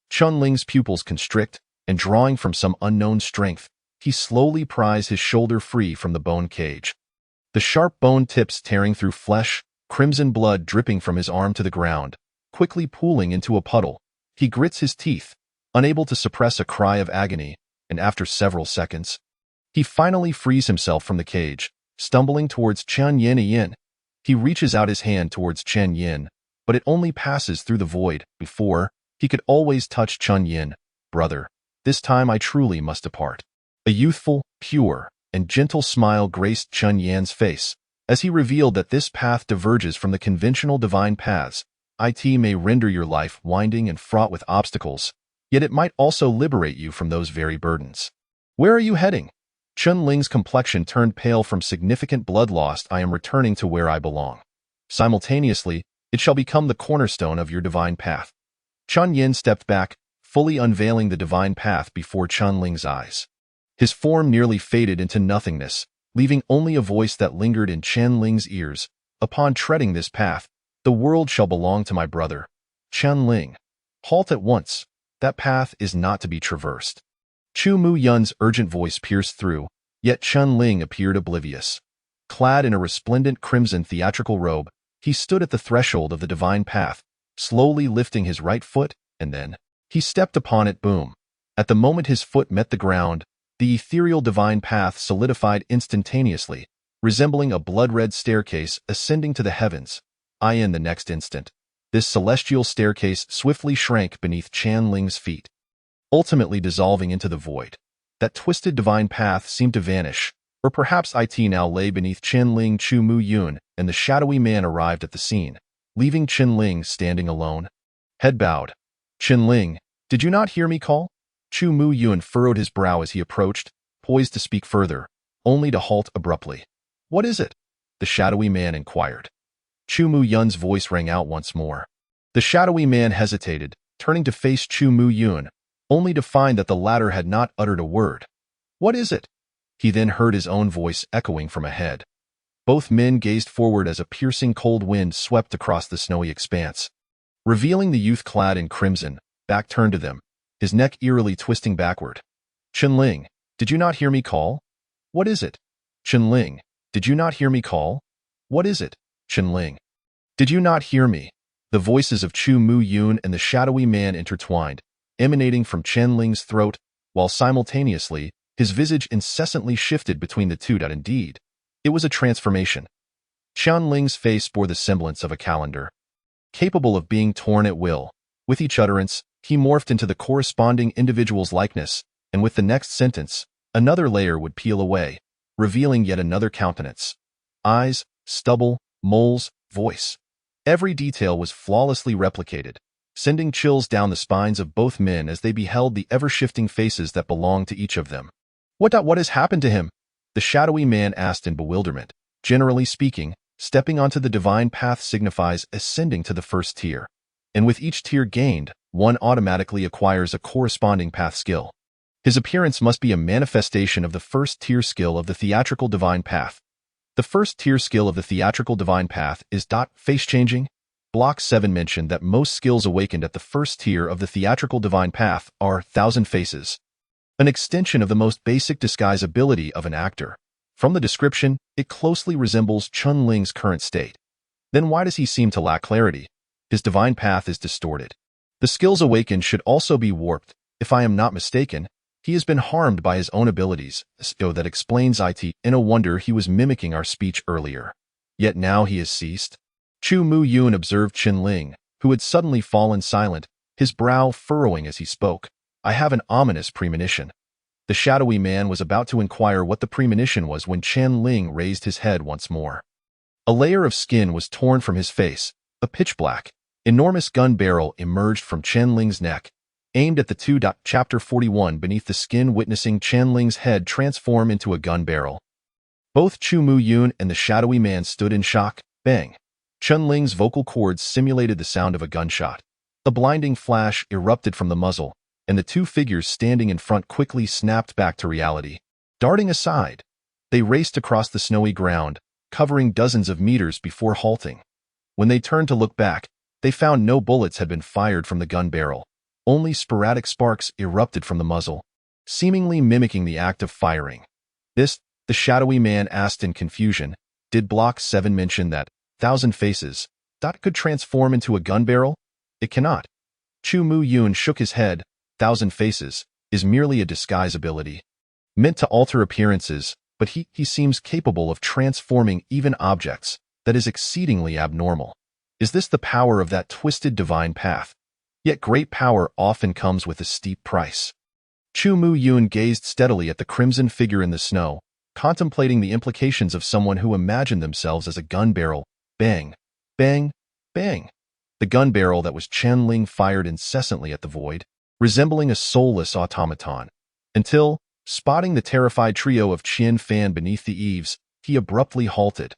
Qinling's pupils constrict, and drawing from some unknown strength, he slowly pries his shoulder free from the bone cage. The sharp bone tips tearing through flesh, crimson blood dripping from his arm to the ground, quickly pooling into a puddle. He grits his teeth, unable to suppress a cry of agony, and after several seconds, he finally frees himself from the cage, stumbling towards Chen Yin. He reaches out his hand towards Chen Yin, but it only passes through the void. Before, he could always touch Chen Yin. Brother, this time I truly must depart. A youthful, pure, and gentle smile graced Chen Yin's face, as he revealed that this path diverges from the conventional divine paths. It may render your life winding and fraught with obstacles, yet it might also liberate you from those very burdens. Where are you heading? Qinling's complexion turned pale from significant blood loss. I am returning to where I belong. Simultaneously, it shall become the cornerstone of your divine path. Chen Yin stepped back, fully unveiling the divine path before Qinling's eyes. His form nearly faded into nothingness, leaving only a voice that lingered in Qinling's ears. Upon treading this path, The world shall belong to my brother. Chen Ling. Halt at once. That path is not to be traversed. Chu Mu Yun's urgent voice pierced through, yet Chen Ling appeared oblivious. Clad in a resplendent crimson theatrical robe, he stood at the threshold of the divine path, slowly lifting his right foot, and then he stepped upon it. Boom. At the moment his foot met the ground, the ethereal divine path solidified instantaneously, resembling a blood-red staircase ascending to the heavens. In the next instant, this celestial staircase swiftly shrank beneath Chen Ling's feet, ultimately dissolving into the void. That twisted divine path seemed to vanish, or perhaps it now lay beneath Chen Ling. Chu Mu Yun and the shadowy man arrived at the scene, leaving Chen Ling standing alone. Head bowed. Chen Ling, did you not hear me call? Chu Mu Yun furrowed his brow as he approached, poised to speak further, only to halt abruptly. What is it? The shadowy man inquired. Chu Mu Yun's voice rang out once more. The shadowy man hesitated, turning to face Chu Mu Yun, only to find that the latter had not uttered a word. What is it? He then heard his own voice echoing from ahead. Both men gazed forward as a piercing cold wind swept across the snowy expanse, revealing the youth clad in crimson, back turned to them, his neck eerily twisting backward. Chen Ling, did you not hear me call? What is it? Chen Ling, did you not hear me call? What is it? Chen Ling, did you not hear me? The voices of Chu Mu Yun and the shadowy man intertwined, emanating from Chen Ling's throat, while simultaneously, his visage incessantly shifted between the two. Indeed, it was a transformation. Chen Ling's face bore the semblance of a calendar, capable of being torn at will. With each utterance, he morphed into the corresponding individual's likeness, and with the next sentence, another layer would peel away, revealing yet another countenance. Eyes, stubble, moles, voice. Every detail was flawlessly replicated, sending chills down the spines of both men as they beheld the ever-shifting faces that belonged to each of them. What has happened to him? The shadowy man asked in bewilderment. Generally speaking, stepping onto the divine path signifies ascending to the first tier, and with each tier gained, one automatically acquires a corresponding path skill. His appearance must be a manifestation of the first tier skill of the theatrical divine path. The first tier skill of the theatrical divine path is face changing. Block 7 mentioned that most skills awakened at the first tier of the theatrical divine path are 1,000 faces, an extension of the most basic disguise ability of an actor. From the description, it closely resembles Chen Ling's current state. Then why does he seem to lack clarity? His divine path is distorted. The skills awakened should also be warped. If I am not mistaken, he has been harmed by his own abilities, so that explains it. No wonder he was mimicking our speech earlier. Yet now he has ceased. Chu Mu Yun observed Chen Ling, who had suddenly fallen silent, his brow furrowing as he spoke. I have an ominous premonition. The shadowy man was about to inquire what the premonition was when Chen Ling raised his head once more. A layer of skin was torn from his face. A pitch-black, enormous gun barrel emerged from Chen Ling's neck, aimed at the two. Chapter 41 beneath the skin, witnessing Chen Ling's head transform into a gun barrel. Both Chu Mu Yun and the shadowy man stood in shock. Bang! Chen Ling's vocal cords simulated the sound of a gunshot. A blinding flash erupted from the muzzle, and the two figures standing in front quickly snapped back to reality. Darting aside, they raced across the snowy ground, covering dozens of meters before halting. When they turned to look back, they found no bullets had been fired from the gun barrel. Only sporadic sparks erupted from the muzzle, seemingly mimicking the act of firing. This, the shadowy man asked in confusion. Did Block 7 mention that 1,000 faces could transform into a gun barrel? It cannot. Chu Mu Yun shook his head. 1,000 faces is merely a disguise ability, meant to alter appearances, but he seems capable of transforming even objects. That is exceedingly abnormal. Is this the power of that twisted divine path? Yet great power often comes with a steep price. Chu Mu Yun gazed steadily at the crimson figure in the snow, contemplating the implications of someone who imagined themselves as a gun barrel. Bang! Bang! Bang! The gun barrel that was Chen Ling fired incessantly at the void, resembling a soulless automaton, until, spotting the terrified trio of Qian Fan beneath the eaves, he abruptly halted.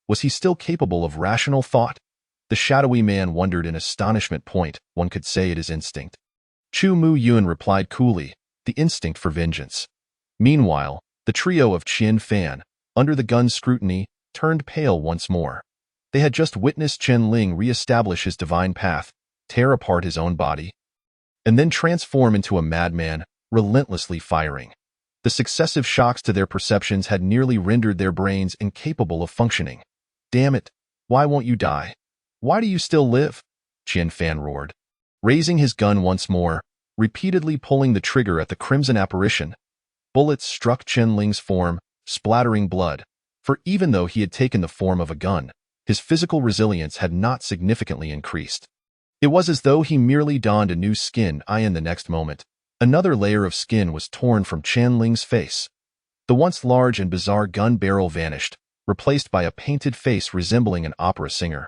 Was he still capable of rational thought? The shadowy man wondered in astonishment. One could say it is instinct. Chu Mu Yun replied coolly, the instinct for vengeance. Meanwhile, the trio of Qian Fan, under the gun's scrutiny, turned pale once more. They had just witnessed Chen Ling re-establish his divine path, tear apart his own body, and then transform into a madman, relentlessly firing. The successive shocks to their perceptions had nearly rendered their brains incapable of functioning. "Damn it! Why won't you die? Why do you still live?" Qian Fan roared, raising his gun once more, repeatedly pulling the trigger at the crimson apparition. Bullets struck Chen Ling's form, splattering blood, for even though he had taken the form of a gun, his physical resilience had not significantly increased. It was as though he merely donned a new skin. In the next moment, another layer of skin was torn from Chen Ling's face. The once large and bizarre gun barrel vanished, replaced by a painted face resembling an opera singer.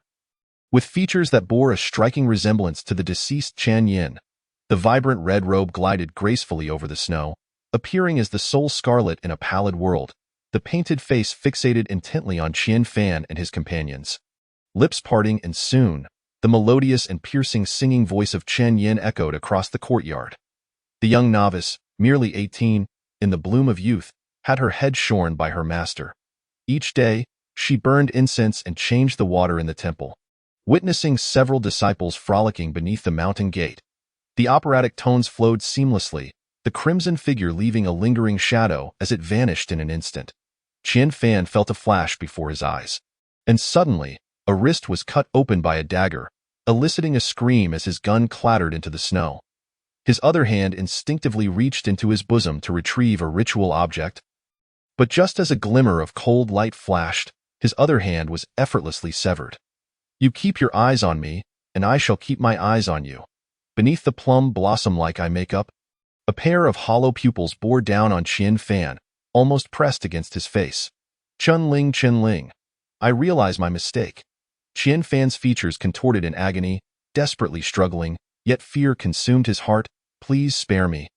With features that bore a striking resemblance to the deceased Chen Yin, the vibrant red robe glided gracefully over the snow, appearing as the soul scarlet in a pallid world, the painted face fixated intently on Qian Fan and his companions. Lips parting, and soon, the melodious and piercing singing voice of Chen Yin echoed across the courtyard. The young novice, merely 18, in the bloom of youth, had her head shorn by her master. Each day, she burned incense and changed the water in the temple. Witnessing several disciples frolicking beneath the mountain gate, the operatic tones flowed seamlessly, the crimson figure leaving a lingering shadow as it vanished in an instant. Qian Fan felt a flash before his eyes, and suddenly, a wrist was cut open by a dagger, eliciting a scream as his gun clattered into the snow. His other hand instinctively reached into his bosom to retrieve a ritual object, but just as a glimmer of cold light flashed, his other hand was effortlessly severed. "You keep your eyes on me, and I shall keep my eyes on you. Beneath the plum blossom-like eye makeup." A pair of hollow pupils bore down on Qian Fan, almost pressed against his face. Chen Ling. I realize my mistake." Qian Fan's features contorted in agony, desperately struggling, yet fear consumed his heart. "Please spare me.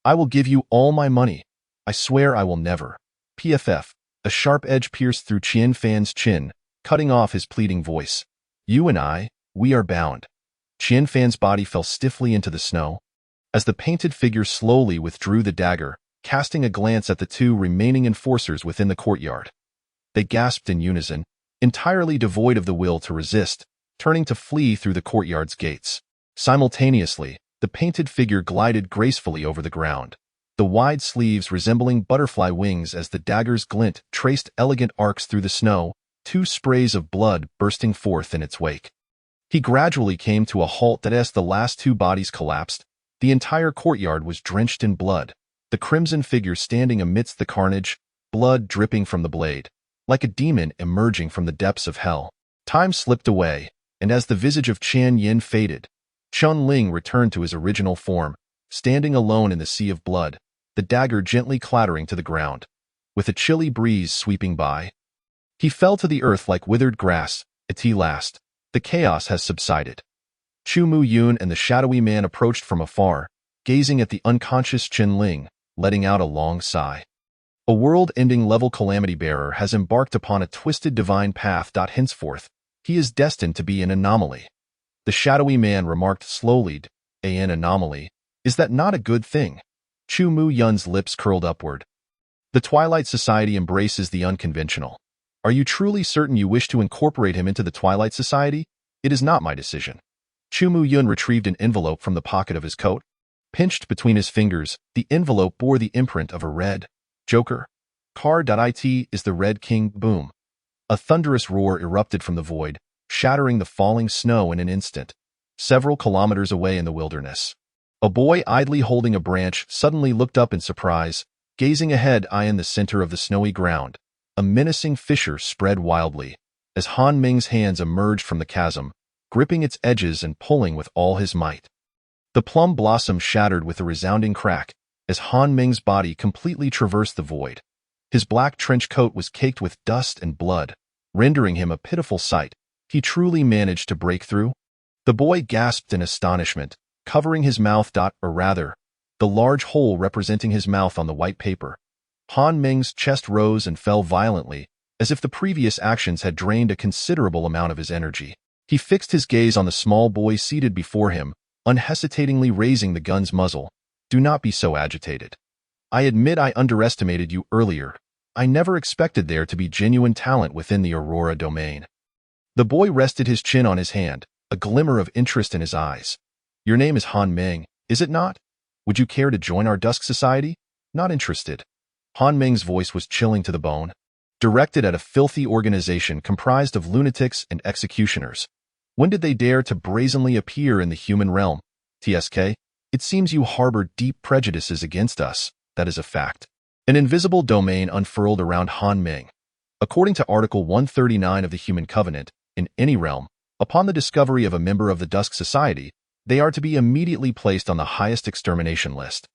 I will give you all my money. I swear I will never." PFF. A sharp edge pierced through Qian Fan's chin, cutting off his pleading voice. "You and I, we are bound." Qian Fan's body fell stiffly into the snow, as the painted figure slowly withdrew the dagger, casting a glance at the two remaining enforcers within the courtyard. They gasped in unison, entirely devoid of the will to resist, turning to flee through the courtyard's gates. Simultaneously, the painted figure glided gracefully over the ground, the wide sleeves resembling butterfly wings as the dagger's glint traced elegant arcs through the snow, 2 sprays of blood bursting forth in its wake. He gradually came to a halt as the last 2 bodies collapsed. The entire courtyard was drenched in blood, the crimson figure standing amidst the carnage, blood dripping from the blade, like a demon emerging from the depths of hell. Time slipped away, and as the visage of Chen Yin faded, Chen Ling returned to his original form, standing alone in the sea of blood, the dagger gently clattering to the ground. With a chilly breeze sweeping by, he fell to the earth like withered grass. At last, the chaos has subsided. Chu Mu Yun and the shadowy man approached from afar, gazing at the unconscious Chen Ling, letting out a long sigh. A world-ending level calamity bearer has embarked upon a twisted divine path. Henceforth, he is destined to be an anomaly. The shadowy man remarked slowly. An anomaly? Is that not a good thing? Chu Mu Yun's lips curled upward. The Twilight Society embraces the unconventional. Are you truly certain you wish to incorporate him into the Twilight Society? It is not my decision. Chu Mu Yun retrieved an envelope from the pocket of his coat. Pinched between his fingers, the envelope bore the imprint of a red Joker card. It is the Red King. Boom. A thunderous roar erupted from the void, shattering the falling snow in an instant. Several kilometers away in the wilderness, a boy idly holding a branch suddenly looked up in surprise, gazing ahead. In the center of the snowy ground, a menacing fissure spread wildly, as Han Ming's hands emerged from the chasm, gripping its edges and pulling with all his might. The plum blossom shattered with a resounding crack, as Han Ming's body completely traversed the void. His black trench coat was caked with dust and blood, rendering him a pitiful sight. He truly managed to break through? The boy gasped in astonishment, covering his mouth. Or rather, the large hole representing his mouth on the white paper. Han Ming's chest rose and fell violently, as if the previous actions had drained a considerable amount of his energy. He fixed his gaze on the small boy seated before him, unhesitatingly raising the gun's muzzle. Do not be so agitated. I admit I underestimated you earlier. I never expected there to be genuine talent within the Aurora domain. The boy rested his chin on his hand, a glimmer of interest in his eyes. Your name is Han Ming, is it not? Would you care to join our Dusk Society? Not interested. Han Ming's voice was chilling to the bone. Directed at a filthy organization comprised of lunatics and executioners. When did they dare to brazenly appear in the human realm? TSK, it seems you harbor deep prejudices against us. That is a fact. An invisible domain unfurled around Han Ming. According to Article 139 of the Human Covenant, in any realm, upon the discovery of a member of the Dusk Society, they are to be immediately placed on the highest extermination list.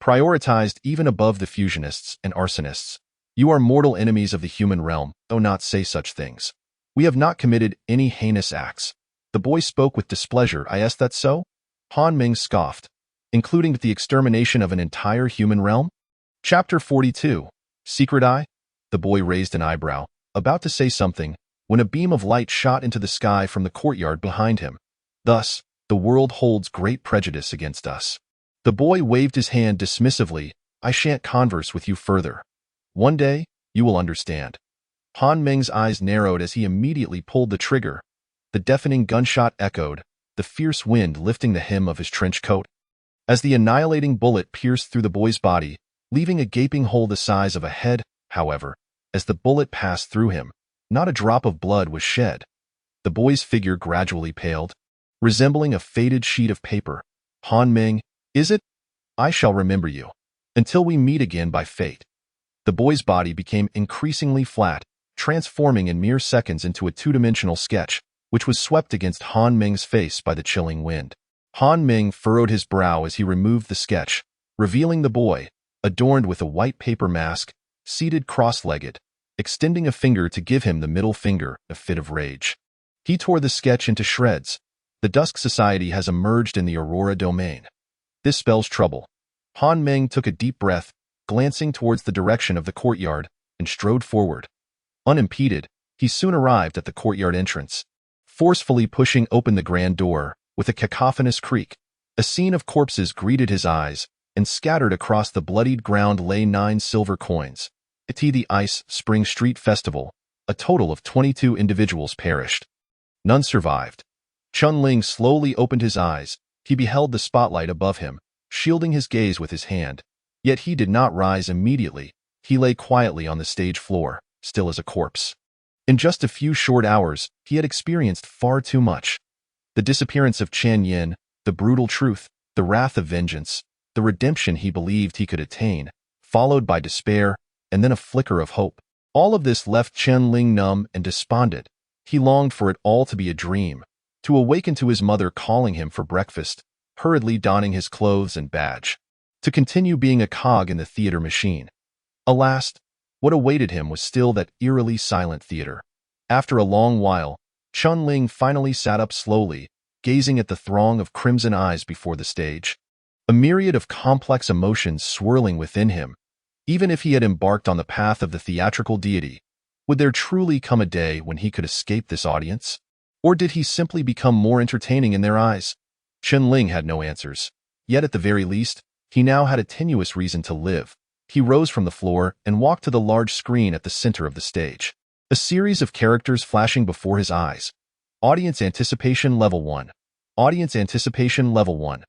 Prioritized even above the fusionists and arsonists. You are mortal enemies of the human realm, though not say such things. We have not committed any heinous acts. The boy spoke with displeasure. Is that so? Han Ming scoffed. Including the extermination of an entire human realm? Chapter 42. Secret Eye? The boy raised an eyebrow, about to say something, when a beam of light shot into the sky from the courtyard behind him. Thus, the world holds great prejudice against us. The boy waved his hand dismissively. I shan't converse with you further. One day, you will understand. Han Ming's eyes narrowed as he immediately pulled the trigger. The deafening gunshot echoed, the fierce wind lifting the hem of his trench coat. As the annihilating bullet pierced through the boy's body, leaving a gaping hole the size of a head, however, as the bullet passed through him, not a drop of blood was shed. The boy's figure gradually paled, resembling a faded sheet of paper. Han Ming, is it? I shall remember you. Until we meet again by fate. The boy's body became increasingly flat, transforming in mere seconds into a two-dimensional sketch, which was swept against Han Ming's face by the chilling wind. Han Ming furrowed his brow as he removed the sketch, revealing the boy, adorned with a white paper mask, seated cross-legged, extending a finger to give him the middle finger, a fit of rage. He tore the sketch into shreds. The Dusk Society has emerged in the Aurora domain. This spells trouble. Han Ming took a deep breath, glancing towards the direction of the courtyard, and strode forward. Unimpeded, he soon arrived at the courtyard entrance. Forcefully pushing open the grand door, with a cacophonous creak, a scene of corpses greeted his eyes, and scattered across the bloodied ground lay 9 silver coins. At the Ice Spring Street Festival, a total of 22 individuals perished. None survived. Chun Ling slowly opened his eyes. He beheld the spotlight above him, shielding his gaze with his hand. Yet he did not rise immediately. He lay quietly on the stage floor, still as a corpse. In just a few short hours, he had experienced far too much. The disappearance of Chen Yin, the brutal truth, the wrath of vengeance, the redemption he believed he could attain, followed by despair, and then a flicker of hope. All of this left Chen Ling numb and despondent. He longed for it all to be a dream, to awaken to his mother calling him for breakfast, hurriedly donning his clothes and badge, to continue being a cog in the theater machine. Alas, what awaited him was still that eerily silent theater. After a long while, Chun Ling finally sat up slowly, gazing at the throng of crimson eyes before the stage. A myriad of complex emotions swirling within him. Even if he had embarked on the path of the theatrical deity, would there truly come a day when he could escape this audience? Or did he simply become more entertaining in their eyes? Chen Ling had no answers. Yet at the very least, he now had a tenuous reason to live. He rose from the floor and walked to the large screen at the center of the stage. A series of characters flashing before his eyes. Audience Anticipation Level 1. Audience Anticipation Level 1.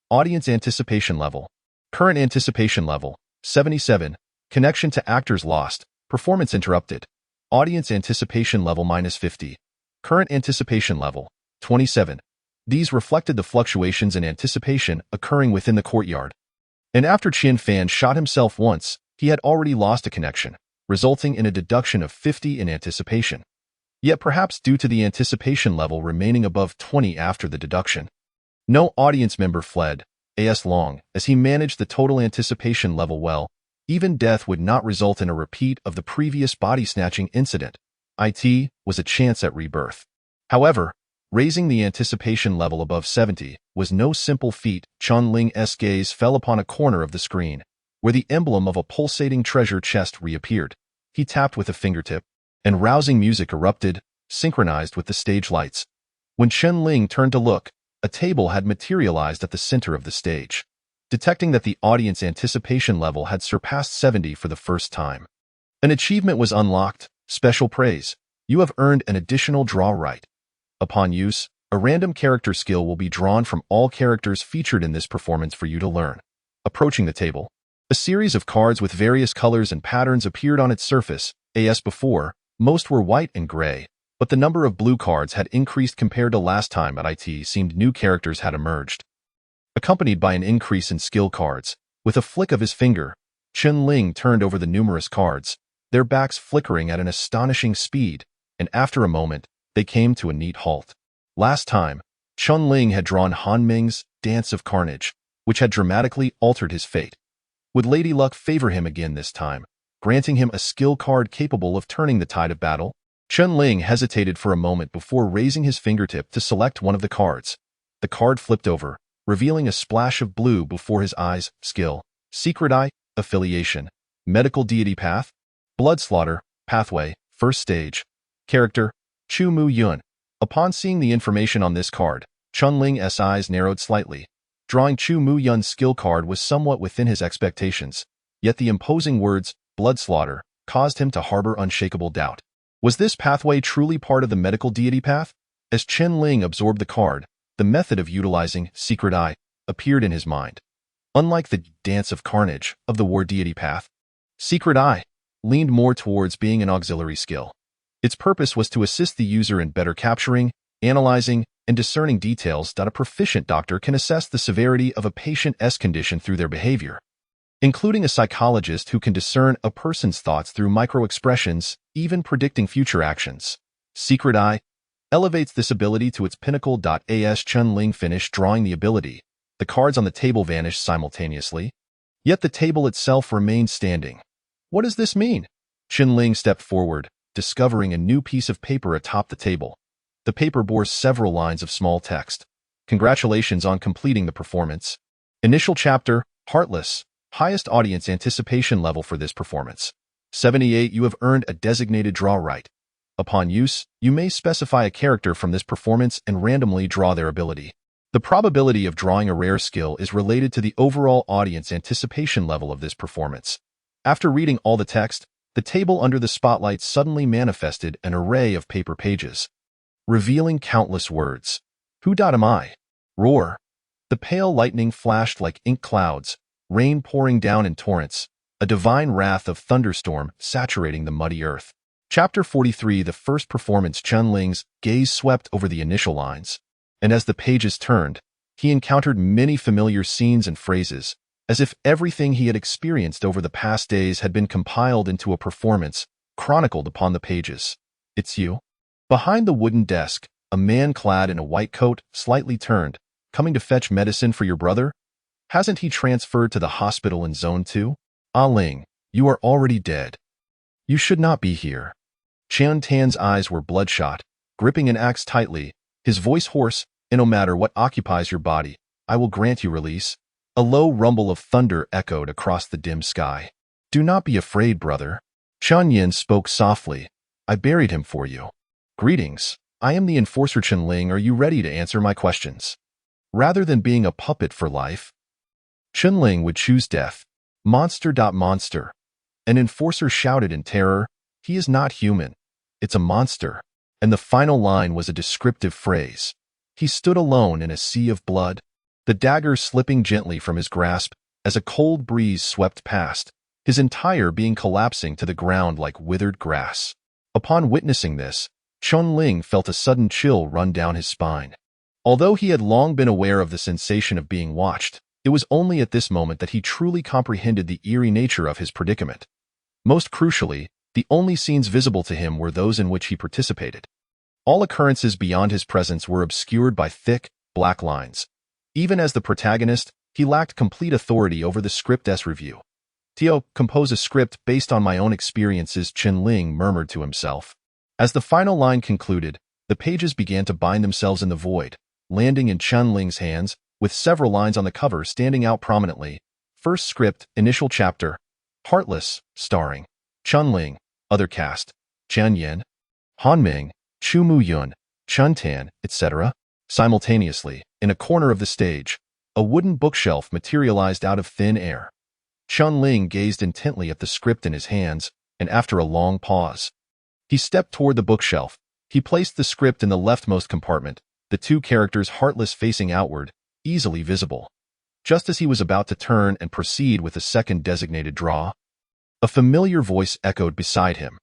Audience Anticipation Level. Current Anticipation Level, 77. Connection to actors lost. Performance interrupted. Audience Anticipation Level -50. Current Anticipation Level, 27. These reflected the fluctuations in anticipation occurring within the courtyard. And after Qian Fan shot himself once, he had already lost a connection, resulting in a deduction of 50 in anticipation. Yet perhaps due to the anticipation level remaining above 20 after the deduction. No audience member fled, as long as he managed the total anticipation level well. Even death would not result in a repeat of the previous body-snatching incident. It was a chance at rebirth. However, raising the anticipation level above 70 was no simple feat. Chun Ling's gaze fell upon a corner of the screen, where the emblem of a pulsating treasure chest reappeared. He tapped with a fingertip, and rousing music erupted, synchronized with the stage lights. When Chen Ling turned to look, a table had materialized at the center of the stage. Detecting that the audience anticipation level had surpassed 70 for the first time. An achievement was unlocked, special praise. You have earned an additional draw right. Upon use, a random character skill will be drawn from all characters featured in this performance for you to learn. Approaching the table, a series of cards with various colors and patterns appeared on its surface. As before, most were white and gray, but the number of blue cards had increased compared to last time. It seemed new characters had emerged. Accompanied by an increase in skill cards, with a flick of his finger, Chen Ling turned over the numerous cards, their backs flickering at an astonishing speed, and after a moment, they came to a neat halt. Last time, Chen Ling had drawn Han Ming's Dance of Carnage, which had dramatically altered his fate. Would Lady Luck favor him again this time, granting him a skill card capable of turning the tide of battle? Chen Ling hesitated for a moment before raising his fingertip to select one of the cards. The card flipped over, revealing a splash of blue before his eyes. Skill, Secret Eye, Affiliation, Medical Deity Path, Blood Slaughter, Pathway, First Stage. Character, Chu Mu Yun. Upon seeing the information on this card, Chen Ling's eyes narrowed slightly. Drawing Chu Mu Yun's skill card was somewhat within his expectations, yet the imposing words, Blood Slaughter, caused him to harbor unshakable doubt. Was this pathway truly part of the medical deity path? As Chen Ling absorbed the card, the method of utilizing Secret Eye appeared in his mind. Unlike the Dance of Carnage of the War Deity path, Secret Eye leaned more towards being an auxiliary skill. Its purpose was to assist the user in better capturing, analyzing, and discerning details that a proficient doctor can assess the severity of a patient's condition through their behavior, including a psychologist who can discern a person's thoughts through micro-expressions, even predicting future actions. Secret Eye elevates this ability to its pinnacle. As Chen Ling finished drawing the ability, the cards on the table vanished simultaneously, yet the table itself remained standing. What does this mean? Chen Ling stepped forward, discovering a new piece of paper atop the table. The paper bore several lines of small text. Congratulations on completing the performance. Initial chapter, Heartless. Highest audience anticipation level for this performance. 78. You have earned a designated draw right. Upon use, you may specify a character from this performance and randomly draw their ability. The probability of drawing a rare skill is related to the overall audience anticipation level of this performance. After reading all the text, the table under the spotlight suddenly manifested an array of paper pages, revealing countless words. Who am I? Roar. The pale lightning flashed like ink clouds, rain pouring down in torrents, a divine wrath of thunderstorm saturating the muddy earth. Chapter 43. The first performance. Chen Ling's gaze swept over the initial lines, and as the pages turned, he encountered many familiar scenes and phrases, as if everything he had experienced over the past days had been compiled into a performance, chronicled upon the pages. It's you? Behind the wooden desk, a man clad in a white coat slightly turned, coming to fetch medicine for your brother? Hasn't he transferred to the hospital in Zone 2? Ah Ling, you are already dead. You should not be here. Qian Tan's eyes were bloodshot, gripping an axe tightly, his voice hoarse, and no matter what occupies your body, I will grant you release. A low rumble of thunder echoed across the dim sky. Do not be afraid, brother. Chen Yin spoke softly. I buried him for you. Greetings. I am the enforcer Chen Ling. Are you ready to answer my questions? Rather than being a puppet for life, Chen Ling would choose death. Monster. Monster. An enforcer shouted in terror. He is not human. It's a monster. And the final line was a descriptive phrase. He stood alone in a sea of blood, the dagger slipping gently from his grasp as a cold breeze swept past, his entire being collapsing to the ground like withered grass. Upon witnessing this, Chen Ling felt a sudden chill run down his spine. Although he had long been aware of the sensation of being watched, it was only at this moment that he truly comprehended the eerie nature of his predicament. Most crucially, the only scenes visible to him were those in which he participated. All occurrences beyond his presence were obscured by thick, black lines. Even as the protagonist, he lacked complete authority over the script's review. Tio, compose a script based on my own experiences, Chen Ling murmured to himself. As the final line concluded, the pages began to bind themselves in the void, landing in Chen Ling's hands, with several lines on the cover standing out prominently. First script, initial chapter, Heartless, starring Chen Ling, other cast, Chen Yin, Han Ming, Chu Mu Yun, Chen Tan, etc. Simultaneously, in a corner of the stage, a wooden bookshelf materialized out of thin air. Chen Ling gazed intently at the script in his hands, and after a long pause, He stepped toward the bookshelf. He placed the script in the leftmost compartment, the two characters heartless facing outward, easily visible. Just as he was about to turn and proceed with the second designated draw, a familiar voice echoed beside him.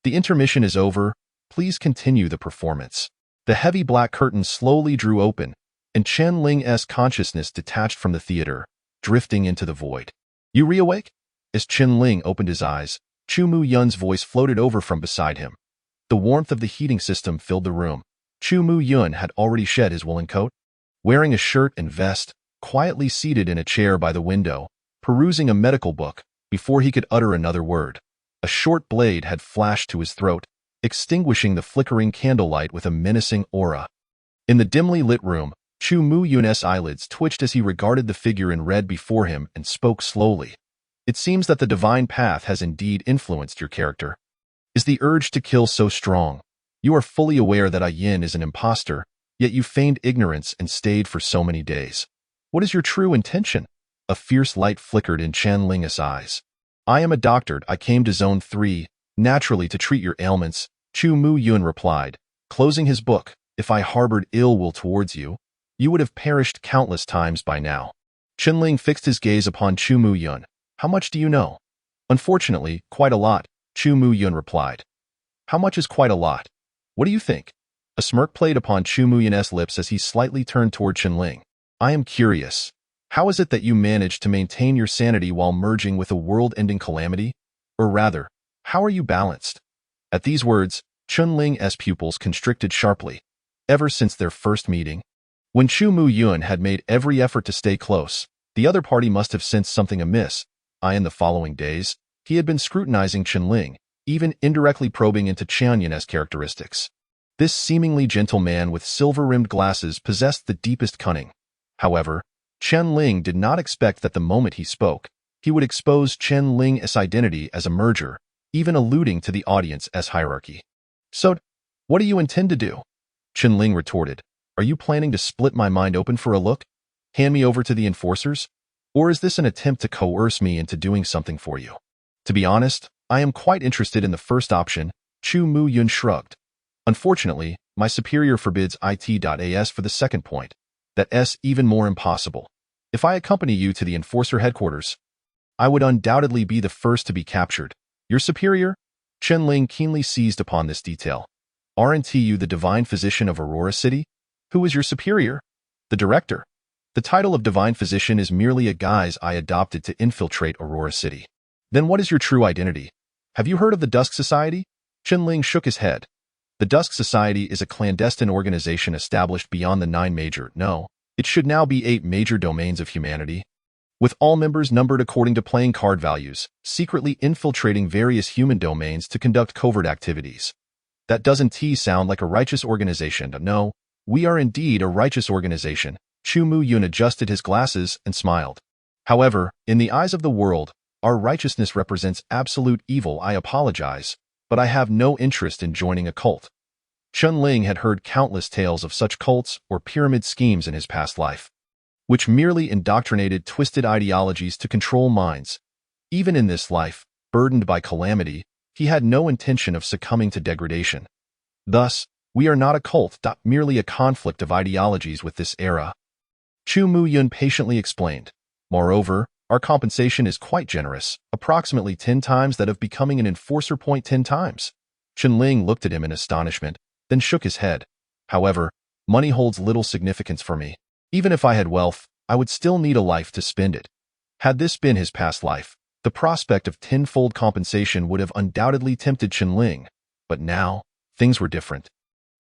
The intermission is over. Please continue the performance. The heavy black curtain slowly drew open, and Chen Ling's consciousness detached from the theater, drifting into the void. You reawake? As Chen Ling opened his eyes, Chu Mu Yun's voice floated over from beside him. The warmth of the heating system filled the room. Chu Mu Yun had already shed his woolen coat. Wearing a shirt and vest, quietly seated in a chair by the window, perusing a medical book, before he could utter another word. A short blade had flashed to his throat, extinguishing the flickering candlelight with a menacing aura. In the dimly lit room, Chu Mu Yun's eyelids twitched as he regarded the figure in red before him and spoke slowly. It seems that the divine path has indeed influenced your character. Is the urge to kill so strong? You are fully aware that Ai Yin is an impostor, yet you feigned ignorance and stayed for so many days. What is your true intention? A fierce light flickered in Chen Ling's eyes. I am a doctor. I came to Zone 3, naturally to treat your ailments, Chu Mu Yun replied, closing his book. If I harbored ill will towards you, you would have perished countless times by now. Chen Ling fixed his gaze upon Chu Mu Yun. How much do you know? Unfortunately, quite a lot, Chu Mu Yun replied. How much is quite a lot? What do you think? A smirk played upon Chu Mu Yun's lips as he slightly turned toward Chen Ling. I am curious. How is it that you managed to maintain your sanity while merging with a world-ending calamity? Or rather, how are you balanced? At these words, Chen Ling's pupils constricted sharply. Ever since their first meeting, when Chu Mu Yun had made every effort to stay close, the other party must have sensed something amiss. In the following days, he had been scrutinizing Chen Ling, even indirectly probing into Chen Yun's characteristics. This seemingly gentle man with silver-rimmed glasses possessed the deepest cunning. However, Chen Ling did not expect that the moment he spoke, he would expose Chen Ling's identity as a merger, even alluding to the audience as hierarchy. So, what do you intend to do? Chen Ling retorted. Are you planning to split my mind open for a look? Hand me over to the enforcers? Or is this an attempt to coerce me into doing something for you? To be honest, I am quite interested in the first option, Chu Mu Yun shrugged. Unfortunately, my superior forbids it.as for the second point. That's even more impossible. If I accompany you to the enforcer headquarters, I would undoubtedly be the first to be captured. Your superior? Chen Ling keenly seized upon this detail. Aren't you the divine physician of Aurora City? Who is your superior? The director. The title of divine physician is merely a guise I adopted to infiltrate Aurora City. Then what is your true identity? Have you heard of the Dusk Society? Chen Ling shook his head. The Dusk Society is a clandestine organization established beyond the 9 major, no, it should now be 8 major domains of humanity, with all members numbered according to playing card values, secretly infiltrating various human domains to conduct covert activities. That doesn't sound like a righteous organization. No, we are indeed a righteous organization. Chu Mu Yun adjusted his glasses and smiled. However, in the eyes of the world, our righteousness represents absolute evil. I apologize, but I have no interest in joining a cult. Chen Ling had heard countless tales of such cults or pyramid schemes in his past life, which merely indoctrinated twisted ideologies to control minds. Even in this life, burdened by calamity, he had no intention of succumbing to degradation. Thus, we are not a cult, merely a conflict of ideologies with this era. Chu Mu Yun patiently explained. Moreover, our compensation is quite generous, approximately 10 times that of becoming an enforcer. 10 times. Chen Ling looked at him in astonishment, then shook his head. However, money holds little significance for me. Even if I had wealth, I would still need a life to spend it. Had this been his past life, the prospect of 10-fold compensation would have undoubtedly tempted Chen Ling. But now, things were different.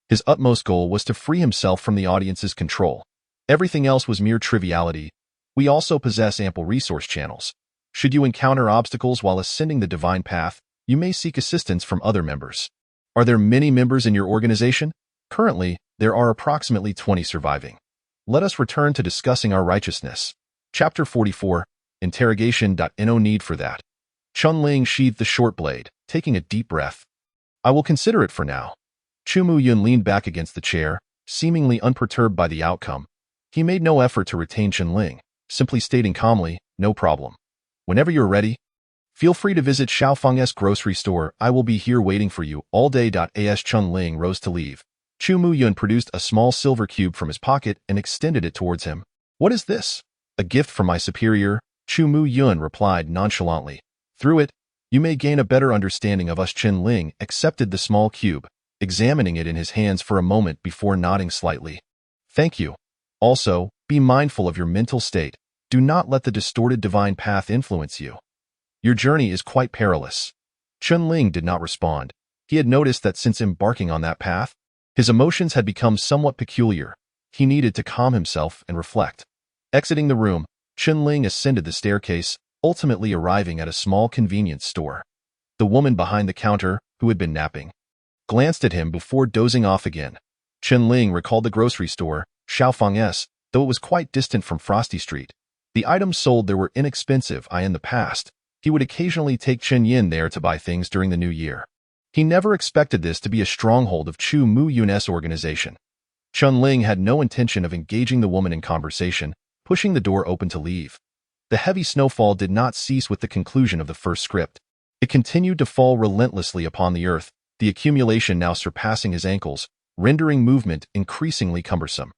His utmost goal was to free himself from the audience's control. Everything else was mere triviality. We also possess ample resource channels. Should you encounter obstacles while ascending the divine path, you may seek assistance from other members. Are there many members in your organization? Currently, there are approximately 20 surviving. Let us return to discussing our righteousness. Chapter 44, Interrogation. No need for that. Chen Ling sheathed the short blade, taking a deep breath. I will consider it for now. Chu Mu Yun leaned back against the chair, seemingly unperturbed by the outcome. He made no effort to retain Chen Ling, simply stating calmly, no problem. Whenever you're ready. Feel free to visit Xiaofeng's grocery store. I will be here waiting for you all day. As Chun Ling rose to leave, Chu Muyun produced a small silver cube from his pocket and extended it towards him. What is this? A gift from my superior, Chu Muyun replied nonchalantly. Through it, you may gain a better understanding of us. Chun Ling accepted the small cube, examining it in his hands for a moment before nodding slightly. Thank you. Also, be mindful of your mental state. Do not let the distorted divine path influence you. Your journey is quite perilous. Chun Ling did not respond. He had noticed that since embarking on that path, his emotions had become somewhat peculiar. He needed to calm himself and reflect. Exiting the room, Chun Ling ascended the staircase, ultimately arriving at a small convenience store. The woman behind the counter, who had been napping, glanced at him before dozing off again. Chun Ling recalled the grocery store, Xiaofeng's, though it was quite distant from Frosty Street. The items sold there were inexpensive. In the past, he would occasionally take Chen Yin there to buy things during the new year. He never expected this to be a stronghold of Chu Muyun's organization. Chun Ling had no intention of engaging the woman in conversation, pushing the door open to leave. The heavy snowfall did not cease with the conclusion of the first script. It continued to fall relentlessly upon the earth, the accumulation now surpassing his ankles, rendering movement increasingly cumbersome.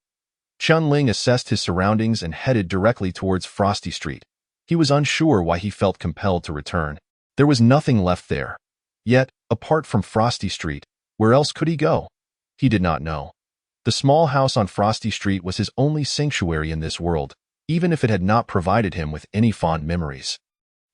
Chun Ling assessed his surroundings and headed directly towards Frosty Street. He was unsure why he felt compelled to return. There was nothing left there. Yet, apart from Frosty Street, where else could he go? He did not know. The small house on Frosty Street was his only sanctuary in this world, even if it had not provided him with any fond memories.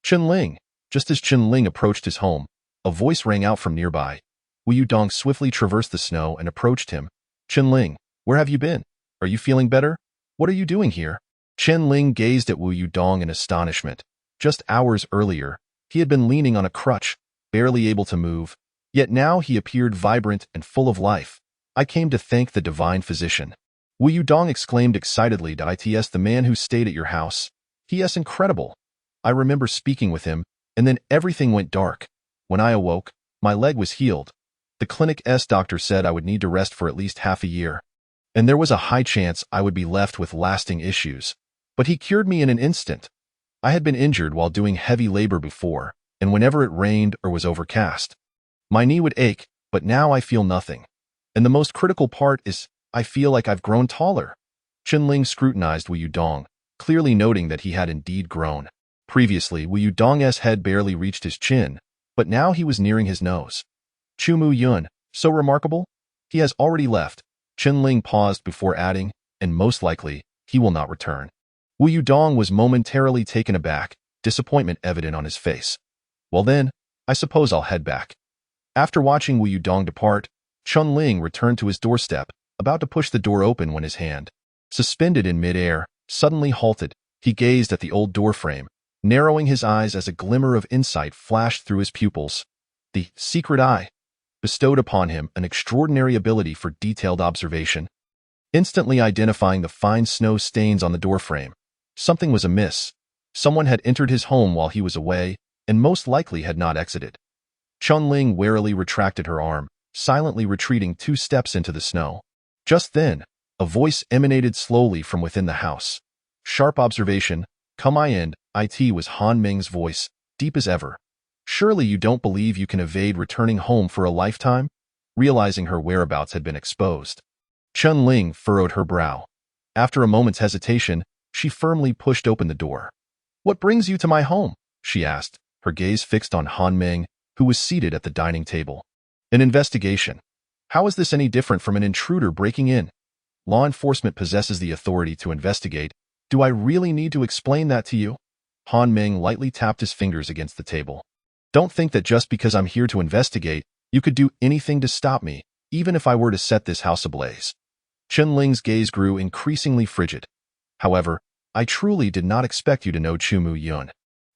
Chun Ling. Just as Chun Ling approached his home, a voice rang out from nearby. Wu Yudong swiftly traversed the snow and approached him. Chun Ling, where have you been? Are you feeling better? What are you doing here? Chun Ling gazed at Wu Yudong in astonishment. Just hours earlier, he had been leaning on a crutch, barely able to move, yet now he appeared vibrant and full of life. I came to thank the divine physician. Wu Yudong exclaimed excitedly. It's the man who stayed at your house. He is incredible. I remember speaking with him, and then everything went dark. When I awoke, my leg was healed. The clinic's doctor said I would need to rest for at least half a year, and there was a high chance I would be left with lasting issues. But he cured me in an instant. I had been injured while doing heavy labor before, and whenever it rained or was overcast, my knee would ache, but now I feel nothing. And the most critical part is, I feel like I've grown taller. Chun Ling scrutinized Wu Yudong, clearly noting that he had indeed grown. Previously, Wu Yudong's head barely reached his chin, but now he was nearing his nose. Chu Muyun, so remarkable? He has already left. Chun Ling paused before adding, and most likely, he will not return. Wu Yudong was momentarily taken aback, disappointment evident on his face. Well then, I suppose I'll head back. After watching Wu Yudong depart, Chun Ling returned to his doorstep, about to push the door open when his hand, suspended in mid-air, suddenly halted. He gazed at the old doorframe, narrowing his eyes as a glimmer of insight flashed through his pupils. The secret eye bestowed upon him an extraordinary ability for detailed observation, instantly identifying the fine snow stains on the doorframe. Something was amiss. Someone had entered his home while he was away, and most likely had not exited. Chun Ling warily retracted her arm, silently retreating 2 steps into the snow. Just then, a voice emanated slowly from within the house. Sharp observation. Come in. It was Han Meng's voice, deep as ever. Surely you don't believe you can evade returning home for a lifetime? Realizing her whereabouts had been exposed, Chun Ling furrowed her brow. After a moment's hesitation, she firmly pushed open the door. What brings you to my home? She asked, her gaze fixed on Han Meng, who was seated at the dining table. An investigation. How is this any different from an intruder breaking in? Law enforcement possesses the authority to investigate. Do I really need to explain that to you? Han Meng lightly tapped his fingers against the table. Don't think that just because I'm here to investigate, you could do anything to stop me, even if I were to set this house ablaze. Chun Ling's gaze grew increasingly frigid. However, I truly did not expect you to know Chu Muyun.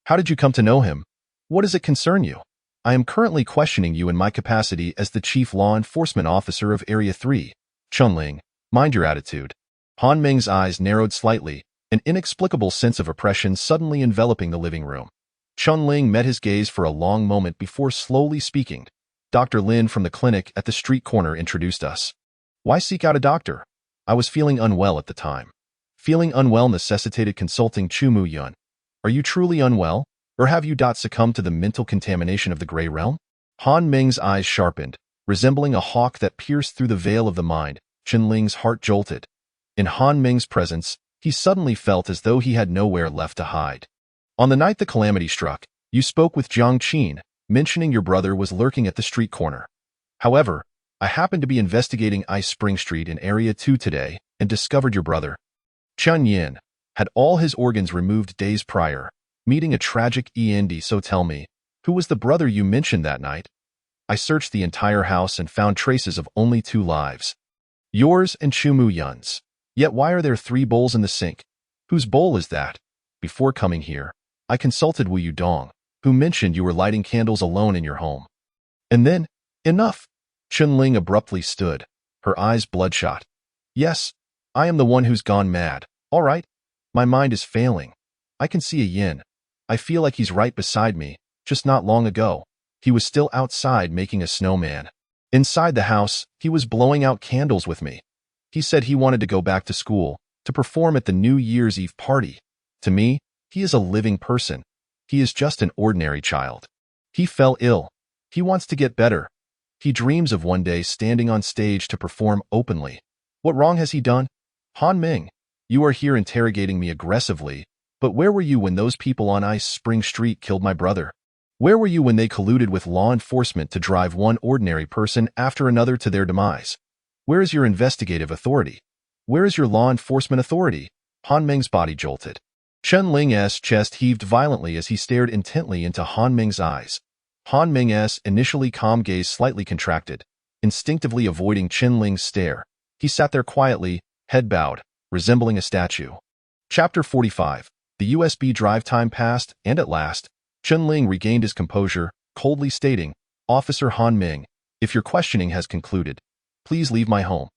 How did you come to know him? What does it concern you? I am currently questioning you in my capacity as the Chief Law Enforcement Officer of Area 3. Chun Ling, mind your attitude. Han Meng's eyes narrowed slightly, an inexplicable sense of oppression suddenly enveloping the living room. Chun Ling met his gaze for a long moment before slowly speaking. Dr. Lin from the clinic at the street corner introduced us. Why seek out a doctor? I was feeling unwell at the time. Feeling unwell necessitated consulting Chu Muyun. Are you truly unwell? Or have you succumbed to the mental contamination of the gray realm? Han Ming's eyes sharpened, resembling a hawk that pierced through the veil of the mind. Qianling's heart jolted. In Han Ming's presence, he suddenly felt as though he had nowhere left to hide. On the night the calamity struck, you spoke with Jiang Qin, mentioning your brother was lurking at the street corner. However, I happened to be investigating Ice Spring Street in Area 2 today and discovered your brother, Chen Yin, had all his organs removed days prior, meeting a tragic end. So tell me, who was the brother you mentioned that night? I searched the entire house and found traces of only 2 lives. Yours and Chu Mu Yun's. Yet why are there 3 bowls in the sink? Whose bowl is that? Before coming here, I consulted Wu Yudong, who mentioned you were lighting candles alone in your home. And then, enough! Qianling abruptly stood, her eyes bloodshot. Yes, I am the one who's gone mad. All right, my mind is failing. I can see a yin. I feel like he's right beside me. Just not long ago, he was still outside making a snowman. Inside the house, he was blowing out candles with me. He said he wanted to go back to school, to perform at the New Year's Eve party. To me, he is a living person. He is just an ordinary child. He fell ill. He wants to get better. He dreams of one day standing on stage to perform openly. What wrong has he done? Han Ming, you are here interrogating me aggressively, but where were you when those people on Ice Spring Street killed my brother? Where were you when they colluded with law enforcement to drive one ordinary person after another to their demise? Where is your investigative authority? Where is your law enforcement authority? Han Ming's body jolted. Qianling's chest heaved violently as he stared intently into Han Ming's eyes. Han Ming's initially calm gaze slightly contracted, instinctively avoiding Qianling's stare. He sat there quietly, head bowed, resembling a statue. Chapter 45. The USB drive time passed, and at last, Qianling regained his composure, coldly stating, Officer Han Ming, if your questioning has concluded, please leave my home.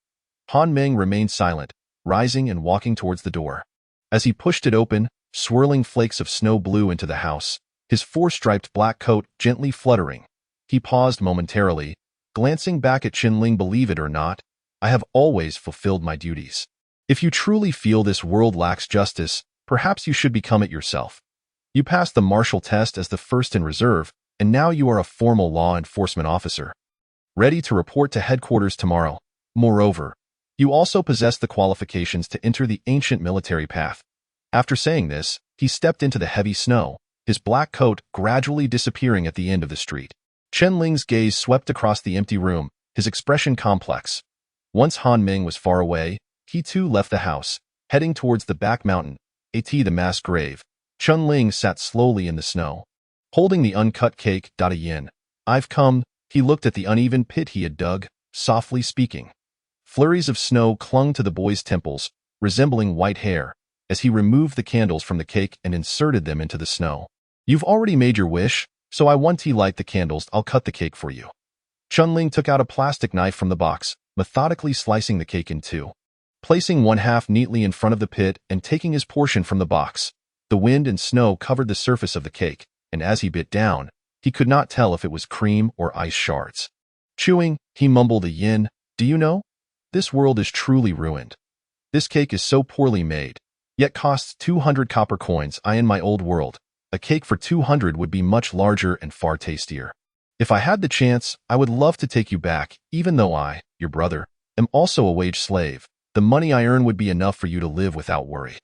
Han Ming remained silent, rising and walking towards the door. As he pushed it open, swirling flakes of snow blew into the house, his 4-striped black coat gently fluttering. He paused momentarily, glancing back at Qianling. Believe it or not, I have always fulfilled my duties. If you truly feel this world lacks justice, perhaps you should become it yourself. You passed the martial test as the first in reserve, and now you are a formal law enforcement officer, ready to report to headquarters tomorrow. Moreover, you also possess the qualifications to enter the ancient military path. After saying this, he stepped into the heavy snow, his black coat gradually disappearing at the end of the street. Qianling's gaze swept across the empty room, his expression complex. Once Han Ming was far away, he too left the house, heading towards the back mountain, the mass grave. Qianling sat slowly in the snow, holding the uncut cake. Yin, I've come. He looked at the uneven pit he had dug, softly speaking. Flurries of snow clung to the boy's temples, resembling white hair, as he removed the candles from the cake and inserted them into the snow. You've already made your wish, so I want to light the candles. I'll cut the cake for you. Qianling took out a plastic knife from the box, methodically slicing the cake in 2. Placing one half neatly in front of the pit and taking his portion from the box. The wind and snow covered the surface of the cake, and as he bit down, he could not tell if it was cream or ice shards. Chewing, he mumbled a yin, do you know? This world is truly ruined. This cake is so poorly made, yet costs 200 copper coins. In my old world, a cake for 200 would be much larger and far tastier. If I had the chance, I would love to take you back, even though I, your brother, am also a wage slave. The money I earn would be enough for you to live without worry.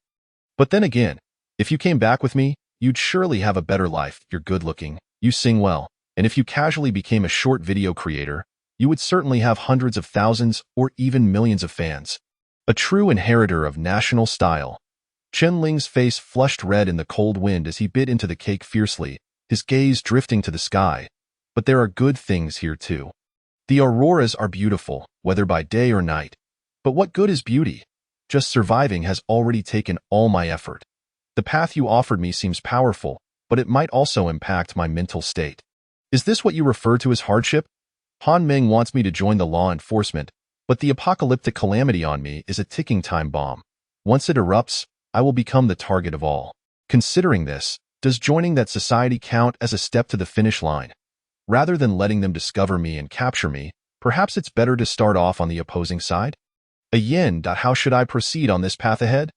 But then again, if you came back with me, you'd surely have a better life. You're good-looking, you sing well, and if you casually became a short video creator, you would certainly have hundreds of thousands or even millions of fans. A true inheritor of national style. Qianling's face flushed red in the cold wind as he bit into the cake fiercely, his gaze drifting to the sky. But there are good things here too. The auroras are beautiful, whether by day or night. But what good is beauty? Just surviving has already taken all my effort. The path you offered me seems powerful, but it might also impact my mental state. Is this what you refer to as hardship? Han Ming wants me to join the law enforcement, but the apocalyptic calamity on me is a ticking time bomb. Once it erupts, I will become the target of all. Considering this, does joining that society count as a step to the finish line? Rather than letting them discover me and capture me, perhaps it's better to start off on the opposing side? A yin. How should I proceed on this path ahead?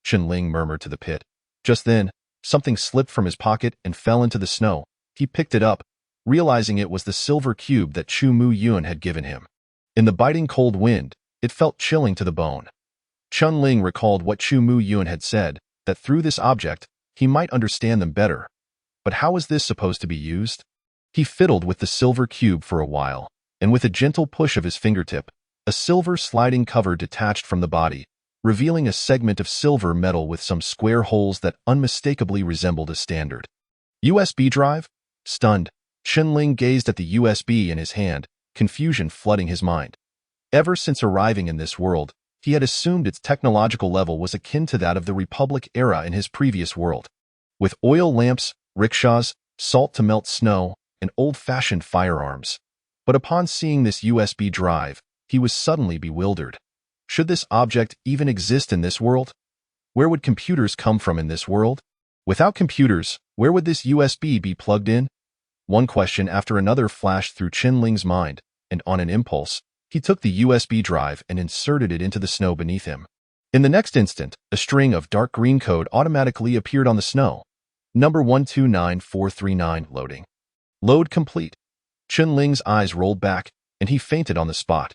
Qianling murmured to the pit. Just then, Something slipped from his pocket and fell into the snow. He picked it up, realizing it was the silver cube that Chu Mu Yun had given him. In the biting cold wind, it felt chilling to the bone. Chun Ling recalled what Chu Mu Yun had said, that through this object, he might understand them better. But how was this supposed to be used? He fiddled with the silver cube for a while, and with a gentle push of his fingertip, a silver sliding cover detached from the body, revealing a segment of silver metal with some square holes that unmistakably resembled a standard USB drive? Stunned, Chun Ling gazed at the USB in his hand, confusion flooding his mind. Ever since arriving in this world, he had assumed its technological level was akin to that of the Republic era in his previous world. With oil lamps, rickshaws, salt to melt snow, and old-fashioned firearms. But upon seeing this USB drive, he was suddenly bewildered. Should this object even exist in this world? Where would computers come from in this world? Without computers, where would this USB be plugged in? One question after another flashed through Chun Ling's mind, and on an impulse, he took the USB drive and inserted it into the snow beneath him. In the next instant, a string of dark green code automatically appeared on the snow. Number 129439 loading. Load complete. Chun Ling's eyes rolled back, and he fainted on the spot.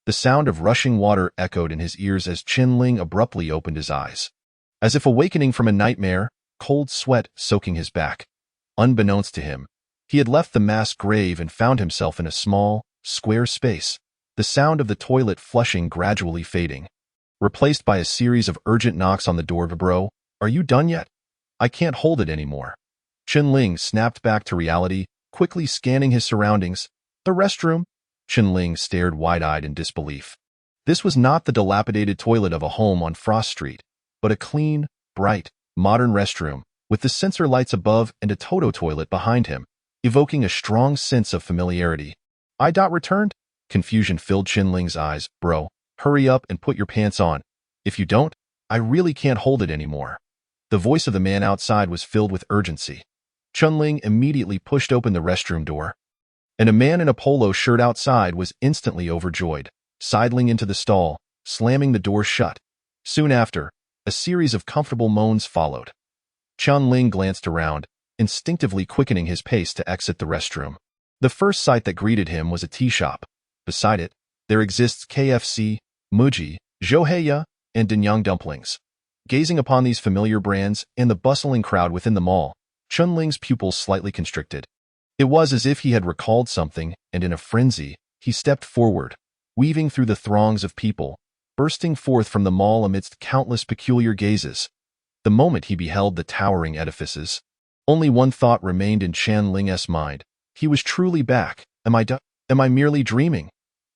The sound of rushing water echoed in his ears as Chun Ling abruptly opened his eyes. As if awakening from a nightmare, cold sweat soaking his back. Unbeknownst to him, he had left the mass grave and found himself in a small, square space, the sound of the toilet flushing gradually fading, replaced by a series of urgent knocks on the door. Bro, are you done yet? I can't hold it anymore. Chun Ling snapped back to reality, quickly scanning his surroundings. The restroom? Chun Ling stared wide-eyed in disbelief. This was not the dilapidated toilet of a home on Frost Street, but a clean, bright, modern restroom, with the sensor lights above and a Toto toilet behind him, evoking a strong sense of familiarity. I. Returned? Confusion filled Chun Ling's eyes. Bro, hurry up and put your pants on. If you don't, I really can't hold it anymore. The voice of the man outside was filled with urgency. Chun Ling immediately pushed open the restroom door, and a man in a polo shirt outside was instantly overjoyed, sidling into the stall, slamming the door shut. Soon after, a series of comfortable moans followed. Chun Ling glanced around, instinctively quickening his pace to exit the restroom. The first sight that greeted him was a tea shop. Beside it, there exists KFC, Muji, Zhouheya, and Denyang dumplings. Gazing upon these familiar brands and the bustling crowd within the mall, Chun Ling's pupils slightly constricted. It was as if he had recalled something, and in a frenzy, he stepped forward, weaving through the throngs of people, bursting forth from the mall amidst countless peculiar gazes. The moment he beheld the towering edifices, only one thought remained in Chun Ling's mind. He was truly back. Am I merely dreaming?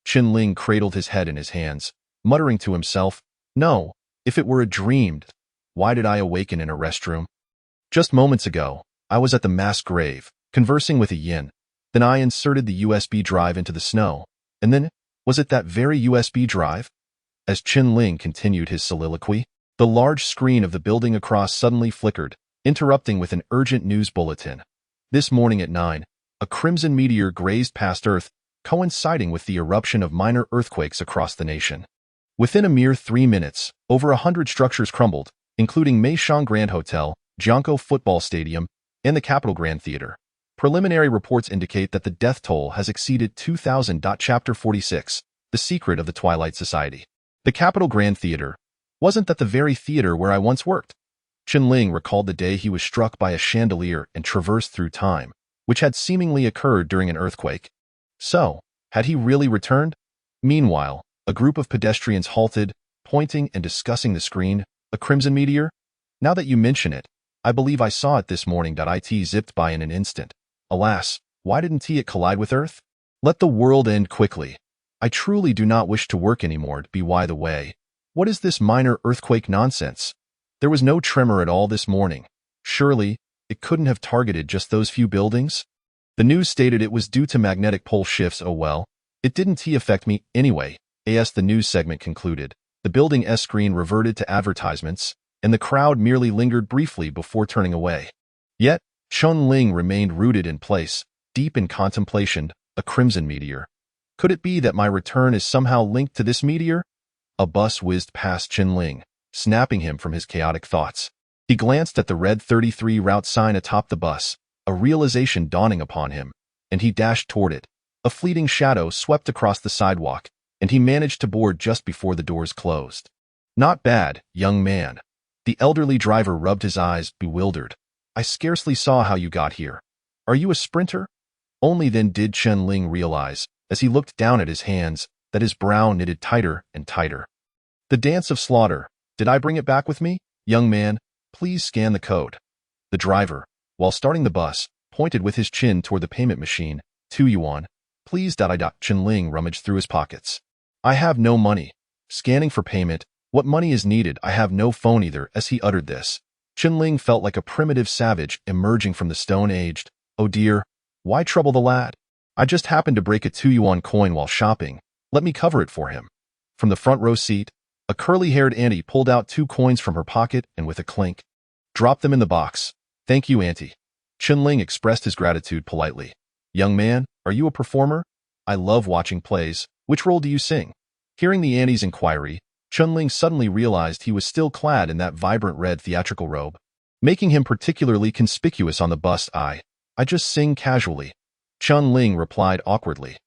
Chun Ling cradled his head in his hands, muttering to himself, no, if it were a dream, why did I awaken in a restroom? Just moments ago, I was at the mass grave, conversing with a yin. Then I inserted the USB drive into the snow. And then, was it that very USB drive? As Chun Ling continued his soliloquy, the large screen of the building across suddenly flickered, interrupting with an urgent news bulletin. This morning at 9, a crimson meteor grazed past Earth, coinciding with the eruption of minor earthquakes across the nation. Within a mere 3 minutes, over 100 structures crumbled, including Meishang Grand Hotel, Jiangkou Football Stadium, and the Capital Grand Theater. Preliminary reports indicate that the death toll has exceeded 2,000. Chapter 46, The Secret of the Twilight Society. The Capital Grand Theater. Wasn't that the very theater where I once worked? Chun Ling recalled the day he was struck by a chandelier and traversed through time, which had seemingly occurred during an earthquake. So, had he really returned? Meanwhile, a group of pedestrians halted, pointing and discussing the screen. A crimson meteor? Now that you mention it, I believe I saw it this morning. It zipped by in an instant. Alas, why didn't it collide with Earth? Let the world end quickly. I truly do not wish to work anymore. By the way, what is this minor earthquake nonsense? There was no tremor at all this morning. Surely, it couldn't have targeted just those few buildings? The news stated it was due to magnetic pole shifts. Oh well, it didn't affect me anyway. As the news segment concluded, the building's screen reverted to advertisements, and the crowd merely lingered briefly before turning away. Yet, Chun Ling remained rooted in place, deep in contemplation. A crimson meteor. Could it be that my return is somehow linked to this meteor? A bus whizzed past Chun Ling, snapping him from his chaotic thoughts. He glanced at the red 33 route sign atop the bus, a realization dawning upon him, and he dashed toward it. A fleeting shadow swept across the sidewalk, and he managed to board just before the doors closed. Not bad, young man. The elderly driver rubbed his eyes, bewildered. I scarcely saw how you got here. Are you a sprinter? Only then did Chen Ling realize, as he looked down at his hands, that his brow knitted tighter and tighter. The dance of slaughter. Did I bring it back with me? Young man, please scan the code. The driver, while starting the bus, pointed with his chin toward the payment machine. 2 yuan. Please. Chen Ling rummaged through his pockets. I have no money. Scanning for payment. What money is needed? I have no phone either. As he uttered this, Chen Ling felt like a primitive savage emerging from the Stone Age. Oh dear, why trouble the lad? I just happened to break a 2 yuan coin while shopping. Let me cover it for him. From the front row seat, a curly-haired auntie pulled out 2 coins from her pocket and with a clink, dropped them in the box. Thank you, auntie. Chen Ling expressed his gratitude politely. Young man, are you a performer? I love watching plays. Which role do you sing? Hearing the auntie's inquiry, Chen Ling suddenly realized he was still clad in that vibrant red theatrical robe, making him particularly conspicuous on the bus. I just sing casually. Chen Ling replied awkwardly.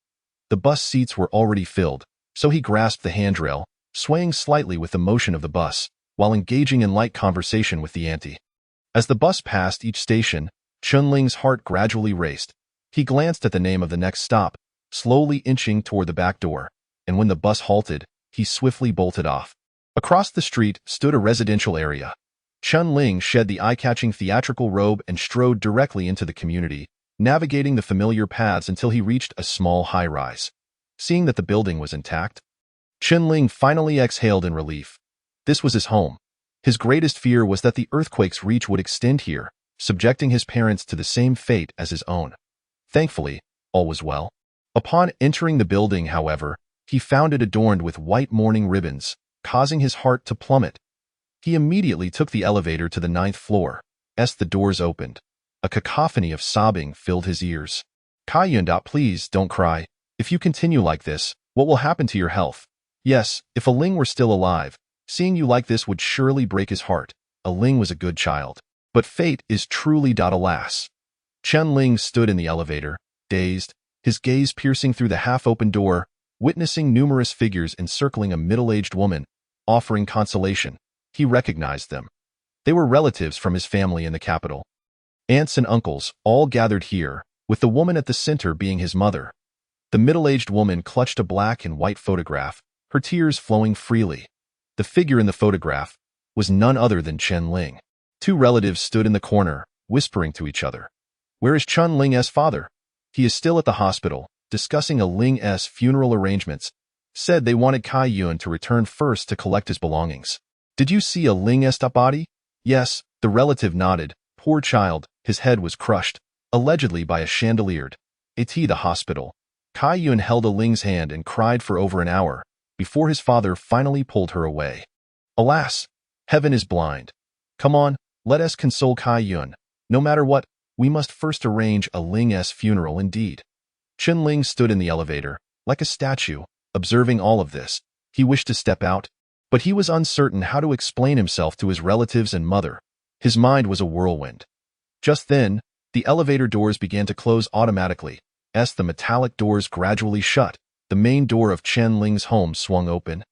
The bus seats were already filled, so he grasped the handrail, swaying slightly with the motion of the bus, while engaging in light conversation with the auntie. As the bus passed each station, Chen Ling's heart gradually raced. He glanced at the name of the next stop, slowly inching toward the back door, and when the bus halted, he swiftly bolted off. Across the street stood a residential area. Chen Ling shed the eye-catching theatrical robe and strode directly into the community, navigating the familiar paths until he reached a small high-rise. Seeing that the building was intact, Chen Ling finally exhaled in relief. This was his home. His greatest fear was that the earthquake's reach would extend here, subjecting his parents to the same fate as his own. Thankfully, all was well. Upon entering the building, however, he found it adorned with white mourning ribbons, causing his heart to plummet. He immediately took the elevator to the 9th floor. As the doors opened, a cacophony of sobbing filled his ears. Kai-yun, please don't cry. If you continue like this, what will happen to your health? Yes, if a Ling were still alive, seeing you like this would surely break his heart. A Ling was a good child. But fate is truly alas. Chen Ling stood in the elevator, dazed, his gaze piercing through the half-open door, witnessing numerous figures encircling a middle-aged woman, offering consolation. He recognized them. They were relatives from his family in the capital. Aunts and uncles, all gathered here, with the woman at the center being his mother. The middle-aged woman clutched a black and white photograph, her tears flowing freely. The figure in the photograph was none other than Chen Ling. 2 relatives stood in the corner, whispering to each other. Where is Chen Ling's father? He is still at the hospital, discussing a Ling's funeral arrangements. Said they wanted Kai-yun to return first to collect his belongings. Did you see a Ling's body? Yes, the relative nodded. Poor child, his head was crushed, allegedly by a chandelier. At the hospital, Kai-yun held a Ling's hand and cried for over an hour, before his father finally pulled her away. Alas, heaven is blind. Come on, let us console Kai-yun. No matter what, we must first arrange a Ling's funeral indeed. Chen Ling stood in the elevator, like a statue, observing all of this. He wished to step out, but he was uncertain how to explain himself to his relatives and mother. His mind was a whirlwind. Just then, the elevator doors began to close automatically. As the metallic doors gradually shut, the main door of Chen Ling's home swung open,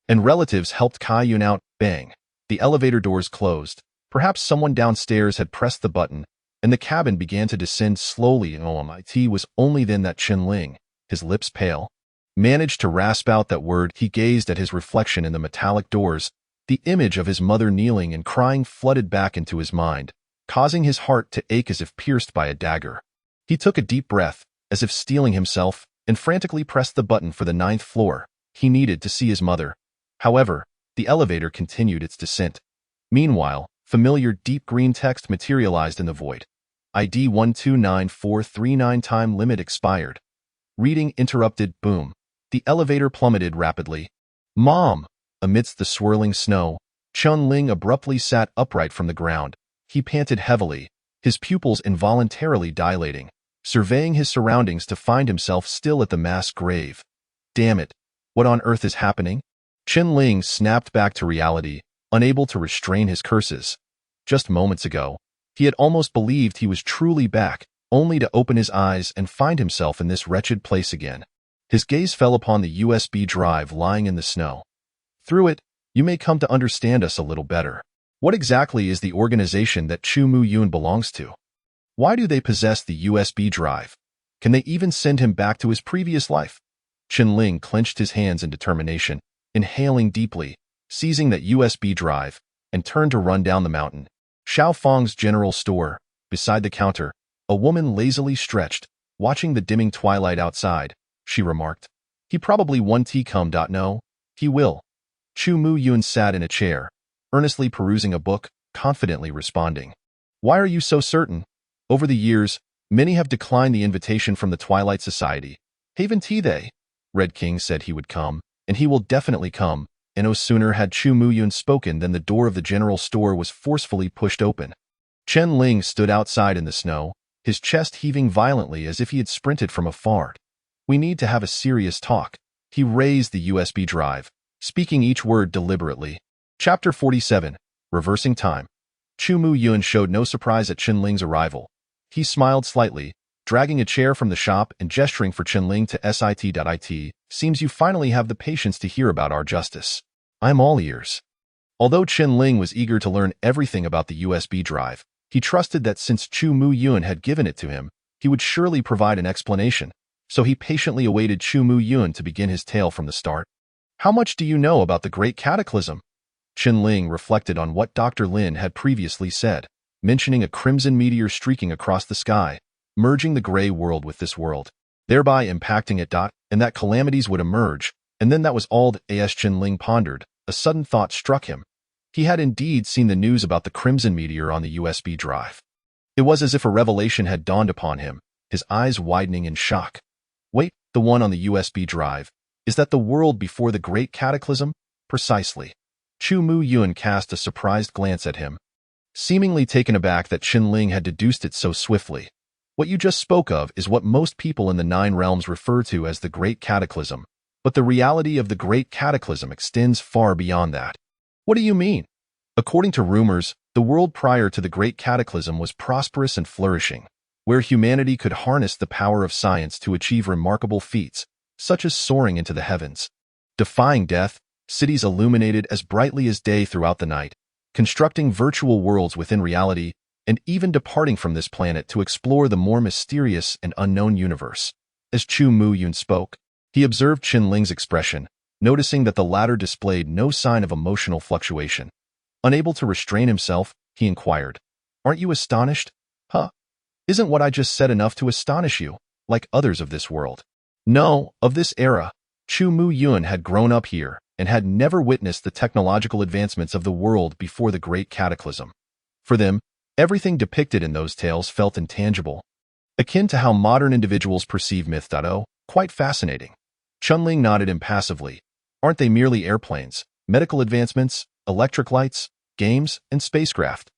and relatives helped Kai-yun out. Bang! The elevator doors closed. Perhaps someone downstairs had pressed the button, and the cabin began to descend slowly. It was only then that Chen Ling, his lips pale, managed to rasp out that word. He gazed at his reflection in the metallic doors. The image of his mother kneeling and crying flooded back into his mind, causing his heart to ache as if pierced by a dagger. He took a deep breath, as if steeling himself, and frantically pressed the button for the 9th floor. He needed to see his mother. However, the elevator continued its descent. Meanwhile, familiar deep green text materialized in the void. ID 129439, time limit expired. Reading interrupted. Boom. The elevator plummeted rapidly. Mom! Amidst the swirling snow, Chen Ling abruptly sat upright from the ground. He panted heavily, his pupils involuntarily dilating, surveying his surroundings to find himself still at the mass grave. Damn it! What on earth is happening? Chen Ling snapped back to reality, unable to restrain his curses. Just moments ago, he had almost believed he was truly back, only to open his eyes and find himself in this wretched place again. His gaze fell upon the USB drive lying in the snow. Through it, you may come to understand us a little better. What exactly is the organization that Chu Mu-yun belongs to? Why do they possess the USB drive? Can they even send him back to his previous life? Qianling clenched his hands in determination, inhaling deeply, seizing that USB drive, and turned to run down the mountain. Xiaofang's general store, beside the counter, a woman lazily stretched, watching the dimming twilight outside. She remarked, "He probably won't come. No, he will." Chu Mu-yun sat in a chair, earnestly perusing a book, confidently responding, "Why are you so certain? Over the years, many have declined the invitation from the Twilight Society. Haven't they? Red King said he would come, and he will definitely come." And no sooner had Chu Mu-yun spoken than the door of the general store was forcefully pushed open. Qianling stood outside in the snow, his chest heaving violently as if he had sprinted from a fart. "We need to have a serious talk." He raised the USB drive, speaking each word deliberately. Chapter 47, Reversing Time. Chu Mu-yun showed no surprise at Qianling's arrival. He smiled slightly, dragging a chair from the shop and gesturing for Qianling to sit. "Seems you finally have the patience to hear about our justice. I'm all ears." Although Qianling was eager to learn everything about the USB drive, he trusted that since Chu Mu-yun had given it to him, he would surely provide an explanation, so he patiently awaited Chu Mu-yun to begin his tale from the start. "How much do you know about the Great Cataclysm?" Qianling reflected on what Dr. Lin had previously said, mentioning a crimson meteor streaking across the sky, merging the gray world with this world, thereby impacting it. And that calamities would emerge, and then that was all. As Qianling pondered, a sudden thought struck him. He had indeed seen the news about the crimson meteor on the USB drive. It was as if a revelation had dawned upon him, his eyes widening in shock. "Wait, the one on the USB drive, is that the world before the Great Cataclysm?" "Precisely." Chu Mu-yun cast a surprised glance at him, seemingly taken aback that Qianling had deduced it so swiftly. "What you just spoke of is what most people in the Nine Realms refer to as the Great Cataclysm, but the reality of the Great Cataclysm extends far beyond that." "What do you mean?" "According to rumors, the world prior to the Great Cataclysm was prosperous and flourishing, where humanity could harness the power of science to achieve remarkable feats, such as soaring into the heavens, defying death, cities illuminated as brightly as day throughout the night, constructing virtual worlds within reality, and even departing from this planet to explore the more mysterious and unknown universe." As Chu Mu-yun spoke, he observed Qianling's expression, noticing that the latter displayed no sign of emotional fluctuation. Unable to restrain himself, he inquired, "Aren't you astonished? Huh? Isn't what I just said enough to astonish you, like others of this world?" "No, of this era." Chu Mu-yun had grown up here and had never witnessed the technological advancements of the world before the Great Cataclysm. For them, everything depicted in those tales felt intangible, akin to how modern individuals perceive myth. Quite fascinating. Qianling nodded impassively. "Aren't they merely airplanes, medical advancements, electric lights, games, and spacecraft?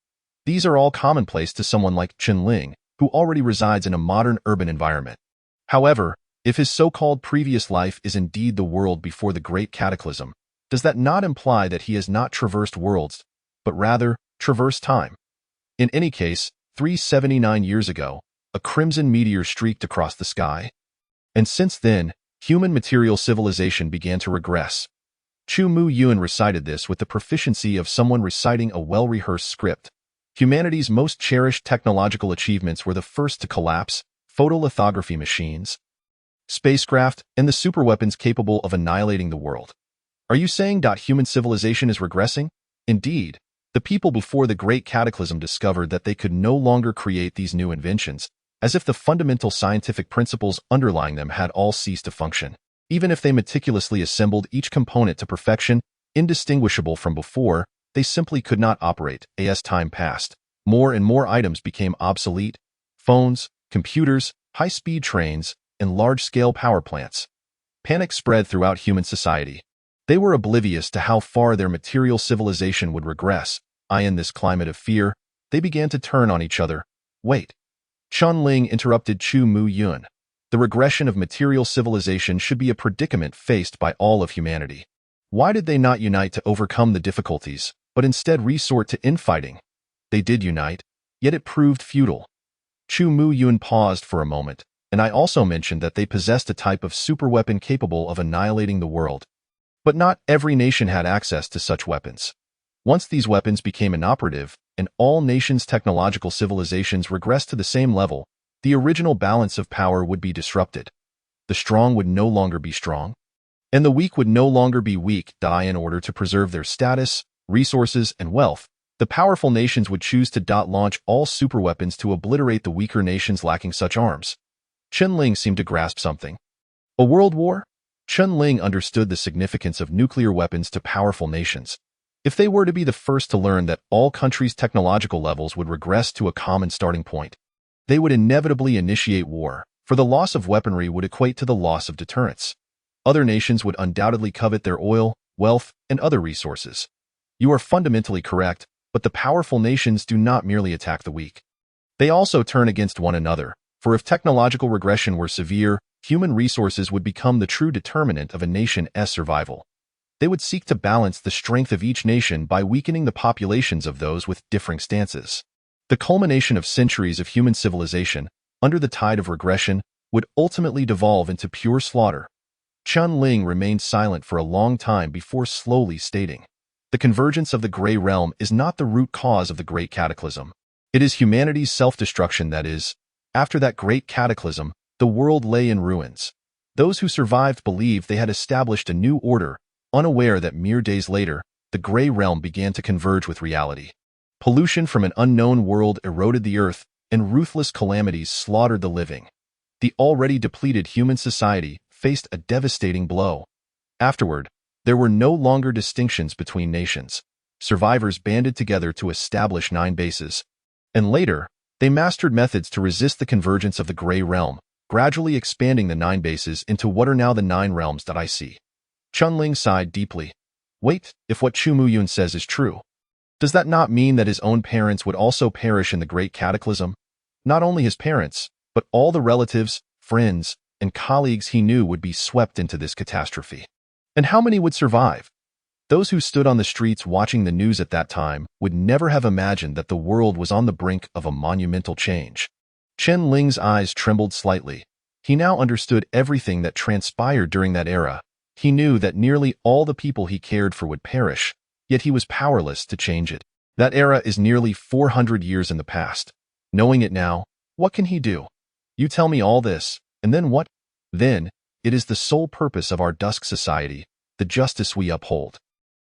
These are all commonplace to someone like Qianling, who already resides in a modern urban environment. However, if his so-called previous life is indeed the world before the Great Cataclysm, does that not imply that he has not traversed worlds, but rather traversed time? In any case, 379 years ago, a crimson meteor streaked across the sky, and since then, human material civilization began to regress." Chu Mu-yun recited this with the proficiency of someone reciting a well-rehearsed script. Humanity's most cherished technological achievements were the first to collapse: photolithography machines, spacecraft, and the superweapons capable of annihilating the world. "Are you saying human civilization is regressing?" "Indeed. The people before the Great Cataclysm discovered that they could no longer create these new inventions, as if the fundamental scientific principles underlying them had all ceased to function. Even if they meticulously assembled each component to perfection, indistinguishable from before, they simply could not operate. As time passed, more and more items became obsolete: phones, computers, high-speed trains, and large-scale power plants. Panic spread throughout human society. They were oblivious to how far their material civilization would regress. In this climate of fear, they began to turn on each other." "Wait." Qianling interrupted Chu Mu-yun. "The regression of material civilization should be a predicament faced by all of humanity. Why did they not unite to overcome the difficulties, but instead resort to infighting? They did unite, yet it proved futile. Chu Mu Yun paused for a moment, and I also mentioned that they possessed a type of superweapon capable of annihilating the world. But not every nation had access to such weapons. Once these weapons became inoperative, and all nations' technological civilizations regressed to the same level, the original balance of power would be disrupted. The strong would no longer be strong, and the weak would no longer be weak. In order to preserve their status, resources, and wealth, the powerful nations would choose to launch all superweapons to obliterate the weaker nations lacking such arms. Chen Ling seemed to grasp something. A world war? Chen Ling understood the significance of nuclear weapons to powerful nations. If they were to be the first to learn that all countries' technological levels would regress to a common starting point, they would inevitably initiate war, for the loss of weaponry would equate to the loss of deterrence. Other nations would undoubtedly covet their oil, wealth, and other resources. You are fundamentally correct, but the powerful nations do not merely attack the weak. They also turn against one another, for if technological regression were severe, human resources would become the true determinant of a nation's survival. They would seek to balance the strength of each nation by weakening the populations of those with differing stances. The culmination of centuries of human civilization, under the tide of regression, would ultimately devolve into pure slaughter. Chen Ling remained silent for a long time before slowly stating, "The convergence of the Gray Realm is not the root cause of the Great Cataclysm. It is humanity's self-destruction that is. After that great cataclysm, the world lay in ruins. Those who survived believed they had established a new order, unaware that mere days later, the Gray Realm began to converge with reality. Pollution from an unknown world eroded the earth, and ruthless calamities slaughtered the living. The already depleted human society faced a devastating blow. Afterward, there were no longer distinctions between nations. Survivors banded together to establish 9 bases. And later, they mastered methods to resist the convergence of the Gray Realm, gradually expanding the 9 bases into what are now the 9 realms that I see." Chen Ling sighed deeply. Wait, if what Chu Mu Yun says is true, does that not mean that his own parents would also perish in the Great Cataclysm? Not only his parents, but all the relatives, friends, and colleagues he knew would be swept into this catastrophe. And how many would survive? Those who stood on the streets watching the news at that time would never have imagined that the world was on the brink of a monumental change. Chen Ling's eyes trembled slightly. He now understood everything that transpired during that era. He knew that nearly all the people he cared for would perish, yet he was powerless to change it. That era is nearly 400 years in the past. Knowing it now, what can he do? You tell me all this, and then what? Then, it is the sole purpose of our Dusk Society, the justice we uphold.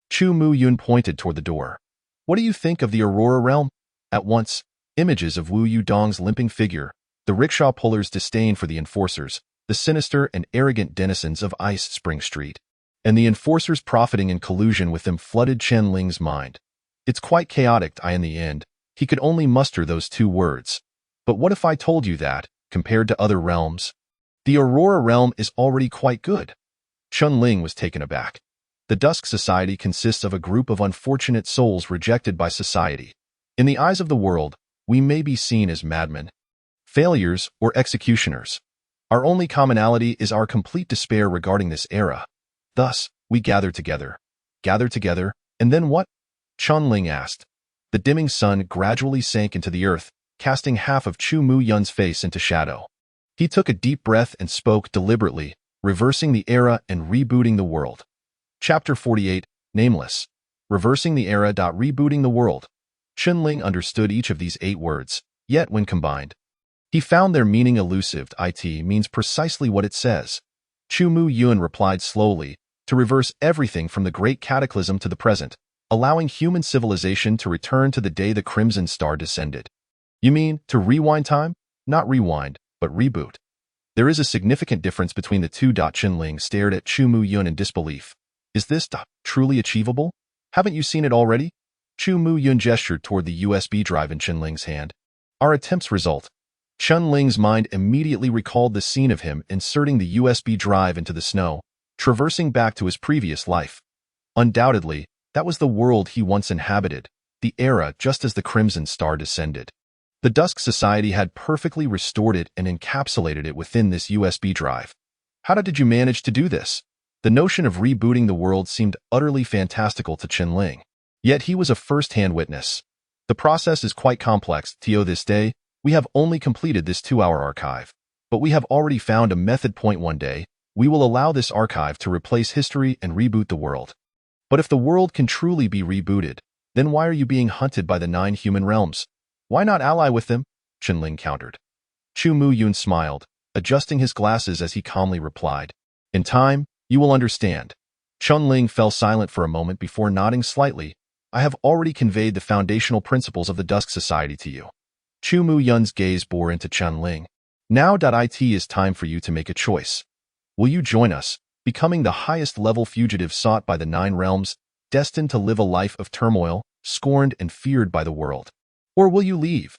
Chu Mu Yun pointed toward the door. What do you think of the Aurora Realm? At once, images of Wu Yudong's limping figure, the rickshaw puller's disdain for the enforcers, the sinister and arrogant denizens of Ice Spring Street, and the enforcers profiting in collusion with them flooded Chen Ling's mind. It's quite chaotic. In the end, he could only muster those 2 words. But what if I told you that, compared to other realms, the Aurora Realm is already quite good? Chen Ling was taken aback. The Dusk Society consists of a group of unfortunate souls rejected by society. In the eyes of the world, we may be seen as madmen, failures, or executioners. Our only commonality is our complete despair regarding this era. Thus, we gather together, and then what? Chen Ling asked. The dimming sun gradually sank into the earth, casting half of Chu Mu Yun's face into shadow. He took a deep breath and spoke deliberately, reversing the era and rebooting the world. Chapter 48, Nameless. Reversing the era. Rebooting the world. Chen Ling understood each of these 8 words, yet when combined, he found their meaning elusive. It means precisely what it says. Chu Mu Yun replied slowly, to reverse everything from the Great Cataclysm to the present, allowing human civilization to return to the day the Crimson Star descended. You mean, to rewind time? Not rewind, but reboot. There is a significant difference between the two. Chen Ling stared at Chu Mu Yun in disbelief. Is this truly achievable? Haven't you seen it already? Chu Mu Yun gestured toward the USB drive in Chen Ling's hand. Our attempt's result. Chen Ling's mind immediately recalled the scene of him inserting the USB drive into the snow, traversing back to his previous life. Undoubtedly, that was the world he once inhabited, the era just as the Crimson Star descended. The Dusk Society had perfectly restored it and encapsulated it within this USB drive. How did you manage to do this? The notion of rebooting the world seemed utterly fantastical to Chen Ling. Yet he was a first-hand witness. The process is quite complex. To this day, we have only completed this 2-hour archive. But we have already found a method. One day, we will allow this archive to replace history and reboot the world. But if the world can truly be rebooted, then why are you being hunted by the 9 human realms? Why not ally with them? Qianling countered. Chu Muyun smiled, adjusting his glasses as he calmly replied. In time, you will understand. Qianling fell silent for a moment before nodding slightly. I have already conveyed the foundational principles of the Dusk Society to you. Chu Muyun's gaze bore into Qianling. Now it is time for you to make a choice. Will you join us, becoming the highest-level fugitive sought by the 9 realms, destined to live a life of turmoil, scorned and feared by the world? Or will you leave?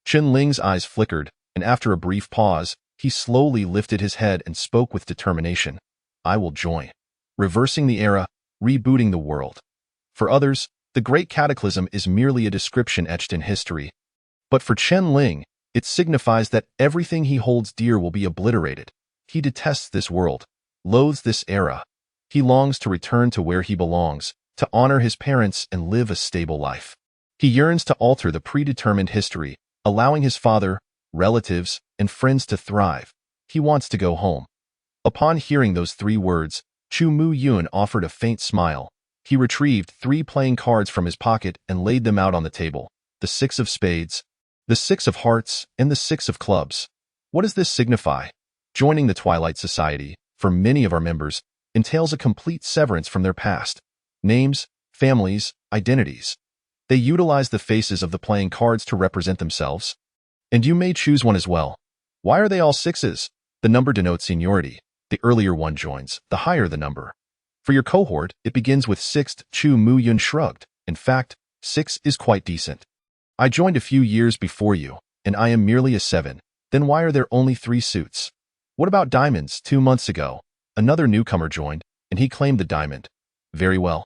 Qianling's eyes flickered, and after a brief pause, he slowly lifted his head and spoke with determination. I will join. Reversing the era, rebooting the world. For others, the Great Cataclysm is merely a description etched in history. But for Qianling, it signifies that everything he holds dear will be obliterated. He detests this world, loathes this era. He longs to return to where he belongs, to honor his parents and live a stable life. He yearns to alter the predetermined history, allowing his father, relatives, and friends to thrive. He wants to go home. Upon hearing those 3 words, Chu Muyun offered a faint smile. He retrieved 3 playing cards from his pocket and laid them out on the table. The 6 of spades, the 6 of hearts, and the 6 of clubs. What does this signify? Joining the Twilight Society, for many of our members, entails a complete severance from their past. Names, families, identities. They utilize the faces of the playing cards to represent themselves. And you may choose one as well. Why are they all 6s? The number denotes seniority. The earlier one joins, the higher the number. For your cohort, it begins with 6th. Chu Muyun shrugged. In fact, 6 is quite decent. I joined a few years before you, and I am merely a 7. Then why are there only 3 suits? What about diamonds? 2 months ago, another newcomer joined, and he claimed the diamond. Very well.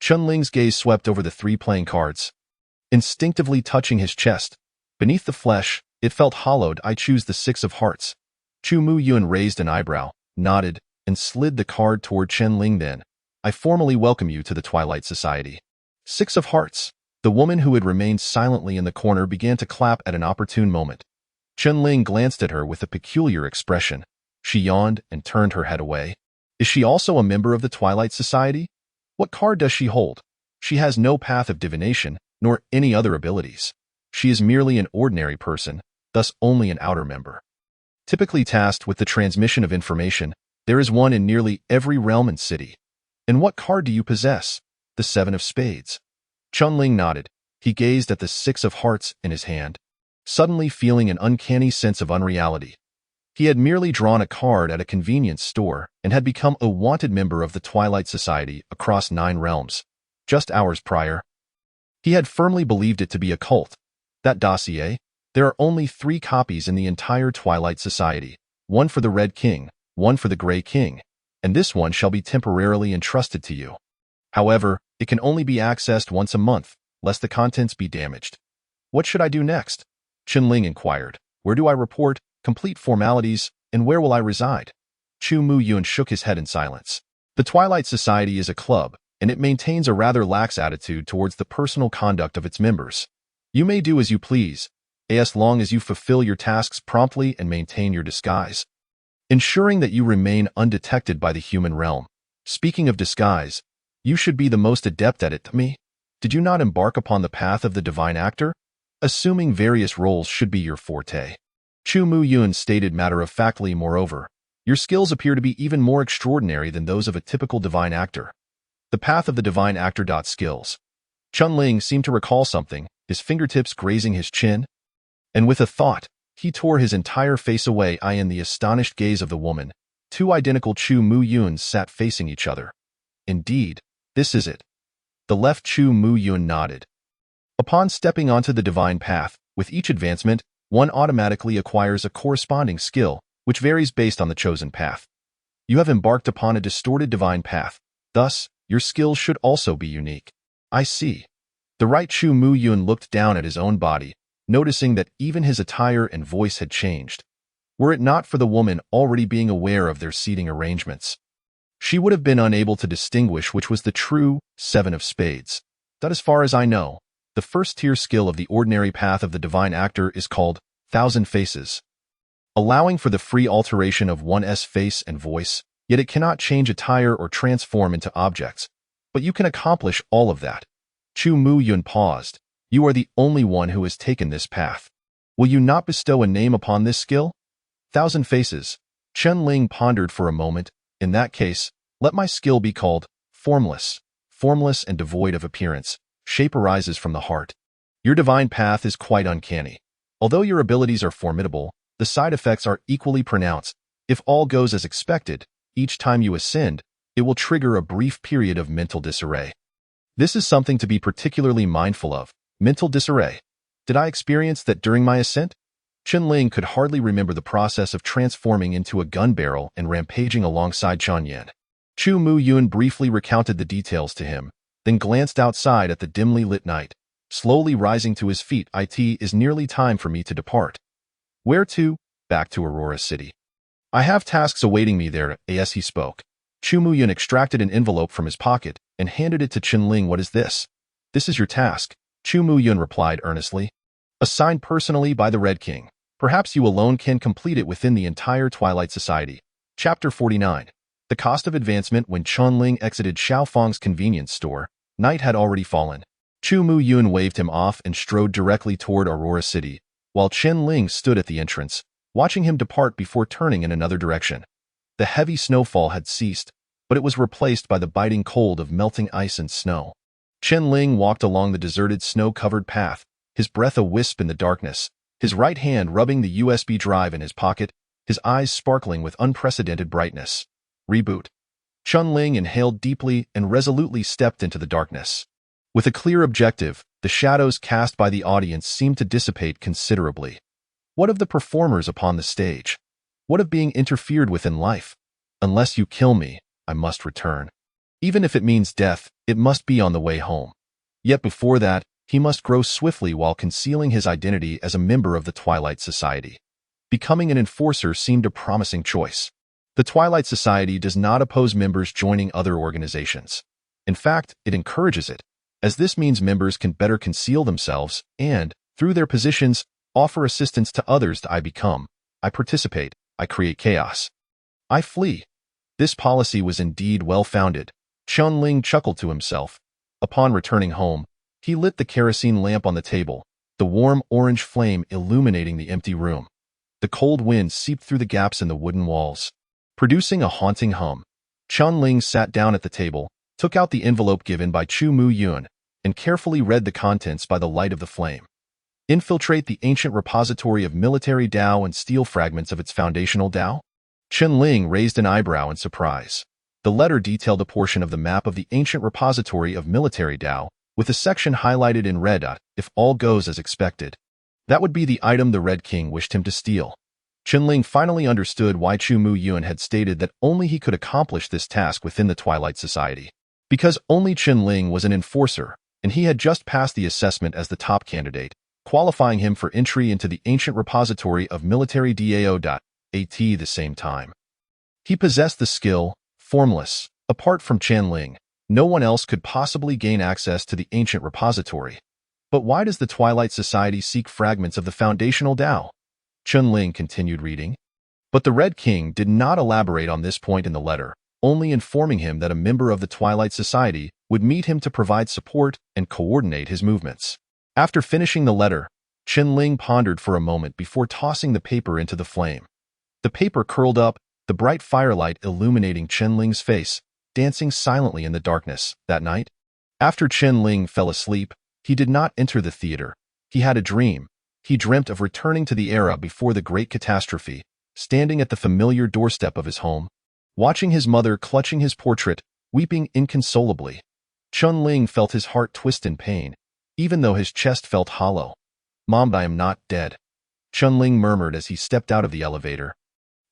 Qianling's gaze swept over the 3 playing cards. Instinctively touching his chest, beneath the flesh, it felt hollowed. I choose the 6 of hearts. Chu Muyun raised an eyebrow, nodded, and slid the card toward Qianling. Then, I formally welcome you to the Twilight Society. 6 of hearts. The woman who had remained silently in the corner began to clap at an opportune moment. Qianling glanced at her with a peculiar expression. She yawned and turned her head away. Is she also a member of the Twilight Society? What card does she hold? She has no path of divination, nor any other abilities. She is merely an ordinary person, thus only an outer member. Typically tasked with the transmission of information, there is one in nearly every realm and city. And what card do you possess? The 7 of spades. Qianling nodded. He gazed at the 6 of hearts in his hand, suddenly feeling an uncanny sense of unreality. He had merely drawn a card at a convenience store and had become a wanted member of the Twilight Society across 9 realms. Just hours prior, he had firmly believed it to be a cult. That dossier? There are only 3 copies in the entire Twilight Society. One for the Red King, one for the Gray King, and this one shall be temporarily entrusted to you. However, it can only be accessed once a month, lest the contents be damaged. What should I do next? Qianling inquired. Where do I report, complete formalities, and where will I reside? Chu Muyun shook his head in silence. The Twilight Society is a club, and it maintains a rather lax attitude towards the personal conduct of its members. You may do as you please, as long as you fulfill your tasks promptly and maintain your disguise, ensuring that you remain undetected by the human realm. Speaking of disguise, you should be the most adept at it. Me? Did you not embark upon the path of the divine actor? Assuming various roles should be your forte. Chu Muyun stated matter-of-factly. Moreover, your skills appear to be even more extraordinary than those of a typical divine actor. The path of the divine actor. Skills. Qianling seemed to recall something, his fingertips grazing his chin, and with a thought, he tore his entire face away. In the astonished gaze of the woman, 2 identical Chu Muyuns sat facing each other. Indeed, this is it. The left Chu Muyun nodded. Upon stepping onto the divine path, with each advancement, one automatically acquires a corresponding skill, which varies based on the chosen path. You have embarked upon a distorted divine path, thus, your skills should also be unique. I see. The right Chu Muyun looked down at his own body, noticing that even his attire and voice had changed. Were it not for the woman already being aware of their seating arrangements, she would have been unable to distinguish which was the true 7 of spades. That as far as I know, The first-tier skill of the ordinary path of the divine actor is called Thousand Faces, allowing for the free alteration of one's face and voice, yet it cannot change attire or transform into objects. But you can accomplish all of that. Chu Mu Yun paused. You are the only one who has taken this path. Will you not bestow a name upon this skill? Thousand Faces. Chen Ling pondered for a moment. In that case, let my skill be called Formless. Formless and devoid of appearance. Shape arises from the heart. Your divine path is quite uncanny. Although your abilities are formidable, the side effects are equally pronounced. If all goes as expected, each time you ascend, it will trigger a brief period of mental disarray. This is something to be particularly mindful of. Mental disarray. Did I experience that during my ascent? Chen Ling could hardly remember the process of transforming into a gun barrel and rampaging alongside Chen Yan. Chu Mu Yun briefly recounted the details to him, then glanced outside at the dimly lit night. Slowly rising to his feet, it is nearly time for me to depart. Where to? Back to Aurora City. I have tasks awaiting me there. As he spoke, Chu Mu Yun extracted an envelope from his pocket and handed it to Chen Ling. What is this? This is your task, Chu Mu Yun replied earnestly. Assigned personally by the Red King. Perhaps you alone can complete it within the entire Twilight Society. Chapter 49. The cost of advancement. When Chen Ling exited Xiaofang's convenience store, night had already fallen. Chu Mu Yun waved him off and strode directly toward Aurora City, while Chen Ling stood at the entrance, watching him depart before turning in another direction. The heavy snowfall had ceased, but it was replaced by the biting cold of melting ice and snow. Chen Ling walked along the deserted snow-covered path, his breath a wisp in the darkness, his right hand rubbing the USB drive in his pocket, his eyes sparkling with unprecedented brightness. Reboot. Chen Ling inhaled deeply and resolutely stepped into the darkness. With a clear objective, the shadows cast by the audience seemed to dissipate considerably. What of the performers upon the stage? What of being interfered with in life? Unless you kill me, I must return. Even if it means death, it must be on the way home. Yet before that, he must grow swiftly while concealing his identity as a member of the Twilight Society. Becoming an enforcer seemed a promising choice. The Twilight Society does not oppose members joining other organizations. In fact, it encourages it, as this means members can better conceal themselves and, through their positions, offer assistance to others. I participate, I create chaos. I flee. This policy was indeed well-founded. Chen Ling chuckled to himself. Upon returning home, he lit the kerosene lamp on the table, the warm orange flame illuminating the empty room. The cold wind seeped through the gaps in the wooden walls, producing a haunting hum. Chen Ling sat down at the table, took out the envelope given by Chu Mu Yun, and carefully read the contents by the light of the flame. Infiltrate the ancient repository of military Dao and steal fragments of its foundational Dao? Chen Ling raised an eyebrow in surprise. The letter detailed a portion of the map of the ancient repository of military Dao, with a section highlighted in red. If all goes as expected, that would be the item the Red King wished him to steal. Chen Ling finally understood why Chu Mu Yun had stated that only he could accomplish this task within the Twilight Society. Because only Chen Ling was an enforcer, and he had just passed the assessment as the top candidate, qualifying him for entry into the ancient repository of military Dao. At the same time, he possessed the skill, Formless. Apart from Chen Ling, no one else could possibly gain access to the ancient repository. But why does the Twilight Society seek fragments of the foundational Dao? Chen Ling continued reading. But the Red King did not elaborate on this point in the letter, only informing him that a member of the Twilight Society would meet him to provide support and coordinate his movements. After finishing the letter, Chen Ling pondered for a moment before tossing the paper into the flame. The paper curled up, the bright firelight illuminating Chen Ling's face, dancing silently in the darkness. That night, after Chen Ling fell asleep, he did not enter the theater. He had a dream. He dreamt of returning to the era before the great catastrophe, standing at the familiar doorstep of his home, watching his mother clutching his portrait, weeping inconsolably. Chen Ling felt his heart twist in pain, even though his chest felt hollow. "Mom, I am not dead," Chen Ling murmured as he stepped out of the elevator,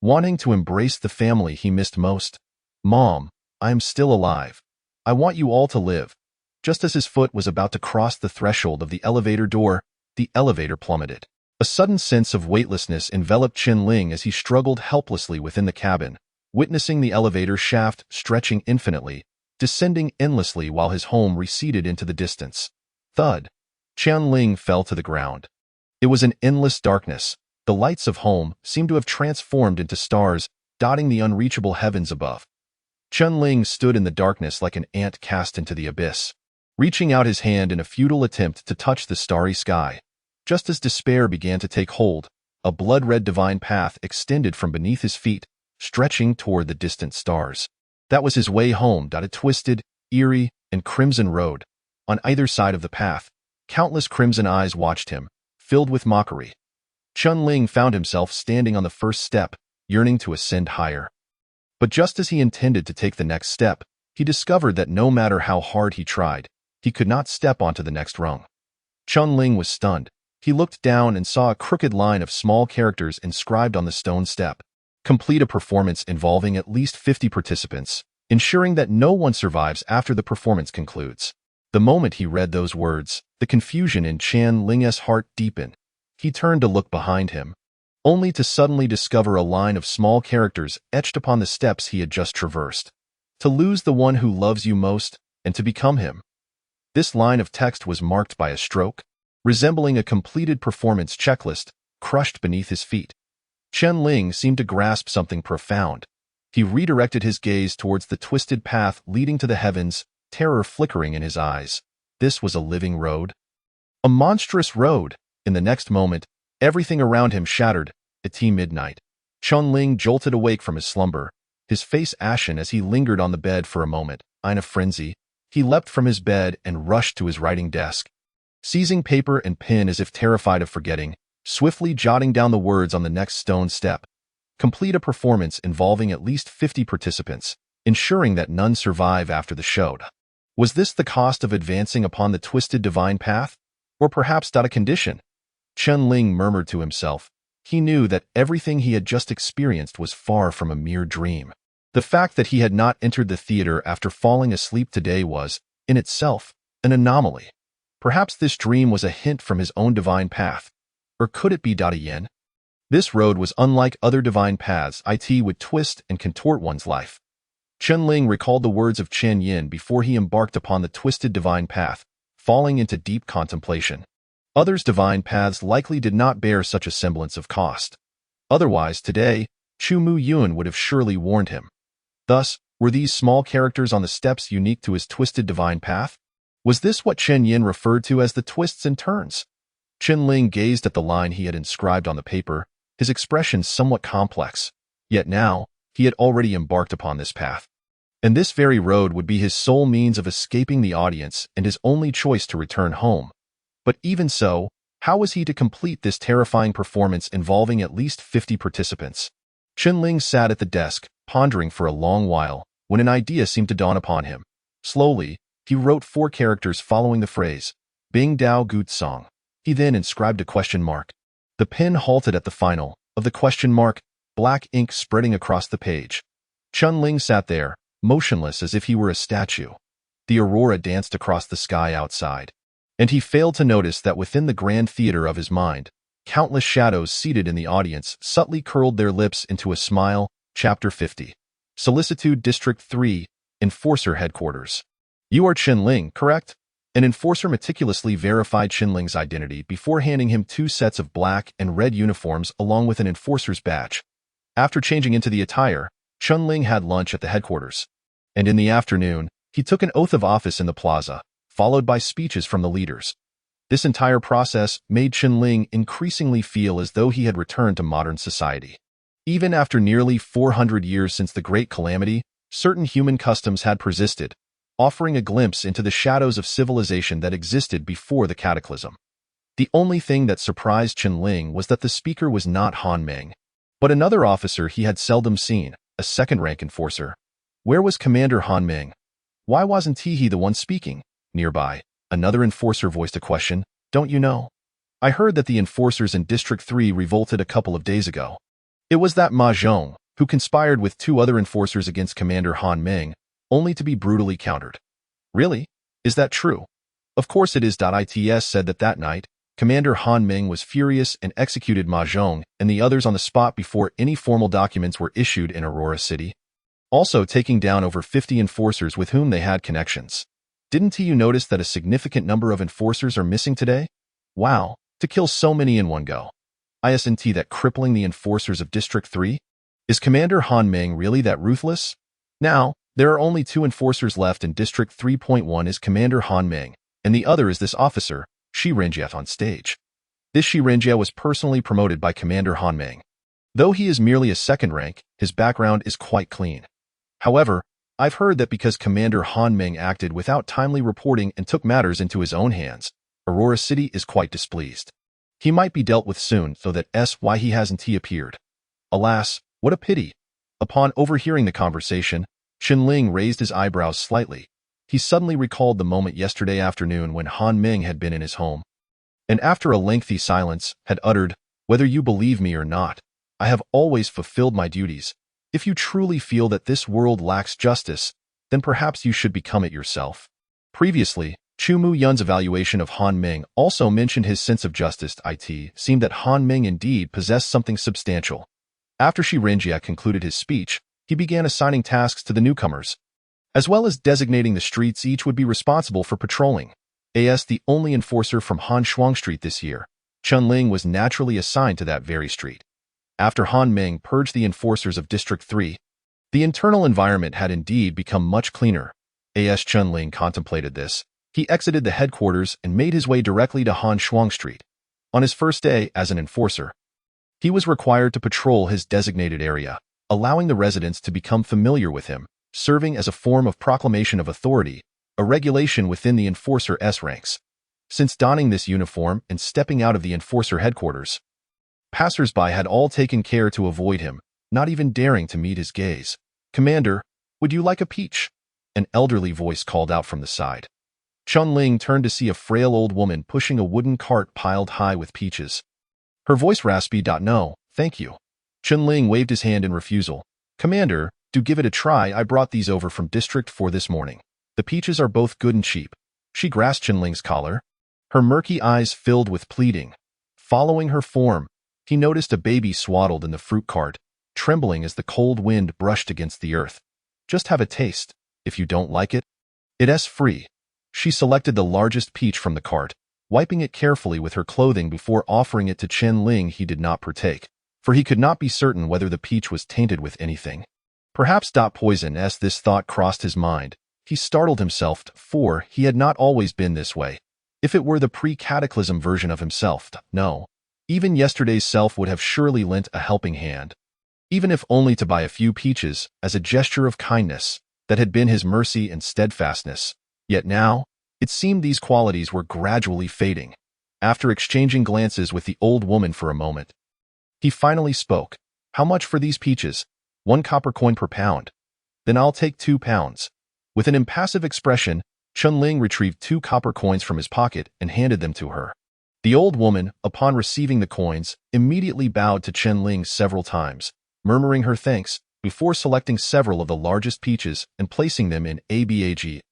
wanting to embrace the family he missed most. "Mom, I am still alive. I want you all to live." Just as his foot was about to cross the threshold of the elevator door, the elevator plummeted. A sudden sense of weightlessness enveloped Chen Ling as he struggled helplessly within the cabin, witnessing the elevator shaft stretching infinitely, descending endlessly while his home receded into the distance. Thud. Qianling fell to the ground. It was an endless darkness. The lights of home seemed to have transformed into stars, dotting the unreachable heavens above. Qianling stood in the darkness like an ant cast into the abyss, reaching out his hand in a futile attempt to touch the starry sky. Just as despair began to take hold, a blood-red divine path extended from beneath his feet, stretching toward the distant stars. That was his way home, a twisted, eerie, and crimson road. On either side of the path, countless crimson eyes watched him, filled with mockery. Qianling found himself standing on the first step, yearning to ascend higher. But just as he intended to take the next step, he discovered that no matter how hard he tried, he could not step onto the next rung. Qianling was stunned. He looked down and saw a crooked line of small characters inscribed on the stone step. Complete a performance involving at least 50 participants, ensuring that no one survives after the performance concludes. The moment he read those words, the confusion in Qianling's heart deepened. He turned to look behind him, only to suddenly discover a line of small characters etched upon the steps he had just traversed. To lose the one who loves you most, and to become him. This line of text was marked by a stroke, resembling a completed performance checklist, crushed beneath his feet. Qianling seemed to grasp something profound. He redirected his gaze towards the twisted path leading to the heavens, terror flickering in his eyes. This was a living road. A monstrous road. In the next moment, everything around him shattered. At midnight, Qianling jolted awake from his slumber, his face ashen as he lingered on the bed for a moment. In a frenzy, he leapt from his bed and rushed to his writing desk. Seizing paper and pen as if terrified of forgetting, swiftly jotting down the words on the next stone step. Complete a performance involving at least 50 participants, ensuring that none survive after the show. Was this the cost of advancing upon the twisted divine path? Or perhaps a condition? Qianling murmured to himself. He knew that everything he had just experienced was far from a mere dream. The fact that he had not entered the theater after falling asleep today was, in itself, an anomaly. Perhaps this dream was a hint from his own divine path. Or could it be Yin? This road was unlike other divine paths. It would twist and contort one's life. Qianling recalled the words of Chen Yin before he embarked upon the twisted divine path, falling into deep contemplation. Others' divine paths likely did not bear such a semblance of cost. Otherwise, today, Chu Mu Yun would have surely warned him. Thus, were these small characters on the steps unique to his twisted divine path? Was this what Chen Yin referred to as the twists and turns? Qianling gazed at the line he had inscribed on the paper, his expression somewhat complex. Yet now, he had already embarked upon this path. And this very road would be his sole means of escaping the audience and his only choice to return home. But even so, how was he to complete this terrifying performance involving at least 50 participants? Qianling sat at the desk, pondering for a long while, when an idea seemed to dawn upon him. Slowly, he wrote 4 characters following the phrase, Bing Dao Gut Song. He then inscribed a question mark. The pen halted at the final, of the question mark, black ink spreading across the page. Qianling sat there, motionless as if he were a statue. The aurora danced across the sky outside. And he failed to notice that within the grand theater of his mind, countless shadows seated in the audience subtly curled their lips into a smile. Chapter 50. Solicitude District 3, Enforcer Headquarters. You are Qianling, correct? An enforcer meticulously verified Qianling's identity before handing him 2 sets of black and red uniforms along with an enforcer's badge. After changing into the attire, Qianling had lunch at the headquarters. And in the afternoon, he took an oath of office in the plaza, followed by speeches from the leaders. This entire process made Qianling increasingly feel as though he had returned to modern society. Even after nearly 400 years since the Great Calamity, certain human customs had persisted, offering a glimpse into the shadows of civilization that existed before the cataclysm. The only thing that surprised Qianling was that the speaker was not Han Meng, but another officer he had seldom seen, a second-rank enforcer. Where was Commander Han Meng? Why wasn't he the one speaking? Nearby, another enforcer voiced a question. Don't you know? I heard that the enforcers in District 3 revolted a couple of days ago. It was that Ma Zhong, who conspired with 2 other enforcers against Commander Han Meng, only to be brutally countered. Really? Is that true? Of course it is. Its said that night, Commander Han Meng was furious and executed Ma Zhong and the others on the spot before any formal documents were issued in Aurora City, also taking down over 50 enforcers with whom they had connections. Didn't you notice that a significant number of enforcers are missing today? Wow, to kill so many in one go. Isn't that crippling the enforcers of District 3? Is Commander Han Meng really that ruthless? Now, there are only 2 enforcers left in District 3.1 is Commander Han Meng, and the other is this officer, Shi Renjie on stage. This Shi Renjie was personally promoted by Commander Han Meng. Though he is merely a second rank, his background is quite clean. However, I've heard that because Commander Han Meng acted without timely reporting and took matters into his own hands, Aurora City is quite displeased. He might be dealt with soon, so that's why he hasn't appeared. Alas, what a pity. Upon overhearing the conversation, Chen-Ling raised his eyebrows slightly. He suddenly recalled the moment yesterday afternoon when Han Meng had been in his home. And after a lengthy silence, had uttered, "Whether you believe me or not, I have always fulfilled my duties. If you truly feel that this world lacks justice, then perhaps you should become it yourself." Previously, Chu Mu-Yun's evaluation of Han Meng also mentioned his sense of justice. It seemed that Han Meng indeed possessed something substantial. After Shi Renjie concluded his speech, he began assigning tasks to the newcomers, as well as designating the streets each would be responsible for patrolling. As the only enforcer from Han Shuang Street this year, Chen-Ling was naturally assigned to that very street. After Han Meng purged the enforcers of District 3, the internal environment had indeed become much cleaner. As Chen-Ling contemplated this, he exited the headquarters and made his way directly to Han Shuang Street. On his first day as an enforcer, he was required to patrol his designated area, allowing the residents to become familiar with him, serving as a form of proclamation of authority, a regulation within the enforcer S ranks. Since donning this uniform and stepping out of the enforcer headquarters, passers-by had all taken care to avoid him, not even daring to meet his gaze. "Commander, would you like a peach?" An elderly voice called out from the side. Chen-Ling turned to see a frail old woman pushing a wooden cart piled high with peaches. Her voice raspy. "No, thank you." Chen-Ling waved his hand in refusal. "Commander, do give it a try. I brought these over from District 4 this morning. The peaches are both good and cheap." She grasped Chen-Ling's collar. Her murky eyes filled with pleading. Following her form, he noticed a baby swaddled in the fruit cart, trembling as the cold wind brushed against the earth. "Just have a taste. If you don't like it, it's free." She selected the largest peach from the cart, wiping it carefully with her clothing before offering it to Chen-Ling. He did not partake, for he could not be certain whether the peach was tainted with anything. Perhaps poison. As this thought crossed his mind, he startled himself, for he had not always been this way. If it were the pre-cataclysm version of himself, no. Even yesterday's self would have surely lent a helping hand, even if only to buy a few peaches as a gesture of kindness that had been his mercy and steadfastness. Yet now, it seemed these qualities were gradually fading. After exchanging glances with the old woman for a moment, he finally spoke. "How much for these peaches?" "1 copper coin per pound." "Then I'll take 2 pounds. With an impassive expression, Chen-Ling retrieved 2 copper coins from his pocket and handed them to her. The old woman, upon receiving the coins, immediately bowed to Chen-Ling several times, murmuring her thanks, before selecting several of the largest peaches and placing them in a bag.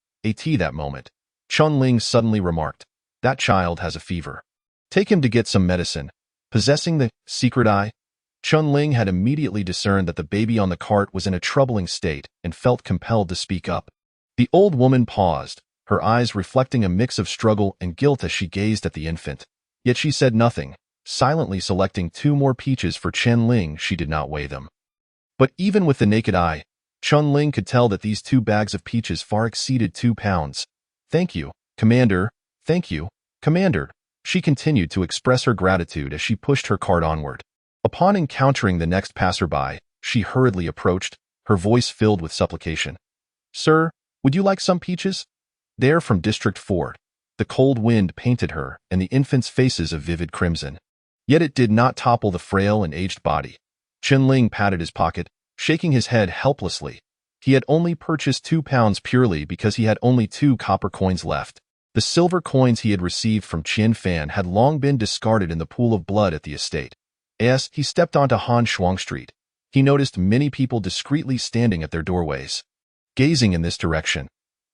That moment, Chen-Ling suddenly remarked, "That child has a fever. Take him to get some medicine." Possessing the secret eye, Chen-Ling had immediately discerned that the baby on the cart was in a troubling state and felt compelled to speak up. The old woman paused, her eyes reflecting a mix of struggle and guilt as she gazed at the infant. Yet she said nothing, silently selecting 2 more peaches for Chen-Ling. She did not weigh them. But even with the naked eye, Chen-Ling could tell that these 2 bags of peaches far exceeded 2 pounds. "Thank you, Commander. Thank you, Commander." She continued to express her gratitude as she pushed her cart onward. Upon encountering the next passerby, she hurriedly approached, her voice filled with supplication. "Sir, would you like some peaches?" There from District 4. The cold wind painted her and the infants' faces a vivid crimson. Yet it did not topple the frail and aged body. Chen-Ling patted his pocket, shaking his head helplessly. He had only purchased 2 pounds purely because he had only 2 copper coins left. The silver coins he had received from Qian Fan had long been discarded in the pool of blood at the estate. As he stepped onto Han Shuang Street, he noticed many people discreetly standing at their doorways, gazing in this direction.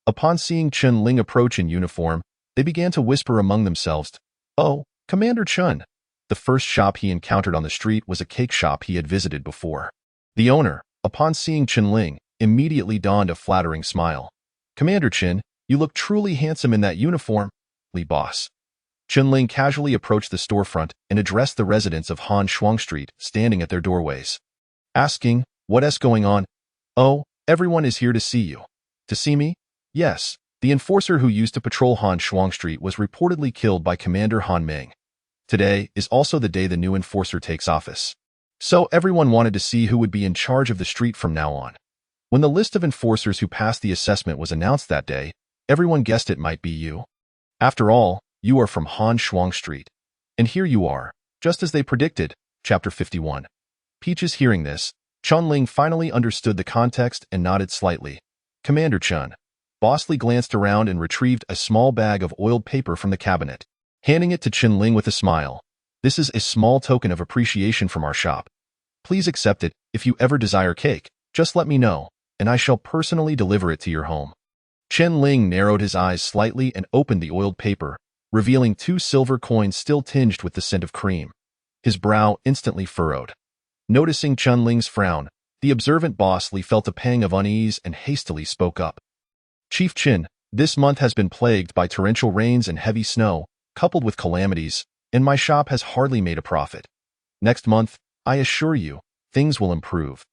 Upon seeing Chen-Ling approach in uniform, they began to whisper among themselves, "Oh, Commander Chen." The first shop he encountered on the street was a cake shop he had visited before. The owner, upon seeing Chen-Ling, immediately donned a flattering smile. "Commander Chen, You look truly handsome in that uniform, Li boss. Chunling casually approached the storefront and addressed the residents of Han Shuang Street standing at their doorways, asking, "What's going on?" "Oh, everyone is here to see you." "To see me?" "Yes." The enforcer who used to patrol Han Shuang Street was reportedly killed by Commander Han Meng. Today is also the day the new enforcer takes office. So everyone wanted to see who would be in charge of the street from now on. When the list of enforcers who passed the assessment was announced that day, everyone guessed it might be you. After all, you are from Han Shuang Street. And here you are, just as they predicted. Chapter 51. Peaches hearing this, Chunling finally understood the context and nodded slightly. "Commander Chun." Boss Li glanced around and retrieved a small bag of oiled paper from the cabinet, handing it to Chunling with a smile. "This is a small token of appreciation from our shop. Please accept it. If you ever desire cake, just let me know, and I shall personally deliver it to your home." Chunling narrowed his eyes slightly and opened the oiled paper, revealing 2 silver coins still tinged with the scent of cream. His brow instantly furrowed. Noticing Chunling's frown, the observant Boss Li felt a pang of unease and hastily spoke up. "Chief Chin, this month has been plagued by torrential rains and heavy snow, coupled with calamities, and my shop has hardly made a profit. Next month, I assure you, things will improve."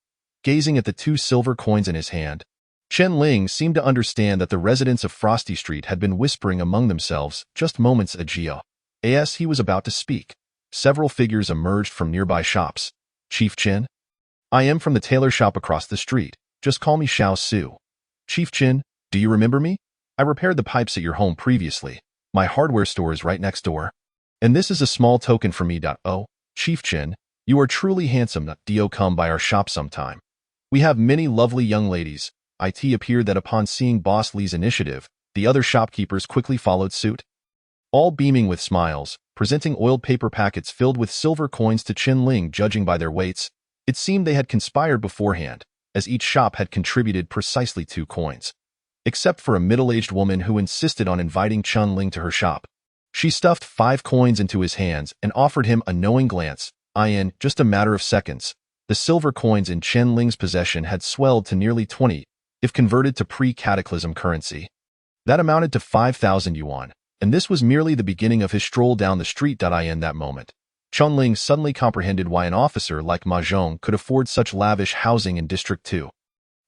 Gazing at the 2 silver coins in his hand, Chunling seemed to understand that the residents of Frosty Street had been whispering among themselves just moments ago. As he was about to speak, several figures emerged from nearby shops. "Chief Chin? I am from the tailor shop across the street. Just call me Xiao Su." "Chief Chin, do you remember me? I repaired the pipes at your home previously. My hardware store is right next door. And this is a small token for me. Oh, Chief Chin, you are truly handsome. Do come by our shop sometime. We have many lovely young ladies." It appeared that upon seeing Boss Li's initiative, the other shopkeepers quickly followed suit. All beaming with smiles, presenting oiled paper packets filled with silver coins to Chunling. Judging by their weights, it seemed they had conspired beforehand, as each shop had contributed precisely 2 coins. Except for a middle-aged woman who insisted on inviting Chunling to her shop. She stuffed 5 coins into his hands and offered him a knowing glance. In just a matter of seconds, the silver coins in Chunling's possession had swelled to nearly 20, if converted to pre-cataclysm currency. That amounted to 5,000 yuan, and this was merely the beginning of his stroll down the street. In that moment, Chunling suddenly comprehended why an officer like Ma Zhong could afford such lavish housing in District 2.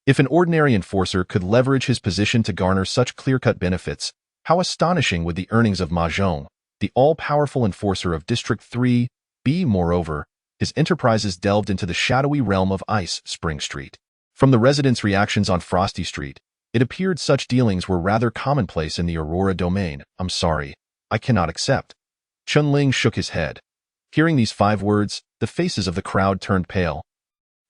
If an ordinary enforcer could leverage his position to garner such clear-cut benefits, how astonishing would the earnings of Ma Zhong, the all-powerful enforcer of District 3, be? Moreover, his enterprises delved into the shadowy realm of Ice Spring Street. From the residents' reactions on Frosty Street, it appeared such dealings were rather commonplace in the Aurora domain. "I'm sorry, I cannot accept." Chunling shook his head. Hearing these 5 words, the faces of the crowd turned pale,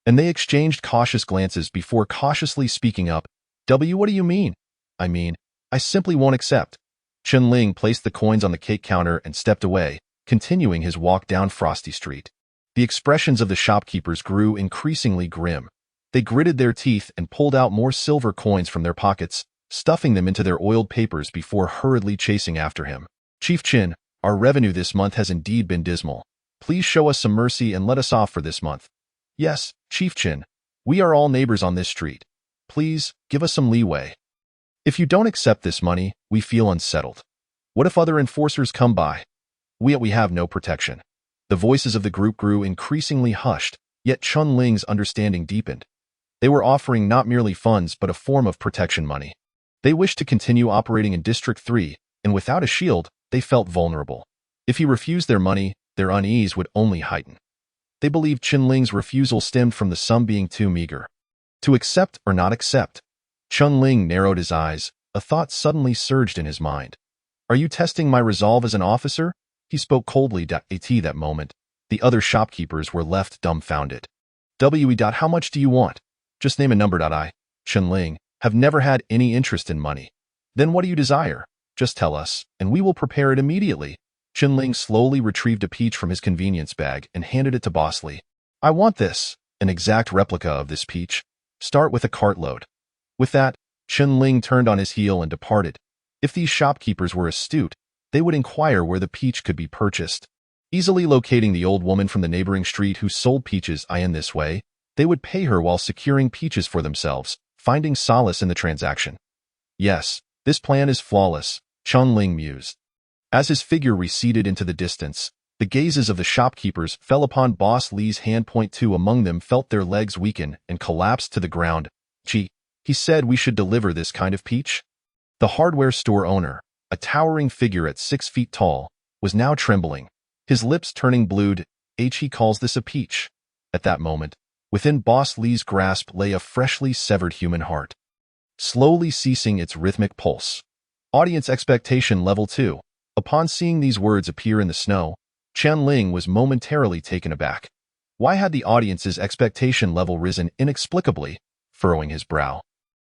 and they exchanged cautious glances before cautiously speaking up. What do you mean?" I simply won't accept." Chunling placed the coins on the cake counter and stepped away, continuing his walk down Frosty Street. The expressions of the shopkeepers grew increasingly grim. They gritted their teeth and pulled out more silver coins from their pockets, stuffing them into their oiled papers before hurriedly chasing after him. "Chief Chin, our revenue this month has indeed been dismal. Please show us some mercy and let us off for this month." "Yes, Chief Chin. We are all neighbors on this street. Please, give us some leeway. If you don't accept this money, we feel unsettled. What if other enforcers come by? We have no protection." The voices of the group grew increasingly hushed, yet Chunling's understanding deepened. They were offering not merely funds but a form of protection money. They wished to continue operating in District 3, and without a shield, they felt vulnerable. If he refused their money, their unease would only heighten. They believed Chunling's refusal stemmed from the sum being too meager. To accept or not accept? Chunling narrowed his eyes. A thought suddenly surged in his mind. "Are you testing my resolve as an officer?" He spoke coldly. At that moment, the other shopkeepers were left dumbfounded. How much do you want? Just name a number. I, Chunling, have never had any interest in money." "Then what do you desire? Just tell us, and we will prepare it immediately." Chunling slowly retrieved a peach from his convenience bag and handed it to Boss Li. "I want this, an exact replica of this peach. Start with a cartload." With that, Chunling turned on his heel and departed. If these shopkeepers were astute, they would inquire where the peach could be purchased. Easily locating the old woman from the neighboring street who sold peaches in this way, they would pay her while securing peaches for themselves, finding solace in the transaction. Yes, This plan is flawless, Chun Ling mused. As his figure receded into the distance, the gazes of the shopkeepers fell upon Boss Lee's hand. Two among them felt their legs weaken and collapsed to the ground. Gee, he said we should deliver this kind of peach? The hardware store owner, a towering figure at 6 feet tall, was now trembling, his lips turning blued. He calls this a peach. At that moment, within Boss Lee's grasp lay a freshly severed human heart, slowly ceasing its rhythmic pulse. Audience expectation level 2. Upon seeing these words appear in the snow, Chun Ling was momentarily taken aback. Why had the audience's expectation level risen inexplicably, furrowing his brow?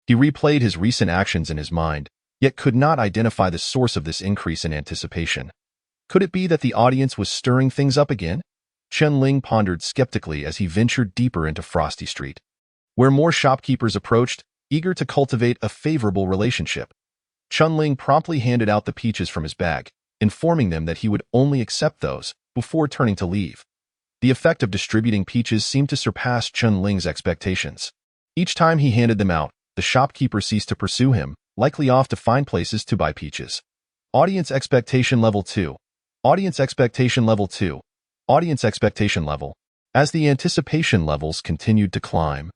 He replayed his recent actions in his mind, yet could not identify the source of this increase in anticipation. Could it be that the audience was stirring things up again? Chun Ling pondered skeptically as he ventured deeper into Frosty Street, where more shopkeepers approached, eager to cultivate a favorable relationship. Chun Ling promptly handed out the peaches from his bag, informing them that he would only accept those before turning to leave. The effect of distributing peaches seemed to surpass Chun Ling's expectations. Each time he handed them out, the shopkeeper ceased to pursue him, likely off to find places to buy peaches. Audience expectation level 2. Audience expectation level 2. Audience expectation level. As the anticipation levels continued to climb,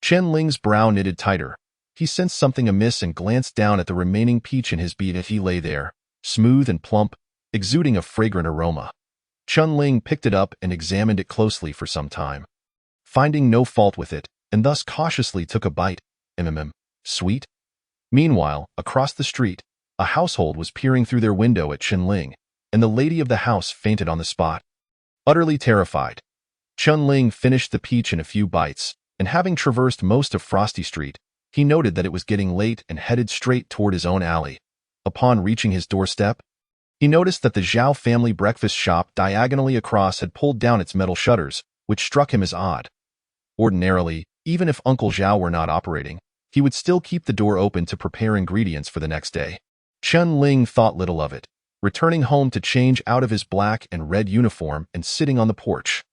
Chun Ling's brow knitted tighter. He sensed something amiss and glanced down at the remaining peach in his bead. He lay there, smooth and plump, exuding a fragrant aroma. Chun Ling picked it up and examined it closely for some time, finding no fault with it, and thus cautiously took a bite. Sweet? Meanwhile, across the street, a household was peering through their window at Chun Ling, and the lady of the house fainted on the spot. Utterly terrified, Chun Ling finished the peach in a few bites, and having traversed most of Frosty Street, he noted that it was getting late and headed straight toward his own alley. Upon reaching his doorstep, he noticed that the Zhao family breakfast shop diagonally across had pulled down its metal shutters, which struck him as odd. Ordinarily, even if Uncle Zhao were not operating, he would still keep the door open to prepare ingredients for the next day. Chun Ling thought little of it, returning home to change out of his black and red uniform and sitting on the porch.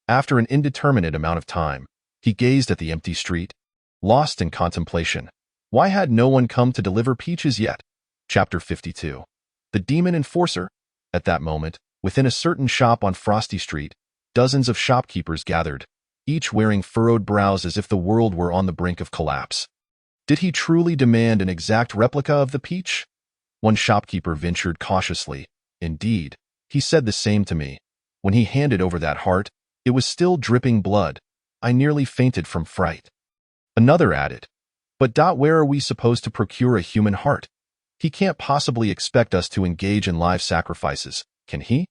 After an indeterminate amount of time, he gazed at the empty street, lost in contemplation. Why had no one come to deliver peaches yet? Chapter 52. The Demon Enforcer. At that moment, within a certain shop on Frosty Street, dozens of shopkeepers gathered, each wearing furrowed brows as if the world were on the brink of collapse. Did he truly demand an exact replica of the peach? One shopkeeper ventured cautiously. Indeed, he said the same to me. When he handed over that heart, it was still dripping blood. I nearly fainted from fright. Another added, but where are we supposed to procure a human heart? He can't possibly expect us to engage in live sacrifices, can he?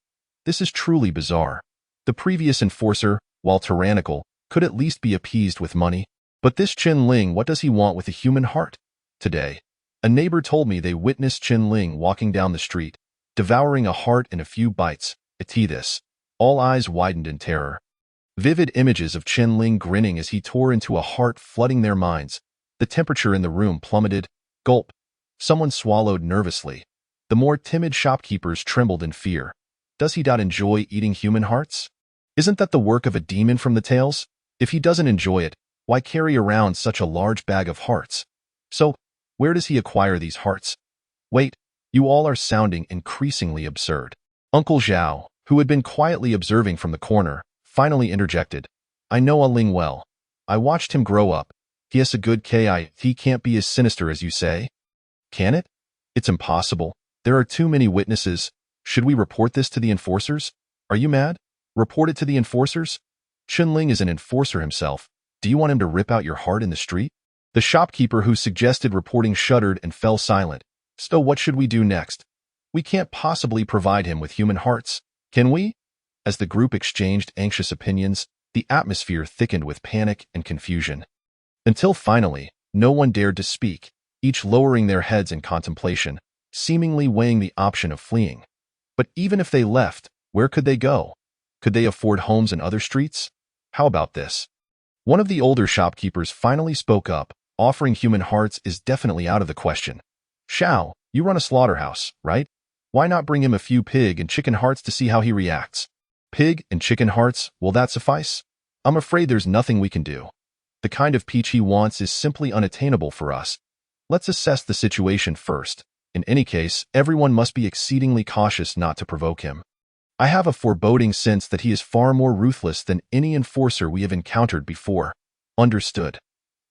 This is truly bizarre. The previous enforcer, while tyrannical, could at least be appeased with money. But this Chun Ling, what does he want with a human heart? Today, a neighbor told me they witnessed Chun Ling walking down the street, devouring a heart in a few bites. This. All eyes widened in terror. Vivid images of Chun Ling grinning as he tore into a heart flooding their minds. The temperature in the room plummeted. Gulp. Someone swallowed nervously. The more timid shopkeepers trembled in fear. Does he not enjoy eating human hearts? Isn't that the work of a demon from the tales? If he doesn't enjoy it, why carry around such a large bag of hearts? So, where does he acquire these hearts? Wait, you all are sounding increasingly absurd. Uncle Zhao, who had been quietly observing from the corner, finally interjected. I know Ling well. I watched him grow up. He has a good ki. He can't be as sinister as you say. Can it? It's impossible. There are too many witnesses. Should we report this to the enforcers? Are you mad? Report it to the enforcers? Chun Ling is an enforcer himself. Do you want him to rip out your heart in the street? The shopkeeper who suggested reporting shuddered and fell silent. So what should we do next? We can't possibly provide him with human hearts, can we? As the group exchanged anxious opinions, the atmosphere thickened with panic and confusion. Until finally, no one dared to speak, each lowering their heads in contemplation, seemingly weighing the option of fleeing. But even if they left, where could they go? Could they afford homes in other streets? How about this? One of the older shopkeepers finally spoke up, offering human hearts is definitely out of the question. Xiao, you run a slaughterhouse, right? Why not bring him a few pig and chicken hearts to see how he reacts? Pig and chicken hearts, will that suffice? I'm afraid there's nothing we can do. The kind of peach he wants is simply unattainable for us. Let's assess the situation first. In any case, everyone must be exceedingly cautious not to provoke him. I have a foreboding sense that he is far more ruthless than any enforcer we have encountered before. Understood.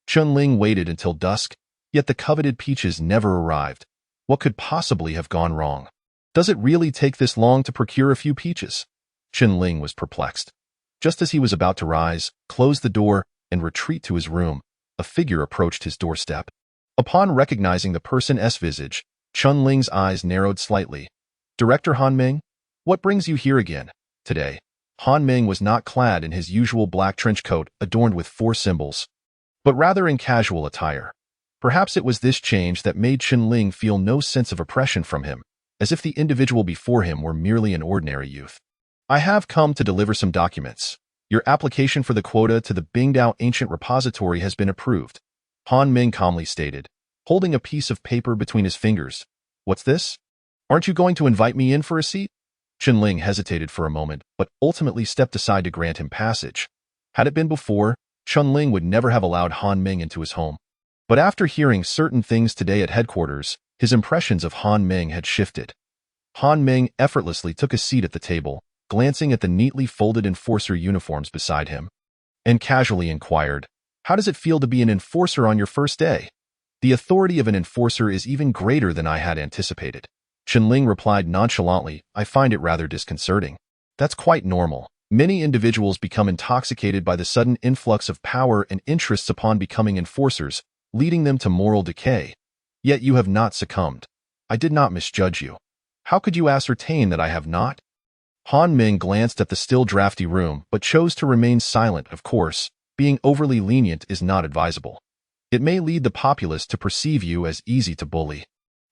Chunling waited until dusk, yet the coveted peaches never arrived. What could possibly have gone wrong? Does it really take this long to procure a few peaches? Chunling was perplexed. Just as he was about to rise, close the door, and retreat to his room, a figure approached his doorstep. Upon recognizing the person's visage, Chunling's eyes narrowed slightly. Director Han Meng? What brings you here again, today? Han Meng was not clad in his usual black trench coat adorned with 4 symbols, but rather in casual attire. Perhaps it was this change that made Chunling feel no sense of oppression from him, as if the individual before him were merely an ordinary youth. I have come to deliver some documents. Your application for the quota to the Bingdao Ancient Repository has been approved, Han Meng calmly stated, holding a piece of paper between his fingers. What's this? Aren't you going to invite me in for a seat? Chunling hesitated for a moment, but ultimately stepped aside to grant him passage. Had it been before, Chunling would never have allowed Han Meng into his home. But after hearing certain things today at headquarters, his impressions of Han Meng had shifted. Han Meng effortlessly took a seat at the table, glancing at the neatly folded enforcer uniforms beside him, and casually inquired, "How does it feel to be an enforcer on your first day?" "The authority of an enforcer is even greater than I had anticipated." Chunling replied nonchalantly, "I find it rather disconcerting." That's quite normal. Many individuals become intoxicated by the sudden influx of power and interests upon becoming enforcers, leading them to moral decay. Yet you have not succumbed. I did not misjudge you. How could you ascertain that I have not? Han Meng glanced at the still drafty room, but chose to remain silent. Of course, being overly lenient is not advisable. It may lead the populace to perceive you as easy to bully.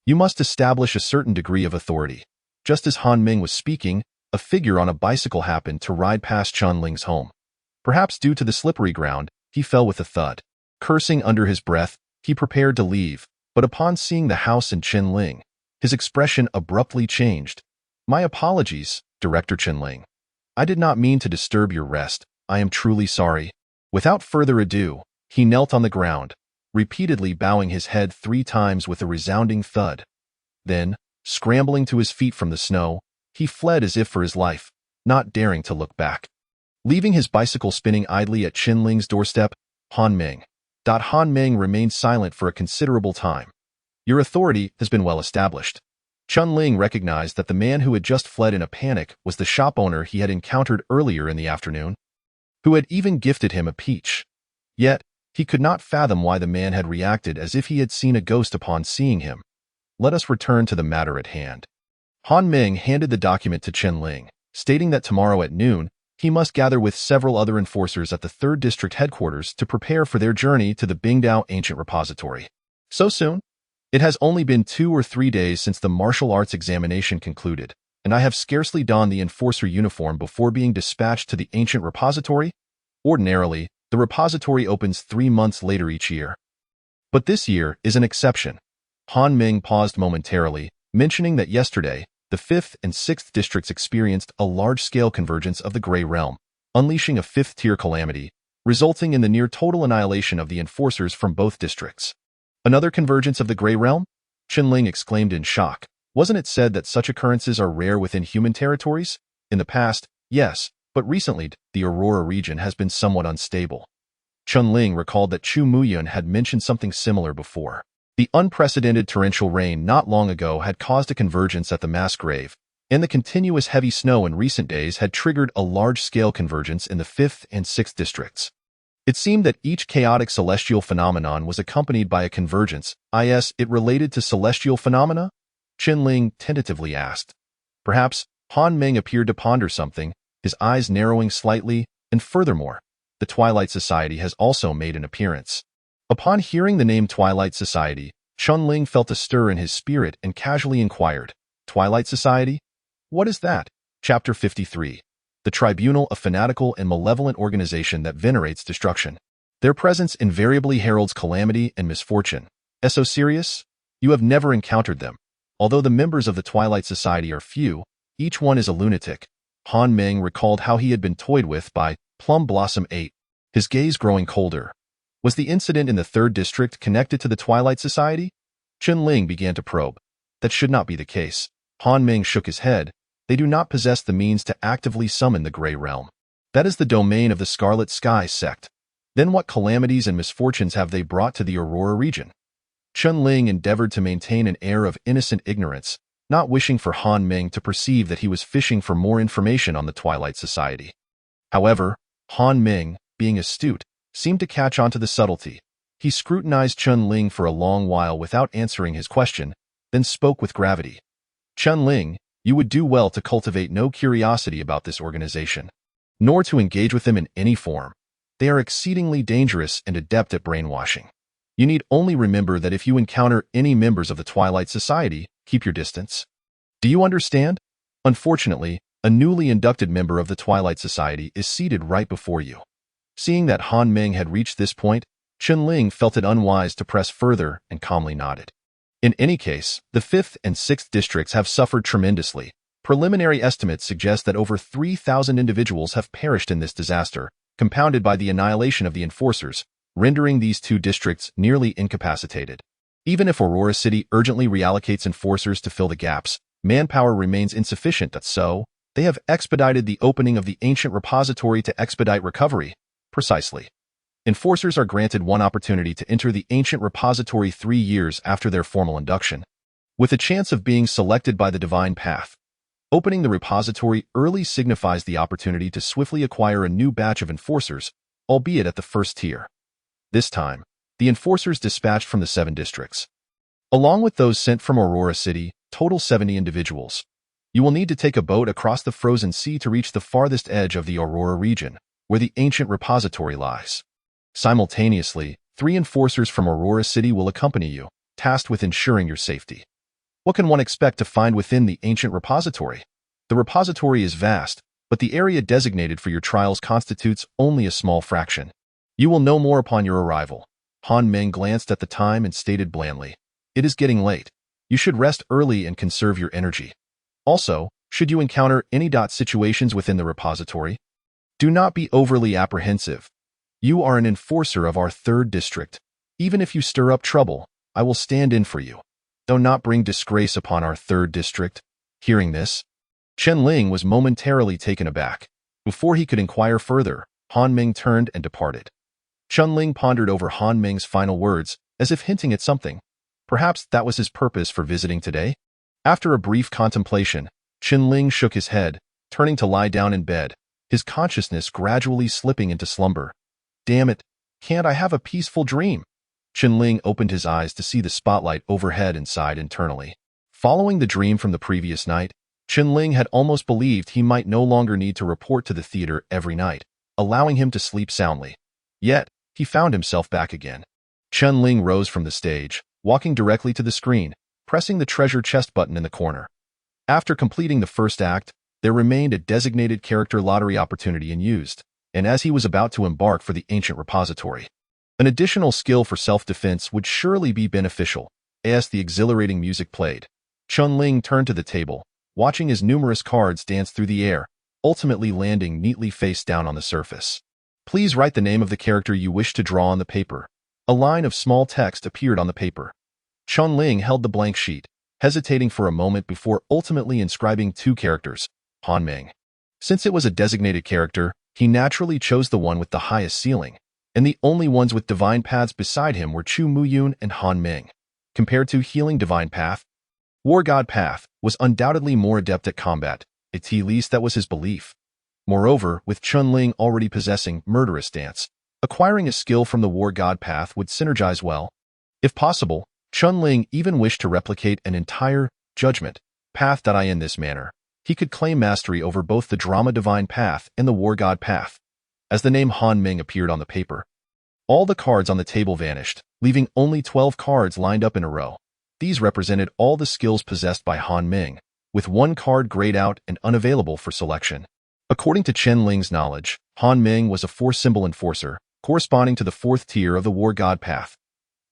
You must establish a certain degree of authority. Just as Han Meng was speaking, a figure on a bicycle happened to ride past Chunling's home. Perhaps due to the slippery ground, he fell with a thud. Cursing under his breath, he prepared to leave, but upon seeing the house and Chunling, his expression abruptly changed. "My apologies, Director Chunling. I did not mean to disturb your rest. I am truly sorry." Without further ado, he knelt on the ground, repeatedly bowing his head 3 times with a resounding thud. Then, scrambling to his feet from the snow, he fled as if for his life, not daring to look back. Leaving his bicycle spinning idly at Chunling's doorstep, Han Meng remained silent for a considerable time. "Your authority has been well established." Chunling recognized that the man who had just fled in a panic was the shop owner he had encountered earlier in the afternoon, who had even gifted him a peach. Yet, he could not fathom why the man had reacted as if he had seen a ghost upon seeing him. Let us return to the matter at hand. Han Meng handed the document to Chunling, stating that tomorrow at noon, he must gather with several other enforcers at the 3rd District headquarters to prepare for their journey to the Bingdao Ancient Repository. So soon? It has only been 2 or 3 days since the martial arts examination concluded, and I have scarcely donned the enforcer uniform before being dispatched to the Ancient Repository. Ordinarily, the repository opens 3 months later each year. But this year is an exception. Han Meng paused momentarily, mentioning that yesterday, the 5th and 6th districts experienced a large-scale convergence of the Grey Realm, unleashing a 5th-tier calamity, resulting in the near-total annihilation of the enforcers from both districts. "Another convergence of the Grey Realm?" Chunling exclaimed in shock. "Wasn't it said that such occurrences are rare within human territories? In the past, yes, but recently, the Aurora region has been somewhat unstable." Chunling recalled that Chu Muyun had mentioned something similar before. The unprecedented torrential rain not long ago had caused a convergence at the mass grave, and the continuous heavy snow in recent days had triggered a large-scale convergence in the 5th and 6th districts. It seemed that each chaotic celestial phenomenon was accompanied by a convergence. It related to celestial phenomena? Chunling tentatively asked. Perhaps Han Meng appeared to ponder something, his eyes narrowing slightly, and furthermore, the Twilight Society has also made an appearance. Upon hearing the name Twilight Society, Chunling felt a stir in his spirit and casually inquired, "Twilight Society? What is that?" Chapter 53. The Tribunal, a fanatical and malevolent organization that venerates destruction. Their presence invariably heralds calamity and misfortune. So serious? You have never encountered them. Although the members of the Twilight Society are few, each one is a lunatic. Han Meng recalled how he had been toyed with by Plum Blossom 8, his gaze growing colder. Was the incident in the 3rd District connected to the Twilight Society? Chen Ling began to probe. That should not be the case. Han Ming shook his head. They do not possess the means to actively summon the Grey Realm. That is the domain of the Scarlet Sky sect. Then what calamities and misfortunes have they brought to the Aurora region? Chen Ling endeavored to maintain an air of innocent ignorance, not wishing for Han Ming to perceive that he was fishing for more information on the Twilight Society. However, Han Ming, being astute, seemed to catch on to the subtlety. He scrutinized Chen Ling for a long while without answering his question, then spoke with gravity. Chen Ling, you would do well to cultivate no curiosity about this organization, nor to engage with them in any form. They are exceedingly dangerous and adept at brainwashing. You need only remember that if you encounter any members of the Twilight Society, keep your distance. Do you understand? Unfortunately, a newly inducted member of the Twilight Society is seated right before you. Seeing that Han Ming had reached this point, Chen Ling felt it unwise to press further and calmly nodded. In any case, the 5th and 6th districts have suffered tremendously. Preliminary estimates suggest that over 3,000 individuals have perished in this disaster, compounded by the annihilation of the enforcers, rendering these 2 districts nearly incapacitated. Even if Aurora City urgently reallocates enforcers to fill the gaps, manpower remains insufficient, so they have expedited the opening of the ancient repository to expedite recovery. Precisely. Enforcers are granted one opportunity to enter the ancient repository 3 years after their formal induction, with a chance of being selected by the divine path. Opening the repository early signifies the opportunity to swiftly acquire a new batch of enforcers, albeit at the 1st tier. This time, the enforcers dispatched from the 7 districts, along with those sent from Aurora City, total 70 individuals. You will need to take a boat across the frozen sea to reach the farthest edge of the Aurora region, where the ancient repository lies. Simultaneously, 3 enforcers from Aurora City will accompany you, tasked with ensuring your safety. What can one expect to find within the ancient repository? The repository is vast, but the area designated for your trials constitutes only a small fraction. You will know more upon your arrival. Han Ming glanced at the time and stated blandly, "It is getting late. You should rest early and conserve your energy. Also, should you encounter any situations within the repository, do not be overly apprehensive. You are an enforcer of our 3rd district. Even if you stir up trouble, I will stand in for you. Though not bring disgrace upon our 3rd district." Hearing this, Chen Ling was momentarily taken aback. Before he could inquire further, Han Ming turned and departed. Chen Ling pondered over Han Ming's final words, as if hinting at something. Perhaps that was his purpose for visiting today? After a brief contemplation, Chen Ling shook his head, turning to lie down in bed, his consciousness gradually slipping into slumber. Damn it, can't I have a peaceful dream? Chen Ling opened his eyes to see the spotlight overhead and sighed internally. Following the dream from the previous night, Chen Ling had almost believed he might no longer need to report to the theater every night, allowing him to sleep soundly. Yet, he found himself back again. Chen Ling rose from the stage, walking directly to the screen, pressing the treasure chest button in the corner. After completing the 1st act, there remained a designated character lottery opportunity unused, and as he was about to embark for the ancient repository, an additional skill for self-defense would surely be beneficial. As the exhilarating music played, Chen Ling turned to the table, watching his numerous cards dance through the air, ultimately landing neatly face down on the surface. Please write the name of the character you wish to draw on the paper. A line of small text appeared on the paper. Chen Ling held the blank sheet, hesitating for a moment before ultimately inscribing 2 characters, Han Ming. Since it was a designated character, he naturally chose the one with the highest ceiling, and the only ones with divine paths beside him were Chu Muyun and Han Ming. Compared to Healing Divine Path, War God Path was undoubtedly more adept at combat, at least that was his belief. Moreover, with Chen Ling already possessing Murderous Dance, acquiring a skill from the War God Path would synergize well. If possible, Chen Ling even wished to replicate an entire Judgment Path in this manner. He could claim mastery over both the Drama Divine Path and the War God Path. As the name Han Ming appeared on the paper, all the cards on the table vanished, leaving only 12 cards lined up in a row. These represented all the skills possessed by Han Ming, with 1 card grayed out and unavailable for selection. According to Chen Ling's knowledge, Han Ming was a 4-symbol enforcer, corresponding to the 4th tier of the War God Path.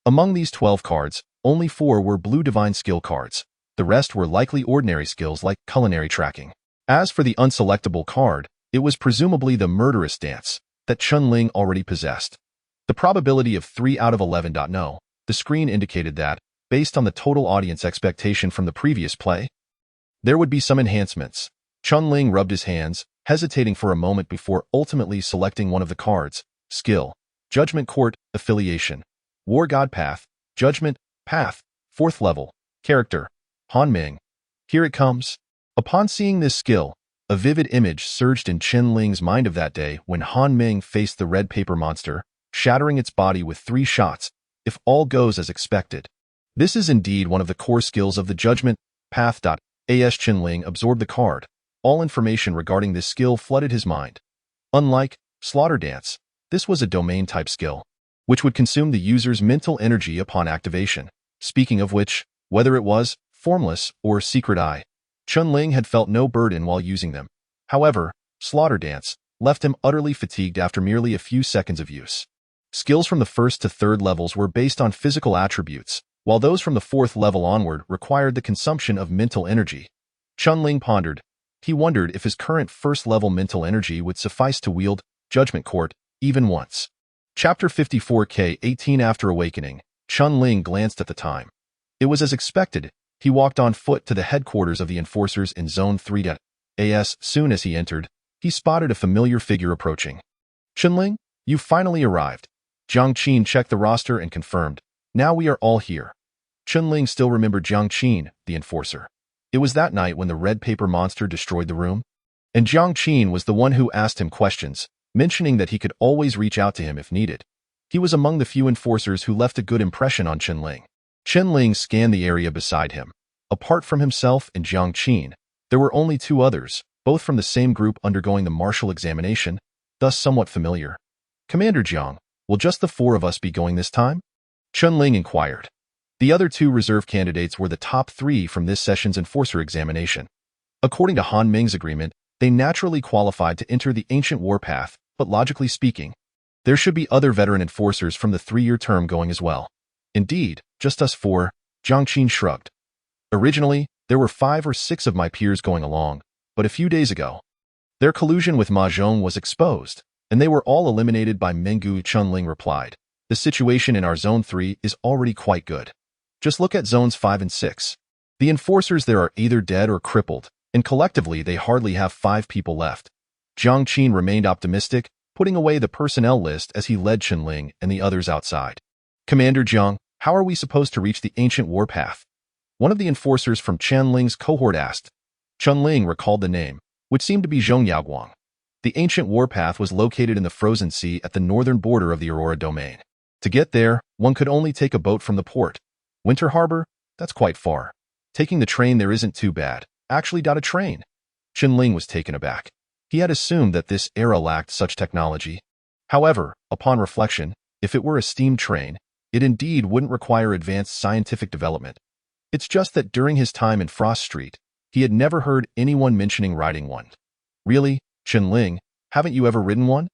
Among these 12 cards, only 4 were blue divine skill cards. The rest were likely ordinary skills like culinary tracking. As for the unselectable card, it was presumably the Murderous Dance that Chen Ling already possessed. The probability of 3 out of 11. No. The screen indicated that, based on the total audience expectation from the previous play, there would be some enhancements. Chun-Ling rubbed his hands, hesitating for a moment before ultimately selecting one of the cards. Skill. Judgment Court, Affiliation. War God Path, Judgment, Path, 4th level. Character. Han Ming. Here it comes. Upon seeing this skill, a vivid image surged in Chun-Ling's mind of that day when Han Ming faced the red paper monster, shattering its body with 3 shots, if all goes as expected. This is indeed one of the core skills of the Judgment Path. As Chun-Ling absorbed the card, all information regarding this skill flooded his mind. Unlike Slaughter Dance, this was a domain-type skill, which would consume the user's mental energy upon activation. Speaking of which, whether it was Formless or Secret Eye, Chun-Ling had felt no burden while using them. However, Slaughter Dance left him utterly fatigued after merely a few seconds of use. Skills from the 1st to 3rd levels were based on physical attributes, while those from the 4th level onward required the consumption of mental energy. Chun-Ling pondered. He wondered if his current 1st level mental energy would suffice to wield Judgment Court even once. Chapter 54K 18 After awakening, Chun-Ling glanced at the time. It was as expected. He walked on foot to the headquarters of the enforcers in Zone 3. As soon as he entered, he spotted a familiar figure approaching. Chun-Ling, you finally arrived. Jiang Qin checked the roster and confirmed. Now we are all here. Chun-Ling still remembered Jiang Qin, the enforcer. It was that night when the red paper monster destroyed the room. And Jiang Qin was the one who asked him questions, mentioning that he could always reach out to him if needed. He was among the few enforcers who left a good impression on Chun-Ling. Chun-Ling scanned the area beside him. Apart from himself and Jiang Qin, there were only 2 others, both from the same group undergoing the martial examination, thus somewhat familiar. Commander Jiang, will just the 4 of us be going this time? Chun-Ling inquired. The other 2 reserve candidates were the top 3 from this session's enforcer examination. According to Han Ming's agreement, they naturally qualified to enter the ancient warpath, but logically speaking, there should be other veteran enforcers from the 3-year term going as well. Indeed, just us 4, Jiang Qin shrugged. Originally, there were 5 or 6 of my peers going along, but a few days ago, their collusion with Ma Zhong was exposed, and they were all eliminated by Menggu. Chun-Ling replied. The situation in our Zone 3 is already quite good. Just look at Zones 5 and 6. The enforcers there are either dead or crippled, and collectively they hardly have 5 people left. Jiang Qin remained optimistic, putting away the personnel list as he led Chun-Ling and the others outside. Commander Jiang, how are we supposed to reach the ancient warpath? One of the enforcers from Chun-Ling's cohort asked. Chun-Ling recalled the name, which seemed to be Zhong Yaoguang. The ancient warpath was located in the frozen sea at the northern border of the Aurora domain. To get there, one could only take a boat from the port. Winter Harbor? That's quite far. Taking the train there isn't too bad. Actually got a train. Chun-Ling was taken aback. He had assumed that this era lacked such technology. However, upon reflection, if it were a steam train, it indeed wouldn't require advanced scientific development. It's just that during his time in Frost Street, he had never heard anyone mentioning riding one. Really, Chun-Ling, haven't you ever ridden one?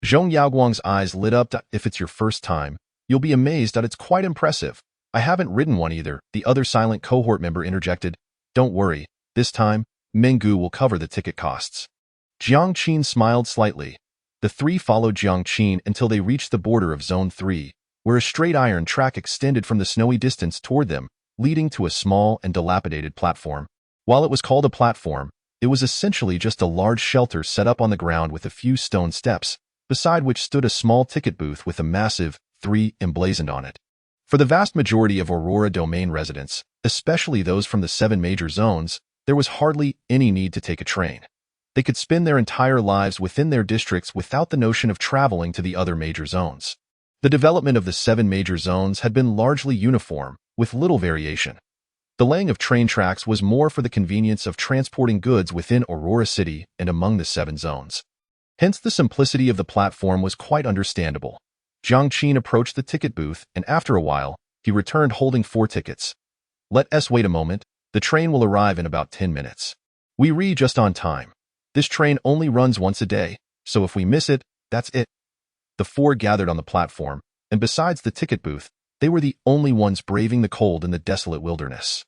Zhong Yaoguang's eyes lit up. If it's your first time, you'll be amazed that it's quite impressive. I haven't ridden one either, the other silent cohort member interjected. Don't worry, this time, Menggu will cover the ticket costs. Jiang Qin smiled slightly. The 3 followed Jiang Qin until they reached the border of Zone 3, where a straight iron track extended from the snowy distance toward them, leading to a small and dilapidated platform. While it was called a platform, it was essentially just a large shelter set up on the ground with a few stone steps, beside which stood a small ticket booth with a massive 3 emblazoned on it. For the vast majority of Aurora domain residents, especially those from the 7 major zones, there was hardly any need to take a train. They could spend their entire lives within their districts without the notion of traveling to the other major zones. The development of the 7 major zones had been largely uniform, with little variation. The laying of train tracks was more for the convenience of transporting goods within Aurora City and among the 7 zones. Hence the simplicity of the platform was quite understandable. Jiang Qin approached the ticket booth, and after a while, he returned holding 4 tickets. Let us wait a moment. The train will arrive in about 10 minutes. We re just on time. This train only runs once a day, so if we miss it, that's it. The 4 gathered on the platform, and besides the ticket booth, they were the only ones braving the cold in the desolate wilderness.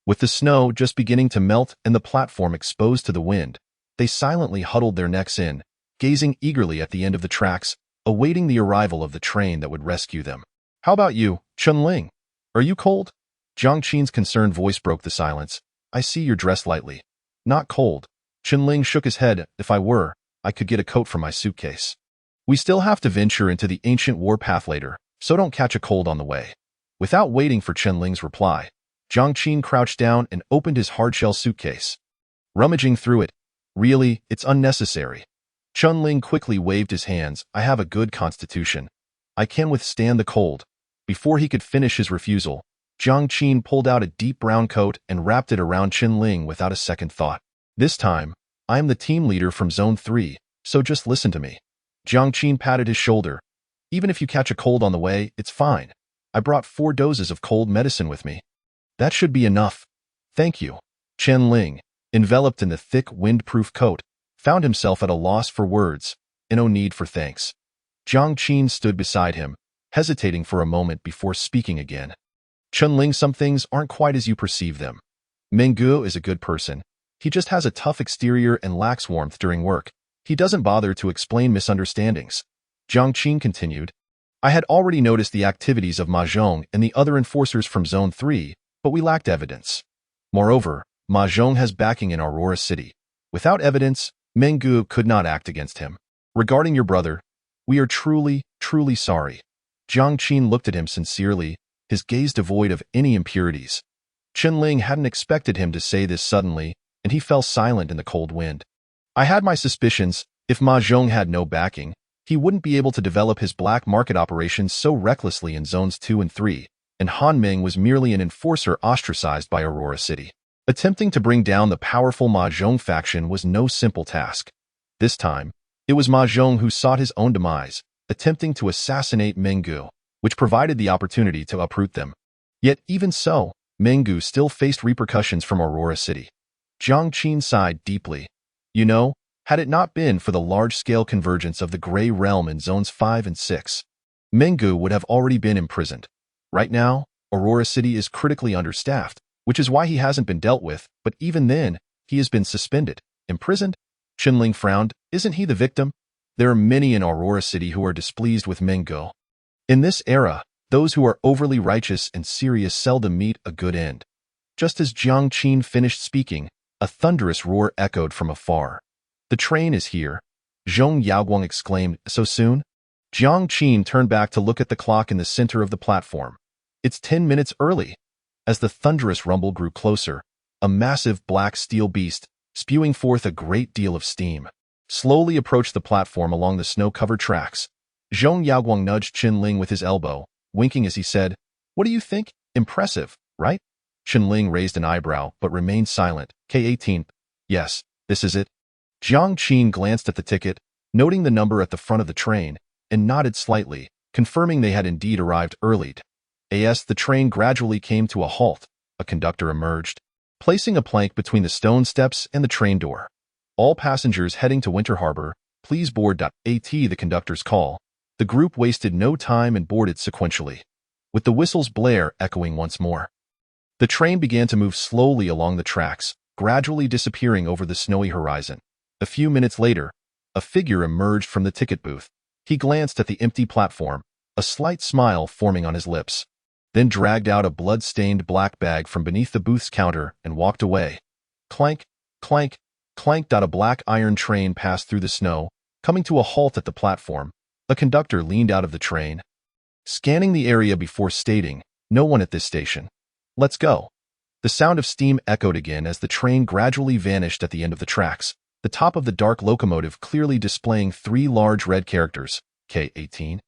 With the snow just beginning to melt and the platform exposed to the wind, they silently huddled their necks in, gazing eagerly at the end of the tracks, awaiting the arrival of the train that would rescue them. How about you, Chunling? Are you cold? Jiang Qin's concerned voice broke the silence. I see you're dressed lightly. Not cold. Chunling shook his head. If I were, I could get a coat from my suitcase. We still have to venture into the ancient warpath later, so don't catch a cold on the way. Without waiting for Chunling's reply, Jiang Qin crouched down and opened his hardshell suitcase. Rummaging through it, really, it's unnecessary. Chunling quickly waved his hands. I have a good constitution. I can withstand the cold. Before he could finish his refusal, Jiang Qin pulled out a deep brown coat and wrapped it around Chunling without a second thought. This time, I am the team leader from Zone 3, so just listen to me. Jiang Qin patted his shoulder. Even if you catch a cold on the way, it's fine. I brought 4 doses of cold medicine with me. That should be enough. Thank you. Chunling, enveloped in the thick wind-proof coat, found himself at a loss for words, and no need for thanks. Jiang Qin stood beside him, hesitating for a moment before speaking again. Chunling, some things aren't quite as you perceive them. Menggu is a good person. He just has a tough exterior and lacks warmth during work. He doesn't bother to explain misunderstandings. Jiang Qin continued. I had already noticed the activities of Ma Zhong and the other enforcers from Zone 3, but we lacked evidence. Moreover, Ma Zhong has backing in Aurora City. Without evidence, Menggu could not act against him. Regarding your brother, we are truly, truly sorry. Jiang Qin looked at him sincerely, his gaze devoid of any impurities. Chunling hadn't expected him to say this suddenly, and he fell silent in the cold wind. I had my suspicions. If Ma Zhong had no backing, he wouldn't be able to develop his black market operations so recklessly in Zones 2 and 3, and Han Ming was merely an enforcer ostracized by Aurora City. Attempting to bring down the powerful Ma Zhong faction was no simple task. This time, it was Ma Zhong who sought his own demise, attempting to assassinate Menggu, which provided the opportunity to uproot them. Yet even so, Menggu still faced repercussions from Aurora City. Jiang Qin sighed deeply. You know, had it not been for the large-scale convergence of the Grey Realm in Zones 5 and 6, Menggu would have already been imprisoned. Right now, Aurora City is critically understaffed, which is why he hasn't been dealt with, but even then, he has been suspended. Imprisoned? Chunling frowned. Isn't he the victim? There are many in Aurora City who are displeased with Menggu. In this era, those who are overly righteous and serious seldom meet a good end. Just as Jiang Qin finished speaking, a thunderous roar echoed from afar. The train is here. Zhong Yaoguang exclaimed. So soon? Jiang Qin turned back to look at the clock in the center of the platform. It's 10 minutes early. As the thunderous rumble grew closer, a massive black steel beast, spewing forth a great deal of steam, slowly approached the platform along the snow-covered tracks. Zhong Yaoguang nudged Chunling with his elbow, winking as he said, What do you think? Impressive, right? Chunling raised an eyebrow but remained silent. K-18. Yes, this is it. Jiang Qin glanced at the ticket, noting the number at the front of the train, and nodded slightly, confirming they had indeed arrived early. As the train gradually came to a halt, a conductor emerged, placing a plank between the stone steps and the train door. All passengers heading to Winter Harbor, please board. At the conductor's call, the group wasted no time and boarded sequentially, with the whistle's blare echoing once more. The train began to move slowly along the tracks, gradually disappearing over the snowy horizon. A few minutes later, a figure emerged from the ticket booth. He glanced at the empty platform, a slight smile forming on his lips, then dragged out a blood-stained black bag from beneath the booth's counter and walked away. Clank, clank, clank. A black iron train passed through the snow, coming to a halt at the platform. The conductor leaned out of the train, scanning the area before stating, No one at this station. Let's go. The sound of steam echoed again as the train gradually vanished at the end of the tracks, the top of the dark locomotive clearly displaying 3 large red characters, K-18.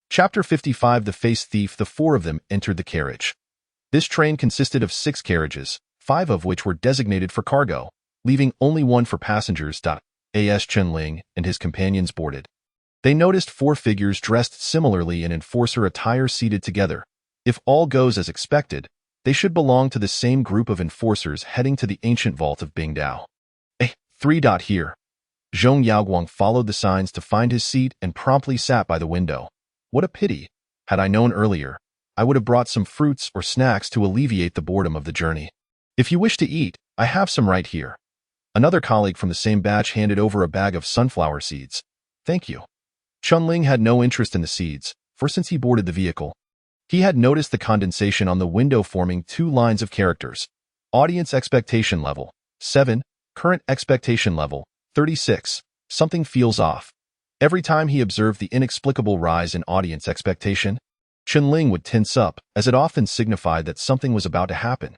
Chapter 55 The Face Thief. The 4 of them entered the carriage. This train consisted of 6 carriages, 5 of which were designated for cargo, leaving only 1 for passengers. As Chunling and his companions boarded, they noticed 4 figures dressed similarly in enforcer attire seated together. If all goes as expected, they should belong to the same group of enforcers heading to the ancient vault of Bingdao. 3. Here. Zhong Yaoguang followed the signs to find his seat and promptly sat by the window. What a pity. Had I known earlier, I would have brought some fruits or snacks to alleviate the boredom of the journey. If you wish to eat, I have some right here. Another colleague from the same batch handed over a bag of sunflower seeds. Thank you. Chunling had no interest in the seeds, for since he boarded the vehicle, he had noticed the condensation on the window forming two lines of characters. Audience expectation level, 7. Current expectation level, 36. Something feels off. Every time he observed the inexplicable rise in audience expectation, Chunling would tense up, as it often signified that something was about to happen.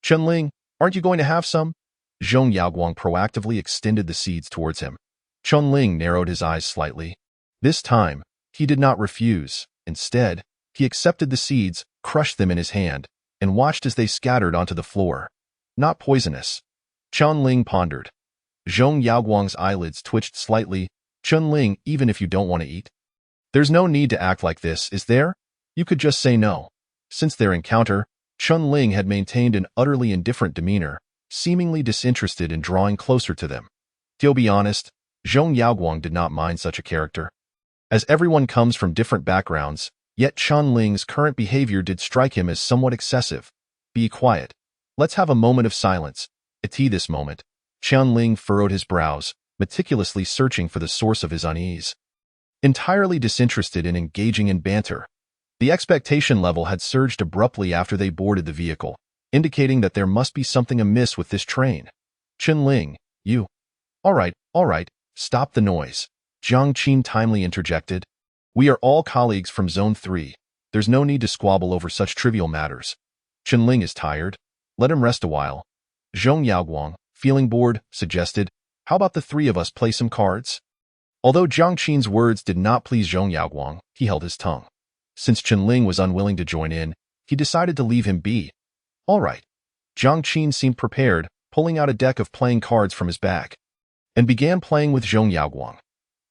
Chunling, aren't you going to have some? Zhong Yaoguang proactively extended the seeds towards him. Chunling narrowed his eyes slightly. This time, he did not refuse. Instead, he accepted the seeds, crushed them in his hand, and watched as they scattered onto the floor. Not poisonous. Chunling pondered. Zhong Yaoguang's eyelids twitched slightly. Chunling, even if you don't want to eat? There's no need to act like this, is there? You could just say no. Since their encounter, Chunling had maintained an utterly indifferent demeanor, seemingly disinterested in drawing closer to them. To be honest, Zhong Yaoguang did not mind such a character. As everyone comes from different backgrounds, yet Chunling's current behavior did strike him as somewhat excessive. Be quiet. Let's have a moment of silence. At this moment, Chunling furrowed his brows, meticulously searching for the source of his unease. Entirely disinterested in engaging in banter, the expectation level had surged abruptly after they boarded the vehicle, indicating that there must be something amiss with this train. Chunling, you. All right, stop the noise. Jiang Qin timely interjected. We are all colleagues from Zone 3. There's no need to squabble over such trivial matters. Chunling is tired. Let him rest a while. Zhong Yaoguang, feeling bored, suggested, how about the three of us play some cards? Although Jiang Qin's words did not please Zhong Yaoguang, he held his tongue. Since Chunling was unwilling to join in, he decided to leave him be. All right. Jiang Qin seemed prepared, pulling out a deck of playing cards from his bag, and began playing with Zhong Yaoguang.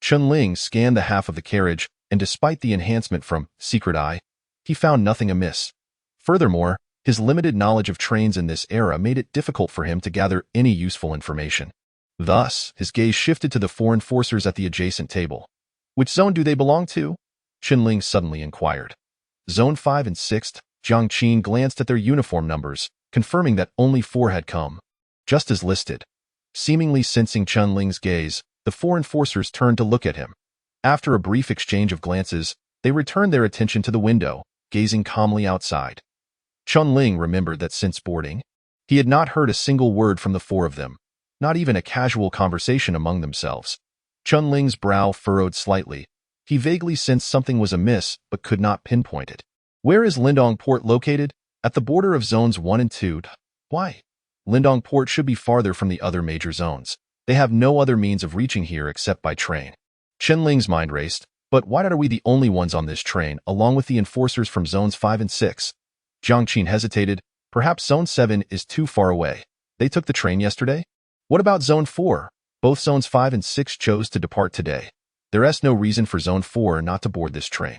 Chunling scanned the half of the carriage, and despite the enhancement from Secret Eye, he found nothing amiss. Furthermore, his limited knowledge of trains in this era made it difficult for him to gather any useful information. Thus, his gaze shifted to the four enforcers at the adjacent table. Which zone do they belong to? Chunling suddenly inquired. Zone 5 and 6. Jiang Qin glanced at their uniform numbers, confirming that only 4 had come, just as listed. Seemingly sensing Chunling's gaze, the 4 enforcers turned to look at him. After a brief exchange of glances, they returned their attention to the window, gazing calmly outside. Chunling remembered that since boarding, he had not heard a single word from the 4 of them, not even a casual conversation among themselves. Chunling's brow furrowed slightly. He vaguely sensed something was amiss, but could not pinpoint it. Where is Lindong Port located? At the border of Zones 1 and 2. Why? Lindong Port should be farther from the other major zones. They have no other means of reaching here except by train. Chunling's mind raced, but why are we the only ones on this train, along with the enforcers from Zones 5 and 6? Jiang Qin hesitated. Perhaps Zone 7 is too far away. They took the train yesterday? What about Zone 4? Both Zones 5 and 6 chose to depart today. There is no reason for Zone 4 not to board this train.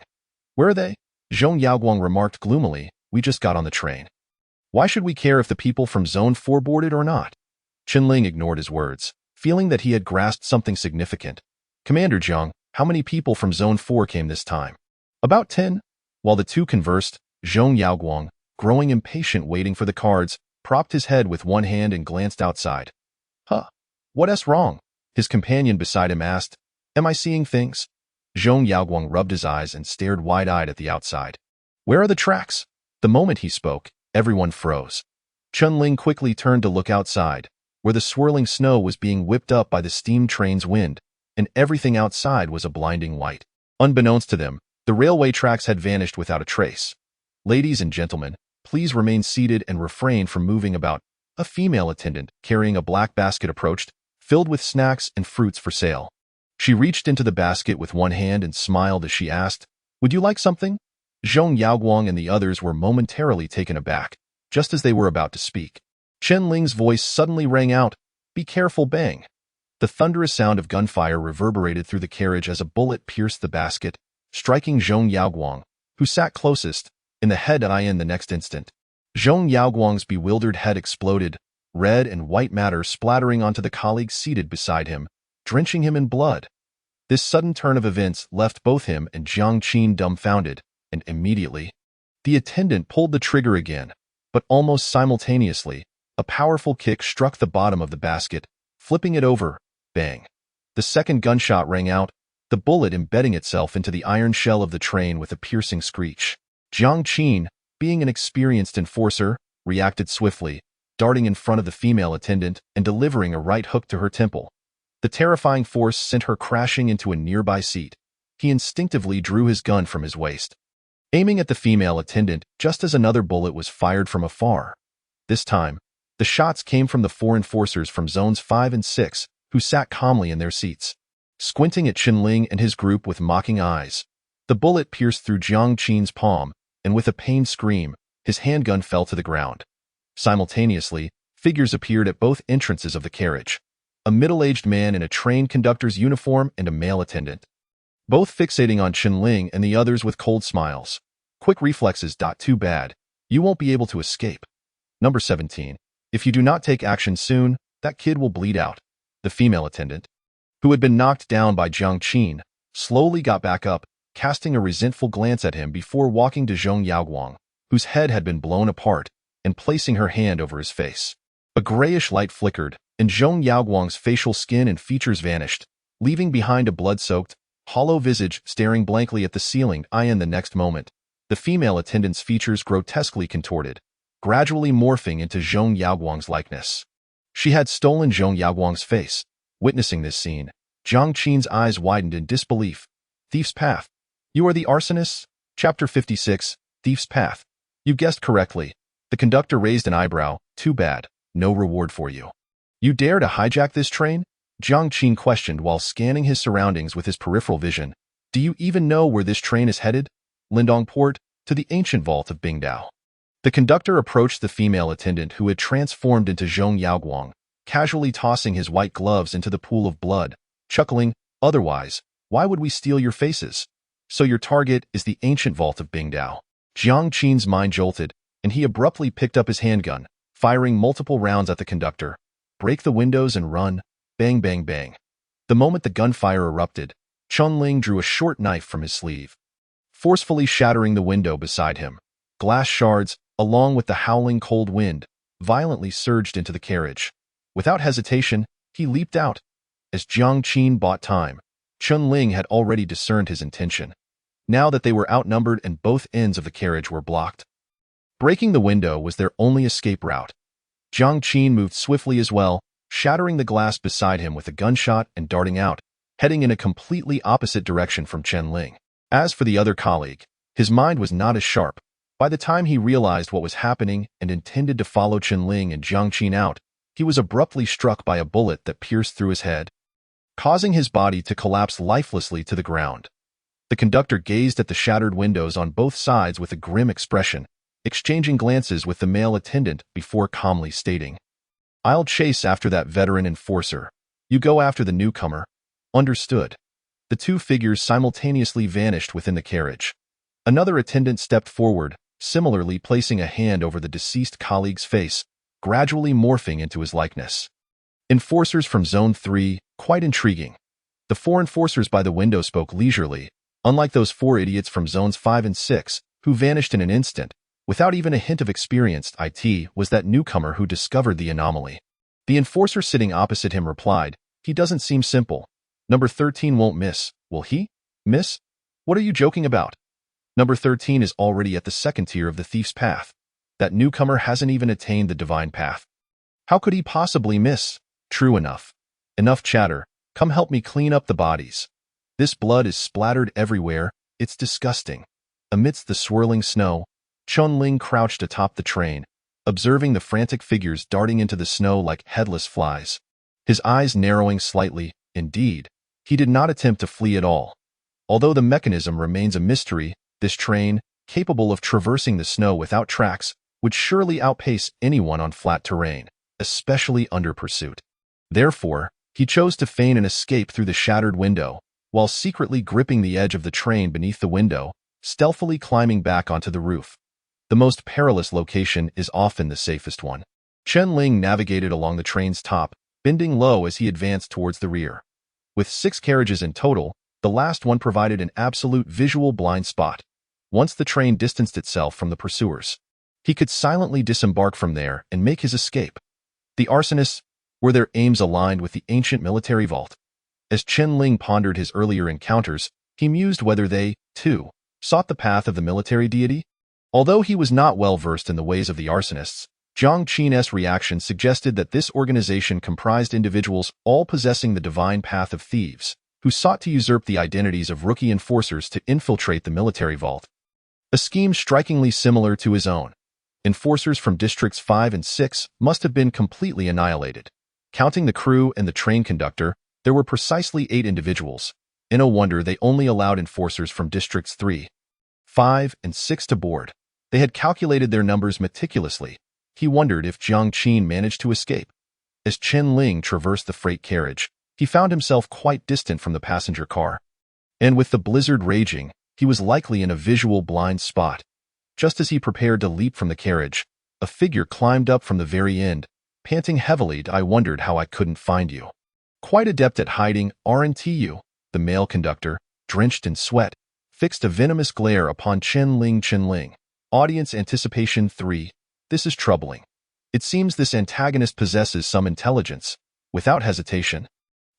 Where are they? Zhong Yaoguang remarked gloomily. We just got on the train. Why should we care if the people from Zone 4 boarded or not? Chunling ignored his words, feeling that he had grasped something significant. Commander Jiang, how many people from Zone 4 came this time? About 10. While the two conversed, Zhong Yaoguang, growing impatient waiting for the cards, propped his head with one hand and glanced outside. Huh. What's wrong? His companion beside him asked. Am I seeing things? Zhong Yaoguang rubbed his eyes and stared wide-eyed at the outside. Where are the tracks? The moment he spoke, everyone froze. Chunling quickly turned to look outside, where the swirling snow was being whipped up by the steam train's wind, and everything outside was a blinding white. Unbeknownst to them, the railway tracks had vanished without a trace. Ladies and gentlemen, please remain seated and refrain from moving about. A female attendant, carrying a black basket, approached, filled with snacks and fruits for sale. She reached into the basket with one hand and smiled as she asked, Would you like something? Zhong Yaoguang and the others were momentarily taken aback, just as they were about to speak. Chunling's voice suddenly rang out, Be careful, bang. The thunderous sound of gunfire reverberated through the carriage as a bullet pierced the basket, striking Zhong Yaoguang, who sat closest, in the head and in the next instant. Zhong Yaoguang's bewildered head exploded, red and white matter splattering onto the colleague seated beside him, drenching him in blood. This sudden turn of events left both him and Jiang Qin dumbfounded, and immediately, the attendant pulled the trigger again, but almost simultaneously, a powerful kick struck the bottom of the basket, flipping it over. Bang. The second gunshot rang out, the bullet embedding itself into the iron shell of the train with a piercing screech. Jiang Qin, being an experienced enforcer, reacted swiftly, darting in front of the female attendant and delivering a right hook to her temple. The terrifying force sent her crashing into a nearby seat. He instinctively drew his gun from his waist, aiming at the female attendant just as another bullet was fired from afar. This time, the shots came from the 4 enforcers from Zones 5 and 6, who sat calmly in their seats, squinting at Qinling and his group with mocking eyes. The bullet pierced through Jiang Qin's palm, and with a pained scream, his handgun fell to the ground. Simultaneously, figures appeared at both entrances of the carriage. A middle-aged man in a train conductor's uniform and a male attendant, both fixating on Qinling and the others with cold smiles. Quick reflexes. Too bad. You won't be able to escape. Number 17. If you do not take action soon, that kid will bleed out. The female attendant, who had been knocked down by Jiang Qin, slowly got back up, casting a resentful glance at him before walking to Zhong Yaoguang, whose head had been blown apart, and placing her hand over his face. A grayish light flickered, and Zhong Yaoguang's facial skin and features vanished, leaving behind a blood-soaked, hollow visage staring blankly at the ceiling. In the next moment, the female attendant's features grotesquely contorted, gradually morphing into Zhong Yaoguang's likeness. She had stolen Zhong Yaoguang's face. Witnessing this scene, Jiang Qin's eyes widened in disbelief. Thief's Path. You are the arsonist? Chapter 56, Thief's Path. You guessed correctly. The conductor raised an eyebrow. Too bad. No reward for you. You dare to hijack this train? Jiang Qin questioned while scanning his surroundings with his peripheral vision. Do you even know where this train is headed? Lindong Port, to the ancient vault of Bingdao. The conductor approached the female attendant who had transformed into Zhong Yaoguang, casually tossing his white gloves into the pool of blood, chuckling, otherwise, why would we steal your faces? So your target is the ancient vault of Bingdao. Jiang Qin's mind jolted, and he abruptly picked up his handgun, firing multiple rounds at the conductor. Break the windows and run. Bang, bang, bang. The moment the gunfire erupted, Qinling drew a short knife from his sleeve, forcefully shattering the window beside him. Glass shards, along with the howling cold wind, violently surged into the carriage. Without hesitation, he leaped out. As Jiang Qin bought time, Qinling had already discerned his intention, now that they were outnumbered and both ends of the carriage were blocked. Breaking the window was their only escape route. Jiang Qin moved swiftly as well, shattering the glass beside him with a gunshot and darting out, heading in a completely opposite direction from Qinling. As for the other colleague, his mind was not as sharp. By the time he realized what was happening and intended to follow Qinling and Jiang Qin out, he was abruptly struck by a bullet that pierced through his head, causing his body to collapse lifelessly to the ground. The conductor gazed at the shattered windows on both sides with a grim expression, exchanging glances with the male attendant before calmly stating, I'll chase after that veteran enforcer. You go after the newcomer. Understood. The two figures simultaneously vanished within the carriage. Another attendant stepped forward, similarly placing a hand over the deceased colleague's face, gradually morphing into his likeness. Enforcers from Zone 3, quite intriguing. The 4 enforcers by the window spoke leisurely, unlike those 4 idiots from Zones 5 and 6, who vanished in an instant. Without even a hint of experienced IT was that newcomer who discovered the anomaly. The enforcer sitting opposite him replied, He doesn't seem simple. Number 13 won't miss. Will he? Miss? What are you joking about? Number 13 is already at the second tier of the Thief's Path. That newcomer hasn't even attained the Divine Path. How could he possibly miss? True enough. Enough chatter. Come help me clean up the bodies. This blood is splattered everywhere. It's disgusting. Amidst the swirling snow, Qinling crouched atop the train, observing the frantic figures darting into the snow like headless flies. His eyes narrowing slightly. Indeed, he did not attempt to flee at all. Although the mechanism remains a mystery, this train, capable of traversing the snow without tracks, would surely outpace anyone on flat terrain, especially under pursuit. Therefore, he chose to feign an escape through the shattered window, while secretly gripping the edge of the train beneath the window, stealthily climbing back onto the roof. The most perilous location is often the safest one. Qinling navigated along the train's top, bending low as he advanced towards the rear. With 6 carriages in total, the last one provided an absolute visual blind spot. Once the train distanced itself from the pursuers, he could silently disembark from there and make his escape. The arsonists were their aims aligned with the ancient military vault. As Chen Ling pondered his earlier encounters, he mused whether they, too, sought the path of the military deity. Although he was not well versed in the ways of the arsonists, Jiang Qin's reaction suggested that this organization comprised individuals all possessing the divine path of thieves, who sought to usurp the identities of rookie enforcers to infiltrate the military vault. A scheme strikingly similar to his own. Enforcers from Districts 5 and 6 must have been completely annihilated. Counting the crew and the train conductor, there were precisely 8 individuals. No wonder they only allowed enforcers from Districts 3, 5, and 6 to board. They had calculated their numbers meticulously. He wondered if Jiang Qin managed to escape. As Chen Ling traversed the freight carriage, he found himself quite distant from the passenger car. And with the blizzard raging, he was likely in a visual blind spot. Just as he prepared to leap from the carriage, a figure climbed up from the very end, panting heavily. I wondered how I couldn't find you. Quite adept at hiding, aren't you? The male conductor, drenched in sweat, fixed a venomous glare upon Chen Ling. Audience anticipation 3. This is troubling. It seems this antagonist possesses some intelligence. Without hesitation,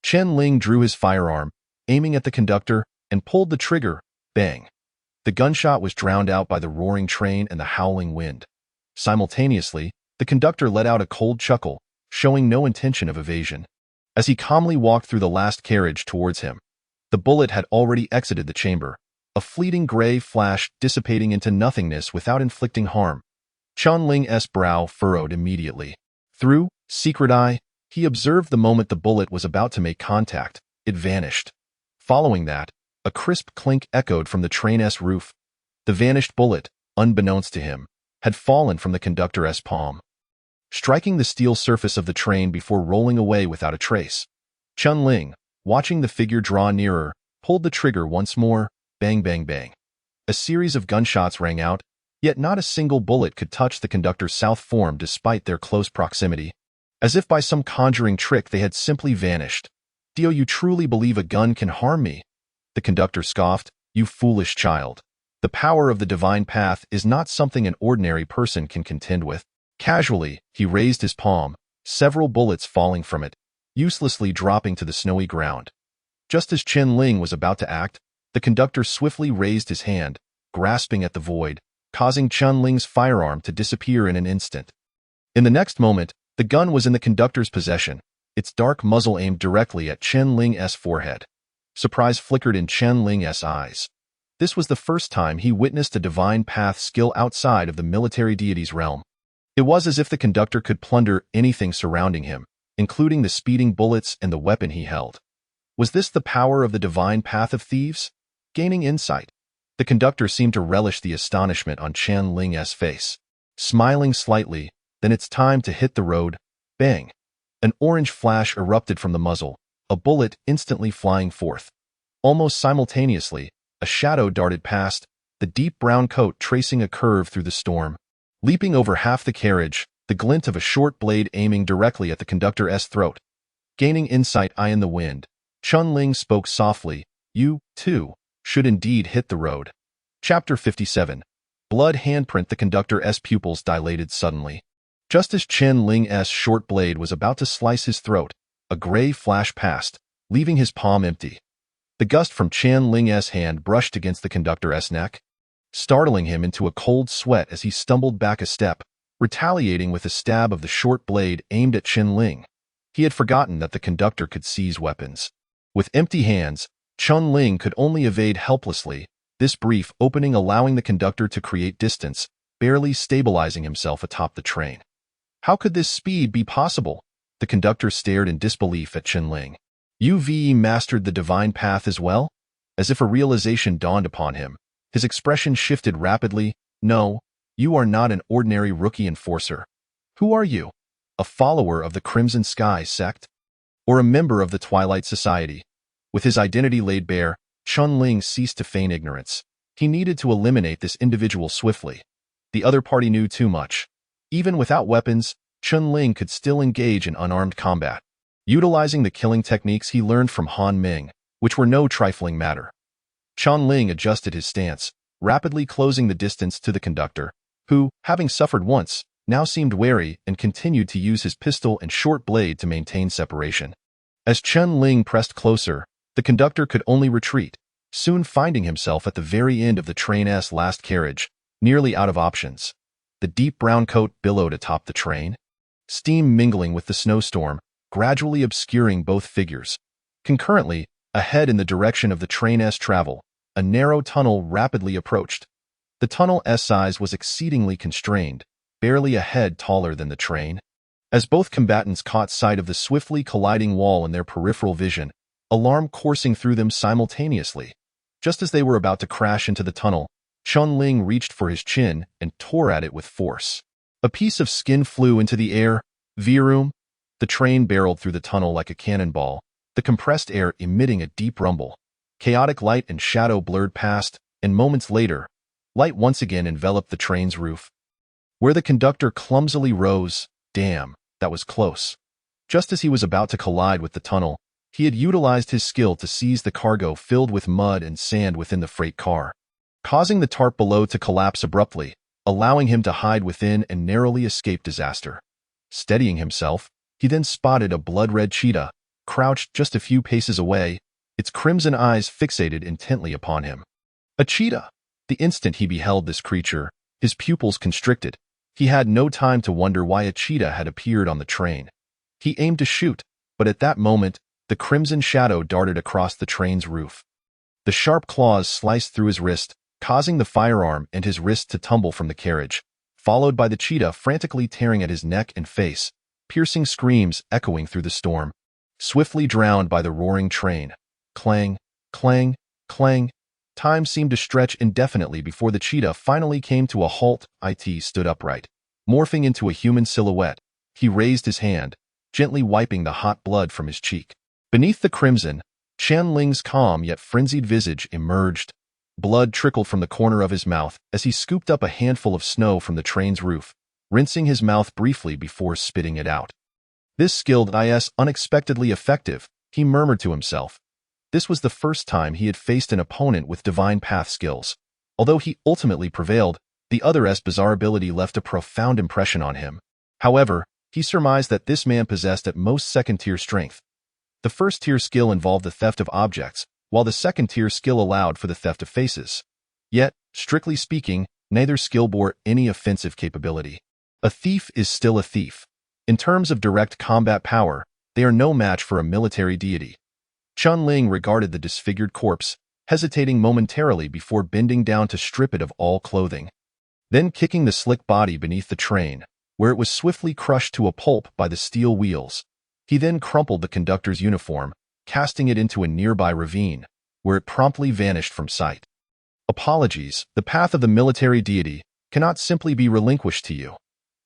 Chen Ling drew his firearm, aiming at the conductor, and pulled the trigger. Bang! The gunshot was drowned out by the roaring train and the howling wind. Simultaneously, the conductor let out a cold chuckle, showing no intention of evasion. As he calmly walked through the last carriage towards him, the bullet had already exited the chamber, a fleeting gray flash dissipating into nothingness without inflicting harm. Chen Ling's brow furrowed immediately. Through secret eye, he observed the moment the bullet was about to make contact, it vanished. Following that, a crisp clink echoed from the train's roof. The vanished bullet, unbeknownst to him, had fallen from the conductor's palm, striking the steel surface of the train before rolling away without a trace. Chen Ling, watching the figure draw nearer, pulled the trigger once more. Bang, bang, bang. A series of gunshots rang out, yet not a single bullet could touch the conductor's south form despite their close proximity. As if by some conjuring trick, they had simply vanished. Do you truly believe a gun can harm me? The conductor scoffed. You foolish child. The power of the divine path is not something an ordinary person can contend with. Casually, he raised his palm, several bullets falling from it, uselessly dropping to the snowy ground. Just as Chen Ling was about to act, the conductor swiftly raised his hand, grasping at the void, causing Chen Ling's firearm to disappear in an instant. In the next moment, the gun was in the conductor's possession, its dark muzzle aimed directly at Chen Ling's forehead. Surprise flickered in Chen Ling's eyes. This was the first time he witnessed a divine path skill outside of the military deity's realm. It was as if the conductor could plunder anything surrounding him, including the speeding bullets and the weapon he held. Was this the power of the divine path of thieves? Gaining insight, the conductor seemed to relish the astonishment on Chen Ling's face. Smiling slightly, then it's time to hit the road. Bang! An orange flash erupted from the muzzle, a bullet instantly flying forth. Almost simultaneously, a shadow darted past, the deep brown coat tracing a curve through the storm. Leaping over half the carriage, the glint of a short blade aiming directly at the conductor's throat. Gaining insight eye in the wind, Chen Ling spoke softly. You, too, should indeed hit the road. Chapter 57. Blood handprint. The conductor's pupils dilated suddenly. Just as Chen Ling's short blade was about to slice his throat, a gray flash passed, leaving his palm empty. The gust from Chen Ling's hand brushed against the conductor's neck, startling him into a cold sweat as he stumbled back a step, retaliating with a stab of the short blade aimed at Chen Ling. He had forgotten that the conductor could seize weapons. With empty hands, Chen Ling could only evade helplessly, this brief opening allowing the conductor to create distance, barely stabilizing himself atop the train. How could this speed be possible? The conductor stared in disbelief at Chen Ling. You've mastered the divine path as well? As if a realization dawned upon him, his expression shifted rapidly. No, you are not an ordinary rookie enforcer. Who are you? A follower of the Crimson Sky sect? Or a member of the Twilight Society? With his identity laid bare, Chen Ling ceased to feign ignorance. He needed to eliminate this individual swiftly. The other party knew too much. Even without weapons, Chen Ling could still engage in unarmed combat, utilizing the killing techniques he learned from Han Ming, which were no trifling matter. Chen Ling adjusted his stance, rapidly closing the distance to the conductor, who, having suffered once, now seemed wary and continued to use his pistol and short blade to maintain separation. As Chen Ling pressed closer, the conductor could only retreat, soon finding himself at the very end of the train's last carriage, nearly out of options. The deep brown coat billowed atop the train, steam mingling with the snowstorm, gradually obscuring both figures. Concurrently, ahead in the direction of the train's travel, a narrow tunnel rapidly approached. The tunnel's size was exceedingly constrained, barely a head taller than the train. As both combatants caught sight of the swiftly colliding wall in their peripheral vision, alarm coursing through them simultaneously. Just as they were about to crash into the tunnel, Chen Ling reached for his chin and tore at it with force. A piece of skin flew into the air. Vroom! The train barreled through the tunnel like a cannonball, the compressed air emitting a deep rumble. Chaotic light and shadow blurred past, and moments later, light once again enveloped the train's roof. Where the conductor clumsily rose, damn, that was close. Just as he was about to collide with the tunnel, he had utilized his skill to seize the cargo filled with mud and sand within the freight car, causing the tarp below to collapse abruptly, allowing him to hide within and narrowly escape disaster. Steadying himself, he then spotted a blood-red cheetah, crouched just a few paces away, its crimson eyes fixated intently upon him. A cheetah! The instant he beheld this creature, his pupils constricted. He had no time to wonder why a cheetah had appeared on the train. He aimed to shoot, but at that moment, the crimson shadow darted across the train's roof. The sharp claws sliced through his wrist, causing the firearm and his wrist to tumble from the carriage, followed by the cheetah frantically tearing at his neck and face, piercing screams echoing through the storm, swiftly drowned by the roaring train. Clang, clang, clang. Time seemed to stretch indefinitely before the cheetah finally came to a halt. It stood upright. Morphing into a human silhouette, he raised his hand, gently wiping the hot blood from his cheek. Beneath the crimson, Chen Ling's calm yet frenzied visage emerged. Blood trickled from the corner of his mouth as he scooped up a handful of snow from the train's roof, rinsing his mouth briefly before spitting it out. This skilled is unexpectedly effective, he murmured to himself. This was the first time he had faced an opponent with divine path skills. Although he ultimately prevailed, the other's bizarre ability left a profound impression on him. However, he surmised that this man possessed at most second-tier strength. The first-tier skill involved the theft of objects, while the second-tier skill allowed for the theft of faces. Yet, strictly speaking, neither skill bore any offensive capability. A thief is still a thief. In terms of direct combat power, they are no match for a military deity. Chen Ling regarded the disfigured corpse, hesitating momentarily before bending down to strip it of all clothing. Then kicking the slick body beneath the train, where it was swiftly crushed to a pulp by the steel wheels. He then crumpled the conductor's uniform, casting it into a nearby ravine, where it promptly vanished from sight. Apologies, the path of the military deity cannot simply be relinquished to you.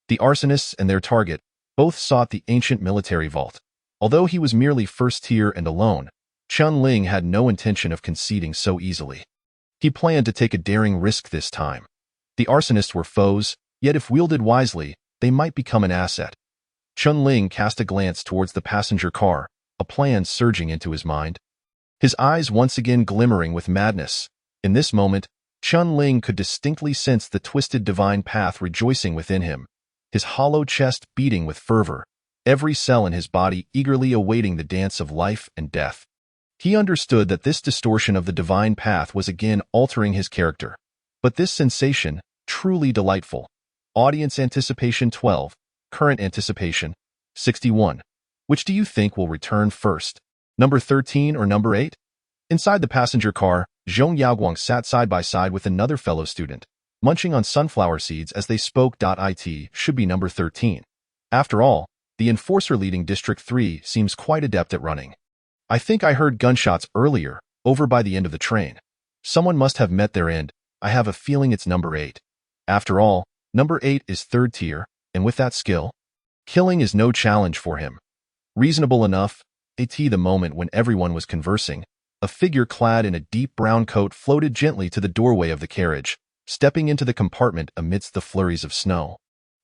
The arsonists and their target both sought the ancient military vault. Although he was merely first tier and alone, Chen Ling had no intention of conceding so easily. He planned to take a daring risk this time. The arsonists were foes, yet if wielded wisely, they might become an asset. Chen Ling cast a glance towards the passenger car, a plan surging into his mind. His eyes once again glimmering with madness. In this moment, Chen Ling could distinctly sense the twisted divine path rejoicing within him, his hollow chest beating with fervor, every cell in his body eagerly awaiting the dance of life and death. He understood that this distortion of the divine path was again altering his character. But this sensation, truly delightful. Audience anticipation 12, current anticipation 61. Which do you think will return first? Number 13 or number 8? Inside the passenger car, Zhong Yaoguang sat side by side with another fellow student, munching on sunflower seeds as they spoke. It should be number 13. After all, the enforcer leading District 3 seems quite adept at running. I think I heard gunshots earlier, over by the end of the train. Someone must have met their end. I have a feeling it's number 8. After all, number 8 is third tier, and with that skill, killing is no challenge for him. Reasonable enough. The moment when everyone was conversing, a figure clad in a deep brown coat floated gently to the doorway of the carriage, stepping into the compartment amidst the flurries of snow.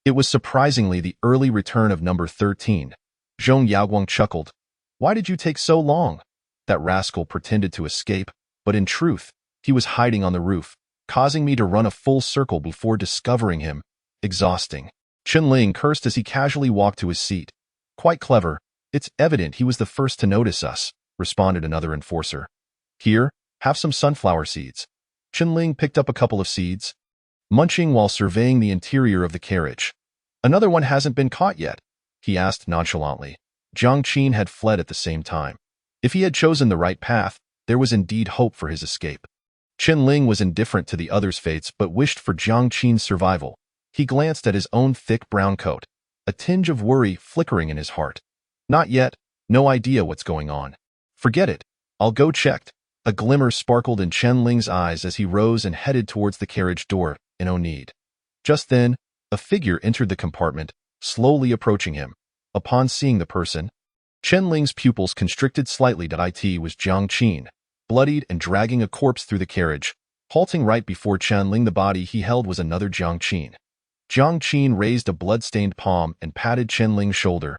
It was surprisingly the early return of number 13. Zhong Yaoguang chuckled. Why did you take so long? That rascal pretended to escape, but in truth, he was hiding on the roof, causing me to run a full circle before discovering him. Exhausting. Chen Ling cursed as he casually walked to his seat. Quite clever, It's evident he was the first to notice us, responded another enforcer. Here, have some sunflower seeds. Qianling picked up a couple of seeds, munching while surveying the interior of the carriage. Another one hasn't been caught yet, he asked nonchalantly. Jiang Qin had fled at the same time. If he had chosen the right path, there was indeed hope for his escape. Qianling was indifferent to the others' fates but wished for Jiang Qin's survival. He glanced at his own thick brown coat, a tinge of worry flickering in his heart. Not yet, no idea what's going on. Forget it, I'll go check. A glimmer sparkled in Qianling's eyes as he rose and headed towards the carriage door, in no need. Just then, a figure entered the compartment, slowly approaching him. Upon seeing the person, Qianling's pupils constricted slightly. It was Jiang Qin, bloodied and dragging a corpse through the carriage. Halting right before Qianling, the body he held was another Jiang Qin. Jiang Qin raised a blood-stained palm and patted Qianling's shoulder.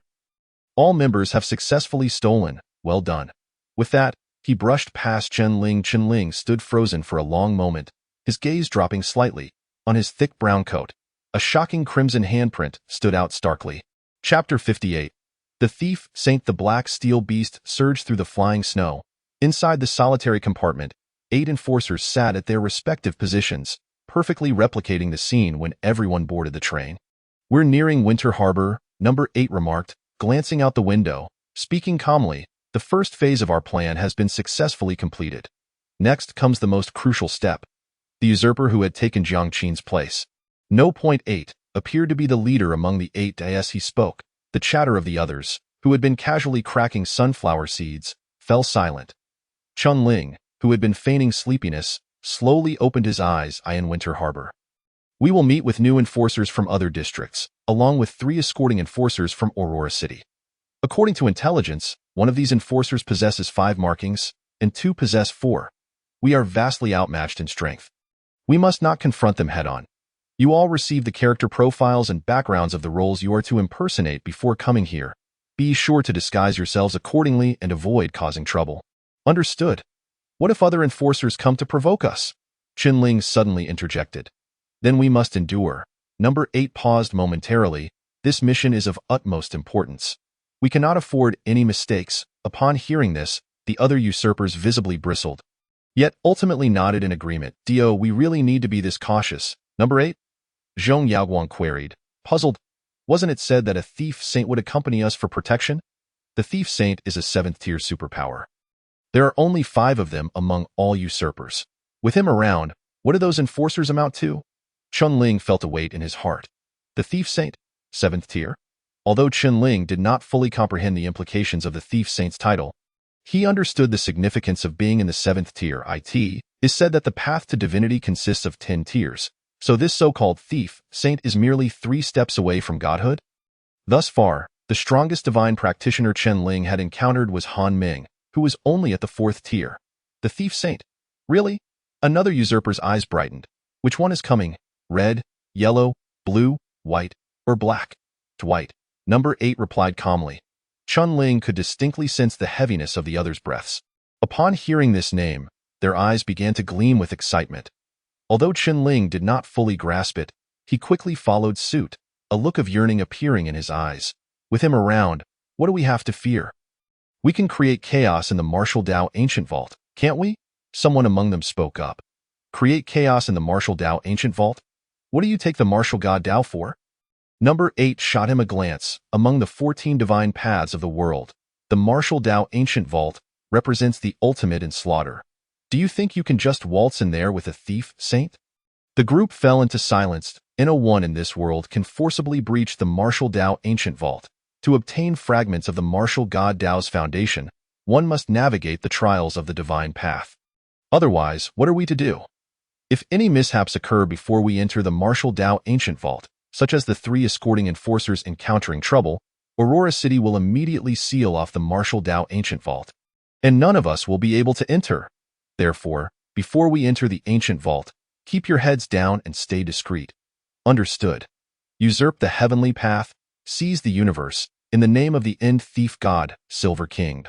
All members have successfully stolen. Well done. With that, he brushed past Qianling. Qianling stood frozen for a long moment, his gaze dropping slightly. On his thick brown coat, a shocking crimson handprint stood out starkly. Chapter 58. The Thief Saint. The black steel beast surged through the flying snow. Inside the solitary compartment, 8 enforcers sat at their respective positions, perfectly replicating the scene when everyone boarded the train. We're nearing Winter Harbor, Number 8 remarked, glancing out the window. Speaking calmly, the first phase of our plan has been successfully completed. Next comes the most crucial step. The usurper who had taken Jiang Qin's place. No. 8 appeared to be the leader among the 8 as he spoke. The chatter of the others, who had been casually cracking sunflower seeds, fell silent. Qianling, who had been feigning sleepiness, slowly opened his eyes. In Winter Harbor. We will meet with new enforcers from other districts, along with 3 escorting enforcers from Aurora City. According to intelligence, one of these enforcers possesses 5 markings, and 2 possess 4. We are vastly outmatched in strength. We must not confront them head-on. You all receive the character profiles and backgrounds of the roles you are to impersonate before coming here. Be sure to disguise yourselves accordingly and avoid causing trouble. Understood. What if other enforcers come to provoke us? Qianling suddenly interjected. Then we must endure. Number 8 paused momentarily. This mission is of utmost importance. We cannot afford any mistakes. Upon hearing this, the other usurpers visibly bristled, yet ultimately nodded in agreement. We really need to be this cautious. Number 8? Zhong Yaoguang queried, puzzled. Wasn't it said that a thief saint would accompany us for protection? The thief saint is a 7th-tier superpower. There are only 5 of them among all usurpers. With him around, what do those enforcers amount to? Qianling felt a weight in his heart. The thief saint? 7th tier? Although Qianling did not fully comprehend the implications of the thief saint's title, he understood the significance of being in the 7th tier. It is said that the path to divinity consists of 10 tiers. So this so-called thief saint is merely 3 steps away from godhood? Thus far, the strongest divine practitioner Qianling had encountered was Han Ming, who was only at the 4th tier. The thief saint? Really? Another usurper's eyes brightened. Which one is coming? Red, yellow, blue, white, or black? White. Number 8 replied calmly. Qianling could distinctly sense the heaviness of the others' breaths. Upon hearing this name, their eyes began to gleam with excitement. Although Qianling did not fully grasp it, he quickly followed suit, a look of yearning appearing in his eyes. With him around, what do we have to fear? We can create chaos in the Martial Dao Ancient Vault, can't we? Someone among them spoke up. Create chaos in the Martial Dao Ancient Vault? What do you take the Martial God Dao for? Number 8 shot him a glance. Among the 14 divine paths of the world, the Martial Dao Ancient Vault represents the ultimate in slaughter. Do you think you can just waltz in there with a thief saint? The group fell into silence. No one in this world can forcibly breach the Martial Dao Ancient Vault. To obtain fragments of the Martial God Dao's foundation, one must navigate the trials of the divine path. Otherwise, what are we to do? If any mishaps occur before we enter the Martial Dao Ancient Vault, such as the 3 escorting enforcers encountering trouble, Aurora City will immediately seal off the Martial Dao Ancient Vault, and none of us will be able to enter. Therefore, before we enter the Ancient Vault, keep your heads down and stay discreet. Understood. Usurp the heavenly path, seize the universe, in the name of the end thief god, Silver King.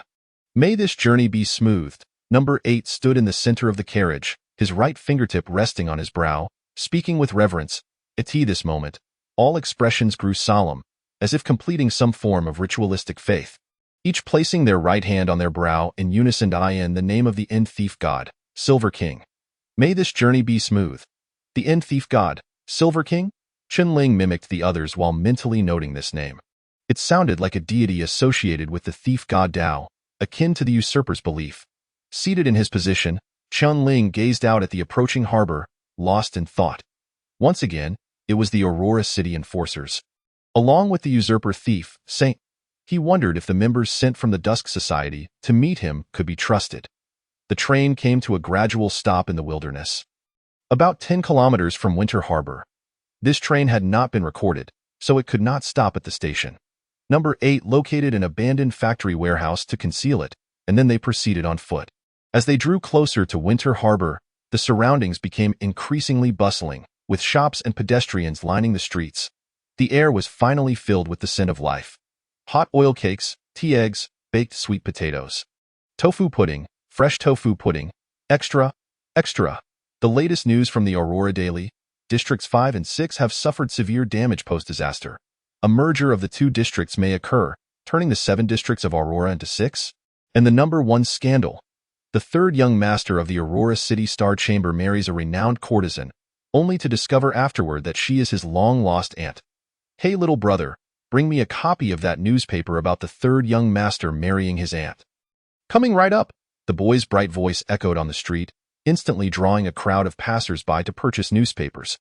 May this journey be smoothed. Number 8 stood in the center of the carriage, his right fingertip resting on his brow, speaking with reverence. At this moment, all expressions grew solemn, as if completing some form of ritualistic faith. each placing their right hand on their brow in unison in the name of the end thief god, Silver King. May this journey be smooth. The end thief god, Silver King? Chen-Ling mimicked the others while mentally noting this name. It sounded like a deity associated with the thief god Dao, akin to the usurper's belief. Seated in his position, Chen-Ling gazed out at the approaching harbor, lost in thought. Once again, it was the Aurora City enforcers. Along with the usurper thief, Saint, he wondered if the members sent from the Dusk Society to meet him could be trusted. The train came to a gradual stop in the wilderness. About 10 kilometers from Winter Harbor. This train had not been recorded, so it could not stop at the station. Number 8 located an abandoned factory warehouse to conceal it, and then they proceeded on foot. As they drew closer to Winter Harbor, the surroundings became increasingly bustling, with shops and pedestrians lining the streets. The air was finally filled with the scent of life. Hot oil cakes, tea eggs, baked sweet potatoes. Tofu pudding, fresh tofu pudding, extra, extra. The latest news from the Aurora Daily, Districts 5 and 6 have suffered severe damage post-disaster. A merger of the 2 districts may occur, turning the 7 districts of Aurora into 6. And the number 1 scandal. The 3rd young master of the Aurora City Star Chamber marries a renowned courtesan, only to discover afterward that she is his long-lost aunt. Hey little brother, bring me a copy of that newspaper about the 3rd young master marrying his aunt. Coming right up, the boy's bright voice echoed on the street, instantly drawing a crowd of passers-by to purchase newspapers.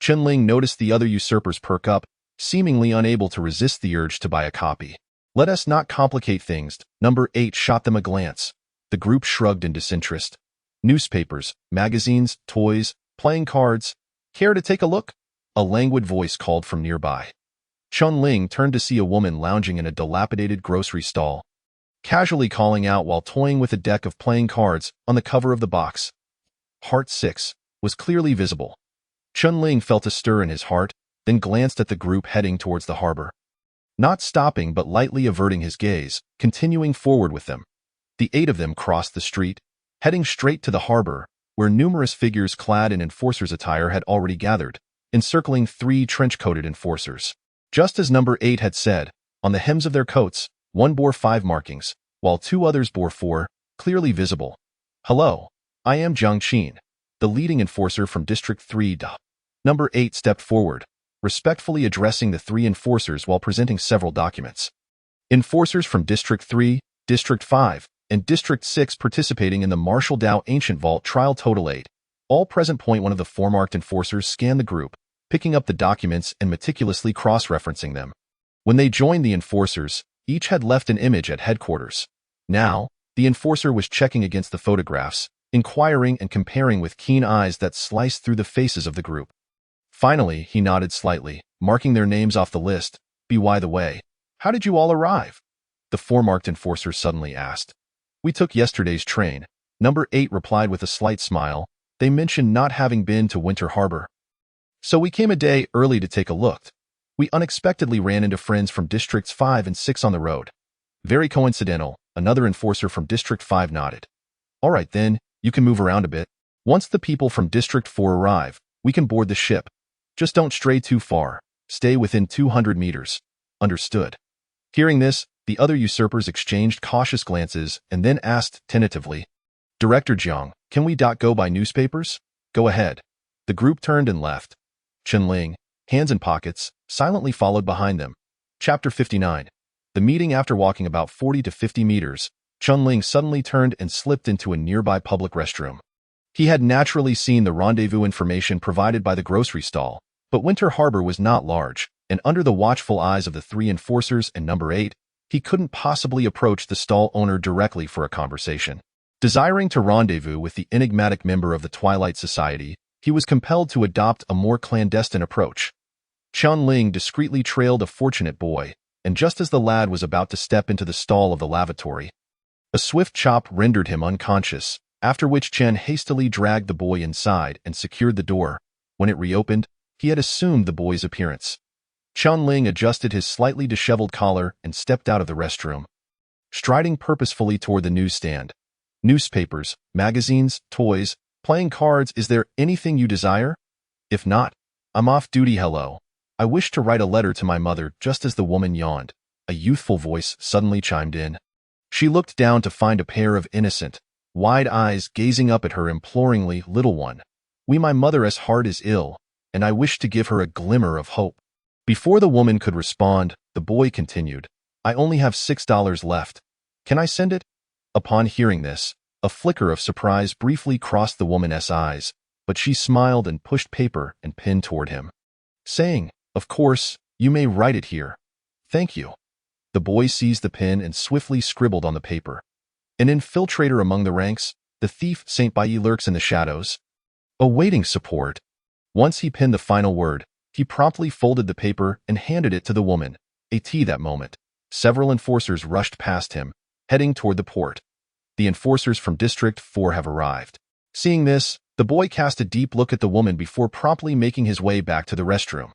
Chen-Ling noticed the other usurpers perk up, seemingly unable to resist the urge to buy a copy. Let us not complicate things. Number 8 shot them a glance. The group shrugged in disinterest. Newspapers, magazines, toys, playing cards. Care to take a look? A languid voice called from nearby. Chen-Ling turned to see a woman lounging in a dilapidated grocery stall, casually calling out while toying with a deck of playing cards on the cover of the box. Heart 6 was clearly visible. Chen-Ling felt a stir in his heart, then glanced at the group heading towards the harbor. Not stopping but lightly averting his gaze, continuing forward with them. The 8 of them crossed the street, heading straight to the harbor, where numerous figures clad in enforcers' attire had already gathered, encircling 3 trench-coated enforcers. Just as number 8 had said, on the hems of their coats, one bore 5 markings, while 2 others bore 4, clearly visible. Hello, I am Jiang Qin, the leading enforcer from District 3. Number 8 stepped forward, respectfully addressing the 3 enforcers while presenting several documents. Enforcers from District 3, District 5, and District 6 participating in the Marshall Dao Ancient Vault trial total 8. All present. One of the 4 marked enforcers scanned the group, picking up the documents and meticulously cross-referencing them. When they joined the enforcers, each had left an image at headquarters. Now, the enforcer was checking against the photographs, inquiring and comparing with keen eyes that sliced through the faces of the group. Finally, he nodded slightly, marking their names off the list. By the way, how did you all arrive? The 4 marked enforcer suddenly asked. We took yesterday's train. Number 8 replied with a slight smile. They mentioned not having been to Winter Harbor. So we came a day early to take a look. We unexpectedly ran into friends from Districts 5 and 6 on the road. Very coincidental, another enforcer from District 5 nodded. All right then, you can move around a bit. Once the people from District 4 arrive, we can board the ship. Just don't stray too far. Stay within 200 meters. Understood. Hearing this, the other usurpers exchanged cautious glances and then asked tentatively, Director Jiang, can we go by newspapers? Go ahead. The group turned and left. Chen-Ling, hands in pockets, silently followed behind them. Chapter 59. The meeting. After walking about 40 to 50 meters, Chen-Ling suddenly turned and slipped into a nearby public restroom. He had naturally seen the rendezvous information provided by the grocery stall, but Winter Harbor was not large, and under the watchful eyes of the 3 enforcers and number 8, he couldn't possibly approach the stall owner directly for a conversation. Desiring to rendezvous with the enigmatic member of the Twilight Society, he was compelled to adopt a more clandestine approach. Chen-Ling discreetly trailed a fortunate boy, and just as the lad was about to step into the stall of the lavatory, a swift chop rendered him unconscious, after which Chen hastily dragged the boy inside and secured the door. When it reopened, he had assumed the boy's appearance. Chen-Ling adjusted his slightly disheveled collar and stepped out of the restroom, striding purposefully toward the newsstand. Newspapers, magazines, toys, playing cards. Is there anything you desire? If not, I'm off duty. Hello. I wish to write a letter to my mother. Just as the woman yawned, a youthful voice suddenly chimed in. She looked down to find a pair of innocent, wide eyes gazing up at her imploringly. "Little one, my mother's heart is ill, and I wish to give her a glimmer of hope." Before the woman could respond, the boy continued, "I only have $6 left. Can I send it?" Upon hearing this, a flicker of surprise briefly crossed the woman's eyes, but she smiled and pushed paper and pen toward him, saying, "Of course, you may write it here. Thank you." The boy seized the pen and swiftly scribbled on the paper. "An infiltrator among the ranks, the thief Saint Bayi lurks in the shadows, awaiting support." Once he penned the final word, he promptly folded the paper and handed it to the woman. That moment, several enforcers rushed past him, heading toward the port. "The enforcers from District 4 have arrived." Seeing this, the boy cast a deep look at the woman before promptly making his way back to the restroom.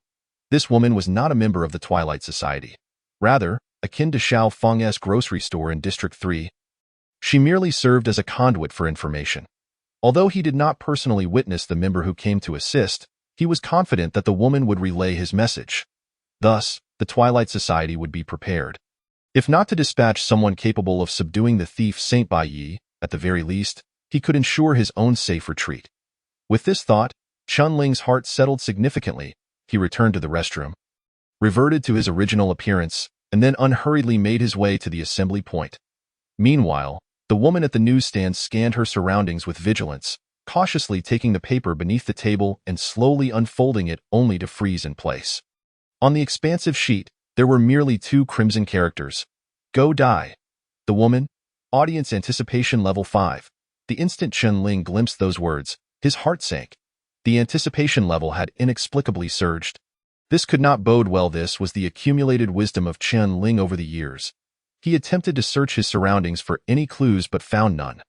This woman was not a member of the Twilight Society. Rather, akin to Xiao Feng's grocery store in District 3, she merely served as a conduit for information. Although he did not personally witness the member who came to assist, he was confident that the woman would relay his message. Thus, the Twilight Society would be prepared. If not to dispatch someone capable of subduing the thief Saint Bayi, at the very least, he could ensure his own safe retreat. With this thought, Chun Ling's heart settled significantly. He returned to the restroom, reverted to his original appearance, and then unhurriedly made his way to the assembly point. Meanwhile, the woman at the newsstand scanned her surroundings with vigilance, cautiously taking the paper beneath the table and slowly unfolding it only to freeze in place. On the expansive sheet, there were merely 2 crimson characters. "Go die." The woman, audience anticipation level 5. The instant Chun Ling glimpsed those words, his heart sank. The anticipation level had inexplicably surged. This could not bode well. This was the accumulated wisdom of Chun Ling over the years. He attempted to search his surroundings for any clues but found none.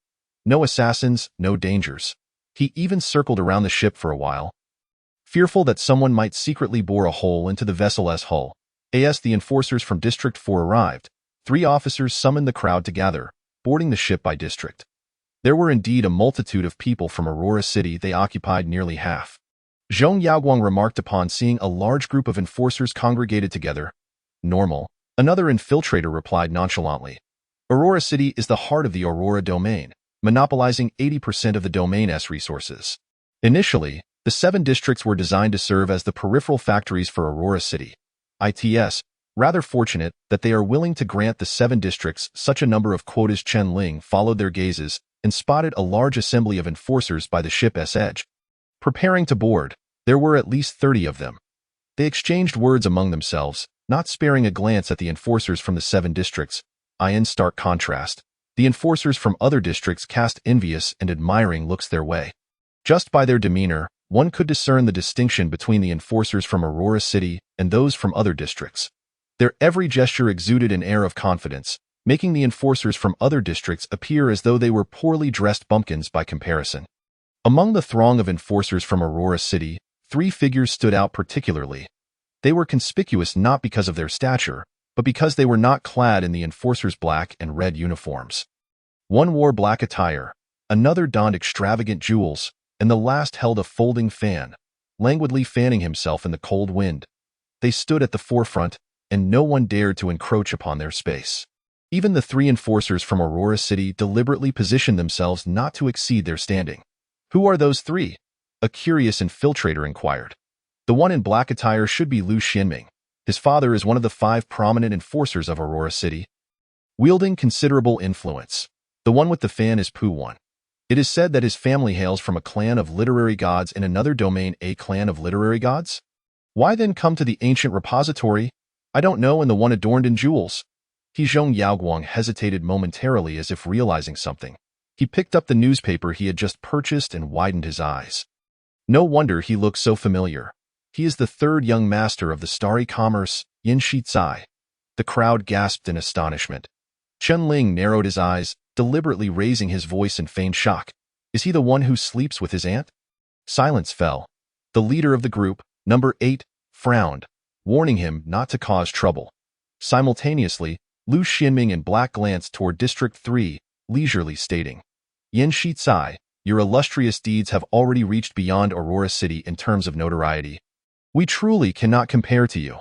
No assassins, no dangers. He even circled around the ship for a while, fearful that someone might secretly bore a hole into the vessel's hull. As the enforcers from District 4 arrived, 3 officers summoned the crowd to gather, boarding the ship by district. There were indeed a multitude of people from Aurora City. They occupied nearly half. Zhong Yaoguang remarked upon seeing a large group of enforcers congregated together. "Normal." Another infiltrator replied nonchalantly. "Aurora City is the heart of the Aurora domain, monopolizing 80% of the domain's resources. Initially, the 7 districts were designed to serve as the peripheral factories for Aurora City. It's rather fortunate that they are willing to grant the 7 districts such a number of quotas." Chun Ling followed their gazes and spotted a large assembly of enforcers by the ship's edge, preparing to board. There were at least 30 of them. They exchanged words among themselves, not sparing a glance at the enforcers from the 7 districts. In stark contrast, the enforcers from other districts cast envious and admiring looks their way. Just by their demeanor, one could discern the distinction between the enforcers from Aurora City and those from other districts. Their every gesture exuded an air of confidence, making the enforcers from other districts appear as though they were poorly dressed bumpkins by comparison. Among the throng of enforcers from Aurora City, 3 figures stood out particularly. They were conspicuous not because of their stature, but because they were not clad in the enforcers' black and red uniforms. One wore black attire, another donned extravagant jewels, and the last held a folding fan, languidly fanning himself in the cold wind. They stood at the forefront, and no one dared to encroach upon their space. Even the 3 enforcers from Aurora City deliberately positioned themselves not to exceed their standing. "Who are those 3? A curious infiltrator inquired. "The one in black attire should be Lu Xianming. His father is one of the 5 prominent enforcers of Aurora City, wielding considerable influence. The one with the fan is Pu Wan. It is said that his family hails from a clan of literary gods in another domain, a clan of literary gods. Why then come to the ancient repository? I don't know, and the one adorned in jewels." Zhong Yaoguang hesitated momentarily as if realizing something. He picked up the newspaper he had just purchased and widened his eyes. No wonder he looked so familiar. He is the 3rd young master of the starry commerce, Yin Shizai. The crowd gasped in astonishment. Chun Ling narrowed his eyes, deliberately raising his voice in feigned shock. "Is he the one who sleeps with his aunt?" Silence fell. The leader of the group, number 8, frowned, warning him not to cause trouble. Simultaneously, Lu Xianming in black glanced toward District 3, leisurely stating, "Yin Shizai, your illustrious deeds have already reached beyond Aurora City in terms of notoriety. We truly cannot compare to you."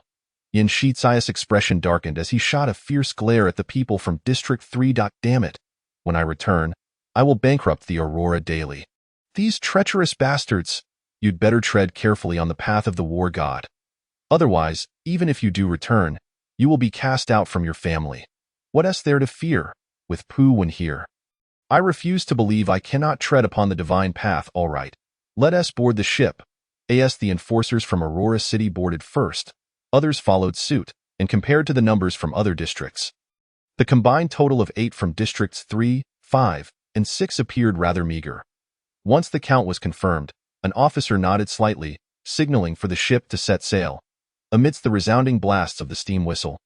Yin Shizai's expression darkened as he shot a fierce glare at the people from District 3. Damn it. When I return, I will bankrupt the Aurora Daily. These treacherous bastards. You'd better tread carefully on the path of the war god. Otherwise, even if you do return, you will be cast out from your family. What is there to fear, with Pu Wen here? I refuse to believe I cannot tread upon the divine path. All right. Let us board the ship. As the enforcers from Aurora City boarded first, others followed suit, and compared to the numbers from other districts, the combined total of 8 from Districts 3, 5, and 6 appeared rather meager. Once the count was confirmed, an officer nodded slightly, signaling for the ship to set sail. Amidst the resounding blasts of the steam whistle,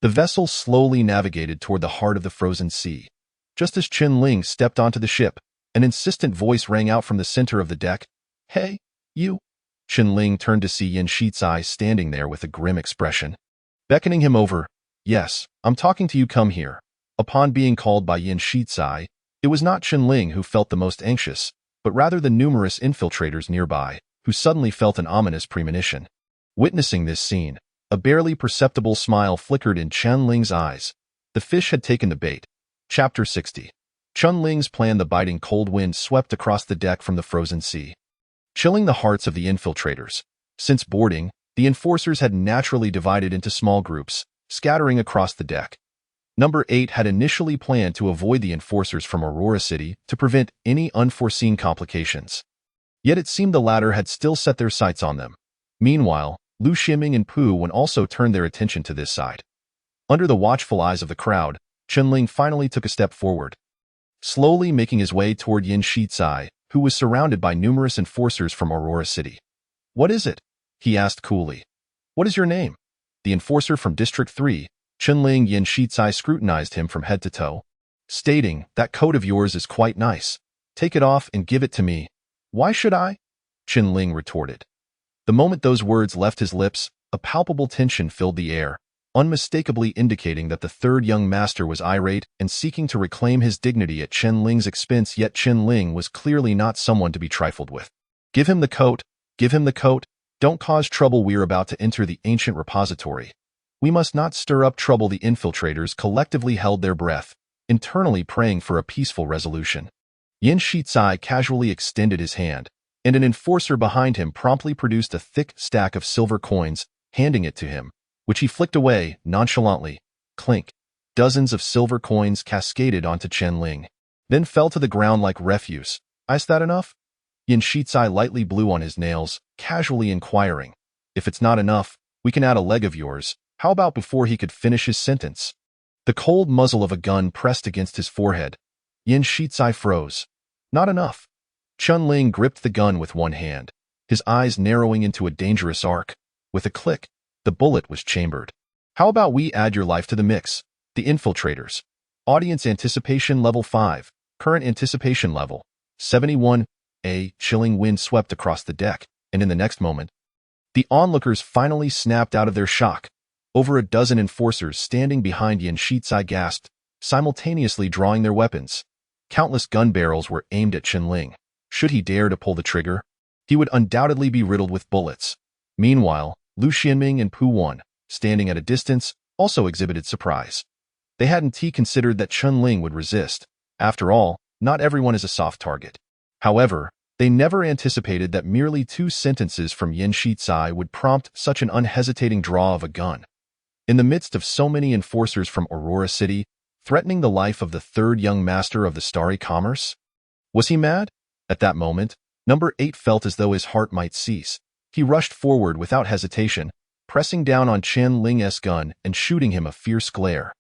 the vessel slowly navigated toward the heart of the frozen sea. Just as Chen Ling stepped onto the ship, an insistent voice rang out from the center of the deck. Hey, you! Chen Ling turned to see Yin Shizai standing there with a grim expression. Beckoning him over, Yes, I'm talking to you, come here. Upon being called by Yin Shizai, it was not Chen Ling who felt the most anxious, but rather the numerous infiltrators nearby, who suddenly felt an ominous premonition. Witnessing this scene, a barely perceptible smile flickered in Chen Ling's eyes. The fish had taken the bait. Chapter 60. Chen Ling's plan. The biting cold wind swept across the deck from the frozen sea, chilling the hearts of the infiltrators. Since boarding, the enforcers had naturally divided into small groups, scattering across the deck. Number 8 had initially planned to avoid the enforcers from Aurora City to prevent any unforeseen complications. Yet it seemed the latter had still set their sights on them. Meanwhile, Lu Ximing and Pu Wen also turned their attention to this side. Under the watchful eyes of the crowd, Chen Ling finally took a step forward, slowly making his way toward Yin Shizai, who was surrounded by numerous enforcers from Aurora City. What is it? He asked coolly. What is your name? The enforcer from District 3, Chen Ling. Yin Shizai scrutinized him from head to toe, stating, That coat of yours is quite nice. Take it off and give it to me. Why should I? Chen Ling retorted. The moment those words left his lips, a palpable tension filled the air, unmistakably indicating that the third young master was irate and seeking to reclaim his dignity at Chen Ling's expense. Yet Chen Ling was clearly not someone to be trifled with. Give him the coat. Give him the coat. Don't cause trouble. We're about to enter the ancient repository. We must not stir up trouble. The infiltrators collectively held their breath, internally praying for a peaceful resolution. Yin Shizai casually extended his hand, and an enforcer behind him promptly produced a thick stack of silver coins, handing it to him, which he flicked away nonchalantly. Clink. Dozens of silver coins cascaded onto Chen Ling, then fell to the ground like refuse. Is that enough? Yin Shizai lightly blew on his nails, casually inquiring. If it's not enough, we can add a leg of yours. How about before he could finish his sentence? The cold muzzle of a gun pressed against his forehead. Yin Shizai froze. Not enough. Chen Ling gripped the gun with one hand, his eyes narrowing into a dangerous arc. With a click, the bullet was chambered. How about we add your life to the mix? The infiltrators. Audience anticipation level 5. Current anticipation level 71. A chilling wind swept across the deck, and in the next moment, the onlookers finally snapped out of their shock. Over a dozen enforcers standing behind Yin Shizai gasped, simultaneously drawing their weapons. Countless gun barrels were aimed at Chen Ling. Should he dare to pull the trigger, he would undoubtedly be riddled with bullets. Meanwhile, Lu Ximing and Pu Wen, standing at a distance, also exhibited surprise. They hadn't considered that Chen Ling would resist. After all, not everyone is a soft target. However, they never anticipated that merely 2 sentences from Yin Shizai would prompt such an unhesitating draw of a gun. In the midst of so many enforcers from Aurora City, threatening the life of the third young master of the Starry Commerce? Was he mad? At that moment, Number 8 felt as though his heart might cease. He rushed forward without hesitation, pressing down on Chen Ling's gun and shooting him a fierce glare.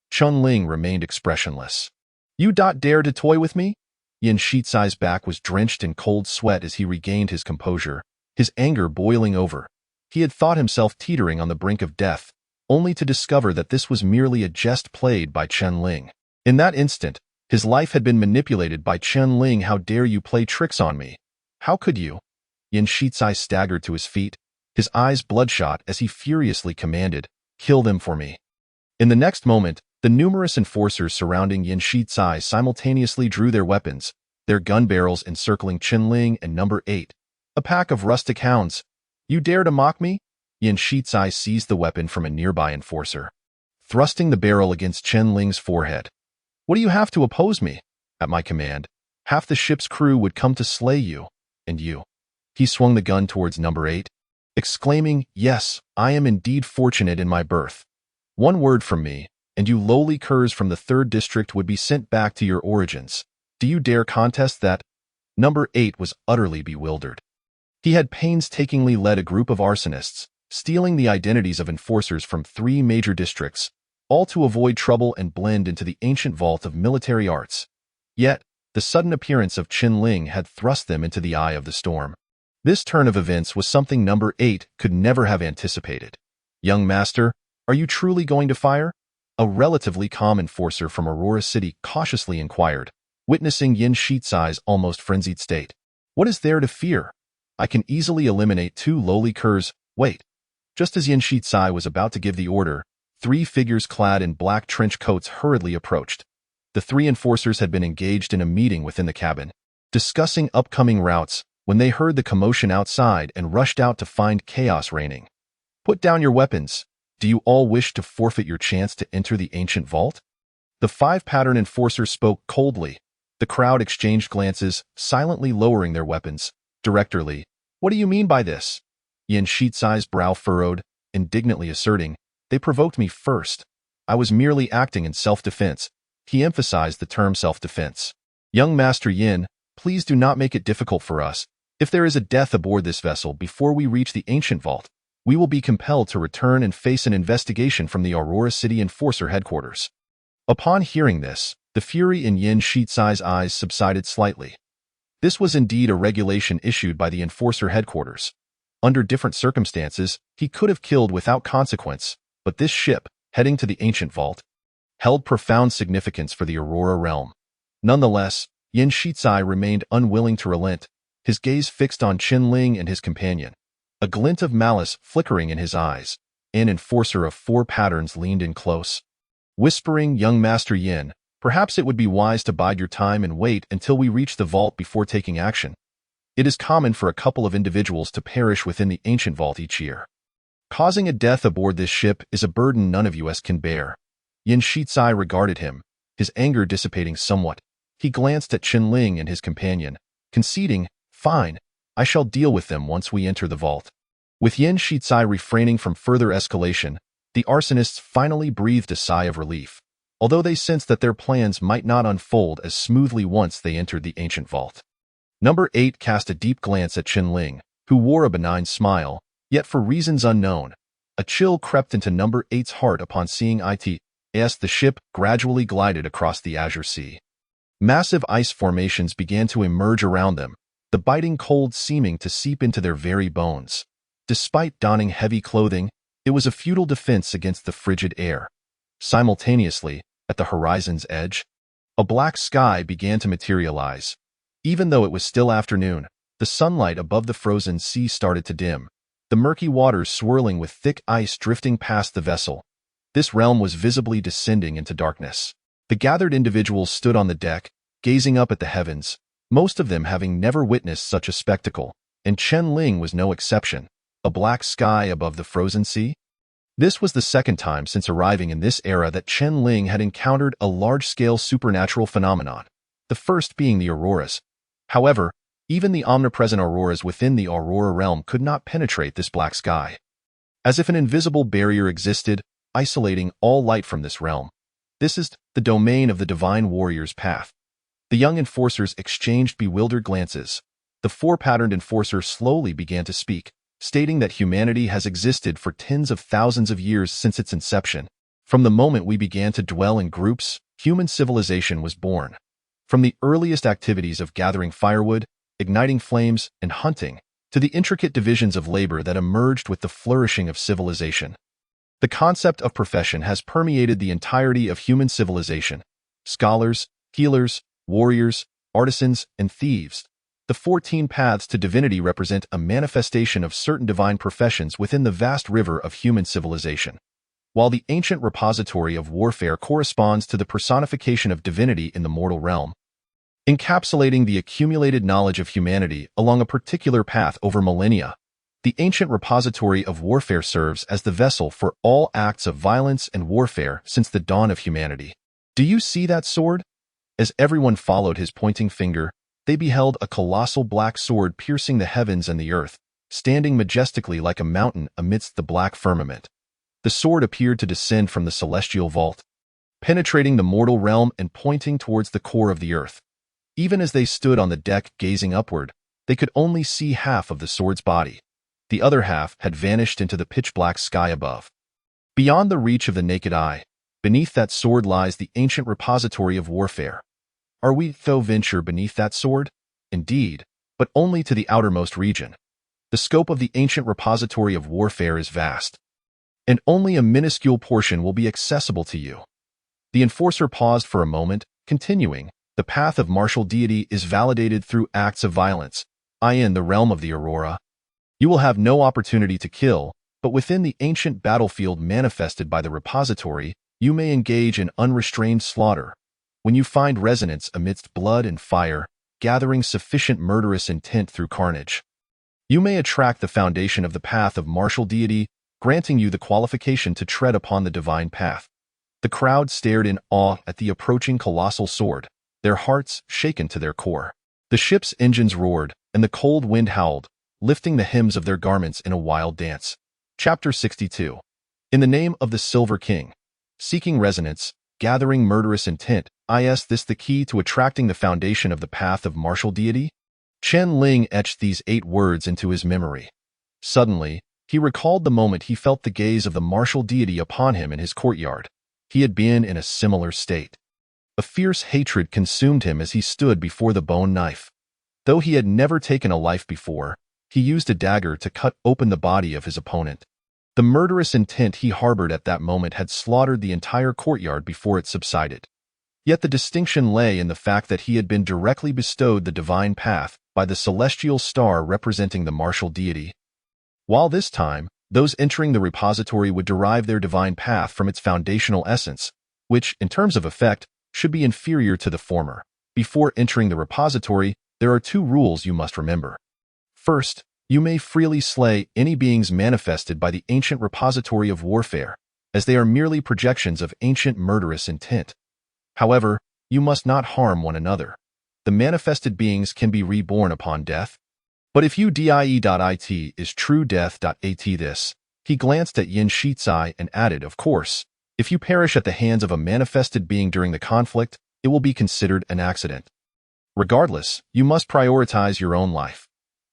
Chen Ling remained expressionless. You dare to toy with me? Yin Shizai's back was drenched in cold sweat as he regained his composure, his anger boiling over. He had thought himself teetering on the brink of death, only to discover that this was merely a jest played by Chen Ling. In that instant, his life had been manipulated by Chen Ling. How dare you play tricks on me? How could you? Yin Shizai staggered to his feet, his eyes bloodshot as he furiously commanded, Kill them for me. In the next moment, the numerous enforcers surrounding Yin Shizai simultaneously drew their weapons, their gun barrels encircling Chen Ling and Number 8. A pack of rustic hounds. You dare to mock me? Yin Shizai seized the weapon from a nearby enforcer, thrusting the barrel against Chen Ling's forehead. "What do you have to oppose me? At my command, half the ship's crew would come to slay you, and you." He swung the gun towards number 8, exclaiming, "Yes, I am indeed fortunate in my birth. One word from me, and you lowly curs from the 3rd district would be sent back to your origins. Do you dare contest that?" Number 8 was utterly bewildered. He had painstakingly led a group of arsonists, stealing the identities of enforcers from 3 major districts, all to avoid trouble and blend into the ancient vault of military arts. Yet, the sudden appearance of Chen Ling had thrust them into the eye of the storm. This turn of events was something number 8 could never have anticipated. "Young master, are you truly going to fire?" A relatively calm enforcer from Aurora City cautiously inquired, witnessing Yin Shizai's almost frenzied state. "What is there to fear? I can easily eliminate 2 lowly curs." Wait. Just as Yin Shizai was about to give the order, 3 figures clad in black trench coats hurriedly approached. The 3 enforcers had been engaged in a meeting within the cabin, discussing upcoming routes, when they heard the commotion outside and rushed out to find chaos reigning. "Put down your weapons. Do you all wish to forfeit your chance to enter the ancient vault?" The 5-pattern enforcers spoke coldly. The crowd exchanged glances, silently lowering their weapons. Director Lee, "What do you mean by this?" Yin Shizai's brow furrowed, indignantly asserting, "They provoked me first. I was merely acting in self-defense." He emphasized the term self-defense. "Young Master Yin, please do not make it difficult for us. If there is a death aboard this vessel before we reach the ancient vault, we will be compelled to return and face an investigation from the Aurora City Enforcer headquarters." Upon hearing this, the fury in Yin Shizai's eyes subsided slightly. This was indeed a regulation issued by the Enforcer headquarters. Under different circumstances, he could have killed without consequence, but this ship, heading to the ancient vault, held profound significance for the Aurora realm. Nonetheless, Yin Shizai remained unwilling to relent, his gaze fixed on Chen Ling and his companion, a glint of malice flickering in his eyes. An enforcer of 4 patterns leaned in close, whispering, "Young Master Yin, perhaps it would be wise to bide your time and wait until we reach the vault before taking action. It is common for a couple of individuals to perish within the ancient vault each year. Causing a death aboard this ship is a burden none of us can bear." Yin Shizai regarded him, his anger dissipating somewhat. He glanced at Chen Ling and his companion, conceding, "Fine, I shall deal with them once we enter the vault." With Yin Shizai refraining from further escalation, the arsonists finally breathed a sigh of relief, although they sensed that their plans might not unfold as smoothly once they entered the ancient vault. Number 8 cast a deep glance at Chen Ling, who wore a benign smile, yet for reasons unknown, a chill crept into Number 8's heart upon seeing it as the ship gradually glided across the azure sea. Massive ice formations began to emerge around them, the biting cold seeming to seep into their very bones. Despite donning heavy clothing, it was a futile defense against the frigid air. Simultaneously, at the horizon's edge, a black sky began to materialize. Even though it was still afternoon, the sunlight above the frozen sea started to dim, the murky waters swirling with thick ice drifting past the vessel. This realm was visibly descending into darkness. The gathered individuals stood on the deck, gazing up at the heavens, most of them having never witnessed such a spectacle, and Chen Ling was no exception. A black sky above the frozen sea? This was the second time since arriving in this era that Chen Ling had encountered a large-scale supernatural phenomenon, the first being the auroras. However, even the omnipresent auroras within the Aurora realm could not penetrate this black sky. As if an invisible barrier existed, isolating all light from this realm. This is the domain of the divine warrior's path. The young enforcers exchanged bewildered glances. The 4-patterned enforcer slowly began to speak, stating that humanity has existed for tens of thousands of years since its inception. From the moment we began to dwell in groups, human civilization was born. From the earliest activities of gathering firewood, igniting flames, and hunting, to the intricate divisions of labor that emerged with the flourishing of civilization. The concept of profession has permeated the entirety of human civilization. Scholars, healers, warriors, artisans, and thieves. The 14 paths to divinity represent a manifestation of certain divine professions within the vast river of human civilization. While the ancient repository of warfare corresponds to the personification of divinity in the mortal realm, encapsulating the accumulated knowledge of humanity along a particular path over millennia. The ancient repository of warfare serves as the vessel for all acts of violence and warfare since the dawn of humanity. Do you see that sword? As everyone followed his pointing finger, they beheld a colossal black sword piercing the heavens and the earth, standing majestically like a mountain amidst the black firmament. The sword appeared to descend from the celestial vault, penetrating the mortal realm and pointing towards the core of the earth. Even as they stood on the deck gazing upward, they could only see half of the sword's body. The other half had vanished into the pitch-black sky above. Beyond the reach of the naked eye, beneath that sword lies the ancient repository of warfare. Are we to venture beneath that sword? Indeed, but only to the outermost region. The scope of the ancient repository of warfare is vast, and only a minuscule portion will be accessible to you. The enforcer paused for a moment, continuing, the path of martial deity is validated through acts of violence, in the realm of the Aurora. You will have no opportunity to kill, but within the ancient battlefield manifested by the repository, you may engage in unrestrained slaughter. When you find resonance amidst blood and fire, gathering sufficient murderous intent through carnage, you may attract the foundation of the path of martial deity, granting you the qualification to tread upon the divine path. The crowd stared in awe at the approaching colossal sword, their hearts shaken to their core. The ship's engines roared, and the cold wind howled, lifting the hems of their garments in a wild dance. Chapter 62. In the name of the Silver King. Seeking resonance, gathering murderous intent, is this the key to attracting the foundation of the path of martial deity? Chen Ling etched these 8 words into his memory. Suddenly, he recalled the moment he felt the gaze of the martial deity upon him in his courtyard. He had been in a similar state. A fierce hatred consumed him as he stood before the bone knife. Though he had never taken a life before, he used a dagger to cut open the body of his opponent. The murderous intent he harbored at that moment had slaughtered the entire courtyard before it subsided. Yet the distinction lay in the fact that he had been directly bestowed the divine path by the celestial star representing the martial deity. While this time, those entering the repository would derive their divine path from its foundational essence, which, in terms of effect, should be inferior to the former. Before entering the repository, there are 2 rules you must remember. First, you may freely slay any beings manifested by the ancient repository of warfare, as they are merely projections of ancient murderous intent. However, you must not harm one another. The manifested beings can be reborn upon death. But if you die.it is true death.at this, he glanced at Yin Shizai and added, of course, if you perish at the hands of a manifested being during the conflict, it will be considered an accident. Regardless, you must prioritize your own life.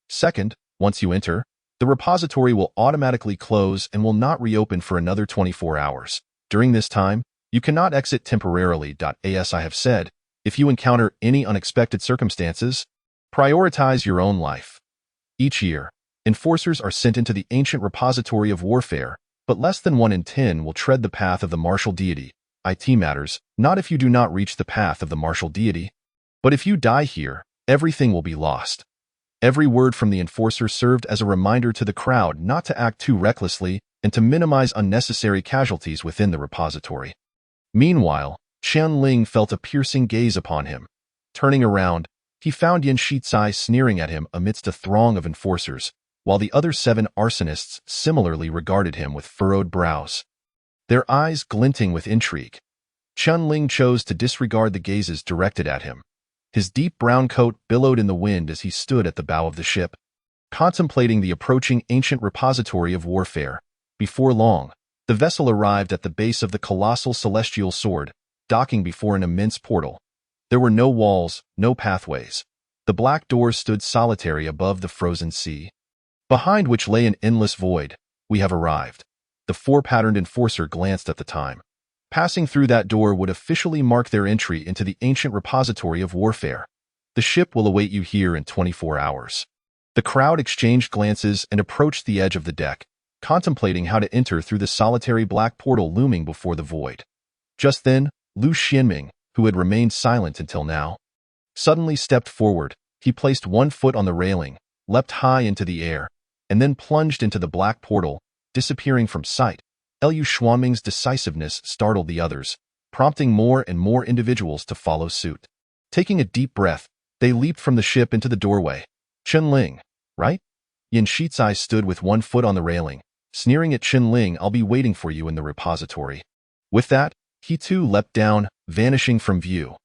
Second, once you enter, the repository will automatically close and will not reopen for another 24 hours. During this time, you cannot exit temporarily. As I have said, if you encounter any unexpected circumstances, prioritize your own life. Each year, enforcers are sent into the ancient repository of warfare, but less than 1 in 10 will tread the path of the martial deity. It matters not if you do not reach the path of the martial deity, but if you die here, everything will be lost. Every word from the enforcer served as a reminder to the crowd not to act too recklessly and to minimize unnecessary casualties within the repository. Meanwhile, Chen Ling felt a piercing gaze upon him. Turning around, he found Yin Shizai sneering at him amidst a throng of enforcers, while the other 7 arsonists similarly regarded him with furrowed brows, their eyes glinting with intrigue. Chen Ling chose to disregard the gazes directed at him. His deep brown coat billowed in the wind as he stood at the bow of the ship, contemplating the approaching ancient repository of warfare. Before long, the vessel arrived at the base of the colossal celestial sword, docking before an immense portal. There were no walls, no pathways. The black doors stood solitary above the frozen sea, behind which lay an endless void. We have arrived. The 4-patterned enforcer glanced at the time. Passing through that door would officially mark their entry into the ancient repository of warfare. The ship will await you here in 24 hours. The crowd exchanged glances and approached the edge of the deck, contemplating how to enter through the solitary black portal looming before the void. Just then, Lu Xianming, who had remained silent until now, suddenly stepped forward. He placed 1 foot on the railing, leapt high into the air, and then plunged into the black portal, disappearing from sight. Lu Xuanming's decisiveness startled the others, prompting more and more individuals to follow suit. Taking a deep breath, they leaped from the ship into the doorway. Chen Ling, right? Yin Shizai stood with one foot on the railing, sneering at Chen Ling. "I'll be waiting for you in the repository." With that, he too leapt down, vanishing from view.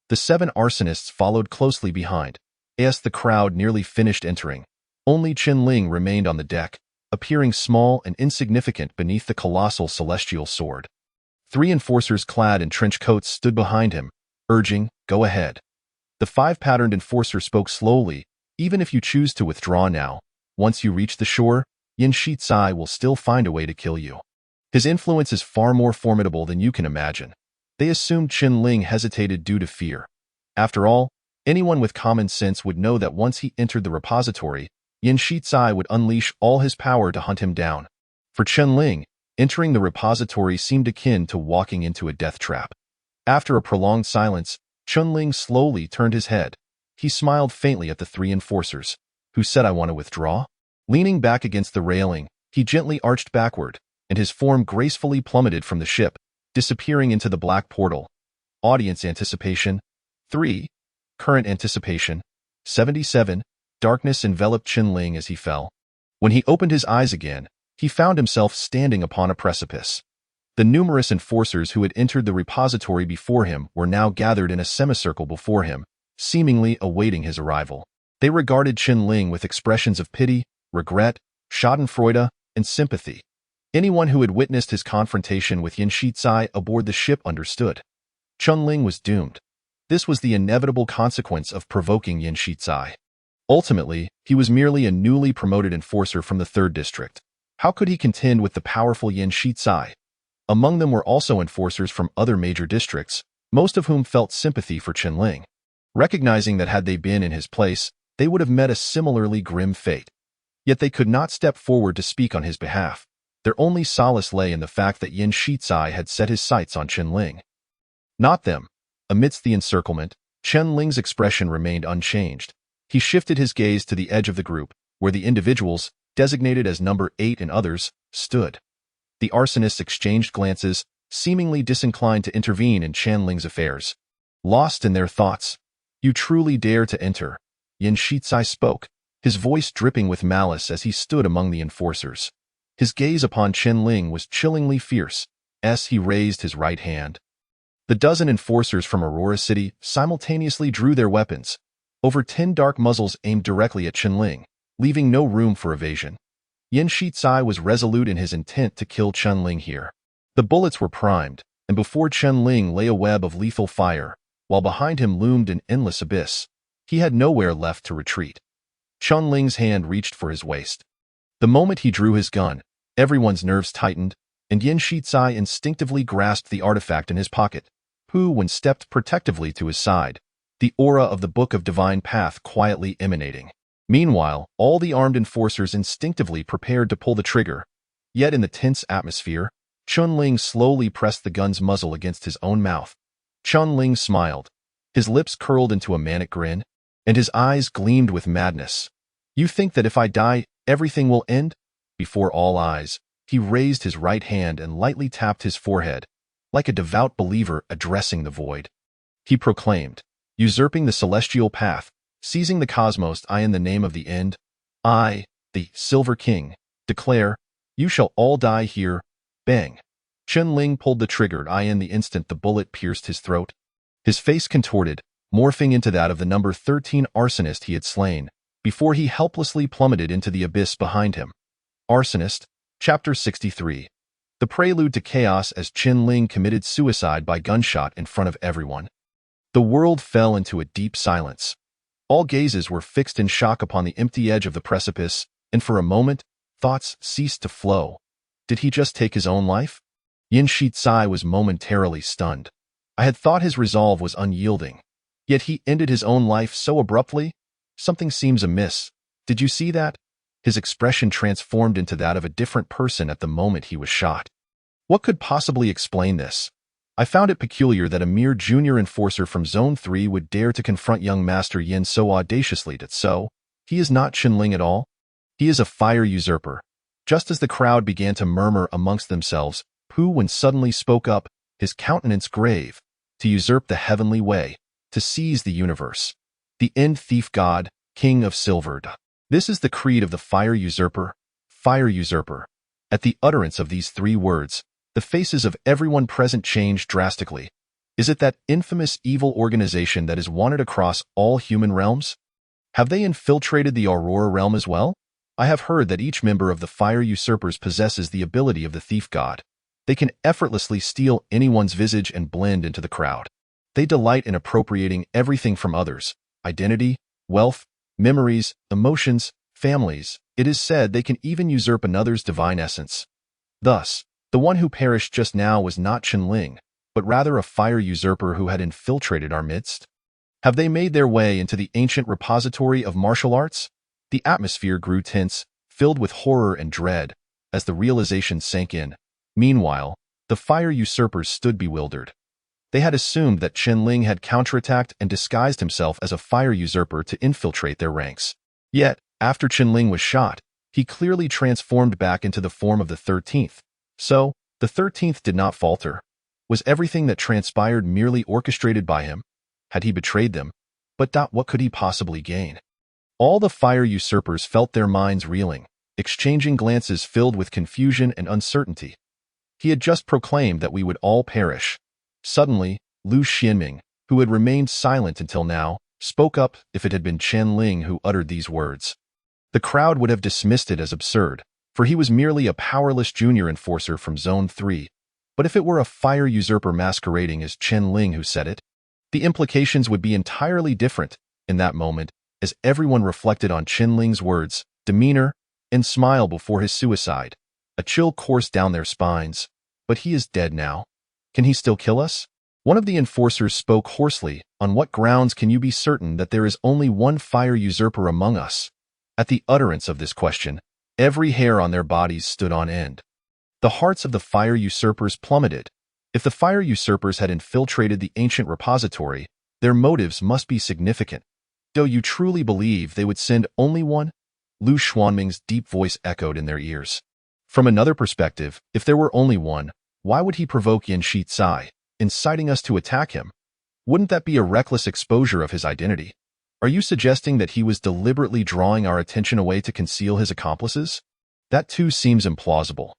The 7 arsonists followed closely behind. As the crowd nearly finished entering, only Chen Ling remained on the deck, appearing small and insignificant beneath the colossal celestial sword. 3 enforcers clad in trench coats stood behind him, urging, "Go ahead." The 5-patterned enforcer spoke slowly, "Even if you choose to withdraw now, once you reach the shore, Yin Shizai will still find a way to kill you. His influence is far more formidable than you can imagine." They assumed Chen Ling hesitated due to fear. After all, anyone with common sense would know that once he entered the repository, Yin Shizai would unleash all his power to hunt him down. For Chen Ling, entering the repository seemed akin to walking into a death trap. After a prolonged silence, Chen Ling slowly turned his head. He smiled faintly at the 3 enforcers. "Who said I want to withdraw?" Leaning back against the railing, he gently arched backward, and his form gracefully plummeted from the ship, disappearing into the black portal. Audience anticipation 3. Current anticipation 77. Darkness enveloped Chen Ling as he fell. When he opened his eyes again, he found himself standing upon a precipice. The numerous enforcers who had entered the repository before him were now gathered in a semicircle before him, seemingly awaiting his arrival. They regarded Chen Ling with expressions of pity, regret, schadenfreude, and sympathy. Anyone who had witnessed his confrontation with Yin Shizai aboard the ship understood. Chen Ling was doomed. This was the inevitable consequence of provoking Yin Shizai. Ultimately, he was merely a newly promoted enforcer from the 3rd district. How could he contend with the powerful Yin Shizai? Among them were also enforcers from other major districts, most of whom felt sympathy for Chen Ling, recognizing that had they been in his place, they would have met a similarly grim fate. Yet they could not step forward to speak on his behalf. Their only solace lay in the fact that Yin Shizai had set his sights on Chen Ling. Not them. Amidst the encirclement, Chen Ling's expression remained unchanged. He shifted his gaze to the edge of the group, where the individuals, designated as number 8 and others, stood. The arsonists exchanged glances, seemingly disinclined to intervene in Chen Ling's affairs. Lost in their thoughts. "You truly dare to enter," Yin Shizai spoke, his voice dripping with malice as he stood among the enforcers. His gaze upon Chen Ling was chillingly fierce, as he raised his right hand. The dozen enforcers from Aurora City simultaneously drew their weapons. Over 10 dark muzzles aimed directly at Chen Ling, leaving no room for evasion. Yin Shizai was resolute in his intent to kill Chen Ling here. The bullets were primed, and before Chen Ling lay a web of lethal fire, while behind him loomed an endless abyss. He had nowhere left to retreat. Chen Ling's hand reached for his waist. The moment he drew his gun, everyone's nerves tightened, and Yin Shizai instinctively grasped the artifact in his pocket. Hu Wen stepped protectively to his side, the aura of the Book of Divine Path quietly emanating. Meanwhile, all the armed enforcers instinctively prepared to pull the trigger. Yet in the tense atmosphere, Chen Ling slowly pressed the gun's muzzle against his own mouth. Chen Ling smiled. His lips curled into a manic grin, and his eyes gleamed with madness. "You think that if I die, everything will end?" Before all eyes, he raised his right hand and lightly tapped his forehead, like a devout believer addressing the void. He proclaimed, "Usurping the celestial path, seizing the cosmos, I in the name of the end, I, the Silver King, declare, you shall all die here." Bang! Chen Ling pulled the trigger. In the instant the bullet pierced his throat. His face contorted, morphing into that of the number 13 arsonist he had slain, before he helplessly plummeted into the abyss behind him. Arsonist, Chapter 63. The prelude to chaos as Chen Ling committed suicide by gunshot in front of everyone. The world fell into a deep silence. All gazes were fixed in shock upon the empty edge of the precipice, and for a moment, thoughts ceased to flow. Did he just take his own life? Yin Shizai was momentarily stunned. I had thought his resolve was unyielding. Yet he ended his own life so abruptly? Something seems amiss. Did you see that? His expression transformed into that of a different person at the moment he was shot. What could possibly explain this? I found it peculiar that a mere junior enforcer from Zone 3 would dare to confront young Master Yin so audaciously. He is not Chen Ling at all. He is a fire usurper. Just as the crowd began to murmur amongst themselves, Hu Wen suddenly spoke up, his countenance grave. To usurp the heavenly way, to seize the universe. The end thief god, king of Silvered. This is the creed of the fire usurper, fire usurper. At the utterance of these three words, the faces of everyone present changed drastically. Is it that infamous evil organization that is wanted across all human realms? Have they infiltrated the Aurora realm as well? I have heard that each member of the fire usurpers possesses the ability of the thief god. They can effortlessly steal anyone's visage and blend into the crowd. They delight in appropriating everything from others: identity, wealth, memories, emotions, families. It is said they can even usurp another's divine essence. Thus, the one who perished just now was not Chen-Ling, but rather a fire usurper who had infiltrated our midst. Have they made their way into the ancient repository of martial arts? The atmosphere grew tense, filled with horror and dread, as the realization sank in. Meanwhile, the fire usurpers stood bewildered. They had assumed that Chen-Ling had counterattacked and disguised himself as a fire usurper to infiltrate their ranks. Yet, after Chen-Ling was shot, he clearly transformed back into the form of the 13th. So, the 13th did not falter. Was everything that transpired merely orchestrated by him? Had he betrayed them? But what could he possibly gain? All the fire usurpers felt their minds reeling, exchanging glances filled with confusion and uncertainty. He had just proclaimed that we would all perish. Suddenly, Lu Xianming, who had remained silent until now, spoke up. If it had been Chen-Ling who uttered these words, the crowd would have dismissed it as absurd, for he was merely a powerless junior enforcer from Zone 3. But if it were a fire usurper masquerading as Chen-Ling who said it, the implications would be entirely different. In that moment, as everyone reflected on Chen-Ling's words, demeanor, and smile before his suicide, a chill coursed down their spines. But he is dead now. Can he still kill us? One of the enforcers spoke hoarsely. On what grounds can you be certain that there is only one fire usurper among us? At the utterance of this question, every hair on their bodies stood on end. The hearts of the fire usurpers plummeted. If the fire usurpers had infiltrated the ancient repository, their motives must be significant. Do you truly believe they would send only one? Lu Xuanming's deep voice echoed in their ears. From another perspective, if there were only one, why would he provoke Yin Shizai, inciting us to attack him? Wouldn't that be a reckless exposure of his identity? Are you suggesting that he was deliberately drawing our attention away to conceal his accomplices? That too seems implausible.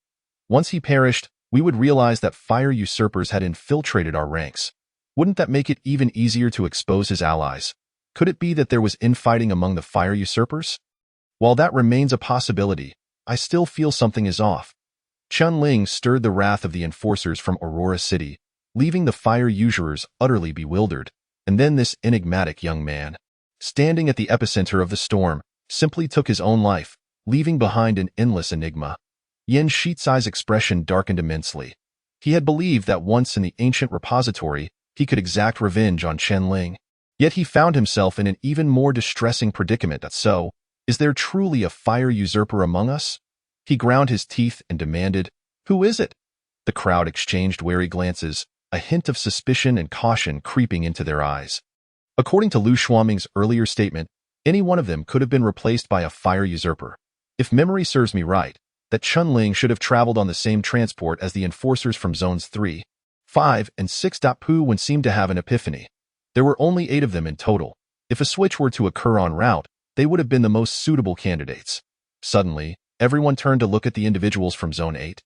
Once he perished, we would realize that fire usurpers had infiltrated our ranks. Wouldn't that make it even easier to expose his allies? Could it be that there was infighting among the fire usurpers? While that remains a possibility, I still feel something is off. Chen-Ling stirred the wrath of the enforcers from Aurora City, leaving the fire usurers utterly bewildered. And then this enigmatic young man, standing at the epicenter of the storm, simply took his own life, leaving behind an endless enigma. Yin Shizai's expression darkened immensely. He had believed that once in the ancient repository, he could exact revenge on Chen-Ling. Yet he found himself in an even more distressing predicament. So, is there truly a fire usurper among us? He ground his teeth and demanded, "Who is it?" The crowd exchanged wary glances, a hint of suspicion and caution creeping into their eyes. According to Lu Xuanming's earlier statement, any one of them could have been replaced by a fire usurper. If memory serves me right, that Chen-Ling should have traveled on the same transport as the enforcers from Zones 3, 5, and 6. Pu Wen seemed to have an epiphany. There were only 8 of them in total. If a switch were to occur en route, they would have been the most suitable candidates. Suddenly, everyone turned to look at the individuals from Zone 8.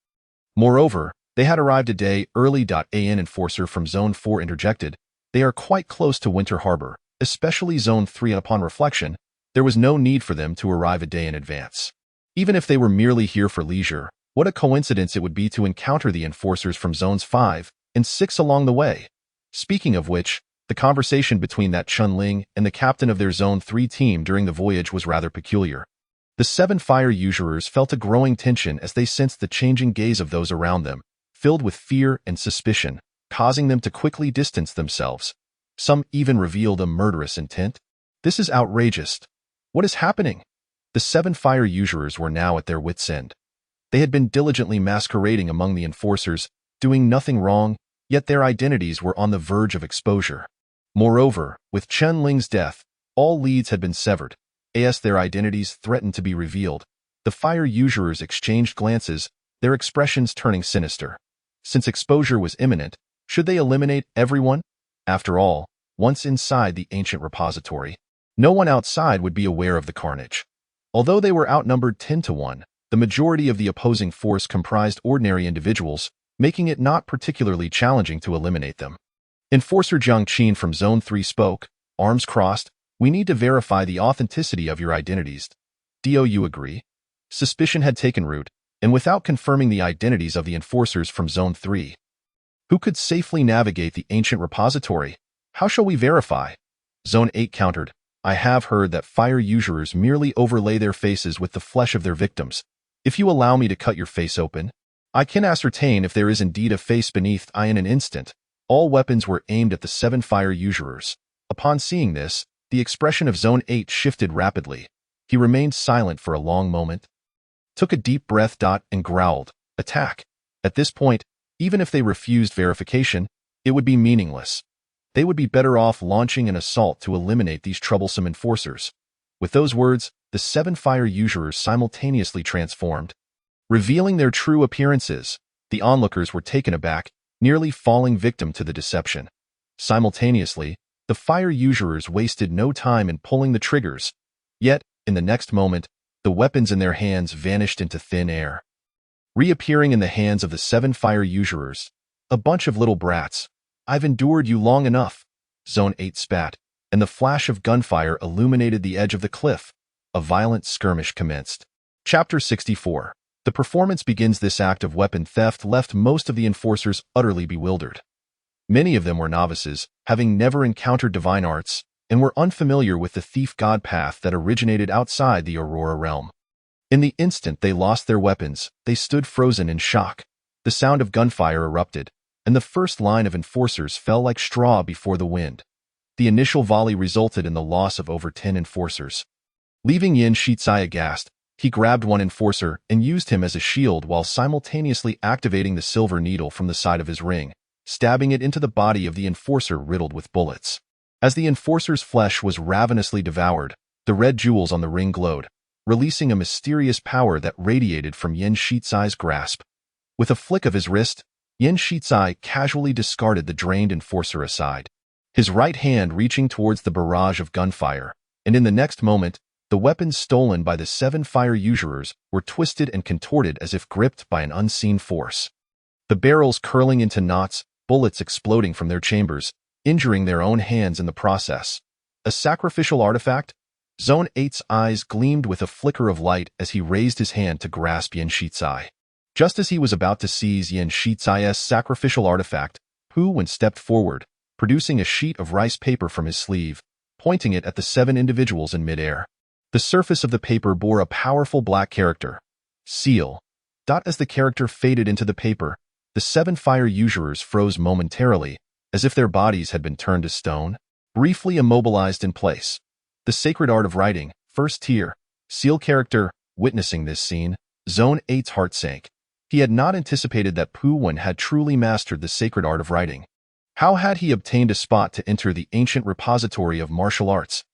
Moreover, they had arrived a day early. An enforcer from Zone 4 interjected, "They are quite close to Winter Harbor, especially Zone 3. Upon reflection, there was no need for them to arrive a day in advance. Even if they were merely here for leisure, what a coincidence it would be to encounter the enforcers from Zones 5 and 6 along the way." Speaking of which, the conversation between that Chen-Ling and the captain of their Zone 3 team during the voyage was rather peculiar. The 7 fire usurers felt a growing tension as they sensed the changing gaze of those around them, filled with fear and suspicion, causing them to quickly distance themselves. Some even revealed a murderous intent. This is outrageous. What is happening? The 7 fire usurers were now at their wits' end. They had been diligently masquerading among the enforcers, doing nothing wrong, yet their identities were on the verge of exposure. Moreover, with Chen-Ling's death, all leads had been severed. As their identities threatened to be revealed, the fire usurers exchanged glances, their expressions turning sinister. Since exposure was imminent, should they eliminate everyone? After all, once inside the ancient repository, no one outside would be aware of the carnage. Although they were outnumbered 10-1, the majority of the opposing force comprised ordinary individuals, making it not particularly challenging to eliminate them. Enforcer Jiang Qin from Zone 3 spoke, arms crossed, "We need to verify the authenticity of your identities. Do you agree?" Suspicion had taken root, and without confirming the identities of the enforcers from Zone 3, who could safely navigate the ancient repository? How shall we verify? Zone 8 countered, "I have heard that fire usurers merely overlay their faces with the flesh of their victims. If you allow me to cut your face open, I can ascertain if there is indeed a face beneath it in an instant." All weapons were aimed at the 7 fire usurers. Upon seeing this, the expression of Zone 8 shifted rapidly. He remained silent for a long moment, took a deep breath, and growled, "Attack." At this point, even if they refused verification, it would be meaningless. They would be better off launching an assault to eliminate these troublesome enforcers. With those words, the 7 fire usurers simultaneously transformed, revealing their true appearances. The onlookers were taken aback, nearly falling victim to the deception. Simultaneously, the fire usurers wasted no time in pulling the triggers. Yet, in the next moment, the weapons in their hands vanished into thin air, reappearing in the hands of the 7 fire usurers. "A bunch of little brats. I've endured you long enough." Zone 8 spat, and the flash of gunfire illuminated the edge of the cliff. A violent skirmish commenced. Chapter 64. The performance begins. This act of weapon theft left most of the enforcers utterly bewildered. Many of them were novices, having never encountered divine arts, and were unfamiliar with the thief-god path that originated outside the Aurora realm. In the instant they lost their weapons, they stood frozen in shock. The sound of gunfire erupted, and the first line of enforcers fell like straw before the wind. The initial volley resulted in the loss of over 10 enforcers. Leaving Yan Shizai aghast, he grabbed one enforcer and used him as a shield while simultaneously activating the silver needle from the side of his ring, stabbing it into the body of the enforcer riddled with bullets. As the enforcer's flesh was ravenously devoured, the red jewels on the ring glowed, releasing a mysterious power that radiated from Yan Shizai's grasp. With a flick of his wrist, Yan Shizai casually discarded the drained enforcer aside, his right hand reaching towards the barrage of gunfire, and in the next moment, the weapons stolen by the 7 fire usurers were twisted and contorted as if gripped by an unseen force. The barrels curling into knots, bullets exploding from their chambers, injuring their own hands in the process. A sacrificial artifact? Zone 8's eyes gleamed with a flicker of light as he raised his hand to grasp Yan Shizai. Just as he was about to seize Yan Shizai's sacrificial artifact, Pu Wen stepped forward, producing a sheet of rice paper from his sleeve, pointing it at the 7 individuals in midair. The surface of the paper bore a powerful black character, "Seal." As the character faded into the paper, the 7 fire usurers froze momentarily, as if their bodies had been turned to stone, briefly immobilized in place. The sacred art of writing, first tier, Seal character. Witnessing this scene, Zone 8's heart sank. He had not anticipated that Pu Wen had truly mastered the sacred art of writing. How had he obtained a spot to enter the ancient repository of martial arts?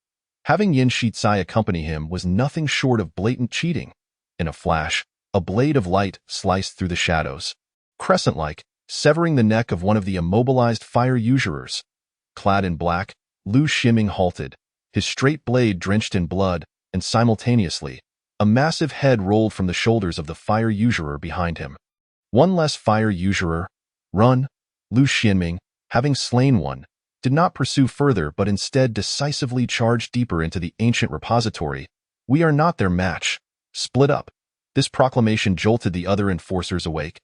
Having Yan Shizai accompany him was nothing short of blatant cheating. In a flash, a blade of light sliced through the shadows, crescent-like, severing the neck of one of the immobilized fire usurers. Clad in black, Lu Xinming halted, his straight blade drenched in blood, and simultaneously, a massive head rolled from the shoulders of the fire usurer behind him. One less fire usurer. Run. Lu Xinming, having slain one, did not pursue further but instead decisively charged deeper into the ancient repository. "We are not their match. Split up." This proclamation jolted the other enforcers awake,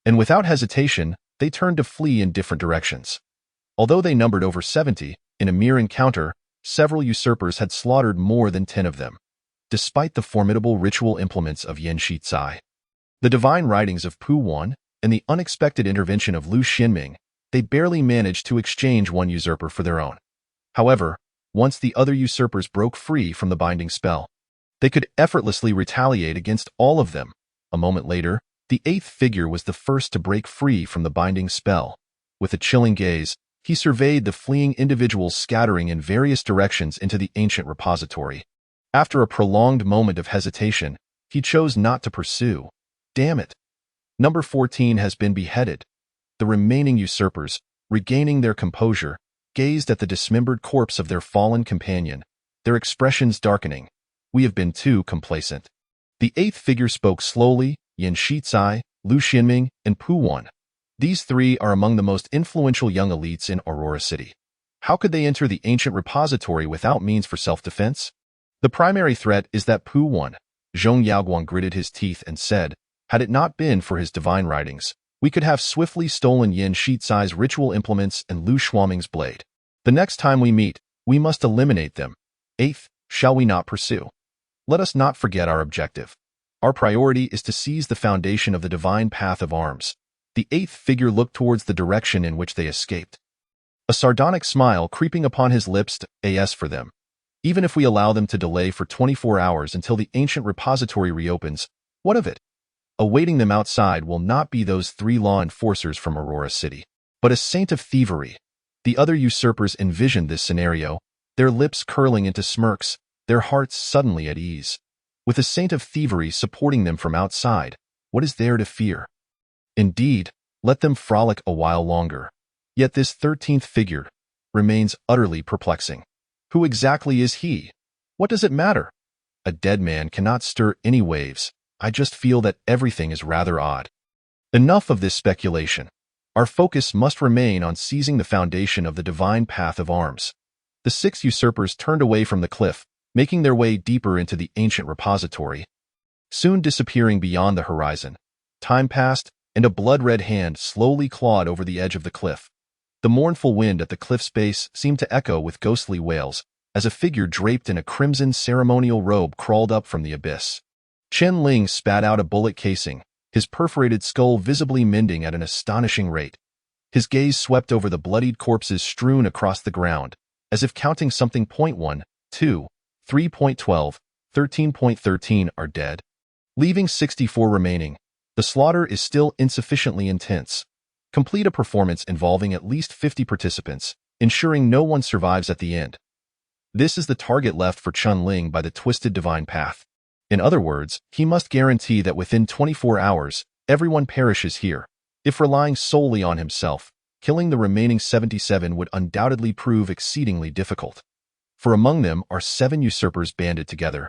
and without hesitation, they turned to flee in different directions. Although they numbered over 70, in a mere encounter, several usurpers had slaughtered more than 10 of them. Despite the formidable ritual implements of Yan Shizai, the divine writings of Pu Wen, and the unexpected intervention of Lu Xinming, they barely managed to exchange one usurper for their own. However, once the other usurpers broke free from the binding spell, they could effortlessly retaliate against all of them. A moment later, the 8th figure was the first to break free from the binding spell. With a chilling gaze, he surveyed the fleeing individuals scattering in various directions into the ancient repository. After a prolonged moment of hesitation, he chose not to pursue. Damn it. Number 14 has been beheaded. The remaining usurpers, regaining their composure, gazed at the dismembered corpse of their fallen companion, their expressions darkening. We have been too complacent. The eighth figure spoke slowly, Yin Shizai, Lu Xinming, and Pu Wan. These three are among the most influential young elites in Aurora City. How could they enter the ancient repository without means for self-defense? The primary threat is that Pu Wan. Zhong Yaoguang gritted his teeth and said, had it not been for his divine writings, we could have swiftly stolen Yin Shizai's ritual implements and Lu Xuanming's blade. The next time we meet, we must eliminate them. Eighth, shall we not pursue? Let us not forget our objective. Our priority is to seize the foundation of the divine path of arms. The eighth figure looked towards the direction in which they escaped. A sardonic smile creeping upon his lips. As for them, even if we allow them to delay for 24 hours until the ancient repository reopens, what of it? Awaiting them outside will not be those three law enforcers from Aurora City, but a saint of thievery. The other usurpers envisioned this scenario, their lips curling into smirks, their hearts suddenly at ease. With a saint of thievery supporting them from outside, what is there to fear? Indeed, let them frolic a while longer. Yet this 13th figure remains utterly perplexing. Who exactly is he? What does it matter? A dead man cannot stir any waves. I just feel that everything is rather odd. Enough of this speculation. Our focus must remain on seizing the foundation of the divine path of arms. The 6 usurpers turned away from the cliff, making their way deeper into the ancient repository, soon disappearing beyond the horizon. Time passed, and a blood-red hand slowly clawed over the edge of the cliff. The mournful wind at the cliff's base seemed to echo with ghostly wails, as a figure draped in a crimson ceremonial robe crawled up from the abyss. Chen Ling spat out a bullet casing, his perforated skull visibly mending at an astonishing rate. His gaze swept over the bloodied corpses strewn across the ground, as if counting something. 1, 2, 3.12, 13.13 are dead, leaving 64 remaining. The slaughter is still insufficiently intense. Complete a performance involving at least 50 participants, ensuring no one survives at the end. This is the target left for Chen Ling by the twisted divine path. In other words, he must guarantee that within 24 hours, everyone perishes here. If relying solely on himself, killing the remaining 77 would undoubtedly prove exceedingly difficult. For among them are 7 usurpers banded together,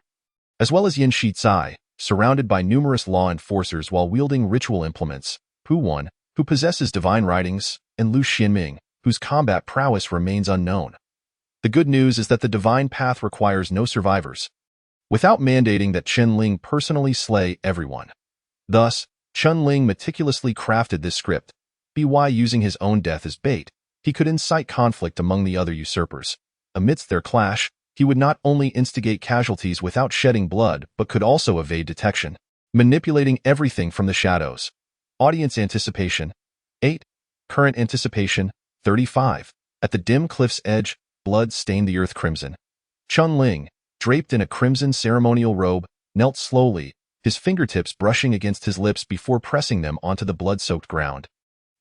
as well as Yin Shizai, surrounded by numerous law enforcers while wielding ritual implements, Pu Wan, who possesses divine writings, and Lu Xinming, whose combat prowess remains unknown. The good news is that the divine path requires no survivors, without mandating that Chen Ling personally slay everyone. Thus, Chen Ling meticulously crafted this script. By using his own death as bait, he could incite conflict among the other usurpers. Amidst their clash, he would not only instigate casualties without shedding blood, but could also evade detection, manipulating everything from the shadows. Audience anticipation, 8. Current anticipation, 35. At the dim cliff's edge, blood stained the earth crimson. Chen Ling, draped in a crimson ceremonial robe, knelt slowly, his fingertips brushing against his lips before pressing them onto the blood-soaked ground.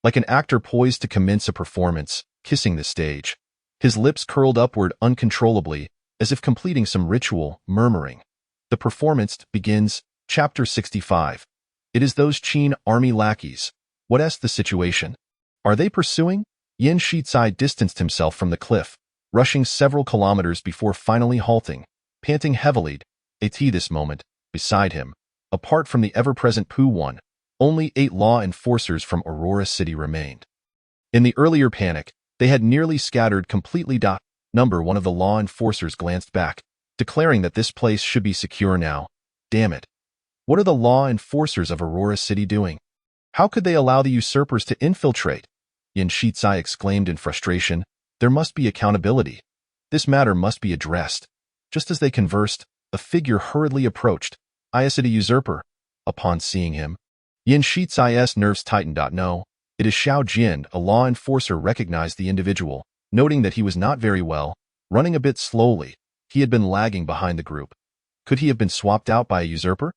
Like an actor poised to commence a performance, kissing the stage. His lips curled upward uncontrollably, as if completing some ritual, murmuring. The performance begins. Chapter 65. It is those Qin army lackeys. What's the situation? Are they pursuing? Yin Shizai distanced himself from the cliff, rushing several kilometers before finally halting, panting heavily. At this moment, beside him, apart from the ever-present Pu Wan, only 8 law enforcers from Aurora City remained. In the earlier panic, they had nearly scattered completely. Number 1 of the law enforcers glanced back, declaring that this place should be secure now. Damn it. What are the law enforcers of Aurora City doing? How could they allow the usurpers to infiltrate? Yin Shizai exclaimed in frustration. There must be accountability. This matter must be addressed. Just as they conversed, a figure hurriedly approached. Is it a usurper? Upon seeing him, Yin Shizai's nerves tightened. No, it is Xiao Jin. A law enforcer recognized the individual, noting that he was not very well, running a bit slowly. He had been lagging behind the group. Could he have been swapped out by a usurper?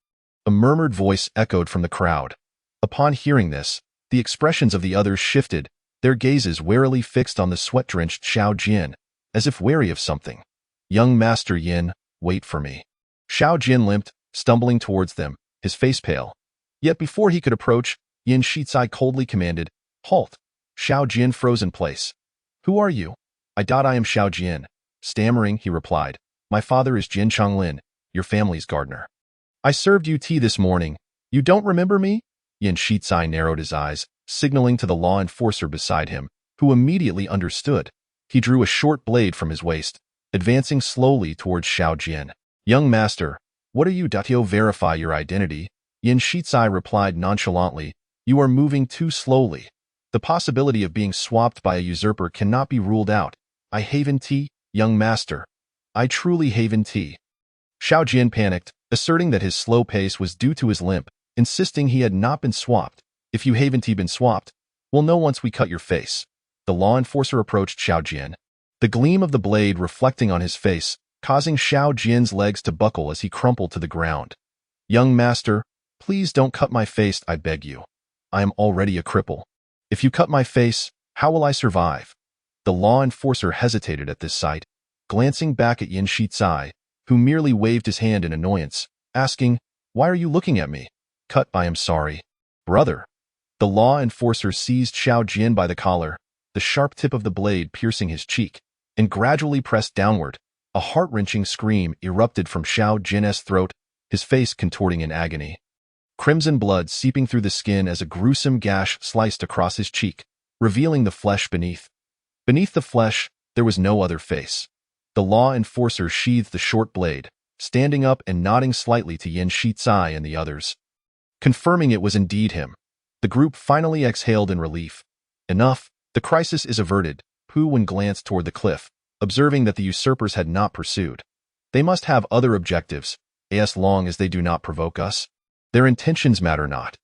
A murmured voice echoed from the crowd. Upon hearing this, the expressions of the others shifted, their gazes warily fixed on the sweat-drenched Xiao Jin, as if wary of something. Young Master Yin, wait for me. Xiao Jin limped, stumbling towards them, his face pale. Yet before he could approach, Yin Shizai coldly commanded, Halt! Xiao Jin froze in place. Who are you? I am Xiao Jin. Stammering, he replied. My father is Jin Chonglin, your family's gardener. I served you tea this morning. You don't remember me? Yin Shizai narrowed his eyes, signaling to the law enforcer beside him, who immediately understood. He drew a short blade from his waist, advancing slowly towards Xiao Jian. Young master, what are you? To verify your identity, Yin Shizai replied nonchalantly, you are moving too slowly. The possibility of being swapped by a usurper cannot be ruled out. I haven tea, young master. I truly haven tea. Xiao Jian panicked, asserting that his slow pace was due to his limp, insisting he had not been swapped. If you haven't been swapped, we'll know once we cut your face. The law enforcer approached Xiao Jian, the gleam of the blade reflecting on his face, causing Xiao Jian's legs to buckle as he crumpled to the ground. Young master, please don't cut my face, I beg you. I am already a cripple. If you cut my face, how will I survive? The law enforcer hesitated at this sight, glancing back at Yin Shizai, who merely waved his hand in annoyance, asking, why are you looking at me? Cut, I am sorry. Brother. The law enforcer seized Xiao Jian by the collar, the sharp tip of the blade piercing his cheek, and gradually pressed downward. A heart-wrenching scream erupted from Xiao Jian's throat, his face contorting in agony. Crimson blood seeping through the skin as a gruesome gash sliced across his cheek, revealing the flesh beneath. Beneath the flesh, there was no other face. The law enforcer sheathed the short blade, standing up and nodding slightly to Yin Shizai and the others. Confirming it was indeed him, the group finally exhaled in relief. Enough, the crisis is averted. Pu Wen glanced toward the cliff, observing that the usurpers had not pursued. They must have other objectives, as long as they do not provoke us. Their intentions matter not.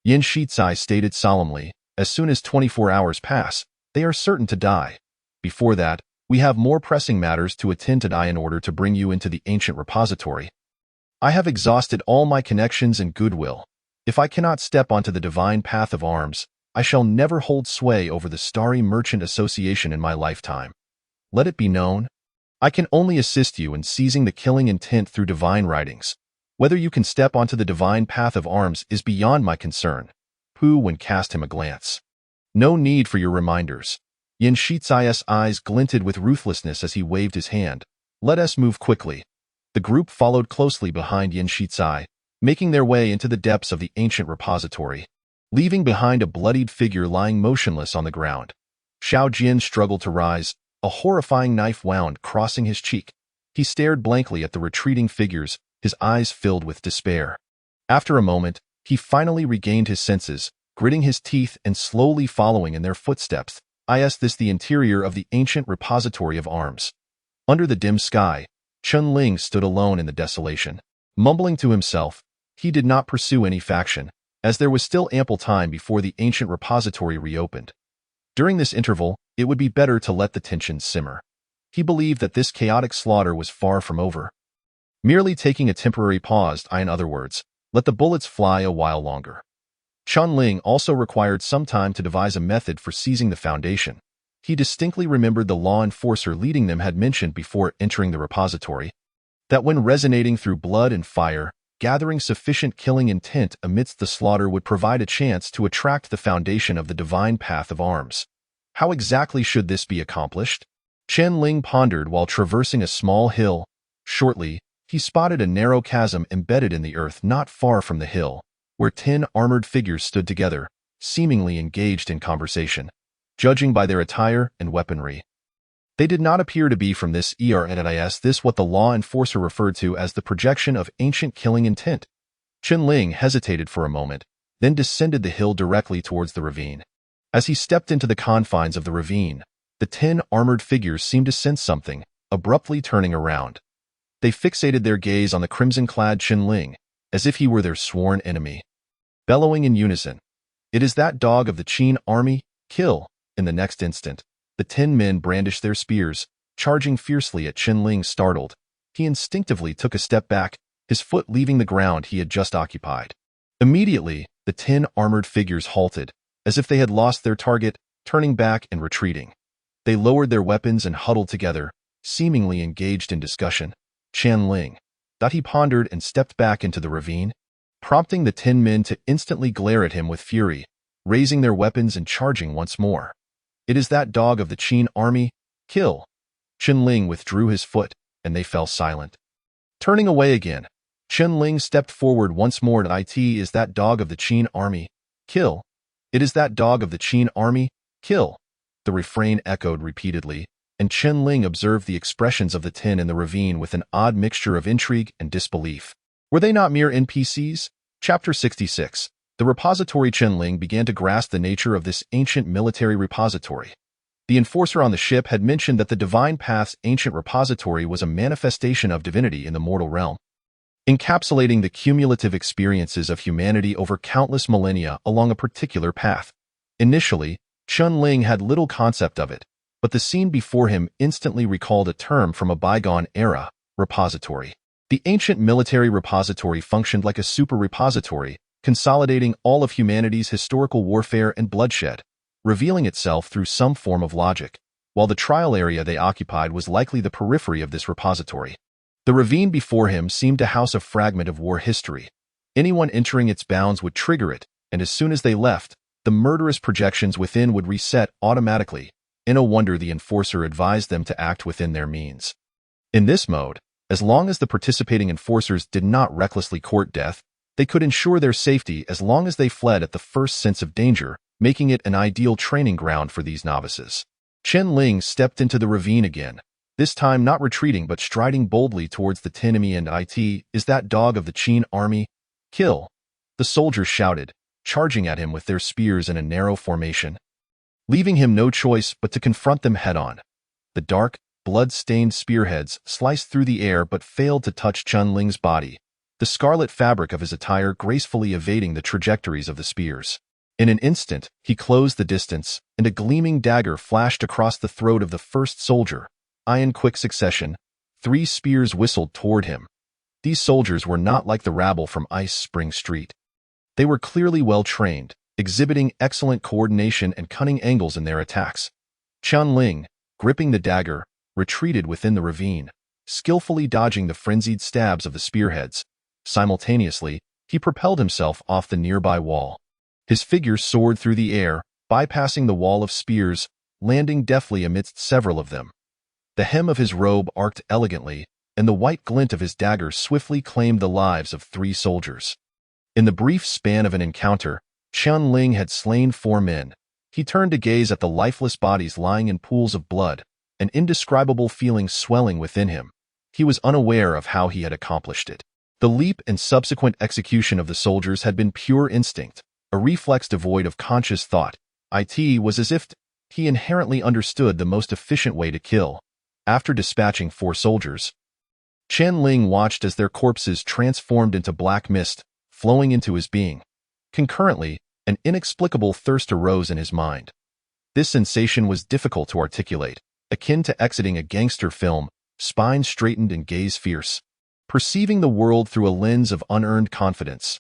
Yin Shizai stated solemnly, as soon as 24 hours pass, they are certain to die. Before that, we have more pressing matters to attend to in order to bring you into the ancient repository. I have exhausted all my connections and goodwill. If I cannot step onto the divine path of arms, I shall never hold sway over the Starry Merchant Association in my lifetime. Let it be known, I can only assist you in seizing the killing intent through divine writings. Whether you can step onto the divine path of arms is beyond my concern. Pu Wen cast him a glance. No need for your reminders. Yin Shizai's eyes glinted with ruthlessness as he waved his hand. Let us move quickly. The group followed closely behind Yin Shizai, making their way into the depths of the ancient repository, leaving behind a bloodied figure lying motionless on the ground. Xiao Jian struggled to rise, a horrifying knife wound crossing his cheek. He stared blankly at the retreating figures, his eyes filled with despair. After a moment, he finally regained his senses, gritting his teeth and slowly following in their footsteps. Is this the interior of the ancient repository of arms? Under the dim sky, Chun Ling stood alone in the desolation. Mumbling to himself, he did not pursue any faction, as there was still ample time before the ancient repository reopened. During this interval, it would be better to let the tension simmer. He believed that this chaotic slaughter was far from over. Merely taking a temporary pause, in other words, let the bullets fly a while longer. Chun Ling also required some time to devise a method for seizing the foundation. He distinctly remembered the law enforcer leading them had mentioned before entering the repository, that when resonating through blood and fire, gathering sufficient killing intent amidst the slaughter would provide a chance to attract the foundation of the divine path of arms. How exactly should this be accomplished? Chen Ling pondered while traversing a small hill. Shortly, he spotted a narrow chasm embedded in the earth not far from the hill, where 10 armored figures stood together, seemingly engaged in conversation. Judging by their attire and weaponry, they did not appear to be from this this what the law enforcer referred to as the projection of ancient killing intent. Chen Ling hesitated for a moment, then descended the hill directly towards the ravine. As he stepped into the confines of the ravine, the 10 armored figures seemed to sense something, abruptly turning around. They fixated their gaze on the crimson-clad Chen Ling, as if he were their sworn enemy. Bellowing in unison, "It is that dog of the Qin army, kill!" In the next instant, the 10 men brandished their spears, charging fiercely at Chen Ling. Startled, he instinctively took a step back, his foot leaving the ground he had just occupied. Immediately, the 10 armored figures halted, as if they had lost their target, turning back and retreating. They lowered their weapons and huddled together, seemingly engaged in discussion. Chen Ling thought he pondered and stepped back into the ravine, prompting the 10 men to instantly glare at him with fury, raising their weapons and charging once more. "It is that dog of the Qin army, kill!" Chen Ling withdrew his foot, and they fell silent. Turning away again, Chen Ling stepped forward once more. "It is that dog of the Qin army. Kill. It is that dog of the Qin army. Kill." The refrain echoed repeatedly, and Chen Ling observed the expressions of the tin in the ravine with an odd mixture of intrigue and disbelief. Were they not mere NPCs? Chapter 66. The repository. Chen Ling began to grasp the nature of this ancient military repository. The enforcer on the ship had mentioned that the Divine Path's ancient repository was a manifestation of divinity in the mortal realm, encapsulating the cumulative experiences of humanity over countless millennia along a particular path. Initially, Chen Ling had little concept of it, but the scene before him instantly recalled a term from a bygone era: repository. The ancient military repository functioned like a super repository, consolidating all of humanity's historical warfare and bloodshed, revealing itself through some form of logic, while the trial area they occupied was likely the periphery of this repository. The ravine before him seemed to house a fragment of war history. Anyone entering its bounds would trigger it, and as soon as they left, the murderous projections within would reset automatically. No wonder the enforcer advised them to act within their means. In this mode, as long as the participating enforcers did not recklessly court death, they could ensure their safety as long as they fled at the first sense of danger, making it an ideal training ground for these novices. Chen Ling stepped into the ravine again, this time not retreating but striding boldly towards the enemy. "And it is that dog of the Qin army. Kill." The soldiers shouted, charging at him with their spears in a narrow formation, leaving him no choice but to confront them head-on. The dark, blood-stained spearheads sliced through the air but failed to touch Chen Ling's body, the scarlet fabric of his attire gracefully evading the trajectories of the spears. In an instant, he closed the distance, and a gleaming dagger flashed across the throat of the first soldier. In quick succession, 3 spears whistled toward him. These soldiers were not like the rabble from Ice Spring Street. They were clearly well-trained, exhibiting excellent coordination and cunning angles in their attacks. Chen Ling, gripping the dagger, retreated within the ravine, skillfully dodging the frenzied stabs of the spearheads. Simultaneously, he propelled himself off the nearby wall. His figure soared through the air, bypassing the wall of spears, landing deftly amidst several of them. The hem of his robe arced elegantly, and the white glint of his dagger swiftly claimed the lives of 3 soldiers. In the brief span of an encounter, Chen Ling had slain 4 men. He turned to gaze at the lifeless bodies lying in pools of blood, an indescribable feeling swelling within him. He was unaware of how he had accomplished it. The leap and subsequent execution of the soldiers had been pure instinct, a reflex devoid of conscious thought. It was as if he inherently understood the most efficient way to kill. After dispatching 4 soldiers, Chen Ling watched as their corpses transformed into black mist, flowing into his being. Concurrently, an inexplicable thirst arose in his mind. This sensation was difficult to articulate, akin to exiting a gangster film, spine straightened and gaze fierce, perceiving the world through a lens of unearned confidence.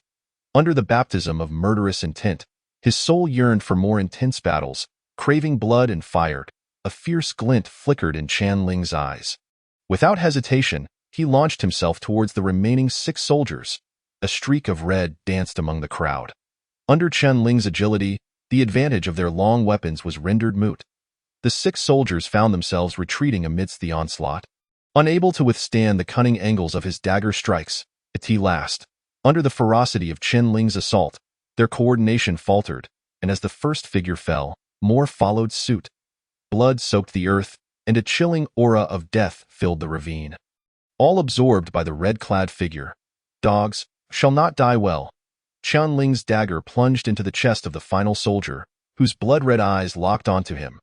Under the baptism of murderous intent, his soul yearned for more intense battles, craving blood and fired. A fierce glint flickered in Chen Ling's eyes. Without hesitation, he launched himself towards the remaining 6 soldiers. A streak of red danced among the crowd. Under Chen Ling's agility, the advantage of their long weapons was rendered moot. The 6 soldiers found themselves retreating amidst the onslaught. Unable to withstand the cunning angles of his dagger strikes, at last, under the ferocity of Chen Ling's assault, their coordination faltered, and as the first figure fell, more followed suit. Blood soaked the earth, and a chilling aura of death filled the ravine. All absorbed by the red-clad figure. Dogs shall not die well. Chen Ling's dagger plunged into the chest of the final soldier, whose blood-red eyes locked onto him.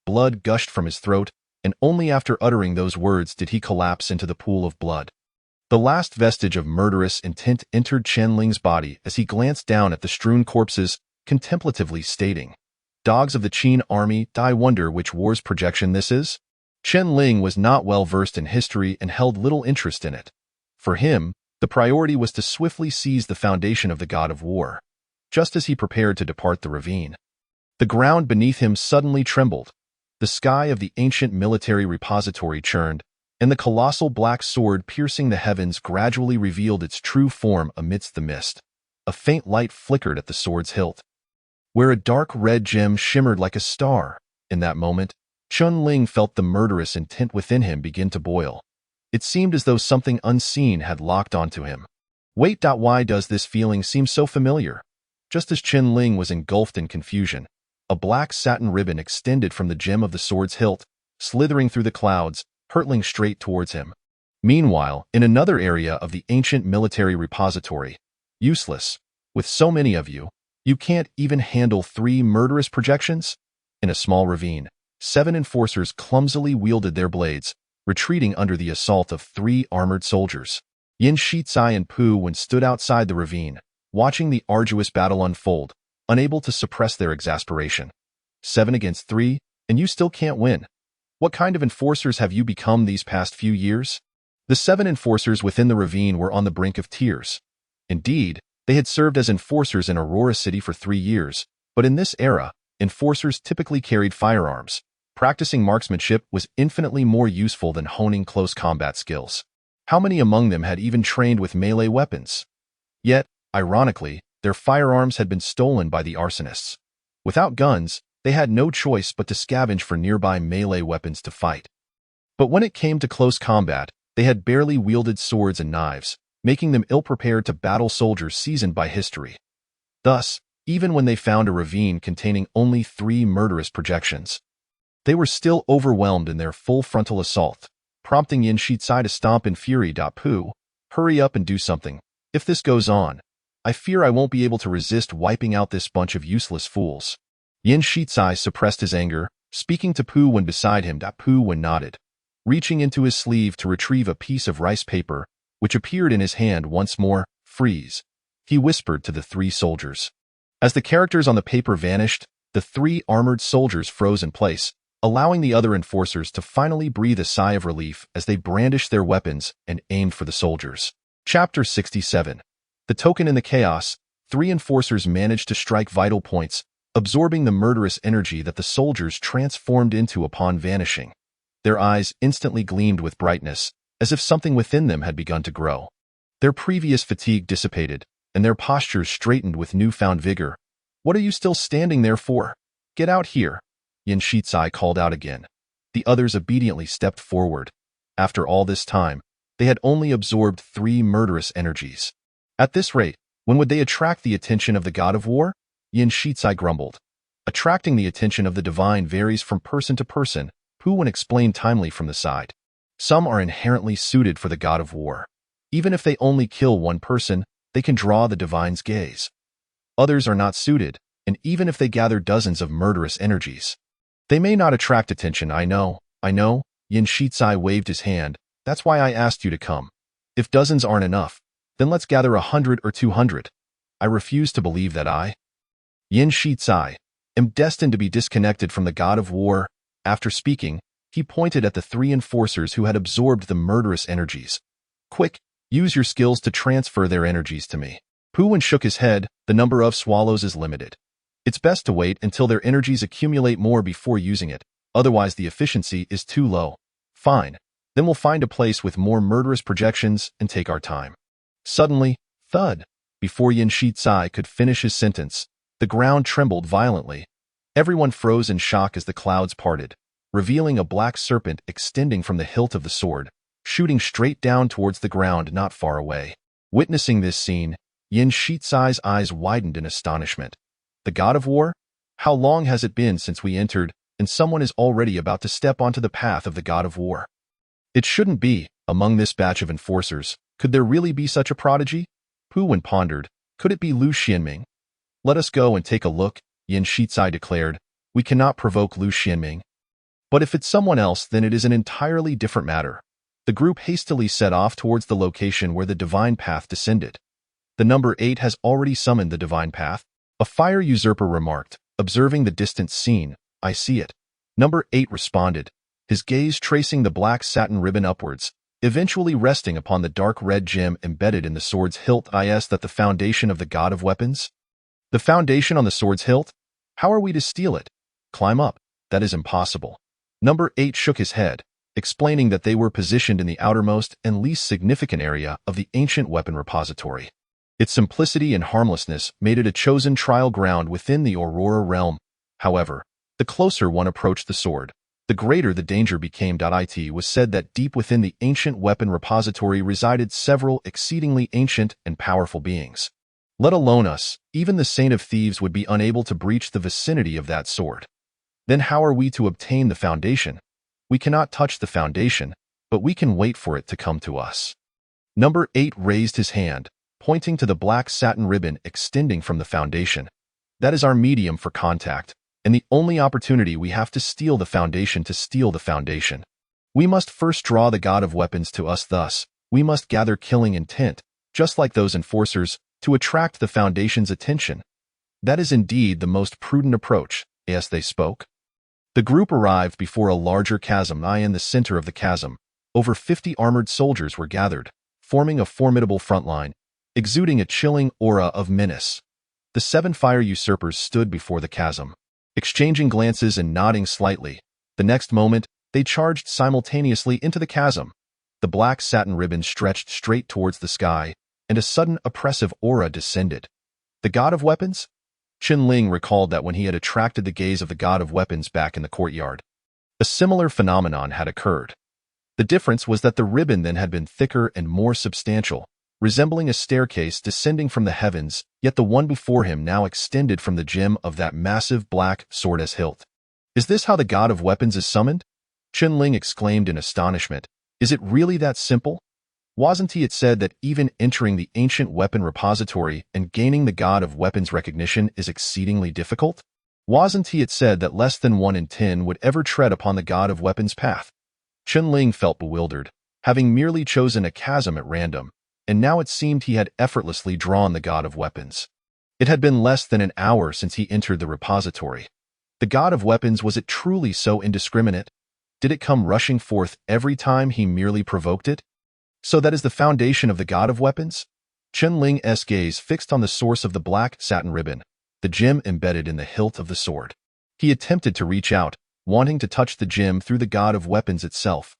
Blood gushed from his throat, and only after uttering those words did he collapse into the pool of blood. The last vestige of murderous intent entered Chen Ling's body as he glanced down at the strewn corpses, contemplatively stating, "Dogs of the Qin army, I wonder which war's projection this is?" Chen Ling was not well versed in history and held little interest in it. For him, the priority was to swiftly seize the foundation of the god of war. Just as he prepared to depart the ravine, the ground beneath him suddenly trembled. The sky of the ancient military repository churned, and the colossal black sword piercing the heavens gradually revealed its true form amidst the mist. A faint light flickered at the sword's hilt, where a dark red gem shimmered like a star. In that moment, Chen Ling felt the murderous intent within him begin to boil. It seemed as though something unseen had locked onto him. Wait, why does this feeling seem so familiar? Just as Qin Ling was engulfed in confusion, a black satin ribbon extended from the gem of the sword's hilt, slithering through the clouds, hurtling straight towards him. Meanwhile, in another area of the ancient military repository, useless, with so many of you, you can't even handle 3 murderous projections? In a small ravine, 7 enforcers clumsily wielded their blades, retreating under the assault of 3 armored soldiers. Yin Shizai and Pu Wen stood outside the ravine, watching the arduous battle unfold, unable to suppress their exasperation. 7 against 3, and you still can't win. What kind of enforcers have you become these past few years? The 7 enforcers within the ravine were on the brink of tears. Indeed, they had served as enforcers in Aurora City for 3 years, but in this era, enforcers typically carried firearms. Practicing marksmanship was infinitely more useful than honing close combat skills. How many among them had even trained with melee weapons? Yet, ironically, their firearms had been stolen by the arsonists. Without guns, they had no choice but to scavenge for nearby melee weapons to fight. But when it came to close combat, they had barely wielded swords and knives, making them ill-prepared to battle soldiers seasoned by history. Thus, even when they found a ravine containing only 3 murderous projections, they were still overwhelmed in their full frontal assault, prompting Yin Shizai to stomp in fury. Pu, hurry up and do something. If this goes on, I fear I won't be able to resist wiping out this bunch of useless fools. Yin Shizai suppressed his anger, speaking to Pu Wen beside him. Pu Wen nodded, reaching into his sleeve to retrieve a piece of rice paper, which appeared in his hand once more. Freeze, he whispered to the 3 soldiers. As the characters on the paper vanished, the 3 armored soldiers froze in place, allowing the other enforcers to finally breathe a sigh of relief as they brandished their weapons and aimed for the soldiers. Chapter 67. The token in the chaos, 3 enforcers managed to strike vital points, absorbing the murderous energy that the soldiers transformed into upon vanishing. Their eyes instantly gleamed with brightness, as if something within them had begun to grow. Their previous fatigue dissipated, and their postures straightened with newfound vigor. What are you still standing there for? Get out here, Yin Shizai called out again. The others obediently stepped forward. After all this time, they had only absorbed 3 murderous energies. At this rate, when would they attract the attention of the god of war? Yin Shizai grumbled. Attracting the attention of the divine varies from person to person, Pu Wen explained timely from the side. Some are inherently suited for the god of war. Even if they only kill one person, they can draw the divine's gaze. Others are not suited, and even if they gather dozens of murderous energies, they may not attract attention. I know, Yin Shizai waved his hand. That's why I asked you to come. If dozens aren't enough, then let's gather 100 or 200. I refuse to believe that Yin Shizai, am destined to be disconnected from the god of war. After speaking, he pointed at the 3 enforcers who had absorbed the murderous energies. Quick, use your skills to transfer their energies to me. Pu Wen shook his head. The number of swallows is limited. It's best to wait until their energies accumulate more before using it, otherwise the efficiency is too low. Fine, then we'll find a place with more murderous projections and take our time. Suddenly, thud! Before Yin Shizai could finish his sentence, the ground trembled violently. Everyone froze in shock as the clouds parted, revealing a black serpent extending from the hilt of the sword, shooting straight down towards the ground not far away. Witnessing this scene, Yin Shizai's eyes widened in astonishment. The god of war? How long has it been since we entered, and someone is already about to step onto the path of the god of war? It shouldn't be. Among this batch of enforcers, could there really be such a prodigy? Pu Wen pondered. Could it be Lu Xianming? Let us go and take a look, Yin Shizai declared. We cannot provoke Lu Xianming. But if it's someone else, then it is an entirely different matter. The group hastily set off towards the location where the divine path descended. The number 8 has already summoned the divine path, a fire usurper remarked, observing the distant scene. I see it. Number 8 responded, his gaze tracing the black satin ribbon upwards, eventually resting upon the dark red gem embedded in the sword's hilt. Is that the foundation of the god of weapons? The foundation on the sword's hilt? How are we to steal it? Climb up. That is impossible. Number 8 shook his head, explaining that they were positioned in the outermost and least significant area of the ancient weapon repository. Its simplicity and harmlessness made it a chosen trial ground within the Aurora realm. However, the closer one approached the sword, The greater the danger became. It was said that deep within the ancient weapon repository resided several exceedingly ancient and powerful beings. Let alone us, even the Saint of Thieves would be unable to breach the vicinity of that sword. Then how are we to obtain the foundation? We cannot touch the foundation, but we can wait for it to come to us. Number 8 raised his hand, pointing to the black satin ribbon extending from the foundation. That is our medium for contact, and the only opportunity we have to steal the foundation. We must first draw the god of weapons to us. Thus, we must gather killing intent, just like those enforcers, to attract the foundation's attention. That is indeed the most prudent approach, as they spoke. The group arrived before a larger chasm. In the center of the chasm, over 50 armored soldiers were gathered, forming a formidable front line, exuding a chilling aura of menace. The 7 fire usurpers stood before the chasm, exchanging glances and nodding slightly. The next moment, they charged simultaneously into the chasm. The black satin ribbon stretched straight towards the sky, and a sudden oppressive aura descended. The god of weapons? Chen Ling recalled that when he had attracted the gaze of the god of weapons back in the courtyard, a similar phenomenon had occurred. The difference was that the ribbon then had been thicker and more substantial, resembling a staircase descending from the heavens, yet the one before him now extended from the gem of that massive black sword as hilt. Is this how the god of weapons is summoned? Chen Ling exclaimed in astonishment. Is it really that simple? Wasn't it said that even entering the ancient weapon repository and gaining the god of weapons recognition is exceedingly difficult? Wasn't it said that less than 1 in 10 would ever tread upon the god of weapons path? Chen Ling felt bewildered, having merely chosen a chasm at random, and now it seemed he had effortlessly drawn the god of weapons. It had been less than an hour since he entered the repository. The god of weapons, was it truly so indiscriminate? Did it come rushing forth every time he merely provoked it? So that is the foundation of the god of weapons? Chen Ling's gaze fixed on the source of the black satin ribbon, the gem embedded in the hilt of the sword. He attempted to reach out, wanting to touch the gem through the god of weapons itself.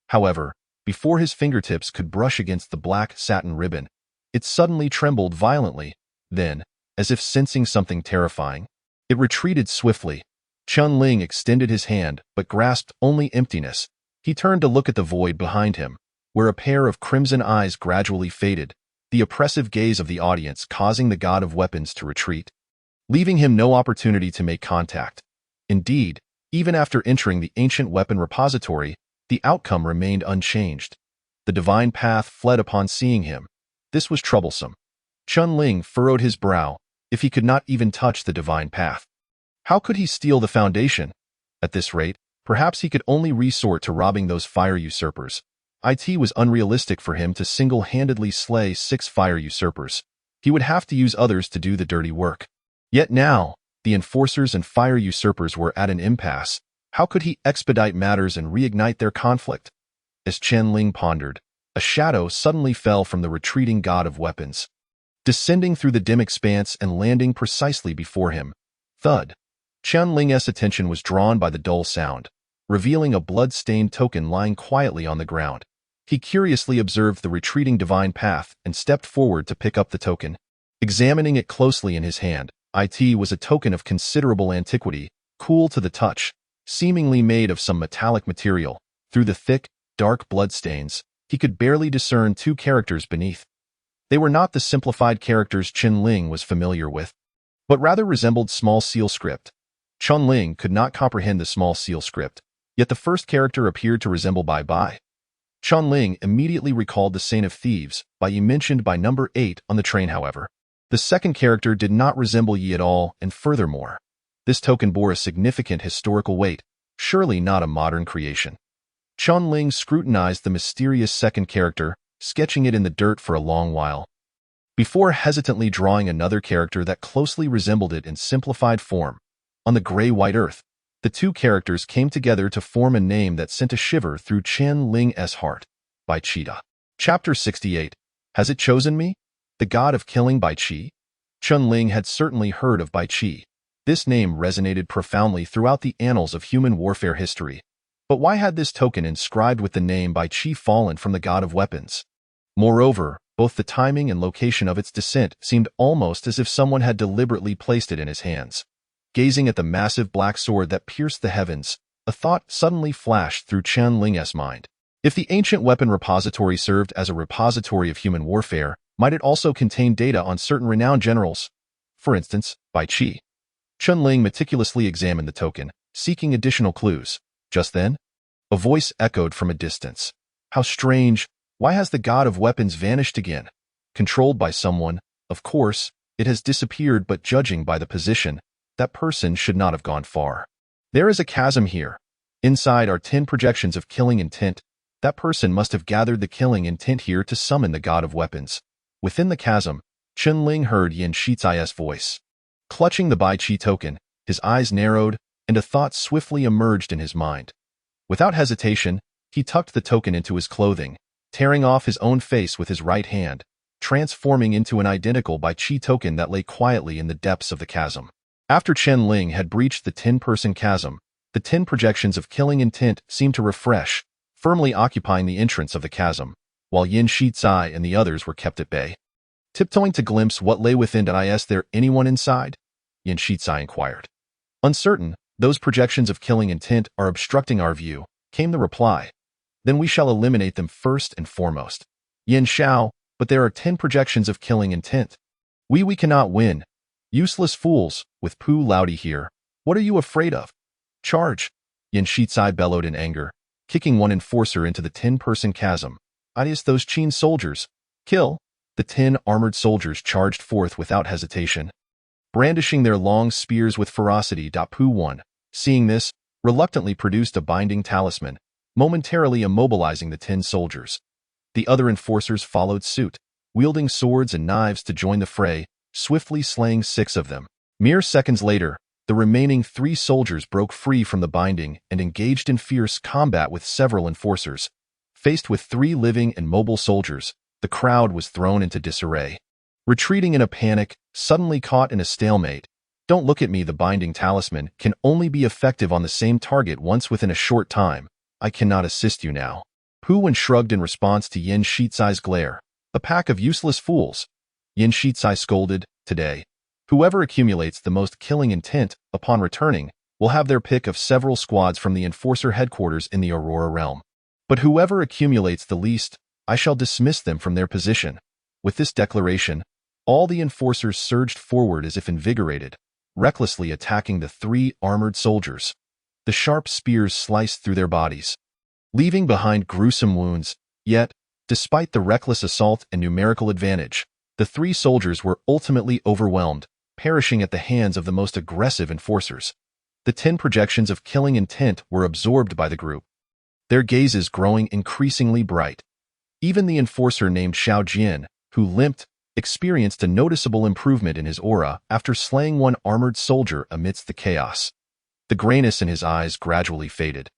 However, before his fingertips could brush against the black satin ribbon, it suddenly trembled violently. Then, as if sensing something terrifying, it retreated swiftly. Chen Ling extended his hand, but grasped only emptiness. He turned to look at the void behind him, where a pair of crimson eyes gradually faded, the oppressive gaze of the audience causing the god of weapons to retreat, leaving him no opportunity to make contact. Indeed, even after entering the ancient weapon repository, the outcome remained unchanged. The divine path fled upon seeing him. This was troublesome. Chen Ling furrowed his brow. If he could not even touch the divine path, how could he steal the foundation? At this rate, perhaps he could only resort to robbing those fire usurpers. It was unrealistic for him to single-handedly slay 6 fire usurpers. He would have to use others to do the dirty work. Yet now, the enforcers and fire usurpers were at an impasse. How could he expedite matters and reignite their conflict? As Chen Ling pondered, a shadow suddenly fell from the retreating god of weapons, descending through the dim expanse and landing precisely before him. Thud. Chen Ling's attention was drawn by the dull sound, revealing a blood-stained token lying quietly on the ground. He curiously observed the retreating divine path and stepped forward to pick up the token. Examining it closely in his hand, it was a token of considerable antiquity, cool to the touch, seemingly made of some metallic material. Through the thick, dark bloodstains, he could barely discern 2 characters beneath. They were not the simplified characters Chen Ling was familiar with, but rather resembled small seal script. Chen Ling could not comprehend the small seal script, yet the first character appeared to resemble Bai. Chen Ling immediately recalled the Saint of Thieves, Bai mentioned by number 8 on the train. However, the second character did not resemble Yi at all, and furthermore, this token bore a significant historical weight, surely not a modern creation. Chen Ling scrutinized the mysterious second character, sketching it in the dirt for a long while, before hesitantly drawing another character that closely resembled it in simplified form. On the gray-white earth, the 2 characters came together to form a name that sent a shiver through Chen Ling's heart. Bai Qi. Chapter 68. Has it chosen me? The god of killing, Bai Qi? Chen Ling had certainly heard of Bai Qi. This name resonated profoundly throughout the annals of human warfare history. But why had this token inscribed with the name Bai Qi fallen from the god of weapons? Moreover, both the timing and location of its descent seemed almost as if someone had deliberately placed it in his hands. Gazing at the massive black sword that pierced the heavens, a thought suddenly flashed through Chen Ling's mind. If the ancient weapon repository served as a repository of human warfare, might it also contain data on certain renowned generals? For instance, Bai Qi. Chen Ling meticulously examined the token, seeking additional clues. Just then, a voice echoed from a distance. How strange! Why has the god of weapons vanished again? Controlled by someone, of course, it has disappeared, but judging by the position, that person should not have gone far. There is a chasm here. Inside are 10 projections of killing intent. That person must have gathered the killing intent here to summon the god of weapons. Within the chasm, Chen Ling heard Yan Shizi's voice. Clutching the Bai Qi token, his eyes narrowed, and a thought swiftly emerged in his mind. Without hesitation, he tucked the token into his clothing, tearing off his own face with his right hand, transforming into an identical Bai Qi token that lay quietly in the depths of the chasm. After Chen Ling had breached the 10-person chasm, the 10 projections of killing intent seemed to refresh, firmly occupying the entrance of the chasm, while Yan Shizi and the others were kept at bay. Tiptoeing to glimpse what lay within, is there anyone inside? Yan Shizi inquired. Uncertain, those projections of killing intent are obstructing our view, came the reply. Then we shall eliminate them first and foremost. Yan Xiao, but there are 10 projections of killing intent. We cannot win. Useless fools, with Pu Laudi here. What are you afraid of? Charge! Yan Shizi bellowed in anger, kicking one enforcer into the 10-person chasm. Ideas those Qin soldiers. Kill! The 10 armored soldiers charged forth without hesitation, brandishing their long spears with ferocity. Pu Wan, seeing this, reluctantly produced a binding talisman, momentarily immobilizing the 10 soldiers. The other enforcers followed suit, wielding swords and knives to join the fray, swiftly slaying 6 of them. Mere seconds later, the remaining 3 soldiers broke free from the binding and engaged in fierce combat with several enforcers. Faced with 3 living and mobile soldiers, the crowd was thrown into disarray. Retreating in a panic, suddenly caught in a stalemate. Don't look at me. The binding talisman can only be effective on the same target once within a short time. I cannot assist you now. Pu Wan shrugged in response to Yan Shizi's glare. A pack of useless fools. Yan Shizi scolded. Today, whoever accumulates the most killing intent upon returning will have their pick of several squads from the enforcer headquarters in the Aurora realm. But whoever accumulates the least, I shall dismiss them from their position. With this declaration, all the enforcers surged forward as if invigorated, recklessly attacking the 3 armored soldiers. The sharp spears sliced through their bodies, leaving behind gruesome wounds. Yet, despite the reckless assault and numerical advantage, the 3 soldiers were ultimately overwhelmed, perishing at the hands of the most aggressive enforcers. The 10 projections of killing intent were absorbed by the group, their gazes growing increasingly bright. Even the enforcer named Xiao Jian, who limped, experienced a noticeable improvement in his aura after slaying 1 armored soldier amidst the chaos. The grayness in his eyes gradually faded,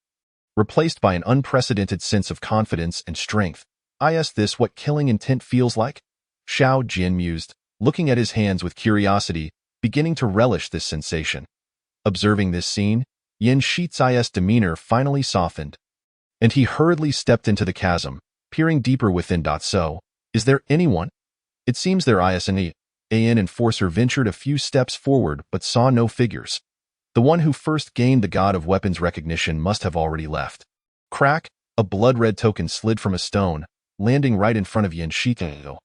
replaced by an unprecedented sense of confidence and strength. Is this what killing intent feels like? Xiao Jian mused, looking at his hands with curiosity, beginning to relish this sensation. Observing this scene, Yan Shizi's demeanor finally softened, and he hurriedly stepped into the chasm, peering deeper within. So, is there anyone? It seems there is an enforcer ventured a few steps forward but saw no figures. The one who first gained the god of weapons recognition must have already left. Crack, a blood-red token slid from a stone, landing right in front of Yan Shizi.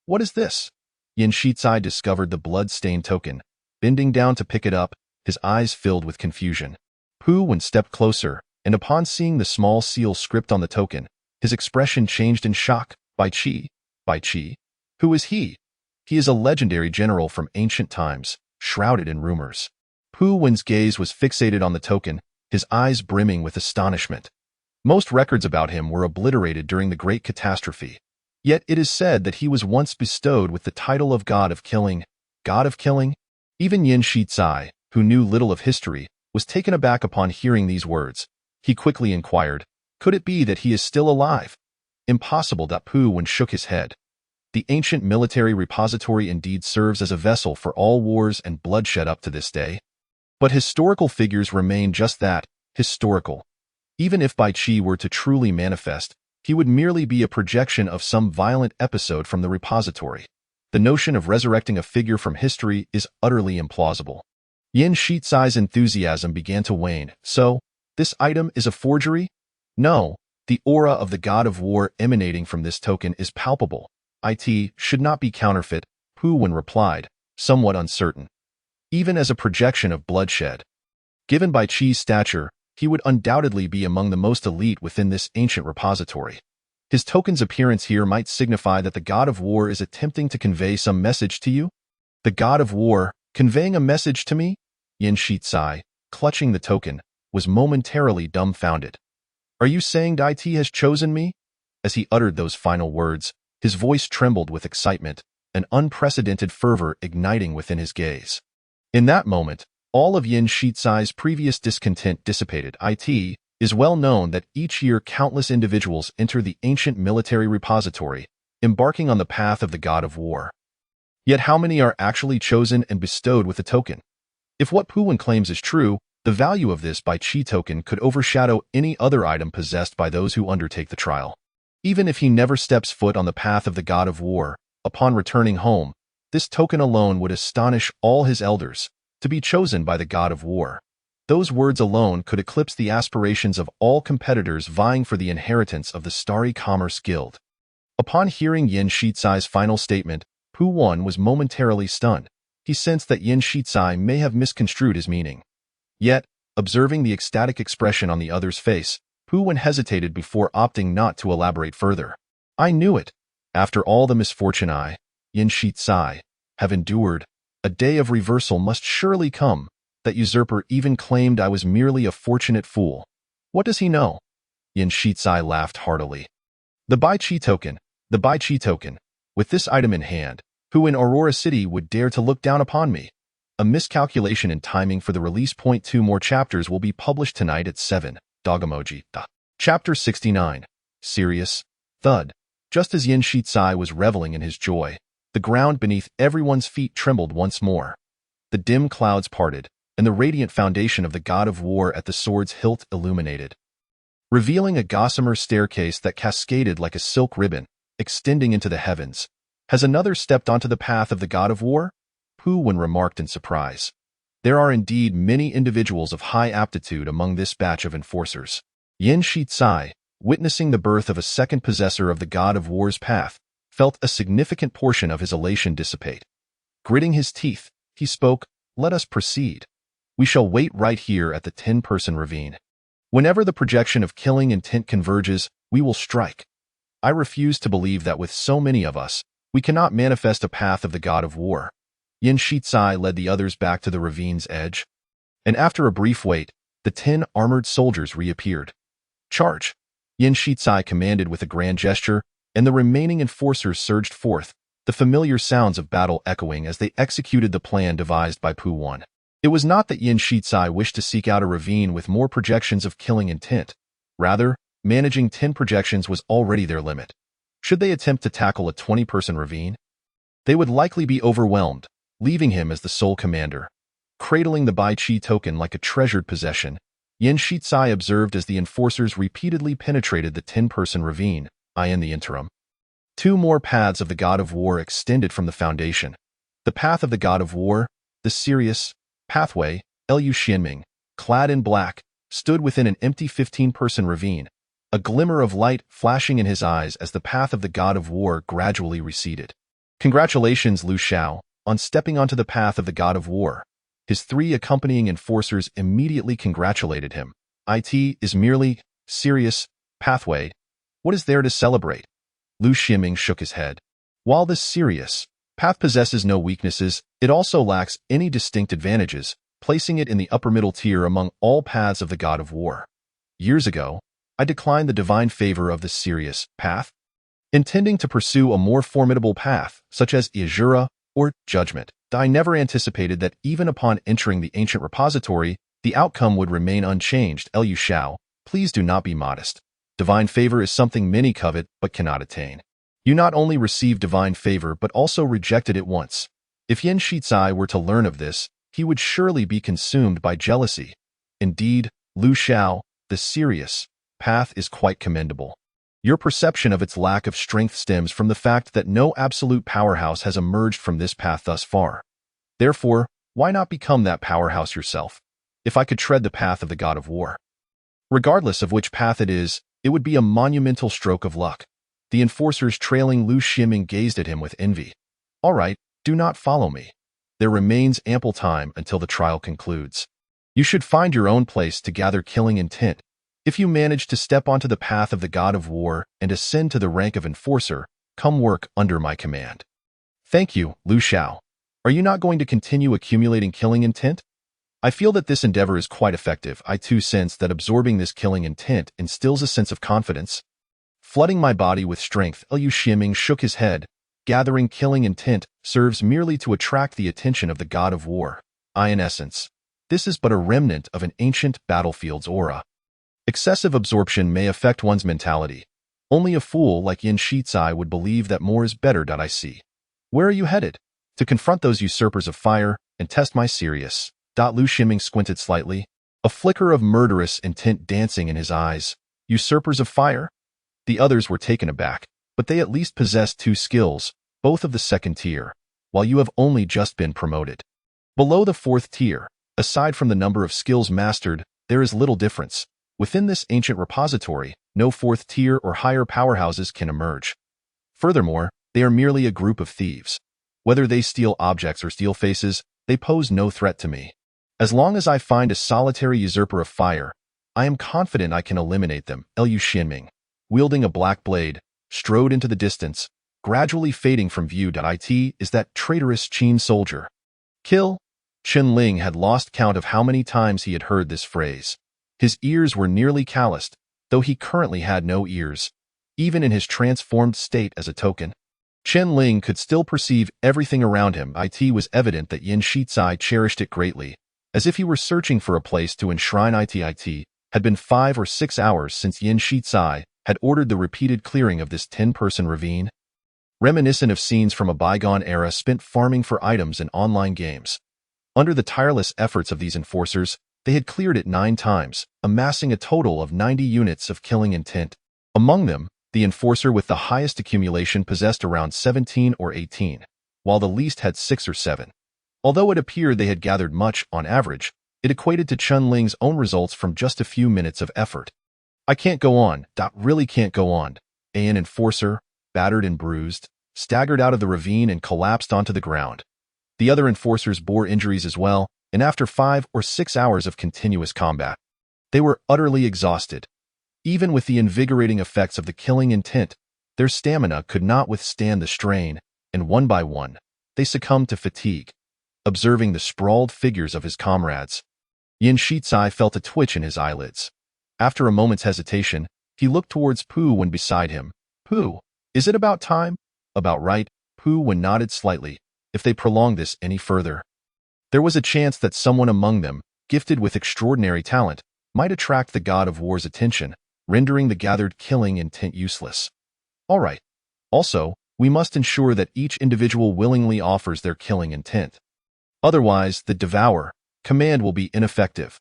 What is this? Yan Shizi discovered the blood-stained token, bending down to pick it up, his eyes filled with confusion. Pu Wan stepped closer, and upon seeing the small seal script on the token, his expression changed in shock. Bai Qi? Bai Qi? Who is he? He is a legendary general from ancient times, shrouded in rumors. Pu Wan's gaze was fixated on the token, his eyes brimming with astonishment. Most records about him were obliterated during the Great Catastrophe. Yet it is said that he was once bestowed with the title of God of Killing. God of Killing? Even Yan Shizi, who knew little of history, was taken aback upon hearing these words. He quickly inquired, could it be that he is still alive? Impossible. Pu Wan shook his head. The ancient military repository indeed serves as a vessel for all wars and bloodshed up to this day. But historical figures remain just that, historical. Even if Bai Qi were to truly manifest, he would merely be a projection of some violent episode from the repository. The notion of resurrecting a figure from history is utterly implausible. Yan Shizi's enthusiasm began to wane. So, This item is a forgery? No, the aura of the god of war emanating from this token is palpable. It should not be counterfeit, Pu Wen replied, somewhat uncertain. Even as a projection of bloodshed. Given by Qi's stature, he would undoubtedly be among the most elite within this ancient repository. His token's appearance here might signify that the god of war is attempting to convey some message to you? The god of war, conveying a message to me? Yin Shizai, clutching the token, was momentarily dumbfounded. Are you saying Dai Ti has chosen me? As he uttered those final words, his voice trembled with excitement, an unprecedented fervor igniting within his gaze. In that moment, all of Yin Shizai's previous discontent dissipated. It is well known that each year countless individuals enter the ancient military repository, embarking on the path of the god of war. Yet how many are actually chosen and bestowed with a token? If what Pu Wen claims is true, the value of this Bai Qi token could overshadow any other item possessed by those who undertake the trial. Even if he never steps foot on the path of the god of war, upon returning home, this token alone would astonish all his elders, to be chosen by the god of war. Those words alone could eclipse the aspirations of all competitors vying for the inheritance of the Starry Commerce Guild. Upon hearing Yin Shizai's final statement, Pu Wen was momentarily stunned. He sensed that Yin Shizai may have misconstrued his meaning. Yet, observing the ecstatic expression on the other's face, Pu Wen hesitated before opting not to elaborate further. I knew it. After all the misfortune I, Yin Shizai, have endured, a day of reversal must surely come. That usurper even claimed I was merely a fortunate fool. What does he know? Yin Shizai laughed heartily. The Bai Qi token, the Bai Qi token. With this item in hand, who in Aurora City would dare to look down upon me? A miscalculation in timing for the release. 2 more chapters will be published tonight at 7. Dog emoji. Chapter 69. Serious. Thud. Just as Yin Shizai was reveling in his joy, the ground beneath everyone's feet trembled once more. The dim clouds parted, and the radiant foundation of the god of war at the sword's hilt illuminated, revealing a gossamer staircase that cascaded like a silk ribbon, extending into the heavens. Has another stepped onto the path of the god of war? Pu Wen remarked in surprise. There are indeed many individuals of high aptitude among this batch of enforcers. Yin Shizai, witnessing the birth of a second possessor of the god of war's path, felt a significant portion of his elation dissipate. Gritting his teeth, he spoke, let us proceed. We shall wait right here at the 10-person ravine. Whenever the projection of killing intent converges, we will strike. I refuse to believe that with so many of us, we cannot manifest a path of the god of war. Yin Shizai led the others back to the ravine's edge, and after a brief wait, the 10 armored soldiers reappeared. Charge! Yin Shizai commanded with a grand gesture, and the remaining enforcers surged forth, the familiar sounds of battle echoing as they executed the plan devised by Pu Wen. It was not that Yin Shizai wished to seek out a ravine with more projections of killing intent. Rather, managing 10 projections was already their limit. Should they attempt to tackle a 20-person ravine, they would likely be overwhelmed, leaving him as the sole commander. Cradling the Bai Qi token like a treasured possession, Yin Shizai observed as the enforcers repeatedly penetrated the 10-person ravine. In the interim, 2 more paths of the god of war extended from the foundation. The path of the god of war, the Sirius pathway, Liu Xianming, clad in black, stood within an empty 15-person ravine, a glimmer of light flashing in his eyes as the path of the god of war gradually receded. Congratulations, Lu Xiao, on stepping onto the path of the god of war. His 3 accompanying enforcers immediately congratulated him. It is merely Sirius pathway. What is there to celebrate? Lu Xianming shook his head. While this Sirius path possesses no weaknesses, it also lacks any distinct advantages, placing it in the upper middle tier among all paths of the god of war. Years ago, I declined the divine favor of the Sirius path, intending to pursue a more formidable path, such as Azura or Judgment. I never anticipated that even upon entering the ancient repository, the outcome would remain unchanged. Liu Xiao, please do not be modest. Divine favor is something many covet but cannot attain. You not only received divine favor but also rejected it once. If Yin Shizai were to learn of this, he would surely be consumed by jealousy. Indeed, Lu Xiao, the Sirius path is quite commendable. Your perception of its lack of strength stems from the fact that no absolute powerhouse has emerged from this path thus far. Therefore, why not become that powerhouse yourself? If I could tread the path of the god of war, Regardless of which path it is, it would be a monumental stroke of luck. The enforcers trailing Lu Ximing gazed at him with envy. All right, do not follow me. There remains ample time until the trial concludes. You should find your own place to gather killing intent. If you manage to step onto the path of the god of war and ascend to the rank of enforcer, come work under my command. Thank you, Lu Xiao. Are you not going to continue accumulating killing intent? I feel that this endeavor is quite effective. I too sense that absorbing this killing intent instills a sense of confidence. Flooding my body with strength, Liu Ximing shook his head. Gathering killing intent serves merely to attract the attention of the god of war. In essence, this is but a remnant of an ancient battlefield's aura. Excessive absorption may affect one's mentality. Only a fool like Yin Shizai would believe that more is better. I see. Where are you headed? To confront those usurpers of fire and test my serious. Lu Ximing squinted slightly, a flicker of murderous intent dancing in his eyes. Usurpers of fire? The others were taken aback, but they at least possessed 2 skills, both of the 2nd tier, while you have only just been promoted. Below the 4th tier, aside from the number of skills mastered, there is little difference. Within this ancient repository, no 4th tier or higher powerhouses can emerge. Furthermore, they are merely a group of thieves. Whether they steal objects or steal faces, they pose no threat to me. As long as I find a solitary usurper of fire, I am confident I can eliminate them. Liu Ximing, wielding a black blade, strode into the distance, gradually fading from view. It is that traitorous Qin soldier. Kill? Chen Ling had lost count of how many times he had heard this phrase. His ears were nearly calloused, though he currently had no ears, even in his transformed state as a token. Chen Ling could still perceive everything around him. It was evident that Yin Shizai cherished it greatly, as if he were searching for a place to enshrine it. It had been 5 or 6 hours since Yin Shizai had ordered the repeated clearing of this 10-person ravine. Reminiscent of scenes from a bygone era spent farming for items in online games. Under the tireless efforts of these enforcers, they had cleared it 9 times, amassing a total of 90 units of killing intent. Among them, the enforcer with the highest accumulation possessed around 17 or 18, while the least had 6 or 7. Although it appeared they had gathered much, on average, it equated to Chen Ling's own results from just a few minutes of effort. I can't go on. Really can't go on. An enforcer, battered and bruised, staggered out of the ravine and collapsed onto the ground. The other enforcers bore injuries as well, and after 5 or 6 hours of continuous combat, they were utterly exhausted. Even with the invigorating effects of the killing intent, their stamina could not withstand the strain, and one by one, they succumbed to fatigue. Observing the sprawled figures of his comrades, Yin Shizai felt a twitch in his eyelids. After a moment's hesitation, he looked towards Pu Wen beside him. Pu, is it about time? About right, Pu Wen nodded slightly. If they prolonged this any further, there was a chance that someone among them, gifted with extraordinary talent, might attract the god of war's attention, rendering the gathered killing intent useless. All right. Also, we must ensure that each individual willingly offers their killing intent. Otherwise, the Devour command will be ineffective.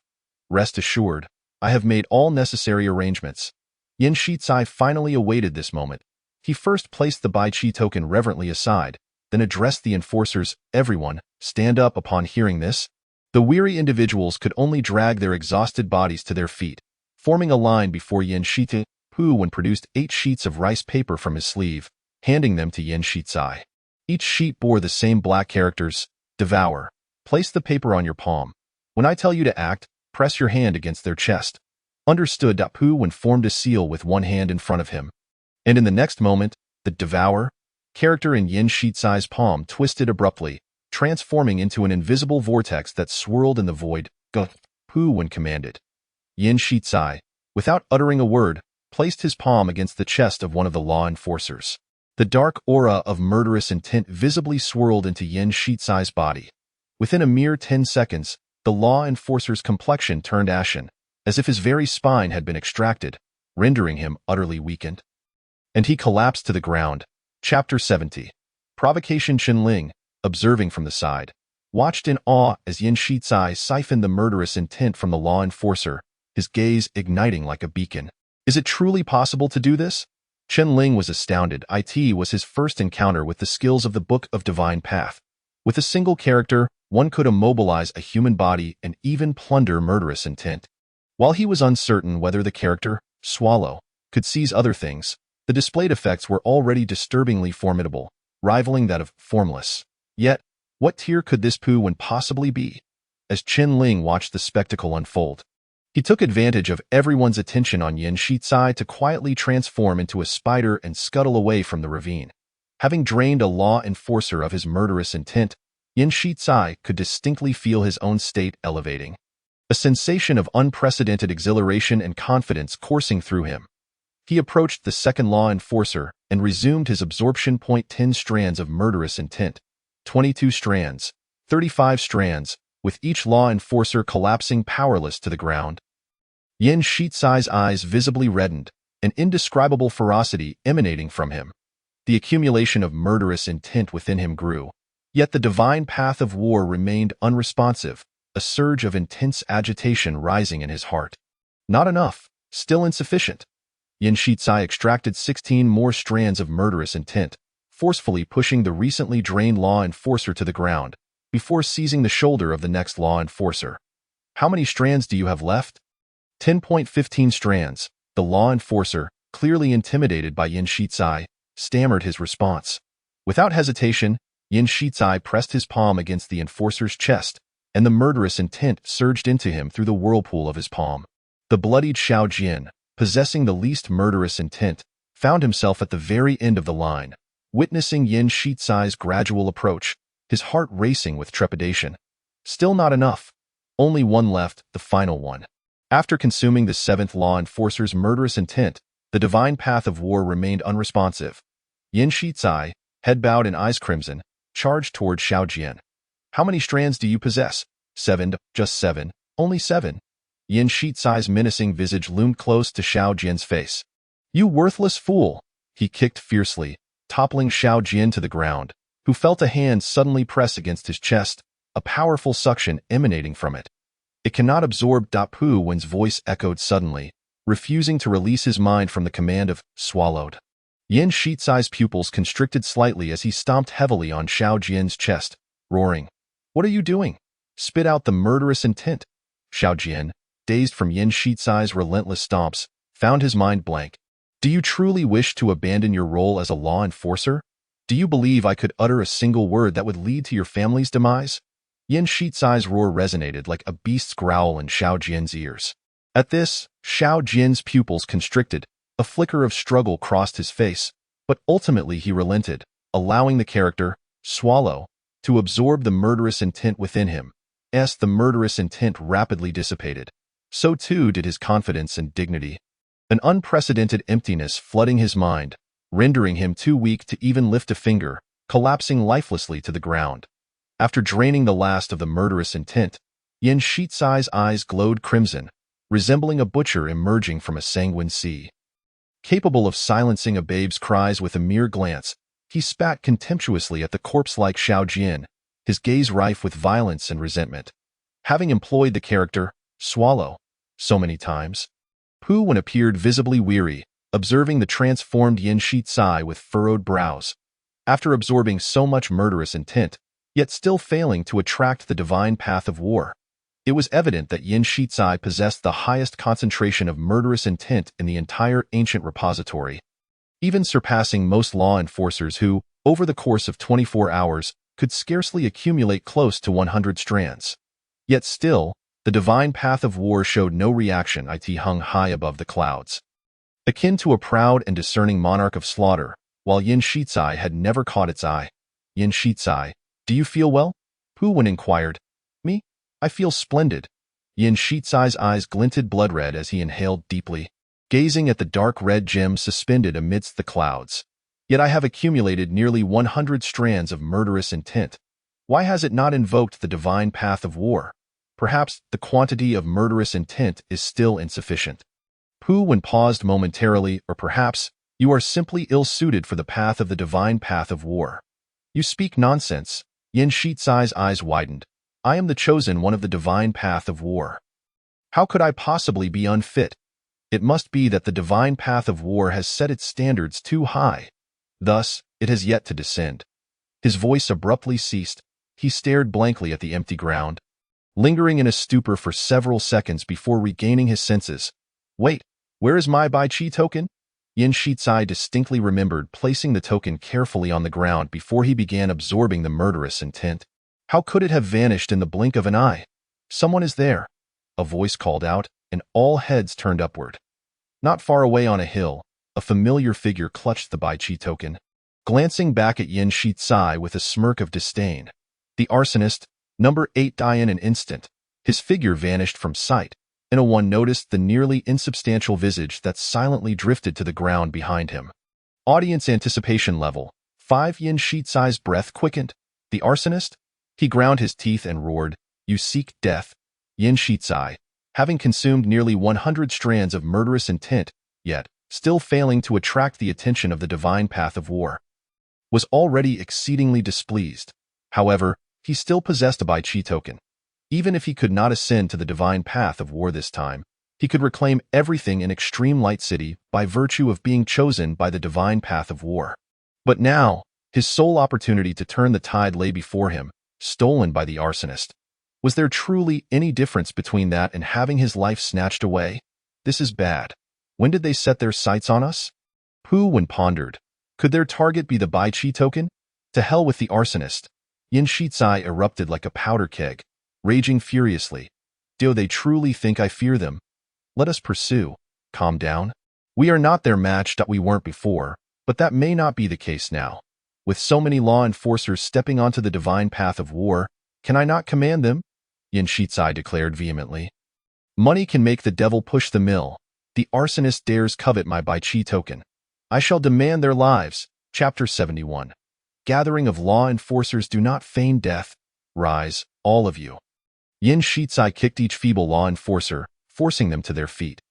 Rest assured, I have made all necessary arrangements. Yin Shizai finally awaited this moment. He first placed the Bai Qi token reverently aside, then addressed the enforcers. Everyone, stand up. Upon hearing this, the weary individuals could only drag their exhausted bodies to their feet, forming a line before Yin Shizai. Pu Wen produced 8 sheets of rice paper from his sleeve, handing them to Yin Shizai. Each sheet bore the same black characters, Devour. Place the paper on your palm. When I tell you to act, press your hand against their chest. Understood. Pu Wen formed a seal with one hand in front of him. And in the next moment, the Devour character in Yin Shizai's palm twisted abruptly, transforming into an invisible vortex that swirled in the void. Go, Pu Wen commanded. Yin Shizai, without uttering a word, placed his palm against the chest of one of the law enforcers. The dark aura of murderous intent visibly swirled into Yin Shizai's body. Within a mere 10 seconds, the law enforcer's complexion turned ashen, as if his very spine had been extracted, rendering him utterly weakened. And he collapsed to the ground. Chapter 70. Provocation. Chen Ling, observing from the side, watched in awe as Yin Shizai siphoned the murderous intent from the law enforcer, his gaze igniting like a beacon. Is it truly possible to do this? Chen Ling was astounded. It was his first encounter with the skills of the Book of Divine Path. With a single character, one could immobilize a human body and even plunder murderous intent. While he was uncertain whether the character, Swallow, could seize other things, the displayed effects were already disturbingly formidable, rivaling that of Formless. Yet, what tier could this Pu Wen possibly be? As Qin Ling watched the spectacle unfold, he took advantage of everyone's attention on Yin Shicai to quietly transform into a spider and scuttle away from the ravine. Having drained a law enforcer of his murderous intent, Yin Shicai could distinctly feel his own state elevating. A sensation of unprecedented exhilaration and confidence coursing through him. He approached the second law enforcer and resumed his absorption. 10 strands of murderous intent, 22 strands, 35 strands, with each law enforcer collapsing powerless to the ground. Yin Shicai's eyes visibly reddened, an indescribable ferocity emanating from him. The accumulation of murderous intent within him grew, yet the divine path of war remained unresponsive, a surge of intense agitation rising in his heart. Not enough, still insufficient. Yin Shicai extracted 16 more strands of murderous intent, forcefully pushing the recently drained law enforcer to the ground, before seizing the shoulder of the next law enforcer. How many strands do you have left? 10.15 strands. The law enforcer, clearly intimidated by Yin Shicai, stammered his response. Without hesitation, Yin Shicai pressed his palm against the enforcer's chest, and the murderous intent surged into him through the whirlpool of his palm. The bloodied Xiao Jian, possessing the least murderous intent, found himself at the very end of the line, witnessing Yin Shicai's gradual approach, his heart racing with trepidation. Still not enough. Only one left, the final one. After consuming the seventh law enforcer's murderous intent, the divine path of war remained unresponsive. Yin Shicai, head bowed and eyes crimson, charged toward Xiao Jian. How many strands do you possess? 7, just 7, only 7. Yin Shicai's menacing visage loomed close to Xiao Jian's face. You worthless fool! He kicked fiercely, toppling Xiao Jian to the ground, who felt a hand suddenly press against his chest, a powerful suction emanating from it. It cannot absorb. Pu Wen's voice echoed suddenly, refusing to release his mind from the command of swallowed. Yin Shicai's pupils constricted slightly as he stomped heavily on Xiao Jian's chest, roaring, What are you doing? Spit out the murderous intent. Xiao Jian, dazed from Yin Shicai's relentless stomps, found his mind blank. Do you truly wish to abandon your role as a law enforcer? Do you believe I could utter a single word that would lead to your family's demise? Yin Shicai's roar resonated like a beast's growl in Xiao Jian's ears. At this, Xiao Jian's pupils constricted, a flicker of struggle crossed his face, but ultimately he relented, allowing the character, Swallow, to absorb the murderous intent within him. As the murderous intent rapidly dissipated, so too did his confidence and dignity. An unprecedented emptiness flooding his mind, rendering him too weak to even lift a finger, collapsing lifelessly to the ground. After draining the last of the murderous intent, Yin Shicai's eyes glowed crimson, resembling a butcher emerging from a sanguine sea. Capable of silencing a babe's cries with a mere glance, he spat contemptuously at the corpse-like Xiao Jian, his gaze rife with violence and resentment. Having employed the character, Swallow, so many times, Pu Wen appeared visibly weary, observing the transformed Yin Shicai with furrowed brows. After absorbing so much murderous intent, yet still failing to attract the divine path of war, it was evident that Yin Shicai possessed the highest concentration of murderous intent in the entire ancient repository, even surpassing most law enforcers who, over the course of 24 hours, could scarcely accumulate close to 100 strands. Yet still, the divine path of war showed no reaction. It hung high above the clouds. Akin to a proud and discerning monarch of slaughter, while Yin Shicai had never caught its eye. Yin Shicai, do you feel well? Pu Wen inquired. Me? I feel splendid. Yin Shicai's eyes glinted blood-red as he inhaled deeply, gazing at the dark red gem suspended amidst the clouds. Yet I have accumulated nearly 100 strands of murderous intent. Why has it not invoked the divine path of war? Perhaps the quantity of murderous intent is still insufficient. Pu Wen paused momentarily, or perhaps you are simply ill-suited for the path of the divine path of war. You speak nonsense. Yin Shicai's eyes widened. I am the chosen one of the divine path of war. How could I possibly be unfit? It must be that the divine path of war has set its standards too high. Thus, it has yet to descend. His voice abruptly ceased. He stared blankly at the empty ground. lingering in a stupor for several seconds before regaining his senses. Wait, where is my Bai Qi token? Yin Shizai distinctly remembered placing the token carefully on the ground before he began absorbing the murderous intent. How could it have vanished in the blink of an eye? Someone is there, a voice called out, and all heads turned upward. Not far away on a hill, a familiar figure clutched the Bai Qi token, glancing back at Yin Shizai with a smirk of disdain. The arsonist, number 8, died in an instant. His figure vanished from sight, and no one noticed the nearly insubstantial visage that silently drifted to the ground behind him. Audience anticipation level 5. Yin Shizai's breath quickened. The arsonist? He ground his teeth and roared, "You seek death." Yin Shizai, having consumed nearly 100 strands of murderous intent, yet still failing to attract the attention of the divine path of war, was already exceedingly displeased. However, he still possessed a Bai Qi token. Even if he could not ascend to the divine path of war this time, he could reclaim everything in Extreme Light City by virtue of being chosen by the divine path of war. But now, his sole opportunity to turn the tide lay before him, stolen by the arsonist. Was there truly any difference between that and having his life snatched away? This is bad. When did they set their sights on us? Pu Wen pondered. Could their target be the Bai Qi token? To hell with the arsonist. Yin Shizai erupted like a powder keg, raging furiously. Do they truly think I fear them? Let us pursue. Calm down. We are not their match that we weren't before, but that may not be the case now. With so many law enforcers stepping onto the divine path of war, can I not command them? Yin Shizai declared vehemently. Money can make the devil push the mill. The arsonist dares covet my Bai Qi token. I shall demand their lives. Chapter 71. Gathering of law enforcers, do not feign death. Rise, all of you. Yin Shizai kicked each feeble law enforcer, forcing them to their feet.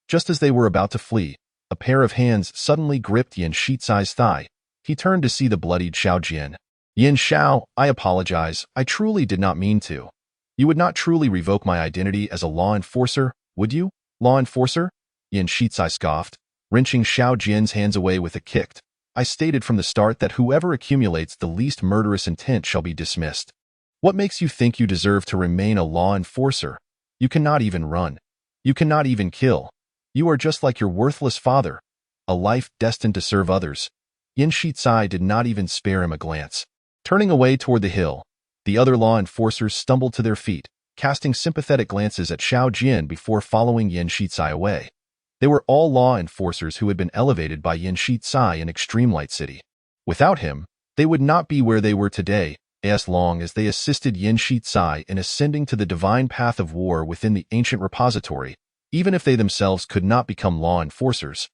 Just as they were about to flee, a pair of hands suddenly gripped Yin Shizai's thigh. He turned to see the bloodied Xiao Jian. Yin Xiao, I apologize. I truly did not mean to. You would not truly revoke my identity as a law enforcer, would you, law enforcer? Yin Shizai scoffed, wrenching Xiao Jian's hands away with a kick. I stated from the start that whoever accumulates the least murderous intent shall be dismissed. What makes you think you deserve to remain a law enforcer? You cannot even run. You cannot even kill. You are just like your worthless father. A life destined to serve others. Yin Shizai did not even spare him a glance. Turning away toward the hill, the other law enforcers stumbled to their feet, casting sympathetic glances at Xiao Jian before following Yin Shizai away. They were all law enforcers who had been elevated by Yin Shizai in Extreme Light City. Without him, they would not be where they were today, as long as they assisted Yin Shizai in ascending to the divine path of war within the ancient repository, even if they themselves could not become law enforcers.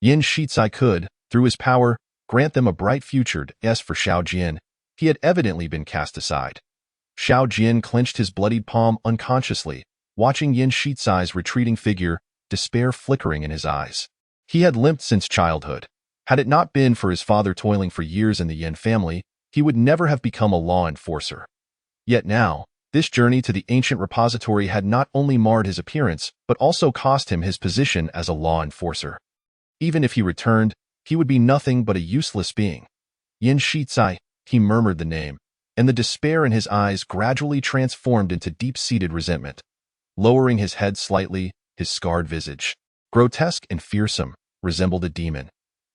Yin Shizai could, through his power, grant them a bright future. As for Xiao Jian, he had evidently been cast aside. Xiao Jian clenched his bloodied palm unconsciously, watching Yin Shizai's retreating figure, despair flickering in his eyes. He had limped since childhood. Had it not been for his father toiling for years in the Yin family, he would never have become a law enforcer. Yet now, this journey to the ancient repository had not only marred his appearance, but also cost him his position as a law enforcer. Even if he returned, he would be nothing but a useless being. Yin Shizai, he murmured the name, and the despair in his eyes gradually transformed into deep-seated resentment. Lowering his head slightly, his scarred visage, grotesque and fearsome, resembled a demon.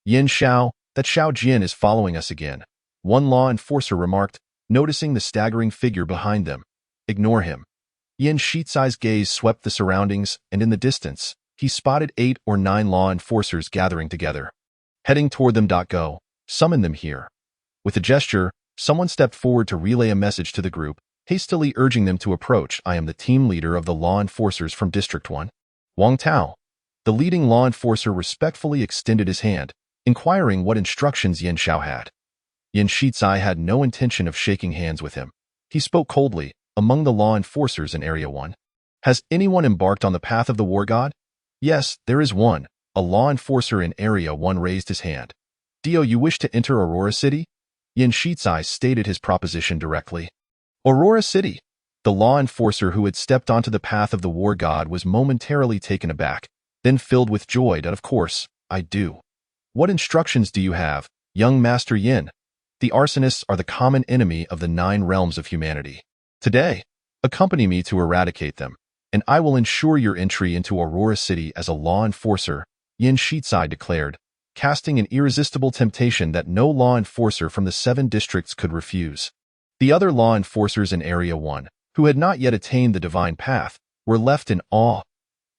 Yin Xiao, that Xiao Jian is following us again, one law enforcer remarked, noticing the staggering figure behind them. Ignore him. Yin Shizai's gaze swept the surroundings, and in the distance, he spotted 8 or 9 law enforcers gathering together. Heading toward them. Go. Summon them here. With a gesture, someone stepped forward to relay a message to the group, hastily urging them to approach. I am the team leader of the law enforcers from District 1. Wang Tao. The leading law enforcer respectfully extended his hand, inquiring what instructions Yin Xiao had. Yin Shizai had no intention of shaking hands with him. He spoke coldly, among the law enforcers in Area 1. Has anyone embarked on the path of the war god? Yes, there is one. A law enforcer in Area 1 raised his hand. Do you wish to enter Aurora City? Yin Shizai stated his proposition directly. Aurora City. The law enforcer who had stepped onto the path of the war god was momentarily taken aback, then filled with joy. Of course, I do. What instructions do you have, young Master Yin? The arsonists are the common enemy of the 9 realms of humanity. Today, Accompany me to eradicate them, and I will ensure your entry into Aurora City as a law enforcer, Yin Shizai declared, casting an irresistible temptation that no law enforcer from the 7 districts could refuse. The other law enforcers in Area 1, who had not yet attained the divine path, were left in awe.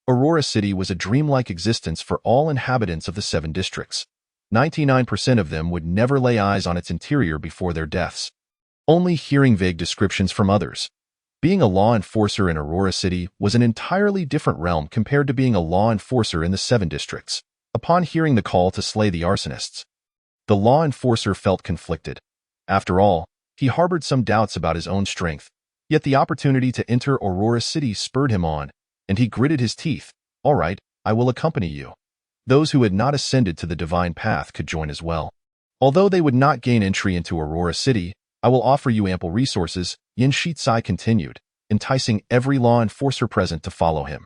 Aurora City was a dreamlike existence for all inhabitants of the 7 districts. 99% of them would never lay eyes on its interior before their deaths, only hearing vague descriptions from others. Being a law enforcer in Aurora City was an entirely different realm compared to being a law enforcer in the 7 districts. Upon hearing the call to slay the arsonists, the law enforcer felt conflicted. After all, he harbored some doubts about his own strength, yet the opportunity to enter Aurora City spurred him on, and he gritted his teeth. All right, I will accompany you. Those who had not ascended to the divine path could join as well. Although they would not gain entry into Aurora City, I will offer you ample resources, Yin Shizai continued, enticing every law enforcer present to follow him.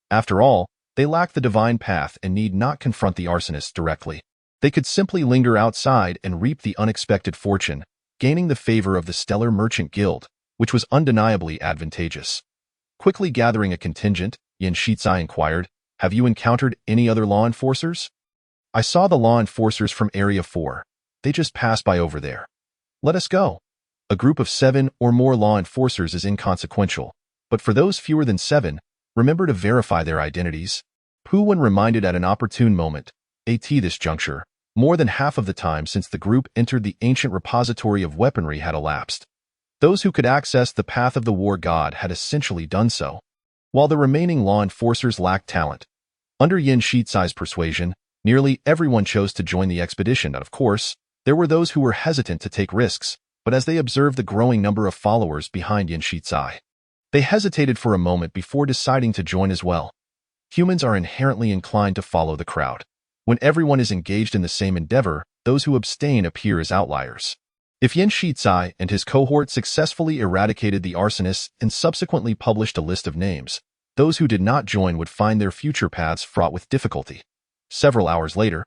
After all, they lacked the divine path and need not confront the arsonists directly. They could simply linger outside and reap the unexpected fortune, gaining the favor of the Stellar Merchant Guild, which was undeniably advantageous. Quickly gathering a contingent, Yin Shizai inquired, have you encountered any other law enforcers? I saw the law enforcers from Area 4. They just passed by over there. Let us go. A group of 7 or more law enforcers is inconsequential, but for those fewer than 7, remember to verify their identities. Pu Wen reminded at an opportune moment, at this juncture, more than half of the time since the group entered the ancient repository of weaponry had elapsed. Those who could access the path of the war god had essentially done so, while the remaining law enforcers lacked talent. Under Yin Shizai's persuasion, nearly everyone chose to join the expedition, and of course, there were those who were hesitant to take risks, but as they observed the growing number of followers behind Yin Shizai, they hesitated for a moment before deciding to join as well. Humans are inherently inclined to follow the crowd. When everyone is engaged in the same endeavor, those who abstain appear as outliers. If Yin Shizai and his cohort successfully eradicated the arsonists and subsequently published a list of names, those who did not join would find their future paths fraught with difficulty. Several hours later,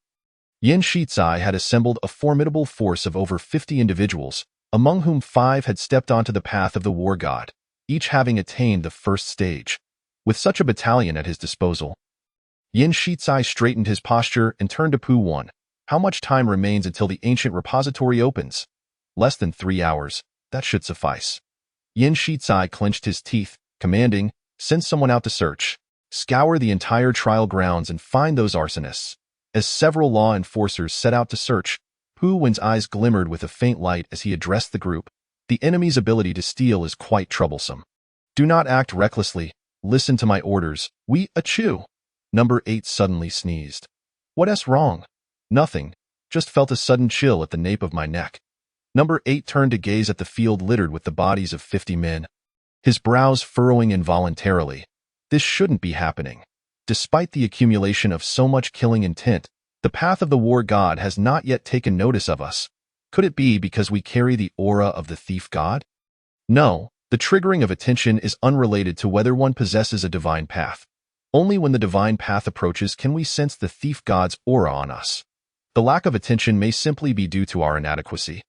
Yin Shizai had assembled a formidable force of over 50 individuals, among whom 5 had stepped onto the path of the war god, each having attained the first stage. With such a battalion at his disposal, Yin Shizai straightened his posture and turned to Pu Wen. How much time remains until the ancient repository opens? Less than 3 hours. That should suffice. Yin Shizai clenched his teeth, commanding, send someone out to search. Scour the entire trial grounds and find those arsonists. As several law enforcers set out to search, Pu Wen's eyes glimmered with a faint light as he addressed the group. The enemy's ability to steal is quite troublesome. Do not act recklessly. Listen to my orders. We achoo. Number 8 suddenly sneezed. What's wrong? Nothing. Just felt a sudden chill at the nape of my neck. Number 8 turned to gaze at the field littered with the bodies of 50 men, his brows furrowing involuntarily. This shouldn't be happening. Despite the accumulation of so much killing intent, the path of the war god has not yet taken notice of us. Could it be because we carry the aura of the thief god? No, the triggering of attention is unrelated to whether one possesses a divine path. Only when the divine path approaches can we sense the thief god's aura on us. The lack of attention may simply be due to our inadequacy.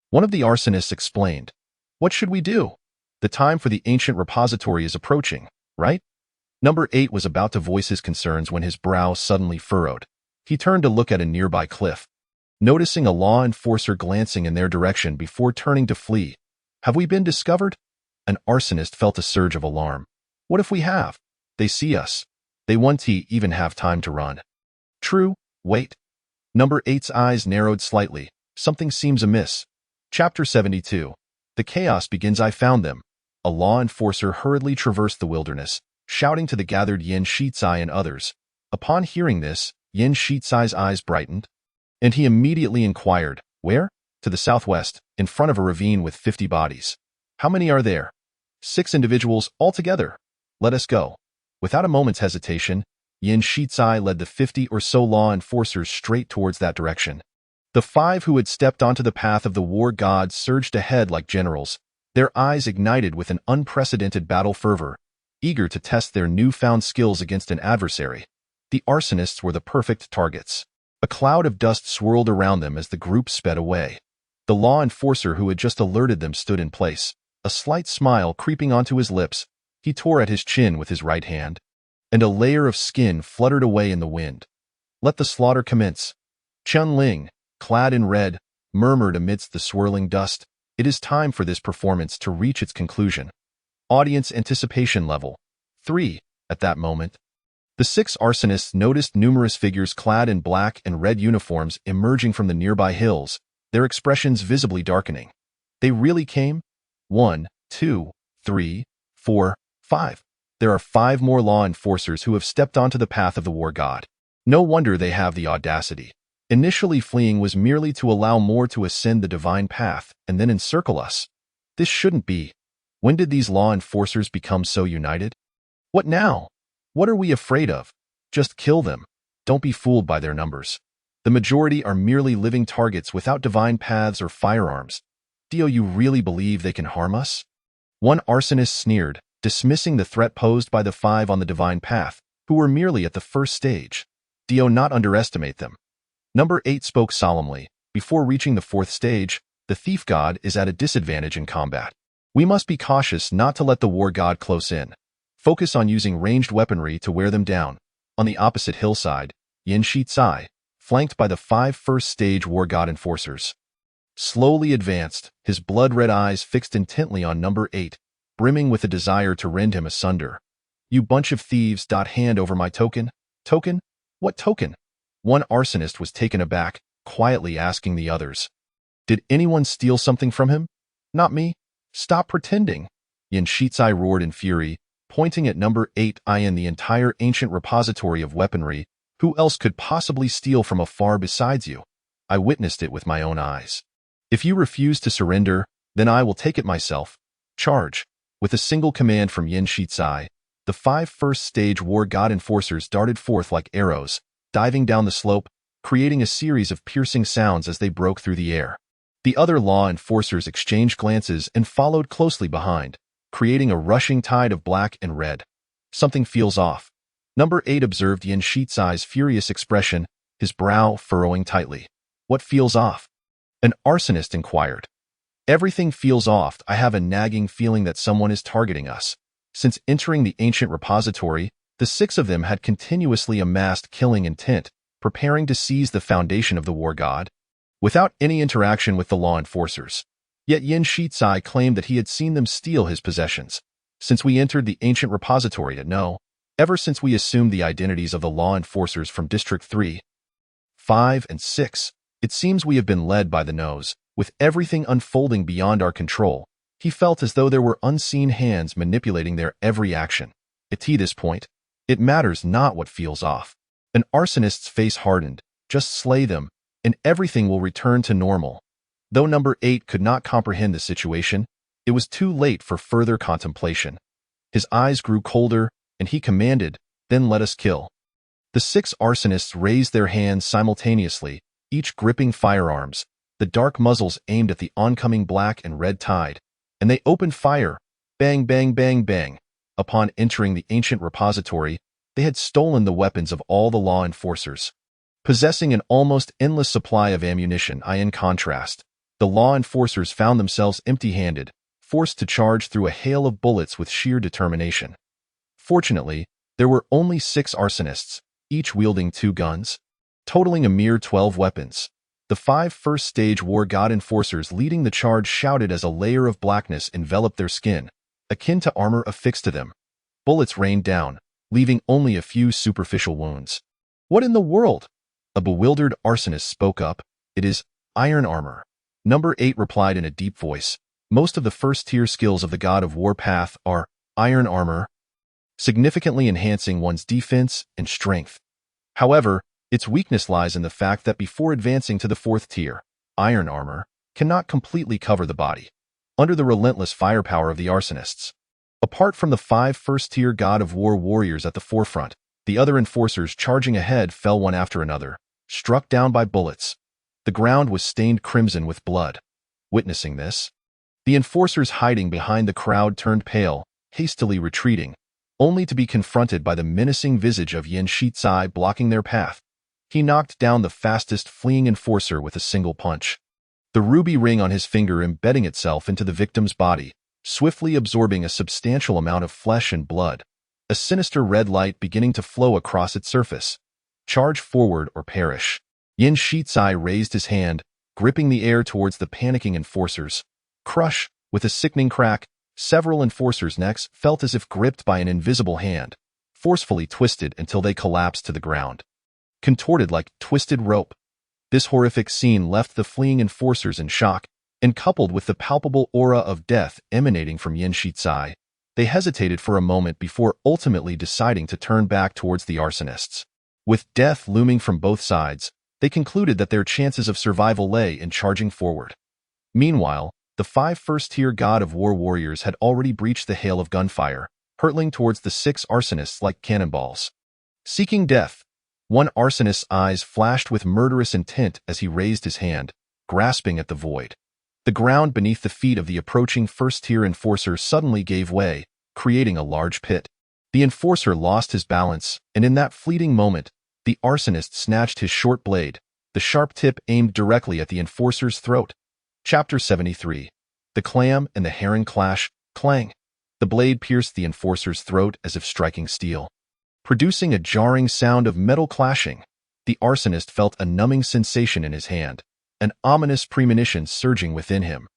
One of the arsonists explained. What should we do? The time for the ancient repository is approaching, right? Number 8 was about to voice his concerns when his brow suddenly furrowed. He turned to look at a nearby cliff, noticing a law enforcer glancing in their direction before turning to flee. Have we been discovered? An arsonist felt a surge of alarm. What if we have? They see us. They won't even have time to run. True, wait. Number 8's eyes narrowed slightly. Something seems amiss. Chapter 72. The chaos begins. I found them. A law enforcer hurriedly traversed the wilderness, shouting to the gathered Yin Shizai and others. Upon hearing this, Yin Shizai's eyes brightened, and he immediately inquired, where? To the southwest, in front of a ravine with 50 bodies. How many are there? 6 individuals altogether. Let us go. Without a moment's hesitation, Yin Shizai led the 50 or so law enforcers straight towards that direction. The 5 who had stepped onto the path of the war god surged ahead like generals, their eyes ignited with an unprecedented battle fervor, eager to test their newfound skills against an adversary. The arsonists were the perfect targets. A cloud of dust swirled around them as the group sped away. The law enforcer who had just alerted them stood in place, a slight smile creeping onto his lips. He tore at his chin with his right hand, and a layer of skin fluttered away in the wind. Let the slaughter commence. Chun Ling, clad in red, murmured amidst the swirling dust, "It is time for this performance to reach its conclusion." Audience anticipation level 3. At that moment, the 6 arsonists noticed numerous figures clad in black and red uniforms emerging from the nearby hills, their expressions visibly darkening. They really came? 1, 2, 3, 4, 5. There are 5 more law enforcers who have stepped onto the path of the war god. No wonder they have the audacity. Initially fleeing was merely to allow more to ascend the divine path and then encircle us. This shouldn't be. When did these law enforcers become so united? What now? What are we afraid of? Just kill them. Don't be fooled by their numbers. The majority are merely living targets without divine paths or firearms. Do you really believe they can harm us? One arsonist sneered, dismissing the threat posed by the 5 on the divine path, who were merely at the first stage. Do not underestimate them. Number 8 spoke solemnly. Before reaching the 4th stage, the thief god is at a disadvantage in combat. We must be cautious not to let the war god close in. Focus on using ranged weaponry to wear them down. On the opposite hillside, Yin Shizai, flanked by the 5 first-stage war god enforcers, slowly advanced, his blood-red eyes fixed intently on number 8, brimming with a desire to rend him asunder. "You bunch of thieves! Hand over my token." "Token? What token?" One arsonist was taken aback, quietly asking the others. "Did anyone steal something from him?" "Not me." "Stop pretending." Yin Shizai roared in fury, pointing at number 8 in the entire ancient repository of weaponry. "Who else could possibly steal from afar besides you? I witnessed it with my own eyes. If you refuse to surrender, then I will take it myself. Charge." With a single command from Yin Shizai, the 5 first-stage war god enforcers darted forth like arrows, diving down the slope, creating a series of piercing sounds as they broke through the air. The other law enforcers exchanged glances and followed closely behind, creating a rushing tide of black and red. Something feels off. Number 8 observed Yin Shizai's furious expression, his brow furrowing tightly. "What feels off?" an arsonist inquired. "Everything feels off. I have a nagging feeling that someone is targeting us." Since entering the ancient repository, the 6 of them had continuously amassed killing intent, preparing to seize the foundation of the war god, without any interaction with the law enforcers. Yet Yin Shizai claimed that he had seen them steal his possessions. "Since we entered the ancient repository no. Ever since we assumed the identities of the law enforcers from District 3, 5, and 6, it seems we have been led by the nose, with everything unfolding beyond our control." He felt as though there were unseen hands manipulating their every action. At this point, it matters not what feels off. An arsonist's face hardened. Just slay them, and everything will return to normal. Though number 8 could not comprehend the situation, it was too late for further contemplation. His eyes grew colder, and he commanded, "Then let us kill." The 6 arsonists raised their hands simultaneously, each gripping firearms, the dark muzzles aimed at the oncoming black and red tide, and they opened fire. Bang, bang, bang, bang. Upon entering the ancient repository, they had stolen the weapons of all the law enforcers, possessing an almost endless supply of ammunition. In contrast, the law enforcers found themselves empty-handed, forced to charge through a hail of bullets with sheer determination. Fortunately, there were only 6 arsonists, each wielding 2 guns, totaling a mere 12 weapons. The 5 first-stage war god enforcers leading the charge shouted as a layer of blackness enveloped their skin, akin to armor affixed to them. Bullets rained down, leaving only a few superficial wounds. "What in the world?" A bewildered arsonist spoke up. "It is iron armor." Number 8 replied in a deep voice. "Most of the first-tier skills of the god of war path are iron armor, significantly enhancing one's defense and strength. However, its weakness lies in the fact that before advancing to the 4th tier, iron armor cannot completely cover the body, under the relentless firepower of the arsonists. Apart from the 5 first-tier god of war warriors at the forefront, the other enforcers charging ahead fell one after another, struck down by bullets. The ground was stained crimson with blood. Witnessing this, the enforcers hiding behind the crowd turned pale, hastily retreating, only to be confronted by the menacing visage of Yin Shizai blocking their path. He knocked down the fastest fleeing enforcer with a single punch, the ruby ring on his finger embedding itself into the victim's body. swiftly absorbing a substantial amount of flesh and blood, a sinister red light beginning to flow across its surface. Charge forward or perish. Yin Shizai raised his hand, gripping the air towards the panicking enforcers. Crush, with a sickening crack, several enforcers' necks felt as if gripped by an invisible hand, forcefully twisted until they collapsed to the ground. Contorted like twisted rope, this horrific scene left the fleeing enforcers in shock, and coupled with the palpable aura of death emanating from Yin Shizai, they hesitated for a moment before ultimately deciding to turn back towards the arsonists. With death looming from both sides, they concluded that their chances of survival lay in charging forward. Meanwhile, the 5 first-tier God of War warriors had already breached the hail of gunfire, hurtling towards the 6 arsonists like cannonballs. Seeking death, one arsonist's eyes flashed with murderous intent as he raised his hand, grasping at the void. The ground beneath the feet of the approaching first-tier enforcer suddenly gave way, creating a large pit. The enforcer lost his balance, and in that fleeting moment, the arsonist snatched his short blade, the sharp tip aimed directly at the enforcer's throat. Chapter 73. The clam and the heron clash. Clang. The blade pierced the enforcer's throat as if striking steel. Producing a jarring sound of metal clashing, the arsonist felt a numbing sensation in his hand, an ominous premonition surging within him.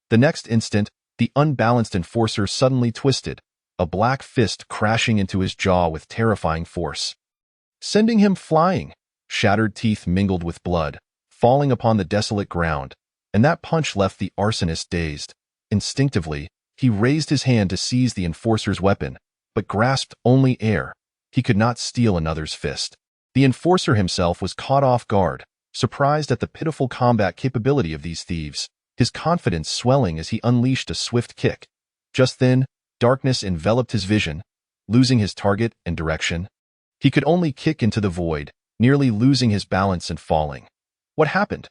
The next instant, the unbalanced enforcer suddenly twisted, a black fist crashing into his jaw with terrifying force, sending him flying. Shattered teeth mingled with blood, falling upon the desolate ground, and that punch left the arsonist dazed. Instinctively, he raised his hand to seize the enforcer's weapon, but grasped only air. He could not steal another's fist. The enforcer himself was caught off guard, surprised at the pitiful combat capability of these thieves, his confidence swelling as he unleashed a swift kick. Just then, darkness enveloped his vision, losing his target and direction. He could only kick into the void, nearly losing his balance and falling. What happened?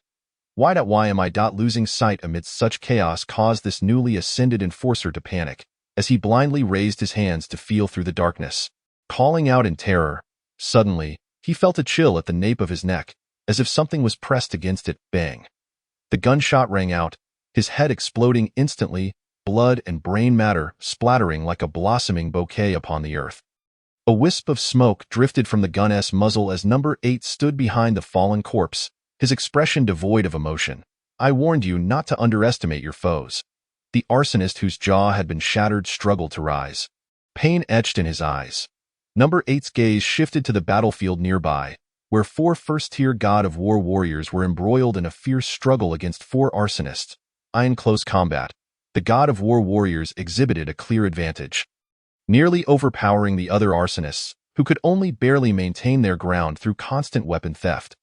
Why am I losing sight amidst such chaos caused this newly ascended enforcer to panic, as he blindly raised his hands to feel through the darkness. Calling out in terror, suddenly, he felt a chill at the nape of his neck, as if something was pressed against it. Bang. The gunshot rang out, his head exploding instantly, blood and brain matter splattering like a blossoming bouquet upon the earth. A wisp of smoke drifted from the gun's muzzle as Number 8 stood behind the fallen corpse, his expression devoid of emotion. I warned you not to underestimate your foes. The arsonist whose jaw had been shattered struggled to rise. Pain etched in his eyes. Number 8's gaze shifted to the battlefield nearby, where 4 first-tier God of War warriors were embroiled in a fierce struggle against 4 arsonists. In close combat, the God of War warriors exhibited a clear advantage, nearly overpowering the other arsonists, who could only barely maintain their ground through constant weapon theft.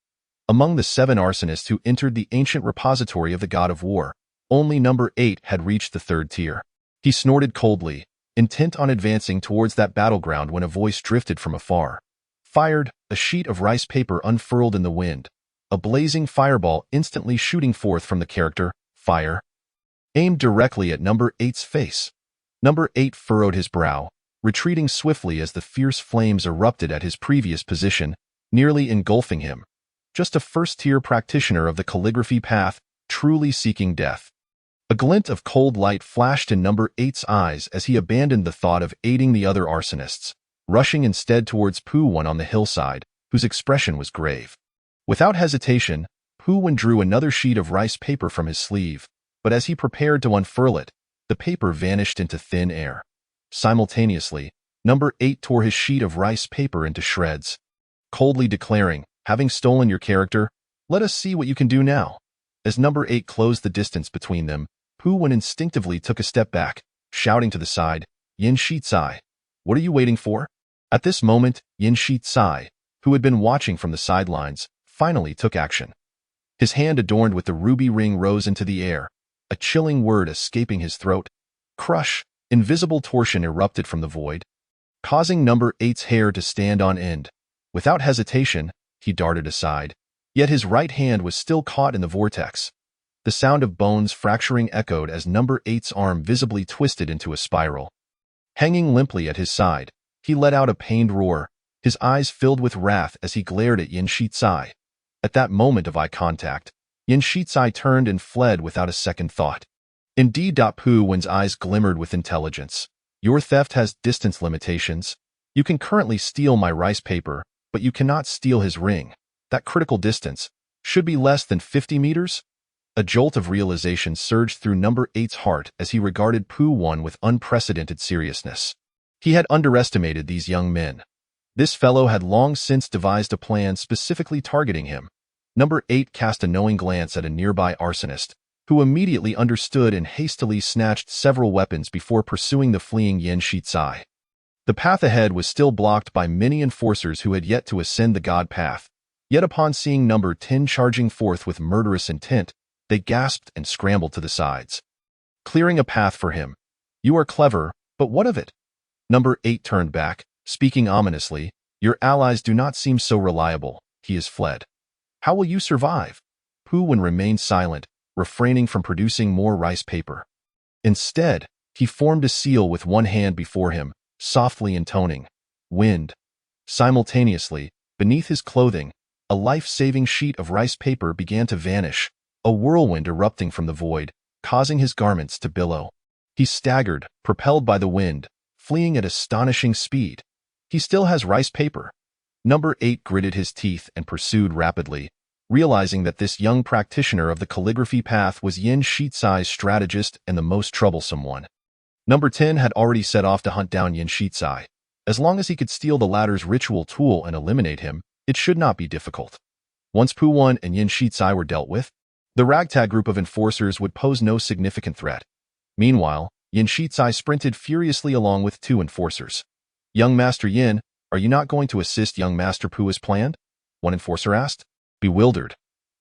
Among the 7 arsonists who entered the ancient repository of the God of War, only Number 8 had reached the 3rd tier. He snorted coldly, intent on advancing towards that battleground when a voice drifted from afar. Fired, a sheet of rice paper unfurled in the wind, a blazing fireball instantly shooting forth from the character, fire, aimed directly at Number 8's face. Number 8 furrowed his brow, retreating swiftly as the fierce flames erupted at his previous position, nearly engulfing him. Just a first-tier practitioner of the calligraphy path, truly seeking death. A glint of cold light flashed in Number 8's eyes as he abandoned the thought of aiding the other arsonists, rushing instead towards Pu Wen on the hillside, whose expression was grave. Without hesitation, Pu Wen drew another sheet of rice paper from his sleeve, but as he prepared to unfurl it, the paper vanished into thin air. Simultaneously, Number 8 tore his sheet of rice paper into shreds, coldly declaring, "Having stolen your character, let us see what you can do now." As Number 8 closed the distance between them, Pu Wen instinctively took a step back, shouting to the side, "Yin Shizai, what are you waiting for?" At this moment, Yin Shizai, who had been watching from the sidelines, finally took action. His hand adorned with the ruby ring rose into the air, a chilling word escaping his throat. Crush, invisible torsion erupted from the void, causing Number 8's hair to stand on end. Without hesitation, he darted aside, yet his right hand was still caught in the vortex. The sound of bones fracturing echoed as Number 8's arm visibly twisted into a spiral. Hanging limply at his side, he let out a pained roar, his eyes filled with wrath as he glared at Yin Shizai. At that moment of eye contact, Yin Shizai turned and fled without a second thought. Indeed. Pu Wen's eyes glimmered with intelligence. Your theft has distance limitations. You can currently steal my rice paper, but you cannot steal his ring. That critical distance should be less than 50 meters? A jolt of realization surged through number 8's heart as he regarded Pu Wen with unprecedented seriousness. He had underestimated these young men. This fellow had long since devised a plan specifically targeting him. Number 8 cast a knowing glance at a nearby arsonist, who immediately understood and hastily snatched several weapons before pursuing the fleeing Yin Shizai. The path ahead was still blocked by many enforcers who had yet to ascend the God path, yet upon seeing number 10 charging forth with murderous intent, they gasped and scrambled to the sides, clearing a path for him. You are clever, but what of it? Number 8 turned back, speaking ominously. Your allies do not seem so reliable. He has fled. How will you survive? Pu Wen remained silent, refraining from producing more rice paper. Instead, he formed a seal with one hand before him, softly intoning, "Wind." Simultaneously, beneath his clothing, a life-saving sheet of rice paper began to vanish, a whirlwind erupting from the void, causing his garments to billow. He staggered, propelled by the wind, fleeing at astonishing speed. He still has rice paper. Number 8 gritted his teeth and pursued rapidly, realizing that this young practitioner of the calligraphy path was Yin Shizai's strategist and the most troublesome one. Number 10 had already set off to hunt down Yin Shizai. As long as he could steal the latter's ritual tool and eliminate him, it should not be difficult. Once Pu Wen and Yin Shizai were dealt with, the ragtag group of enforcers would pose no significant threat. Meanwhile, Yin Shizai sprinted furiously along with 2 enforcers. Young Master Yin, are you not going to assist young Master Pu as planned? One enforcer asked, bewildered.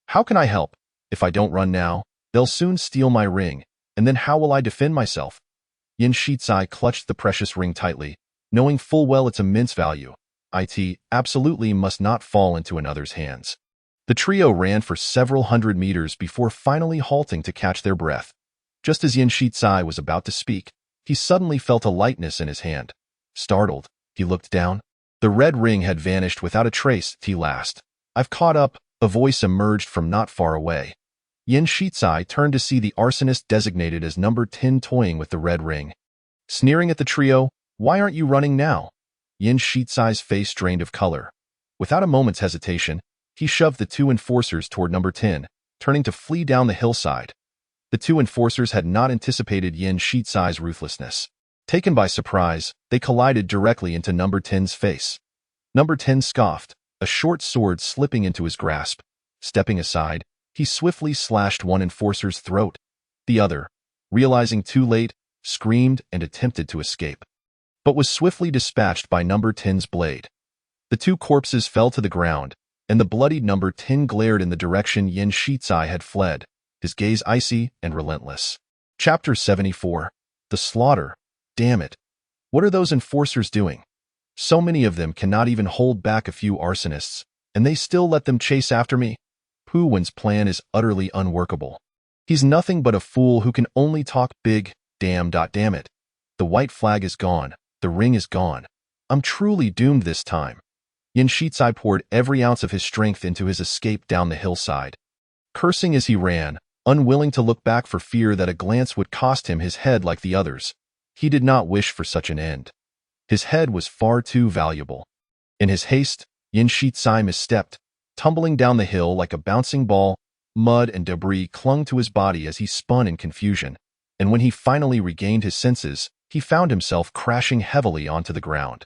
How can I help? If I don't run now, they'll soon steal my ring, and then how will I defend myself? Yin Shizai clutched the precious ring tightly, knowing full well its immense value. It absolutely must not fall into another's hands. The trio ran for several hundred meters before finally halting to catch their breath. Just as Yin Shizai was about to speak, he suddenly felt a lightness in his hand. Startled, he looked down. The red ring had vanished without a trace. At last, I've caught up, a voice emerged from not far away. Yin Shizai turned to see the arsonist designated as number 10 toying with the red ring. Sneering at the trio, why aren't you running now? Yin Shizai's face drained of color. Without a moment's hesitation, he shoved the 2 enforcers toward number 10, turning to flee down the hillside. The 2 enforcers had not anticipated Yin Shizai's ruthlessness. Taken by surprise, they collided directly into number 10's face. Number 10 scoffed, a short sword slipping into his grasp. Stepping aside, he swiftly slashed one enforcer's throat. The other, realizing too late, screamed and attempted to escape, but was swiftly dispatched by number 10's blade. The 2 corpses fell to the ground, and the bloodied number 10 glared in the direction Yin Shizai had fled, his gaze icy and relentless. Chapter 74. The Slaughter. Damn it. What are those enforcers doing? So many of them cannot even hold back a few arsonists, and they still let them chase after me? Pu Wen's plan is utterly unworkable. He's nothing but a fool who can only talk big. Damn it. The white flag is gone. The ring is gone. I'm truly doomed this time. Yin Shizai poured every ounce of his strength into his escape down the hillside. Cursing as he ran, unwilling to look back for fear that a glance would cost him his head like the others, he did not wish for such an end. His head was far too valuable. In his haste, Yin Shizai misstepped, tumbling down the hill like a bouncing ball. Mud and debris clung to his body as he spun in confusion, and when he finally regained his senses, he found himself crashing heavily onto the ground.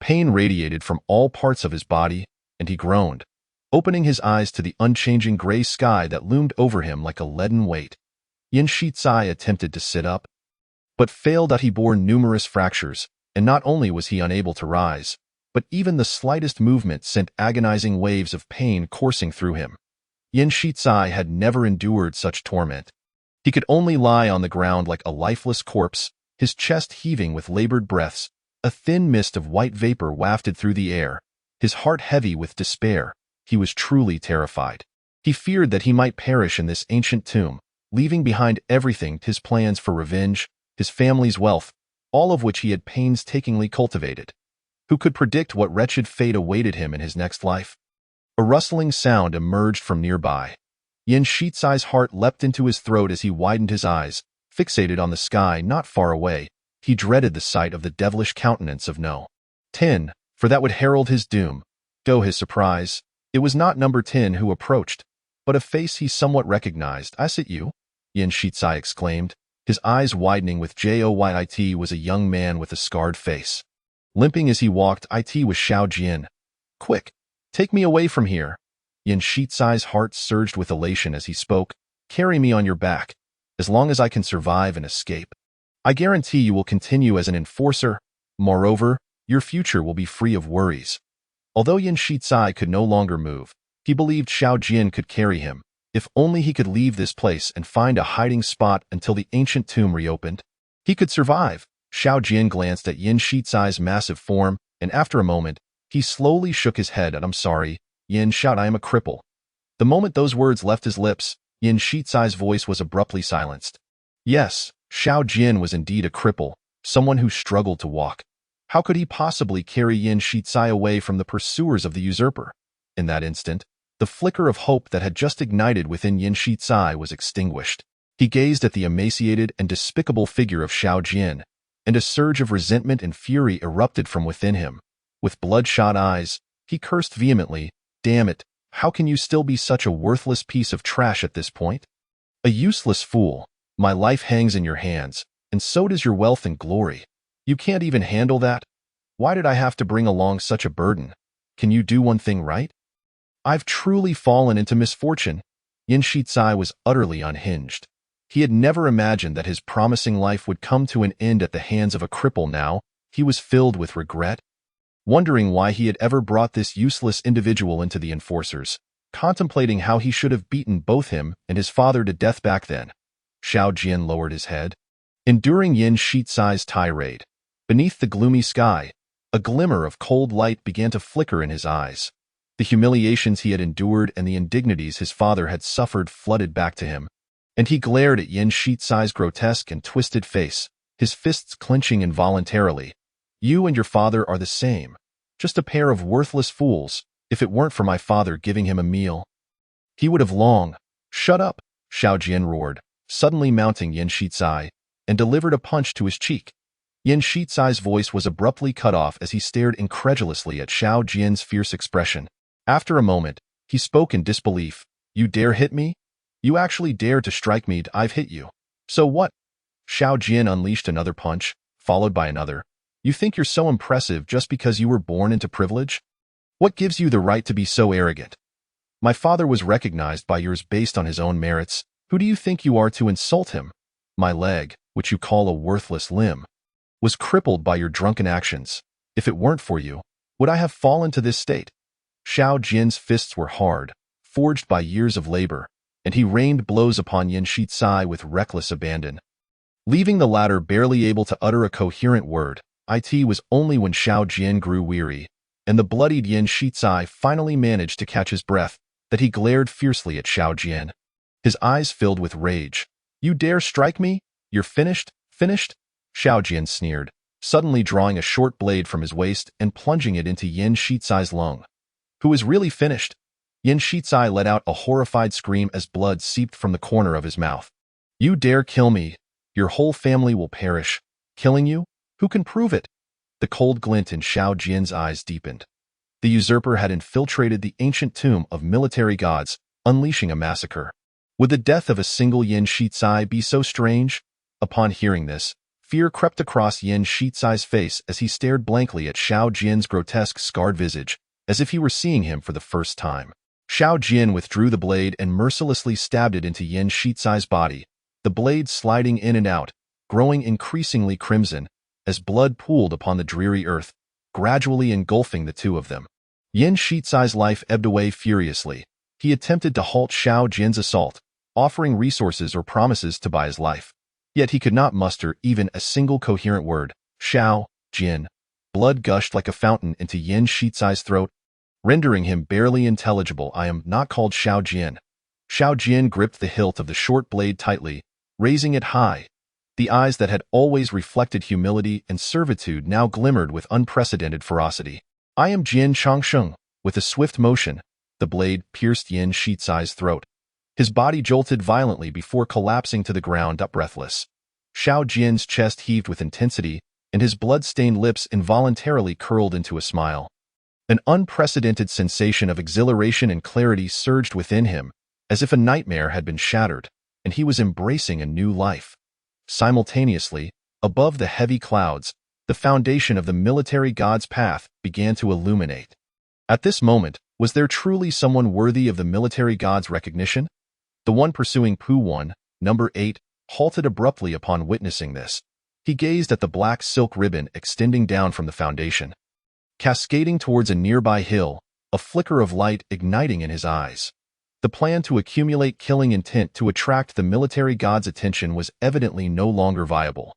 Pain radiated from all parts of his body, and he groaned, opening his eyes to the unchanging gray sky that loomed over him like a leaden weight. Yin Shizai attempted to sit up, but failed. He bore numerous fractures, and not only was he unable to rise, but even the slightest movement sent agonizing waves of pain coursing through him. Yin Shizai had never endured such torment. He could only lie on the ground like a lifeless corpse, his chest heaving with labored breaths. A thin mist of white vapor wafted through the air, his heart heavy with despair. He was truly terrified. He feared that he might perish in this ancient tomb, leaving behind everything: his plans for revenge, his family's wealth, all of which he had painstakingly cultivated. Who could predict what wretched fate awaited him in his next life? A rustling sound emerged from nearby. Yin Shizai's heart leapt into his throat as he widened his eyes, Fixated on the sky not far away, he dreaded the sight of the devilish countenance of No. 10, for that would herald his doom. To his surprise, it was not number 10 who approached, but a face he somewhat recognized. "I sit you?" Yin Shizai exclaimed. His eyes widening with joyit was a young man with a scarred face. Limping as he walked, it was Xiao Jian. "Quick, take me away from here." Yin Shizai's heart surged with elation as he spoke. "Carry me on your back. As long as I can survive and escape, I guarantee you will continue as an enforcer. Moreover, your future will be free of worries." Although Yin Shizai could no longer move, he believed Xiao Jian could carry him, if only he could leave this place and find a hiding spot until the ancient tomb reopened. He could survive. Xiao Jian glanced at Yin Shizai's massive form, and after a moment, he slowly shook his head. "I'm sorry, Yin Xiao, I am a cripple." The moment those words left his lips, Yin Shizai's voice was abruptly silenced. Yes, Xiao Jian was indeed a cripple, someone who struggled to walk. How could he possibly carry Yin Shizai away from the pursuers of the usurper? In that instant, the flicker of hope that had just ignited within Yin Shizai was extinguished. He gazed at the emaciated and despicable figure of Xiao Jian, and a surge of resentment and fury erupted from within him. With bloodshot eyes, he cursed vehemently, "Damn it, how can you still be such a worthless piece of trash at this point? A useless fool. My life hangs in your hands, and so does your wealth and glory. You can't even handle that? Why did I have to bring along such a burden? Can you do one thing right?" "I've truly fallen into misfortune." Yin Shizai was utterly unhinged. He had never imagined that his promising life would come to an end at the hands of a cripple. Now, he was filled with regret, wondering why he had ever brought this useless individual into the enforcers, contemplating how he should have beaten both him and his father to death back then. Xiao Jian lowered his head, enduring Yin Shizai's tirade. Beneath the gloomy sky, a glimmer of cold light began to flicker in his eyes. The humiliations he had endured and the indignities his father had suffered flooded back to him, and he glared at Yin Shizai's grotesque and twisted face, his fists clenching involuntarily. "You and your father are the same, just a pair of worthless fools. If it weren't for my father giving him a meal, he would have long—" "Shut up!" Xiao Jian roared, suddenly mounting Yin Shizai, and delivered a punch to his cheek. Yin Shizai's voice was abruptly cut off as he stared incredulously at Xiao Jian's fierce expression. After a moment, he spoke in disbelief. "You dare hit me? You actually dare to strike me? I've hit you. So what?" Xiao Jian unleashed another punch, followed by another. "You think you're so impressive just because you were born into privilege? What gives you the right to be so arrogant? My father was recognized by yours based on his own merits. Who do you think you are to insult him? My leg, which you call a worthless limb, was crippled by your drunken actions. If it weren't for you, would I have fallen to this state?" Xiao Jian's fists were hard, forged by years of labor, and he rained blows upon Yin Shizai with reckless abandon, leaving the latter barely able to utter a coherent word. It was only when Xiao Jian grew weary, and the bloodied Yin Shizai finally managed to catch his breath, that he glared fiercely at Xiao Jian. His eyes filled with rage. "You dare strike me? You're finished, finished?" Xiao Jian sneered, suddenly drawing a short blade from his waist and plunging it into Yin Shizai's lung. "Who is really finished?" Yin Shizai let out a horrified scream as blood seeped from the corner of his mouth. "You dare kill me? Your whole family will perish. Killing you? Who can prove it?" The cold glint in Xiao Jian's eyes deepened. The usurper had infiltrated the ancient tomb of military gods, unleashing a massacre. Would the death of a single Yin Shizai be so strange? Upon hearing this, fear crept across Yin Shizai's face as he stared blankly at Xiao Jian's grotesque scarred visage, as if he were seeing him for the first time. Xiao Jian withdrew the blade and mercilessly stabbed it into Yin Shizai's body, the blade sliding in and out, growing increasingly crimson, as blood pooled upon the dreary earth, gradually engulfing the two of them. Yin Shizai's life ebbed away furiously. He attempted to halt Xiao Jian's assault, offering resources or promises to buy his life. Yet he could not muster even a single coherent word. "Xiao Jian." Blood gushed like a fountain into Yin Shizai's throat, rendering him barely intelligible. "I am not called Xiao Jian." Xiao Jian gripped the hilt of the short blade tightly, raising it high. The eyes that had always reflected humility and servitude now glimmered with unprecedented ferocity. "I am Jian Changsheng." With a swift motion, the blade pierced Yin Shizai's throat. His body jolted violently before collapsing to the ground, breathless. Xiao Jian's chest heaved with intensity, and his blood-stained lips involuntarily curled into a smile. An unprecedented sensation of exhilaration and clarity surged within him, as if a nightmare had been shattered, and he was embracing a new life. Simultaneously, above the heavy clouds, the foundation of the military god's path began to illuminate. At this moment, was there truly someone worthy of the military god's recognition? The one pursuing Pu Wan, number 8, halted abruptly upon witnessing this. He gazed at the black silk ribbon extending down from the foundation. Cascading towards a nearby hill, a flicker of light igniting in his eyes. The plan to accumulate killing intent to attract the military god's attention was evidently no longer viable.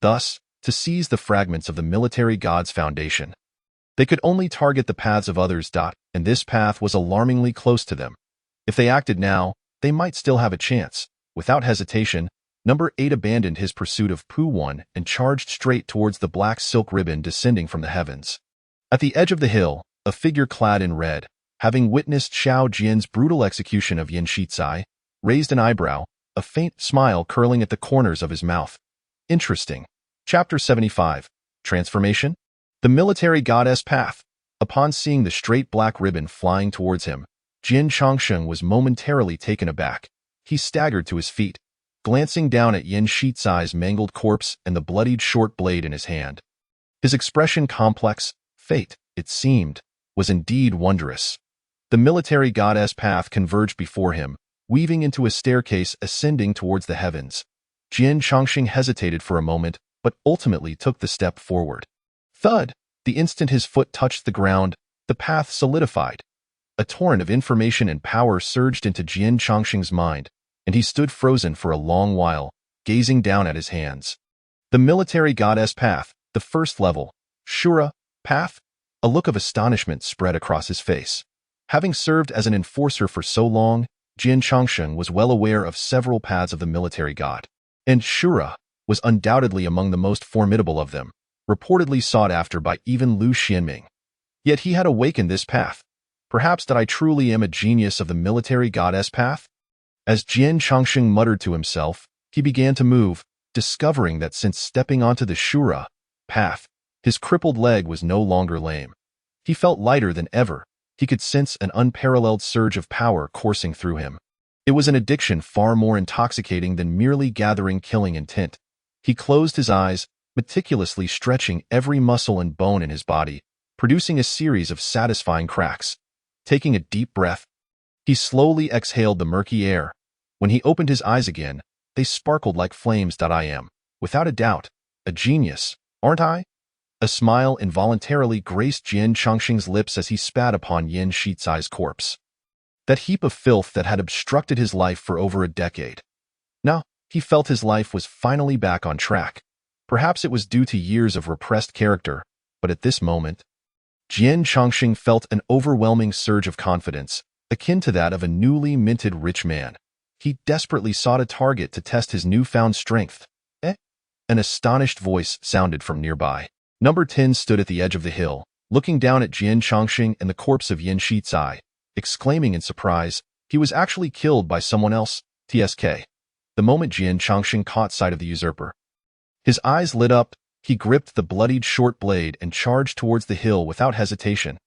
Thus, to seize the fragments of the military god's foundation. They could only target the paths of others. And this path was alarmingly close to them. If they acted now, they might still have a chance. Without hesitation, number 8 abandoned his pursuit of Pu Wan and charged straight towards the black silk ribbon descending from the heavens. At the edge of the hill, a figure clad in red, having witnessed Xiao Jian's brutal execution of Yin Shizai, raised an eyebrow, a faint smile curling at the corners of his mouth. Interesting. Chapter 75. Transformation? The military goddess path. Upon seeing the straight black ribbon flying towards him, Jian Changsheng was momentarily taken aback. He staggered to his feet, glancing down at Yin Shizai's mangled corpse and the bloodied short blade in his hand. His expression complex, fate, it seemed, was indeed wondrous. The military goddess path converged before him, weaving into a staircase ascending towards the heavens. Jian Changsheng hesitated for a moment, but ultimately took the step forward. Thud! The instant his foot touched the ground, the path solidified. A torrent of information and power surged into Jian Changsheng's mind, and he stood frozen for a long while, gazing down at his hands. The military goddess path, the first level, Shura, path? A look of astonishment spread across his face. Having served as an enforcer for so long, Jian Changsheng was well aware of several paths of the military god, and Shura was undoubtedly among the most formidable of them, reportedly sought after by even Lu Xianming. Yet he had awakened this path. Perhaps that I truly am a genius of the military goddess path? As Jian Changsheng muttered to himself, he began to move, discovering that since stepping onto the Shura path, his crippled leg was no longer lame. He felt lighter than ever. He could sense an unparalleled surge of power coursing through him. It was an addiction far more intoxicating than merely gathering killing intent. He closed his eyes, meticulously stretching every muscle and bone in his body, producing a series of satisfying cracks. Taking a deep breath, he slowly exhaled the murky air. When he opened his eyes again, they sparkled like flames. I am, without a doubt, a genius, aren't I? A smile involuntarily graced Jian Changsheng's lips as he spat upon Yin Shizai's corpse. That heap of filth that had obstructed his life for over a decade. Now, he felt his life was finally back on track. Perhaps it was due to years of repressed character, but at this moment, Jian Changsheng felt an overwhelming surge of confidence, akin to that of a newly minted rich man. He desperately sought a target to test his newfound strength. An astonished voice sounded from nearby. Number 10 stood at the edge of the hill, looking down at Jian Changsheng and the corpse of Yin Shizai, exclaiming in surprise, he was actually killed by someone else, TSK. The moment Jian Changsheng caught sight of the usurper, his eyes lit up, he gripped the bloodied short blade and charged towards the hill without hesitation.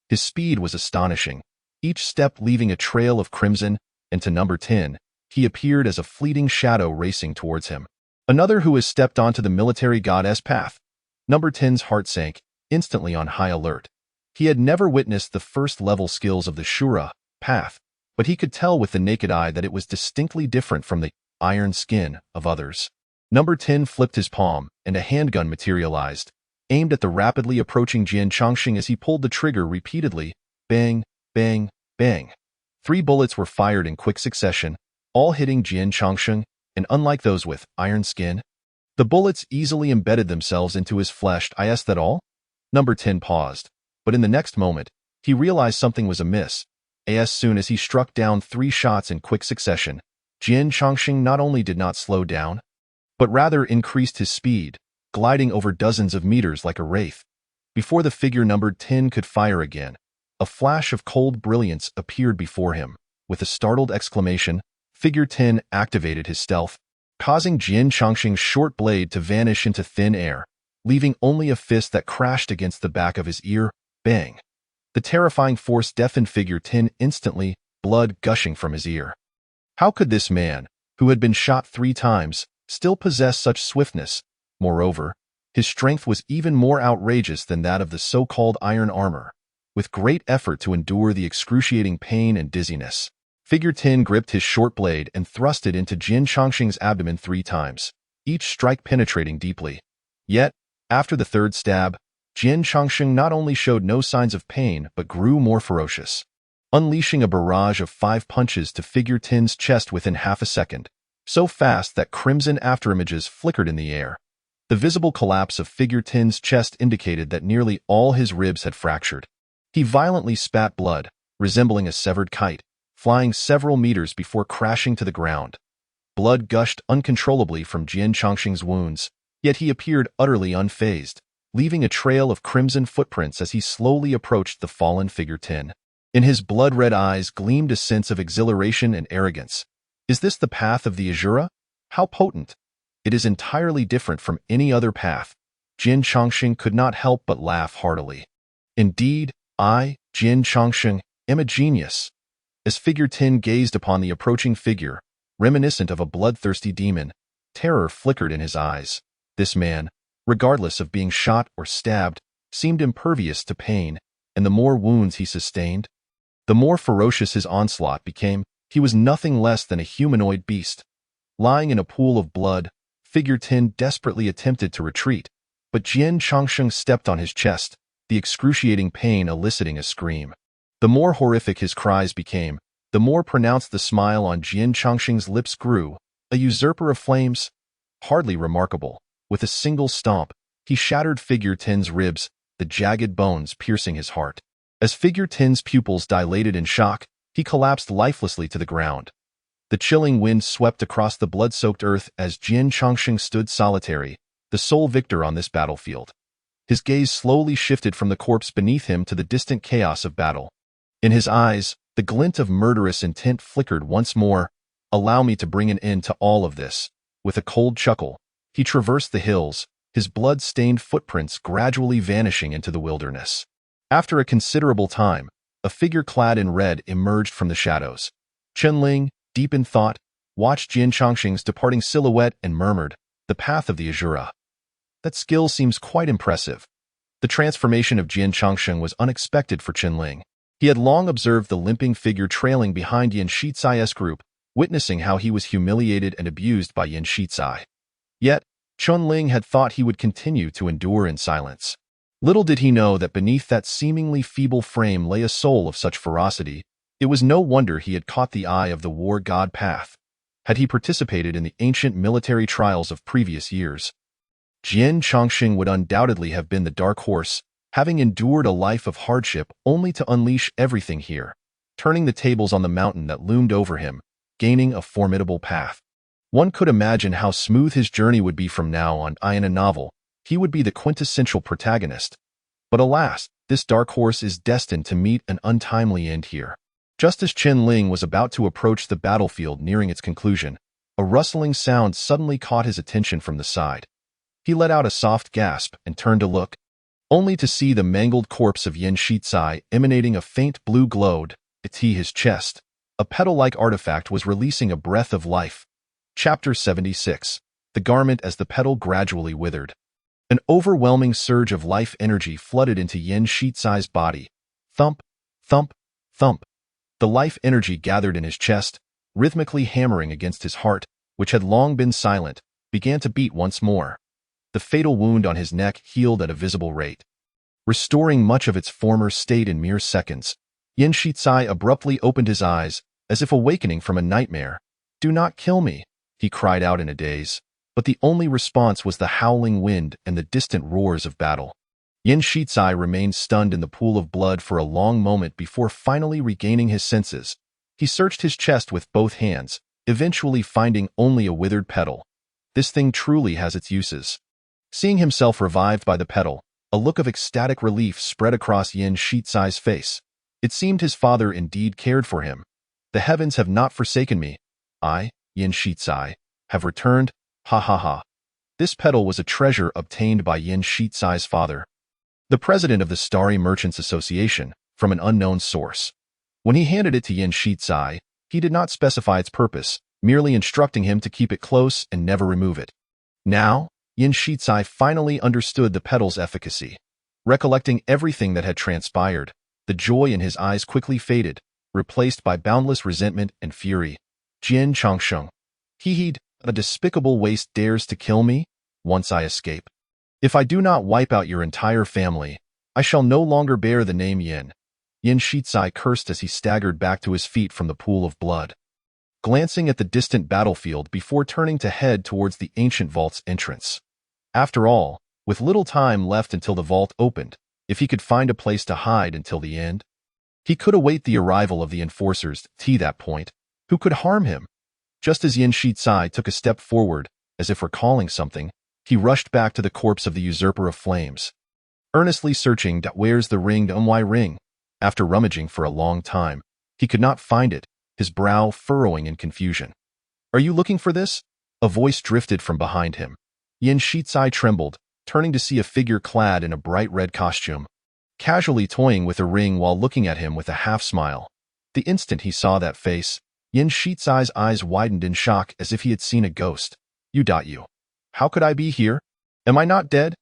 His speed was astonishing, each step leaving a trail of crimson, and to number 10, he appeared as a fleeting shadow racing towards him. Another who has stepped onto the military goddess path. Number 10's heart sank, instantly on high alert. He had never witnessed the first-level skills of the Shura path, but he could tell with the naked eye that it was distinctly different from the iron skin of others. Number 10 flipped his palm, and a handgun materialized, aimed at the rapidly approaching Jian Changsheng as he pulled the trigger repeatedly. Bang, bang, bang. 3 bullets were fired in quick succession, all hitting Jian Changsheng, and unlike those with iron skin, the bullets easily embedded themselves into his flesh. Is that all? Number 10 paused, but in the next moment, he realized something was amiss. As soon as he struck down 3 shots in quick succession, Jian Changsheng not only did not slow down, but rather increased his speed, gliding over dozens of meters like a wraith. Before the figure numbered 10 could fire again, a flash of cold brilliance appeared before him. With a startled exclamation, figure 10 activated his stealth causing Jian Chongqing's short blade to vanish into thin air, leaving only a fist that crashed against the back of his ear. Bang! The terrifying force deafened Figure 10 instantly, blood gushing from his ear. How could this man, who had been shot 3 times, still possess such swiftness? Moreover, his strength was even more outrageous than that of the so-called iron armor. With great effort to endure the excruciating pain and dizziness, Figure 10 gripped his short blade and thrust it into Jian Chongqing's abdomen 3 times, each strike penetrating deeply. Yet, after the 3rd stab, Jian Chongqing not only showed no signs of pain but grew more ferocious, unleashing a barrage of 5 punches to Figure 10's chest within half a second, so fast that crimson afterimages flickered in the air. The visible collapse of Figure 10's chest indicated that nearly all his ribs had fractured. He violently spat blood, resembling a severed kite, flying several meters before crashing to the ground. Blood gushed uncontrollably from Jian Chongqing's wounds, yet he appeared utterly unfazed, leaving a trail of crimson footprints as he slowly approached the fallen Figure 10. In his blood-red eyes gleamed a sense of exhilaration and arrogance. Is this the path of the Azura? How potent! It is entirely different from any other path. Jian Chongqing could not help but laugh heartily. Indeed, I, Jian Chongqing, am a genius. As Figure 10 gazed upon the approaching figure, reminiscent of a bloodthirsty demon, terror flickered in his eyes. This man, regardless of being shot or stabbed, seemed impervious to pain, and the more wounds he sustained, the more ferocious his onslaught became. He was nothing less than a humanoid beast. Lying in a pool of blood, Figure 10 desperately attempted to retreat, but Jian Chongqing stepped on his chest, the excruciating pain eliciting a scream. The more horrific his cries became, the more pronounced the smile on Jian Chongqing's lips grew. A usurper of flames? Hardly remarkable. With a single stomp, he shattered Figure 10's ribs, the jagged bones piercing his heart. As Figure 10's pupils dilated in shock, he collapsed lifelessly to the ground. The chilling wind swept across the blood-soaked earth as Jian Chongqing stood solitary, the sole victor on this battlefield. His gaze slowly shifted from the corpse beneath him to the distant chaos of battle. In his eyes, the glint of murderous intent flickered once more. Allow me to bring an end to all of this. With a cold chuckle, he traversed the hills, his blood-stained footprints gradually vanishing into the wilderness. After a considerable time, a figure clad in red emerged from the shadows. Chen-Ling, deep in thought, watched Jian Chongqing's departing silhouette and murmured, "The path of the Azura. That skill seems quite impressive." The transformation of Jian Chongqing was unexpected for Chen-Ling. He had long observed the limping figure trailing behind Yan Shizai's group, witnessing how he was humiliated and abused by Yan Shizai. Yet, Chen-Ling had thought he would continue to endure in silence. Little did he know that beneath that seemingly feeble frame lay a soul of such ferocity. It was no wonder he had caught the eye of the war god Path. Had he participated in the ancient military trials of previous years, Jian Chongqing would undoubtedly have been the dark horse, having endured a life of hardship only to unleash everything here, turning the tables on the mountain that loomed over him, gaining a formidable path. One could imagine how smooth his journey would be from now on. In a novel, he would be the quintessential protagonist. But alas, this dark horse is destined to meet an untimely end here. Just as Chen-Ling was about to approach the battlefield nearing its conclusion, a rustling sound suddenly caught his attention from the side. He let out a soft gasp and turned to look, only to see the mangled corpse of Yan Shizai emanating a faint blue glow to his chest. A petal-like artifact was releasing a breath of life. Chapter 76. The garment as the petal gradually withered. An overwhelming surge of life energy flooded into Yan Shizai's body. Thump, thump, thump. The life energy gathered in his chest, rhythmically hammering against his heart, which had long been silent, began to beat once more. The fatal wound on his neck healed at a visible rate, restoring much of its former state in mere seconds. Yan Shizai abruptly opened his eyes, as if awakening from a nightmare. "Do not kill me," he cried out in a daze, but the only response was the howling wind and the distant roars of battle. Yan Shizai remained stunned in the pool of blood for a long moment before finally regaining his senses. He searched his chest with both hands, eventually finding only a withered petal. This thing truly has its uses. Seeing himself revived by the petal, a look of ecstatic relief spread across Yan Shizai's face. It seemed his father indeed cared for him. "The heavens have not forsaken me. I, Yan Shizai, have returned, ha ha ha. This petal was a treasure obtained by Yin Shizai's father, the president of the Starry Merchants Association, from an unknown source. When he handed it to Yin Shizai, he did not specify its purpose, merely instructing him to keep it close and never remove it. Now, Yin Shizai finally understood the petal's efficacy. Recollecting everything that had transpired, the joy in his eyes quickly faded, replaced by boundless resentment and fury. Jin Changsheng. Heed, a despicable waste dares to kill me once I escape. If I do not wipe out your entire family, I shall no longer bear the name Yin. Yin Shizai cursed as he staggered back to his feet from the pool of blood, glancing at the distant battlefield before turning to head towards the ancient vault's entrance. After all, with little time left until the vault opened, if he could find a place to hide until the end, he could await the arrival of the enforcers to that point. Who could harm him? Just as Yin Shizai took a step forward, as if recalling something, he rushed back to the corpse of the usurper of flames, earnestly searching where's the ring. After rummaging for a long time, he could not find it, his brow furrowing in confusion. Are you looking for this? A voice drifted from behind him. Yin Shizai trembled, turning to see a figure clad in a bright red costume, casually toying with a ring while looking at him with a half-smile. The instant he saw that face, Yin Shizai's eyes widened in shock as if he had seen a ghost. You. How could I be here? Am I not dead?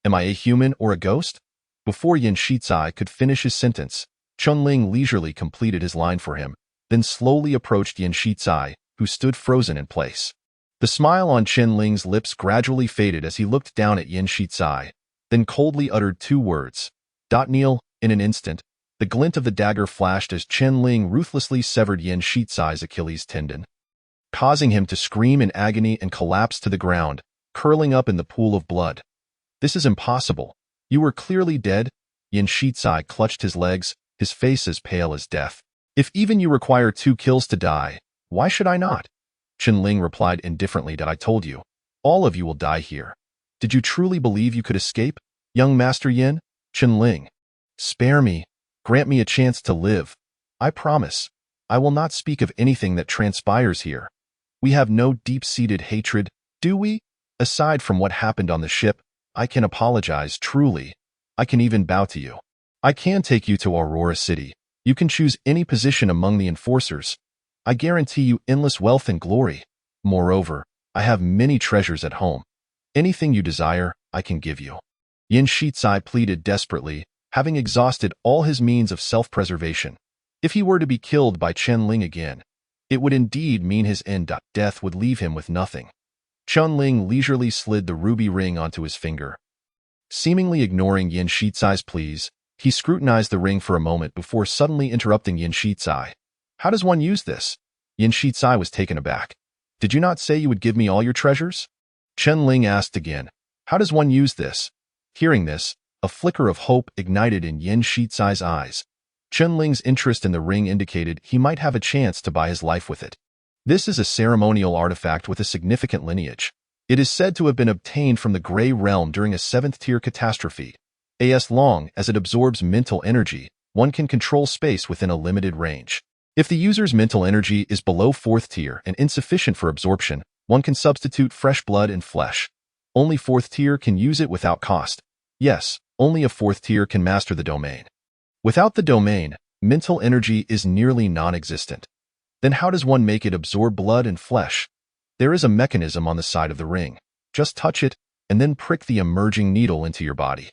Am I a human or a ghost? Before Yin Shizai could finish his sentence, Chunling leisurely completed his line for him, then slowly approached Yin Shizai, who stood frozen in place. The smile on Chunling's lips gradually faded as he looked down at Yin Shizai, then coldly uttered two words. Kneel. In an instant, the glint of the dagger flashed as Chunling ruthlessly severed Yin Shizai's Achilles tendon, causing him to scream in agony and collapse to the ground, curling up in the pool of blood. This is impossible. You were clearly dead. Yin Shizai clutched his legs, his face as pale as death. If even you require 2 kills to die, why should I not? Chunling replied indifferently. I told you. All of you will die here. Did you truly believe you could escape, young Master Yin? Chunling. Spare me. Grant me a chance to live. I promise. I will not speak of anything that transpires here. We have no deep-seated hatred, do we? Aside from what happened on the ship, I can apologize truly. I can even bow to you. I can take you to Aurora City. You can choose any position among the enforcers. I guarantee you endless wealth and glory. Moreover, I have many treasures at home. Anything you desire, I can give you. Yin Shizai pleaded desperately, having exhausted all his means of self-preservation. If he were to be killed by Chunling again, it would indeed mean his end. Death would leave him with nothing. Chunling leisurely slid the ruby ring onto his finger. Seemingly ignoring Yin Shizai's pleas, he scrutinized the ring for a moment before suddenly interrupting Yin Shizai. How does one use this? Yin Shizai was taken aback. Did you not say you would give me all your treasures? Chunling asked again. How does one use this? Hearing this, a flicker of hope ignited in Yin Shizai's eyes. Chunling's interest in the ring indicated he might have a chance to buy his life with it. This is a ceremonial artifact with a significant lineage. It is said to have been obtained from the Grey Realm during a 7th-tier catastrophe. As long as it absorbs mental energy, one can control space within a limited range. If the user's mental energy is below 4th tier and insufficient for absorption, one can substitute fresh blood and flesh. Only 4th tier can use it without cost. Yes, only a 4th tier can master the domain. Without the domain, mental energy is nearly non-existent. Then how does one make it absorb blood and flesh? There is a mechanism on the side of the ring. Just touch it, and then prick the emerging needle into your body.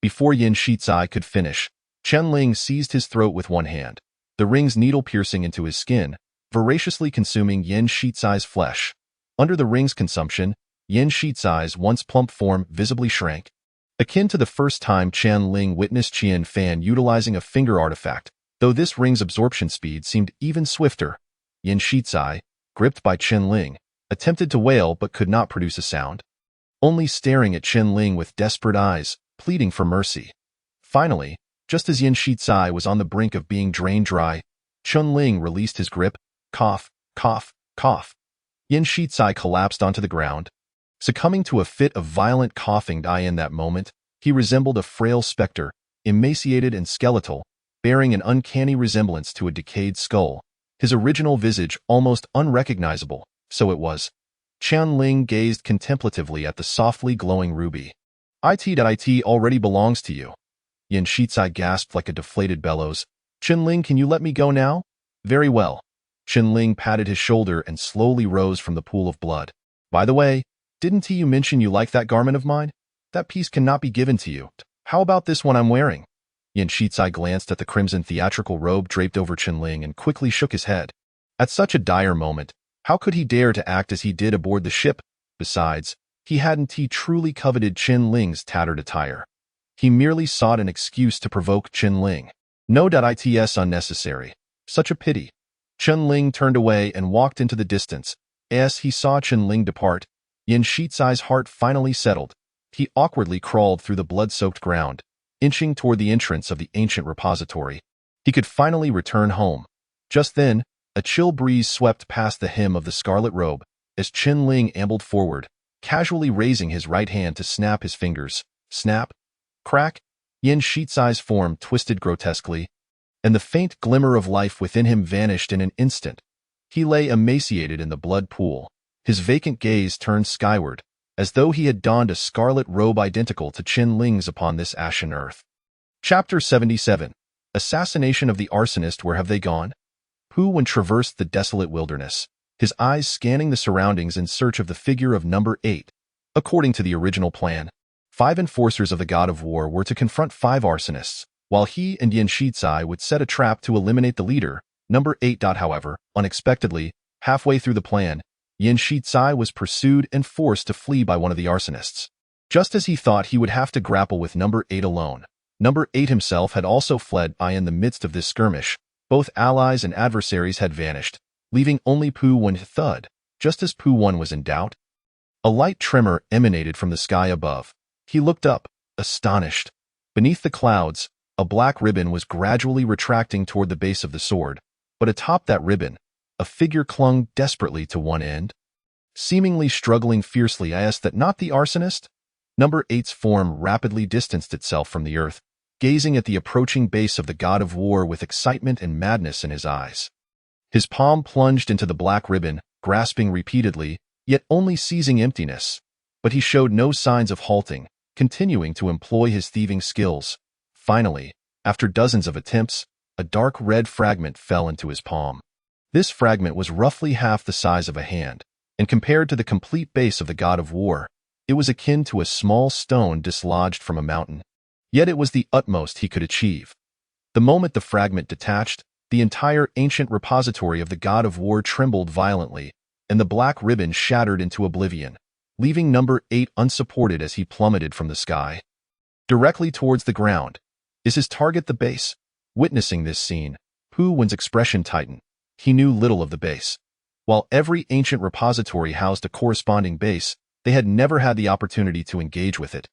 Before Yin Shizai could finish, Chunling seized his throat with one hand, the ring's needle piercing into his skin, voraciously consuming Yin Shizai's flesh. Under the ring's consumption, Yin Shizai's once plump form visibly shrank. Akin to the first time Chunling witnessed Qian Fan utilizing a finger artifact, though this ring's absorption speed seemed even swifter. Yin Shizai, gripped by Chunling, attempted to wail but could not produce a sound, only staring at Chunling with desperate eyes, pleading for mercy. Finally, just as Yin Shizai was on the brink of being drained dry, Chunling released his grip. Cough, cough, cough. Yin Shizai collapsed onto the ground, succumbing to a fit of violent coughing. In that moment, he resembled a frail specter, emaciated and skeletal, bearing an uncanny resemblance to a decayed skull, his original visage almost unrecognizable. So it was. Qianling gazed contemplatively at the softly glowing ruby. It already belongs to you. Yin Shizai gasped like a deflated bellows. Qianling, can you let me go now? Very well. Qianling patted his shoulder and slowly rose from the pool of blood. By the way, didn't you mention you like that garment of mine? That piece cannot be given to you. How about this one I'm wearing? Yin Shizai glanced at the crimson theatrical robe draped over Qianling and quickly shook his head. At such a dire moment, how could he dare to act as he did aboard the ship? Besides, he truly coveted Qianling's tattered attire. He merely sought an excuse to provoke Qianling. No. It's unnecessary. Such a pity. Qianling turned away and walked into the distance. As he saw Qianling depart, Yin Shizai's heart finally settled. He awkwardly crawled through the blood-soaked ground, inching toward the entrance of the ancient repository. He could finally return home. Just then, a chill breeze swept past the hem of the scarlet robe as Qianling ambled forward, casually raising his right hand to snap his fingers. Snap. Crack. Yin Shizai's form twisted grotesquely, and the faint glimmer of life within him vanished in an instant. He lay emaciated in the blood pool, his vacant gaze turned skyward, as though he had donned a scarlet robe identical to Qianling's upon this ashen earth. Chapter 77. Assassination of the Arsonist. Where have they gone? Pu Wen traversed the desolate wilderness, his eyes scanning the surroundings in search of the figure of number 8. According to the original plan, 5 enforcers of the God of War were to confront 5 arsonists, while he and Yin Shizai would set a trap to eliminate the leader, number 8. However, unexpectedly, halfway through the plan, Yin Shizai was pursued and forced to flee by one of the arsonists. Just as he thought he would have to grapple with number 8 alone, number 8 himself had also fled. In the midst of this skirmish, both allies and adversaries had vanished, leaving only Pu Wen. Thud. Just as Pu Wen was in doubt, a light tremor emanated from the sky above. He looked up, astonished. Beneath the clouds, a black ribbon was gradually retracting toward the base of the sword, but atop that ribbon, a figure clung desperately to one end. Seemingly struggling fiercely, I asked that not the arsonist? Number 8's form rapidly distanced itself from the earth, gazing at the approaching base of the God of War with excitement and madness in his eyes. His palm plunged into the black ribbon, grasping repeatedly, yet only seizing emptiness. But he showed no signs of halting, continuing to employ his thieving skills. Finally, after dozens of attempts, a dark red fragment fell into his palm. This fragment was roughly half the size of a hand, and compared to the complete base of the God of War, it was akin to a small stone dislodged from a mountain. Yet it was the utmost he could achieve. The moment the fragment detached, the entire ancient repository of the God of War trembled violently, and the black ribbon shattered into oblivion, leaving number 8 unsupported as he plummeted from the sky. Directly towards the ground. Is his target the base? Witnessing this scene, Pu Wen's expression tightened. He knew little of the base. While every ancient repository housed a corresponding base, they had never had the opportunity to engage with it.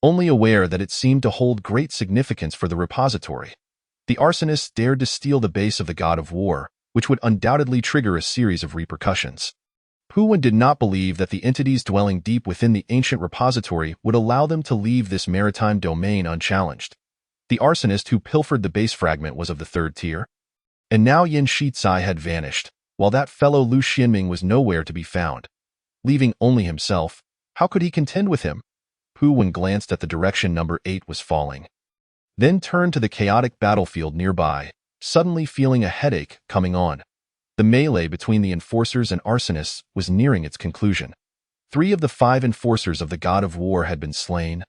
Only aware that it seemed to hold great significance for the repository, the arsonists dared to steal the base of the God of War, which would undoubtedly trigger a series of repercussions. Pu Wen did not believe that the entities dwelling deep within the ancient repository would allow them to leave this maritime domain unchallenged. The arsonist who pilfered the base fragment was of the 3rd tier. And now Yin Shizai had vanished, while that fellow Lu Xianming was nowhere to be found. Leaving only himself, how could he contend with him? Pu Wen glanced at the direction number 8 was falling, then turned to the chaotic battlefield nearby, suddenly feeling a headache coming on. The melee between the enforcers and arsonists was nearing its conclusion. 3 of the 5 enforcers of the God of War had been slain,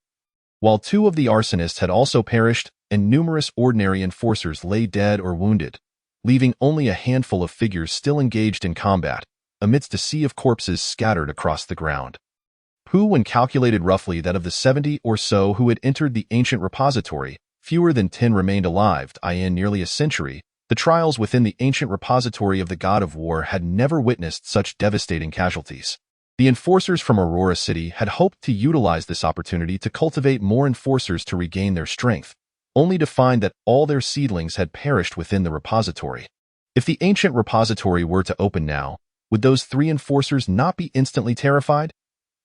while 2 of the arsonists had also perished, and numerous ordinary enforcers lay dead or wounded, leaving only a handful of figures still engaged in combat, amidst a sea of corpses scattered across the ground. Pu Wen calculated roughly that of the 70 or so who had entered the ancient repository, fewer than 10 remained alive. In nearly a century, the trials within the ancient repository of the God of War had never witnessed such devastating casualties. The enforcers from Aurora City had hoped to utilize this opportunity to cultivate more enforcers to regain their strength, only to find that all their seedlings had perished within the repository. If the ancient repository were to open now, would those 3 enforcers not be instantly terrified?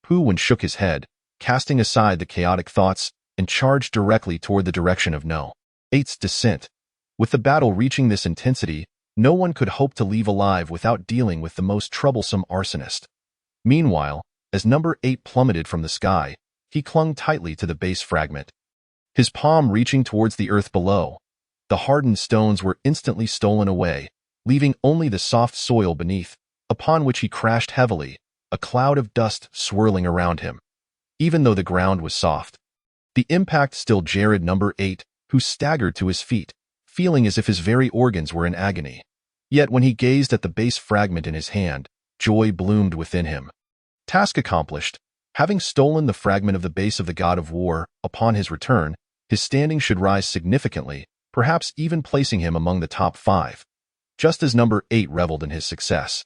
Pu Wen shook his head, casting aside the chaotic thoughts, and charged directly toward the direction of No. 8's descent. With the battle reaching this intensity, no one could hope to leave alive without dealing with the most troublesome arsonist. Meanwhile, as number 8 plummeted from the sky, he clung tightly to the base fragment, his palm reaching towards the earth below. The hardened stones were instantly stolen away, leaving only the soft soil beneath, upon which he crashed heavily, a cloud of dust swirling around him. Even though the ground was soft, the impact still jarred number 8, who staggered to his feet, feeling as if his very organs were in agony. Yet when he gazed at the base fragment in his hand, joy bloomed within him. Task accomplished. Having stolen the fragment of the base of the god of war, upon his return, his standing should rise significantly, perhaps even placing him among the top 5. Just as number 8 reveled in his success,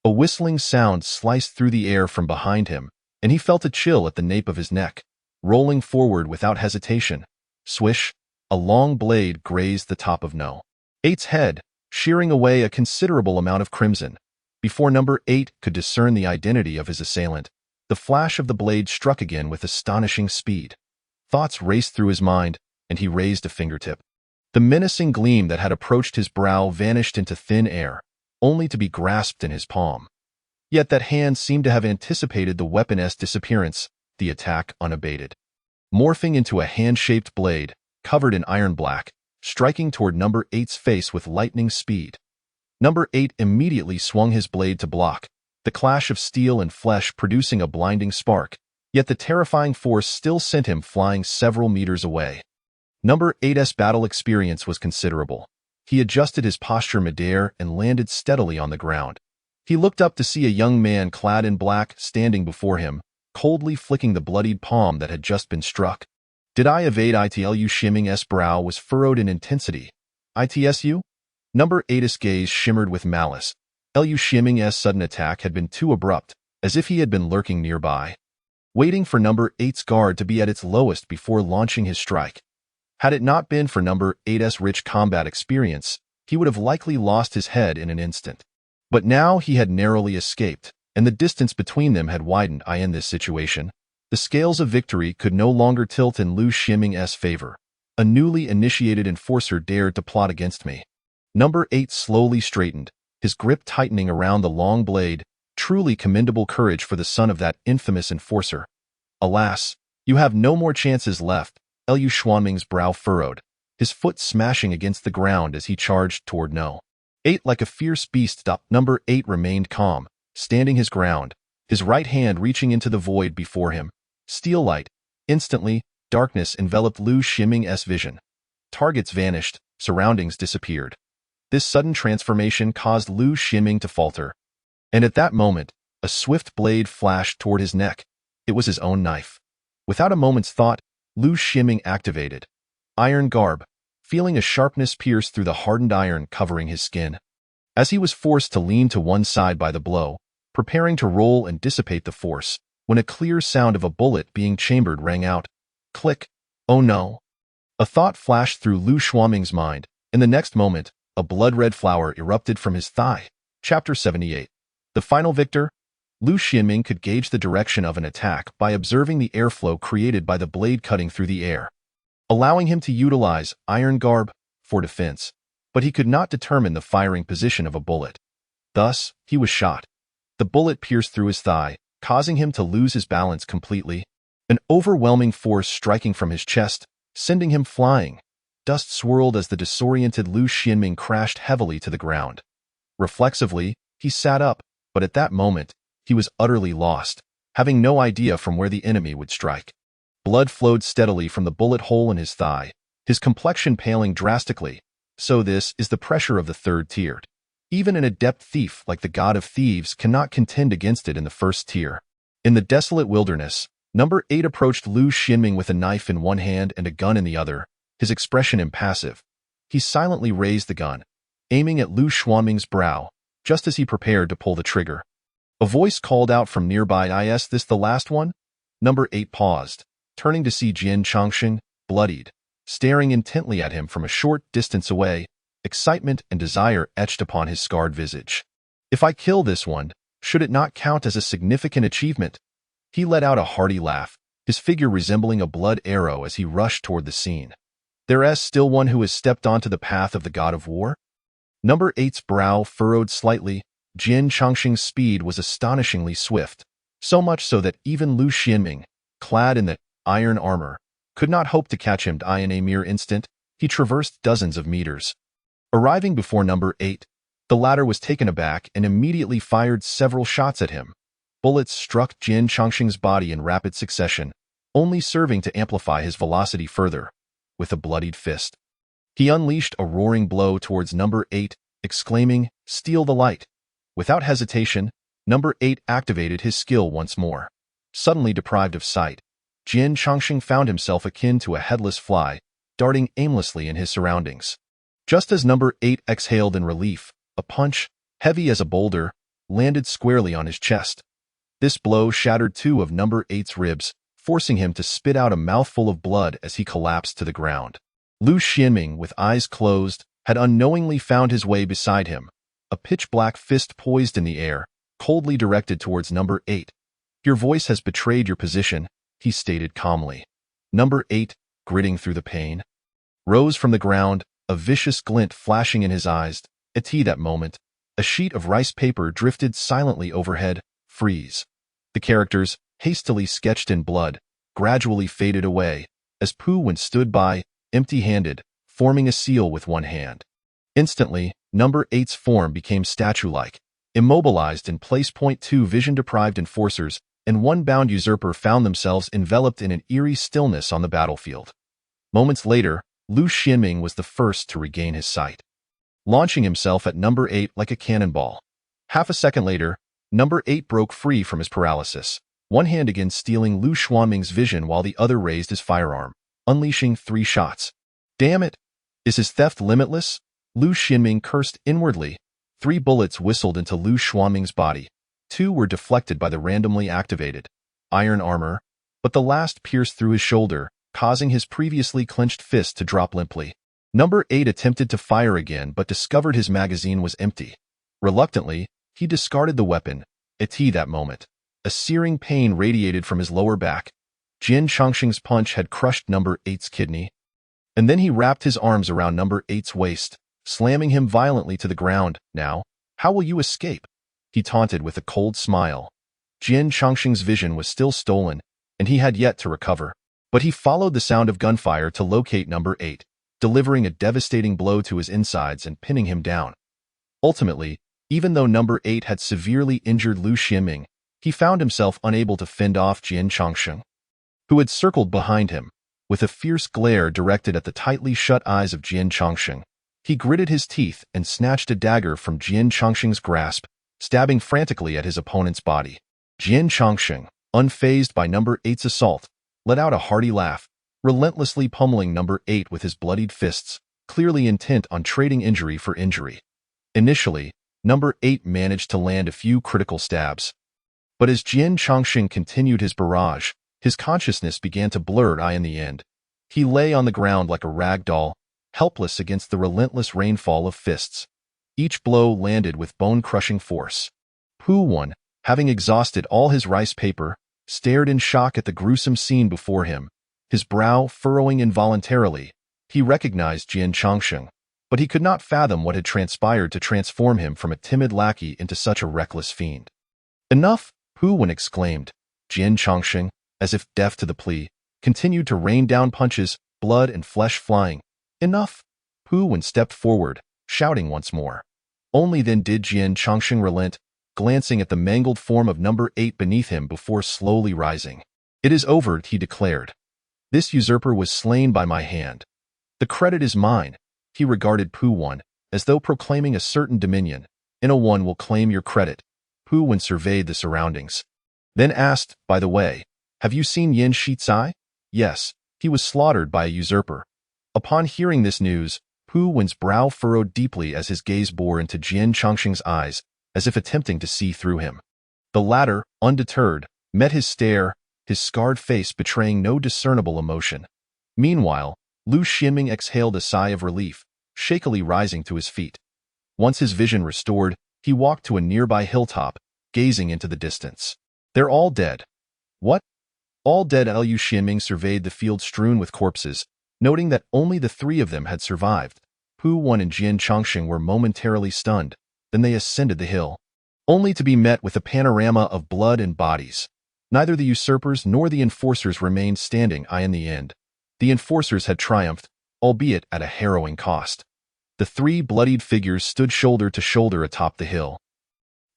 a whistling sound sliced through the air from behind him, and he felt a chill at the nape of his neck. Rolling forward without hesitation, swish, a long blade grazed the top of No. 8's head, shearing away a considerable amount of crimson. Before number 8 could discern the identity of his assailant, the flash of the blade struck again with astonishing speed. Thoughts raced through his mind, and he raised a fingertip. The menacing gleam that had approached his brow vanished into thin air, only to be grasped in his palm. Yet that hand seemed to have anticipated the weapon's disappearance, the attack unabated. Morphing into a hand-shaped blade, covered in iron black, striking toward number 8's face with lightning speed. Number 8 immediately swung his blade to block, the clash of steel and flesh producing a blinding spark, yet the terrifying force still sent him flying several meters away. Number 8's battle experience was considerable. He adjusted his posture midair and landed steadily on the ground. He looked up to see a young man clad in black standing before him, coldly flicking the bloodied palm that had just been struck. Did I evade it? Liu Ximing's brow was furrowed in intensity. ITSU? Number 8's gaze shimmered with malice. Liu Ximing's sudden attack had been too abrupt, as if he had been lurking nearby, waiting for number 8's guard to be at its lowest before launching his strike. Had it not been for number 8's rich combat experience, he would have likely lost his head in an instant. But now he had narrowly escaped, and the distance between them had widened. In this situation, the scales of victory could no longer tilt in Liu Ximing's favor. A newly initiated enforcer dared to plot against me. Number 8 slowly straightened, his grip tightening around the long blade. Truly commendable courage for the son of that infamous enforcer. Alas, you have no more chances left. Liu Ximing's brow furrowed, his foot smashing against the ground as he charged toward No. 8 like a fierce beast. Number 8 remained calm, standing his ground, his right hand reaching into the void before him. Steel light. Instantly, darkness enveloped Liu Ximing's vision. Targets vanished, surroundings disappeared. This sudden transformation caused Liu Ximing to falter. And at that moment, a swift blade flashed toward his neck. It was his own knife. Without a moment's thought, Liu Ximing activated Iron Garb, feeling a sharpness pierce through the hardened iron covering his skin. As he was forced to lean to one side by the blow, preparing to roll and dissipate the force, when a clear sound of a bullet being chambered rang out. Click. Oh no. A thought flashed through Liu Ximing's mind. In the next moment, a blood-red flower erupted from his thigh. Chapter 78. The final victor? Liu Ximing could gauge the direction of an attack by observing the airflow created by the blade cutting through the air, allowing him to utilize Iron Garb for defense, but he could not determine the firing position of a bullet. Thus, he was shot. The bullet pierced through his thigh, causing him to lose his balance completely, an overwhelming force striking from his chest, sending him flying. Dust swirled as the disoriented Liu Ximing crashed heavily to the ground. Reflexively, he sat up, but at that moment, he was utterly lost, having no idea from where the enemy would strike. Blood flowed steadily from the bullet hole in his thigh, his complexion paling drastically. So this is the pressure of the third tier. Even an adept thief like the god of thieves cannot contend against it in the first tier. In the desolate wilderness, number 8 approached Liu Ximing with a knife in one hand and a gun in the other, his expression impassive. He silently raised the gun, aiming at Liu Ximing's brow, just as he prepared to pull the trigger. A voice called out from nearby. Is this the last one? Number 8 paused, turning to see Jin Chongsheng, bloodied, staring intently at him from a short distance away, excitement and desire etched upon his scarred visage. If I kill this one, should it not count as a significant achievement? He let out a hearty laugh, his figure resembling a blood arrow as he rushed toward the scene. There is still one who has stepped onto the path of the god of war? Number 8's brow furrowed slightly. Jin Chongsheng's speed was astonishingly swift. so much so that even Lu Xianming, clad in the iron armor, could not hope to catch him. In a mere instant, he traversed dozens of meters. Arriving before number 8, the latter was taken aback and immediately fired several shots at him. Bullets struck Jian Chongqing's body in rapid succession, only serving to amplify his velocity further. With a bloodied fist, he unleashed a roaring blow towards number 8, exclaiming, "Steal the light!" Without hesitation, number 8 activated his skill once more. Suddenly deprived of sight, Jian Chongqing found himself akin to a headless fly, darting aimlessly in his surroundings. Just as number 8 exhaled in relief, a punch, heavy as a boulder, landed squarely on his chest. This blow shattered 2 of number 8's ribs, forcing him to spit out a mouthful of blood as he collapsed to the ground. Lu Xianming, with eyes closed, had unknowingly found his way beside him, a pitch-black fist poised in the air, coldly directed towards number 8. "Your voice has betrayed your position," he stated calmly. Number 8, gritting through the pain, rose from the ground, a vicious glint flashing in his eyes. At that moment, a sheet of rice paper drifted silently overhead. Freeze. The characters, hastily sketched in blood, gradually faded away, as Pu Wen stood by, empty-handed, forming a seal with one hand. Instantly, number 8's form became statue-like, immobilized in place. 2 vision-deprived enforcers and one bound usurper found themselves enveloped in an eerie stillness on the battlefield. Moments later, Lu Xianming was the first to regain his sight, launching himself at number 8 like a cannonball. Half a second later, number 8 broke free from his paralysis, one hand again stealing Lu Xianming's vision while the other raised his firearm, unleashing 3 shots. "Damn it! Is his theft limitless?" Lu Xianming cursed inwardly. 3 bullets whistled into Lu Xianming's body. 2 were deflected by the randomly activated iron armor, but the last pierced through his shoulder, causing his previously clenched fist to drop limply. Number 8 attempted to fire again but discovered his magazine was empty. Reluctantly, he discarded the weapon. At that moment, a searing pain radiated from his lower back. Jian Chongqing's punch had crushed number 8's kidney. And then he wrapped his arms around number 8's waist, slamming him violently to the ground. "Now, how will you escape?" he taunted with a cold smile. Jian Chongqing's vision was still stolen, and he had yet to recover. But he followed the sound of gunfire to locate number 8, delivering a devastating blow to his insides and pinning him down. Ultimately, even though number 8 had severely injured Lu Xianming, he found himself unable to fend off Jian Chongqing, who had circled behind him. With a fierce glare directed at the tightly shut eyes of Jian Chongqing, he gritted his teeth and snatched a dagger from Jian Chongqing's grasp, stabbing frantically at his opponent's body. Jian Chongqing, unfazed by number 8's assault, let out a hearty laugh, relentlessly pummeling number 8 with his bloodied fists, clearly intent on trading injury for injury. Initially, number 8 managed to land a few critical stabs. But as Jian Chongqing continued his barrage, his consciousness began to blur. In the end, he lay on the ground like a rag doll, helpless against the relentless rainfall of fists. Each blow landed with bone-crushing force. Pu Wen, having exhausted all his rice paper, stared in shock at the gruesome scene before him, his brow furrowing involuntarily. He recognized Jian Chongqing, but he could not fathom what had transpired to transform him from a timid lackey into such a reckless fiend. "Enough!" Pu Wen exclaimed. Jian Chongqing, as if deaf to the plea, continued to rain down punches, blood and flesh flying. "Enough!" Pu Wen stepped forward, shouting once more. Only then did Jian Chongqing relent, glancing at the mangled form of number 8 beneath him before slowly rising. "It is over," he declared. "This usurper was slain by my hand. The credit is mine." He regarded Pu Wen, as though proclaiming a certain dominion. "No one will claim your credit." Pu Wen surveyed the surroundings, then asked, "By the way, have you seen Yin Shizai?" "Yes, he was slaughtered by a usurper." Upon hearing this news, Pu Wen's brow furrowed deeply as his gaze bore into Jian Chongqing's eyes, as if attempting to see through him. The latter, undeterred, met his stare, his scarred face betraying no discernible emotion. Meanwhile, Lu Xianming exhaled a sigh of relief, shakily rising to his feet. Once his vision restored, he walked to a nearby hilltop, gazing into the distance. "They're all dead." "What? All dead?" Lu Xianming surveyed the field strewn with corpses, noting that only the 3 of them had survived. Pu Wen and Jian Chongqing were momentarily stunned, then they ascended the hill. only to be met with a panorama of blood and bodies. Neither the usurpers nor the enforcers remained standing in the end. The enforcers had triumphed, albeit at a harrowing cost. The three bloodied figures stood shoulder to shoulder atop the hill,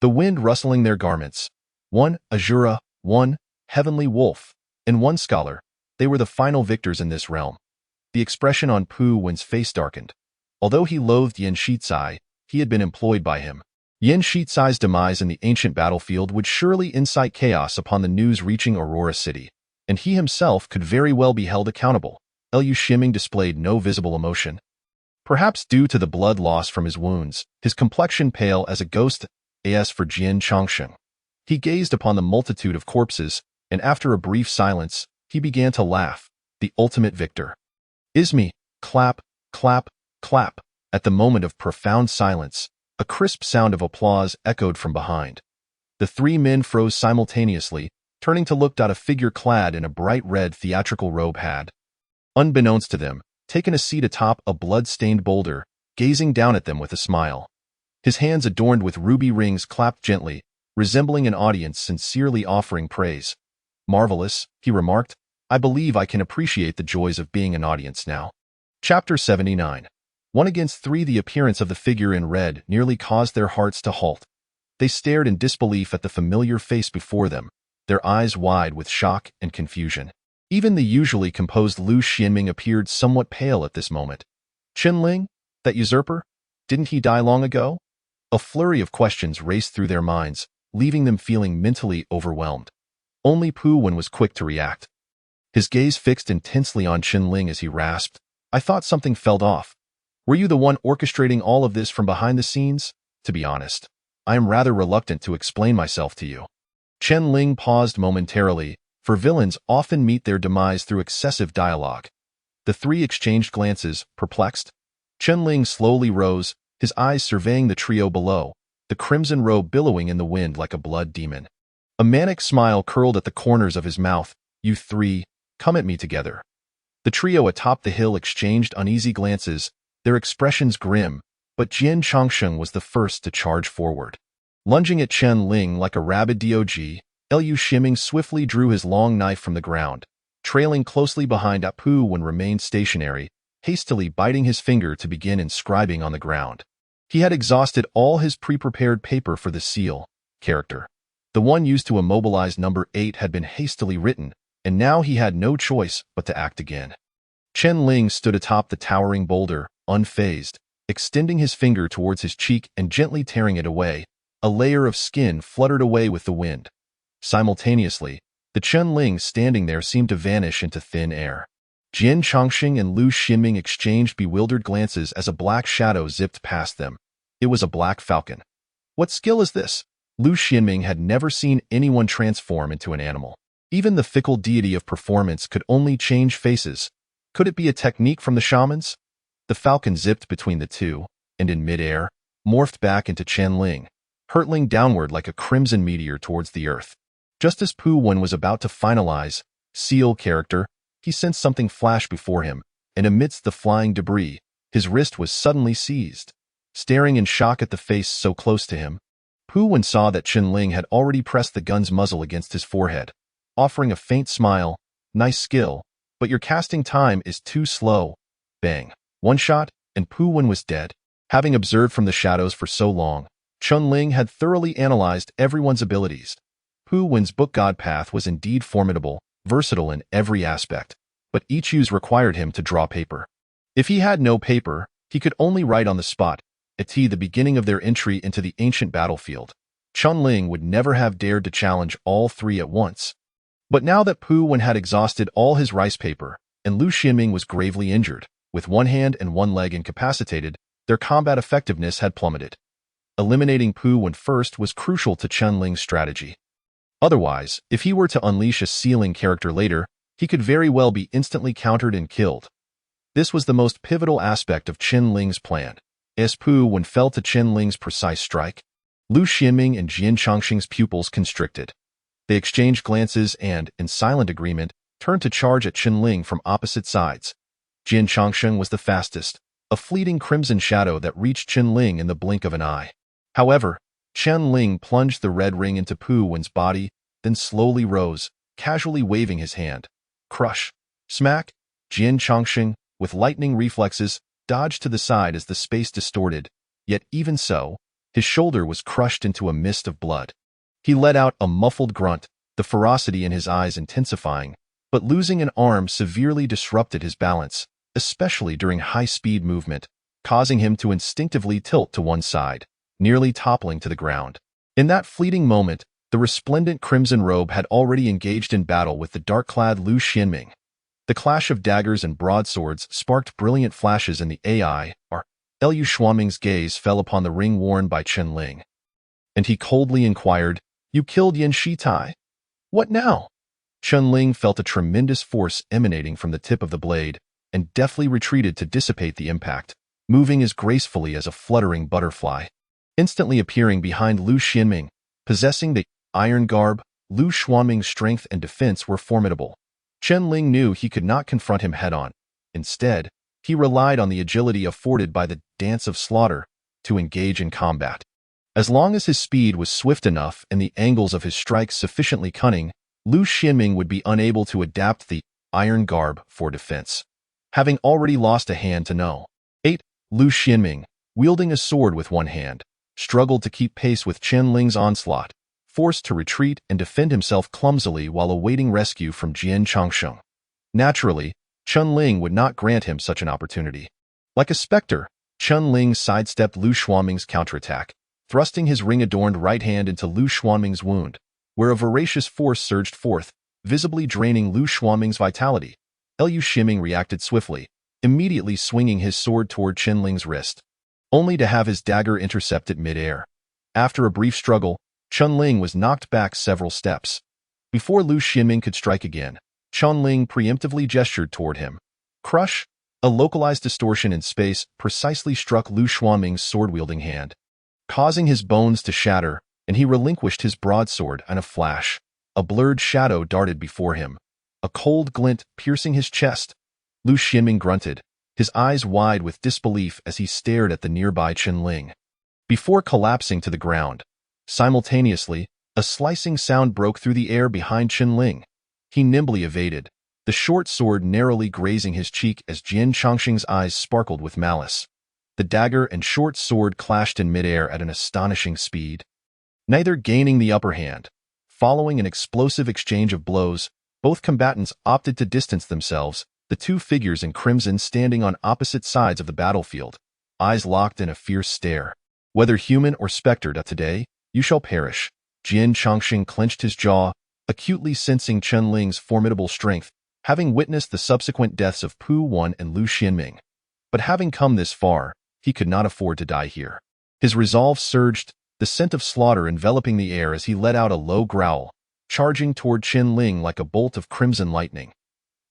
the wind rustling their garments. One, Azura, one, Heavenly Wolf, and one scholar. They were the final victors in this realm. The expression on Pu Wen's face darkened. Although he loathed Yen Shizai, he had been employed by him. Yen Shizai's demise in the ancient battlefield would surely incite chaos upon the news reaching Aurora City, and he himself could very well be held accountable. Liu Xinming displayed no visible emotion. Perhaps due to the blood loss from his wounds, his complexion pale as a ghost. As for Jian Chongsheng, he gazed upon the multitude of corpses, and after a brief silence, he began to laugh. The ultimate victor. Ismi, clap, clap, clap. At the moment of profound silence, a crisp sound of applause echoed from behind. The three men froze simultaneously, turning to look at a figure clad in a bright red theatrical robe had, unbeknownst to them, taken a seat atop a blood-stained boulder, gazing down at them with a smile. His hands adorned with ruby rings clapped gently, resembling an audience sincerely offering praise. Marvelous, he remarked. I believe I can appreciate the joys of being an audience now. Chapter 79. 1 against 3. The appearance of the figure in red nearly caused their hearts to halt. They stared in disbelief at the familiar face before them, their eyes wide with shock and confusion. Even the usually composed Liu Xinming appeared somewhat pale at this moment. Qinling? That usurper? Didn't he die long ago? A flurry of questions raced through their minds, leaving them feeling mentally overwhelmed. Only Pu Wen was quick to react. His gaze fixed intensely on Qinling as he rasped, I thought something fell off. Were you the one orchestrating all of this from behind the scenes? To be honest, I am rather reluctant to explain myself to you. Qinling paused momentarily, for villains often meet their demise through excessive dialogue. The three exchanged glances, perplexed. Qinling slowly rose, his eyes surveying the trio below, the crimson robe billowing in the wind like a blood demon. A manic smile curled at the corners of his mouth. You three, come at me together. The trio atop the hill exchanged uneasy glances, their expressions grim, but Jian Chongsheng was the first to charge forward. Lunging at Qinling like a rabid dog, Liu Xinming swiftly drew his long knife from the ground, trailing closely behind Pu Wen remained stationary, hastily biting his finger to begin inscribing on the ground. He had exhausted all his pre-prepared paper for the seal character. The one used to immobilize number 8 had been hastily written, and now he had no choice but to act again. Qinling stood atop the towering boulder, unfazed, extending his finger towards his cheek and gently tearing it away. A layer of skin fluttered away with the wind. Simultaneously, the Qinling standing there seemed to vanish into thin air. Jian Chongsheng and Liu Xinming exchanged bewildered glances as a black shadow zipped past them. It was a black falcon. What skill is this? Liu Xinming had never seen anyone transform into an animal. Even the fickle deity of performance could only change faces. Could it be a technique from the shamans? The falcon zipped between the two, and in midair, morphed back into Qinling, hurtling downward like a crimson meteor towards the earth. Just as Pu Wen was about to finalize seal character, he sensed something flash before him, and amidst the flying debris, his wrist was suddenly seized. Staring in shock at the face so close to him, Pu Wen saw that Qinling had already pressed the gun's muzzle against his forehead, offering a faint smile. Nice skill, but your casting time is too slow. Bang. One shot, and Pu Wen was dead. Having observed from the shadows for so long, Qinling had thoroughly analyzed everyone's abilities. Pu Wen's book god path was indeed formidable, versatile in every aspect, but each use required him to draw paper. If he had no paper, he could only write on the spot, at the beginning of their entry into the ancient battlefield. Qinling would never have dared to challenge all three at once. But now that Pu Wen had exhausted all his rice paper, and Liu Xinming was gravely injured, with one hand and one leg incapacitated, their combat effectiveness had plummeted. Eliminating Pu Wen first was crucial to Qinling's strategy. Otherwise, if he were to unleash a sealing character later, he could very well be instantly countered and killed. This was the most pivotal aspect of Qinling's plan. As Pu Wen fell to Qinling's precise strike, Liu Xinming and Jian Chongsheng's pupils constricted. They exchanged glances and, in silent agreement, turned to charge at Qinling from opposite sides. Jian Chongsheng was the fastest, a fleeting crimson shadow that reached Qinling in the blink of an eye. However, Chen Ling plunged the red ring into Pu Wen's body, then slowly rose, casually waving his hand. Crush. Smack. Jian Chongsheng, with lightning reflexes, dodged to the side as the space distorted, yet even so, his shoulder was crushed into a mist of blood. He let out a muffled grunt, the ferocity in his eyes intensifying, but losing an arm severely disrupted his balance, especially during high-speed movement, causing him to instinctively tilt to one side, nearly toppling to the ground. In that fleeting moment, the resplendent crimson robe had already engaged in battle with the dark-clad Lu Xianming. The clash of daggers and broadswords sparked brilliant flashes in the AI, Lu Xuanming's gaze fell upon the ring worn by Chen Ling. And he coldly inquired, "You killed Yan Shitai? What now?" Chen Ling felt a tremendous force emanating from the tip of the blade, and deftly retreated to dissipate the impact, moving as gracefully as a fluttering butterfly. Instantly appearing behind Lu Xianming, possessing the iron garb, Lu Xuanming's strength and defense were formidable. Chen Ling knew he could not confront him head-on. Instead, he relied on the agility afforded by the Dance of Slaughter to engage in combat. As long as his speed was swift enough and the angles of his strikes sufficiently cunning, Lu Xianming would be unable to adapt the iron garb for defense. Having already lost a hand to No. 8, Lu Xianming, wielding a sword with one hand, struggled to keep pace with Chen Ling's onslaught, forced to retreat and defend himself clumsily while awaiting rescue from Jian Chongsheng. Naturally, Chen Ling would not grant him such an opportunity. Like a specter, Chen Ling sidestepped Lu Xuanming's counterattack, thrusting his ring-adorned right hand into Lu Xuanming's wound, where a voracious force surged forth, visibly draining Lu Xuanming's vitality. Lu Xianming reacted swiftly, immediately swinging his sword toward Chen Ling's wrist, only to have his dagger intercepted mid-air. After a brief struggle, Chen Ling was knocked back several steps. Before Lu Xianming could strike again, Chen Ling preemptively gestured toward him. Crush, a localized distortion in space, precisely struck Lu Xuanming's sword-wielding hand, causing his bones to shatter, and he relinquished his broadsword in a flash. A blurred shadow darted before him, a cold glint piercing his chest. Lu Xianming grunted, his eyes wide with disbelief as he stared at the nearby Chen Ling. Before collapsing to the ground, simultaneously, a slicing sound broke through the air behind Chen Ling. He nimbly evaded, the short sword narrowly grazing his cheek as Jian Chongsheng's eyes sparkled with malice. The dagger and short sword clashed in midair at an astonishing speed, neither gaining the upper hand. Following an explosive exchange of blows, both combatants opted to distance themselves, the two figures in crimson standing on opposite sides of the battlefield, eyes locked in a fierce stare. Whether human or specter, today, you shall perish. Jian Chongsheng clenched his jaw, acutely sensing Chen Ling's formidable strength, having witnessed the subsequent deaths of Pu Wen and Lu Xianming. But having come this far, he could not afford to die here. His resolve surged, the scent of slaughter enveloping the air as he let out a low growl, charging toward Chen Ling like a bolt of crimson lightning.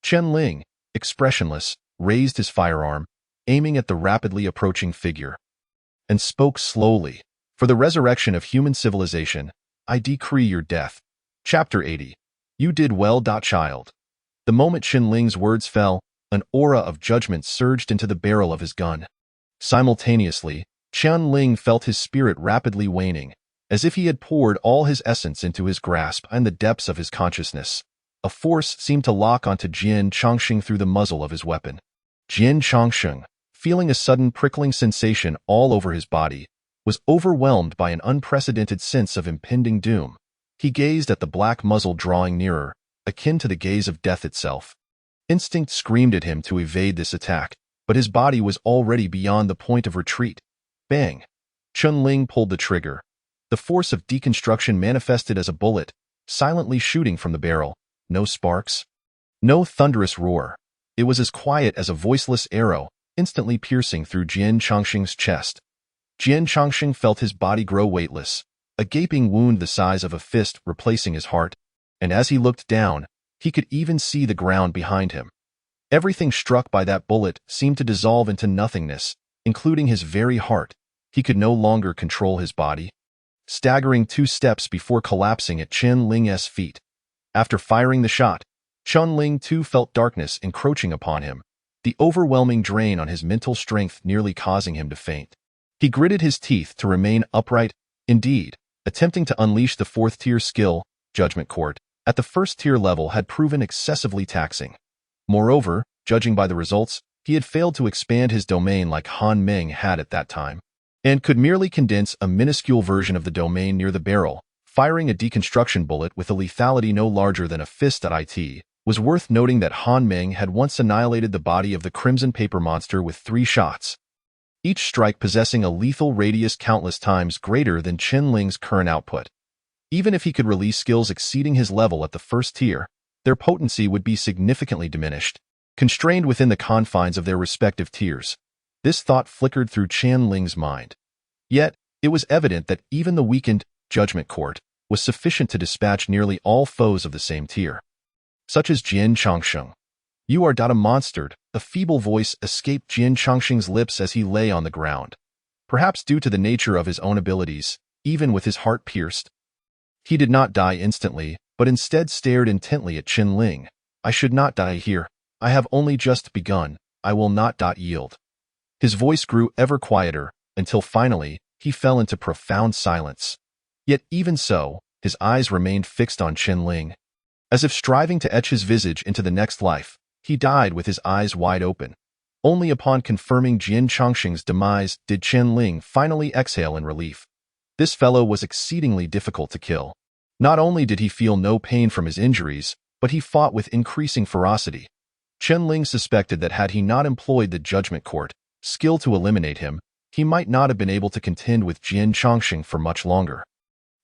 Chen Ling, expressionless, raised his firearm, aiming at the rapidly approaching figure, and spoke slowly. For the resurrection of human civilization, I decree your death. Chapter 80. You did well, child. The moment Chen Ling's words fell, an aura of judgment surged into the barrel of his gun. Simultaneously, Chen Ling felt his spirit rapidly waning, as if he had poured all his essence into his grasp and the depths of his consciousness. A force seemed to lock onto Jian Chongsheng through the muzzle of his weapon. Jian Chongsheng, feeling a sudden prickling sensation all over his body, was overwhelmed by an unprecedented sense of impending doom. He gazed at the black muzzle drawing nearer, akin to the gaze of death itself. Instinct screamed at him to evade this attack, but his body was already beyond the point of retreat. Bang! Chen Ling pulled the trigger. The force of deconstruction manifested as a bullet, silently shooting from the barrel. No sparks, no thunderous roar. It was as quiet as a voiceless arrow, instantly piercing through Jian Chongsheng's chest. Jian Chongsheng felt his body grow weightless, a gaping wound the size of a fist replacing his heart, and as he looked down, he could even see the ground behind him. Everything struck by that bullet seemed to dissolve into nothingness, including his very heart. He could no longer control his body, staggering 2 steps before collapsing at Chen Ling's feet. After firing the shot, Chen Ling too felt darkness encroaching upon him, the overwhelming drain on his mental strength nearly causing him to faint. He gritted his teeth to remain upright, Indeed, attempting to unleash the fourth-tier skill, Judgment Court, at the first-tier level had proven excessively taxing. Moreover, judging by the results, he had failed to expand his domain like Han Meng had at that time, and could merely condense a minuscule version of the domain near the barrel. Firing a deconstruction bullet with a lethality no larger than a fist at it was worth noting that Han Meng had once annihilated the body of the Crimson Paper Monster with 3 shots, each strike possessing a lethal radius countless times greater than Chen Ling's current output. Even if he could release skills exceeding his level at the first tier, their potency would be significantly diminished, constrained within the confines of their respective tiers. This thought flickered through Chen Ling's mind. Yet, it was evident that even the weakened Judgment Court was sufficient to dispatch nearly all foes of the same tier, such as Jian Changsheng. "You are a monster," a feeble voice escaped Jian Changsheng's lips as he lay on the ground. Perhaps due to the nature of his own abilities, even with his heart pierced, he did not die instantly, but instead stared intently at Chen Ling. "I should not die here. I have only just begun. I will not yield." His voice grew ever quieter, until finally, he fell into profound silence. Yet even so, his eyes remained fixed on Chen Ling. As if striving to etch his visage into the next life, he died with his eyes wide open. Only upon confirming Jian Changsheng's demise did Chen Ling finally exhale in relief. This fellow was exceedingly difficult to kill. Not only did he feel no pain from his injuries, but he fought with increasing ferocity. Chen Ling suspected that had he not employed the Judgment Court skill to eliminate him, he might not have been able to contend with Jian Changsheng for much longer.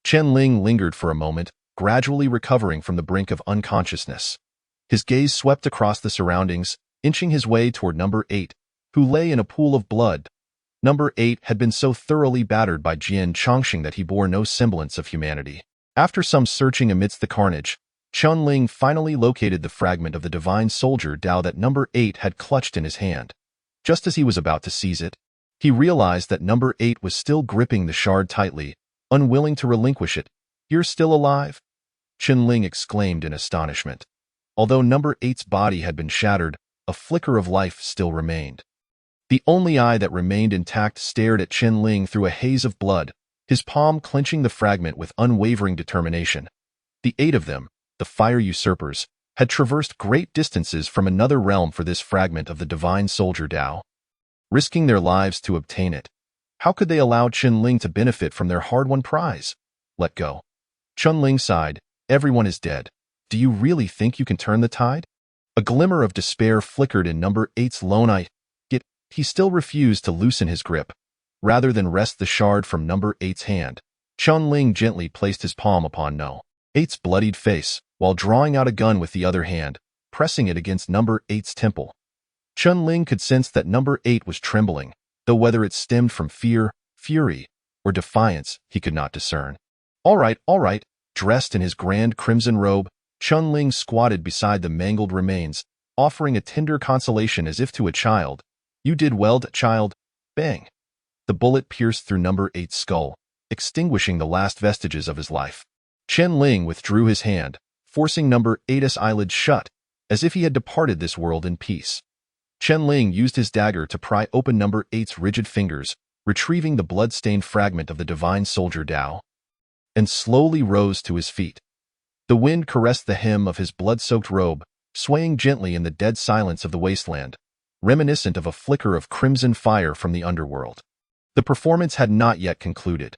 Chen Ling lingered for a moment, gradually recovering from the brink of unconsciousness. His gaze swept across the surroundings, inching his way toward Number 8, who lay in a pool of blood. Number 8 had been so thoroughly battered by Jian Changsheng that he bore no semblance of humanity. After some searching amidst the carnage, Chen Ling finally located the fragment of the Divine Soldier Dao that Number 8 had clutched in his hand. Just as he was about to seize it, he realized that Number 8 was still gripping the shard tightly, unwilling to relinquish it. "You're still alive?" Chen Ling exclaimed in astonishment. Although Number 8's body had been shattered, a flicker of life still remained. The only eye that remained intact stared at Chen Ling through a haze of blood, his palm clenching the fragment with unwavering determination. The 8 of them, the fire usurpers, had traversed great distances from another realm for this fragment of the Divine Soldier Dao, risking their lives to obtain it. How could they allow Chen Ling to benefit from their hard-won prize? "Let go." Chen Ling sighed. "Everyone is dead. Do you really think you can turn the tide?" A glimmer of despair flickered in Number 8's lone eye, yet he still refused to loosen his grip. Rather than wrest the shard from Number 8's hand, Chen Ling gently placed his palm upon No. 8's bloodied face, while drawing out a gun with the other hand, pressing it against Number 8's temple. Chen Ling could sense that Number 8 was trembling, though whether it stemmed from fear, fury, or defiance, he could not discern. All right. Dressed in his grand crimson robe, Chen Ling squatted beside the mangled remains, offering a tender consolation as if to a child. "You did well, child." Bang! The bullet pierced through Number 8's skull, extinguishing the last vestiges of his life. Chen Ling withdrew his hand, forcing Number 8's eyelids shut, as if he had departed this world in peace. Chen Ling used his dagger to pry open Number 8's rigid fingers, retrieving the blood-stained fragment of the Divine Soldier Dao, and slowly rose to his feet. The wind caressed the hem of his blood-soaked robe, swaying gently in the dead silence of the wasteland, reminiscent of a flicker of crimson fire from the underworld. The performance had not yet concluded.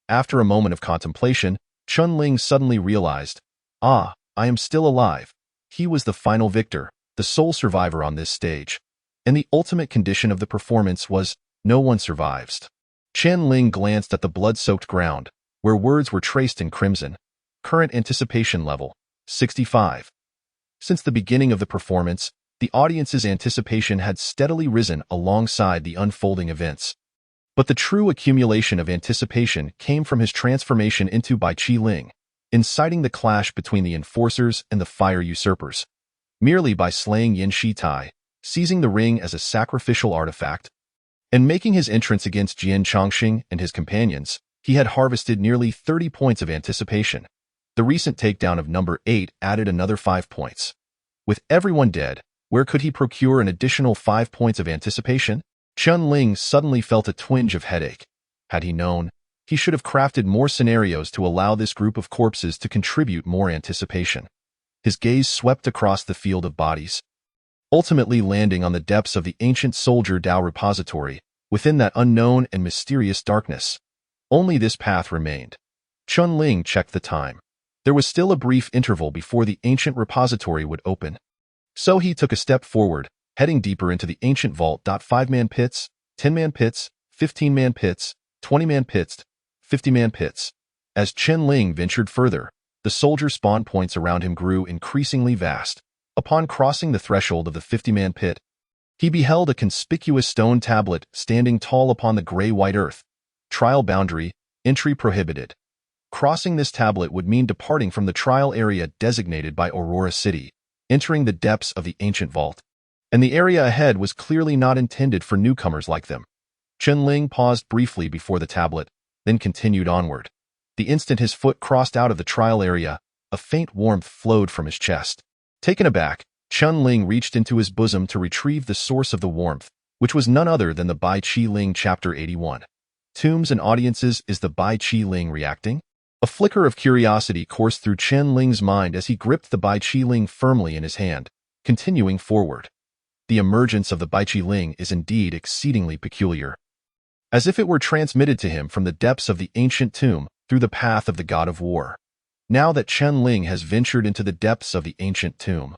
After a moment of contemplation, Chen Ling suddenly realized, I am still alive. He was the final victor, the sole survivor on this stage. And the ultimate condition of the performance was, no one survives. Chen Ling glanced at the blood-soaked ground, where words were traced in crimson. Current anticipation level, 65. Since the beginning of the performance, the audience's anticipation had steadily risen alongside the unfolding events. But the true accumulation of anticipation came from his transformation into Bai Qi Ling, inciting the clash between the enforcers and the fire usurpers. Merely by slaying Yin Shi Tai, seizing the ring as a sacrificial artifact, and making his entrance against Jian Changsheng and his companions, he had harvested nearly 30 points of anticipation. The recent takedown of Number 8 added another 5 points. With everyone dead, where could he procure an additional 5 points of anticipation? Chen Ling suddenly felt a twinge of headache. Had he known, He should have crafted more scenarios to allow this group of corpses to contribute more anticipation. His gaze swept across the field of bodies, ultimately landing on the depths of the ancient soldier Dao repository, within that unknown and mysterious darkness. Only this path remained. Chun-Ling checked the time. There was still a brief interval before the ancient repository would open. So he took a step forward, heading deeper into the ancient vault. 5-man pits, 10-man pits, 15-man pits, 20-man pits, 50-man pits. As Chun-Ling ventured further, the soldier spawn points around him grew increasingly vast. Upon crossing the threshold of the 50-man pit, he beheld a conspicuous stone tablet standing tall upon the gray-white earth. Trial boundary, entry prohibited. Crossing this tablet would mean departing from the trial area designated by Aurora City, entering the depths of the ancient vault. And the area ahead was clearly not intended for newcomers like them. Chun-Ling paused briefly before the tablet, then continued onward. The instant his foot crossed out of the trial area, a faint warmth flowed from his chest. Taken aback, Chun-Ling reached into his bosom to retrieve the source of the warmth, which was none other than the Bai Chi Ling Chapter 81. Tombs and audiences. Is the Bai Chi Ling reacting? A flicker of curiosity coursed through Chun-Ling's mind as he gripped the Bai Chi Ling firmly in his hand, continuing forward. The emergence of the Bai Chi Ling is indeed exceedingly peculiar. As if it were transmitted to him from the depths of the ancient tomb through the path of the god of war. Now that Chun-Ling has ventured into the depths of the ancient tomb,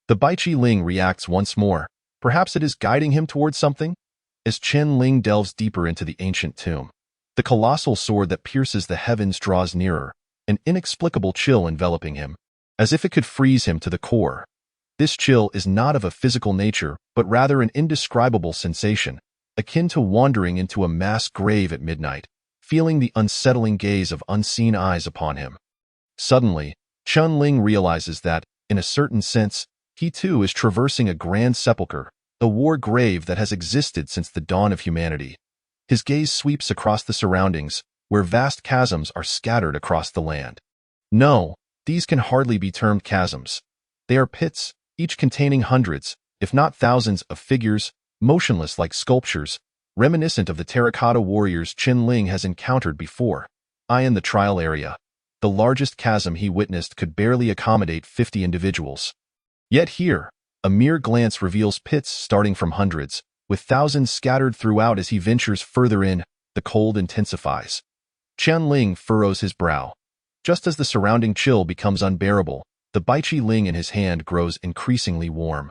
the Bai Chi Ling reacts once more. Perhaps it is guiding him towards something? As Chun-Ling delves deeper into the ancient tomb, the colossal sword that pierces the heavens draws nearer, an inexplicable chill enveloping him, as if it could freeze him to the core. This chill is not of a physical nature, but rather an indescribable sensation, akin to wandering into a mass grave at midnight, feeling the unsettling gaze of unseen eyes upon him. Suddenly, Chun-Ling realizes that, in a certain sense, he too is traversing a grand sepulchre, a war grave that has existed since the dawn of humanity. His gaze sweeps across the surroundings, where vast chasms are scattered across the land. No, these can hardly be termed chasms. They are pits, each containing hundreds, if not thousands, of figures, motionless like sculptures, reminiscent of the terracotta warriors Chun-Ling has encountered before. In the trial area, the largest chasm he witnessed could barely accommodate 50 individuals. Yet here, a mere glance reveals pits starting from hundreds, with thousands scattered throughout. As he ventures further in, the cold intensifies. Chun-Ling furrows his brow. Just as the surrounding chill becomes unbearable, the Bai Chi Ling in his hand grows increasingly warm.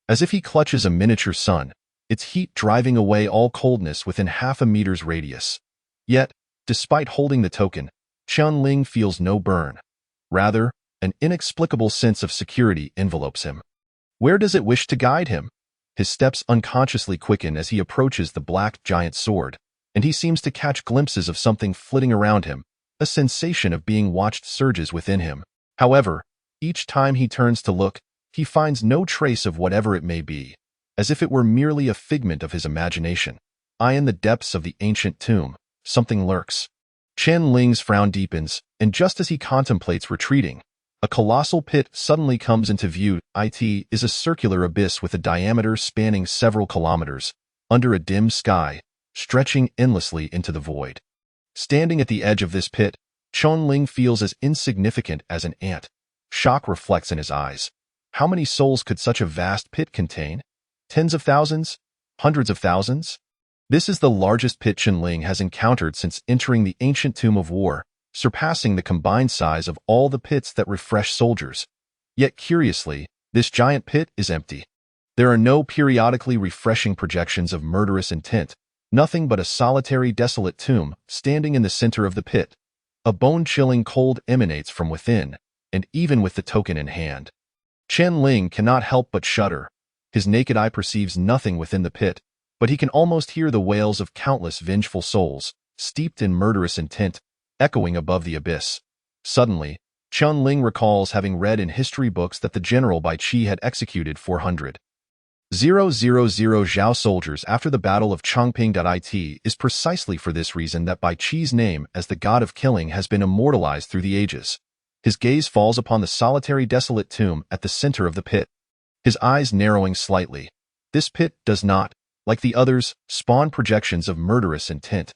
As if he clutches a miniature sun, its heat driving away all coldness within half a meter's radius. Yet, despite holding the token, Chun-Ling feels no burn. Rather, an inexplicable sense of security envelopes him. Where does it wish to guide him? His steps unconsciously quicken as he approaches the black giant sword, and he seems to catch glimpses of something flitting around him. A sensation of being watched surges within him. However, each time he turns to look, he finds no trace of whatever it may be, as if it were merely a figment of his imagination. In the depths of the ancient tomb, something lurks. Chun-Ling's frown deepens, and just as he contemplates retreating, a colossal pit suddenly comes into view. It is a circular abyss with a diameter spanning several kilometers, under a dim sky, stretching endlessly into the void. Standing at the edge of this pit, Chun-Ling feels as insignificant as an ant. Shock reflects in his eyes. How many souls could such a vast pit contain? Tens of thousands? Hundreds of thousands? This is the largest pit Chun-Ling has encountered since entering the ancient tomb of war, surpassing the combined size of all the pits that refresh soldiers. Yet curiously, this giant pit is empty. There are no periodically refreshing projections of murderous intent, nothing but a solitary desolate tomb standing in the center of the pit. A bone-chilling cold emanates from within, and even with the token in hand, Chun-Ling cannot help but shudder. His naked eye perceives nothing within the pit, but he can almost hear the wails of countless vengeful souls, steeped in murderous intent, echoing above the abyss. Suddenly, Chun-Ling recalls having read in history books that the general Bai Chi had executed 400,000 Zhao soldiers after the Battle of Chongping. It is precisely for this reason that Bai Chi's name as the god of killing has been immortalized through the ages. His gaze falls upon the solitary desolate tomb at the center of the pit, his eyes narrowing slightly. This pit does not, like the others, spawn projections of murderous intent.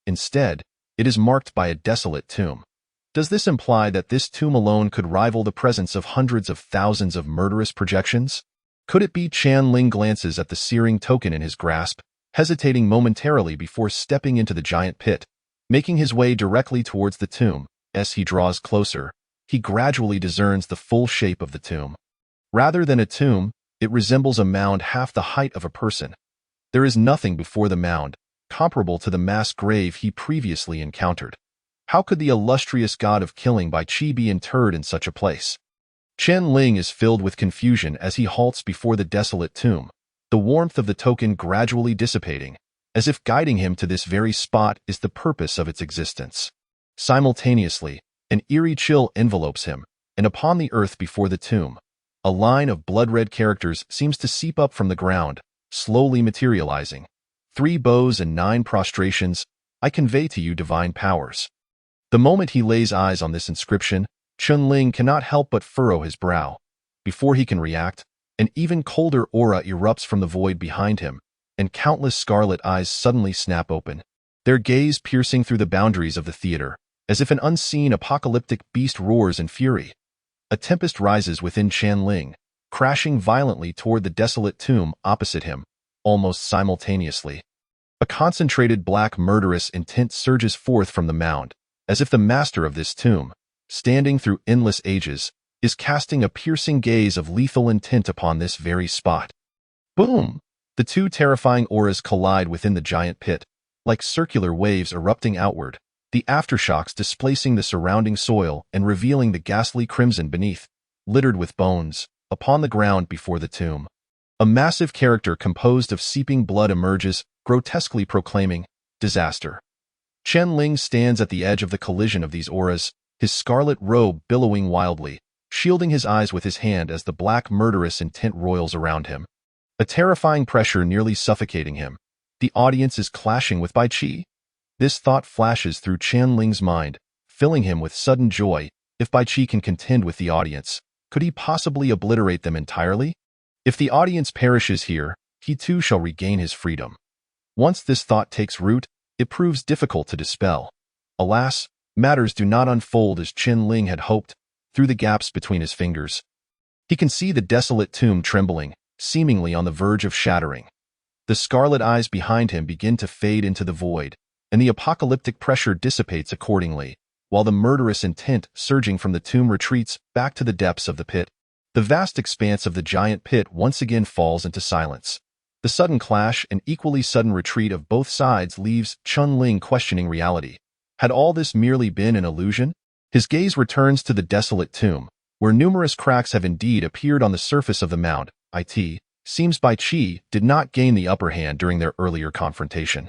Instead, It is marked by a desolate tomb. Does this imply that this tomb alone could rival the presence of hundreds of thousands of murderous projections? Could it be? Chan Ling glances at the searing token in his grasp, hesitating momentarily before stepping into the giant pit. Making his way directly towards the tomb, as he draws closer, he gradually discerns the full shape of the tomb. Rather than a tomb, it resembles a mound half the height of a person. There is nothing before the mound, comparable to the mass grave he previously encountered. How could the illustrious god of killing Bai Qi be interred in such a place? Chen Ling is filled with confusion as he halts before the desolate tomb, the warmth of the token gradually dissipating, as if guiding him to this very spot is the purpose of its existence. Simultaneously, an eerie chill envelopes him, and upon the earth before the tomb, a line of blood-red characters seems to seep up from the ground, slowly materializing. 3 bows and 9 prostrations, I convey to you divine powers. The moment he lays eyes on this inscription, Chen Ling cannot help but furrow his brow. Before he can react, an even colder aura erupts from the void behind him, and countless scarlet eyes suddenly snap open, their gaze piercing through the boundaries of the theater, as if an unseen apocalyptic beast roars in fury. A tempest rises within Chen Ling, crashing violently toward the desolate tomb opposite him, almost simultaneously. A concentrated black murderous intent surges forth from the mound, as if the master of this tomb, standing through endless ages, is casting a piercing gaze of lethal intent upon this very spot. Boom! The 2 terrifying auras collide within the giant pit, like circular waves erupting outward, the aftershocks displacing the surrounding soil and revealing the ghastly crimson beneath, littered with bones, upon the ground before the tomb. A massive character composed of seeping blood emerges, grotesquely proclaiming, "Disaster." Chen Ling stands at the edge of the collision of these auras, his scarlet robe billowing wildly, shielding his eyes with his hand as the black murderous intent roils around him. A terrifying pressure nearly suffocating him. The audience is clashing with Bai Qi. This thought flashes through Chen Ling's mind, filling him with sudden joy. If Bai Qi can contend with the audience, could he possibly obliterate them entirely? If the audience perishes here, he too shall regain his freedom. Once this thought takes root, it proves difficult to dispel. Alas, matters do not unfold as Chen Ling had hoped, through the gaps between his fingers. He can see the desolate tomb trembling, seemingly on the verge of shattering. The scarlet eyes behind him begin to fade into the void, and the apocalyptic pressure dissipates accordingly, while the murderous intent surging from the tomb retreats back to the depths of the pit. The vast expanse of the giant pit once again falls into silence. The sudden clash and equally sudden retreat of both sides leaves Chen Ling questioning reality. Had all this merely been an illusion? His gaze returns to the desolate tomb, where numerous cracks have indeed appeared on the surface of the mound. It seems Bai Qi did not gain the upper hand during their earlier confrontation.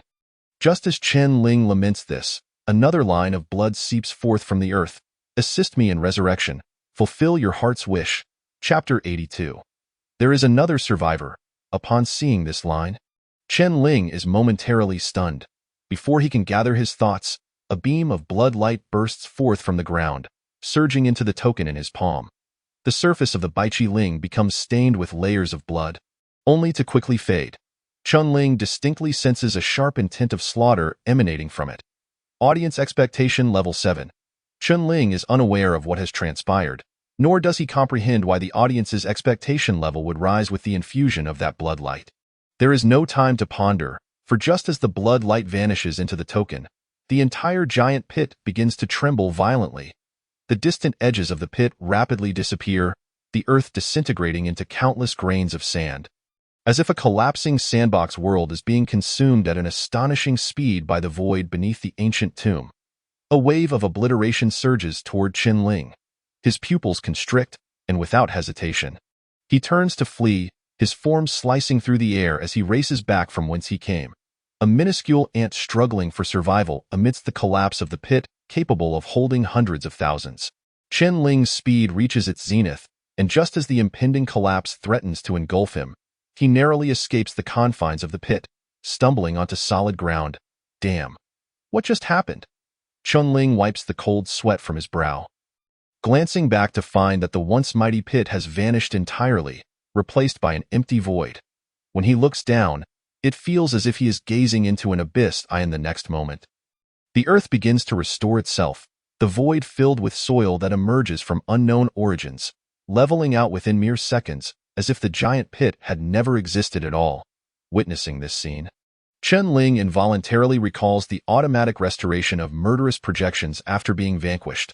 Just as Chen Ling laments this, another line of blood seeps forth from the earth. Assist me in resurrection. Fulfill your heart's wish. Chapter 82. There is another survivor. Upon seeing this line, Chen Ling is momentarily stunned. Before he can gather his thoughts, a beam of blood light bursts forth from the ground, surging into the token in his palm. The surface of the Bai Qi Ling becomes stained with layers of blood, only to quickly fade. Chen Ling distinctly senses a sharp intent of slaughter emanating from it. Audience expectation level 7. Chen Ling is unaware of what has transpired, nor does he comprehend why the audience's expectation level would rise with the infusion of that blood light. There is no time to ponder, for just as the blood light vanishes into the token, the entire giant pit begins to tremble violently. The distant edges of the pit rapidly disappear, the earth disintegrating into countless grains of sand. As if a collapsing sandbox world is being consumed at an astonishing speed by the void beneath the ancient tomb. A wave of obliteration surges toward Chen Ling. His pupils constrict, and without hesitation, he turns to flee, his form slicing through the air as he races back from whence he came. A minuscule ant struggling for survival amidst the collapse of the pit, capable of holding hundreds of thousands. Chen Ling's speed reaches its zenith, and just as the impending collapse threatens to engulf him, he narrowly escapes the confines of the pit, stumbling onto solid ground. Damn. What just happened? Chen Ling wipes the cold sweat from his brow, glancing back to find that the once mighty pit has vanished entirely, replaced by an empty void. When he looks down, it feels as if he is gazing into an abyss in the next moment. The earth begins to restore itself, the void filled with soil that emerges from unknown origins, leveling out within mere seconds, as if the giant pit had never existed at all. Witnessing this scene, Chen Ling involuntarily recalls the automatic restoration of murderous projections after being vanquished.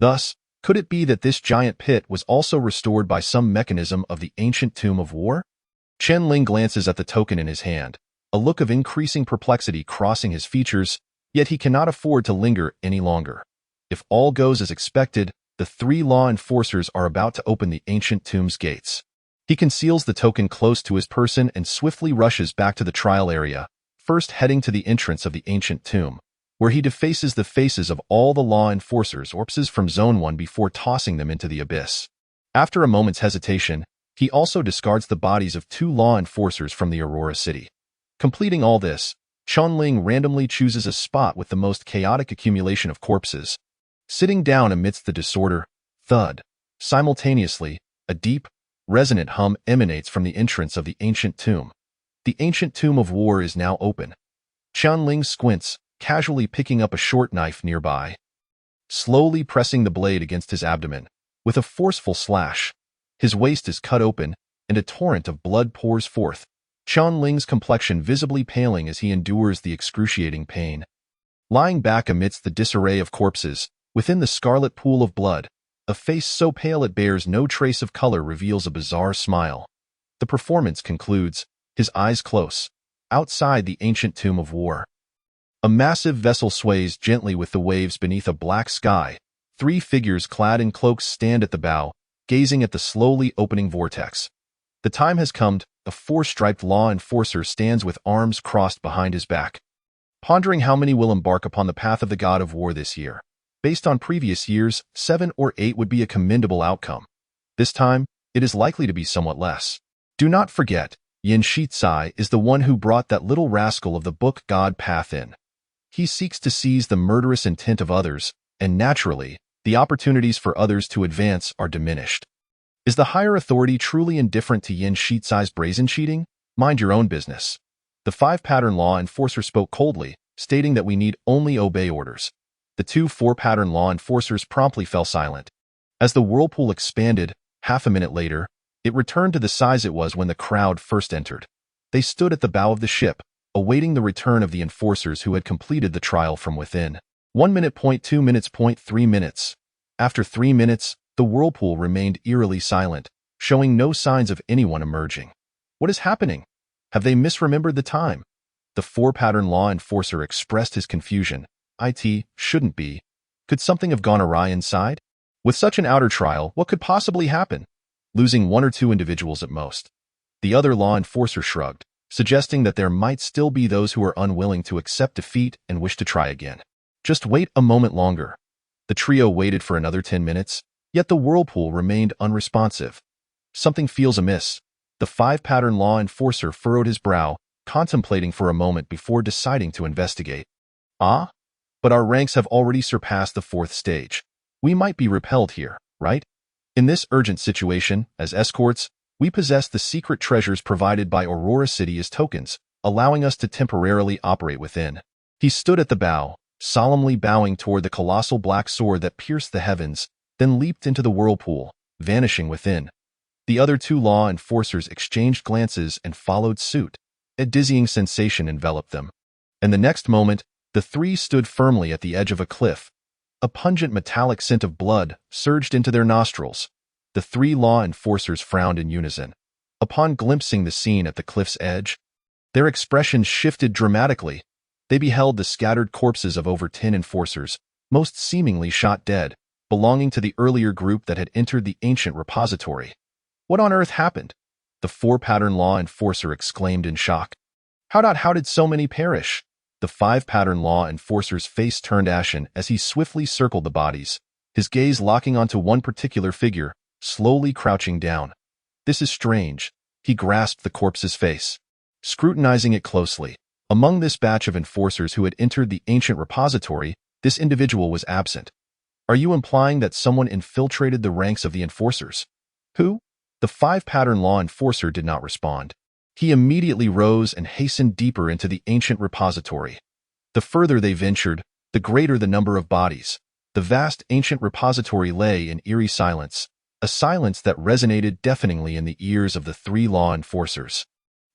Thus, could it be that this giant pit was also restored by some mechanism of the ancient tomb of war? Chen Ling glances at the token in his hand, a look of increasing perplexity crossing his features, yet he cannot afford to linger any longer. If all goes as expected, the 3 law enforcers are about to open the ancient tomb's gates. He conceals the token close to his person and swiftly rushes back to the trial area, first heading to the entrance of the ancient tomb, where he defaces the faces of all the law enforcers corpses from Zone 1 before tossing them into the abyss. After a moment's hesitation, he also discards the bodies of 2 law enforcers from the Aurora City. Completing all this, Chen Ling randomly chooses a spot with the most chaotic accumulation of corpses. Sitting down amidst the disorder, thud. Simultaneously, a deep, resonant hum emanates from the entrance of the ancient tomb. The ancient tomb of war is now open. Chen Ling squints, casually picking up a short knife nearby. Slowly pressing the blade against his abdomen, with a forceful slash, his waist is cut open, and a torrent of blood pours forth, Chen Ling's complexion visibly paling as he endures the excruciating pain. Lying back amidst the disarray of corpses, within the scarlet pool of blood, a face so pale it bears no trace of color reveals a bizarre smile. The performance concludes, his eyes close, outside the ancient tomb of war. A massive vessel sways gently with the waves beneath a black sky. 3 figures clad in cloaks stand at the bow, gazing at the slowly opening vortex. The time has come. A 4-striped law enforcer stands with arms crossed behind his back, pondering how many will embark upon the path of the god of war this year. Based on previous years, 7 or 8 would be a commendable outcome. This time, it is likely to be somewhat less. Do not forget, Yin Shizai is the one who brought that little rascal of the book God Path in. He seeks to seize the murderous intent of others, and naturally, the opportunities for others to advance are diminished. Is the higher authority truly indifferent to Yin Shizai's brazen cheating? Mind your own business. The 5-pattern law enforcer spoke coldly, stating that we need only obey orders. The 2 4-pattern law enforcers promptly fell silent. As the whirlpool expanded, half a minute later, it returned to the size it was when the crowd first entered. They stood at the bow of the ship, awaiting the return of the enforcers who had completed the trial from within. 1 minute, 2 minutes, 3 minutes. After 3 minutes, the whirlpool remained eerily silent, showing no signs of anyone emerging. What is happening? Have they misremembered the time? The 4-pattern law enforcer expressed his confusion. It shouldn't be. Could something have gone awry inside? With such an outer trial, what could possibly happen? Losing 1 or 2 individuals at most. The other law enforcer shrugged, suggesting that there might still be those who are unwilling to accept defeat and wish to try again. Just wait a moment longer. The trio waited for another 10 minutes, yet the whirlpool remained unresponsive. Something feels amiss. The 5-pattern law enforcer furrowed his brow, contemplating for a moment before deciding to investigate. Ah? But our ranks have already surpassed the 4th stage. We might be repelled here, right? In this urgent situation, as escorts, we possess the secret treasures provided by Aurora City as tokens, allowing us to temporarily operate within. He stood at the bow, solemnly bowing toward the colossal black sword that pierced the heavens, then leaped into the whirlpool, vanishing within. The other 2 law enforcers exchanged glances and followed suit. A dizzying sensation enveloped them. And the next moment, the 3 stood firmly at the edge of a cliff. A pungent metallic scent of blood surged into their nostrils. The 3 law enforcers frowned in unison. Upon glimpsing the scene at the cliff's edge, their expressions shifted dramatically. They beheld the scattered corpses of over 10 enforcers, most seemingly shot dead, belonging to the earlier group that had entered the ancient repository. What on earth happened? The 4-pattern law enforcer exclaimed in shock. How did so many perish? The 5-pattern law enforcer's face turned ashen as he swiftly circled the bodies, his gaze locking onto one particular figure, slowly crouching down. This is strange. He grasped the corpse's face, scrutinizing it closely. Among this batch of enforcers who had entered the ancient repository, this individual was absent. Are you implying that someone infiltrated the ranks of the enforcers? Who? The 5-pattern law enforcer did not respond. He immediately rose and hastened deeper into the ancient repository. The further they ventured, the greater the number of bodies. The vast ancient repository lay in eerie silence, a silence that resonated deafeningly in the ears of the three law enforcers.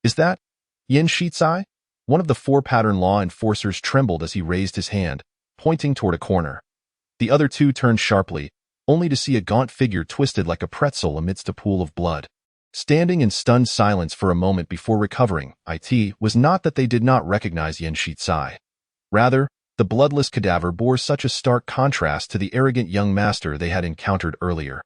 "Is that Yin Shizai?" One of the four-pattern law enforcers trembled as he raised his hand, pointing toward a corner. The other two turned sharply, only to see a gaunt figure twisted like a pretzel amidst a pool of blood. Standing in stunned silence for a moment before recovering, it was not that they did not recognize Yin Shizai. Rather, the bloodless cadaver bore such a stark contrast to the arrogant young master they had encountered earlier.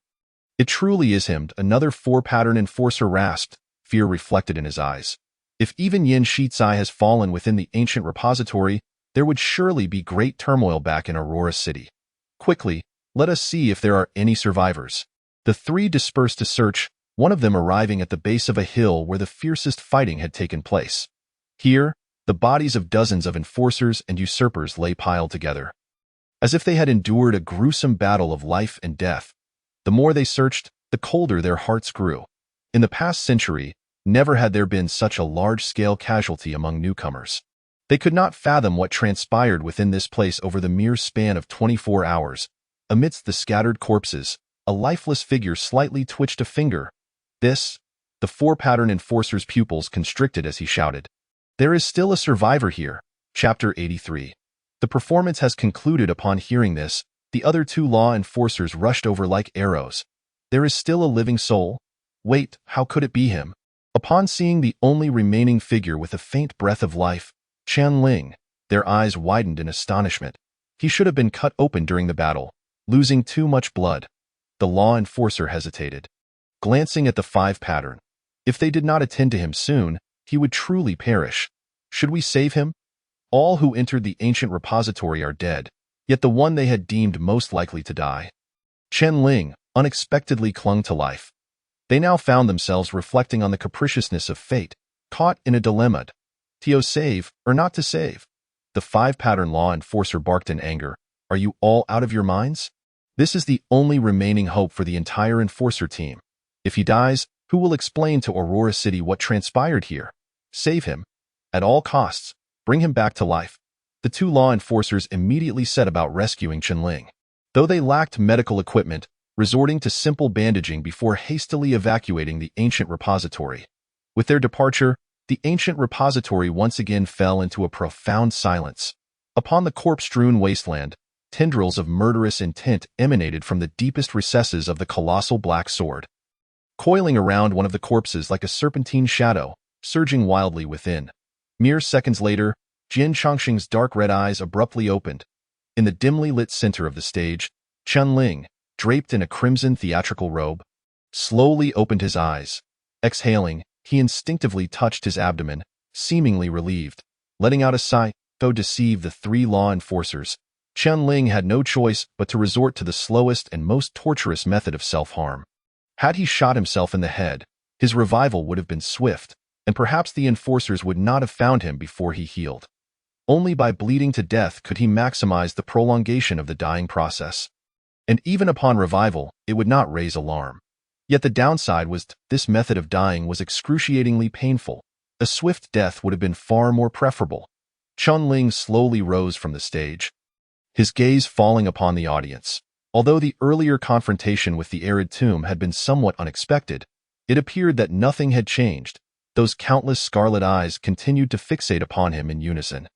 "It truly is him," another four-pattern enforcer rasped, fear reflected in his eyes. "If even Yin Shizai has fallen within the ancient repository, there would surely be great turmoil back in Aurora City. Quickly, let us see if there are any survivors." The three dispersed to search, one of them arriving at the base of a hill where the fiercest fighting had taken place. Here, the bodies of dozens of enforcers and usurpers lay piled together, as if they had endured a gruesome battle of life and death. The more they searched, the colder their hearts grew. In the past century, never had there been such a large-scale casualty among newcomers. They could not fathom what transpired within this place over the mere span of 24 hours. Amidst the scattered corpses, a lifeless figure slightly twitched a finger. "This?" The four-pattern enforcer's pupils constricted as he shouted. "There is still a survivor here." Chapter 83. The performance has concluded. Upon hearing this, the other two law enforcers rushed over like arrows. "There is still a living soul? Wait, how could it be him?" Upon seeing the only remaining figure with a faint breath of life, Qianling, their eyes widened in astonishment. He should have been cut open during the battle, losing too much blood. The law enforcer hesitated, glancing at the five-pattern. If they did not attend to him soon, he would truly perish. "Should we save him? All who entered the ancient repository are dead, yet the one they had deemed most likely to die." Qianling unexpectedly clung to life. They now found themselves reflecting on the capriciousness of fate, caught in a dilemma. To save or not to save? The five-pattern law enforcer barked in anger. "Are you all out of your minds? This is the only remaining hope for the entire enforcer team. If he dies, who will explain to Aurora City what transpired here? Save him. At all costs, bring him back to life." The two law enforcers immediately set about rescuing Qianling. Though they lacked medical equipment, resorting to simple bandaging before hastily evacuating the ancient repository. With their departure, the ancient repository once again fell into a profound silence. Upon the corpse-strewn wasteland, tendrils of murderous intent emanated from the deepest recesses of the colossal black sword, coiling around one of the corpses like a serpentine shadow, surging wildly within. Mere seconds later, Jin Chongqing's dark red eyes abruptly opened. In the dimly lit center of the stage, Qianling, draped in a crimson theatrical robe, slowly opened his eyes. Exhaling, he instinctively touched his abdomen, seemingly relieved. Letting out a sigh, though deceive the three law enforcers, Qianling had no choice but to resort to the slowest and most torturous method of self-harm. Had he shot himself in the head, his revival would have been swift, and perhaps the enforcers would not have found him before he healed. Only by bleeding to death could he maximize the prolongation of the dying process. And even upon revival, it would not raise alarm. Yet the downside was this method of dying was excruciatingly painful. A swift death would have been far more preferable. Qianling slowly rose from the stage, his gaze falling upon the audience. Although the earlier confrontation with the arid tomb had been somewhat unexpected, it appeared that nothing had changed. Those countless scarlet eyes continued to fixate upon him in unison.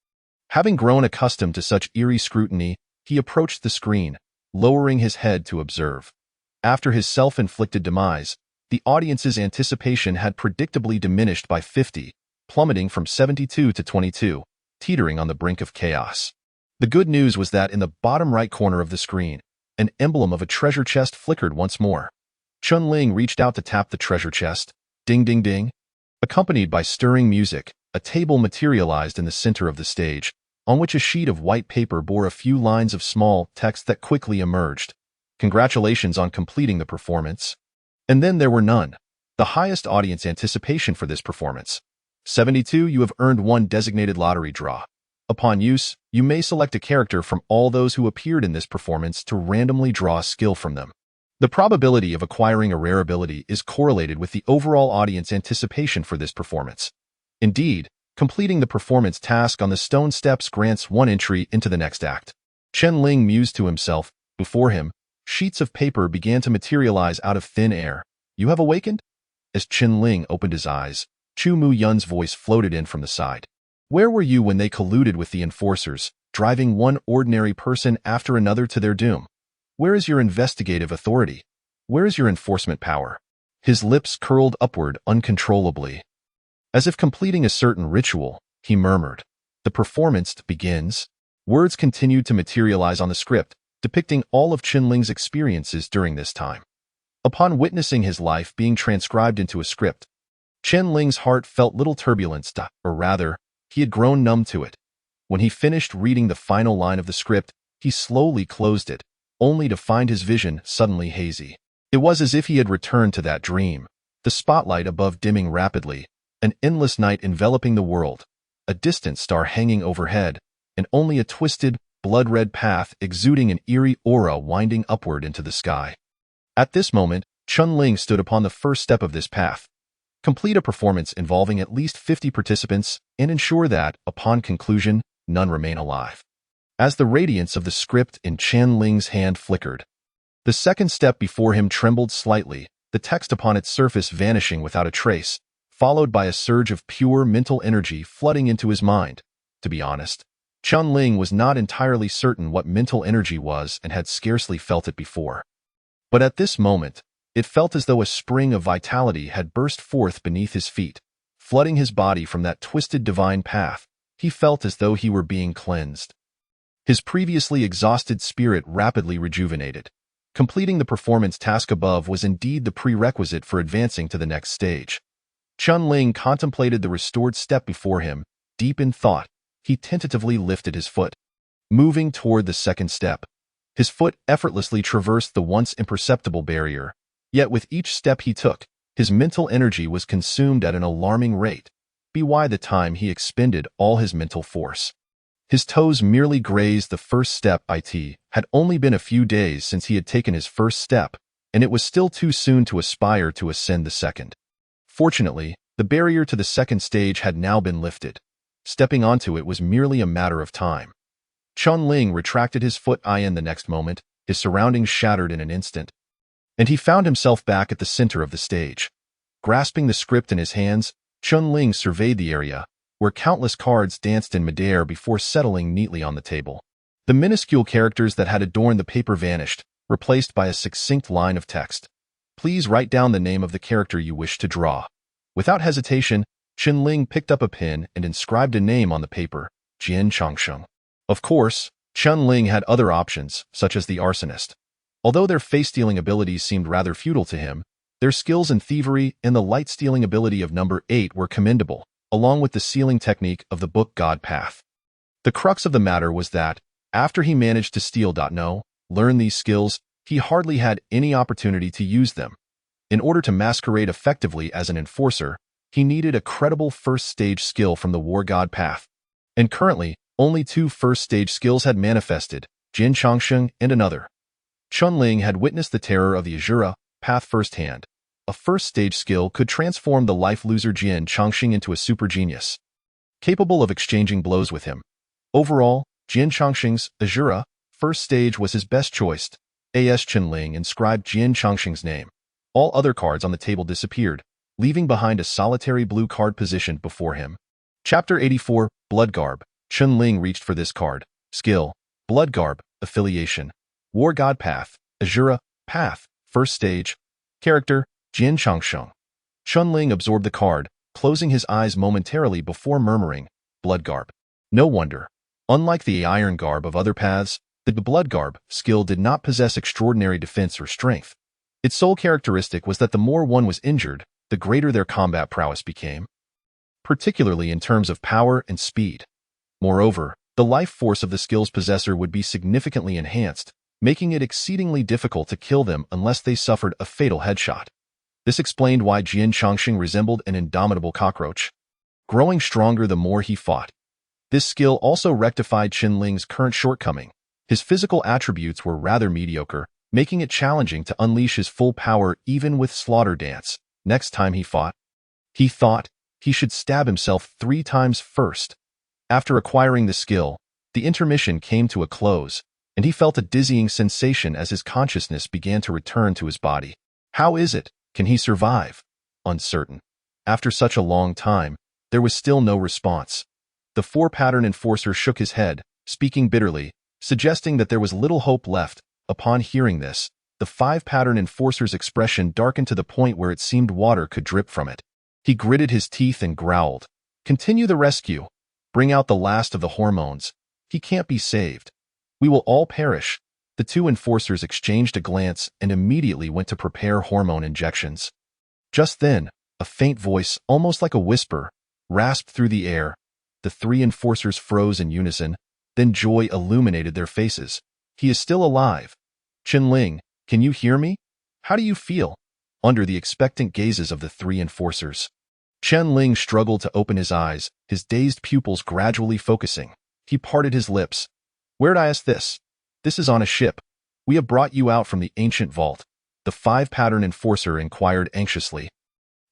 Having grown accustomed to such eerie scrutiny, he approached the screen, lowering his head to observe. After his self-inflicted demise, the audience's anticipation had predictably diminished by 50, plummeting from 72 to 22, teetering on the brink of chaos. The good news was that in the bottom right corner of the screen, an emblem of a treasure chest flickered once more. Qianling reached out to tap the treasure chest. Ding ding ding. Accompanied by stirring music, a table materialized in the center of the stage, on which a sheet of white paper bore a few lines of small text that quickly emerged. "Congratulations on completing the performance." And then there were none. The highest audience anticipation for this performance. 72, you have earned one designated lottery draw. Upon use, you may select a character from all those who appeared in this performance to randomly draw a skill from them. The probability of acquiring a rare ability is correlated with the overall audience anticipation for this performance. Indeed, completing the performance task on the stone steps grants one entry into the next act. Chen Ling mused to himself. Before him, sheets of paper began to materialize out of thin air. You have awakened? As Chen Ling opened his eyes, Chu Mu Yun's voice floated in from the side. Where were you when they colluded with the enforcers, driving one ordinary person after another to their doom? Where is your investigative authority? Where is your enforcement power? His lips curled upward uncontrollably. As if completing a certain ritual, he murmured, "The performance begins." Words continued to materialize on the script, depicting all of Chen Ling's experiences during this time. Upon witnessing his life being transcribed into a script, Chen Ling's heart felt little turbulence, or rather, he had grown numb to it. When he finished reading the final line of the script, he slowly closed it, only to find his vision suddenly hazy. It was as if he had returned to that dream, the spotlight above dimming rapidly, an endless night enveloping the world, a distant star hanging overhead, and only a twisted, blood-red path exuding an eerie aura winding upward into the sky. At this moment, Chen Ling stood upon the first step of this path. Complete a performance involving at least 50 participants and ensure that, upon conclusion, none remain alive. As the radiance of the script in Chen Ling's hand flickered, the second step before him trembled slightly, the text upon its surface vanishing without a trace, followed by a surge of pure mental energy flooding into his mind. To be honest, Chen Ling was not entirely certain what mental energy was and had scarcely felt it before. But at this moment, it felt as though a spring of vitality had burst forth beneath his feet, flooding his body from that twisted divine path. He felt as though he were being cleansed. His previously exhausted spirit rapidly rejuvenated. Completing the performance task above was indeed the prerequisite for advancing to the next stage. Chen Ling contemplated the restored step before him. Deep in thought, he tentatively lifted his foot. Moving toward the second step, his foot effortlessly traversed the once imperceptible barrier. Yet with each step he took, his mental energy was consumed at an alarming rate. By the time he expended all his mental force, his toes merely grazed the first step. It had only been a few days since he had taken his first step, and it was still too soon to aspire to ascend the second. Fortunately, the barrier to the second stage had now been lifted. Stepping onto it was merely a matter of time. Chen Ling retracted his foot in the next moment, his surroundings shattered in an instant, and he found himself back at the center of the stage. Grasping the script in his hands, Chen Ling surveyed the area, where countless cards danced in midair before settling neatly on the table. The minuscule characters that had adorned the paper vanished, replaced by a succinct line of text. Please write down the name of the character you wish to draw. Without hesitation, Chen Ling picked up a pen and inscribed a name on the paper, Jian Changsheng. Of course, Chen Ling had other options, such as the arsonist. Although their face-stealing abilities seemed rather futile to him, their skills in thievery and the light-stealing ability of number 8 were commendable, along with the sealing technique of the book God Path. The crux of the matter was that, after he managed to learn these skills, he hardly had any opportunity to use them. In order to masquerade effectively as an enforcer, he needed a credible first-stage skill from the War God Path. And currently, only 2 first-stage skills had manifested, Jian Changsheng and another. Chen Ling had witnessed the terror of the Azura path firsthand. A first-stage skill could transform the life-loser Jian Changsheng into a super genius, capable of exchanging blows with him. Overall, Jian Changsheng's Azura first stage was his best choice. As Chen Ling inscribed Jian Changsheng's name, all other cards on the table disappeared, leaving behind a solitary blue card positioned before him. Chapter 84, Bloodgarb. Chen Ling reached for this card. Skill, Bloodgarb, Affiliation, War God Path, Azura, Path, First Stage. Character, Jian Changsheng. Chen Ling absorbed the card, closing his eyes momentarily before murmuring, Bloodgarb. No wonder. Unlike the Iron Garb of other paths, the Bloodgarb skill did not possess extraordinary defense or strength. Its sole characteristic was that the more one was injured, the greater their combat prowess became, particularly in terms of power and speed. Moreover, the life force of the skill's possessor would be significantly enhanced, making it exceedingly difficult to kill them unless they suffered a fatal headshot. This explained why Jian Changsheng resembled an indomitable cockroach, growing stronger the more he fought. This skill also rectified Chen Ling's current shortcoming. His physical attributes were rather mediocre, making it challenging to unleash his full power even with Slaughter Dance. Next time he thought he should stab himself 3 times first. After acquiring the skill, the intermission came to a close, and he felt a dizzying sensation as his consciousness began to return to his body. How is it? Can he survive? Uncertain. After such a long time, there was still no response. The 4-pattern enforcer shook his head, speaking bitterly, suggesting that there was little hope left. Upon hearing this, the 5-pattern enforcer's expression darkened to the point where it seemed water could drip from it. He gritted his teeth and growled, "Continue the rescue. Bring out the last of the hormones. He can't be saved. We will all perish." The 2 enforcers exchanged a glance and immediately went to prepare hormone injections. Just then, a faint voice, almost like a whisper, rasped through the air. The 3 enforcers froze in unison, then joy illuminated their faces. "He is still alive. Chen-Ling, can you hear me? How do you feel?" Under the expectant gazes of the 3 enforcers, Chen-Ling struggled to open his eyes, his dazed pupils gradually focusing. He parted his lips. "Where'd I ask this? This is on a ship. We have brought you out from the ancient vault." The 5-pattern enforcer inquired anxiously.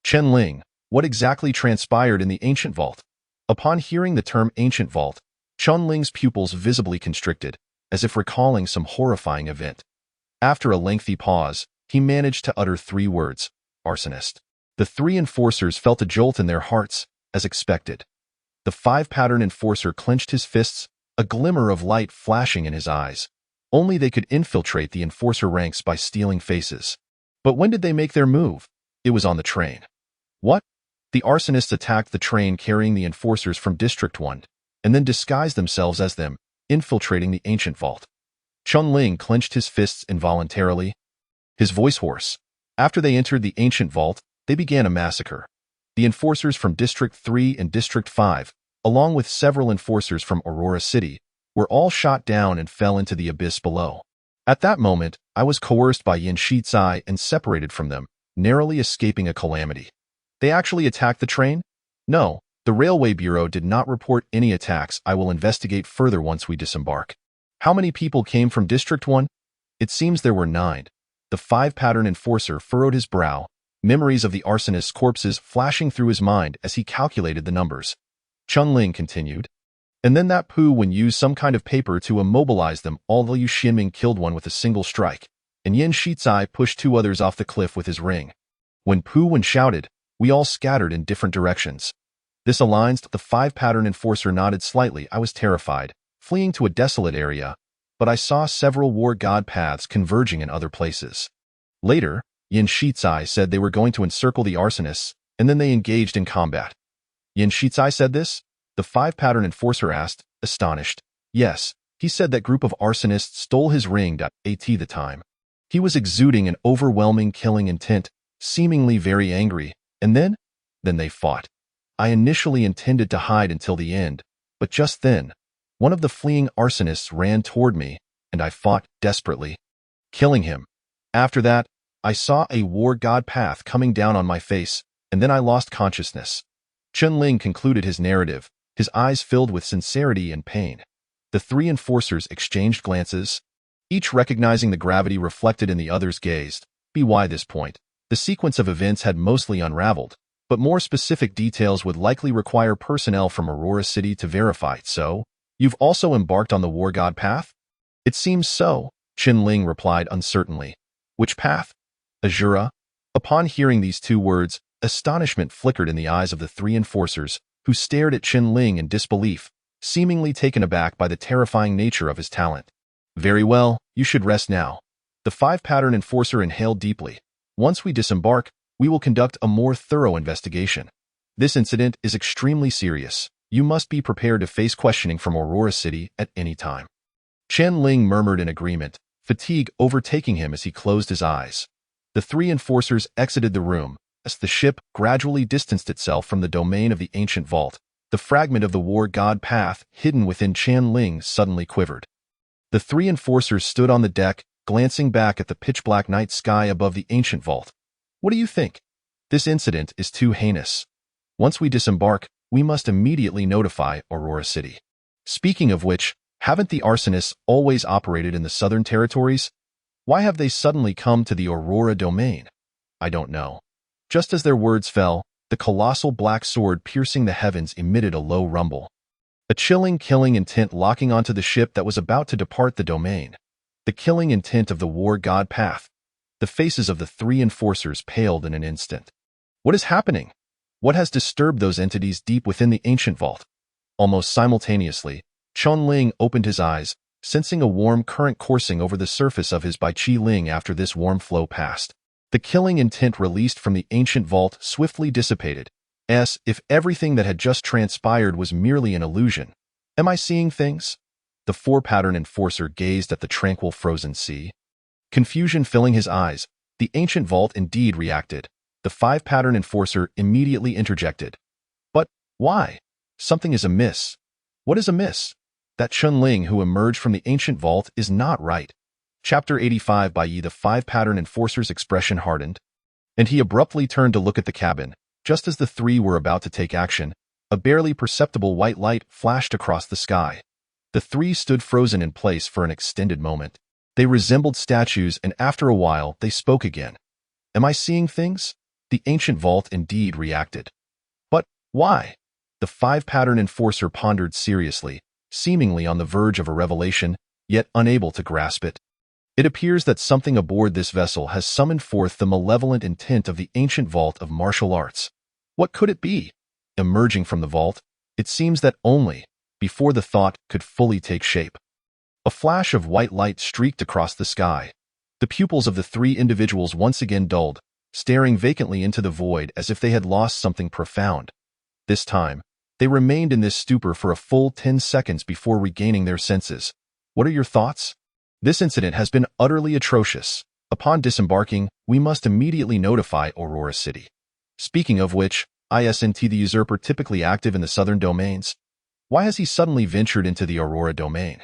"Chen-Ling, what exactly transpired in the ancient vault?" Upon hearing the term ancient vault, Chen-Ling's pupils visibly constricted, as if recalling some horrifying event. After a lengthy pause, he managed to utter 3 words: "Arsonist." The 3 enforcers felt a jolt in their hearts, as expected. The 5-pattern enforcer clenched his fists, a glimmer of light flashing in his eyes. Only they could infiltrate the enforcer ranks by stealing faces. But when did they make their move? It was on the train. What? The arsonists attacked the train carrying the enforcers from District 1, and then disguised themselves as them, infiltrating the ancient vault. Chen-Ling clenched his fists involuntarily, his voice hoarse. After they entered the ancient vault, they began a massacre. The enforcers from District 3 and District 5, along with several enforcers from Aurora City, were all shot down and fell into the abyss below. At that moment, I was coerced by Yin Shizai and separated from them, narrowly escaping a calamity. They actually attacked the train? No, the Railway Bureau did not report any attacks. I will investigate further once we disembark. How many people came from District 1? It seems there were 9. The 5-pattern enforcer furrowed his brow, memories of the arsonists' corpses flashing through his mind as he calculated the numbers. Chen-Ling continued. And then that Pu Wen used some kind of paper to immobilize them, although Yu Xinming killed one with a single strike, and Yin Shizai pushed 2 others off the cliff with his ring. When Pu Wen shouted, we all scattered in different directions. This aligns. The 5-pattern enforcer nodded slightly. I was terrified, fleeing to a desolate area, but I saw several war god paths converging in other places. Later, Yin Shizai said they were going to encircle the arsonists, and then they engaged in combat. Yin Shizai said this? The 5-pattern enforcer asked, astonished. Yes, he said that group of arsonists stole his ring. At the time, he was exuding an overwhelming killing intent, seemingly very angry, and then they fought. I initially intended to hide until the end, but just then, one of the fleeing arsonists ran toward me, and I fought desperately, killing him. After that, I saw a war god path coming down on my face, and then I lost consciousness. Chen-Ling concluded his narrative, his eyes filled with sincerity and pain. The 3 enforcers exchanged glances, each recognizing the gravity reflected in the other's gaze. By this point, the sequence of events had mostly unraveled, but more specific details would likely require personnel from Aurora City to verify. So, you've also embarked on the war god path? It seems so, Chen-Ling replied uncertainly. Which path? Azura? Upon hearing these 2 words, astonishment flickered in the eyes of the 3 enforcers, who stared at Chen-Ling in disbelief, seemingly taken aback by the terrifying nature of his talent. Very well, you should rest now. The 5-pattern enforcer inhaled deeply. Once we disembark, we will conduct a more thorough investigation. This incident is extremely serious. You must be prepared to face questioning from Aurora City at any time. Chen-Ling murmured in agreement, fatigue overtaking him as he closed his eyes. The 3 enforcers exited the room. As the ship gradually distanced itself from the domain of the ancient vault, the fragment of the war god path hidden within Chen-Ling suddenly quivered. The 3 enforcers stood on the deck, glancing back at the pitch-black night sky above the ancient vault. What do you think? This incident is too heinous. Once we disembark, we must immediately notify Aurora City. Speaking of which, haven't the arsonists always operated in the southern territories? Why have they suddenly come to the Aurora domain? I don't know. Just as their words fell, the colossal black sword piercing the heavens emitted a low rumble. A chilling killing intent locking onto the ship that was about to depart the domain. The killing intent of the war god path. The faces of the three enforcers paled in an instant. What is happening? What has disturbed those entities deep within the ancient vault? Almost simultaneously, Chunling opened his eyes, sensing a warm current coursing over the surface of his Baiqi Ling after this warm flow passed. The killing intent released from the ancient vault swiftly dissipated, as if everything that had just transpired was merely an illusion. Am I seeing things? The four-pattern enforcer gazed at the tranquil frozen sea. Confusion filling his eyes, the ancient vault indeed reacted. The five-pattern enforcer immediately interjected. But why? Something is amiss. What is amiss? That Chunling who emerged from the ancient vault is not right. Chapter 85 by Yi. The five-pattern enforcer's expression hardened, and he abruptly turned to look at the cabin. Just as the three were about to take action, a barely perceptible white light flashed across the sky. The three stood frozen in place for an extended moment. They resembled statues, and after a while, they spoke again. Am I seeing things? The ancient vault indeed reacted. But why? The five-pattern enforcer pondered seriously, seemingly on the verge of a revelation, yet unable to grasp it. It appears that something aboard this vessel has summoned forth the malevolent intent of the ancient vault of martial arts. What could it be? Emerging from the vault, it seems that only, before the thought could fully take shape. A flash of white light streaked across the sky. The pupils of the three individuals once again dulled, staring vacantly into the void as if they had lost something profound. This time, they remained in this stupor for a full 10 seconds before regaining their senses. What are your thoughts? This incident has been utterly atrocious. Upon disembarking, we must immediately notify Aurora City. Speaking of which, isn't the usurper typically active in the southern domains? Why has he suddenly ventured into the Aurora domain?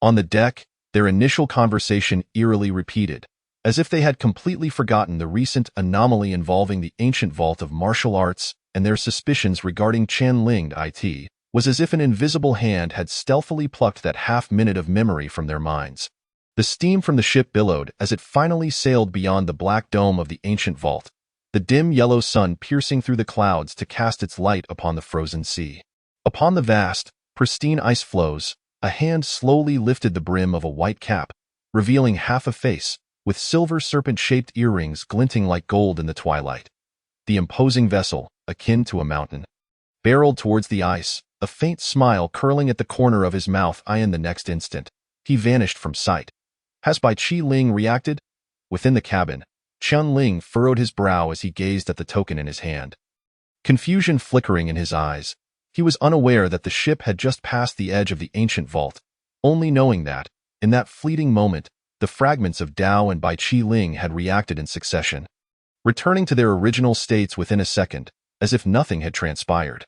On the deck, their initial conversation eerily repeated, as if they had completely forgotten the recent anomaly involving the ancient vault of martial arts, and their suspicions regarding Chunling it was as if an invisible hand had stealthily plucked that half-minute of memory from their minds. The steam from the ship billowed as it finally sailed beyond the black dome of the ancient vault, the dim yellow sun piercing through the clouds to cast its light upon the frozen sea. Upon the vast, pristine ice floes, a hand slowly lifted the brim of a white cap, revealing half a face, with silver serpent-shaped earrings glinting like gold in the twilight. The imposing vessel, akin to a mountain, barreled towards the ice, a faint smile curling at the corner of his mouth. In the next instant, he vanished from sight. Has Baiqi Ling reacted? Within the cabin, Chunling furrowed his brow as he gazed at the token in his hand. Confusion flickering in his eyes, he was unaware that the ship had just passed the edge of the ancient vault, only knowing that, in that fleeting moment, the fragments of Dao and Baiqi Ling had reacted in succession, returning to their original states within a second, as if nothing had transpired.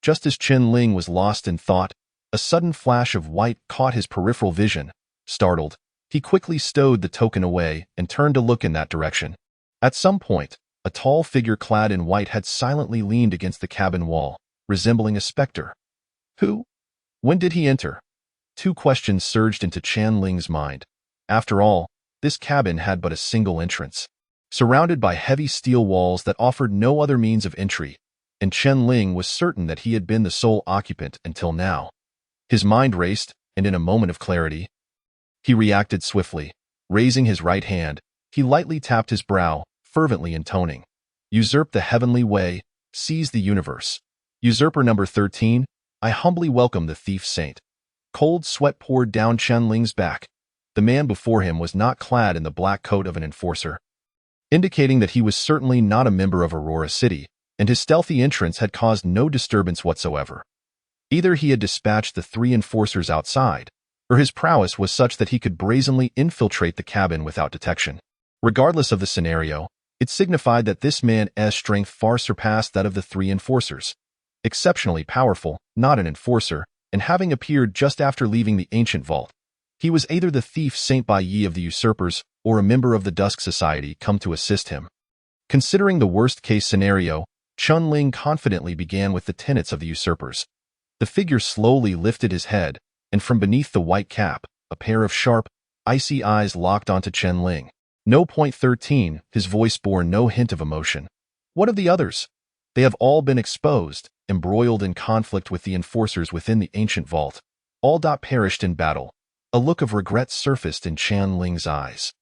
Just as Chunling was lost in thought, a sudden flash of white caught his peripheral vision. Startled, he quickly stowed the token away and turned to look in that direction. At some point, a tall figure clad in white had silently leaned against the cabin wall, resembling a specter. Who? When did he enter? Two questions surged into Chunling's mind. After all, this cabin had but a single entrance, surrounded by heavy steel walls that offered no other means of entry, and Chunling was certain that he had been the sole occupant until now. His mind raced, and in a moment of clarity, he reacted swiftly. Raising his right hand, he lightly tapped his brow, fervently intoning, "Usurp the heavenly way, seize the universe. Usurper number 13, I humbly welcome the thief saint." Cold sweat poured down Chunling's back. The man before him was not clad in the black coat of an enforcer, indicating that he was certainly not a member of Aurora City, and his stealthy entrance had caused no disturbance whatsoever. Either he had dispatched the three enforcers outside, or his prowess was such that he could brazenly infiltrate the cabin without detection. Regardless of the scenario, it signified that this man's strength far surpassed that of the three enforcers. Exceptionally powerful, not an enforcer, and having appeared just after leaving the ancient vault, he was either the thief Saint Baiyi of the usurpers or a member of the Dusk Society come to assist him. Considering the worst-case scenario, Chunling confidently began with the tenets of the usurpers. The figure slowly lifted his head, and from beneath the white cap, a pair of sharp, icy eyes locked onto Chunling. No. 13, his voice bore no hint of emotion. What of the others? They have all been exposed. embroiled in conflict with the enforcers within the ancient vault. All perished in battle. A look of regret surfaced in Qianling's eyes.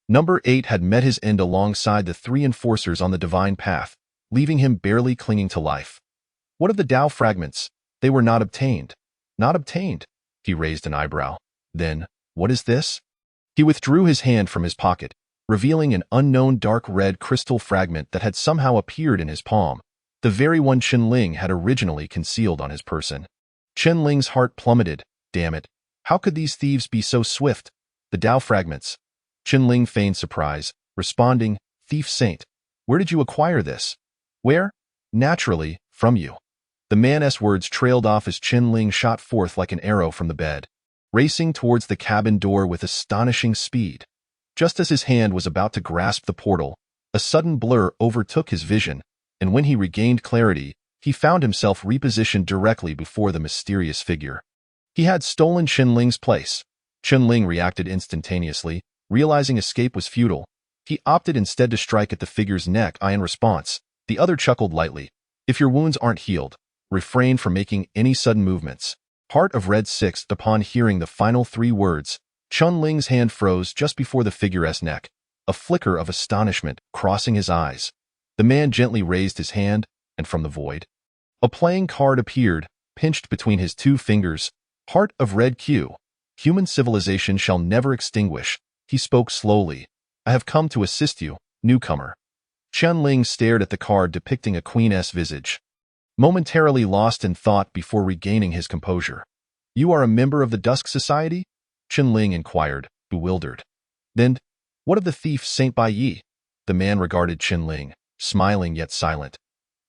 Number 8 had met his end alongside the 3 enforcers on the divine path, leaving him barely clinging to life. What of the Tao fragments? They were not obtained. Not obtained. He raised an eyebrow. Then, what is this? He withdrew his hand from his pocket, revealing an unknown dark red crystal fragment that had somehow appeared in his palm, the very one Qianling had originally concealed on his person. Qianling's heart plummeted. Damn it. How could these thieves be so swift? The Tao fragments. Qianling feigned surprise, responding, Thief Saint, where did you acquire this? Where? Naturally, from you. The man's words trailed off as Qianling shot forth like an arrow from the bed, racing towards the cabin door with astonishing speed. Just as his hand was about to grasp the portal, a sudden blur overtook his vision, and when he regained clarity, he found himself repositioned directly before the mysterious figure. He had stolen Qianling's place. Qianling reacted instantaneously, realizing escape was futile. He opted instead to strike at the figure's neck. In response, the other chuckled lightly. If your wounds aren't healed, refrain from making any sudden movements. Heart of Red 6. Upon hearing the final 3 words, Qianling's hand froze just before the figure's neck, a flicker of astonishment crossing his eyes. The man gently raised his hand, and from the void, a playing card appeared, pinched between his 2 fingers. Heart of Red Q. Human civilization shall never extinguish. He spoke slowly. I have come to assist you, newcomer. Qianling stared at the card depicting a queen's visage, momentarily lost in thought before regaining his composure. You are a member of the Dusk Society? Qianling inquired, bewildered. Then, what of the thief Saint Bai Yi? The man regarded Qianling, smiling yet silent.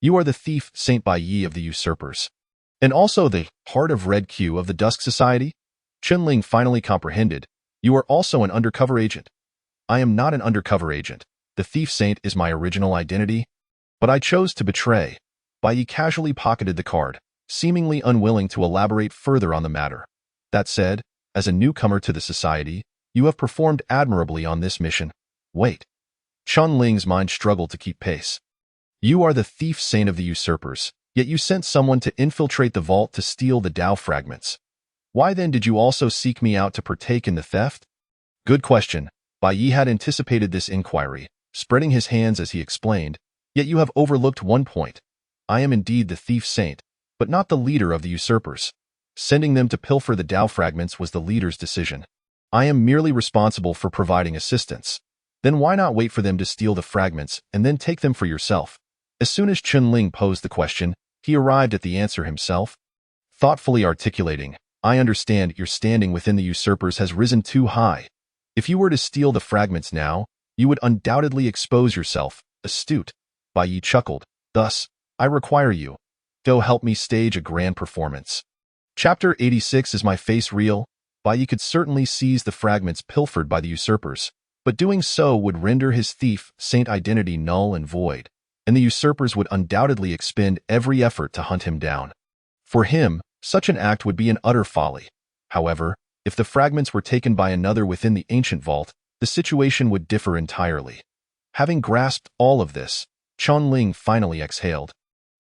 You are the thief Saint Bai Yi of the usurpers. And also the Heart of Red Q of the Dusk Society? Qianling finally comprehended. You are also an undercover agent. I am not an undercover agent. The thief saint is my original identity. But I chose to betray. Bai Yi casually pocketed the card, seemingly unwilling to elaborate further on the matter. That said, as a newcomer to the society, you have performed admirably on this mission. Wait. Qianling's mind struggled to keep pace. You are the thief saint of the usurpers, yet you sent someone to infiltrate the vault to steal the Tao fragments. Why then did you also seek me out to partake in the theft? Good question. Bai Yi had anticipated this inquiry, spreading his hands as he explained, yet you have overlooked one point. I am indeed the thief saint, but not the leader of the usurpers. Sending them to pilfer the Tao fragments was the leader's decision. I am merely responsible for providing assistance. Then why not wait for them to steal the fragments and then take them for yourself? As soon as Qianling posed the question, he arrived at the answer himself, thoughtfully articulating, I understand your standing within the usurpers has risen too high. If you were to steal the fragments now, you would undoubtedly expose yourself. Astute. Bai Yi chuckled. Thus, I require you. Go help me stage a grand performance. Chapter 86. Is my face real? Bai Yi could certainly seize the fragments pilfered by the usurpers, but doing so would render his thief saint identity null and void, and the usurpers would undoubtedly expend every effort to hunt him down. For him, such an act would be an utter folly. However, if the fragments were taken by another within the ancient vault, the situation would differ entirely. Having grasped all of this, Qianling finally exhaled.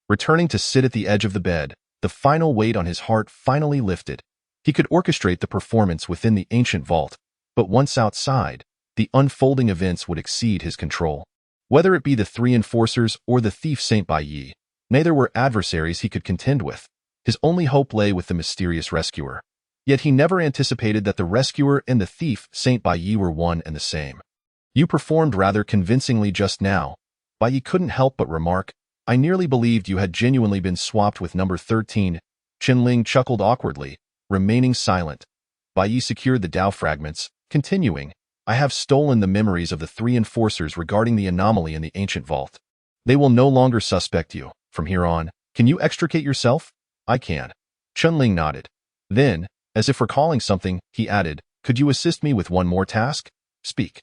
Returning to sit at the edge of the bed, the final weight on his heart finally lifted. He could orchestrate the performance within the ancient vault, but once outside, the unfolding events would exceed his control. Whether it be the 3 enforcers or the thief Saint Bai Yi, neither were adversaries he could contend with. His only hope lay with the mysterious rescuer. Yet he never anticipated that the rescuer and the thief Saint Bai Yi were one and the same. You performed rather convincingly just now. Bai Yi couldn't help but remark, I nearly believed you had genuinely been swapped with number 13. Qianling chuckled awkwardly, remaining silent. Bai Yi secured the Tao fragments, continuing, I have stolen the memories of the 3 enforcers regarding the anomaly in the ancient vault. They will no longer suspect you. From here on, can you extricate yourself? I can. Qianling nodded. Then, as if recalling something, he added, could you assist me with one more task? Speak.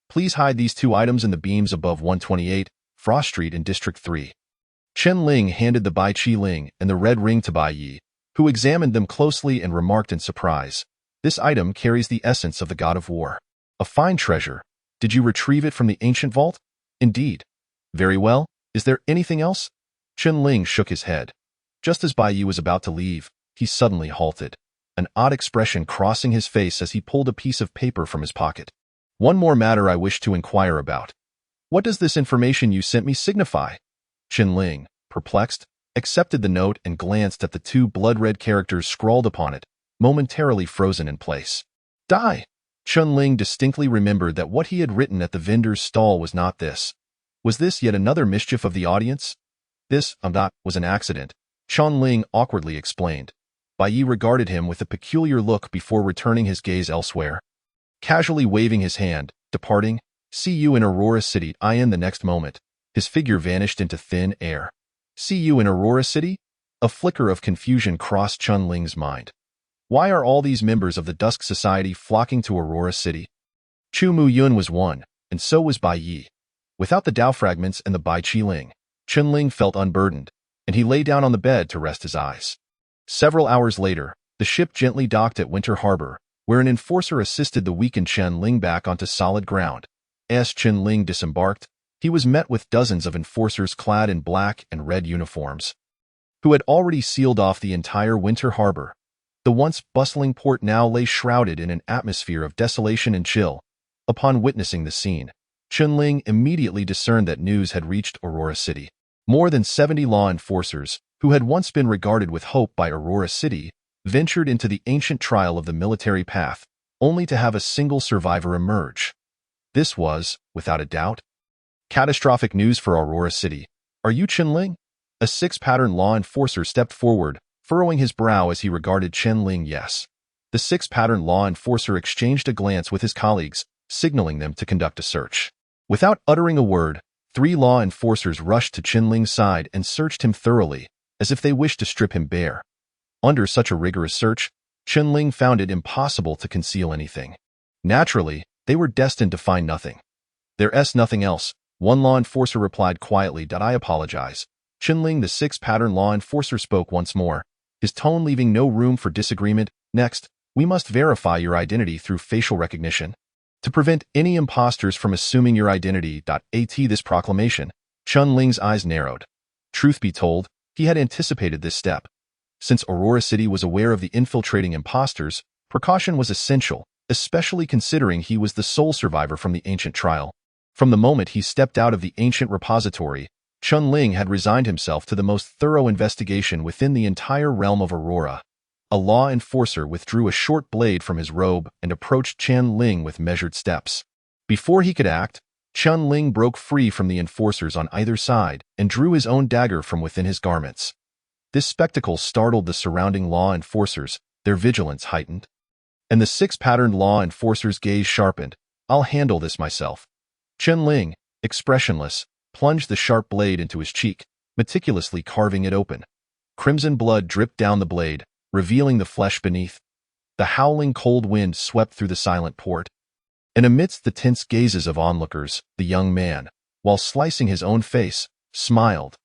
Please hide these 2 items in the beams above 128, Frost Street in District 3. Qianling handed the Bai Qiling and the red ring to Bai Yi, who examined them closely and remarked in surprise. This item carries the essence of the god of war. A fine treasure. Did you retrieve it from the ancient vault? Indeed. Very well. Is there anything else? Qianling shook his head. Just as Bai Yi was about to leave, he suddenly halted, an odd expression crossing his face as he pulled a piece of paper from his pocket. One more matter I wish to inquire about. What does this information you sent me signify? Qianling, perplexed, accepted the note and glanced at the two blood-red characters scrawled upon it, momentarily frozen in place. Die! Qianling distinctly remembered that what he had written at the vendor's stall was not this. Was this yet another mischief of the audience? This, was an accident, Qianling awkwardly explained. Bai Yi regarded him with a peculiar look before returning his gaze elsewhere. Casually waving his hand, departing, see you in Aurora City. The next moment, his figure vanished into thin air. See you in Aurora City? A flicker of confusion crossed Qianling's mind. Why are all these members of the Dusk Society flocking to Aurora City? Chu Muyun was one, and so was Bai Yi. Without the Dao fragments and the Bai Qiling, Qianling felt unburdened, and he lay down on the bed to rest his eyes. Several hours later, the ship gently docked at Winter Harbor, where an enforcer assisted the weakened Qianling back onto solid ground. As Qianling disembarked, he was met with dozens of enforcers clad in black and red uniforms, who had already sealed off the entire Winter Harbor. The once bustling port now lay shrouded in an atmosphere of desolation and chill. Upon witnessing the scene, Qianling immediately discerned that news had reached Aurora City. More than 70 law enforcers, who had once been regarded with hope by Aurora City, ventured into the ancient trial of the military path, only to have a single survivor emerge. This was, without a doubt, catastrophic news for Aurora City. Are you Qianling? A six-pattern law enforcer stepped forward, furrowing his brow as he regarded Qianling. Yes. The six-pattern law enforcer exchanged a glance with his colleagues, signaling them to conduct a search. Without uttering a word, 3 law enforcers rushed to Qianling's side and searched him thoroughly, as if they wished to strip him bare. Under such a rigorous search, Qianling found it impossible to conceal anything. Naturally, they were destined to find nothing. There's nothing else, one law enforcer replied quietly. I apologize. Qianling, the six-pattern law enforcer, spoke once more, his tone leaving no room for disagreement. Next, we must verify your identity through facial recognition. To prevent any imposters from assuming your identity. This proclamation, Qianling's eyes narrowed. Truth be told, he had anticipated this step. Since Aurora City was aware of the infiltrating imposters, precaution was essential, especially considering he was the sole survivor from the ancient trial. From the moment he stepped out of the ancient repository, Qianling had resigned himself to the most thorough investigation within the entire realm of Aurora. A law enforcer withdrew a short blade from his robe and approached Qianling with measured steps. Before he could act, Qianling broke free from the enforcers on either side and drew his own dagger from within his garments. This spectacle startled the surrounding law enforcers, their vigilance heightened. And the six-patterned law enforcer's gaze sharpened. I'll handle this myself. Qianling, expressionless, plunged the sharp blade into his cheek, meticulously carving it open. Crimson blood dripped down the blade, revealing the flesh beneath. The howling cold wind swept through the silent port. And amidst the tense gazes of onlookers, the young man, while slicing his own face, smiled.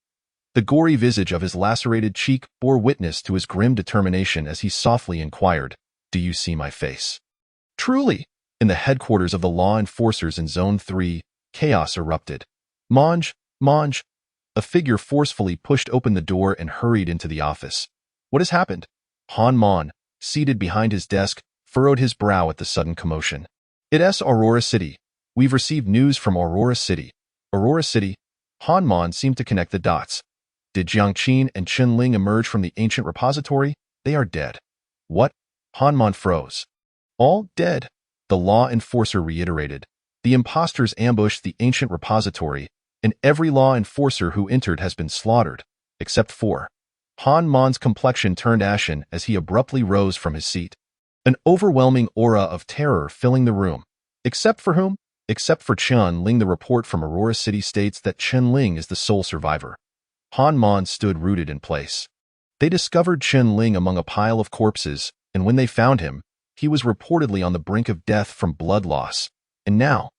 The gory visage of his lacerated cheek bore witness to his grim determination as he softly inquired, "Do you see my face?" Truly, in the headquarters of the law enforcers in Zone 3, chaos erupted. Monge! A figure forcefully pushed open the door and hurried into the office. What has happened? Han Mon, seated behind his desk, furrowed his brow at the sudden commotion. It's Aurora City. We've received news from Aurora City. Aurora City? Han Mon seemed to connect the dots. Did Jiang Qin and Qianling emerge from the ancient repository? They are dead. What? Han Mon froze. All dead? The law enforcer reiterated. The imposters ambushed the ancient repository, and every law enforcer who entered has been slaughtered, except 4. Han Mon's complexion turned ashen as he abruptly rose from his seat. An overwhelming aura of terror filling the room. Except for whom? Except for Qianling. The report from Aurora City states that Qianling is the sole survivor. Han Mon stood rooted in place. They discovered Qianling among a pile of corpses, and when they found him, he was reportedly on the brink of death from blood loss. And now,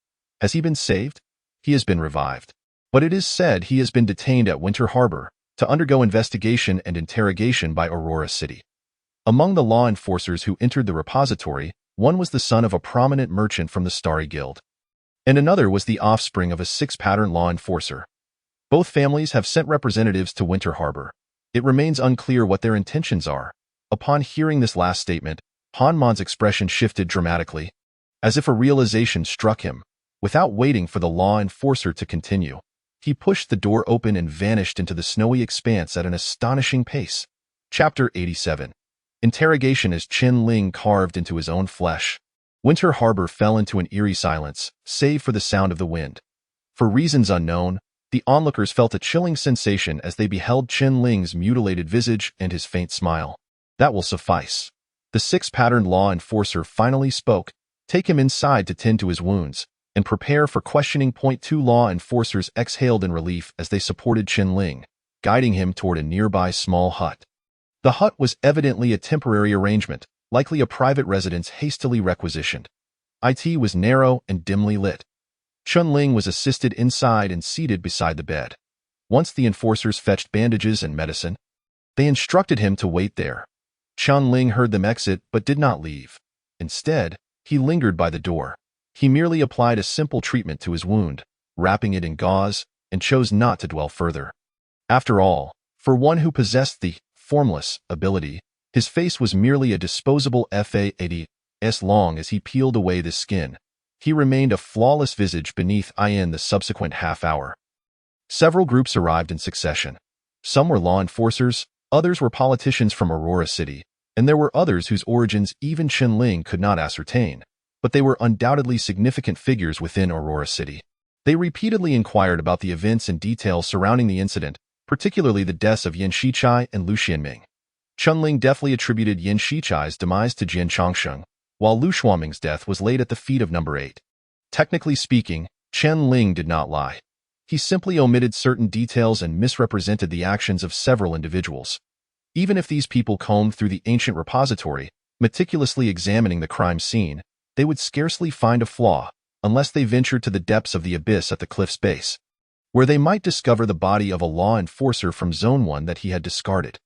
has he been saved? He has been revived. But it is said he has been detained at Winter Harbor to undergo investigation and interrogation by Aurora City. Among the law enforcers who entered the repository, one was the son of a prominent merchant from the Starry Guild, and another was the offspring of a six-pattern law enforcer. Both families have sent representatives to Winter Harbor. It remains unclear what their intentions are. Upon hearing this last statement, Hanmon's expression shifted dramatically, as if a realization struck him. Without waiting for the law enforcer to continue, he pushed the door open and vanished into the snowy expanse at an astonishing pace. Chapter 87. Interrogation as Chen Ling carved into his own flesh. Winter Harbor fell into an eerie silence, save for the sound of the wind. For reasons unknown, the onlookers felt a chilling sensation as they beheld Chen Ling's mutilated visage and his faint smile. That will suffice. The six-patterned law enforcer finally spoke. Take him inside to tend to his wounds, and prepare for questioning. Two law enforcers exhaled in relief as they supported Chen Ling, guiding him toward a nearby small hut. The hut was evidently a temporary arrangement, likely a private residence hastily requisitioned. It was narrow and dimly lit. Chen Ling was assisted inside and seated beside the bed. Once the enforcers fetched bandages and medicine, they instructed him to wait there. Chen Ling heard them exit but did not leave. Instead, he lingered by the door. He merely applied a simple treatment to his wound, wrapping it in gauze, and chose not to dwell further. After all, for one who possessed the formless ability, his face was merely a disposable FA-80. As long as he peeled away the skin, he remained a flawless visage beneath in the subsequent half-hour. Several groups arrived in succession. Some were law enforcers, others were politicians from Aurora City, and there were others whose origins even Chen Ling could not ascertain, but they were undoubtedly significant figures within Aurora City. They repeatedly inquired about the events and details surrounding the incident, particularly the deaths of Yin Shichai and Lu Xianming. Chen Ling deftly attributed Yin Shichai's demise to Jian Changsheng, while Lu Xuanming's death was laid at the feet of number 8. Technically speaking, Chen Ling did not lie. He simply omitted certain details and misrepresented the actions of several individuals. Even if these people combed through the ancient repository, meticulously examining the crime scene, they would scarcely find a flaw, unless they ventured to the depths of the abyss at the cliff's base, where they might discover the body of a law enforcer from Zone 1 that he had discarded.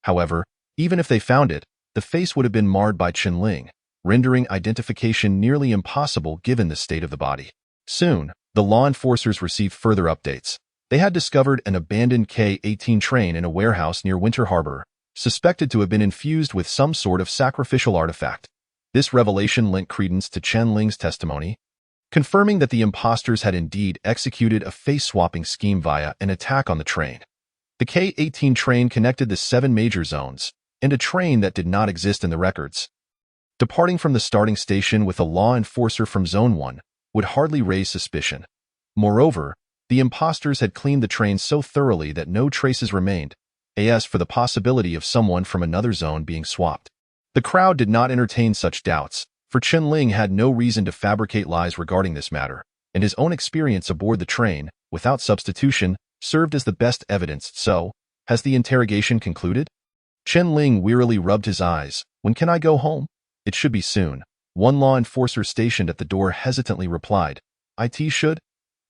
However, even if they found it, the face would have been marred by Chen Ling, rendering identification nearly impossible given the state of the body. Soon, the law enforcers received further updates. They had discovered an abandoned K-18 train in a warehouse near Winter Harbor, suspected to have been infused with some sort of sacrificial artifact. This revelation lent credence to Chen Ling's testimony, confirming that the imposters had indeed executed a face-swapping scheme via an attack on the train. The K-18 train connected the 7 major zones, and a train that did not exist in the records. Departing from the starting station with a law enforcer from Zone 1 would hardly raise suspicion. Moreover, the imposters had cleaned the train so thoroughly that no traces remained, as for the possibility of someone from another zone being swapped. The crowd did not entertain such doubts, for Chen Ling had no reason to fabricate lies regarding this matter, and his own experience aboard the train, without substitution, served as the best evidence. So, has the interrogation concluded? Chen Ling wearily rubbed his eyes. When can I go home? It should be soon. One law enforcer stationed at the door hesitantly replied. It should?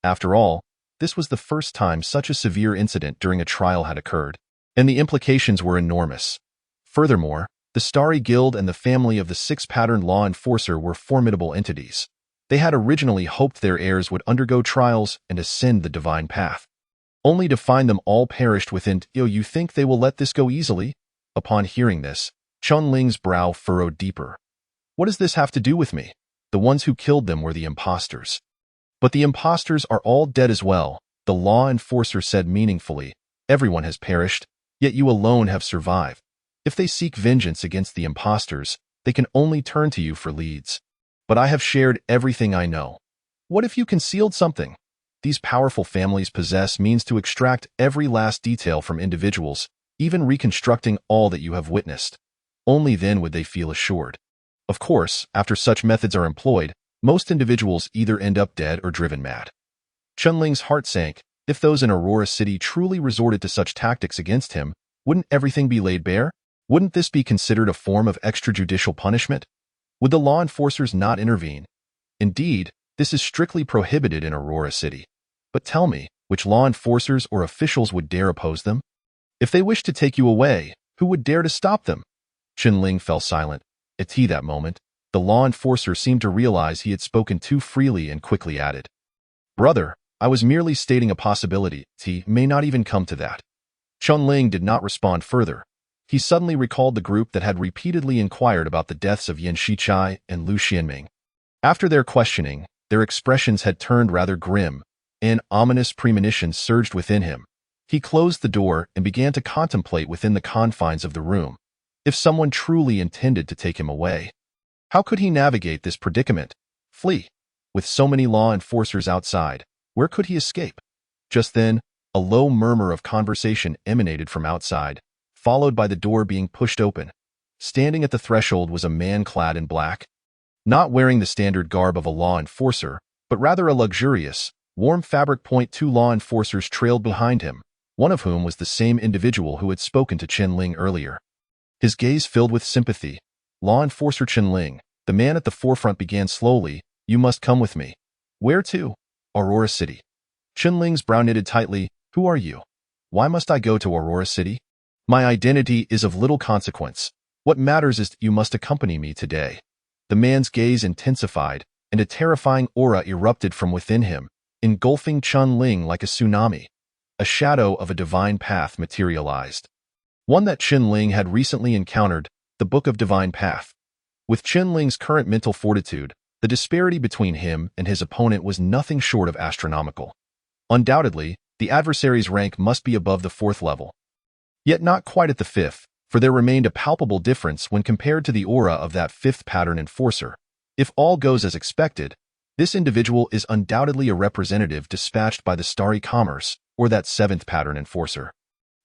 After all, this was the first time such a severe incident during a trial had occurred, and the implications were enormous. Furthermore, the Starry Guild and the family of the six-pattern law enforcer were formidable entities. They had originally hoped their heirs would undergo trials and ascend the divine path, only to find them all perished within. You think they will let this go easily? Upon hearing this, Chen Ling's brow furrowed deeper. What does this have to do with me? The ones who killed them were the imposters. But the imposters are all dead as well, the law enforcer said meaningfully. Everyone has perished, yet you alone have survived. If they seek vengeance against the imposters, they can only turn to you for leads. But I have shared everything I know. What if you concealed something? These powerful families possess means to extract every last detail from individuals, even reconstructing all that you have witnessed. Only then would they feel assured. Of course, after such methods are employed, most individuals either end up dead or driven mad. Chen Ling's heart sank. If those in Aurora City truly resorted to such tactics against him, wouldn't everything be laid bare? Wouldn't this be considered a form of extrajudicial punishment? Would the law enforcers not intervene? Indeed, this is strictly prohibited in Aurora City. But tell me, which law enforcers or officials would dare oppose them? If they wished to take you away, who would dare to stop them? Chen Ling fell silent. At that moment, the law enforcer seemed to realize he had spoken too freely and quickly added, Brother, I was merely stating a possibility. May not even come to that. Chunling did not respond further. He suddenly recalled the group that had repeatedly inquired about the deaths of Yan Shichai and Lu Xianming. After their questioning, their expressions had turned rather grim, and ominous premonition surged within him. He closed the door and began to contemplate within the confines of the room. If someone truly intended to take him away, how could he navigate this predicament? Flee. With so many law enforcers outside, where could he escape? Just then, a low murmur of conversation emanated from outside, followed by the door being pushed open. Standing at the threshold was a man clad in black, not wearing the standard garb of a law enforcer, but rather a luxurious, warm fabric. Two law enforcers trailed behind him, one of whom was the same individual who had spoken to Chunling earlier. His gaze filled with sympathy. Law enforcer Chunling, the man at the forefront, began slowly, "You must come with me." "Where to?" "Aurora City." Chunling's brow knitted tightly. "Who are you? Why must I go to Aurora City?" "My identity is of little consequence. What matters is that you must accompany me today." The man's gaze intensified, and a terrifying aura erupted from within him, engulfing Chunling like a tsunami. A shadow of a divine path materialized. One that Chunling had recently encountered, the Book of Divine Path. With Chunling's current mental fortitude, the disparity between him and his opponent was nothing short of astronomical. Undoubtedly, the adversary's rank must be above the 4th level. Yet not quite at the 5th, for there remained a palpable difference when compared to the aura of that 5th pattern enforcer. If all goes as expected, this individual is undoubtedly a representative dispatched by the Starry Commerce, or that 7th pattern enforcer.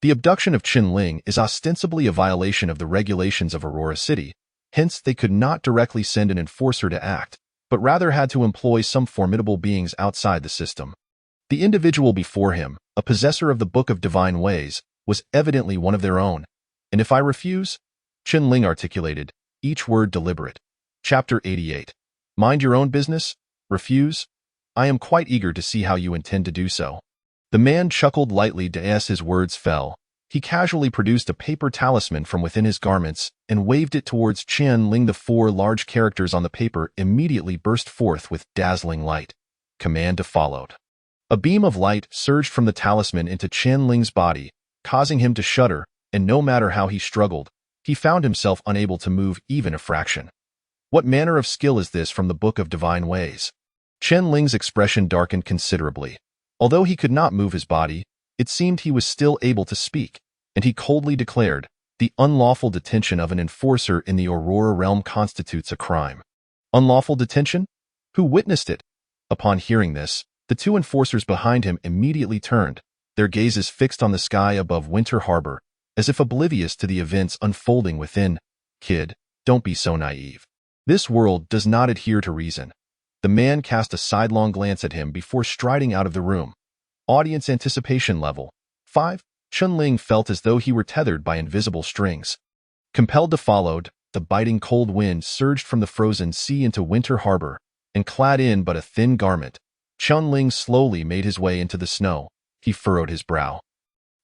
The abduction of Chunling is ostensibly a violation of the regulations of Aurora City, hence they could not directly send an enforcer to act, but rather had to employ some formidable beings outside the system. The individual before him, a possessor of the Book of Divine Ways, was evidently one of their own. "And if I refuse?" Chunling articulated, each word deliberate. Chapter 88. Mind your own business? Refuse? I am quite eager to see how you intend to do so. The man chuckled lightly as his words fell. He casually produced a paper talisman from within his garments and waved it towards Chunling. The 4 large characters on the paper immediately burst forth with dazzling light. Command followed. A beam of light surged from the talisman into Chunling's body, causing him to shudder, and no matter how he struggled, he found himself unable to move even a fraction. What manner of skill is this from the Book of Divine Ways? Chunling's expression darkened considerably. Although he could not move his body, it seemed he was still able to speak, and he coldly declared, "The unlawful detention of an enforcer in the Aurora realm constitutes a crime." Unlawful detention? Who witnessed it? Upon hearing this, the 2 enforcers behind him immediately turned, their gazes fixed on the sky above Winter Harbor, as if oblivious to the events unfolding within. "Kid, don't be so naive. This world does not adhere to reason." The man cast a sidelong glance at him before striding out of the room. Audience anticipation level 5. Chunling felt as though he were tethered by invisible strings. Compelled to follow, the biting cold wind surged from the frozen sea into Winter Harbor, and clad in but a thin garment, Chunling slowly made his way into the snow. He furrowed his brow.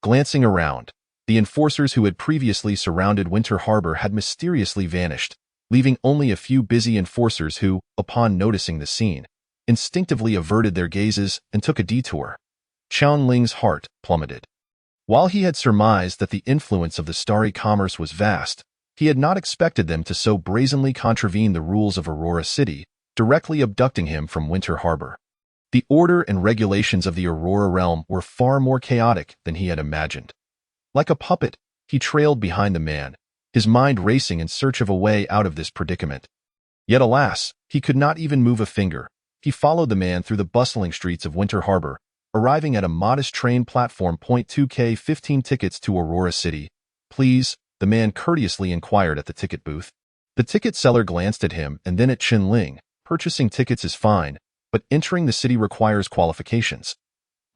Glancing around, the enforcers who had previously surrounded Winter Harbor had mysteriously vanished, leaving only a few busy enforcers who, upon noticing the scene, instinctively averted their gazes and took a detour. Chunling's heart plummeted. While he had surmised that the influence of the Starry Commerce was vast, he had not expected them to so brazenly contravene the rules of Aurora City, directly abducting him from Winter Harbor. The order and regulations of the Aurora realm were far more chaotic than he had imagined. Like a puppet, he trailed behind the man, his mind racing in search of a way out of this predicament. Yet alas, he could not even move a finger. He followed the man through the bustling streets of Winter Harbor, arriving at a modest train platform. 2K 15 tickets to Aurora City. "Please," the man courteously inquired at the ticket booth. The ticket seller glanced at him and then at Chunling. "Purchasing tickets is fine, but entering the city requires qualifications.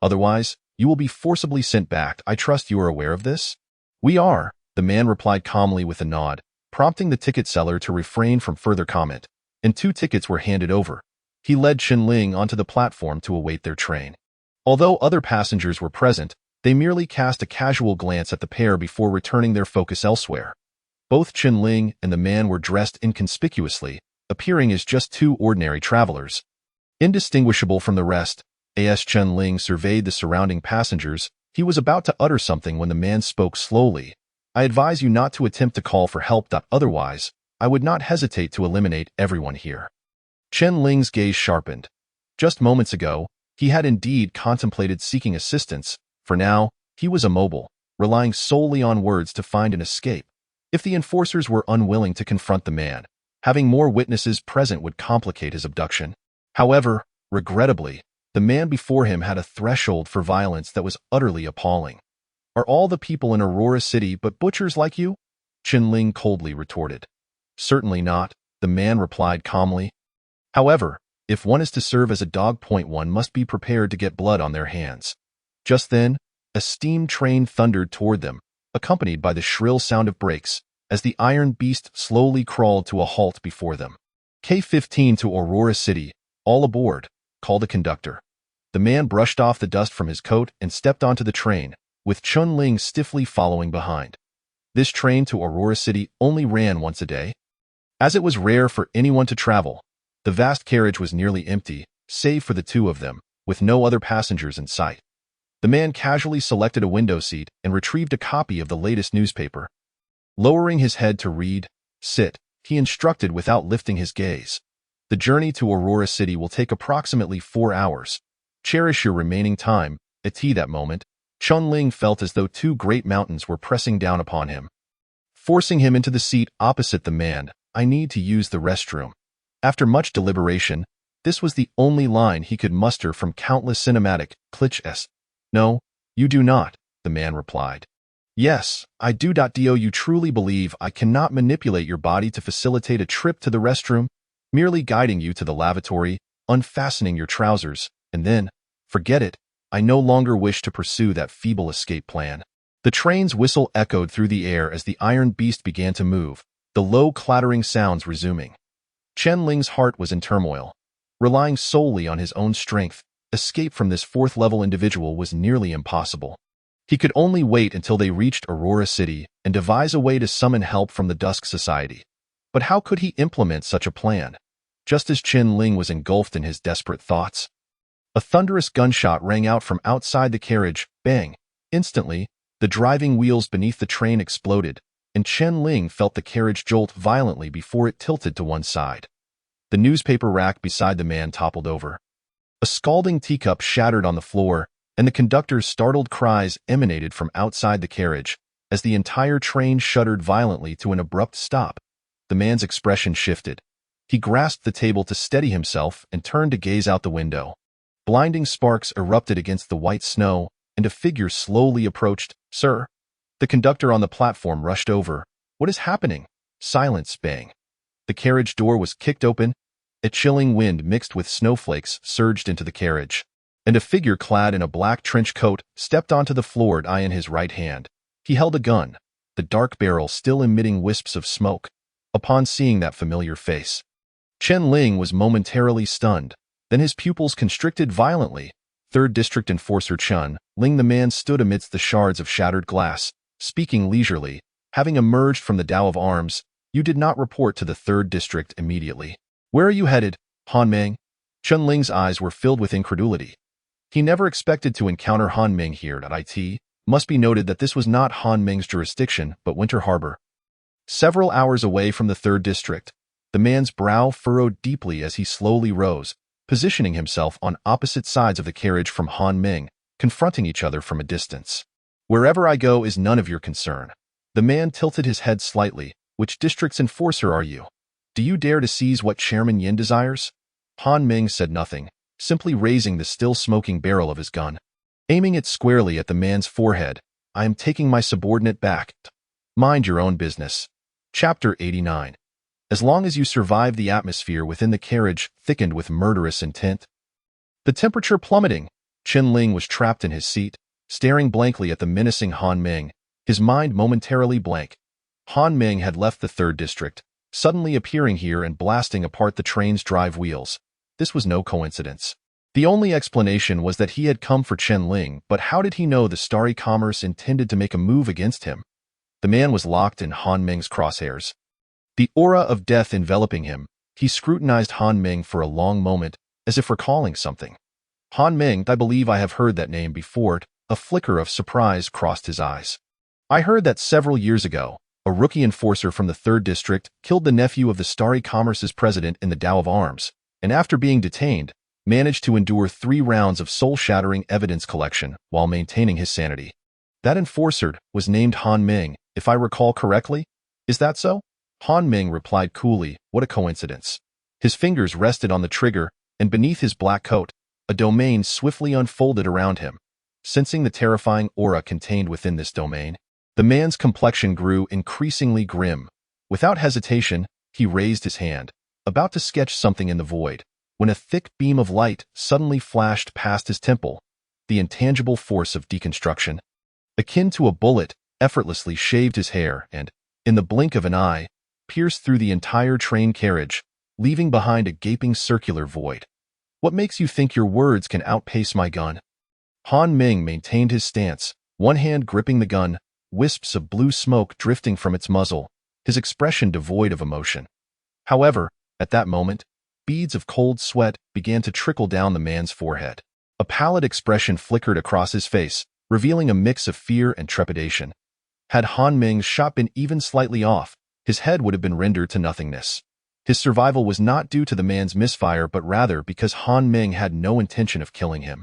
Otherwise, you will be forcibly sent back. I trust you are aware of this?" "We are," the man replied calmly with a nod, prompting the ticket seller to refrain from further comment, and 2 tickets were handed over. He led Chunling onto the platform to await their train. Although other passengers were present, they merely cast a casual glance at the pair before returning their focus elsewhere. Both Chunling and the man were dressed inconspicuously, appearing as just 2 ordinary travelers. Indistinguishable from the rest, as Chunling surveyed the surrounding passengers, He was about to utter something when the man spoke slowly. I advise you not to attempt to call for help. Otherwise, I would not hesitate to eliminate everyone here. Chen Ling's gaze sharpened. Just moments ago, he had indeed contemplated seeking assistance. For now, he was immobile, relying solely on words to find an escape. If the enforcers were unwilling to confront the man, having more witnesses present would complicate his abduction. However, regrettably, the man before him had a threshold for violence that was utterly appalling. Are all the people in Aurora City but butchers like you? Chen Ling coldly retorted. Certainly not, the man replied calmly. However, if one is to serve as a dog, one must be prepared to get blood on their hands. Just then, a steam train thundered toward them, accompanied by the shrill sound of brakes, as the iron beast slowly crawled to a halt before them. K-15 to Aurora City, all aboard, called the conductor. The man brushed off the dust from his coat and stepped onto the train, with Chen Ling stiffly following behind. This train to Aurora City only ran once a day. As it was rare for anyone to travel, the vast carriage was nearly empty, save for the two of them, with no other passengers in sight. The man casually selected a window seat and retrieved a copy of the latest newspaper. Lowering his head to read, "Sit," he instructed without lifting his gaze. The journey to Aurora City will take approximately 4 hours. Cherish your remaining time. At that moment, Chen Ling felt as though two great mountains were pressing down upon him. Forcing him into the seat opposite the man, "I need to use the restroom." After much deliberation, this was the only line he could muster from countless cinematic cliches. "No, you do not," the man replied. "Yes, I do. Do you truly believe I cannot manipulate your body to facilitate a trip to the restroom, merely guiding you to the lavatory, unfastening your trousers, and then, forget it, I no longer wish to pursue that feeble escape plan." The train's whistle echoed through the air as the iron beast began to move, the low clattering sounds resuming. Chen Ling's heart was in turmoil. Relying solely on his own strength, escape from this fourth-level individual was nearly impossible. He could only wait until they reached Aurora City and devise a way to summon help from the Dusk Society. But how could he implement such a plan? Just as Chen Ling was engulfed in his desperate thoughts, a thunderous gunshot rang out from outside the carriage. Bang! Instantly, the driving wheels beneath the train exploded, and Chen Ling felt the carriage jolt violently before it tilted to one side. The newspaper rack beside the man toppled over. A scalding teacup shattered on the floor, and the conductor's startled cries emanated from outside the carriage. As the entire train shuddered violently to an abrupt stop, the man's expression shifted. He grasped the table to steady himself and turned to gaze out the window. Blinding sparks erupted against the white snow, and a figure slowly approached. "Sir." The conductor on the platform rushed over. "What is happening?" Silence. Bang. The carriage door was kicked open. A chilling wind mixed with snowflakes surged into the carriage, and a figure clad in a black trench coat stepped onto the floor. In his right hand, he held a gun, the dark barrel still emitting wisps of smoke. Upon seeing that familiar face, Chen Ling was momentarily stunned. Then his pupils constricted violently. Third District Enforcer Chen Ling. The man stood amidst the shards of shattered glass, speaking leisurely. "Having emerged from the Dao of Arms, you did not report to the 3rd District immediately. Where are you headed, Han Meng?" Chen Ling's eyes were filled with incredulity. He never expected to encounter Han Meng here. It must be noted that this was not Han Meng's jurisdiction, but Winter Harbor. Several hours away from the 3rd District, the man's brow furrowed deeply as he slowly rose, positioning himself on opposite sides of the carriage from Han Meng, confronting each other from a distance. "Wherever I go is none of your concern." The man tilted his head slightly. "Which district's enforcer are you? Do you dare to seize what Chairman Yin desires?" Han Meng said nothing, simply raising the still smoking barrel of his gun. Aiming it squarely at the man's forehead, "I am taking my subordinate back. Mind your own business." Chapter 89. As long as you survive, the atmosphere within the carriage thickened with murderous intent. The temperature plummeting, Chen Ling was trapped in his seat, staring blankly at the menacing Han Meng, his mind momentarily blank. Han Meng had left the 3rd District, suddenly appearing here and blasting apart the train's drive wheels. This was no coincidence. The only explanation was that he had come for Chen Ling, but how did he know the Starry Commerce intended to make a move against him? The man was locked in Han Meng's crosshairs. The aura of death enveloping him, he scrutinized Han Meng for a long moment, as if recalling something. "Han Meng, I believe I have heard that name before." A flicker of surprise crossed his eyes. I heard that several years ago, a rookie enforcer from the 3rd District killed the nephew of the Starry Commerce's president in the Dow of Arms, and after being detained, managed to endure 3 rounds of soul-shattering evidence collection while maintaining his sanity. That enforcer was named Han Ming, if I recall correctly. Is that so? Han Ming replied coolly, what a coincidence. His fingers rested on the trigger, and beneath his black coat, a domain swiftly unfolded around him. Sensing the terrifying aura contained within this domain, the man's complexion grew increasingly grim. Without hesitation, he raised his hand, about to sketch something in the void, when a thick beam of light suddenly flashed past his temple. The intangible force of deconstruction, akin to a bullet, effortlessly shaved his hair and, in the blink of an eye, pierced through the entire train carriage, leaving behind a gaping circular void. What makes you think your words can outpace my gun? Han Ming maintained his stance, one hand gripping the gun, wisps of blue smoke drifting from its muzzle, his expression devoid of emotion. However, at that moment, beads of cold sweat began to trickle down the man's forehead. A pallid expression flickered across his face, revealing a mix of fear and trepidation. Had Han Ming's shot been even slightly off, his head would have been rendered to nothingness. His survival was not due to the man's misfire but rather because Han Ming had no intention of killing him.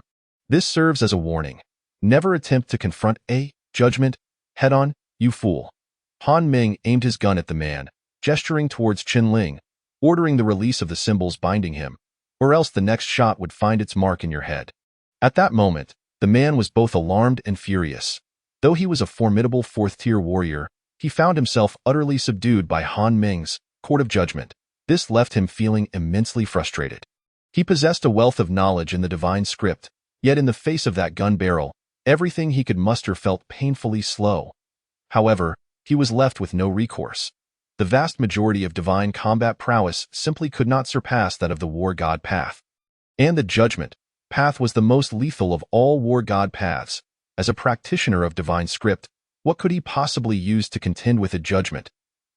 This serves as a warning. Never attempt to confront a judgment head-on, you fool. Han Ming aimed his gun at the man, gesturing towards Chen Ling, ordering the release of the symbols binding him, or else the next shot would find its mark in your head. At that moment, the man was both alarmed and furious. Though he was a formidable 4th-tier warrior, he found himself utterly subdued by Han Ming's court of judgment. This left him feeling immensely frustrated. He possessed a wealth of knowledge in the divine script, yet in the face of that gun barrel, everything he could muster felt painfully slow. However, he was left with no recourse. The vast majority of divine combat prowess simply could not surpass that of the war god path. And the judgment path was the most lethal of all war god paths. As a practitioner of divine script, what could he possibly use to contend with a judgment?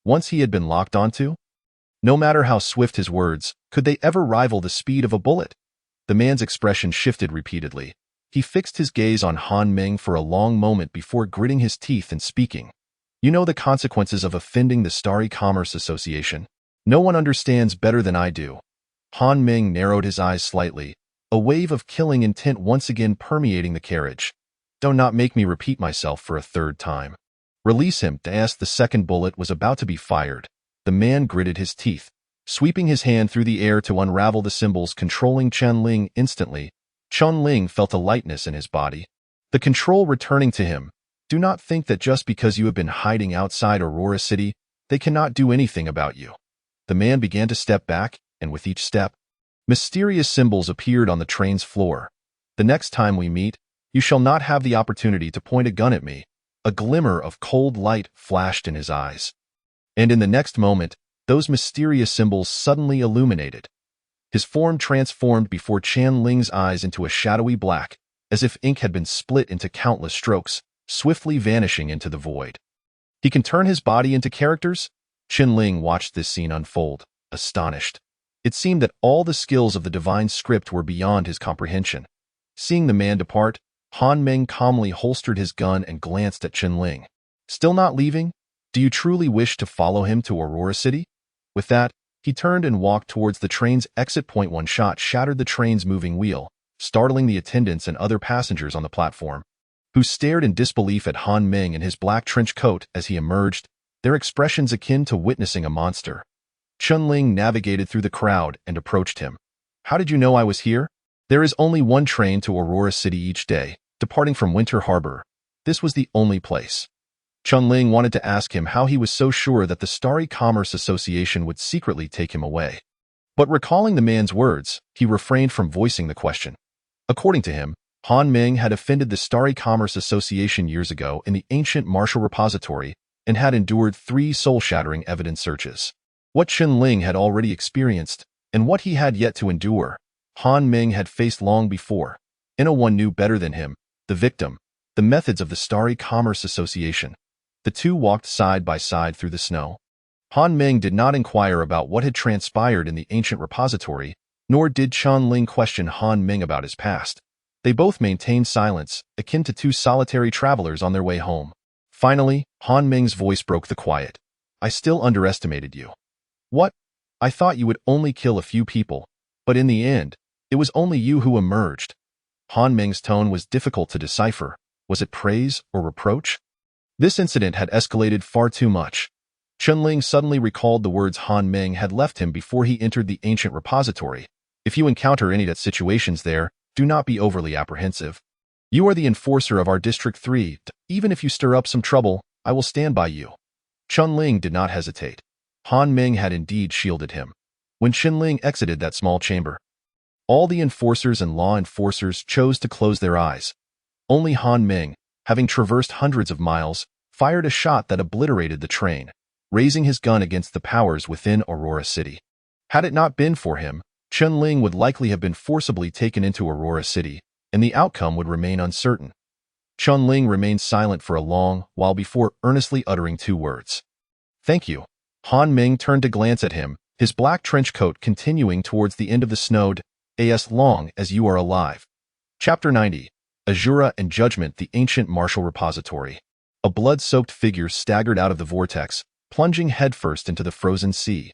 Once he had been locked onto? No matter how swift his words, could they ever rival the speed of a bullet? The man's expression shifted repeatedly. He fixed his gaze on Han Ming for a long moment before gritting his teeth and speaking. You know the consequences of offending the Starry Commerce Association. No one understands better than I do. Han Ming narrowed his eyes slightly, a wave of killing intent once again permeating the carriage. Do not make me repeat myself for a 3rd time. Release him, as the second bullet was about to be fired. The man gritted his teeth, sweeping his hand through the air to unravel the symbols controlling Chen Ling instantly. Chen Ling felt a lightness in his body, the control returning to him. Do not think that just because you have been hiding outside Aurora City, they cannot do anything about you. The man began to step back, and with each step, mysterious symbols appeared on the train's floor. The next time we meet, you shall not have the opportunity to point a gun at me. A glimmer of cold light flashed in his eyes. And in the next moment, those mysterious symbols suddenly illuminated. His form transformed before Chen Ling's eyes into a shadowy black, as if ink had been split into countless strokes, swiftly vanishing into the void. He can turn his body into characters? Chen Ling watched this scene unfold, astonished. It seemed that all the skills of the divine script were beyond his comprehension. Seeing the man depart, Han Ming calmly holstered his gun and glanced at Chen Ling. Still not leaving? Do you truly wish to follow him to Aurora City? With that, he turned and walked towards the train's exit point. One shot shattered the train's moving wheel, startling the attendants and other passengers on the platform, who stared in disbelief at Han Ming in his black trench coat as he emerged, their expressions akin to witnessing a monster. Chen Ling navigated through the crowd and approached him. How did you know I was here? There is only one train to Aurora City each day, departing from Winter Harbor. This was the only place. Chen Ling wanted to ask him how he was so sure that the Starry Commerce Association would secretly take him away. But recalling the man's words, he refrained from voicing the question. According to him, Han Ming had offended the Starry Commerce Association years ago in the ancient Martial Repository and had endured 3 soul-shattering evidence searches. What Chen Ling had already experienced, and what he had yet to endure, Han Ming had faced long before. One knew better than him, the victim, the methods of the Starry Commerce Association. The two walked side by side through the snow. Han Ming did not inquire about what had transpired in the ancient repository, nor did Chen Ling question Han Ming about his past. They both maintained silence, akin to two solitary travelers on their way home. Finally, Han Ming's voice broke the quiet. I still underestimated you. What? I thought you would only kill a few people, but in the end, it was only you who emerged. Han Ming's tone was difficult to decipher. Was it praise or reproach? This incident had escalated far too much. Chunling suddenly recalled the words Han Ming had left him before he entered the ancient repository. If you encounter any situations there, do not be overly apprehensive. You are the enforcer of our District 3. Even if you stir up some trouble, I will stand by you. Chunling did not hesitate. Han Ming had indeed shielded him. When Chunling exited that small chamber, all the enforcers and law enforcers chose to close their eyes. Only Han Ming, having traversed hundreds of miles, fired a shot that obliterated the train, raising his gun against the powers within Aurora City. Had it not been for him, Chunling would likely have been forcibly taken into Aurora City, and the outcome would remain uncertain. Chunling remained silent for a long while before earnestly uttering two words. Thank you. Han Ming turned to glance at him, his black trench coat continuing towards the end of the snowed, as long as you are alive. Chapter 90. Azura and Judgment, the Ancient Martial Repository. A blood-soaked figure staggered out of the vortex, plunging headfirst into the frozen sea.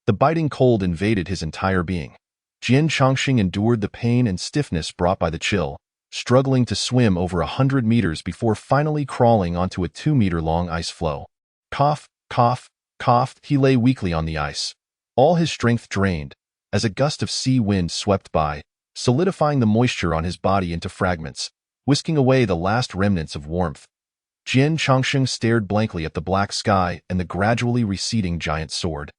The biting cold invaded his entire being. Jian Chongqing endured the pain and stiffness brought by the chill, struggling to swim over 100 meters before finally crawling onto a 2-meter-long ice floe. Cough, cough, cough, he lay weakly on the ice, all his strength drained, as a gust of sea wind swept by, solidifying the moisture on his body into fragments, whisking away the last remnants of warmth. Jian Chongqing stared blankly at the black sky and the gradually receding giant sword.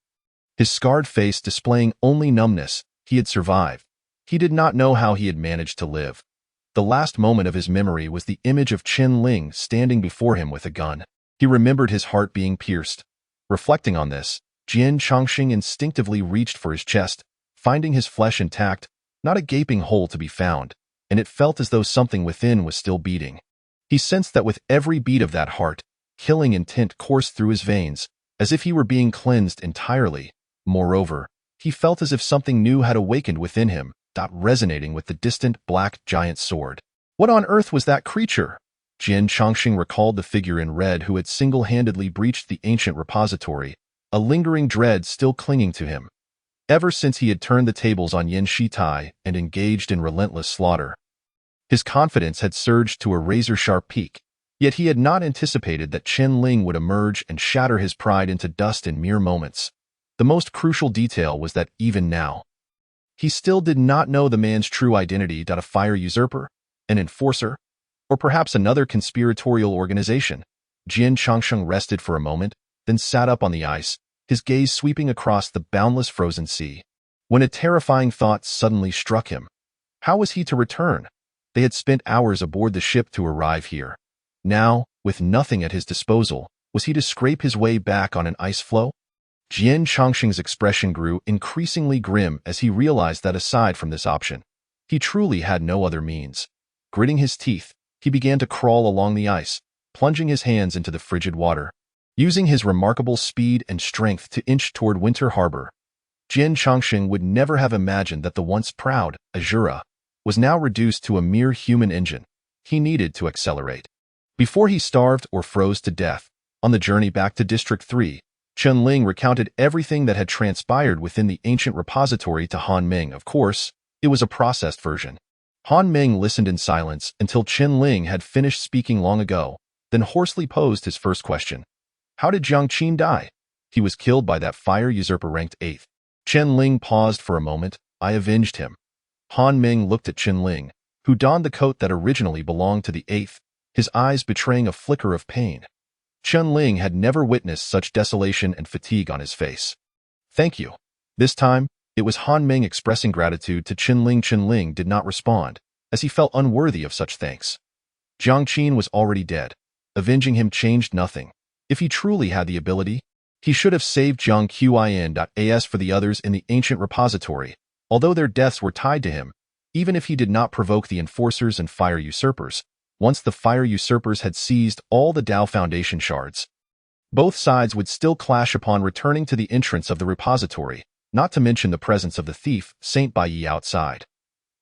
His scarred face displaying only numbness, he had survived. He did not know how he had managed to live. The last moment of his memory was the image of Chunling standing before him with a gun. He remembered his heart being pierced. Reflecting on this, Jian Chongqing instinctively reached for his chest, finding his flesh intact, not a gaping hole to be found, and it felt as though something within was still beating. He sensed that with every beat of that heart, killing intent coursed through his veins, as if he were being cleansed entirely. Moreover, he felt as if something new had awakened within him, resonating with the distant black giant sword. What on earth was that creature? Jian Chongqing recalled the figure in red who had single-handedly breached the ancient repository, a lingering dread still clinging to him. Ever since he had turned the tables on Yin Shitai and engaged in relentless slaughter, his confidence had surged to a razor-sharp peak, yet he had not anticipated that Chunling would emerge and shatter his pride into dust in mere moments. The most crucial detail was that even now, he still did not know the man's true identity. A fire usurper, an enforcer, or perhaps another conspiratorial organization. Jian Chongqing rested for a moment, then sat up on the ice, his gaze sweeping across the boundless frozen sea. When a terrifying thought suddenly struck him. How was he to return? They had spent hours aboard the ship to arrive here. Now, with nothing at his disposal, was he to scrape his way back on an ice floe? Jian Chongqing's expression grew increasingly grim as he realized that aside from this option, he truly had no other means. Gritting his teeth, he began to crawl along the ice, plunging his hands into the frigid water. Using his remarkable speed and strength to inch toward Winter Harbor, Jian Chongqing would never have imagined that the once proud Azura was now reduced to a mere human engine. He needed to accelerate. Before he starved or froze to death, on the journey back to District 3, Chunling recounted everything that had transpired within the ancient repository to Han Ming. Of course, it was a processed version. Han Ming listened in silence until Chunling had finished speaking long ago, then hoarsely posed his first question. How did Jiang Qin die? He was killed by that fire usurper ranked 8th. Chunling paused for a moment. I avenged him. Han Ming looked at Chunling, who donned the coat that originally belonged to the 8th, his eyes betraying a flicker of pain. Chunling had never witnessed such desolation and fatigue on his face. Thank you. This time, it was Han Ming expressing gratitude to Chunling. Chunling did not respond, as he felt unworthy of such thanks. Jiang Qin was already dead. Avenging him changed nothing. If he truly had the ability, he should have saved Jiang Qin.as for the others in the ancient repository, although their deaths were tied to him, even if he did not provoke the enforcers and fire usurpers. Once the fire usurpers had seized all the Dao Foundation shards, both sides would still clash upon returning to the entrance of the repository, not to mention the presence of the thief, Saint Bai Yi outside.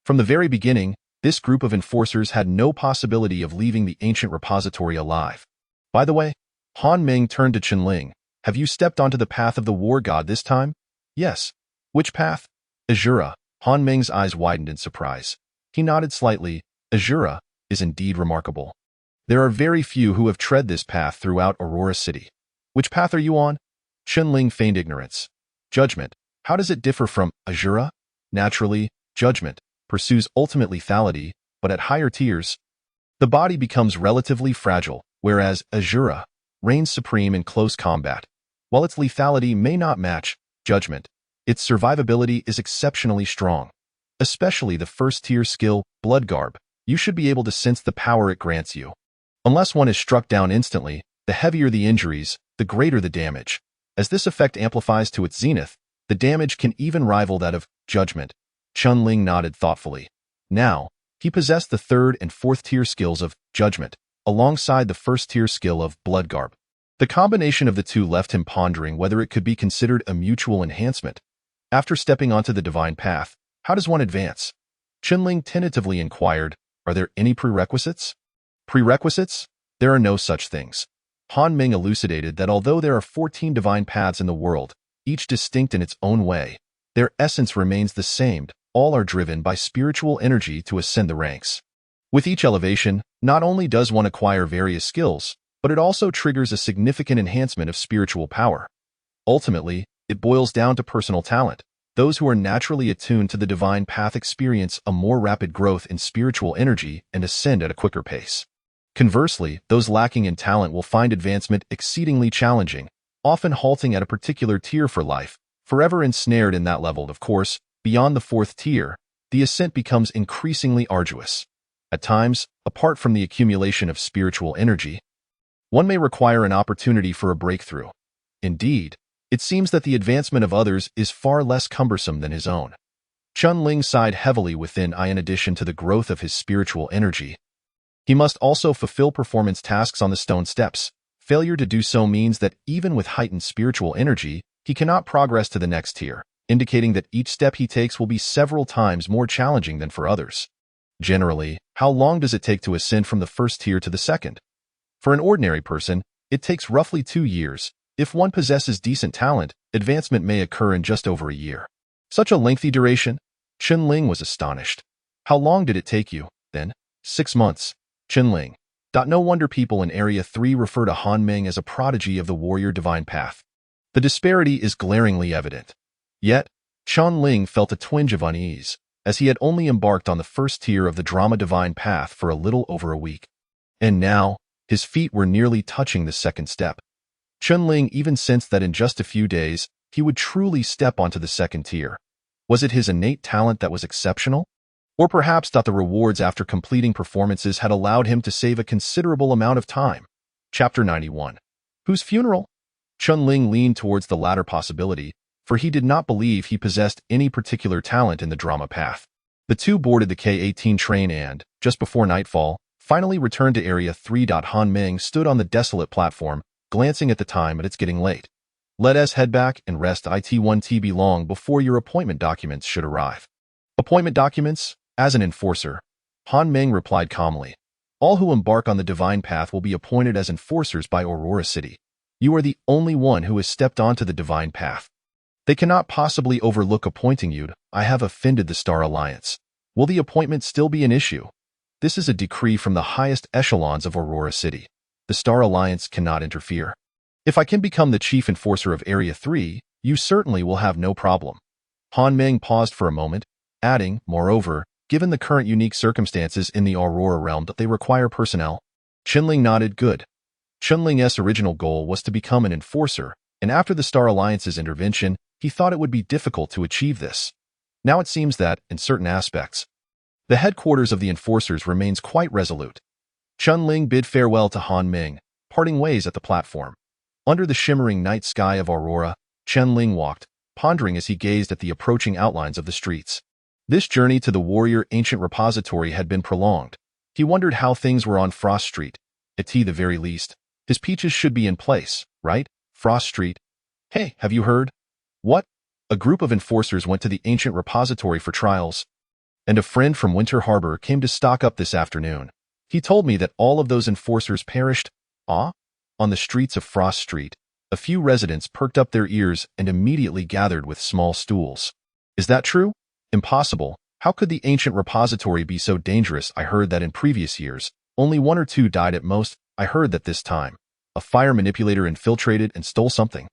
From the very beginning, This group of enforcers had no possibility of leaving the ancient repository alive. By the way, Han Meng turned to Chen-Ling. Have you stepped onto the path of the war god this time? Yes. Which path? Azura. Han Meng's eyes widened in surprise. He nodded slightly. Azura is indeed remarkable. There are very few who have tread this path throughout Aurora City. Which path are you on? Chen-Ling feigned ignorance. Judgment. How does it differ from Azura? Naturally, Judgment pursues ultimate lethality, but at higher tiers, the body becomes relatively fragile, whereas Azura reigns supreme in close combat. While its lethality may not match Judgment, its survivability is exceptionally strong. Especially the first-tier skill, Blood Garb. You should be able to sense the power it grants you. Unless one is struck down instantly, the heavier the injuries, the greater the damage. As this effect amplifies to its zenith, the damage can even rival that of Judgment. Chen-Ling nodded thoughtfully. Now, he possessed the third and fourth tier skills of Judgment, alongside the first tier skill of Blood Garb. The combination of the two left him pondering whether it could be considered a mutual enhancement. After stepping onto the divine path, how does one advance? Chen-Ling tentatively inquired, are there any prerequisites? Prerequisites? There are no such things. Han Meng elucidated that although there are 14 divine paths in the world, each distinct in its own way, their essence remains the same. All are driven by spiritual energy to ascend the ranks. With each elevation, not only does one acquire various skills, but it also triggers a significant enhancement of spiritual power. Ultimately, it boils down to personal talent. Those who are naturally attuned to the divine path experience a more rapid growth in spiritual energy and ascend at a quicker pace. Conversely, those lacking in talent will find advancement exceedingly challenging, often halting at a particular tier for life, forever ensnared in that level. Of course, beyond the fourth tier, the ascent becomes increasingly arduous. At times, apart from the accumulation of spiritual energy, one may require an opportunity for a breakthrough. Indeed, it seems that the advancement of others is far less cumbersome than his own. Chen-Ling sighed heavily within. In addition to the growth of his spiritual energy, he must also fulfill performance tasks on the stone steps. Failure to do so means that even with heightened spiritual energy, he cannot progress to the next tier, indicating that each step he takes will be several times more challenging than for others. Generally, how long does it take to ascend from the first tier to the second? For an ordinary person, it takes roughly 2 years. If one possesses decent talent, advancement may occur in just over a year. Such a lengthy duration? Chen-Ling was astonished. How long did it take you, then? 6 months. Chen-Ling. No wonder people in Area 3 refer to Han Meng as a prodigy of the warrior divine path. The disparity is glaringly evident. Yet, Chen-Ling felt a twinge of unease, as he had only embarked on the first tier of the drama divine path for a little over a week. And now, his feet were nearly touching the second step. Chen-Ling even sensed that in just a few days, he would truly step onto the second tier. Was it his innate talent that was exceptional? Or perhaps that the rewards after completing performances had allowed him to save a considerable amount of time? Chapter 91. Whose funeral? Chen-Ling leaned towards the latter possibility, for he did not believe he possessed any particular talent in the drama path. The two boarded the K-18 train and, just before nightfall, finally returned to Area 3. Han Meng stood on the desolate platform, glancing at the time, but it's getting late. Let us head back and rest it1 long before your appointment documents should arrive. Appointment documents? As an enforcer, Han Meng replied calmly. All who embark on the divine path will be appointed as enforcers by Aurora City. You are the only one who has stepped onto the divine path. They cannot possibly overlook appointing you. I have offended the Star Alliance. Will the appointment still be an issue? This is a decree from the highest echelons of Aurora City. The Star Alliance cannot interfere. If I can become the chief enforcer of Area 3, you certainly will have no problem. Han Meng paused for a moment, adding, moreover, given the current unique circumstances in the Aurora realm that they require personnel. Chen-Ling nodded. Good. Chen-Ling's original goal was to become an enforcer, and after the Star Alliance's intervention, he thought it would be difficult to achieve this. Now it seems that, in certain aspects, the headquarters of the enforcers remains quite resolute. Chen-Ling bid farewell to Han Meng, parting ways at the platform. Under the shimmering night sky of Aurora, Chen-Ling walked, pondering as he gazed at the approaching outlines of the streets. This journey to the warrior ancient repository had been prolonged. He wondered how things were on Frost Street. At the very least, his peaches should be in place, right? Frost Street. Hey, have you heard? What? A group of enforcers went to the ancient repository for trials. and a friend from Winter Harbor came to stock up this afternoon. He told me that all of those enforcers perished. Ah? On the streets of Frost Street, a few residents perked up their ears and immediately gathered with small stools. Is that true? Impossible. How could the ancient repository be so dangerous? I heard that in previous years, only one or two died at most. I heard that this time, a fire manipulator infiltrated and stole something,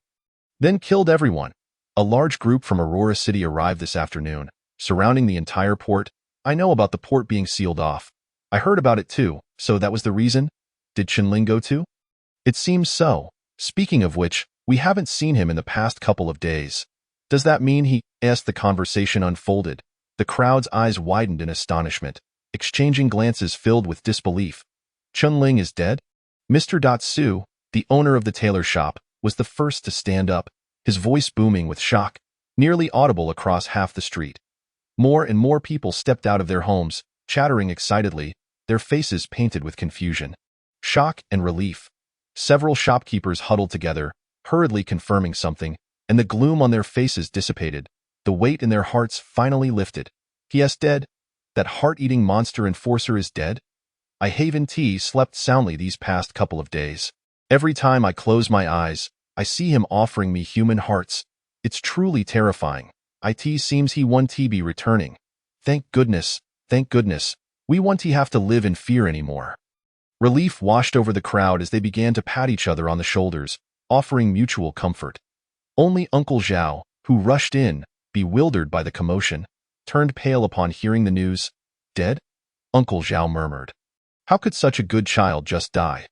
then killed everyone. A large group from Aurora City arrived this afternoon, surrounding the entire port. I know about the port being sealed off. I heard about it too, so that was the reason? Did Qianling go too? It seems so. Speaking of which, we haven't seen him in the past couple of days. Does that mean he? As the conversation unfolded, the crowd's eyes widened in astonishment, exchanging glances filled with disbelief. Qianling is dead? Mr. Su, the owner of the tailor shop, was the first to stand up, his voice booming with shock, nearly audible across half the street. More and more people stepped out of their homes, chattering excitedly, their faces painted with confusion, shock, and relief. Several shopkeepers huddled together, hurriedly confirming something, and the gloom on their faces dissipated. The weight in their hearts finally lifted. He is dead? That heart-eating monster enforcer is dead? I Haven T slept soundly these past couple of days. Every time I close my eyes, I see him offering me human hearts. It's truly terrifying. It seems he won't be returning. Thank goodness, we won't have to live in fear anymore. Relief washed over the crowd as they began to pat each other on the shoulders, offering mutual comfort. Only Uncle Zhao, who rushed in, bewildered by the commotion, turned pale upon hearing the news. Dead? Uncle Zhao murmured. How could such a good child just die?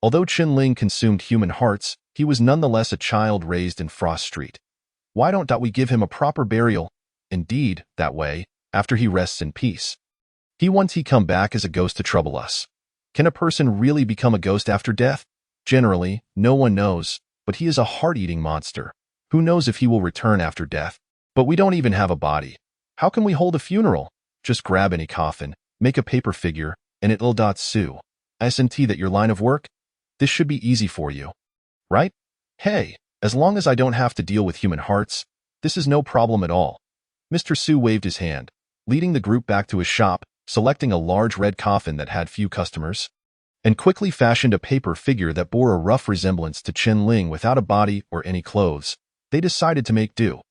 Although Qianling consumed human hearts, he was nonetheless a child raised in Frost Street. Why don't we give him a proper burial? Indeed, that way, after he rests in peace. He come back as a ghost to trouble us. Can a person really become a ghost after death? Generally, no one knows, but he is a heart-eating monster. Who knows if he will return after death? But we don't even have a body. How can we hold a funeral? Just grab any coffin, make a paper figure, and it'll Su. Isn't that your line of work? This should be easy for you. Right? Hey, as long as I don't have to deal with human hearts, this is no problem at all. Mr. Su waved his hand, leading the group back to his shop, selecting a large red coffin that had few customers, and quickly fashioned a paper figure that bore a rough resemblance to Qianling without a body or any clothes. They decided to make do.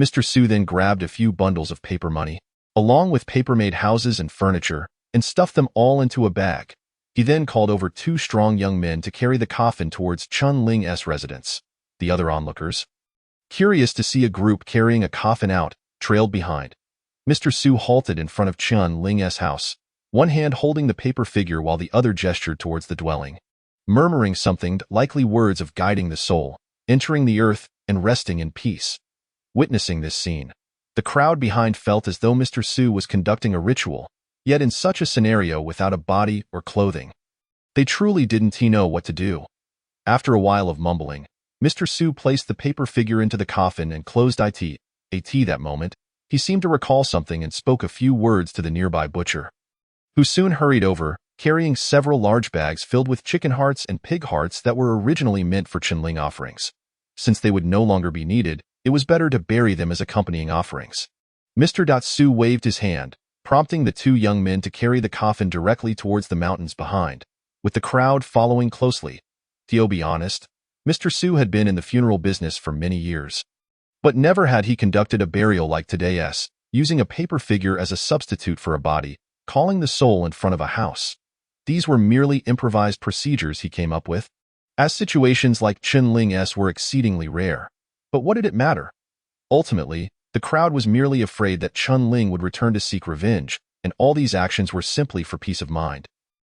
Mr. Su then grabbed a few bundles of paper money, along with paper-made houses and furniture, and stuffed them all into a bag. He then called over 2 strong young men to carry the coffin towards Qianling's residence. The other onlookers, curious to see a group carrying a coffin out, trailed behind. Mr. Su halted in front of Qianling's house, one hand holding the paper figure while the other gestured towards the dwelling, murmuring something, likely words of guiding the soul, entering the earth, and resting in peace. Witnessing this scene, the crowd behind felt as though Mr. Su was conducting a ritual, yet in such a scenario without a body or clothing. They truly didn't know what to do. After a while of mumbling, Mr. Su placed the paper figure into the coffin and closed it. That moment, he seemed to recall something and spoke a few words to the nearby butcher, who soon hurried over, carrying several large bags filled with chicken hearts and pig hearts that were originally meant for Qianling offerings. Since they would no longer be needed, it was better to bury them as accompanying offerings. Mr. Su waved his hand, prompting the 2 young men to carry the coffin directly towards the mountains behind, with the crowd following closely. To be honest, Mr. Su had been in the funeral business for many years, but never had he conducted a burial like today's, using a paper figure as a substitute for a body, calling the soul in front of a house. These were merely improvised procedures he came up with, as situations like Qianling's were exceedingly rare. But what did it matter? Ultimately, the crowd was merely afraid that Qianling would return to seek revenge, and all these actions were simply for peace of mind.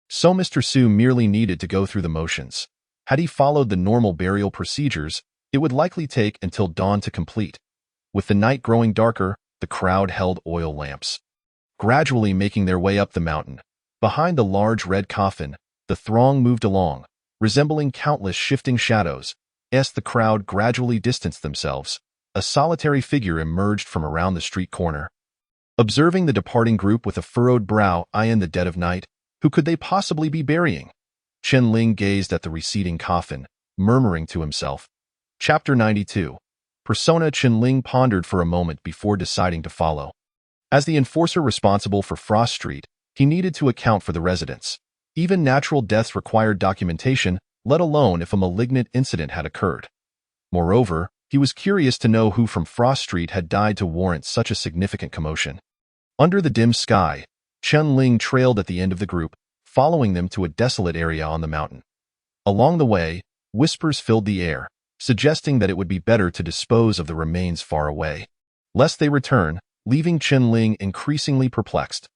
So Mr. Su merely needed to go through the motions. Had he followed the normal burial procedures, it would likely take until dawn to complete. With the night growing darker, the crowd held oil lamps, gradually making their way up the mountain. Behind the large red coffin, the throng moved along, resembling countless shifting shadows. As the crowd gradually distanced themselves, a solitary figure emerged from around the street corner. Observing the departing group with a furrowed brow, in the dead of night, who could they possibly be burying? Qianling gazed at the receding coffin, murmuring to himself. Chapter 92. Persona. Qianling pondered for a moment before deciding to follow. As the enforcer responsible for Frost Street, he needed to account for the residents. Even natural deaths required documentation, let alone if a malignant incident had occurred. Moreover, he was curious to know who from Frost Street had died to warrant such a significant commotion. Under the dim sky, Chen Ling trailed at the end of the group, following them to a desolate area on the mountain. Along the way, whispers filled the air, suggesting that it would be better to dispose of the remains far away, lest they return, leaving Chen Ling increasingly perplexed.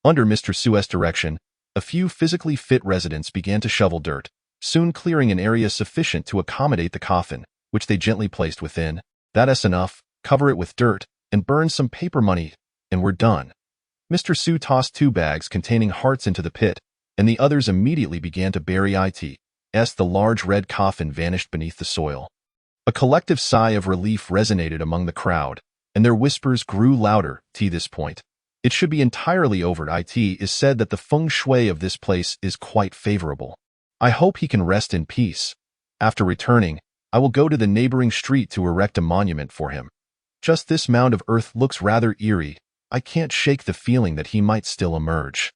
Under Mr. Su's direction, a few physically fit residents began to shovel dirt, soon clearing an area sufficient to accommodate the coffin, which they gently placed within. That's enough, cover it with dirt, and burn some paper money, and we're done. Mr. Su tossed 2 bags containing hearts into the pit, and the others immediately began to bury it. As the large red coffin vanished beneath the soil. A collective sigh of relief resonated among the crowd, and their whispers grew louder. To this point, it should be entirely over. It is said that the feng shui of this place is quite favorable. I hope he can rest in peace. After returning, I will go to the neighboring street to erect a monument for him. Just this mound of earth looks rather eerie. I can't shake the feeling that he might still emerge.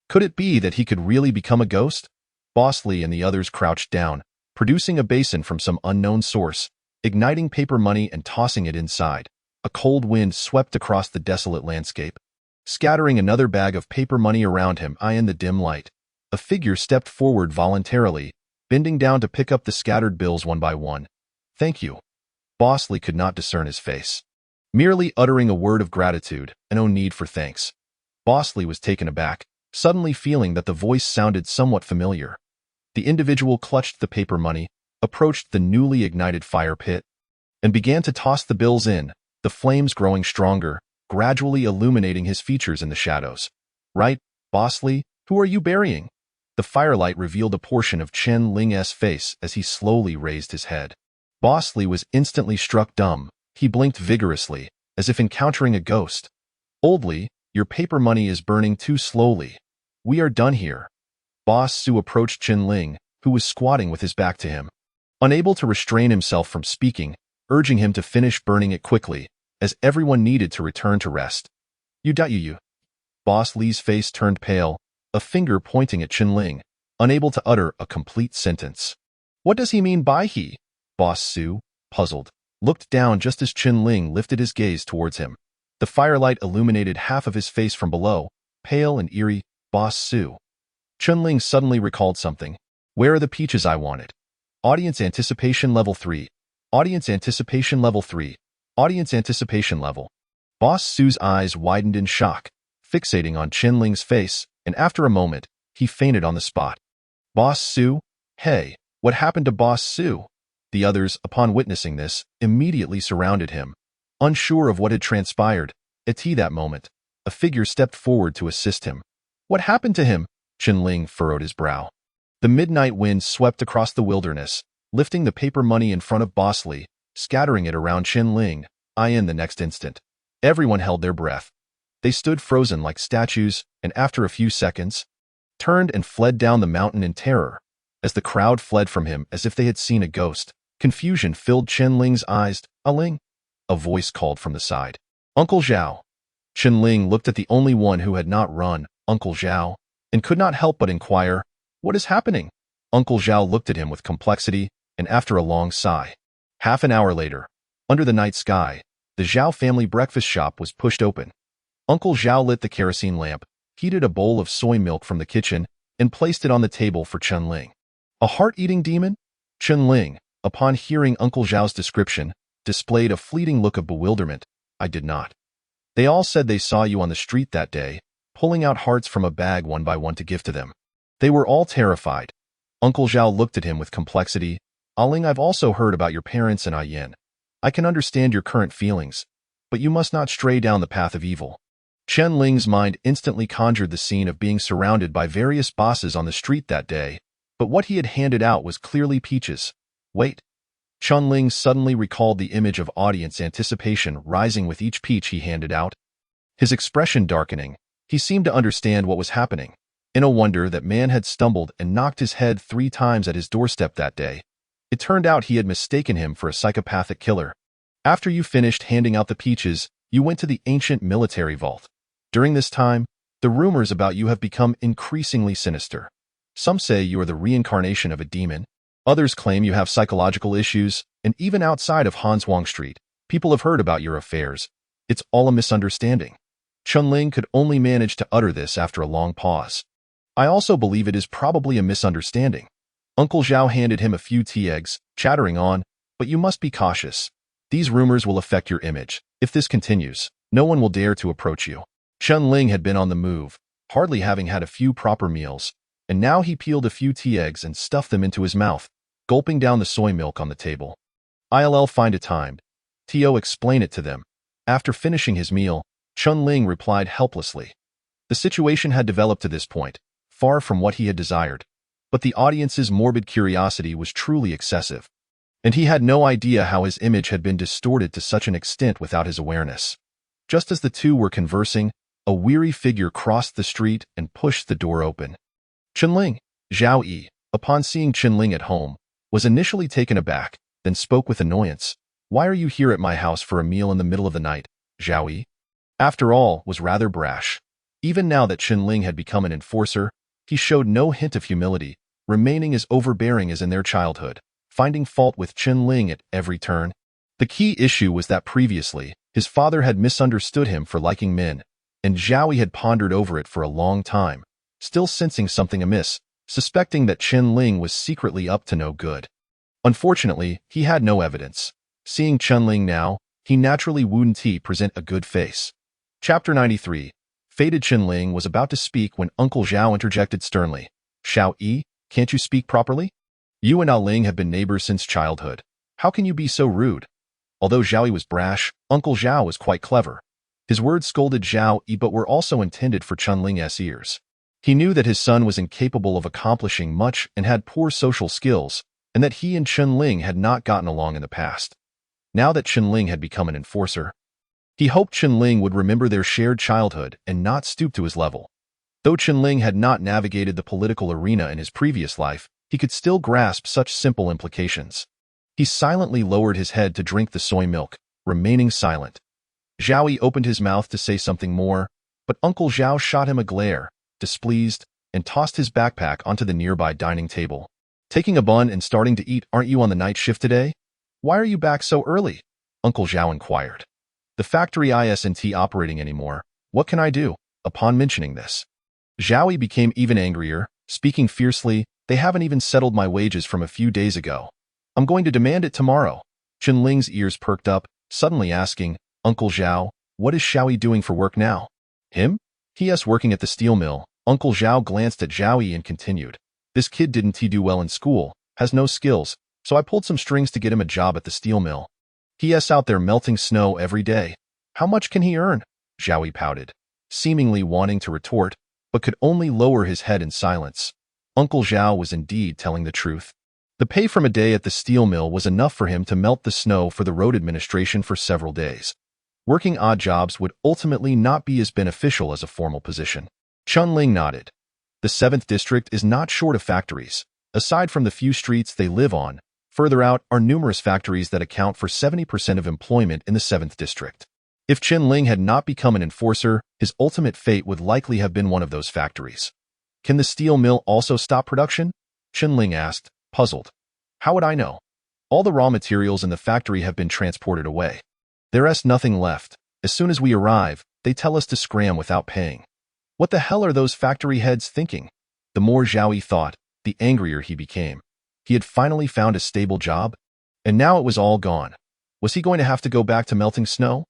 Could it be that he could really become a ghost? Bosley and the others crouched down, producing a basin from some unknown source, igniting paper money and tossing it inside. A cold wind swept across the desolate landscape, scattering another bag of paper money around him. In the dim light, a figure stepped forward voluntarily, bending down to pick up the scattered bills one by one. Thank you. Bosley could not discern his face. Merely uttering a word of gratitude, and no need for thanks. Bosley was taken aback, suddenly feeling that the voice sounded somewhat familiar. The individual clutched the paper money, approached the newly ignited fire pit, and began to toss the bills in, the flames growing stronger, gradually illuminating his features in the shadows. Right, Bosley, who are you burying? The firelight revealed a portion of Chen Ling's face as he slowly raised his head. Bosley was instantly struck dumb. He blinked vigorously, as if encountering a ghost. Oldly, your paper money is burning too slowly. We are done here. Boss Su approached Chen Ling, who was squatting with his back to him, unable to restrain himself from speaking, urging him to finish burning it quickly, as everyone needed to return to rest. You. Boss Li's face turned pale, a finger pointing at Chen Ling, unable to utter a complete sentence. What does he mean by he? Boss Su, puzzled, looked down just as Chen Ling lifted his gaze towards him. The firelight illuminated half of his face from below, pale and eerie. Boss Su. Chen Ling suddenly recalled something. Where are the peaches I wanted? Audience anticipation level 3. Audience anticipation level 3. Audience anticipation level. Boss Su's eyes widened in shock, fixating on Chen Ling's face, and after a moment, he fainted on the spot. Boss Su? Hey, what happened to Boss Su? The others, upon witnessing this, immediately surrounded him. Unsure of what had transpired, at that moment, a figure stepped forward to assist him. What happened to him? Chen Ling furrowed his brow. The midnight wind swept across the wilderness, lifting the paper money in front of Bosley, scattering it around Chen Ling. In the next instant, everyone held their breath. They stood frozen like statues, and after a few seconds, turned and fled down the mountain in terror. As the crowd fled from him as if they had seen a ghost, confusion filled Chen Ling's eyes. Ling? A voice called from the side. Uncle Zhao. Chen Ling looked at the only one who had not run, Uncle Zhao, and could not help but inquire, what is happening? Uncle Zhao looked at him with complexity, and after a long sigh. Half an hour later, under the night sky, the Zhao family breakfast shop was pushed open. Uncle Zhao lit the kerosene lamp, heated a bowl of soy milk from the kitchen, and placed it on the table for Chen Ling. A heart-eating demon? Chen Ling, upon hearing Uncle Zhao's description, displayed a fleeting look of bewilderment. I did not. They all said they saw you on the street that day, pulling out hearts from a bag one by one to give to them. They were all terrified. Uncle Zhao looked at him with complexity. Ling, I've also heard about your parents and Yin. I can understand your current feelings, but you must not stray down the path of evil. Chen Ling's mind instantly conjured the scene of being surrounded by various bosses on the street that day, but what he had handed out was clearly peaches. Wait. Chen Ling suddenly recalled the image of audience anticipation rising with each peach he handed out. His expression darkening, he seemed to understand what was happening. No wonder that man had stumbled and knocked his head 3 times at his doorstep that day. It turned out he had mistaken him for a psychopathic killer. After you finished handing out the peaches, you went to the ancient military vault. During this time, the rumors about you have become increasingly sinister. Some say you are the reincarnation of a demon. Others claim you have psychological issues, and even outside of Hanswang Street, people have heard about your affairs. It's all a misunderstanding. Chunling could only manage to utter this after a long pause. I also believe it is probably a misunderstanding. Uncle Zhao handed him a few tea eggs, chattering on, but you must be cautious. These rumors will affect your image. If this continues, no one will dare to approach you. Chunling had been on the move, hardly having had a few proper meals, and now he peeled a few tea eggs and stuffed them into his mouth, gulping down the soy milk on the table. I'll find it timed. Tio explained it to them. After finishing his meal, Chunling replied helplessly. The situation had developed to this point, far from what he had desired, but the audience's morbid curiosity was truly excessive, and he had no idea how his image had been distorted to such an extent without his awareness. Just as the two were conversing, a weary figure crossed the street and pushed the door open. Chunling, Zhao Yi, upon seeing Chunling at home, was initially taken aback, then spoke with annoyance. Why are you here at my house for a meal in the middle of the night, Zhao Yi? After all, was rather brash. Even now that Chunling had become an enforcer, he showed no hint of humility, remaining as overbearing as in their childhood, finding fault with Chunling at every turn. The key issue was that previously, his father had misunderstood him for liking men, and Zhao Yi had pondered over it for a long time, still sensing something amiss, suspecting that Chunling was secretly up to no good. Unfortunately, he had no evidence. Seeing Chunling now, he naturally wouldn't present a good face. Chapter 93. Fated Chunling was about to speak when Uncle Zhao interjected sternly. Xiao Yi, can't you speak properly? You and Ling have been neighbors since childhood. How can you be so rude? Although Zhao Yi was brash, Uncle Zhao was quite clever. His words scolded Zhao Yi but were also intended for Chunling's ears. He knew that his son was incapable of accomplishing much and had poor social skills, and that he and Chunling had not gotten along in the past. Now that Chunling had become an enforcer, he hoped Chunling would remember their shared childhood and not stoop to his level. Though Chunling had not navigated the political arena in his previous life, he could still grasp such simple implications. He silently lowered his head to drink the soy milk, remaining silent. Zhao Yi opened his mouth to say something more, but Uncle Zhao shot him a glare, displeased, and tossed his backpack onto the nearby dining table. Taking a bun and starting to eat, aren't you on the night shift today? Why are you back so early? Uncle Zhao inquired. The factory isn't operating anymore. What can I do? Upon mentioning this, Zhao Yi became even angrier, speaking fiercely. They haven't even settled my wages from a few days ago. I'm going to demand it tomorrow. Chunling's ears perked up, suddenly asking, Uncle Zhao, what is Xiao Yi doing for work now? Him? He.s. working at the steel mill. Uncle Zhao glanced at Zhao Yi and continued. This kid didn't do well in school, has no skills, so I pulled some strings to get him a job at the steel mill. He.s. out there melting snow every day. How much can he earn? Zhao Yi pouted, seemingly wanting to retort, but could only lower his head in silence. Uncle Zhao was indeed telling the truth. The pay from a day at the steel mill was enough for him to melt the snow for the road administration for several days. Working odd jobs would ultimately not be as beneficial as a formal position. Chunling nodded. The 7th district is not short of factories. Aside from the few streets they live on, further out are numerous factories that account for 70% of employment in the 7th district. If Chunling had not become an enforcer, his ultimate fate would likely have been one of those factories. Can the steel mill also stop production? Chunling asked, puzzled. How would I know? All the raw materials in the factory have been transported away. There's nothing left. As soon as we arrive, they tell us to scram without paying. What the hell are those factory heads thinking? The more Zhao Yi thought, the angrier he became. He had finally found a stable job, and now it was all gone. Was he going to have to go back to melting snow?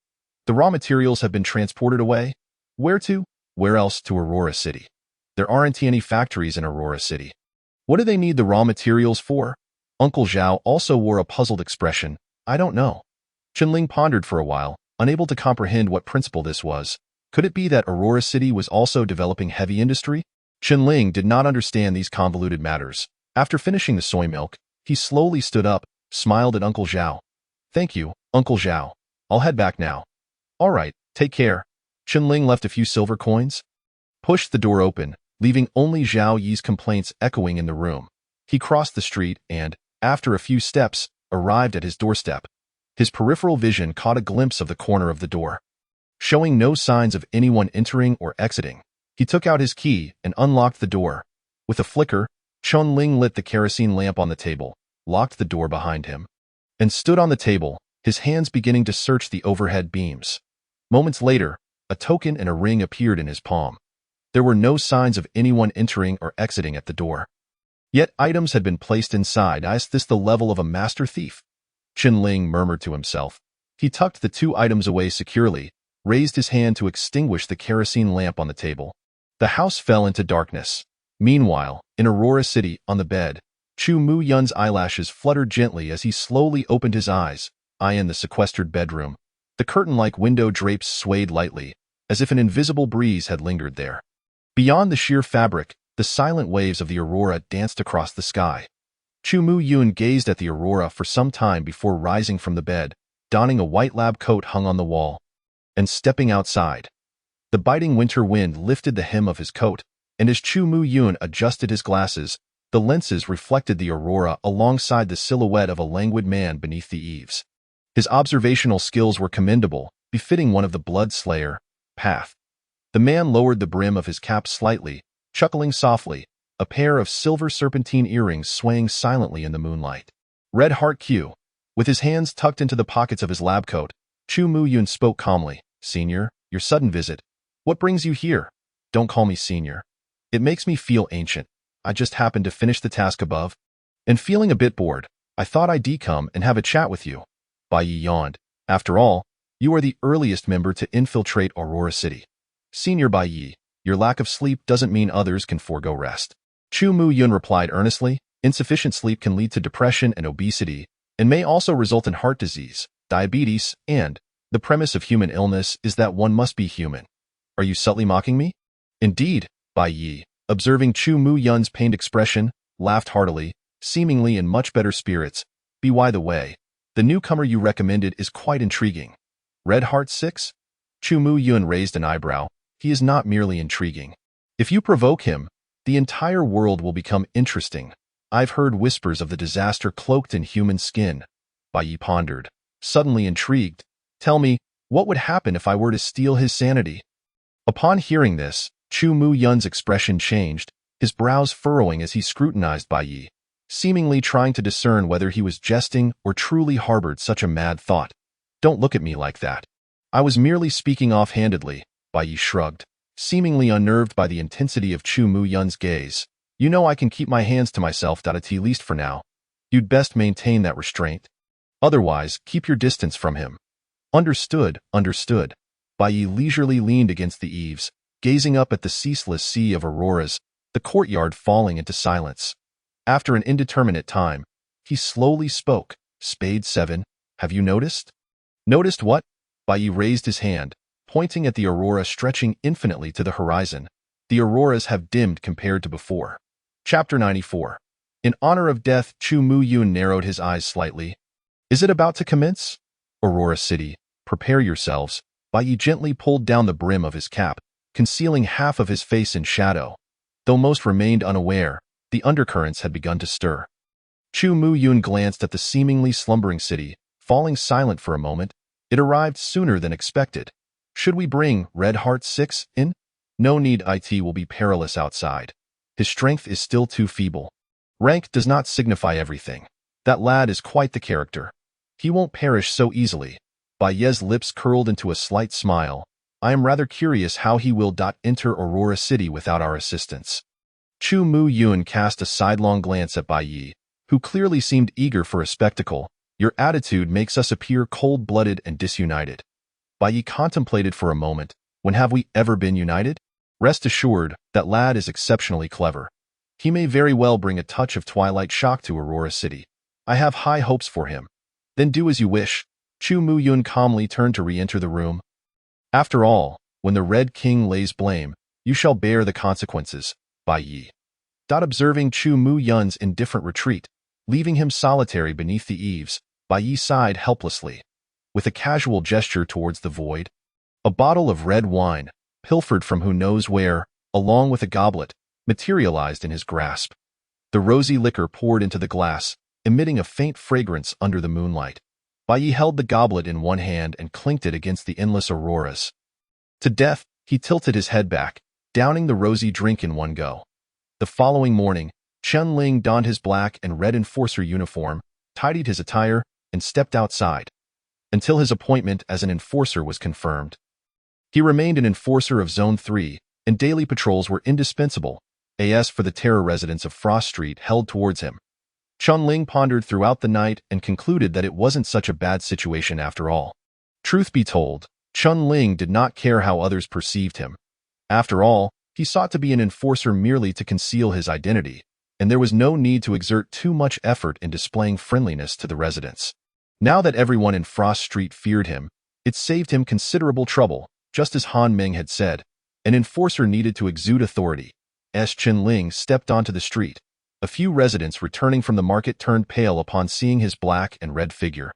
The raw materials have been transported away. Where to? Where else to Aurora City? There aren't any factories in Aurora City. What do they need the raw materials for? Uncle Zhao also wore a puzzled expression. I don't know. Chunling pondered for a while, unable to comprehend what principle this was. Could it be that Aurora City was also developing heavy industry? Chunling did not understand these convoluted matters. After finishing the soy milk, he slowly stood up, smiled at Uncle Zhao. Thank you, Uncle Zhao. I'll head back now. All right, take care. Chunling left a few silver coins, pushed the door open, leaving only Zhao Yi's complaints echoing in the room. He crossed the street and, after a few steps, arrived at his doorstep. His peripheral vision caught a glimpse of the corner of the door. Showing no signs of anyone entering or exiting, he took out his key and unlocked the door. With a flicker, Chun Ling lit the kerosene lamp on the table, locked the door behind him, and stood on the table, his hands beginning to search the overhead beams. Moments later, a token and a ring appeared in his palm. There were no signs of anyone entering or exiting at the door. Yet items had been placed inside. Is this the level of a master thief? Chun Ling murmured to himself. He tucked the two items away securely, raised his hand to extinguish the kerosene lamp on the table. The house fell into darkness. Meanwhile, in Aurora City, on the bed, Chu Mu Yun's eyelashes fluttered gently as he slowly opened his eyes, eyeing the sequestered bedroom. The curtain-like window drapes swayed lightly, as if an invisible breeze had lingered there. Beyond the sheer fabric, the silent waves of the aurora danced across the sky. Chu Mu Yun gazed at the aurora for some time before rising from the bed, donning a white lab coat hung on the wall, and stepping outside. The biting winter wind lifted the hem of his coat, and as Chu Mu Yun adjusted his glasses, the lenses reflected the aurora alongside the silhouette of a languid man beneath the eaves. His observational skills were commendable, befitting one of the blood slayer path. The man lowered the brim of his cap slightly, chuckling softly, a pair of silver serpentine earrings swaying silently in the moonlight. Red Heart Q. With his hands tucked into the pockets of his lab coat, Chu Mu Yun spoke calmly. Senior, your sudden visit. What brings you here? Don't call me senior. It makes me feel ancient. I just happened to finish the task above, and feeling a bit bored, I thought I'd come and have a chat with you. Bai Yi yawned. After all, you are the earliest member to infiltrate Aurora City. Senior Bai Yi, your lack of sleep doesn't mean others can forego rest. Chu Mu Yun replied earnestly. Insufficient sleep can lead to depression and obesity, and may also result in heart disease, diabetes, and the premise of human illness is that one must be human. Are you subtly mocking me? Indeed, Bai Yi, observing Chu Mu Yun's pained expression, laughed heartily, seemingly in much better spirits. By the way, the newcomer you recommended is quite intriguing. Red Heart 6? Chu Mu Yun raised an eyebrow. He is not merely intriguing. If you provoke him, the entire world will become interesting. I've heard whispers of the disaster cloaked in human skin. Bai Yi pondered, suddenly intrigued. Tell me, what would happen if I were to steal his sanity? Upon hearing this, Chu Mu Yun's expression changed, his brows furrowing as he scrutinized Bai Yi, seemingly trying to discern whether he was jesting or truly harbored such a mad thought. Don't look at me like that. I was merely speaking offhandedly, Bai Yi shrugged, seemingly unnerved by the intensity of Chu Mu Yun's gaze. You know I can keep my hands to myself, at least for now. You'd best maintain that restraint. Otherwise, keep your distance from him. Understood, understood. Bai Yi leisurely leaned against the eaves, gazing up at the ceaseless sea of auroras, the courtyard falling into silence. After an indeterminate time, he slowly spoke. Spade 7, have you noticed? Noticed what? Bai Yi raised his hand, pointing at the aurora stretching infinitely to the horizon. The auroras have dimmed compared to before. Chapter 94. In honor of death, Chu Mu Yun narrowed his eyes slightly. Is it about to commence? Aurora City, prepare yourselves. Bai Yi gently pulled down the brim of his cap, concealing half of his face in shadow. Though most remained unaware, the undercurrents had begun to stir. Chu Mu Yun glanced at the seemingly slumbering city, falling silent for a moment. It arrived sooner than expected. Should we bring Red Heart 6 in? No need, it will be perilous outside. His strength is still too feeble. Rank does not signify everything. That lad is quite the character. He won't perish so easily. Bai Yi's lips curled into a slight smile. I am rather curious how he will enter Aurora City without our assistance. Chu Mu Yun cast a sidelong glance at Bai Yi, who clearly seemed eager for a spectacle. Your attitude makes us appear cold-blooded and disunited. Bai Yi contemplated for a moment. When have we ever been united? Rest assured, that lad is exceptionally clever. He may very well bring a touch of Twilight Shock to Aurora City. I have high hopes for him. Then do as you wish. Chu Mu Yun calmly turned to re-enter the room. After all, when the Red King lays blame, you shall bear the consequences, Bai Yi. Observing Chu Mu Yun's indifferent retreat, leaving him solitary beneath the eaves, Bai Yi sighed helplessly. With a casual gesture towards the void, a bottle of red wine, pilfered from who knows where, along with a goblet, materialized in his grasp. The rosy liquor poured into the glass, emitting a faint fragrance under the moonlight. Bai Yi held the goblet in one hand and clinked it against the endless auroras. To death, he tilted his head back, downing the rosy drink in one go. The following morning, Chen Ling donned his black and red enforcer uniform, tidied his attire, and stepped outside. Until his appointment as an enforcer was confirmed. He remained an enforcer of Zone 3, and daily patrols were indispensable, as for the terror residents of Frost Street held towards him. Chen Ling pondered throughout the night and concluded that it wasn't such a bad situation after all. Truth be told, Chen Ling did not care how others perceived him. After all, he sought to be an enforcer merely to conceal his identity, and there was no need to exert too much effort in displaying friendliness to the residents. Now that everyone in Frost Street feared him, it saved him considerable trouble. Just as Han Meng had said, an enforcer needed to exude authority. As Chen Ling stepped onto the street, a few residents returning from the market turned pale upon seeing his black and red figure.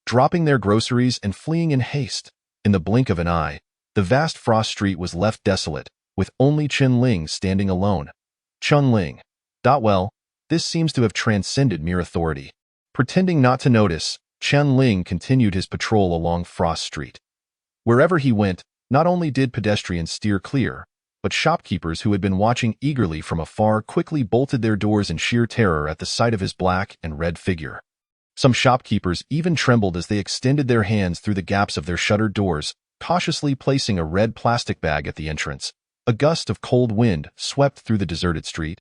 Dropping their groceries and fleeing in haste, in the blink of an eye, the vast Frost Street was left desolate, with only Chen Ling standing alone. Chen Ling. Well, this seems to have transcended mere authority. Pretending not to notice, Chen Ling continued his patrol along Frost Street. Wherever he went, not only did pedestrians steer clear, but shopkeepers who had been watching eagerly from afar quickly bolted their doors in sheer terror at the sight of his black and red figure. Some shopkeepers even trembled as they extended their hands through the gaps of their shuttered doors, cautiously placing a red plastic bag at the entrance. A gust of cold wind swept through the deserted street,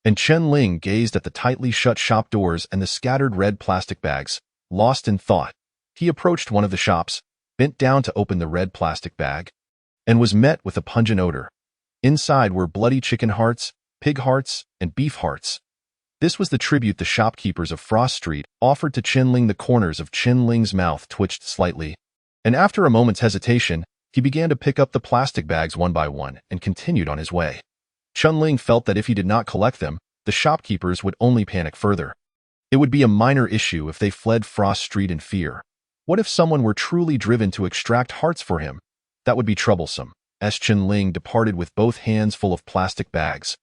and Chen Ling gazed at the tightly shut shop doors and the scattered red plastic bags, lost in thought. He approached one of the shops, bent down to open the red plastic bag, and was met with a pungent odor. Inside were bloody chicken hearts, pig hearts, and beef hearts. This was the tribute the shopkeepers of Frost Street offered to Chen Ling. The corners of Chen Ling's mouth twitched slightly, and after a moment's hesitation, he began to pick up the plastic bags one by one and continued on his way. Chen Ling felt that if he did not collect them, the shopkeepers would only panic further. It would be a minor issue if they fled Frost Street in fear. What if someone were truly driven to extract hearts for him? That would be troublesome. As Chen Ling departed with both hands full of plastic bags.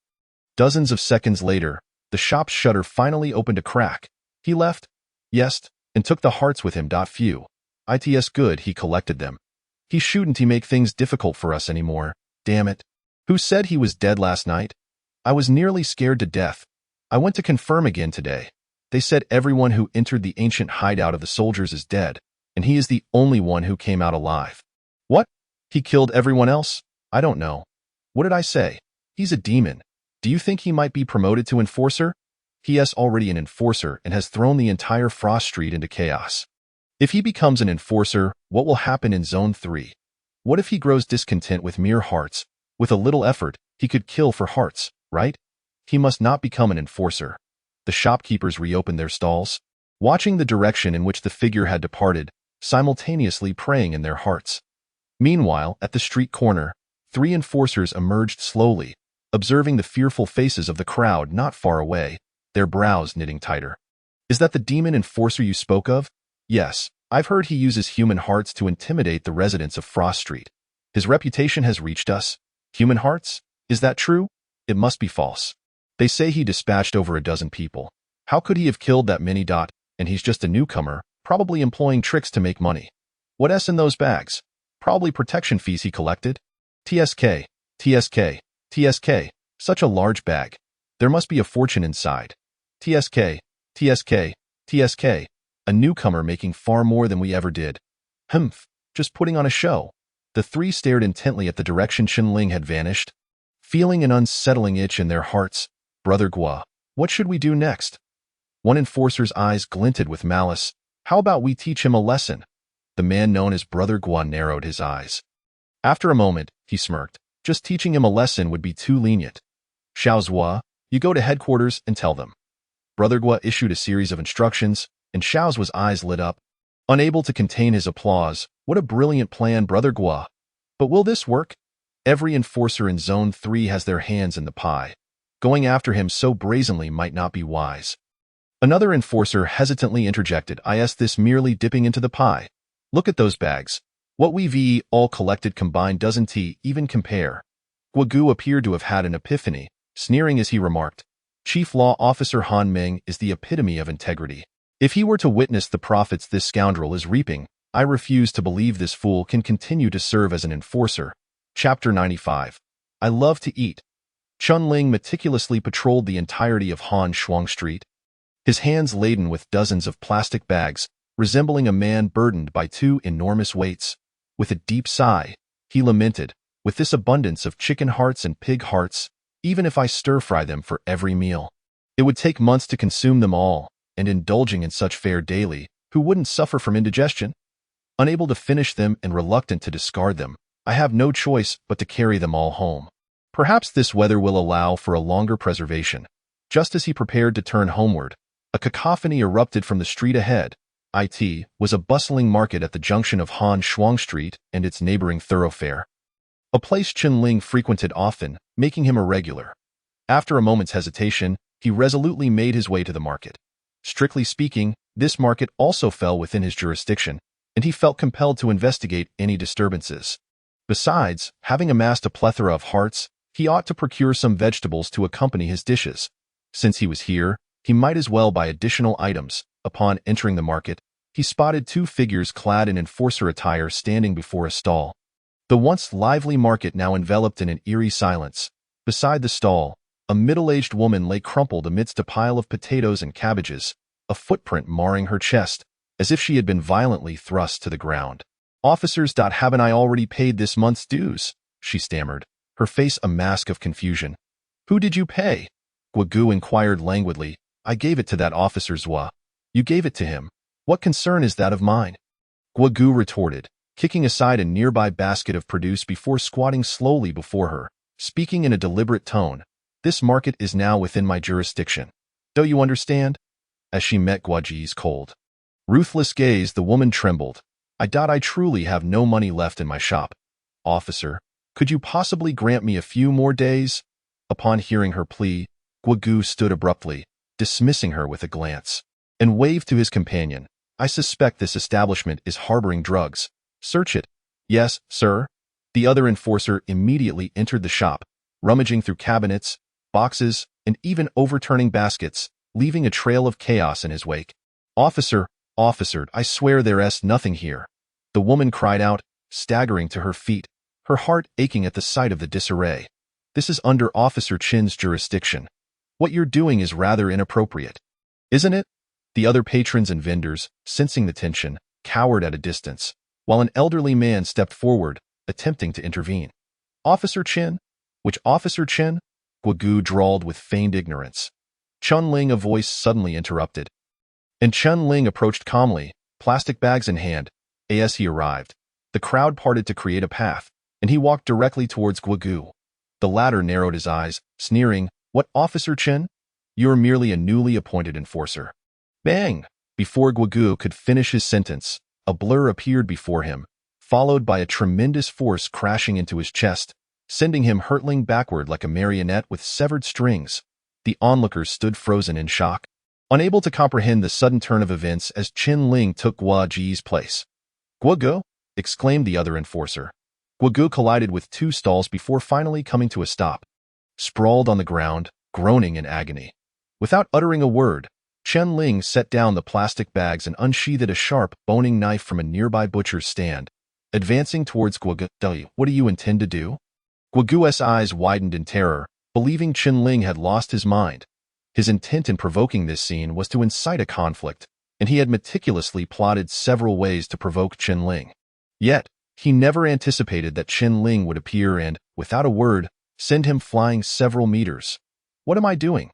Dozens of seconds later, the shop's shutter finally opened a crack. He left, yes, and took the hearts with him. Phew. It's good he collected them. He shouldn't make things difficult for us anymore. Damn it. Who said he was dead last night? I was nearly scared to death. I went to confirm again today. They said everyone who entered the ancient hideout of the soldiers is dead, and he is the only one who came out alive. What? He killed everyone else? I don't know. What did I say? He's a demon. Do you think he might be promoted to enforcer? He is already an enforcer and has thrown the entire Frost Street into chaos. If he becomes an enforcer, what will happen in Zone 3? What if he grows discontent with mere hearts? With a little effort, he could kill for hearts, right? He must not become an enforcer. The shopkeepers reopened their stalls, watching the direction in which the figure had departed, simultaneously praying in their hearts. Meanwhile, at the street corner, 3 enforcers emerged slowly, observing the fearful faces of the crowd not far away, their brows knitting tighter. Is that the demon enforcer you spoke of? Yes, I've heard he uses human hearts to intimidate the residents of Frost Street. His reputation has reached us. Human hearts? Is that true? It must be false. They say he dispatched over a dozen people. How could he have killed that many? And he's just a newcomer, probably employing tricks to make money. What's in those bags? Probably protection fees he collected. TSK, TSK, TSK, such a large bag. There must be a fortune inside. TSK, TSK, TSK, a newcomer making far more than we ever did. Humph, just putting on a show. The 3 stared intently at the direction Chen Ling had vanished, feeling an unsettling itch in their hearts. Brother Gua, what should we do next? One enforcer's eyes glinted with malice. How about we teach him a lesson? The man known as Brother Gua narrowed his eyes. After a moment, he smirked. Just teaching him a lesson would be too lenient. Xiao Zhua, you go to headquarters and tell them. Brother Gua issued a series of instructions, and Xiao Zhua's eyes lit up. Unable to contain his applause, what a brilliant plan, Brother Gua. But will this work? Every enforcer in Zone 3 has their hands in the pie. Going after him so brazenly might not be wise. Another enforcer hesitantly interjected, this merely dipping into the pie. Look at those bags. What we've all collected combined doesn't even compare. Guagu appeared to have had an epiphany, sneering as he remarked, Chief Law Officer Han Meng is the epitome of integrity. If he were to witness the profits this scoundrel is reaping, I refuse to believe this fool can continue to serve as an enforcer. Chapter 95. I love to eat. Chun Ling meticulously patrolled the entirety of Han Shuang Street, his hands laden with dozens of plastic bags, resembling a man burdened by two enormous weights. With a deep sigh, he lamented, with this abundance of chicken hearts and pig hearts, even if I stir-fry them for every meal, it would take months to consume them all, and indulging in such fare daily, who wouldn't suffer from indigestion? Unable to finish them and reluctant to discard them, I have no choice but to carry them all home. Perhaps this weather will allow for a longer preservation. Just as he prepared to turn homeward, a cacophony erupted from the street ahead. It was a bustling market at the junction of Han Shuang Street and its neighboring thoroughfare, a place Chun Ling frequented often, making him a regular. After a moment's hesitation, he resolutely made his way to the market. Strictly speaking, this market also fell within his jurisdiction, and he felt compelled to investigate any disturbances. Besides, having amassed a plethora of hearts, he ought to procure some vegetables to accompany his dishes. Since he was here, he might as well buy additional items. Upon entering the market, he spotted two figures clad in enforcer attire standing before a stall. The once lively market now enveloped in an eerie silence. Beside the stall, a middle-aged woman lay crumpled amidst a pile of potatoes and cabbages, a footprint marring her chest, as if she had been violently thrust to the ground. "Officers, haven't I already paid this month's dues?" she stammered, her face a mask of confusion. "Who did you pay?" Guogu inquired languidly. "I gave it to that officer Zhua." "You gave it to him? What concern is that of mine?" Guogu retorted, kicking aside a nearby basket of produce before squatting slowly before her, speaking in a deliberate tone. "This market is now within my jurisdiction. Don't you understand?" As she met Guoji's cold, ruthless gaze, the woman trembled. I truly have no money left in my shop. Officer, could you possibly grant me a few more days?" Upon hearing her plea, Guogu stood abruptly, dismissing her with a glance, and waved to his companion. "I suspect this establishment is harboring drugs. Search it." "Yes, sir." The other enforcer immediately entered the shop, rummaging through cabinets, boxes, and even overturning baskets, leaving a trail of chaos in his wake. Officer, I swear there's nothing here," the woman cried out, staggering to her feet, her heart aching at the sight of the disarray. "This is under Officer Chin's jurisdiction. What you're doing is rather inappropriate, isn't it?" The other patrons and vendors, sensing the tension, cowered at a distance, while an elderly man stepped forward, attempting to intervene. "Officer Chin? Which Officer Chin?" Guogu drawled with feigned ignorance. Chun Ling, a voice suddenly interrupted. And Chun Ling approached calmly, plastic bags in hand. As he arrived, the crowd parted to create a path, and he walked directly towards Guogu. The latter narrowed his eyes, sneering, "What, Officer Chen? You're merely a newly appointed enforcer." Bang! Before Guogu could finish his sentence, a blur appeared before him, followed by a tremendous force crashing into his chest, sending him hurtling backward like a marionette with severed strings. The onlookers stood frozen in shock, unable to comprehend the sudden turn of events as Chun Ling took Guoji's place. "Guogu!" exclaimed the other enforcer. Guogu collided with two stalls before finally coming to a stop, sprawled on the ground, groaning in agony. Without uttering a word, Chun Ling set down the plastic bags and unsheathed a sharp, boning knife from a nearby butcher's stand. Advancing towards Guogu, "What do you intend to do?" Guogu's eyes widened in terror, believing Chun Ling had lost his mind. His intent in provoking this scene was to incite a conflict, and he had meticulously plotted several ways to provoke Chun Ling. Yet, he never anticipated that Chun Ling would appear and, without a word, send him flying several meters. "What am I doing?"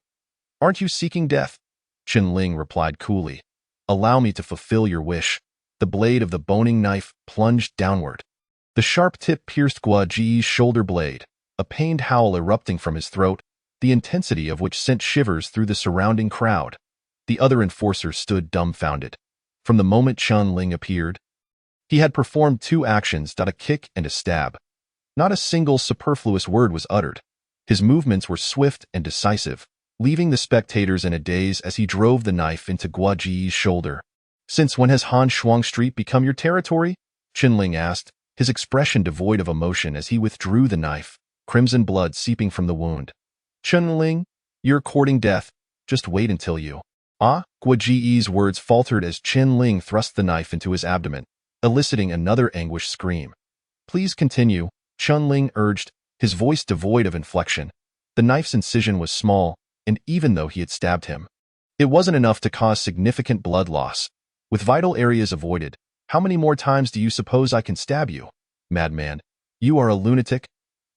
"Aren't you seeking death?" Chun Ling replied coolly. "Allow me to fulfill your wish." The blade of the boning knife plunged downward. The sharp tip pierced Guoji's shoulder blade, a pained howl erupting from his throat, the intensity of which sent shivers through the surrounding crowd. The other enforcer stood dumbfounded. From the moment Chun Ling appeared, he had performed two actions, a kick and a stab. Not a single superfluous word was uttered. His movements were swift and decisive, leaving the spectators in a daze as he drove the knife into Guoji's shoulder. "Since when has Han Shuang Street become your territory?" Chun Ling asked, his expression devoid of emotion as he withdrew the knife, crimson blood seeping from the wound. "Chun Ling, you're courting death. Just wait until you..." Guoji's words faltered as Chun Ling thrust the knife into his abdomen. eliciting another anguished scream. Please continue, Chun Ling urged, his voice devoid of inflection. The knife's incision was small, and even though he had stabbed him, it wasn't enough to cause significant blood loss. With vital areas avoided, how many more times do you suppose I can stab you? Madman, you are a lunatic?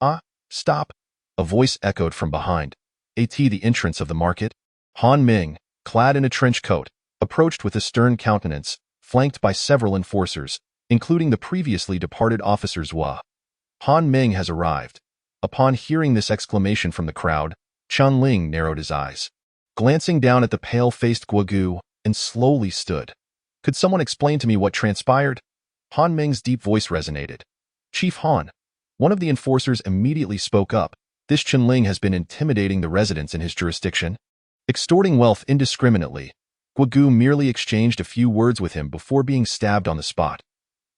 Ah, stop. A voice echoed from behind. The entrance of the market. Han Ming, clad in a trench coat, approached with a stern countenance, flanked by several enforcers, including the previously departed officer Zhua. Han Ming has arrived. Upon hearing this exclamation from the crowd, Chun Ling narrowed his eyes, glancing down at the pale-faced Guogu, and slowly stood. Could someone explain to me what transpired? Han Ming's deep voice resonated. Chief Han. One of the enforcers immediately spoke up. This Chun Ling has been intimidating the residents in his jurisdiction, extorting wealth indiscriminately. Guogu merely exchanged a few words with him before being stabbed on the spot.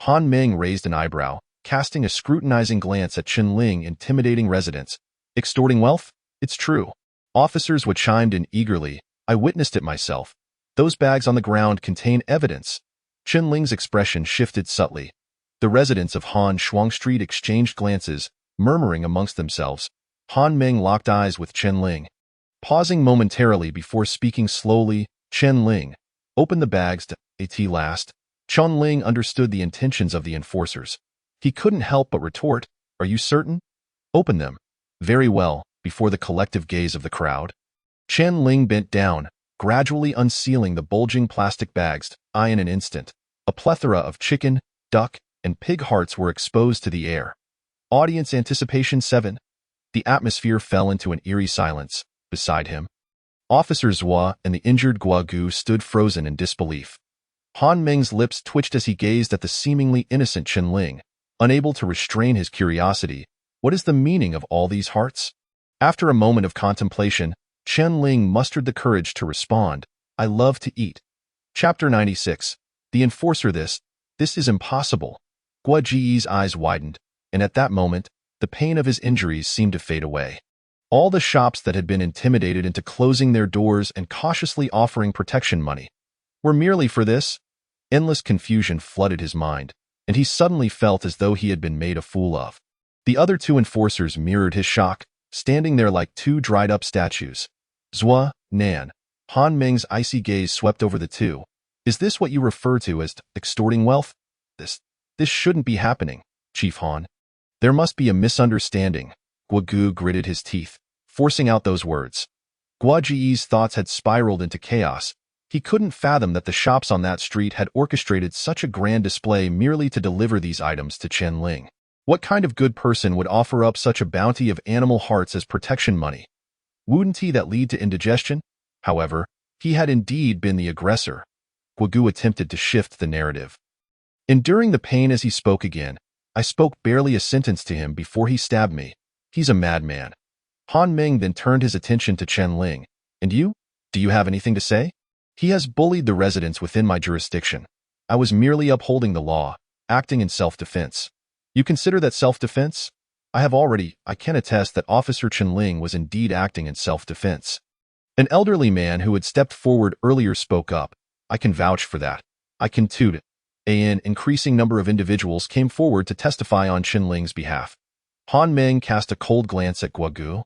Han Ming raised an eyebrow, casting a scrutinizing glance at Chun Ling intimidating residents. Extorting wealth? It's true. Officers would chimed in eagerly. I witnessed it myself. Those bags on the ground contain evidence. Chun Ling's expression shifted subtly. The residents of Han Shuang Street exchanged glances, murmuring amongst themselves. Han Ming locked eyes with Chun Ling. Pausing momentarily before speaking slowly, Chun Ling, open the bags at last. Chun Ling understood the intentions of the enforcers. He couldn't help but retort, Are you certain? Open them. Very well, before the collective gaze of the crowd. Chun Ling bent down, gradually unsealing the bulging plastic bags. In an instant, a plethora of chicken, duck, and pig hearts were exposed to the air. Audience anticipation 7. The atmosphere fell into an eerie silence. Beside him, Officer Zhua and the injured Guogu stood frozen in disbelief. Han Ming's lips twitched as he gazed at the seemingly innocent Chun Ling, unable to restrain his curiosity. What is the meaning of all these hearts? After a moment of contemplation, Chun Ling mustered the courage to respond, I love to eat. Chapter 96. The enforcer This is impossible. Guo Ji's eyes widened, and at that moment, the pain of his injuries seemed to fade away. All the shops that had been intimidated into closing their doors and cautiously offering protection money were merely for this. Endless confusion flooded his mind, and he suddenly felt as though he had been made a fool of. The other two enforcers mirrored his shock, standing there like two dried-up statues. Zhua, Nan. Han Ming's icy gaze swept over the two. Is this what you refer to as extorting wealth? This shouldn't be happening, Chief Han. There must be a misunderstanding. Guogu gritted his teeth, forcing out those words. Guo Ji's thoughts had spiraled into chaos. He couldn't fathom that the shops on that street had orchestrated such a grand display merely to deliver these items to Chun Ling. What kind of good person would offer up such a bounty of animal hearts as protection money? Wouldn't that lead to indigestion? However, he had indeed been the aggressor. Guogu attempted to shift the narrative. Enduring the pain as he spoke again, I spoke barely a sentence to him before he stabbed me. He's a madman. Han Ming then turned his attention to Chun Ling. And you? Do you have anything to say? He has bullied the residents within my jurisdiction. I was merely upholding the law, acting in self-defense. You consider that self-defense? I can attest that Officer Chun Ling was indeed acting in self-defense. An elderly man who had stepped forward earlier spoke up. I can vouch for that. I can toot it. An increasing number of individuals came forward to testify on Chun Ling's behalf. Han Ming cast a cold glance at Guogu,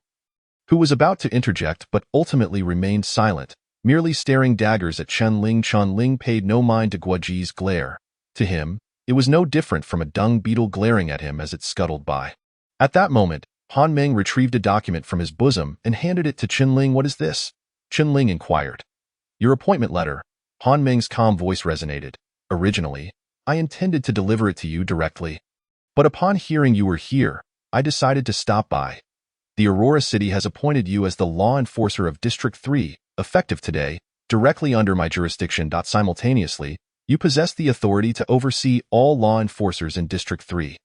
who was about to interject but ultimately remained silent, merely staring daggers at Chun Ling. Chun Ling paid no mind to Guo Ji's glare. To him, it was no different from a dung beetle glaring at him as it scuttled by. At that moment, Han Ming retrieved a document from his bosom and handed it to Chun Ling. What is this? Chun Ling inquired. Your appointment letter. Han Ming's calm voice resonated. Originally, I intended to deliver it to you directly. But upon hearing you were here, I decided to stop by. The Aurora City has appointed you as the law enforcer of District 3, effective today, directly under my jurisdiction. Simultaneously, you possess the authority to oversee all law enforcers in District 3.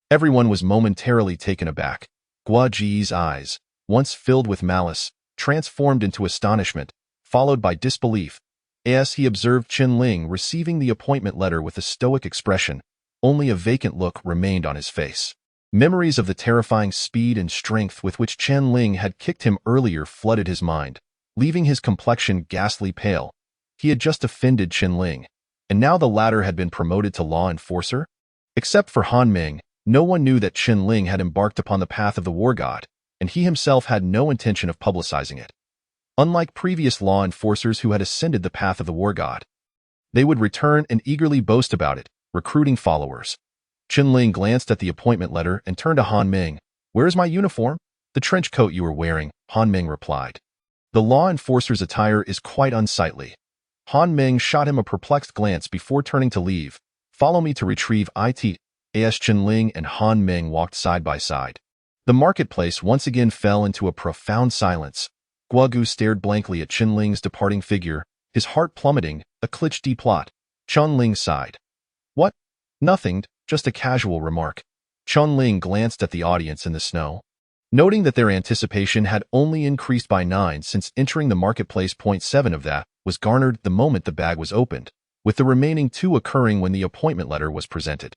Everyone was momentarily taken aback. Guo Ji's eyes, once filled with malice, transformed into astonishment, followed by disbelief, as he observed Chun Ling receiving the appointment letter with a stoic expression. Only a vacant look remained on his face. Memories of the terrifying speed and strength with which Chun Ling had kicked him earlier flooded his mind, leaving his complexion ghastly pale. He had just offended Chun Ling. and now the latter had been promoted to law enforcer? Except for Han Ming, no one knew that Chen Ling had embarked upon the path of the war god, and he himself had no intention of publicizing it. Unlike previous law enforcers who had ascended the path of the war god, they would return and eagerly boast about it, recruiting followers. Chen Ling glanced at the appointment letter and turned to Han Ming. "Where is my uniform?" "The trench coat you were wearing," Han Ming replied. "The law enforcer's attire is quite unsightly." Han Ming shot him a perplexed glance before turning to leave. "Follow me to retrieve it." As Chen Ling and Han Ming walked side by side, the marketplace once again fell into a profound silence. Guogu stared blankly at Chen Ling's departing figure, his heart plummeting, a cliché plot. Chen Ling sighed. "What? Nothing, just a casual remark." Chen Ling glanced at the audience in the snow, noting that their anticipation had only increased by 9 since entering the marketplace. 7 of that was garnered the moment the bag was opened, with the remaining 2 occurring when the appointment letter was presented.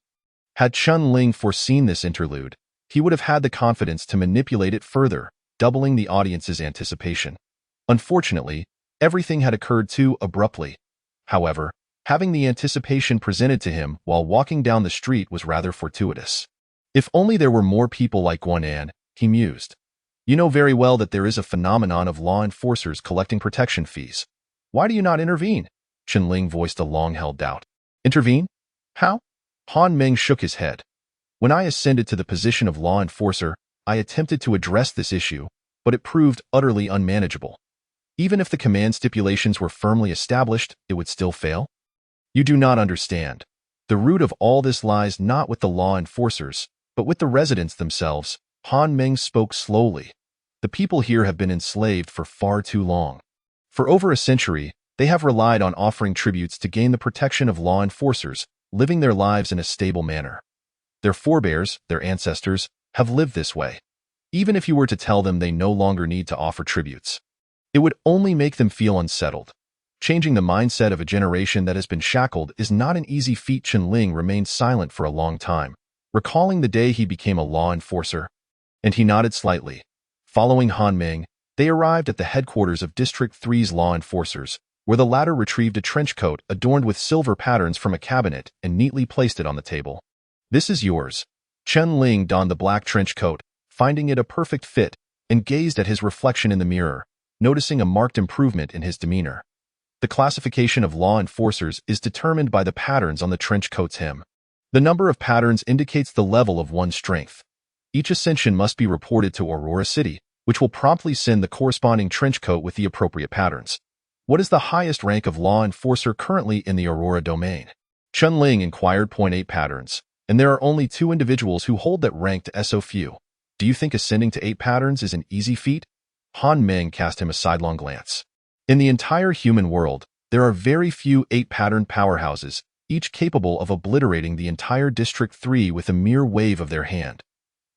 Had Chen Ling foreseen this interlude, he would have had the confidence to manipulate it further, doubling the audience's anticipation. Unfortunately, everything had occurred too abruptly. However, having the anticipation presented to him while walking down the street was rather fortuitous. If only there were more people like Guanan, he mused. "You know very well that there is a phenomenon of law enforcers collecting protection fees. Why do you not intervene?" Chen Ling voiced a long-held doubt. "Intervene? How?" Han Ming shook his head. "When I ascended to the position of law enforcer, I attempted to address this issue, but it proved utterly unmanageable. Even if the command stipulations were firmly established, it would still fail. You do not understand. The root of all this lies not with the law enforcers, but with the residents themselves." Han Ming spoke slowly. "The people here have been enslaved for far too long. For over a century, they have relied on offering tributes to gain the protection of law enforcers, living their lives in a stable manner. Their forebears, their ancestors, have lived this way. Even if you were to tell them they no longer need to offer tributes, it would only make them feel unsettled. Changing the mindset of a generation that has been shackled is not an easy feat." Chen Ling remained silent for a long time, recalling the day he became a law enforcer, and he nodded slightly. Following Han Ming, they arrived at the headquarters of District 3's law enforcers, where the latter retrieved a trench coat adorned with silver patterns from a cabinet and neatly placed it on the table. "This is yours." Chen Ling donned the black trench coat, finding it a perfect fit, and gazed at his reflection in the mirror, noticing a marked improvement in his demeanor. The classification of law enforcers is determined by the patterns on the trench coat's hem. The number of patterns indicates the level of one's strength. Each ascension must be reported to Aurora City, which will promptly send the corresponding trench coat with the appropriate patterns. "What is the highest rank of law enforcer currently in the Aurora domain?" Chen Ling inquired. 8 patterns, and there are only 2 individuals who hold that rank to so few. "Do you think ascending to 8 patterns is an easy feat?" Han Ming cast him a sidelong glance. "In the entire human world, there are very few 8-pattern powerhouses, each capable of obliterating the entire District 3 with a mere wave of their hand.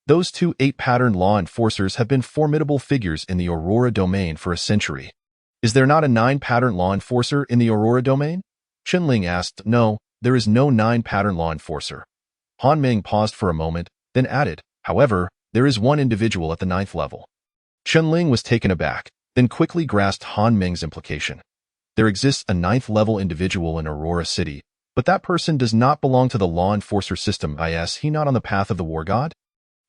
Those 2 8-pattern law enforcers have been formidable figures in the Aurora domain for a century." "Is there not a 9-pattern law enforcer in the Aurora domain?" Chen Ling asked. "No, there is no 9-pattern law enforcer." Han Ming paused for a moment, then added, "However, there is one individual at the 9th level." Chen Ling was taken aback, then quickly grasped Han Ming's implication. "There exists a 9th-level individual in Aurora City, but that person does not belong to the law enforcer system. Is he not on the path of the war god?"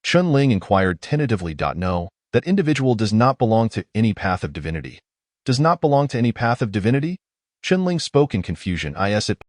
Chen Ling inquired tentatively. "No, that individual does not belong to any path of divinity." "Does not belong to any path of divinity?" Chen Ling spoke in confusion. "It